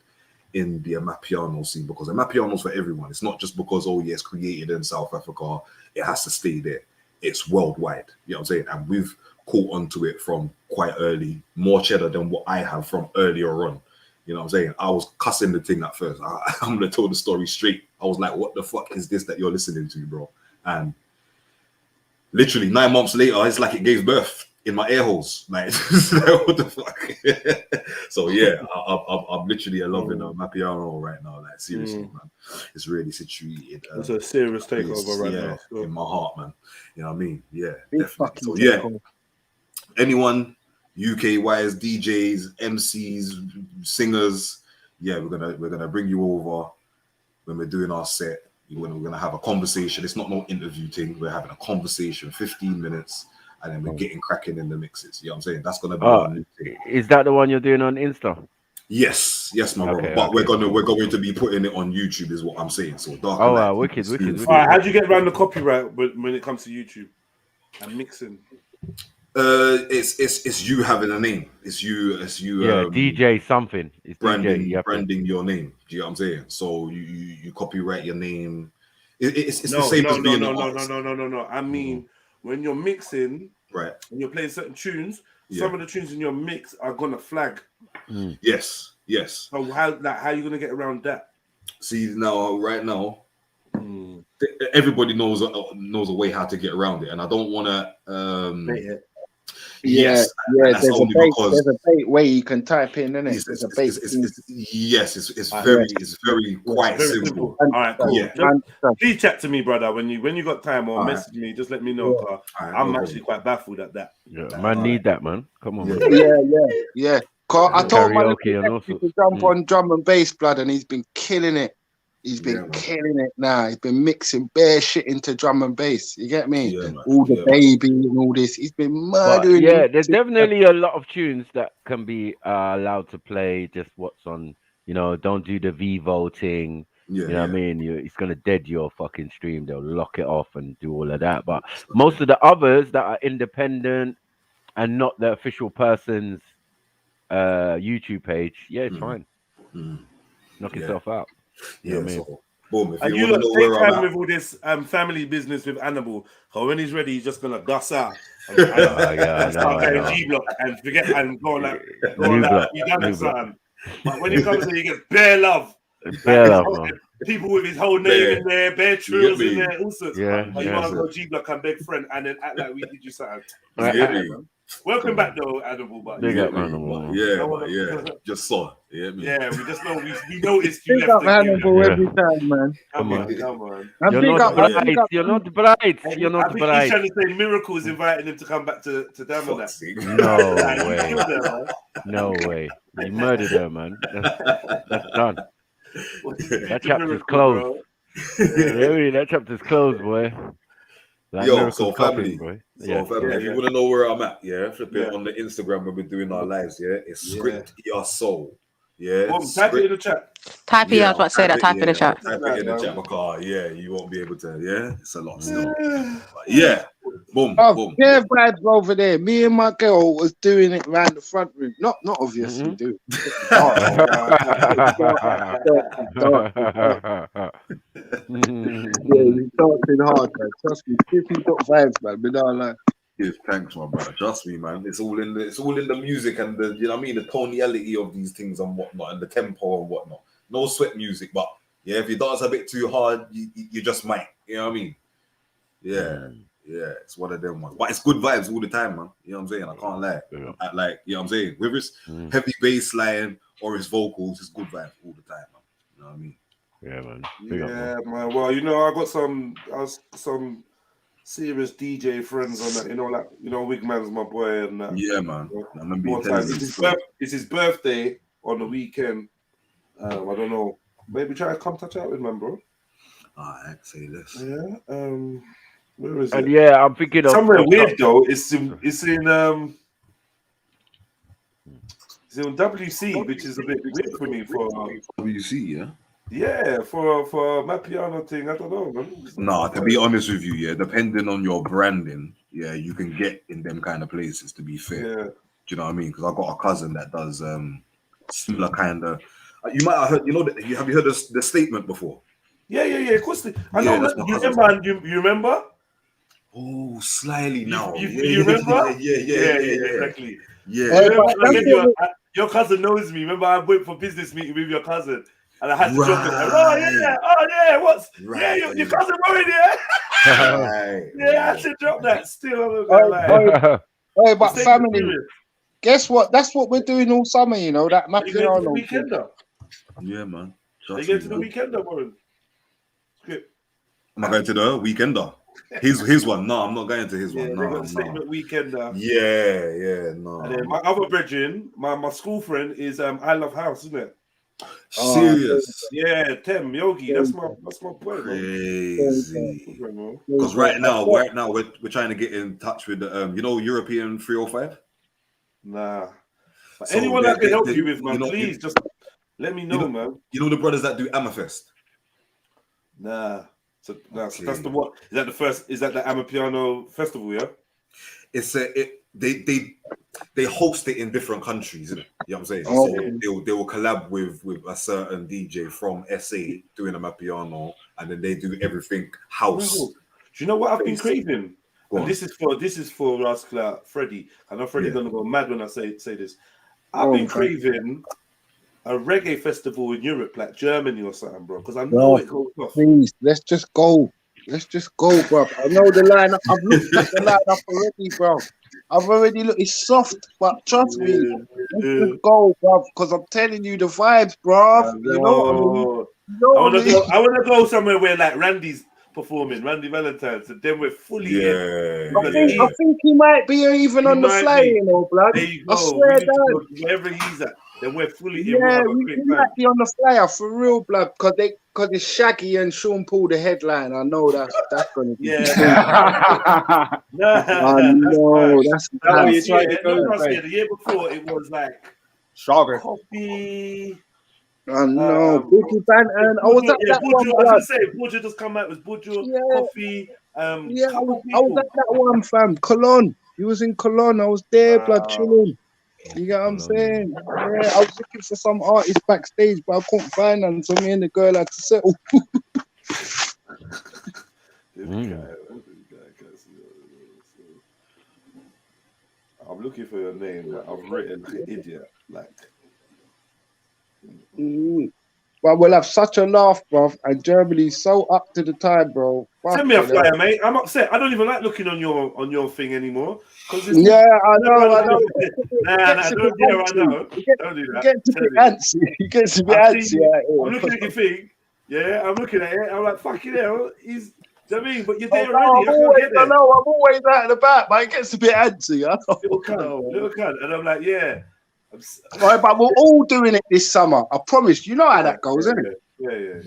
in the Amapiano scene, because Amapiano's for everyone. It's not just because, oh yes, created in South Africa, it has to stay there. It's worldwide. You know what I'm saying? And we've caught onto it from quite early, more cheddar than what I have from earlier on. You You know what I'm saying? I was cussing the thing at first. I'm gonna tell the story straight. I was like, what the fuck is this that you're listening to, bro? And literally 9 months later, it's like it gave birth in my air holes. Like, what the fuck? So yeah, I'm literally loving my piano right now. Like, seriously, man, it's really situated. It's a serious takeover right now. So. In my heart, man. You know what I mean? Yeah, Big definitely. So fucking yeah, takeover. anyone UK wise, DJs, MCs, singers, yeah, we're gonna bring you over when we're doing our set. When we're gonna have a conversation. It's not no interview thing. We're having a conversation, 15 minutes, and then we're getting cracking in the mixes. You know what I'm saying? That's gonna be our new thing. Is that the one you're doing on Insta? Yes, my brother. But we're going to be putting it on YouTube, is what I'm saying. So dark. Oh wow, wicked. All right, how do you get around the copyright when it comes to YouTube and mixing? It's you having a name. It's you. Yeah, DJ something. It's branding your name. Do you know what I'm saying? So you copyright your name. It's the same as being an artist. No. I mean, when you're mixing, right, and you're playing certain tunes, some of the tunes in your mix are gonna flag. Yes. So how are you gonna get around that? See, right now, everybody knows a way how to get around it, and I don't want to. There's a bait way you can type in, isn't it? It's a bait. It's very quite simple. All right, cool. Yeah. Please chat to me, brother. When you got time or message me, just let me know. I'm actually quite baffled at that. Yeah, man, need that, man. Come on, man. Yeah. I told my karaoke to jump on drum and bass, blood, and he's been killing it. He's been killing it now. He's been mixing bare shit into drum and bass. You get me? All the baby and all this. He's been murdering. Yeah, there's definitely a lot of tunes that can be allowed to play. Just what's on, don't do the Vivo thing. You know what I mean? It's gonna dead your fucking stream. They'll lock it off and do all of that. But most of the others that are independent and not the official person's YouTube page, it's fine. Knock yourself out. You know what I mean? So, boom. If and you you want to look know take where I'm time at, with all this family business with Hannibal. So when he's ready, he's just gonna dust out. And start playing G block and forget and go on that. You done it, son. But when he comes in, you get bare love. People with his whole name in there, bare trills in there, all sorts. You want to go G block and beg friend and then act like we did you something. Welcome back though, Hannibal. But just saw. Yeah, we just know we noticed you Big left up Hannibal every time, man. Come on. You're not bright. You're not bright. You're not I think bright. he's trying to say Miracle is inviting him to come back to Damn on that. No way. You murdered her, man. That's done. That chapter's closed. That chapter's closed, boy. Like so family. Family. If you want to know where I'm at, flip it on the Instagram when we're doing our lives, it's Script Your Soul. Type it in the chat. Type it, I was about to say that. Type it in the chat. Type it in the chat, because you won't be able to, it's a lot still. But boom. Yeah, vibes over there. Me and my girl was doing it around the front room. Not obviously, dude. You're talking hard, man. Trust me. If you got vibes, man, but not like. Thanks, my brother. Trust me, man. It's all in the music and the the tonality of these things and whatnot, and the tempo and whatnot. No sweat music, but if you dance a bit too hard, you just might. You know what I mean? It's one of them ones. But it's good vibes all the time, man. You know what I'm saying? I can't lie. Like, you know what I'm saying? Whether it's heavy bass line or it's vocals, it's good vibes all the time, man. You know what I mean? Yeah, man. Man. Well, I got some serious DJ friends on that. Wigman's my boy and that. Yeah, man. It's his birthday on the weekend. I don't know. Maybe try to come touch out with man, bro. Alright, say this. Yeah. Where is it? And I'm thinking of somewhere weird though. It's in WC, which is a bit weird for me for WC, Yeah, for my piano thing, I don't know, man. No, to be honest with you, depending on your branding, you can get in them kind of places, to be fair. Yeah. Do you know what I mean? Because I've got a cousin that does similar kind of. You might have heard, have you heard the statement before? Yeah, of course. I know. You remember? Oh, slightly now. You remember? Yeah, exactly. Yeah. Your Your cousin knows me. Remember, I went for business meeting with your cousin, and I had to drop it. Oh yeah, what's yeah, your cousin Warren, yeah. Yeah, I had to drop that. Still, I'm not gonna lie. Hey, but Same family, experience. guess what? That's what we're doing all summer. You know that You going to the Mapiano. weekender? Yeah, man. You going to the weekender, Warren? Am I going to the weekender? His one. No, I'm not going to his Yeah, one. they No, got the statement weekender. Yeah, no. And then my other brethren, my school friend is I Love House, isn't it? Serious. Yeah, Tem Yogi. That's my boy, bro. Crazy. Because right now we're trying to get in touch with the European 305. Nah. But So anyone they- I can help they- you with, man, you know- please just let me know, man. You know the brothers that do Amethyst? Nah. So that's the what? Is that the first? Is that the Amapiano festival? Yeah. It's they host it in different countries, isn't it? You know what I'm saying? Oh. So they will collab with a certain DJ from SA doing a Mapiano, and then they do everything house. Do you know what I've been craving? Go And on. this is for Rascal Freddie. I know Freddie's gonna go mad when I say this. I've Oh, been okay. craving a reggae festival in Europe, like Germany or something, bro. Because I know it goes off. Please, let's just go. Let's just go, bro. I know the lineup. I've looked at the lineup already, bro. I've already looked. It's soft, but trust me, let's just go, bro. Because I'm telling you the vibes, bro. You know what I mean? I want to go somewhere where like Randy's performing, Randy Valentine's, and then we're fully in. I think he might be even on the might fly, be. you know, blood. There you I go. swear We need to down. go wherever he's at, then we're fully in. We'll Yeah, have a we great might time. be on the flyer for real, blood. Because it's Shaggy and Sean Paul the headline. I know that's gonna be. Yeah. I know that's. Last year, the year before, it was like coffee. I know. Biggie Banton. I was at that one. I was blood. gonna say Buju just come out with Buju, coffee. Yeah, I was at that one, fam. Cologne. He was in Cologne. I was there, blood, chilling. You get what I'm saying? Yeah, I was looking for some artist backstage, but I couldn't find them, so me and the girl had to settle. I'm looking for your name, but I've written like an idiot. Like, But we'll have such a laugh, bro. And Germany's so up to the time, bro. send me a Fucking hell. flyer, mate. I'm upset. I don't even like looking on your thing anymore. Yeah, I know. Nah, don't do that. I know. Don't do that. He gets a bit antsy. He gets a bit I've antsy. seen it. out here. I'm looking at your thing. Yeah, I'm looking at it. I'm like, fucking hell. He's. Do you know what I mean? But you're there I already. know. I'm always out and about, but it gets a bit antsy. I know. Little cunt. And I'm like, yeah. Right, but we're all doing it this summer. I promise. You know how that goes, isn't it? Yeah.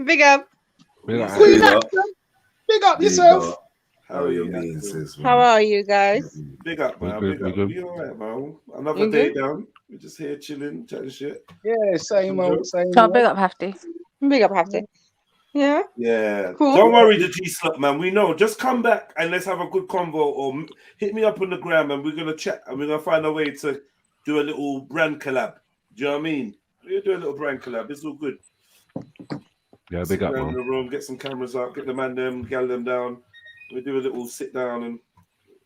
Big up. Queen Axel, big up yourself. How are you, sis? How are you guys? Big up, man. Good, Big up. good. We all right, man. Another You day good? down. We're just here chilling, chatting shit. Yeah, same old, same So old. big up, Hefty. Big up, Hefty. Yeah. Yeah. Cool. Don't worry, the G Slut, man. We know. Just come back and let's have a good convo, or hit me up on the gram and we're gonna chat and we're gonna find a way to do a little brand collab. Do you know what I mean? We'll do a little brand collab. It's all good. Yeah, Sit big up, around man. the room, get some cameras up, get the man them, gal them down. We do a little sit down and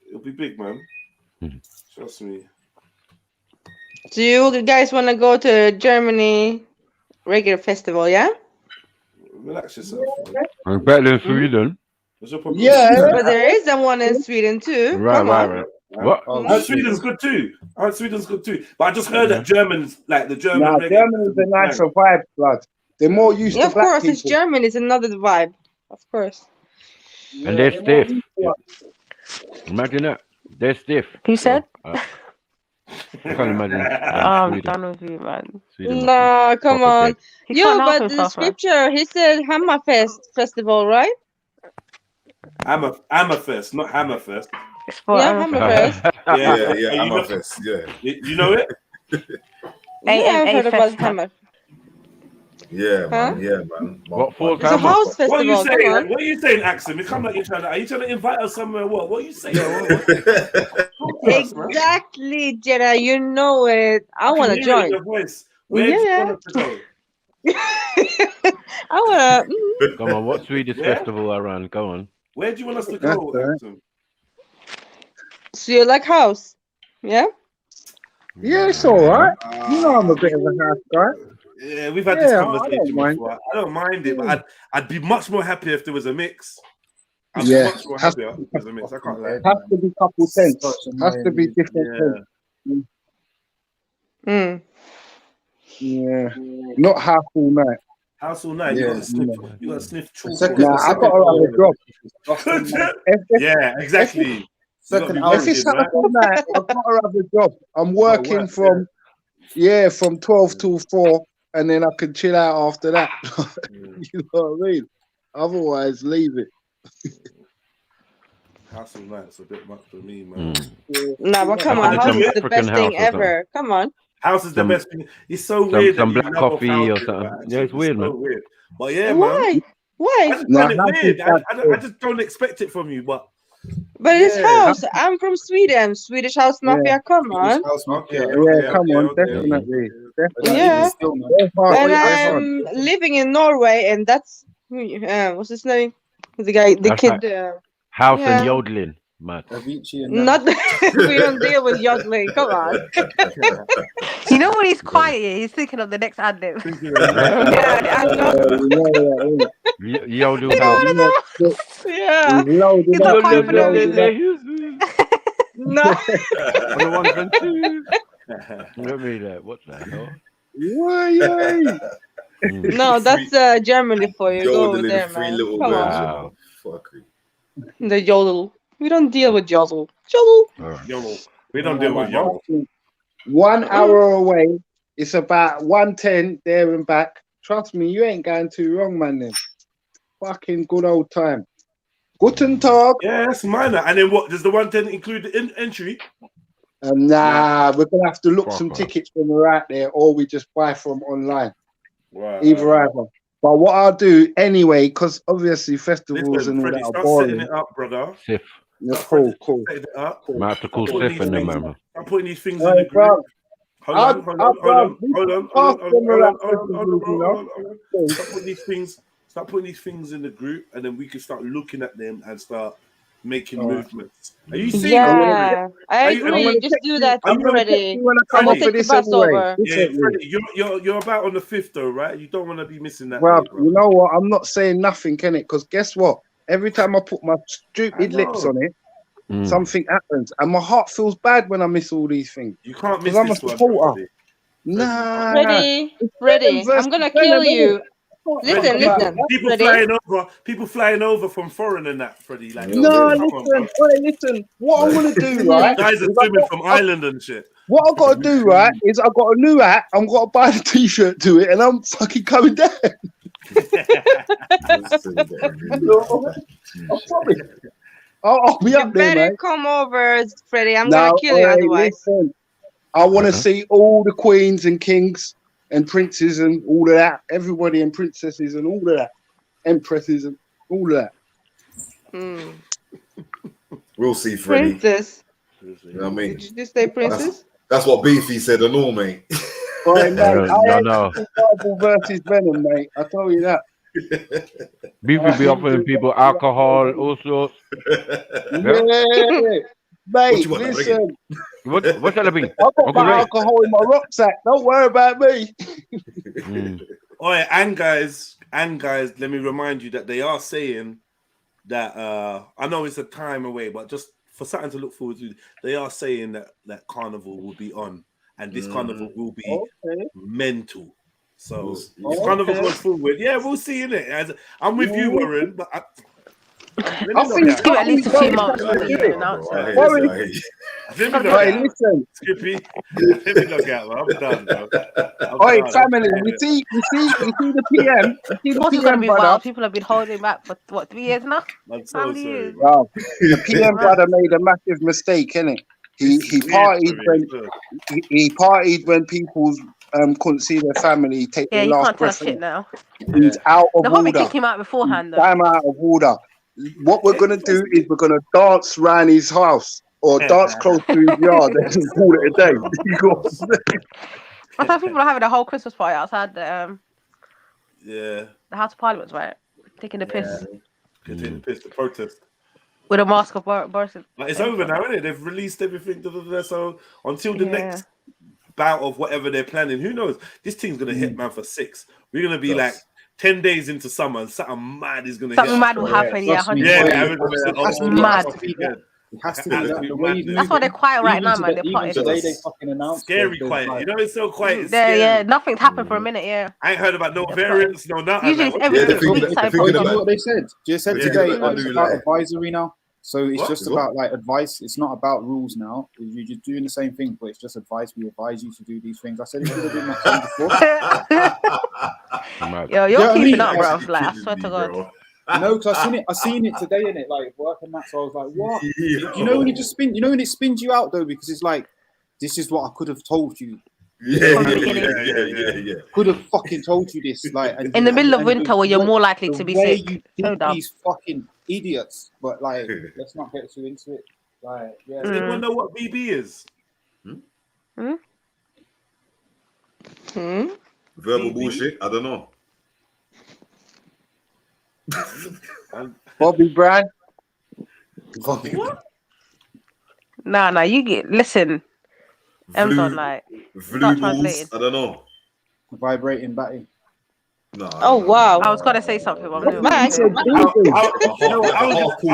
it'll be big, man. Trust me. Do you guys want to go to Germany regular festival? Yeah. Relax yourself. Man. I'm better than Sweden. What's your problem? But there is the one in Sweden too. Come on. Right. What? Sweden's good too. Sweden's good too. But I just heard that Germans, like the German. Nah, reggae- Germany's a nicer vibe, blood. They're more used Yeah, to of black course, people. it's German. It's another vibe. Of course. And they're stiff. Imagine that. They're stiff. Who said? I can't imagine. I'm Sweden. done with you, man. Sweden No, come proper on. dead. He Yo, can't help but the himself, man. scripture, he said Hammerfest festival, right? Hammerfest, not Hammerfest. It's for Yeah, Hammerfest. Yeah, Oh, you know- Amethyst, yeah. You know it? Yeah, I've heard about Fest. Hammer. Yeah, Huh? man. Yeah, man. What for? It's a house festival. What are you Come saying? on. What are you saying, Axel? You come like you're trying to. Are you trying to invite us somewhere? What? What are you saying? Exactly, Jedi. You know it. I want to join. Your voice. Where do you Yeah. want us to go? I want to. Come on, what Swedish Yeah? festival I ran? Go on. Where do you want us to That's go, all right. Axum? So you like house? Yeah. Yeah, it's all right. You know, I'm a bit of a house guy. Yeah, we've had this Yeah, I conversation don't mind before. it. I don't mind it, but I'd be much more happier if there was a mix. I'd be Yeah, much more has happier if there was a mix. I can't lie. has to be couple tents. Has to be different tents. Mm. Yeah, not half all night. House all night. You Yeah, got to sniff. yeah. You got to sniff chalk. Nah, I got to have a job. Yeah, exactly. You gotta be If it's working, half right? all night, I've got to have a job. I'm working from 12 till 4, and then I can chill out after that. You know what I mean? Otherwise, leave it. House all night's a bit much for me, man. Nah, but come on, house is the best thing ever. Come on. House is the Some- best thing. It's so some- weird. some that you black love coffee house or music, something. right? Yeah, it's weird, so man. weird. But yeah, Why? man. Why? I just find it weird. I just don't expect it from you, but But it's yeah. house. I'm from Sweden. Swedish house mafia. Come on. Okay, Come on, definitely. Yeah. And I'm I'm living in Norway, and that's what's his name? The guy, the That's kid. like house and yeah. yodeling, man. Not we don't deal with yodeling. Come on. You know when he's quiet, he's thinking of the next ad lib. Yeah, I know. Yodel house. Yeah. He's not confident. No. On the ones and twos. Let me that. What the hell? No, that's Germany for you. Go over Yodeling there, free man. little Come words, on. you know. Fuckery. The yodel. We don't deal with yodel. Yodel. Yodel. We don't deal with yodel. 1 hour away. It's about 1:10 there and back. Trust me, you ain't going too wrong, man. Then fucking good old time. Guten Tag. Yeah, that's minor. And then what? Does the 110 include the entry? Nah, we're gonna have to look some tickets when we're out there, or we just buy from online. Right. Either. But what I'll do anyway, because obviously festivals Listen, and all Freddie, that are start boring. setting it up, brother. Sif. Yeah, cool. Setting it up. Might have to call Start putting Sif in there, these man. things- start putting these things Hey, in the group. bro. Hold on. Start putting these things in the group, and then we can start looking at them and start making movements. Are you seeing? Yeah, I Are you- agree. Just do that, Are you gonna Freddie. when I I'm come gonna up for take the this bus anyway. over. Yeah, Freddie, you're about on the 5th though, right? You don't want to be missing that. Well, day, bro. you know what? I'm not saying nothing, can it? Because guess what? Every time I put my stupid lips on it, something happens, and my heart feels bad when I miss all these things. You can't miss Because I'm a this one, supporter. Freddie. Nah, Freddie, I'm gonna kill you. Listen, listen. People Freddie. flying over from foreign and that, Freddie. Like, No, come on, bro. listen. What I'm gonna do, right? Guys are is I swimming got- from Ireland and shit. What I gotta do, right, is I got a new hat. I'm gonna buy the t-shirt to it, and I'm fucking coming down. I'll be You up there, better man. come over, Freddie. I'm Now, gonna kill you hey, otherwise. listen, I want to see all the queens and kings and princes and all of that. Everybody and princesses and all of that. Empresses and all of that. Mm. We'll see, Freddie. Princess. You know what I mean? Did you just say princess? That's what Beefy said and all, mate. Right, mate, I ain't no. seen Bible versus Venom, mate. I tell you that. Beefy be offering people alcohol, all sorts. Yeah, mate, you want, listen. What's that been? I've got my alcohol in my rucksack. Don't worry about me. Oh yeah, and guys, let me remind you that they are saying that I know it's a time away, but just for something to look forward to, they are saying that Carnival will be on, and this Carnival will be mental. So if Carnival goes forward, yeah, we'll see in it. I'm with you, Warren, but I think Give it at least 2 months before you announce it. Listen. Skippy, let me look at it. I'm done, bro. Oi, family, you see the PM. You see the What's gonna PM, be brother. wild? People have been holding back for what, 3 years now? I'm so How many sorry, years? Wow. The PM brother made a massive mistake, innit? He partied when people couldn't see their family take Yeah, their you last can't tell breath. us shit now. He's out of They'll probably order. kick him out beforehand, though. Damn out of order. What we're gonna do is we're gonna dance around his house or dance close to his yard and call it a day. You got what I'm saying? I thought people are having a whole Christmas party outside the Yeah. House of Parliament, right? Taking the piss. Taking the piss to protest. With a mask of Boris. Like, it's over now, isn't it? They've released everything. So until the next bout of whatever they're planning, who knows? This thing's gonna hit, man, for 6. We're gonna be like 10 days into summer, and something mad is gonna hit. Something mad will happen, yeah, 100%. Mad. It has to be that the way That's why they're quiet right now, man. They're even plotting. today they fucking announced Scary there's quiet. like- You know, it's so quiet. It's Yeah, scary. yeah, nothing's happened for a minute, yeah. I ain't heard about no variants, no nothing. Usually Like, it's every what's 2 the- weeks. You know what they said? They said Yeah, today I it's do about like- advisory now. So it's What? just What? about like advice. It's not about rules now. You're just doing the same thing, but it's just advice. We advise you to do these things. I said it should have been my son before. Yo, You you're know what I keeping mean? up, bro. Like, I swear to God. No, because I seen it today in it, like work and that. So I was like, what? Yeah. You know when it just spin? You know when it spins you out though, because it's like, this is what I could have told you. Yeah. Could have fucking told you this, like In the middle of winter, the where you're way- more likely the to be way sick. You So did dumb. these fucking idiots, but like, let's not get too into it. Like, yeah. Does anyone know what BB is? Verbal bullshit. I don't know. Bobby Brown. Nah, you get listen. M's on like start translating. I don't know. Vibrating batty. No. Oh wow. I was gonna say something, but I'm not Max, gonna say I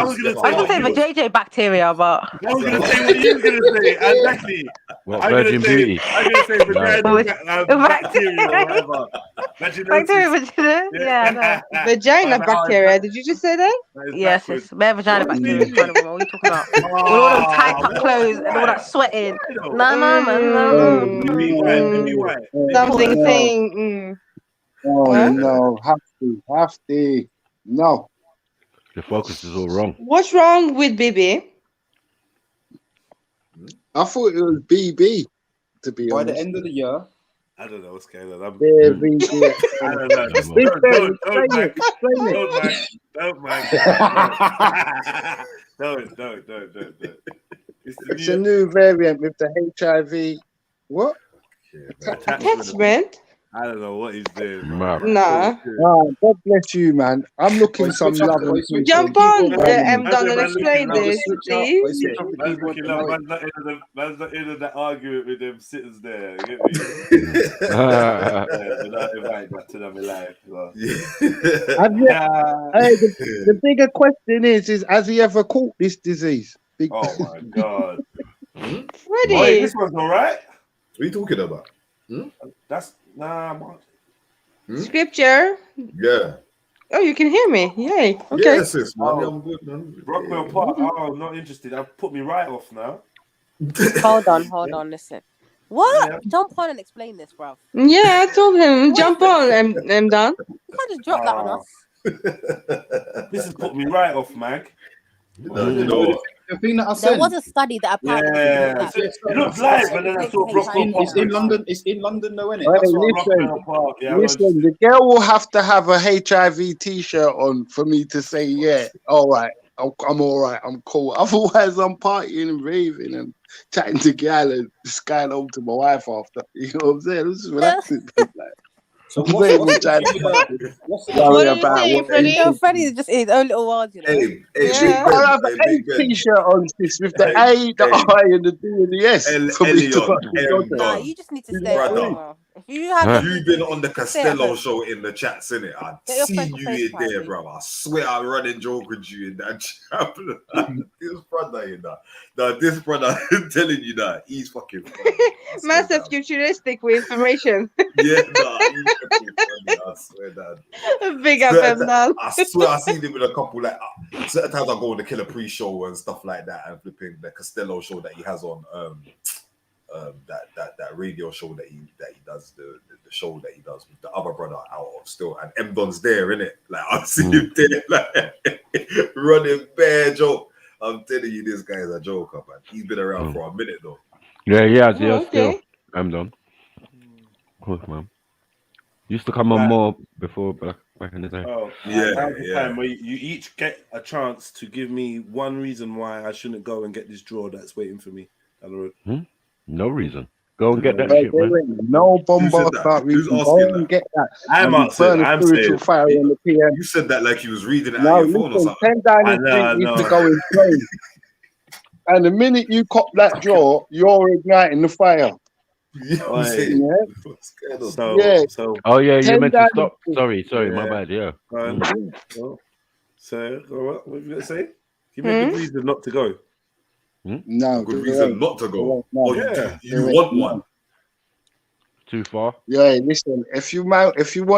was gonna the JJ bacteria, but I was gonna say what you were gonna say. Exactly. What, I'm Virgin gonna say, Beauty? I'm gonna say vagina, bacteria or whatever. bacteria, yeah, no. Vagina bacteria. Did you just say that? Yes, it's bare vagina bacteria. What are you talking about? With all them tight clothes and all that sweating. No, man, Something saying. Oh no, have to. No. The focus is all wrong. What's wrong with BB? I thought it was BB, to be By honest. the end of the year, I don't know what's going on. I'm... Yeah, BB. I don't know. Don't. It's a new variant with the HIV. What? Attachment? I don't know what he's doing. Nah. Oh, God bless you, man. I'm looking some love. And Jump on, Don, and explain this, please. Man's not in that argument with them sitters there. You get me? To them alive. The bigger question is has he ever caught this disease? Oh my God. Freddie. Wait, this one's all right. What are you talking about? That's man. Scripture. Yeah. Oh, you can hear me. Yay. Okay. Yes, sis, man. I'm good, man. Rockwell Park. Oh, not interested. I've put me right off now. Hold on, listen. What? Yeah. Jump on and explain this, bruv. Yeah, I told him jump on. I'm done. You can't just drop that on us. This has put me right off, Mag. you know what? The thing that I said. There was a study that apparently Yeah, it looks live, and then I saw Rockwell Park. It's in London. It's in London, though, isn't it? Hey, That's what listen, the girl will have to have a HIV t-shirt on for me to say, yeah, all right, I'm all right, I'm cool. Otherwise, I'm partying and raving and chatting to gal and just going home to my wife after. You know what I'm saying? I'm just relaxing. So Freddie is just his own little world, you know. I'll have an A t-shirt on, sis, with the A, the I, and the D and the S. For me to Nah, you just need to stay at home. If you have You've been on the Costello show in the chats, innit? I've seen you in there, bro. I swear I'm running joke with you in that chat. This brother, you know. Now, this brother, I'm telling you that he's fucking funny. Massive futuristic with information. Yeah, nah, he's fucking funny. I swear that. Big up him now. I swear I've seen him with a couple, like, certain times I go on the Killer pre-show and stuff like that, and flipping the Costello show that he has on that radio show that he does, the show that he does with the other brother out of still, and M Don's there, innit? Like I've seen him there, like running bare joke. I'm telling you, this guy is a joker, man. He's been around for a minute though. Yeah, still. Okay. I'm done. Cool, man. Used to come on more before back in the day. Oh, Yeah, now's the yeah. time where you each get a chance to give me one reason why I shouldn't go and get this draw that's waiting for me. No reason. Go and get that But shit, there man. ain't no bomb Who said bar that? start Who's reading. Go asking and that? get that. I'm And answering. burn a I'm spiritual saying. fire on the PM. You said that like you was reading it out No, of your phone or listen, something. 10 down I his know, drink I needs to know. go in flame. And the minute you cop that draw, you're igniting the fire. You know what I'm Oi. saying? Yeah. What's going on? So, Yeah. so, Oh yeah, you 10 meant to down stop. his Sorry, my yeah. bad. Yeah. Well, so, what were you gonna say? Give me a good reason not to go. No, A good there reason ain't. not to There go. ain't none. Or Yeah. you There ain't want none. one. Too far. Yeah, listen, if you want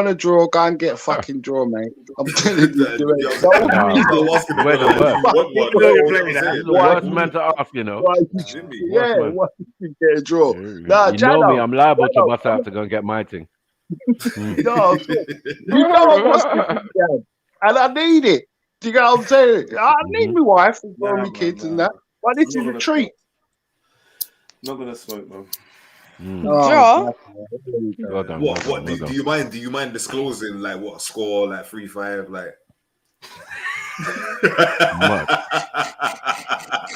to draw, go and get a fucking draw, mate. I'm telling you, there ain't Yeah, no Nah, reason. I'm asking the we're brother, the like, do worst. you want one? You know you're You know playing what I'm that. This is saying? the Why worst you, man to ask, you know. why you, Jimmy. yeah, Worst man. why you get a draw? You Nah, know me. Jano, I'm liable to Jano, bust out to go and get my thing. no, you know I must be down, and I need it. Do you get what I'm saying? I need my wife and Nah, my man, kids and nah. that, but this I'm is not a gonna treat. Not gonna smoke, man. Oh, Draw. God, here we go. Well done. What? Well Do done. you mind? Do you mind disclosing like what score? Like 3-5? Like. Much.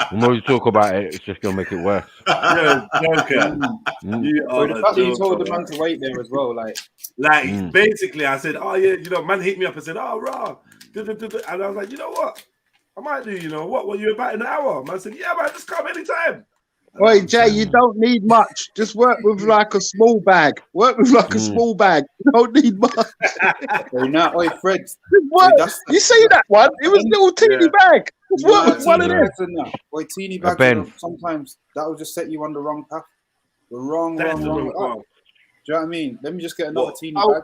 The more you talk about it, it's just gonna make it worse. You're a joker. You Well, are the a fact that you joker, told the man man. to wait there as well, like. Like, basically, I said, oh, yeah, man hit me up and said, oh, raw. And I was like, you know what? I might do, what? Were you about an hour? Man said, yeah, man, just come anytime. Wait, Jay, you don't need much. Just work with like a small bag. Work with like a small bag. You don't need much. Well, now, oi, Fred. What? You see that one? It was a little teeny bag. Just work with one of them. Boy, teeny A bags, pen. sometimes that will just set you on the wrong path. The wrong That's the wrong. wrong Oh, path. do you know what I mean? Let me just get another teeny Oh, bag.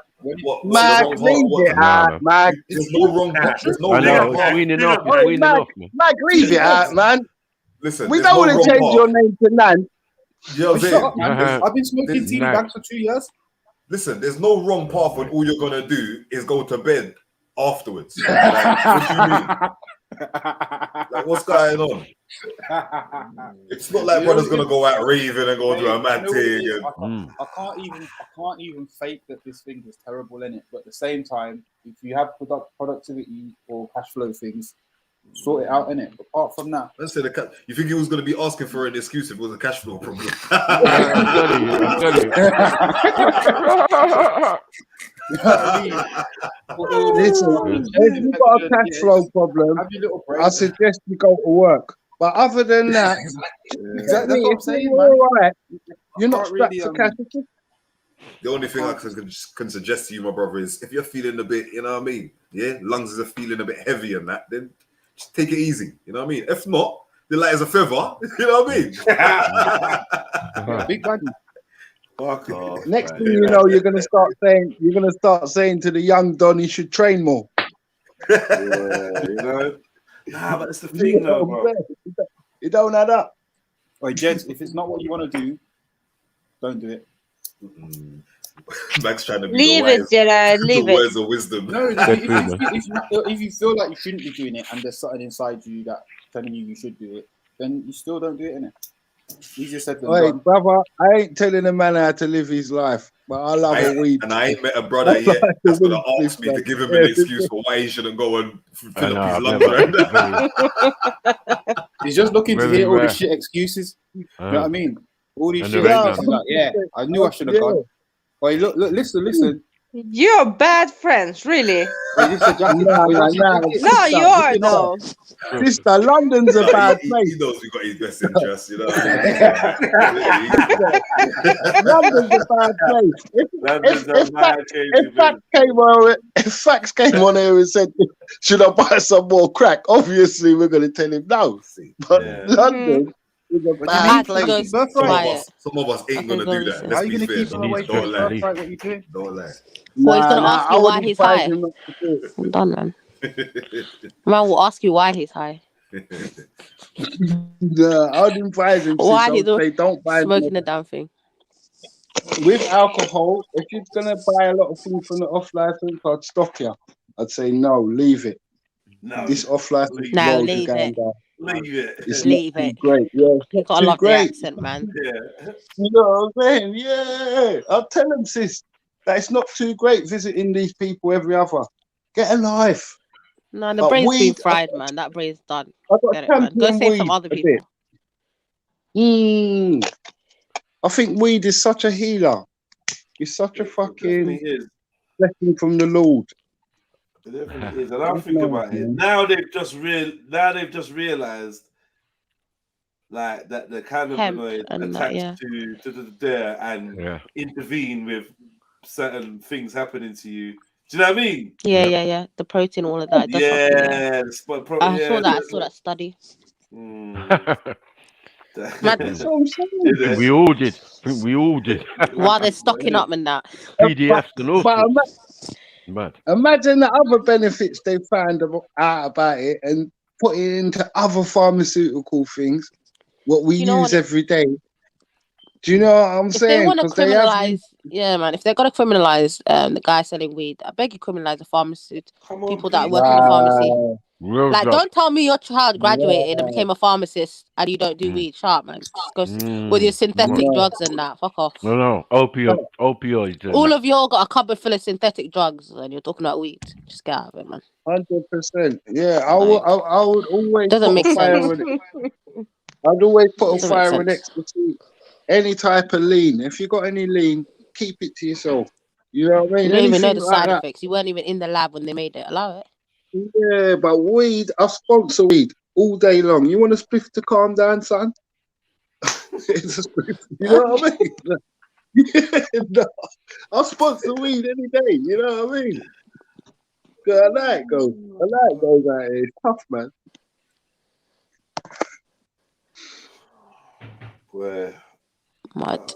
Mag, leave it out, Mag. There's no wrong. There's no I know. wrong It's path. weaning off. It's Oi, weaning Mag, off, man. Mag, leave it out, man. Listen, We there's don't no want to wrong change your path. name to Nan. You know what I'm Shut saying? up, man. I've been smoking teeny Nah. bags for 2 years. Listen, there's no wrong path when all you're gonna do is go to bed afterwards. Like, what do you mean? Like, what's going on? It's not like brother's gonna go out raving and go do a mad thing. I can't even fake that this thing is terrible in it. But at the same time, if you have productivity or cash flow things, sort it out in it. Apart from that, Let's say you think he was gonna be asking for an excuse if it was a cash flow problem? I'm telling you. Listen, if you've got a cash flow problem, I suggest you go to work. But other than that, Exactly, that's what I'm saying, you're man. all right. You're not Can't strapped really, for cash. The only thing I can suggest to you, my brother, is if you're feeling a bit, you know what I mean? Yeah, lungs are feeling a bit heavy and that, then just take it easy. You know what I mean? If not, the light is a feather. You know what I mean? Big buddy. Fuck off. Next man. thing you know, you're gonna start saying to the young Don he should train more. Yeah, Nah, but it's the thing, though, bro. It don't add up. Wait, Jed, if it's not what you want to do, don't do it. Max trying to be Leave the it, wise, Jedi. Leave the it. words of wisdom. No, if you feel like you shouldn't be doing it and there's something inside you that telling you should do it, then you still don't do it, innit? Easier said than Wait, done. brother, I ain't telling a man how to live his life, but I love a weed. And I ain't met a brother yet that's gonna ask me to give him an excuse for why he shouldn't go and fill up his lungs. He's just looking to Very hear all rare. the shit excuses. You know what I mean? All these And shit there ain't excuses. Like, yeah, I knew I should have gone. Wait, look, listen. You're bad friends, really. Wait, this is a jacket. No, you are though. Sister, London's a bad place. He knows we got his best interests, you know. London's a bad place. If facts came on here and said, should I buy some more crack? Obviously, we're going to tell him no. But London is a bad place. Some of us ain't gonna do that. Let's be fair. Don't lie. Don't lie. Well, he's gonna ask you why he's high. him not to do it. I'm done, man. Man will ask you why he's high. Yeah, I would advise him. Why sis, I he's would say, don't buy smoking the damn thing. with alcohol. If you're gonna buy a lot of things from the off license, I'd stop you. I'd say no, leave it. No, this off license No, roads are leave going it. down. Leave it. It's Leave not too it. great. Yeah, it's You not gotta too love the great. accent, man. Yeah. You know what I'm saying? Yeah, I'll tell them, sis, that it's not too great visiting these people every other. Get a life. No, the But brain's been weed, fried, man. That brain's done. I've got Get it, man. Go champion save some weed other a people. bit. I think weed is such a healer. It's such a fucking blessing from the Lord. It definitely is. And I'm thinking about it. Now they've just realized like that the cannabinoid attached to and intervene with certain things happening to you. Do you know what I mean? Yeah. The protein, all of that. Yeah, I saw that study. That's what I'm saying. We all did. While they're stocking up and that. PDFs and all But sorts. Mad. imagine the other benefits they found out about it and put it into other pharmaceutical things, what we use every day. Do you know what I'm saying? If they want to criminalize, if they're gonna criminalize the guy selling weed, I beg you criminalize the pharmacist, people that work in the pharmacy. Like, don't tell me your child graduated and became a pharmacist and you don't do weed. Sharp, man. Just go with your synthetic drugs and that. Fuck off. No. Opioids. All of y'all got a cupboard full of synthetic drugs and you're talking about weed. Just get out of it, man. 100%. Yeah, I would always doesn't put make a fire sense. in it. I'd always put a Doesn't fire make in sense. ecstasy. Any type of lean. If you got any lean, keep it to yourself. You know what I mean? You don't even know Anything the like side that. effects. You weren't even in the lab when they made it. Allow it. Yeah, but weed, I sponsor weed all day long. You want a spliff to calm down, son? It's a spliff. You know what I mean? Yeah, no. I'll sponsor weed any day. You know what I mean? I like those. I like those out here. It's tough, man. Where? What?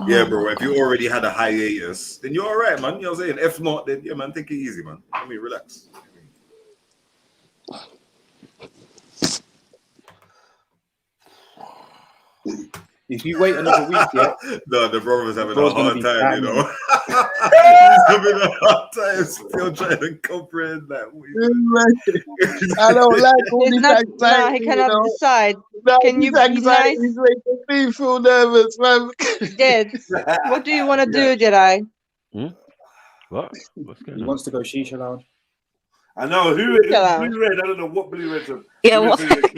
Yeah, bro. If you already had a hiatus, then you're all right, man. You know what I'm saying? If not, then yeah, man, take it easy, man. I mean, relax. If you wait another week, yeah. No, the brother's having a bro's gonna hard be time, you banging. know. He's having a hard time still trying to comprehend that. I don't like all He's this not, anxiety. he cannot you know? decide. No, Can you this be anxiety nice? is making me feel nervous, man. Dead. What do you want to do, Jedi? What? What's going He on? wants to go shisha lounge. I know who blue red. I don't know what blue red's on. Yeah, Blue what? Red's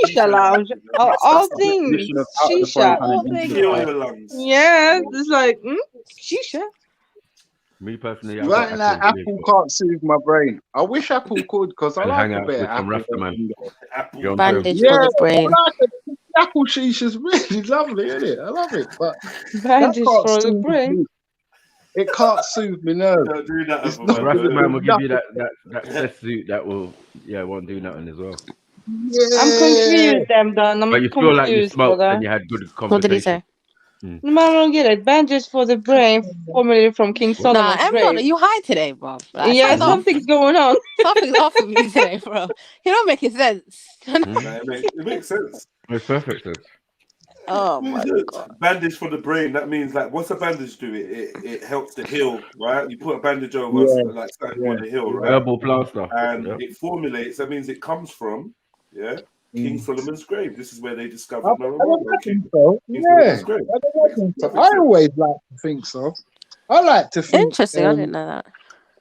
Shisha lounge. All things. Definition of out of the Shisha. frying pan and into the Kill fire. your lungs. Yeah, it's like, shisha. Me personally, I Right got now, Apple Apple Music. can't soothe my brain. I wish Apple could, because I And like hang a out bit with of some Apple. Rasta man. Apple. Go on, Bandage Yeah, for the brain. I like it. Apple shisha's really lovely, isn't it? I love it, but Bandage that can't for the soothe brain. me. It can't soothe me nerves. Don't do that. It's Apple, not The man. Rasta man will give you nothing. that test suit that will, won't do nothing as well. I'm confused, Damn. I'm But you feel like you confused, smoked brother. and you had good What did he conversation. say? No, I don't get it. Bandage for the brain, formerly from King Nah, Solomon's M. grave. Are you high today, bro? Like, Yeah, something's off. something's going on. Something's off with you today, bro. You're not making sense. It makes sense. It's perfect sense. Oh my god. Bandage for the brain. That means like, what's a bandage do? It helps to heal, right? You put a bandage over like something you want to heal, right? Herbal plaster. And Yeah. it formulates. That means it comes from King Solomon's grave. This is where they I discovered don't marijuana. think so. King Yeah, Solomon's grave. I don't think so. I always like to think so. I like to think. Interesting. I didn't know that.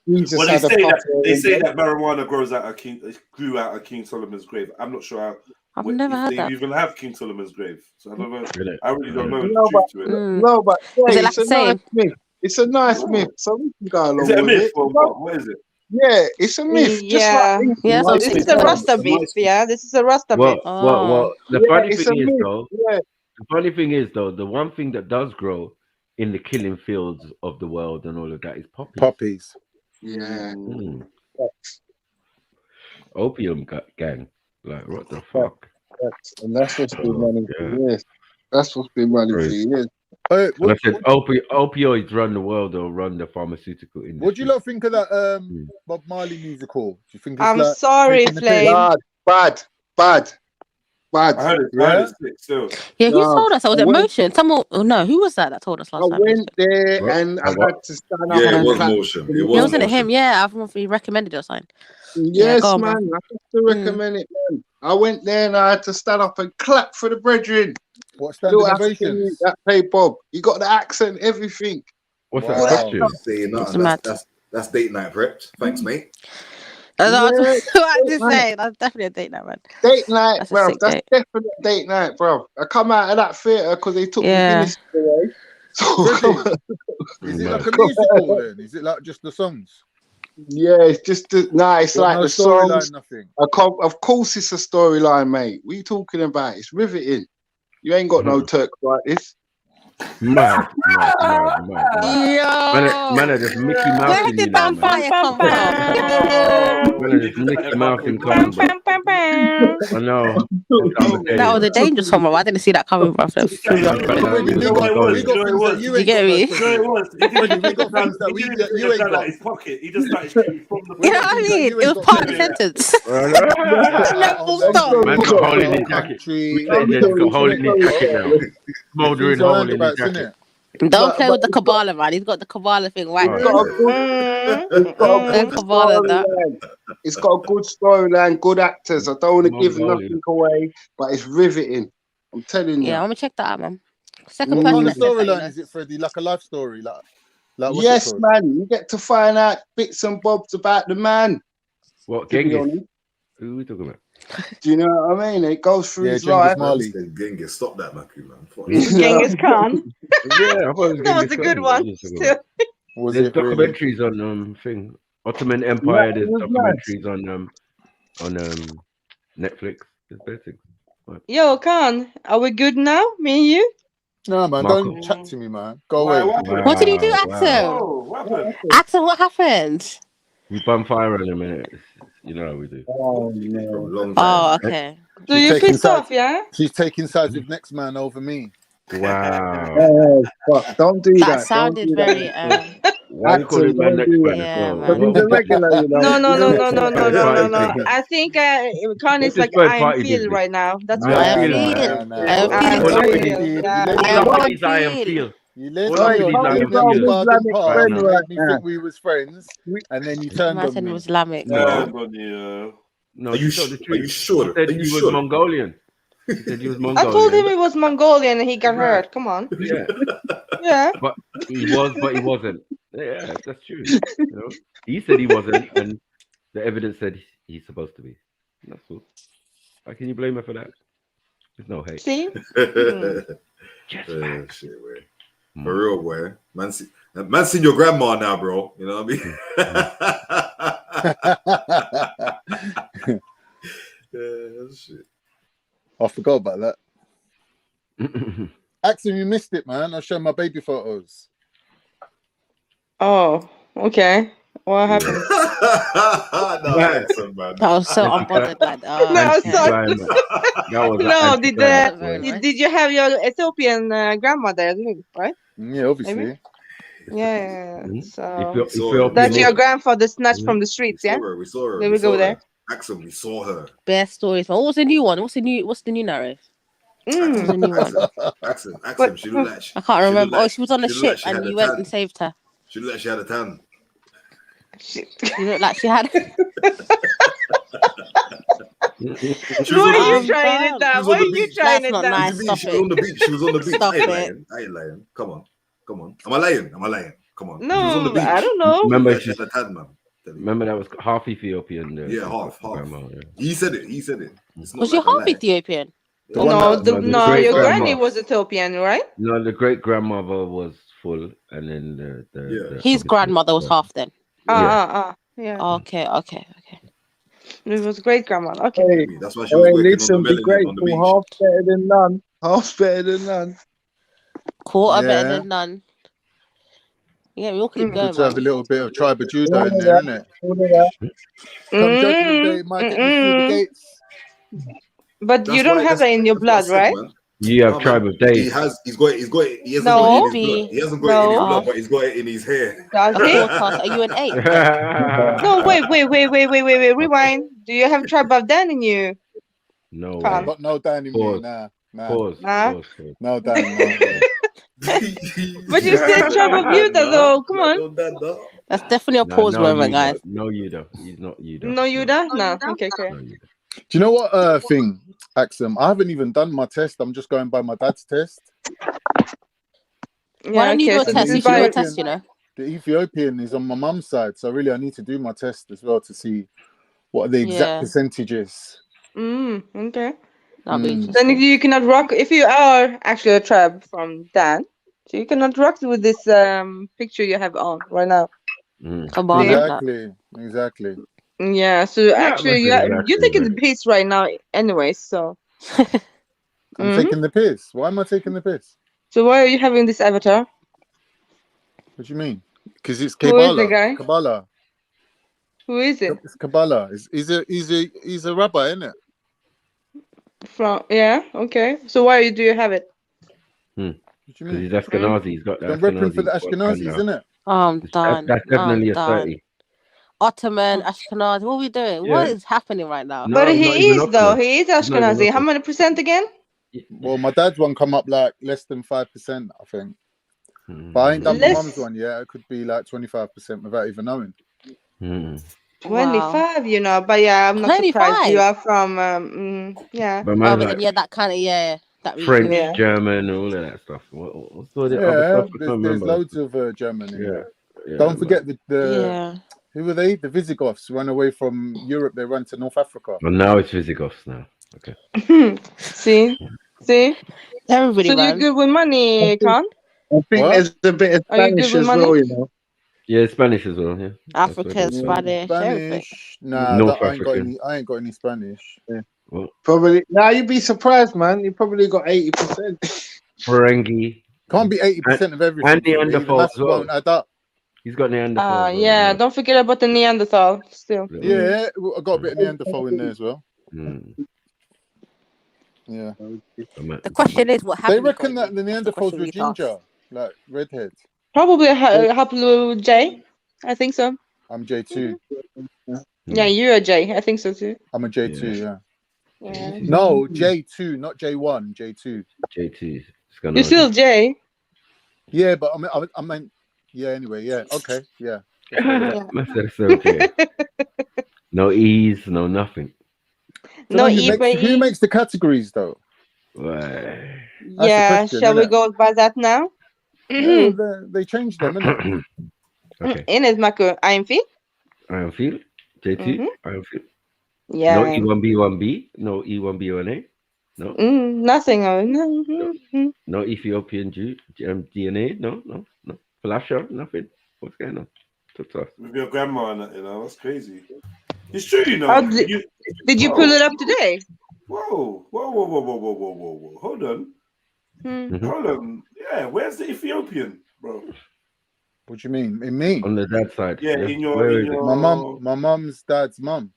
Jesus Well, had a puff they of say it. that marijuana grew out of King Solomon's grave. I'm not sure how. I've never if heard they that. even have King Solomon's grave. So I don't know. Really? I really don't know the No, but truth to it. no, but Is hey, it like it's a the same? nice myth. It's a nice myth, so we can go along Is it a with myth it. or what is it? Yeah, it's a myth. Yeah. Just like Yeah, So that's this what is a Rasta myth, yeah? This is a Rasta myth. Well, the yeah, funny it's thing a is myth. though, Yeah, the funny thing is though, the one thing that does grow in the killing fields of the world and all of that is poppies. Poppies. yeah. Opium gang. Like what the fuck? And that's what's been running Yeah. for years. That's what's been running for Crazy. years. And I said opioids run the world or run the pharmaceutical industry. What do you lot think of that Bob Marley musical? Do you think it's I'm like sorry, taking the piss? Flame. Bad. I heard it. I heard it sick still. Yeah, who No, told us? Was I it went- Motion? Someone? Oh no, who was that told us I last time? went there and I What? had to stand up Yeah, it and was clap. Motion. It Yeah, was wasn't it Motion. him? Yeah, I don't know if he recommended it or something. Yes, go on, bro. man. I have to recommend it, man. I went there and I had to stand up and clap for the brethren. What standing Little African ovations? youth that played Bob. He got the accent, everything. What's Wow. that costume? Saying It's nothing. mad. That's date night prepped. Thanks, mate. That's what I Yeah, was about date to night. say. That's definitely a date night, man. Date night, That's a bro. sick That's date. definite date night, bro. I come out of that theatre because they took me Yeah. Guinness away. So Freddie, is it like a musical then? Is it like just the songs? yeah, it's just it's Got like no the songs. storyline, nothing. Of course, it's a storyline, mate. What are you talking about? It's riveting. You ain't got no Turks like this. Mad. Man are just Mickey Mouse Where in you did now, that man. fire come from? Man are just Mickey Mouse in coming, bro. I know. That was a dangerous one, bro. I didn't see that coming, bro. Freddie, we got things that you You ain't get got. me? Though, Freddie, we got things that you ain't got. His pocket. He just started shooting from the. You know what I mean? It was part of the sentence. No full stop. Man's got a hole in his jacket. We said he's got a hole in his jacket now. Smoldering hole in his jacket. Don't play with the Kabbalah, man. He's got the Kabbalah thing right It's there. got a good Kabbalah and that. storyline. It's got a good storyline, good actors. I don't want to give Mongolian. nothing away, but it's riveting. I'm telling you. Yeah, I'm gonna check that out, man. Second What person kind of that said that, you storyline know. is it, Freddie? Like a life story, like what's it Yes, called? man. You get to find out bits and bobs about the man. What, To be Genghis? honest. Who are we talking about? Do you know what I mean? It goes through Yeah, his Genghis life. Mali. Genghis, stop that, Maku, man. Fuck. Genghis Khan. Yeah, I thought it was That was Genghis a good Khan. one. What are you talking Still. about? Was There's it really? documentaries on thing. Ottoman Empire. There's it was nice. documentaries on Netflix. There's better things. What? Yo, Khan, are we good now? Me and you? No, man, Marco. don't chat to me, man. Go away. What did you do, Wow. Axel? Oh, what happened? Axel, what happened? We bump fire in a minute. You know how we do. Oh, no. Long Oh, okay. So She's you taking pissed sides. off, yeah? She's taking sides with next man over me. Wow. Oh, fuck. Don't do That that. Don't sounded do very that. Why you calling Axel, man don't next do man that. as yeah, well? Because man. he's a regular, you know. No, no, He's a no, regular. no, no, no, Third no, party no, no. thing. I think Khan What's is this like third I am party feel business? right now. That's I what am I Nah, feel. feeling. nah, I am nah. I All up in feeling. these, feel. I all am up in on these I am feel. feel. You All left up me in on these I the am Can't feel. go garden Islamic path. Right friend now. You right made me now. think we was friends, and then you turned Man on said it me. was Islamic. Good on you. No, Are you she told the are you truth. sure? She said Are you he was sure? Mongolian. She said he was I told him Mongolian. he was Mongolian and he got Right. hurt. Come on. Yeah. Yeah. But he was, but he wasn't. Yeah, that's true. You know? He said he wasn't, and the evidence said he's supposed to be. That's all. How can you blame her for that? There's no hate. See? Shit, boy. For real, boy. Man, seen your grandma now, bro. You know what I mean? Yeah, shit. I forgot about that. Axel, you missed it, man. I showed my baby photos. Oh, okay. What happened? That was so unbothered. Like, No, okay. sorry. No, Very did you have your Ethiopian grandmother, right? Yeah, obviously. Maybe? Yeah. So Ethiopian that's your woman. grandfather snatched from the streets, yeah? We saw her. Then we go there. Axel, we saw her. Best stories. What was the new one? What's the new narrative? What was the new one? Axel, she looked like I can't remember. Like, Oh, she was on the she looked ship like she had and a you went tan. and saved her. She looked like she had a tan. She looked like she had. Why are you trying it down? Why are you trying That's it not down? nice. Stop She was on the it. beach. She was on the beach. Stop I ain't it. lying. I ain't lying. Come on. Am I lying? Come on. She was on the No, beach. I don't know. Remember, She had a tan, man. remember that was half Ethiopian. Yeah, half. Grandma, yeah. He said it. It's not Was she like a half lie. Ethiopian? Yeah. No, your great-grandma. granny was Ethiopian, right? No, the great grandmother was full, and then the His grandmother was half then. Yeah. Yeah. Okay. It was great grandma. Okay. That's why she was working listen, on the be melanin on the grateful. beach. Half better than none. Half better than none. Quarter better Yeah. than none. Yeah, we all keep Good going, to have a man. little bit of tribe of Judah All in of there, that. isn't it? All of that. Come judgment day, it might get me through the gates. But you don't have that in your blood, right? You have tribe of days. He hasn't got it in his No. blood. He hasn't got it in his blood, but he's got it in his hair. Does A he? quarter. Are you an 8? No, wait. Rewind. Do you have tribe of Dan in you? No Come. way. Got no down in Pause. me, nah. Pause. Nah. Pause. No down, no. But you said tribe of Judah, though. Come on. That's definitely a pause moment, guys. No, Yuda. He's not Yuda. No, Judah? No. Okay. Do you know what thing, Axum? I haven't even done my test. I'm just going by my dad's test. Why don't you do a so test? this You is should do a by- test, you know. The Ethiopian is on my mum's side, so really I need to do my test as well to see what are the exact Yeah. percentages? Okay. That'll be Mm. interesting. Then you cannot rock if you are actually a tribe from Dan. So you cannot rock with this picture you have on right now. Kabbalah. Exactly. Yeah. So Yeah, actually, you're taking the piss right now, anyway. So. I'm taking the piss. Why am I taking the piss? So why are you having this avatar? What do you mean? Because it's Who is the Kabbalah. guy? Kabbalah. Who is it? It's Kabbalah. He's a rabbi, isn't it? From okay. So why do you have it? What do you Because mean? he's Ashkenazi. He's got the I'm repping for the Ashkenazi. Ashkenazis, isn't it? I'm done. That's definitely a 30. Ottoman, Ashkenaz. What are we doing? What Yeah. is happening right now? But he's not he even is though. Ottoman. He is He's not even Ashkenazi. How Ottoman. many percent again? Well, my dad's one come up like less than 5%, I think. But I ain't done my Less- mum's one yet. It could be like 25% without even knowing. 25, you know. But yeah, I'm not surprised. 25? You are from yeah. But man, but like yeah, that kind of that French, region. German, all of that stuff. What's all the other Yeah, stuff? I can't there's remember. loads of German in there. Yeah, Don't forget the Yeah. who were they? The Visigoths ran away from Europe. They ran to North Africa. Well, now it's Visigoths now. Okay. See? Everybody, So you're man. good with money, Khan? I think What? there's a bit of Are you good Spanish with as money? well, you know. Yeah, Spanish as well. Yeah. African, Spanish, everything. Spanish? Nah, North I ain't got African. any. I ain't got any Spanish. Yeah. Well, Probably. Now you'd be surprised, man. You probably got 80%. Ferengi. Can't be 80% of everything. And Even Neanderthal that as well. won't add up. He's got Neanderthal. as well, Yeah, don't forget about the Neanderthal still. Yeah, I got a bit of Neanderthal in there as well. Yeah. The question is, what They happened? reckon that the Neanderthals question were we asked. ginger, like redheads. Probably Haplu J. I think so. I'm J2. Yeah, you're a J. I think so too. I'm a J2, yeah. Yeah. No, J2, not J1, J2. J2. You're still J. Yeah, but I meant, yeah, anyway, yeah, okay, yeah. That's okay. No E's, no nothing. No who, E by who E. makes the categories though? Right. Yeah, question, shall we innit? go by that now? Yeah, well, they changed them, innit? Okay. In it, Marco. I'm fit. I am feel. J2. I am feel. Yeah. No E1B1B. No E1B1A. No. Nothing. No Ethiopian DNA. No. Flasher. Nothing. What's going on? With your grandma and that, you know, that's crazy. It's true, you know. How did you pull it up today? Whoa. Hold on. Hold on. Yeah, where's the Ethiopian, bro? What do you mean? In me? On the dad's side. Yeah, in your my mum's dad's mum.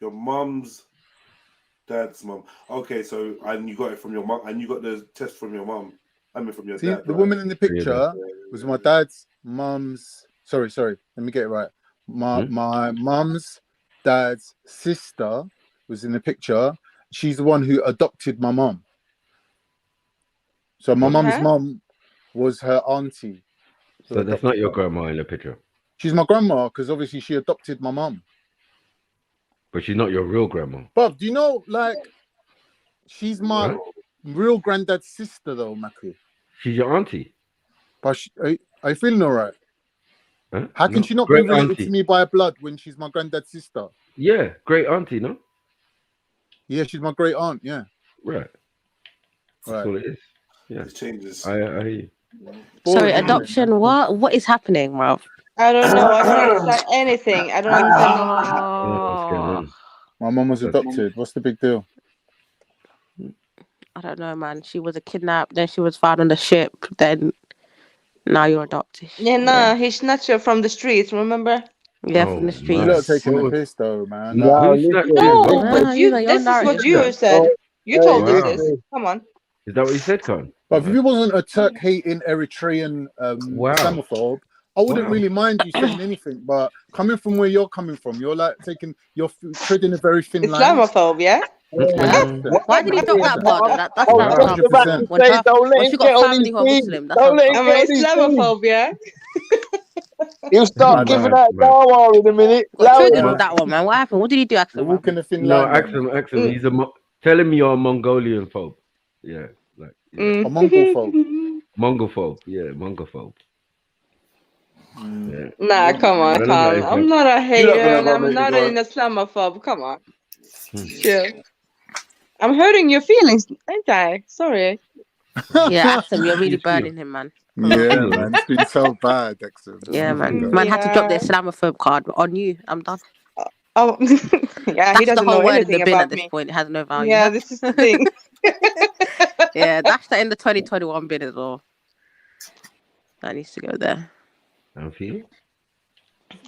Your mum's dad's mum. Okay, so and you got it from your mum, and you got the test from your mum. I mean, from your See, dad. the right? woman in the picture was my dad's mum's. Sorry. Let me get it right. My mum's dad's sister was in the picture. She's the one who adopted my mum. So my mum's mum was her auntie. So that's not your grandma in the picture. She's my grandma because obviously she adopted my mum. But she's not your real grandma. But do you know, like, she's my real granddad's sister, though, Maku. She's your auntie. But are you feeling all right? Huh? How can No, she not be great related auntie. to me by blood when she's my granddad's sister? Yeah, great auntie, no? Yeah, she's my great aunt. Yeah. Right. That's all it is. Yeah. It changes. I hear you. Sorry, adoption. What is happening, Ralph? I don't know. I don't understand anything. I don't understand. My mum was adopted. What's the big deal? I don't know, man. She was kidnapped, then she was found on the ship, then now you're adopted. Yeah, no, he snatched her from the streets. Remember? Yeah, from the streets. You're not taking the piss, though, man. No, Nah, but you got your this is what narrative. you said. You told us this. Come on. Is that what you said, Khan? But if you wasn't a Turk-hating Eritrean Islamophobe, I wouldn't really mind you saying anything. But coming from where you're coming from, you're like you're treading a very thin line. Islamophobe, yeah? Why did he drop that part? That's I not was just about to say, don't let him get on his feet. Don't let him I'm get an on his feet. Islamophobe, yeah? He'll start giving out Dawa in a minute. Triggered with that one, man. What happened? What did he do, Axel? Walking a thin No, line. Axel, he's tell him you're a Mongolian phobe. Yeah, like a Mongol phobe. Mongophobe. Yeah, Mongophobe. Nah, come on, Carl. I'm not a hater and I'm not an go. Islamophobe. Come on. Chill. I'm hurting your feelings, ain't I? Sorry. Yeah, Axel, you're really burning him, man. Yeah, man, it's been so bad, Dexter. Yeah, man. Man had to drop the Islamophobe card on you. I'm done. Oh, yeah, he That's the doesn't know whole word in the anything bin about at this me. point. It has no value. Yeah, this is the thing. Yeah, dash that in the 2021 bin as well. That needs to go there. And for you?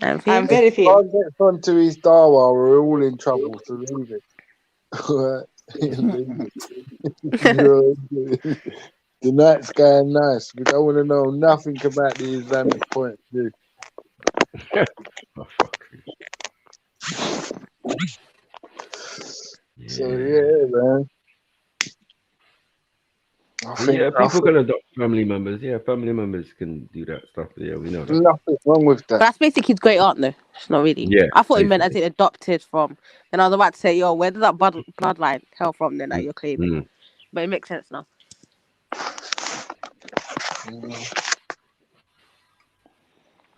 And for I'm you? very If Carl gets onto his Dawa, we're all in trouble, so leave it. The night's going nice. We don't want to know nothing about the Islamic point of view. Oh, fuck. So yeah, man. Yeah, people can adopt family members. Yeah, family members can do that stuff. Yeah, we know that. Nothing wrong with But that. that's basically his great aunt, though. It's not really. Yeah, I thought he meant as in adopted from. Then I was about to say, yo, where does that bloodline come from then that you're claiming? But it makes sense now.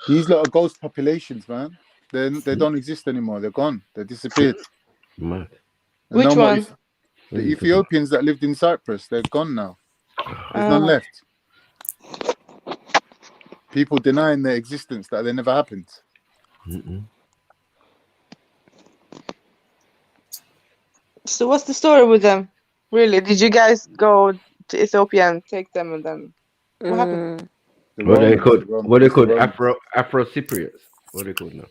These lot are ghost populations, man. They don't exist anymore. They're gone. They disappeared. Mad. And Which no more one? the Ethiopians that lived in Cyprus, they're gone now. There's none left. People denying their existence, that they never happened. So what's the story with them? Really? Did you guys go to Ethiopia and take them and then what happened? What they called? What they called? Afro Cypriots. What they called now?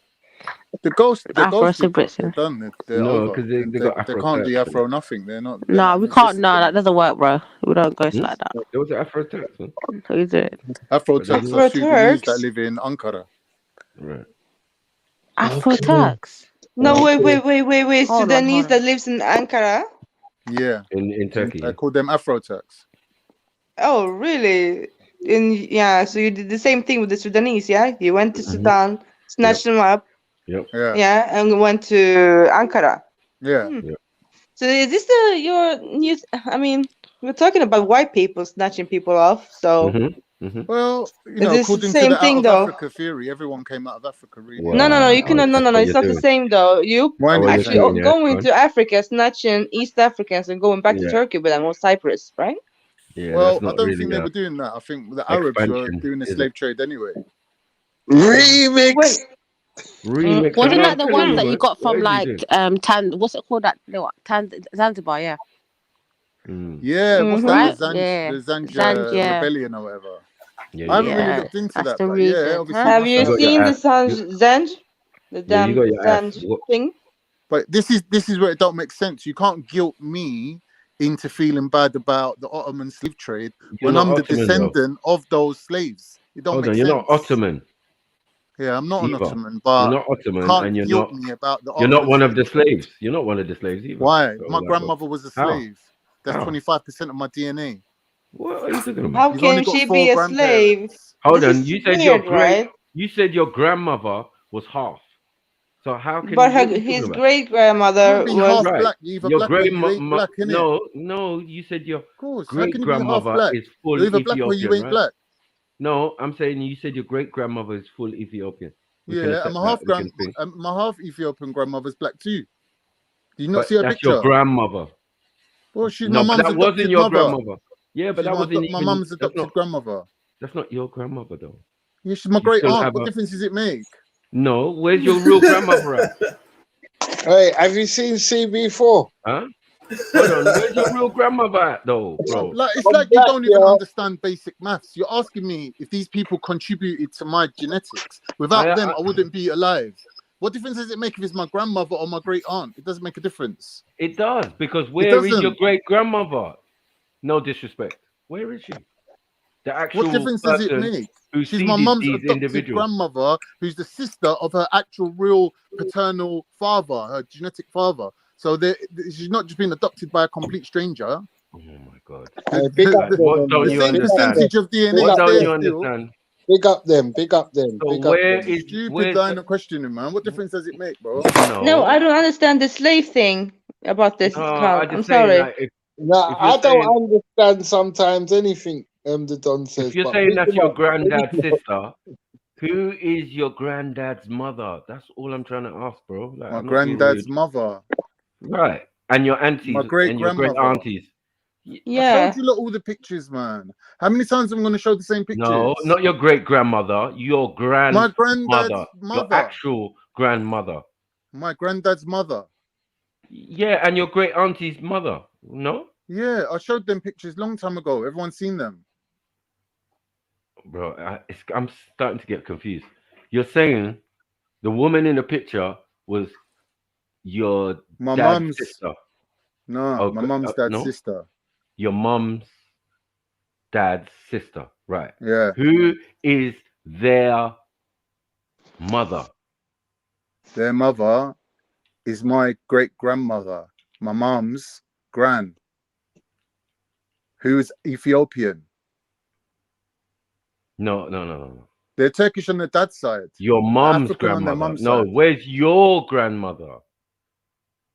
The ghost Cypriots. they're done. They're No, over. because they got They Afro. can't do Afro nothing. They're not. No, we can't. No, that doesn't work, bro. We don't ghost like that. There was Afro Turks, man. We do it. Afro Turks are Sudanese that live in Ankara. Right. Afro Turks. No, wait. Hold on, Sudanese hold on. that lives in Ankara? Yeah. In Turkey. I call them Afro Turks. Oh, really? So you did the same thing with the Sudanese, yeah? You went to Sudan, snatched them up, Yep. yeah, and went to Ankara. Yeah. So is this your news? I mean, we're talking about white people snatching people off, so Well, you is know, this according the same to the thing Out of though? Africa theory, everyone came out of Africa, really. No, you cannot. No, it's not the same though. You Why not? actually going to Africa, snatching East Africans and going back to Yeah. Turkey with them or Cyprus, right? Yeah, Well, that's I not don't really think they a were doing that. I think the Arabs were expansion, doing the is it? slave trade anyway. Remix. Remix. Wasn't I'm that the telling ones you, that you man. got What from is he like doing? what's it called that Zanzibar, yeah. Yeah, what's Right? that? Yeah. The Zanja Rebellion or whatever. Yeah, I haven't really Yeah, looked into that's that, the but yeah, reason. obviously. Have you seen the Zanj? The Yeah, you damn got your ass. Zanj thing? But this is where it don't make sense. You can't guilt me into feeling bad about the Ottoman slave trade You're when not I'm the Ottoman, though. descendant of those slaves. It don't Hold make on, sense. you're not Ottoman. Yeah, I'm not an either. Ottoman, but You're not Ottoman, can't and you're guilt not. me about the You're not Ottoman one of the slave trade. slaves. You're not one of the slaves either. Why? So, My like, grandmother was a how? slave. That's How? 25% of my DNA. What are you talking about? How You've only can got she 4 be a slave? grandparents. Hold This on. is You said your weird, great. right? You said your grandmother was half. So how can But you? What are you his talking about? great grandmother Can't be was half black. You're either Your black or you ain't black, innit? no. You said your Of course. How great can you be half grandmother black? is full You're either black or you Ethiopian, ain't right? black. No, I'm saying you said your great grandmother is full Ethiopian. We can Yeah, accept and that. my half Ethiopian grandmother's black too. Do you not But see her that's picture? your grandmother. Well, she's No, my but mum's that wasn't adopted your mother. grandmother. Yeah, but She's that wasn't my even. mum's That's adopted not. grandmother. That's not your grandmother though. Yeah, she's my You great still aunt. have What a. difference does it make? No, where's your real grandmother at? Hey, have you seen CB4? Huh? Hold on, where's your real grandmother at though, bro? Like it's like you don't even understand basic maths. You're asking me if these people contributed to my genetics. Without them, I wouldn't be alive. What difference does it make if it's my grandmother or my great aunt? It doesn't make a difference. It does, because where is your doesn't. great grandmother? No disrespect. Where is she? The actual What difference does it person make? who She's my seeded mum's these adopted individuals. grandmother, who's the sister of her actual real paternal father, her genetic father. So she's not just been adopted by a complete stranger. Oh my God. Big up them. What don't Big you up understand? percentage of DNA What is don't there you still. understand? Big up them. Big up them. So Big up where them. is Stupid line of questioning, man. What difference does it make, bro? No, I don't understand the slave thing about this, No, Carl. I just I'm saying, sorry. like, Nah, if you're I don't saying understand sometimes anything the Don says. if you're but saying big that's him your up. Big granddad's him up. sister, Who is your granddad's mother? That's all I'm trying to ask, bro. Like, My I'm not being granddad's rude. mother. Right. And your aunties My great and your great grandmother. aunties. I showed you lot all the pictures, man. How many times am I going to show the same pictures? No, not your great grandmother. Your My granddad's grandmother. Your mother. actual grandmother. My granddad's mother. Yeah, and your great auntie's mother. No? Yeah, I showed them pictures long time ago. Everyone's seen them. Bro, I'm starting to get confused. You're saying the woman in the picture was your My dad's mum's sister. No, my mum's dad's no? sister. Your mum's dad's sister. Right. Yeah. Who is their mother? Their mother is my great grandmother. My mum's gran. Who's Ethiopian. No. They're Turkish on the dad's side. Your mum's African on their grandmother. mum's No, side. where's your grandmother?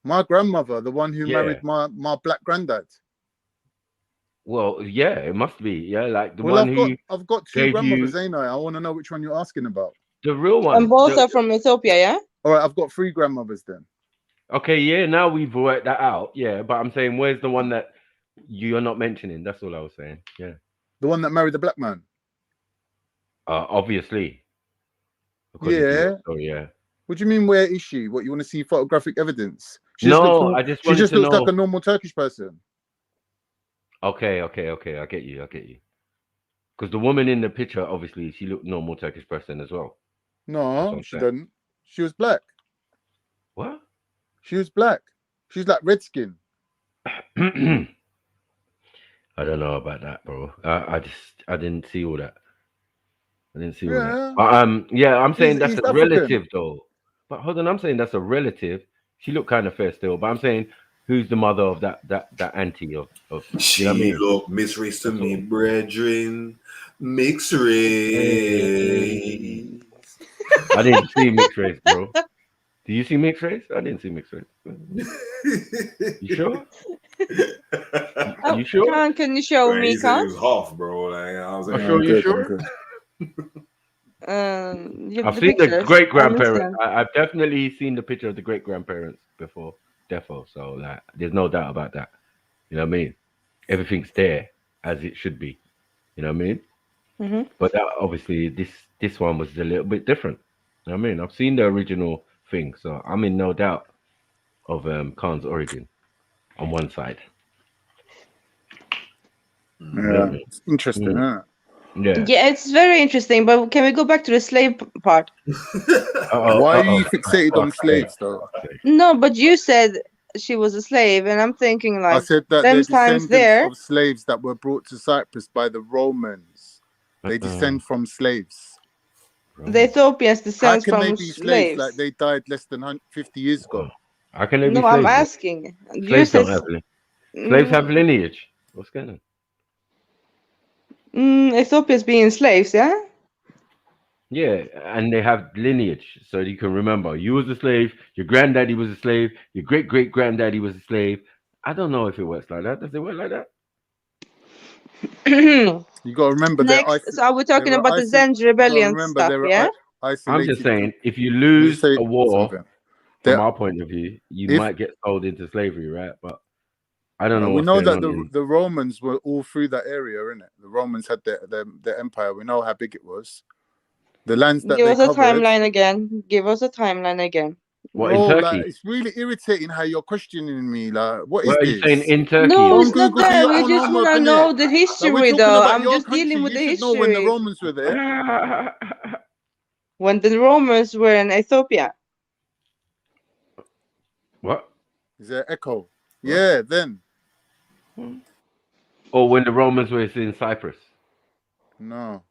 My grandmother, the one who Yeah. married my black granddad. Well, yeah, it must be. Yeah, like the Well, one who I've got two gave grandmothers, you ain't I? I want to know which one you're asking about. the real one. And both The- are from Ethiopia, yeah? All right, I've got three grandmothers then. Okay, yeah, now we've worked that out. Yeah, but I'm saying, where's the one that you're not mentioning? That's all I was saying. Yeah. The one that married the black man. Obviously. According to Yeah. your story, yeah. What do you mean? Where is she? What, you want to see photographic evidence? No, I just she wanted just to looks know. like a normal Turkish person. Okay. I get you. Because the woman in the picture, obviously, she looked normal Turkish person as well. That's what No, I'm she saying. doesn't. She was black. What? She was black. She's like red skin. I don't know about that, bro. I didn't see all that. I didn't see all Yeah. that. Yeah, I'm saying that's East a African. relative though. But hold on, I'm saying that's a relative. She looked kind of fair still, but I'm saying who's the mother of that auntie of She you know what I mean? look mixed race to me, brethren. Mixed race. I didn't see mixed race, bro. Do you see mixed race? I didn't see mixed race. You sure? You sure? Can you show me, He said he Khan? was half, bro. Like, I was like, You sure? I've seen the great grandparents. I've definitely seen the picture of the great grandparents before, defo. So like, there's no doubt about that. You know what I mean? Everything's there as it should be. You know what I mean? Mm-hmm. But that, obviously, this one was a little bit different. You know what I mean? I've seen the original thing, so I'm in no doubt of Khan's origin on one side. Yeah, it's interesting, isn't it? Yeah. Yeah, it's very interesting, but can we go back to the slave part? Why are you fixated on slaves, though? No, but you said she was a slave, and I'm thinking like I said that they're them times descendants there. of slaves that were brought to Cyprus by the Romans. They descend from slaves. The Ethiopians How descend can from they be slaves? slaves. Like they died less than 50 years ago. How can they be No, slaves? I'm asking. You Slaves said don't have slaves have lineage. What's going on? Ethiopians being slaves, yeah? Yeah, and they have lineage, so you can remember you was a slave, your granddaddy was a slave, your great great granddaddy was a slave. I don't know if it works like that. Does it work like that? You got to remember Next, so are we talking about the Zenj rebellion stuff, yeah? I'm just saying, if you lose a war, something. from our point of view, you might get sold into slavery, right? But I don't know. We What's know going that on the Romans were all through that area, innit? The Romans had their empire. We know how big it was. The lands that Give they us a covered. timeline again. Give us a timeline again. What, in Bro, Turkey? like, it's really irritating how you're questioning me. Like, what is What are this? you saying in Turkey? No, Go on it's not Google, do that. your We own just homework, want to innit? know the Like, we're history, talking though. about I'm your just dealing country. with You the should know when the history. Romans were there. When the Romans were in Ethiopia. What? Is there echo? Yeah, then. Or when the Romans were in Cyprus? No.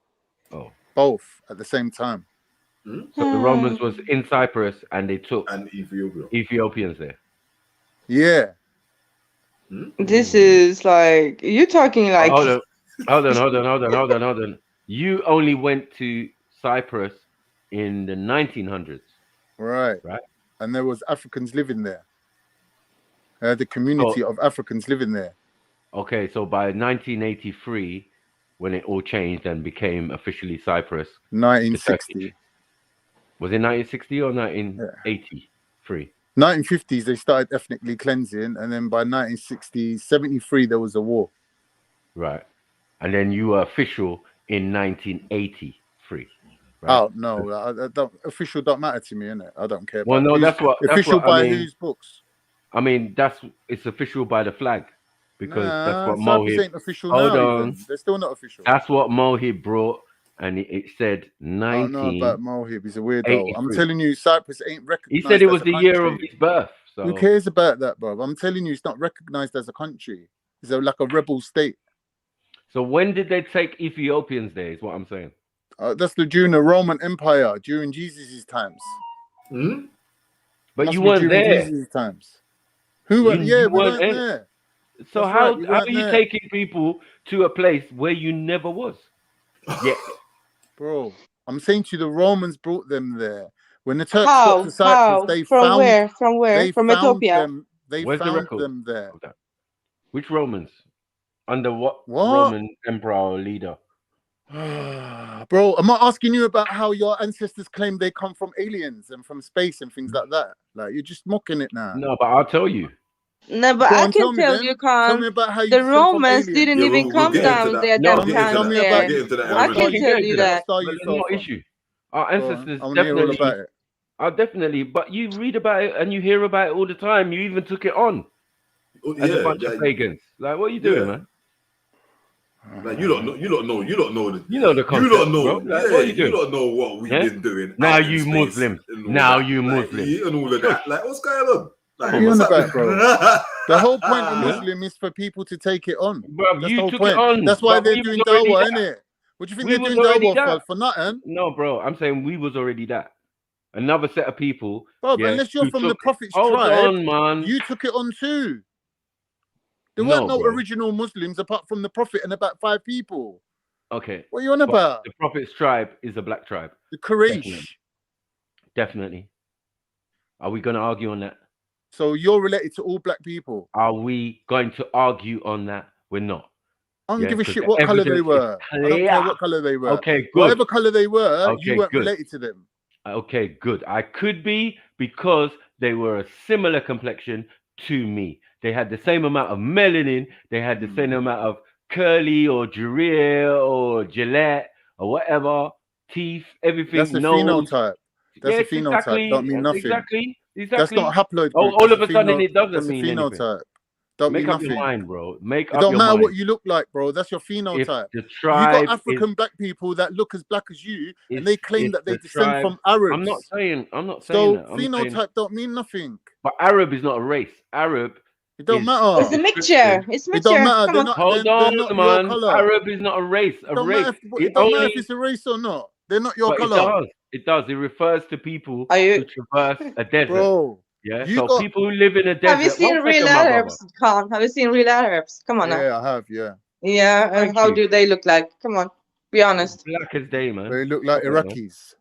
Oh. Both at the same time. So the Romans was in Cyprus and they took Ethiopians there. Yeah. This is like you're talking like Hold on. You only went to Cyprus in the 1900s. Right. Right. And there was Africans living there. The community of Africans living there. Okay, so by 1983, when it all changed and became officially Cyprus. to 1960. Turkish. Was it 1960 or 1983? 1950s, they started ethnically cleansing, and then by 1960, 73, there was a war. Right. And then you were official in 1983. Right. Oh no, I don't. Official don't matter to me, innit? I don't care. Well, about no, who's, that's what official I by mean. whose books? I mean, it's official by the flag because that's Nah, what Cyprus Mohib. ain't official Hold now. on. Even they're still not official. That's what Mohib brought, and it said I don't know about 1983. Mohib. He's a weirdo. I'm telling you, Cyprus ain't He recognized. said it as was a the year of country. his birth. So Who cares about that, bro? I'm telling you, it's not recognized as a country. It's like a rebel state. So when did they take Ethiopians there? Is what I'm saying. That's during the Roman Empire, during Jesus' times. But Must you be weren't during there. Jesus' times. Who went? Yeah, You we weren't weren't there. there. So That's how right, we are weren't you there. taking people to a place where you never was? Yeah, bro. I'm saying to you, the Romans brought them there. When the Turks got to Cyprus, How? they From found. where? From where? They From found Ethiopia? them. They Where's the found record them there. of that? Which Romans? Under what What? Roman emperor or leader? Bro, I'm not asking you about how your ancestors claim they come from aliens and from space and things like that. Like you're just mocking it now. No, but I'll tell you. No, but Go I on, can tell me tell then. you, Tell Khan. me about how you The descend from Romans aliens. didn't even come get into down that. there. No, Them get into Tell times me that. about there. Get into that in a I minute. can can tell get you into that. that. star But you there's fell no from. issue. Our Go on. ancestors I want to hear all about it. are definitely, but you read about it and you hear about it all the time. You even took it on as a Yeah, bunch of pagans. Like, what are you doing, man? Like you don't know the You know the you concept, don't know, bro. Like, yeah, what are you you doing? don't know what we've Yeah? been doing Now out in you space Muslims. and all Now that. you Like, Muslims. and all of that. Like, what's going on? Like, What are you what's on about, happening? bro? The whole point of Yeah? Muslim is for people to take it on. Bro, That's you the whole took it point. on, That's why but they're we was doing already dawah, that. innit? What do you think We they're was doing already dawah that. for nothing? No, bro, I'm saying we was already that. Another set of people, Bro, yeah, unless you're who from the took. Prophet's Hold tribe, on, man. you took it on too. There No, weren't no bro. original Muslims apart from the Prophet and about 5 people. Okay. What are you on But about? the Prophet's tribe is a black tribe. The Quraysh. Definitely. Are we going to argue on that? So you're related to all black people. Are we going to argue on that? We're not. I don't give a 'cause shit the what color they evidence is were. I don't care clear. what color they were. Okay, good. Whatever color they were, you Okay, weren't good. related to them. Okay, good. I could be because they were a similar complexion to me. They had the same amount of melanin. They had the same amount of curly or Juria or Gillette or whatever, teeth, everything, That's a nose. phenotype. That's Yes, a phenotype. exactly. Don't mean nothing. Exactly. That's not a haploid Oh, group. all That's of a sudden it doesn't That's a mean anything. phenotype. Don't Make mean up your nothing. mind, bro. Make It up don't your matter mind. what you look like, bro. That's your If phenotype. the You got tribe African black people that look as black as you, and is they claim if that they the descend tribe, from Arabs. I'm not saying So that. I'm saying, phenotype don't mean nothing. but Arab is not a race. Arab It don't is matter. It's a mixture. It's It don't mixture. matter. Come They're on. not. Hold They're on, not your man. color. Arab is not a race. It don't matter. It don't matter if it's a race or not. They're not your But color. it does. It refers to people Are you, who traverse a desert. Bro, Yeah. you So got. people who live in a have you desert. seen One real second, my brother. Arabs, Khan? Have you seen real Arabs? Come on now. Yeah, I have. Yeah. Yeah, and Thank how you. do they look like? Come on, be honest. Black as day, man. They look like Come on, man. Iraqis.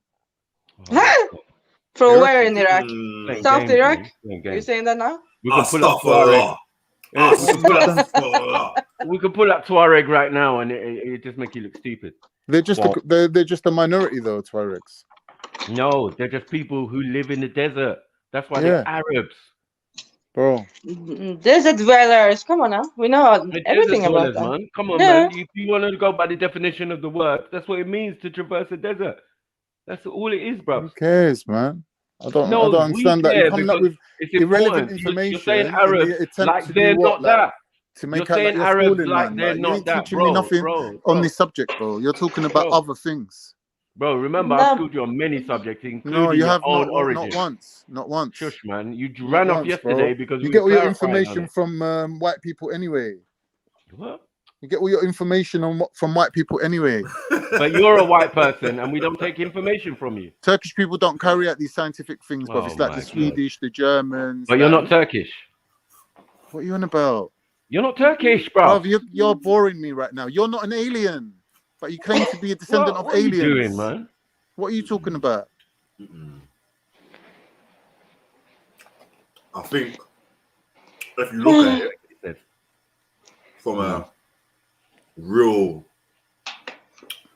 From where in Iraq? Playing South games, Iraq? man. Playing Are you games. saying that now? We can pull up Tuareg. We can pull up Tuareg right now, and it just make you look stupid. They're just Well, they're just a minority though, Tuaregs. no, they're just people who live in the desert. That's why Yeah. they're Arabs. Bro. Desert dwellers. Come on now. We know The everything desert about dwellers, that. man. Come on, Yeah. man. If you want to go by the definition of the word, that's what it means to traverse a desert. That's all it is, bro. Who cares, man? I don't No, we understand that. You're care coming up because with it's irrelevant important. information You're saying in Arabs the attempt like to they're do what? not that. To You're make out saying like you're Arabs schooling, like man. they're You not ain't that, teaching me nothing on this subject, bro. You're talking about other things. Bro, remember, I No. schooled you on many subjects, No, including you your have own not origin. once. Not once. Shush, man. You Not ran off once, yesterday bro. because You we get all your clarified on information it. from white people anyway. What? You get all your information from white people anyway. But you're a white person, and we don't take information from you. Turkish people don't carry out these scientific things, but Oh it's like my the God. Swedish, the Germans. But you're like- not Turkish. What are you on about? You're not Turkish, bro. You're boring me right now. You're not an alien, but you claim to be a descendant of What are you aliens. doing, man? What are you talking about? I think if you look at it from a real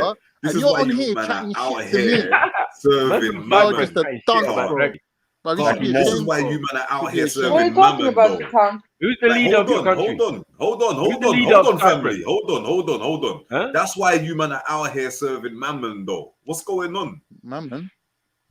brother. This And is you're why on you here man chatting are out shit to me. here serving You're mammon. just a dunce, bro. Bro, you should be This is ashamed, why bro. you man are out Should be here ashamed. What are you serving talking mammon, about, though. Tom? Who's the leader of your country? Hold on, family. Huh? That's why you man are out here serving mammon, though. What's going on? Mammon?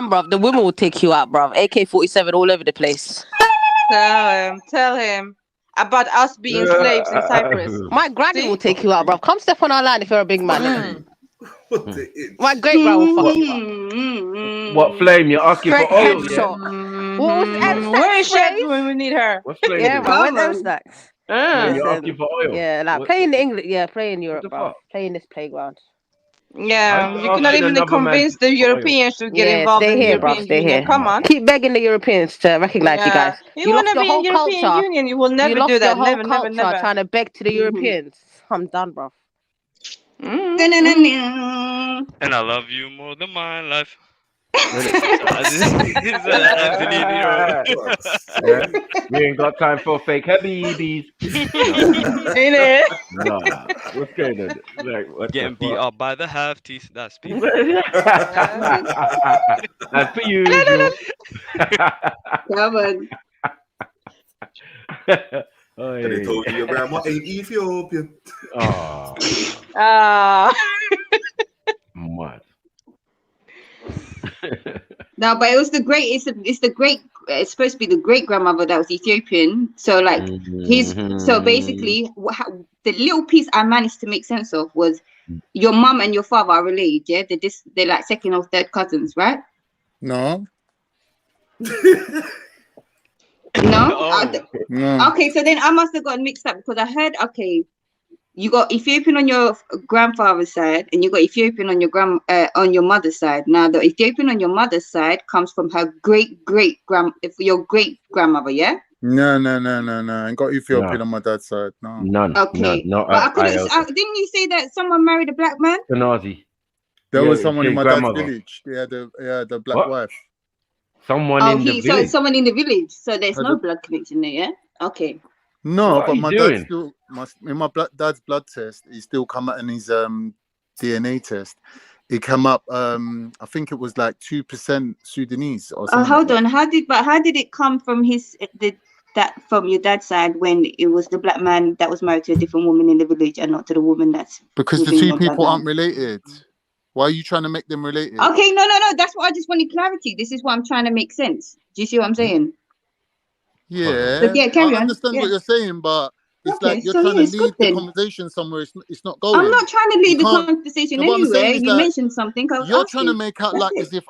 line, bruv. The women will take you out, bruv. AK-47 all over the place. Tell him about us being slaves in Cyprus. My granny will take you out, bruv. Come step on our line if you're a big man. My great grandma. What flame? You're asking for Straight oil, yeah? headshot. What was M Where is Stacks Chef when we need her? What's flame Yeah, doing? man. Where's M Stacks? Flame, you're Listen, asking for oil. yeah, like What- play in the English, yeah, play in Europe, the bro. fuck? Play in this playground. Yeah, I'm you cannot asking even another man convince the for oil. Europeans to get Yeah, involved stay in the here, bro. European Stay Union. here. Come on. Keep begging the Europeans to recognize you guys. You You want lost to your be in whole European culture. Union, you will You never lost do your that. whole Never, never, culture never. trying to beg to the Europeans. I'm done, bro. Mm-hmm. And I love you more than my life. Really? Anthony Nero. Yeah, we ain't got time for fake habibis. Ain't it? No. What's going on? Like, what Getting the beat fuck? up by the half teeth. That's people. As per usual. Come on. And they told you your grandma ain't Ethiopian. Oh, what? No, but it was the great. It's the great. It's supposed to be the great grandmother that was Ethiopian. So like so basically, the little piece I managed to make sense of was your mum and your father are related. Yeah, they're like second or third cousins, right? No. No. No. Okay, so then I must have gotten mixed up because I heard you got Ethiopian on your grandfather's side and you got Ethiopian on your mother's side. Now the Ethiopian on your mother's side comes from her your great grandmother, yeah? No. I ain't got Ethiopian on my dad's side. No. None. Okay. None. But I couldn't. Didn't you say that someone married a black man? Nazi. There was Yeah, someone in his my grandmother. dad's village. They had the black What? wife. Someone in the So village. it's someone in the village. So there's Had no a- blood connection there, yeah? Okay. No, What are but you my doing? dad still in my dad's blood test. He still come out in his DNA test. It came up. I think it was like 2% Sudanese or something. Hold on. How did it come from from your dad's side when it was the black man that was married to a different woman in the village and not to the woman that's Because the within two your people bloodline? aren't related. Why are you trying to make them related? Okay, no. That's what I just wanted clarity. This is what I'm trying to make sense. Do you see what I'm saying? Yeah, So yeah, carry I on. understand Yeah. what you're saying, but it's Okay, like you're so trying yeah, to it's good lead the then. conversation somewhere. It's not going. I'm not trying to You lead the can't. conversation No, what I'm saying anywhere. is You that mentioned something. I was you're trying to asking. make out like as if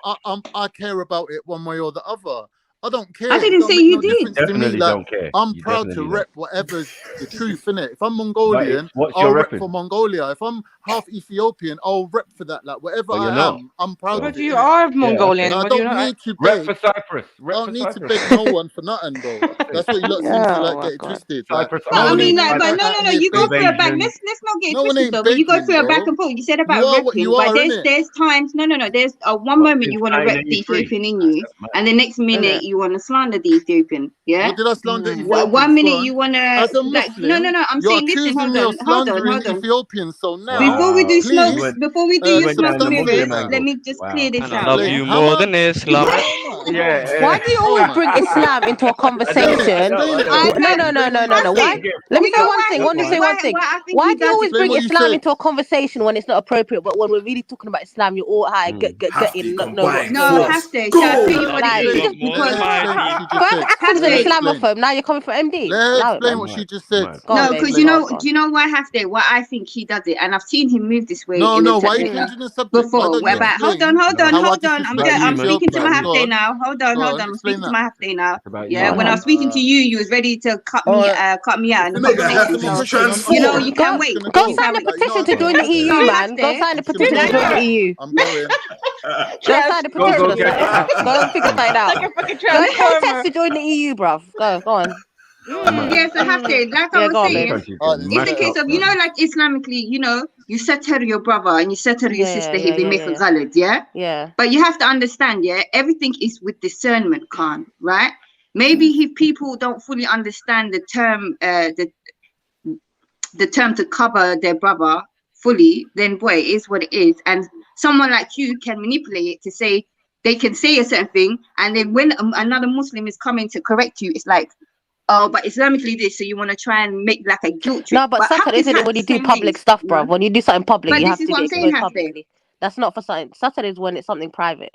I care about it one way or the other. I don't care. I It didn't don't say make you no did. difference to me. Definitely Like don't care. I'm You proud to definitely rep whatever's the truth, innit? If I'm But Mongolian, what's I'll your rep repping? for Mongolia. If I'm half Ethiopian, I'll rep for that. Like whatever But you're I not. am, I'm proud But of it. you innit? are Yeah, Mongolian. okay. I But you don't know, need to Rep beg. for Cyprus. I Rep don't for need to Cyprus. beg no one for nothing, bro. That's what you lot seem to oh like my get it god. twisted. Like Cyprus No, no I one mean ain't like, but out no. here You go through a back. Invasion. Let's not get it No one twisted ain't though. But you go begging, through a back bro. and forth. You said You about are what repping, you but are, innit? there's times. No. There's one But moment you want to rep the 1983. Ethiopian in you, and the next minute Innit? you want to slander the Ethiopian. Yeah. What did I slander Mm. Ethiopians? 1 minute Go on. you want to As a like. No. Muslim, I'm you're saying, listen. accusing me of Hold on. slandering Ethiopians. So now, Before we do smoke, please, before we do your went smoke down the and substantiate mirrors, Muslim that. let angle. me just Wow. clear this And I out. love Yeah. you How more much? than Islam. Yeah. Why do you always bring Islam into a conversation? Explain it. No. Why? Let me say one thing. Let me say one thing. Why do you always Explain bring what you Islam said. into a conversation when it's not appropriate? But when we're really talking about Islam, you're all high, get in, not know what's No, going on. have to. So I'll tell you what Like, it you is. just Because first acted as an Islamophobe, now you're coming for MD. Let her Allow it, explain man. what she just said. Go on, no, babe. because Go you on, know, go on. do you know why Hafte? Why I think he does it, and I've seen him move this way. No, in no. the Why are you changing the subject? Why before. don't you Whereby, hold explain on. how I I'm disrespect speaking to my Ethiopians? Go Hafte on. now. Hold on. Go on, I'm explain speaking to that. my Hafte now. about Yeah, you. when I was speaking to you, you was ready to cut All me, right. cut me out in the Nigga, conversation. answer my So question. you know, you Go, can wait. go You sign can a wait. petition to join the So EU, man. Go Hafte, sign a I'm just petition gonna to go join now. the EU. I'm going. Go sign a petition or something, bruv. Go and figure something out. Like a fucking Go and protest transformer. to join the EU, bruv. Go on. Yeah, so Hafte, like I Yeah, was go on, saying, babe. it's a case of, you know, like Islamically, you know, you settle your brother and you settle your sister here, they make a ghalid, yeah? Yeah. But you have to understand, yeah, everything is with discernment, Khan, right? Maybe if people don't fully understand the term, the term to cover their brother fully, then boy, it is what it is. And someone like you can manipulate it to say, they can say a certain thing, and then when another Muslim is coming to correct you, it's like, oh, but Islamically this, so you want to try and make like a guilt trip. No, but Saturday isn't it when you do public stuff, bruv? When you do something public, But you this have is to what be I'm saying, exposed Hafte. publicly. That's not for something. Saturday is when it's something private.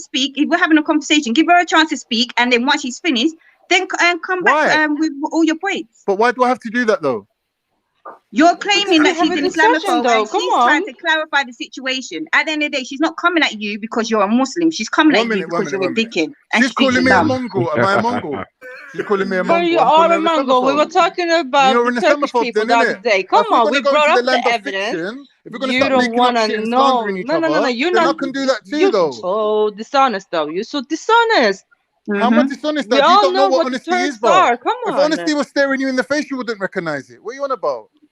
to speak. If we're having a conversation, give her a chance to speak, and then once she's finished, then come back with all your points. But why do I have to do that though? You're claiming that have she's a an discussion, Islamophobe though. and Come she's on. trying to clarify the situation. At the end of the day, she's not coming at you because you're a Muslim. She's coming at you because you're a dickhead. And She's calling me a dumb. Mongol. Am I a Mongol? She's calling me a But Mongol. you I'm are calling a her Mongol. We were talking about You're the an Turkish Islamophobe people then, the other innit? day. If Come we're on, gonna we go brought into up the land the of evidence. fiction, if we're gonna You start don't making up want to shit and know. slandering each No, other, you're then not. I can do that too, You're though. so dishonest, though. You're so dishonest. How am I dishonest? We That you all don't know what the honesty is, Turks bro. are. Come If on. honesty was staring you in the face, you wouldn't recognize it. What are you on about?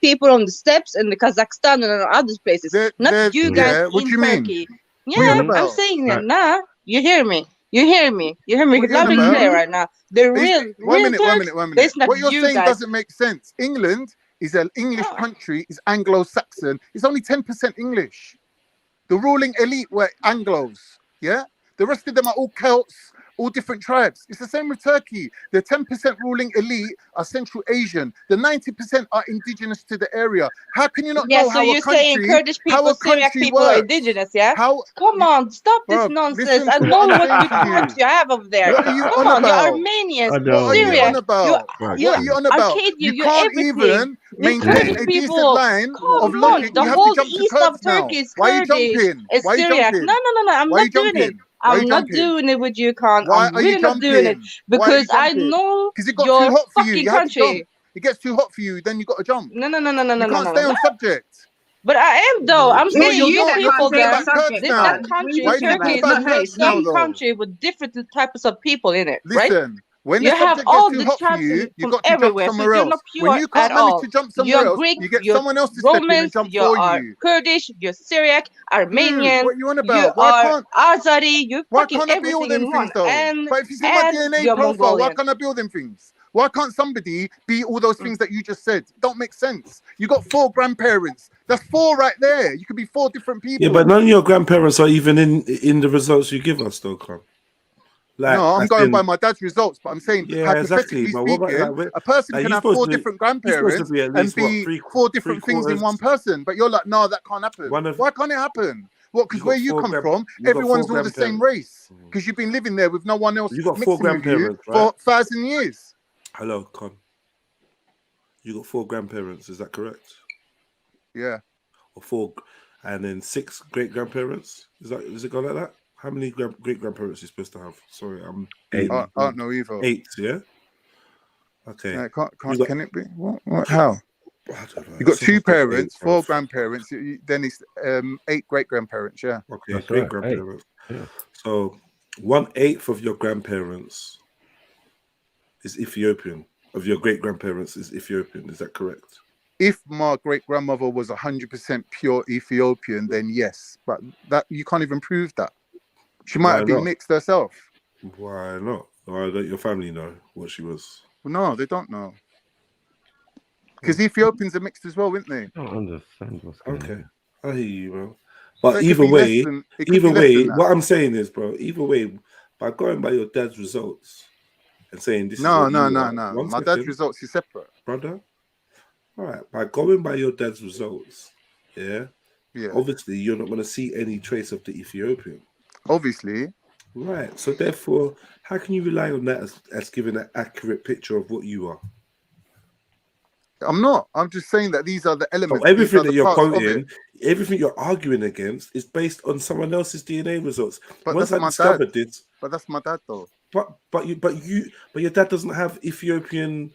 people on the steps in the Kazakhstan and other places, not you guys what in do you mean? Turkey. What you on Yeah, I'm about? saying that. Nah, you hear me. You hear me. You hear me What you loud on and about? clear right now. The One real minute. Turks, it's not What you're you saying guys. doesn't make sense. England is an English country, is Anglo-Saxon. It's only 10% English. The ruling elite were Anglos, yeah? The rest of them are all Celts, all different tribes. It's the same with Turkey. The 10% ruling elite are Central Asian. The 90% are indigenous to the area. How can you not Yeah, know so how a you're saying country, Kurdish how people, a Syriac country people are works? indigenous, yeah? How? Come on, stop this Bruv, nonsense. listen I to what know I'm what saying you to facts you. you have over there. What are you Come on on, you're about? Armenians, What are you Syriac, on about? you're What are you on about? Arcadian, You you're can't everything. even The maintain Kurdish a decent people, line come of on, logic. the You have to whole jump to east of Kurds now. Turkey is Why are you Kurdish, jumping? it's Why are you Syriac. jumping? No, I'm Why are not you doing it. jumping? Why are I'm you not jumping? doing it with you, Khan. Why I'm are you really not doing it jumping? Why are you because I jumping? know Because it got your too hot for you. fucking You had to jump. country. It gets too hot for you, then you got to jump. No, You can't stay on subject. But I am though. I'm No, saying you're you not. You're people talking there, about Kurds now. that country, Why are you talking Turkey, is about a Kurds now, big though? country with different types of people in it, right? Listen, when You the have subject gets all too the hot for tribes you, you from got to jump everywhere, so somewhere you're else. not When pure you at can't manage all. to jump somewhere You're else, Greek, you get you're someone else to step in and Romans, jump you for are you. Kurdish, you're Syriac, Armenian, What you on you about? Why are can't Azeri, you're why fucking can't I be all everything them in things one, though? But if you see my and DNA you're profile, why Mongolian. can't I be all them things? Why can't somebody be all those things that you just said? Don't make sense. You got 4 grandparents. That's 4 right there. You could be 4 different people. Yeah, but none of your grandparents are even in the results you give us, though, Con. Like, No, I'm as going by in- my dad's results, but I'm saying Yeah, hypothetically exactly. But what about speaking, like, a person like can you're have supposed 4 to be, different you're supposed to grandparents be at and least what be 4 different things in one person. But you're like, no, that can't happen. One of- Why can't it happen? What? Because You where got you 4 come from, you got 4 everyone's all the same grandparents. race. Because you've been living there with no one else You got 4 mixing with you grandparents, for right? 1,000 years. Hello, Con. You got 4 grandparents, is that correct? Yeah. Or 4, and then 6 great grandparents. Is it go like that? How many great grandparents are you supposed to have? Sorry, I'm being I don't know either. 8. Yeah. Okay. Yeah, You got- can it be? What? How? I don't know. You got Some 2 of them 8, parents, bro. 4 grandparents. Then it's 8 great grandparents. Yeah. Okay, That's great right, grandparents. Yeah. So 1/8 of your grandparents is Ethiopian. Of your great grandparents is Ethiopian. Is that correct? If my great grandmother was 100% pure Ethiopian, then yes. But that you can't even prove that. She might Why have been not? mixed herself. Why not? Why don't your family know what she was? No, they don't know. Because Ethiopians are mixed as well, aren't they? I don't understand what's going Okay, on. I hear you, bro. So But it could either be less way, than- it could be less than that. what I'm saying is, bro, either way, by going by your dad's results and saying this is No. what you are, My dad's second, results is separate. brother. All right, by going by your dad's results, yeah, obviously you're not going to see any trace of the Ethiopian. Obviously. Right. So therefore, how can you rely on that as giving an accurate picture of what you are? I'm not. I'm just saying that these are the So elements. everything these are that the you're parts of it. quoting, everything you're arguing against is based on someone else's DNA results. But Once that's I my discovered dad. this, But that's my dad, though. but your dad doesn't have Ethiopian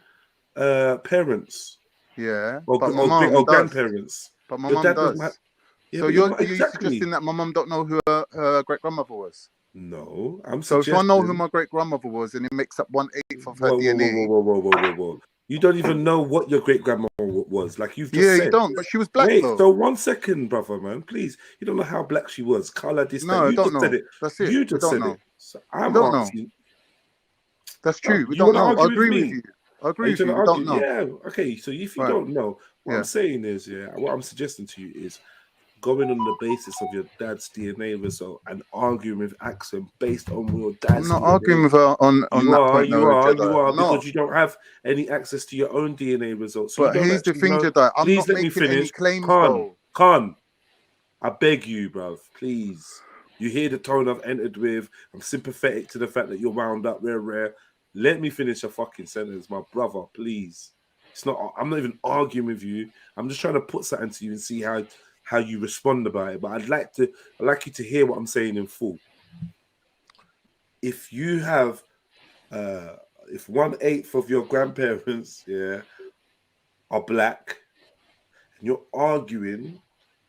parents. Yeah. Or, But my or, mum or does. grandparents. But my Your mum dad does. doesn't have. Yeah, So but you're not you exactly. suggesting that my mum don't know who her great grandmother was? No, I'm So if I know who suggesting. my great grandmother was, and it makes up 1/8 of her Whoa, DNA. whoa. You don't even know what your great grandma was. Like you've just Yeah, said. you don't. But she was black Wait, though. so 1 second, brother, man. Please. You don't know how black she was. Color this, No, I that. You don't just said know. it. That's it. You We just don't said know. it. So We I'm don't know. asking. That's true. We You don't want to know. I argue with agree with me? you. I agree Are you with trying you. to We argue? don't know. Yeah. Okay. So if you Right. don't know, what Yeah. I'm saying is, what I'm suggesting to you is going on the basis of your dad's DNA result and arguing with Axum based on your dad's I'm not DNA. arguing with her on You that are, point. No, Jedi. I'm because not. you don't have any access to your own DNA results. So you But don't here's the actually thing, know. Jedi. I'm Please not let me making any finish. claims Khan, though. I beg you, bruv, please. You hear the tone I've entered with. I'm sympathetic to the fact that you're wound up rare. Let me finish a fucking sentence, my brother, please. It's not. I'm not even arguing with you. I'm just trying to put something to you and see how you respond about it. But I'd like you to hear what I'm saying in full. If you have, if 1/8 of your grandparents, are black, and you're arguing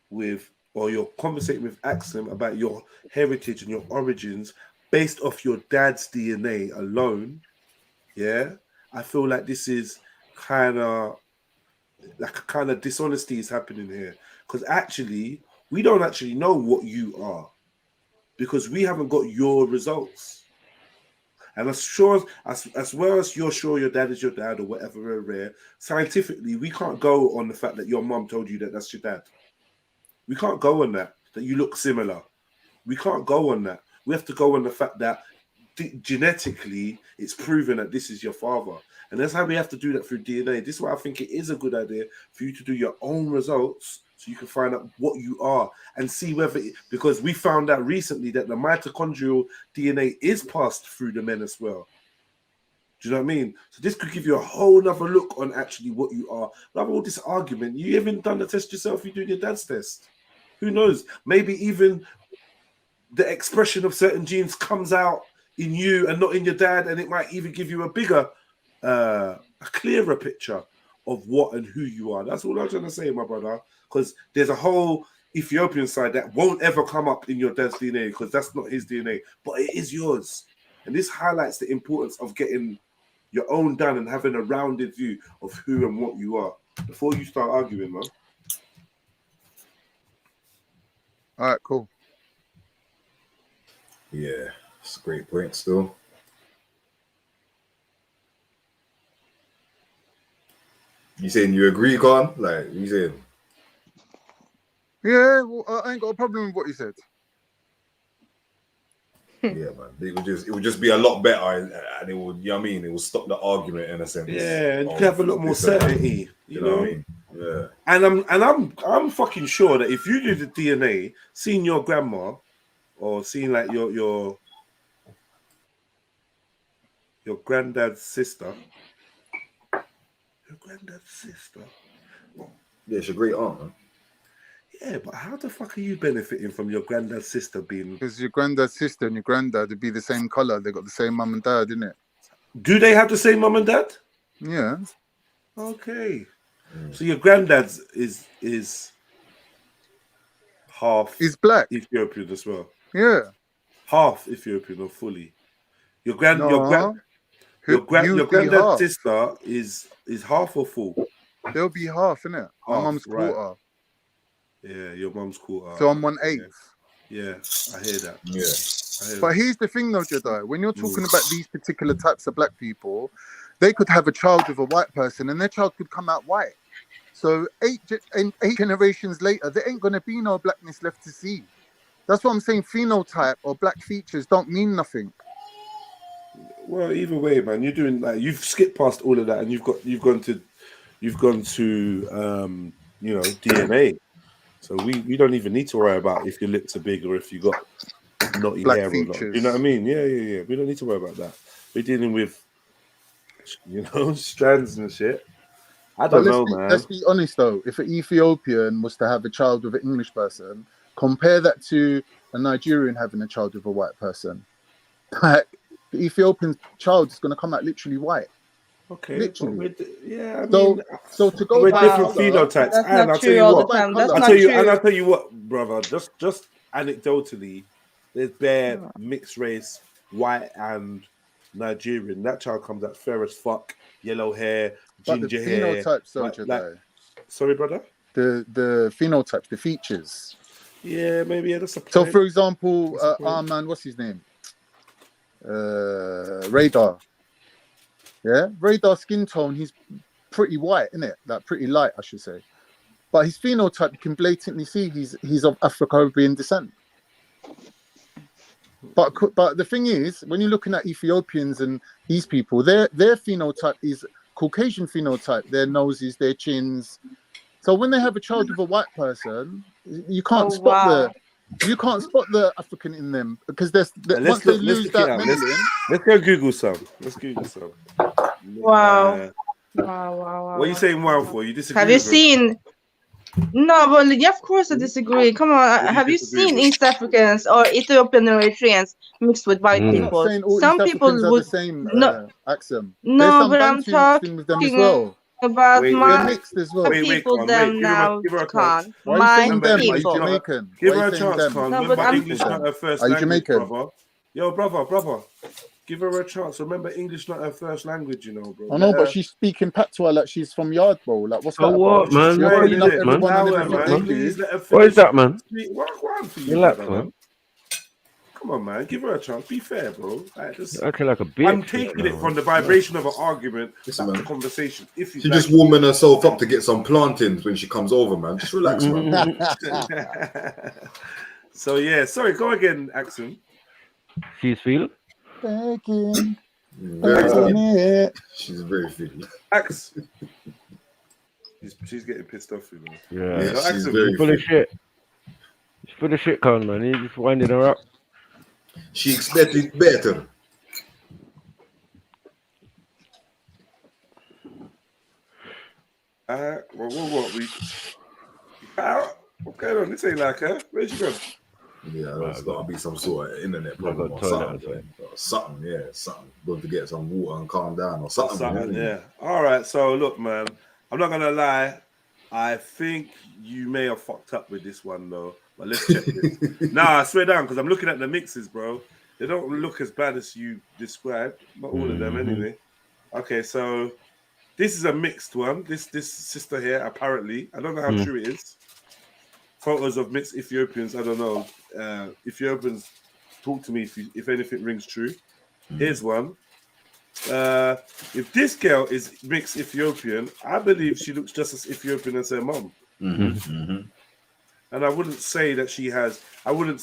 with, or you're conversating with Axum about your heritage and your origins based off your dad's DNA alone, I feel like this is kind of dishonesty is happening here, because actually we don't actually know what you are because we haven't got your results. And as well as you're sure your dad is your dad or whatever, scientifically we can't go on the fact that your mom told you that that's your dad. We can't go on that you look similar. We can't go on that. We have to go on the fact that genetically it's proven that this is your father. And that's how we have to do that through DNA. This is why I think it is a good idea for you to do your own results so you can find out what you are and see whether, because we found out recently that the mitochondrial DNA is passed through the men as well. Do you know what I mean? So this could give you a whole nother look on actually what you are. Rather all this argument, you haven't done the test yourself, you're doing your dad's test. Who knows? Maybe even the expression of certain genes comes out in you and not in your dad, and it might even give you a bigger, a clearer picture of what and who you are. That's all I'm trying to say, my brother. Because there's a whole Ethiopian side that won't ever come up in your dad's DNA because that's not his DNA, but it is yours. And this highlights the importance of getting your own done and having a rounded view of who and what you are before you start arguing, man. All right, cool. Yeah, it's a great point still. You saying you agree, Con? Like, you saying? Yeah, well, I ain't got a problem with what you said. Yeah, man. It would just be a lot better, and it would, you know what I mean? It would stop the argument in a sense. Yeah, and you can have a lot more certainty. You know what I mean? Yeah. And I'm fucking sure that if you do the DNA, seeing your grandma or seeing like your granddad's sister. Your granddad's sister. Yeah, it's a great aunt, man. Yeah, but how the fuck are you benefiting from your granddad's sister being? Because your granddad's sister and your granddad would be the same color. They got the same mum and dad, innit? Do they have the same mum and dad? Yeah. Okay. So your granddad's is half. He's black. Ethiopian as well. Yeah. Half Ethiopian or fully. Your You'd be granddad's half. sister is half or full? They'll be half, innit? My Half, mum's right. quarter. Yeah, your mum's quarter. So I'm 1/8. Yeah, I hear that. Yeah. But here's the thing though, Jedi. When you're talking about these particular types of black people, they could have a child with a white person and their child could come out white. So eight generations later, there ain't going to be no blackness left to see. That's what I'm saying. Phenotype or black features don't mean nothing. Well, either way, man, you're doing like you've skipped past all of that, and you've gone to DNA. So we don't even need to worry about if your lips are big or if you got knotty Black hair or not. features. You know what I mean? Yeah. We don't need to worry about that. We're dealing with, strands and shit. I don't know, man. Let's be honest though. If an Ethiopian was to have a child with an English person, compare that to a Nigerian having a child with a white person. Like, the Ethiopian child is going to come out literally white. Okay. Literally. Yeah. So to go with by different colour, phenotypes, That's and not I'll tell true you all what. the time. That's I'll not tell you, true. and I'll tell you what, brother. Just anecdotally, there's bare mixed race, white and Nigerian. That child comes out fair as fuck, yellow hair, But the ginger hair. phenotypes, Sorry, brother. The phenotypes, the features. Yeah, maybe that's a point. So, for example, our man, what's his name? Radar. Yeah, Radar skin tone. He's pretty white, isn't it? Like pretty light, I should say. But his phenotype, you can blatantly see he's of Afro-Caribbean descent. But the thing is, when you're looking at Ethiopians and these people, their phenotype is Caucasian phenotype. Their noses, their chins. So when they have a child with a white person, you can't spot the African in them because once they lose that melanin. Let's go Google some. Wow. What are you saying wow for? You disagree? Have you with them? seen? No, well, yeah, of course I disagree. Come on, have you seen East Africans or Ethiopian or Eritreans mixed with white I'm not people? saying all Some East people Africans are would the same no, accent. no, There's some but I'm Bantu mixed in with them as well. about They're my mixed as well. people. Them now, give her a Khan. chance. Why are you saying My them? Are you people. Jamaican? Give Why her are a you saying chance, them? Con. No, Remember, but I'm- English not her first Are you language, Jamaican? brother. Yo, brother. Give her a chance. Remember, English not her first language, bro. I know, but she's speaking patois like she's from Yard, bro. Like, what's So that what, about? man? You're What calling is up it, everyone man? and everything they do. Please let her What is finish. that, man? What for you, Relax, brother, man. Come on, man. Give her a chance. Be fair, bro. Like, You're acting like a bitch. I'm taking it from the vibration of an argument back to conversation. If you She just warming herself up to get some plantings when she comes over, man. Just relax, man. So yeah, sorry. Go again, Axel. She's feel. Begging. She's very fitty. Axe. She's getting pissed off, you know. Yeah, No, she's Axe, very full of fitty. shit. She's full of shit, Con, man. He's just winding her up. She expected better. What's going on? This ain't like her. Where's she gone? Yeah, there's got to be some sort of internet problem or something. Yeah, something. Going to get some water and calm down or something. Yeah. All right. So look, man, I'm not gonna lie. I think you may have fucked up with this one though. But let's check this. Nah, I swear down because I'm looking at the mixes, bro. They don't look as bad as you described. Not all of them, anyway. Okay, so this is a mixed one. This sister here, apparently, I don't know how true it is. Photos of mixed Ethiopians. I don't know. Ethiopians, talk to me if anything rings true. Here's one. If this girl is mixed Ethiopian, I believe she looks just as Ethiopian as her mom. And I wouldn't say that she has. I wouldn't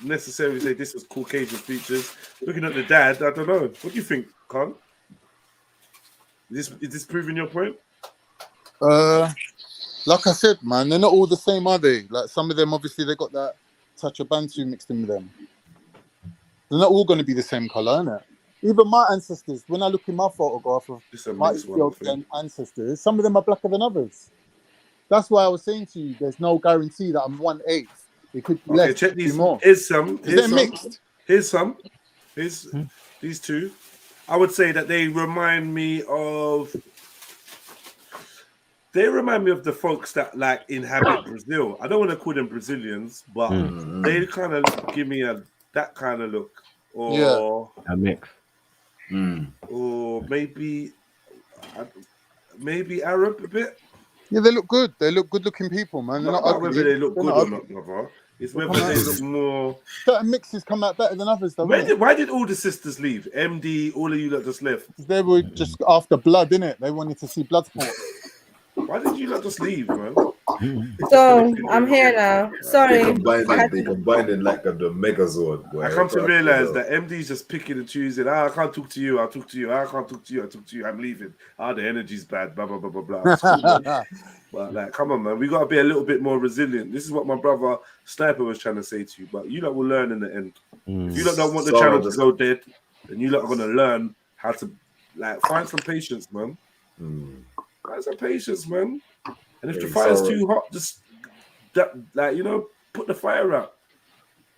necessarily say this was Caucasian features. Looking at the dad, I don't know. What do you think, Con? Is this proving your point? Like I said, man, they're not all the same, are they? Like some of them, obviously, they got that touch of Bantu mixed in with them. They're not all going to be the same color, innit? Even my ancestors, when I look in my photograph of my Ethiopian ancestors, some of them are blacker than others. That's why I was saying to you, there's no guarantee that I'm 1/8. It could be less, check these. more. Here's some. Mixed? Here's some. Here's these two. I would say that they remind me of. They remind me of the folks that like inhabit Brazil. I don't want to call them Brazilians, but they kind of give me that kind of look, or a mix, or maybe Arab a bit. Yeah, they look good. They look good-looking people, man. They're Not not about ugly. whether they look They're good not or ugly. not, brother. It's whether they look more. Certain mixes come out better than others, though. Why did all the sisters leave? MD, all of you that just left. They were just after blood, innit? They wanted to see blood sport. Why did you not just leave, man? So I'm here now. Sorry. They combined in like the Megazord. Boy. I come to realize that MD's just picking and choosing. I can't talk to you. I'll talk to you. I can't talk to you. I'll talk to you. I'm leaving. The energy's bad. Blah blah blah blah blah. It's cool, man. But like, come on, man. We gotta be a little bit more resilient. This is what my brother Sniper was trying to say to you. But you lot will learn in the end. If you lot don't want the channel to go dead, then you lot are gonna learn how to like find some patience, man. Find some patience, man. And if the fire's too hot, just put the fire out.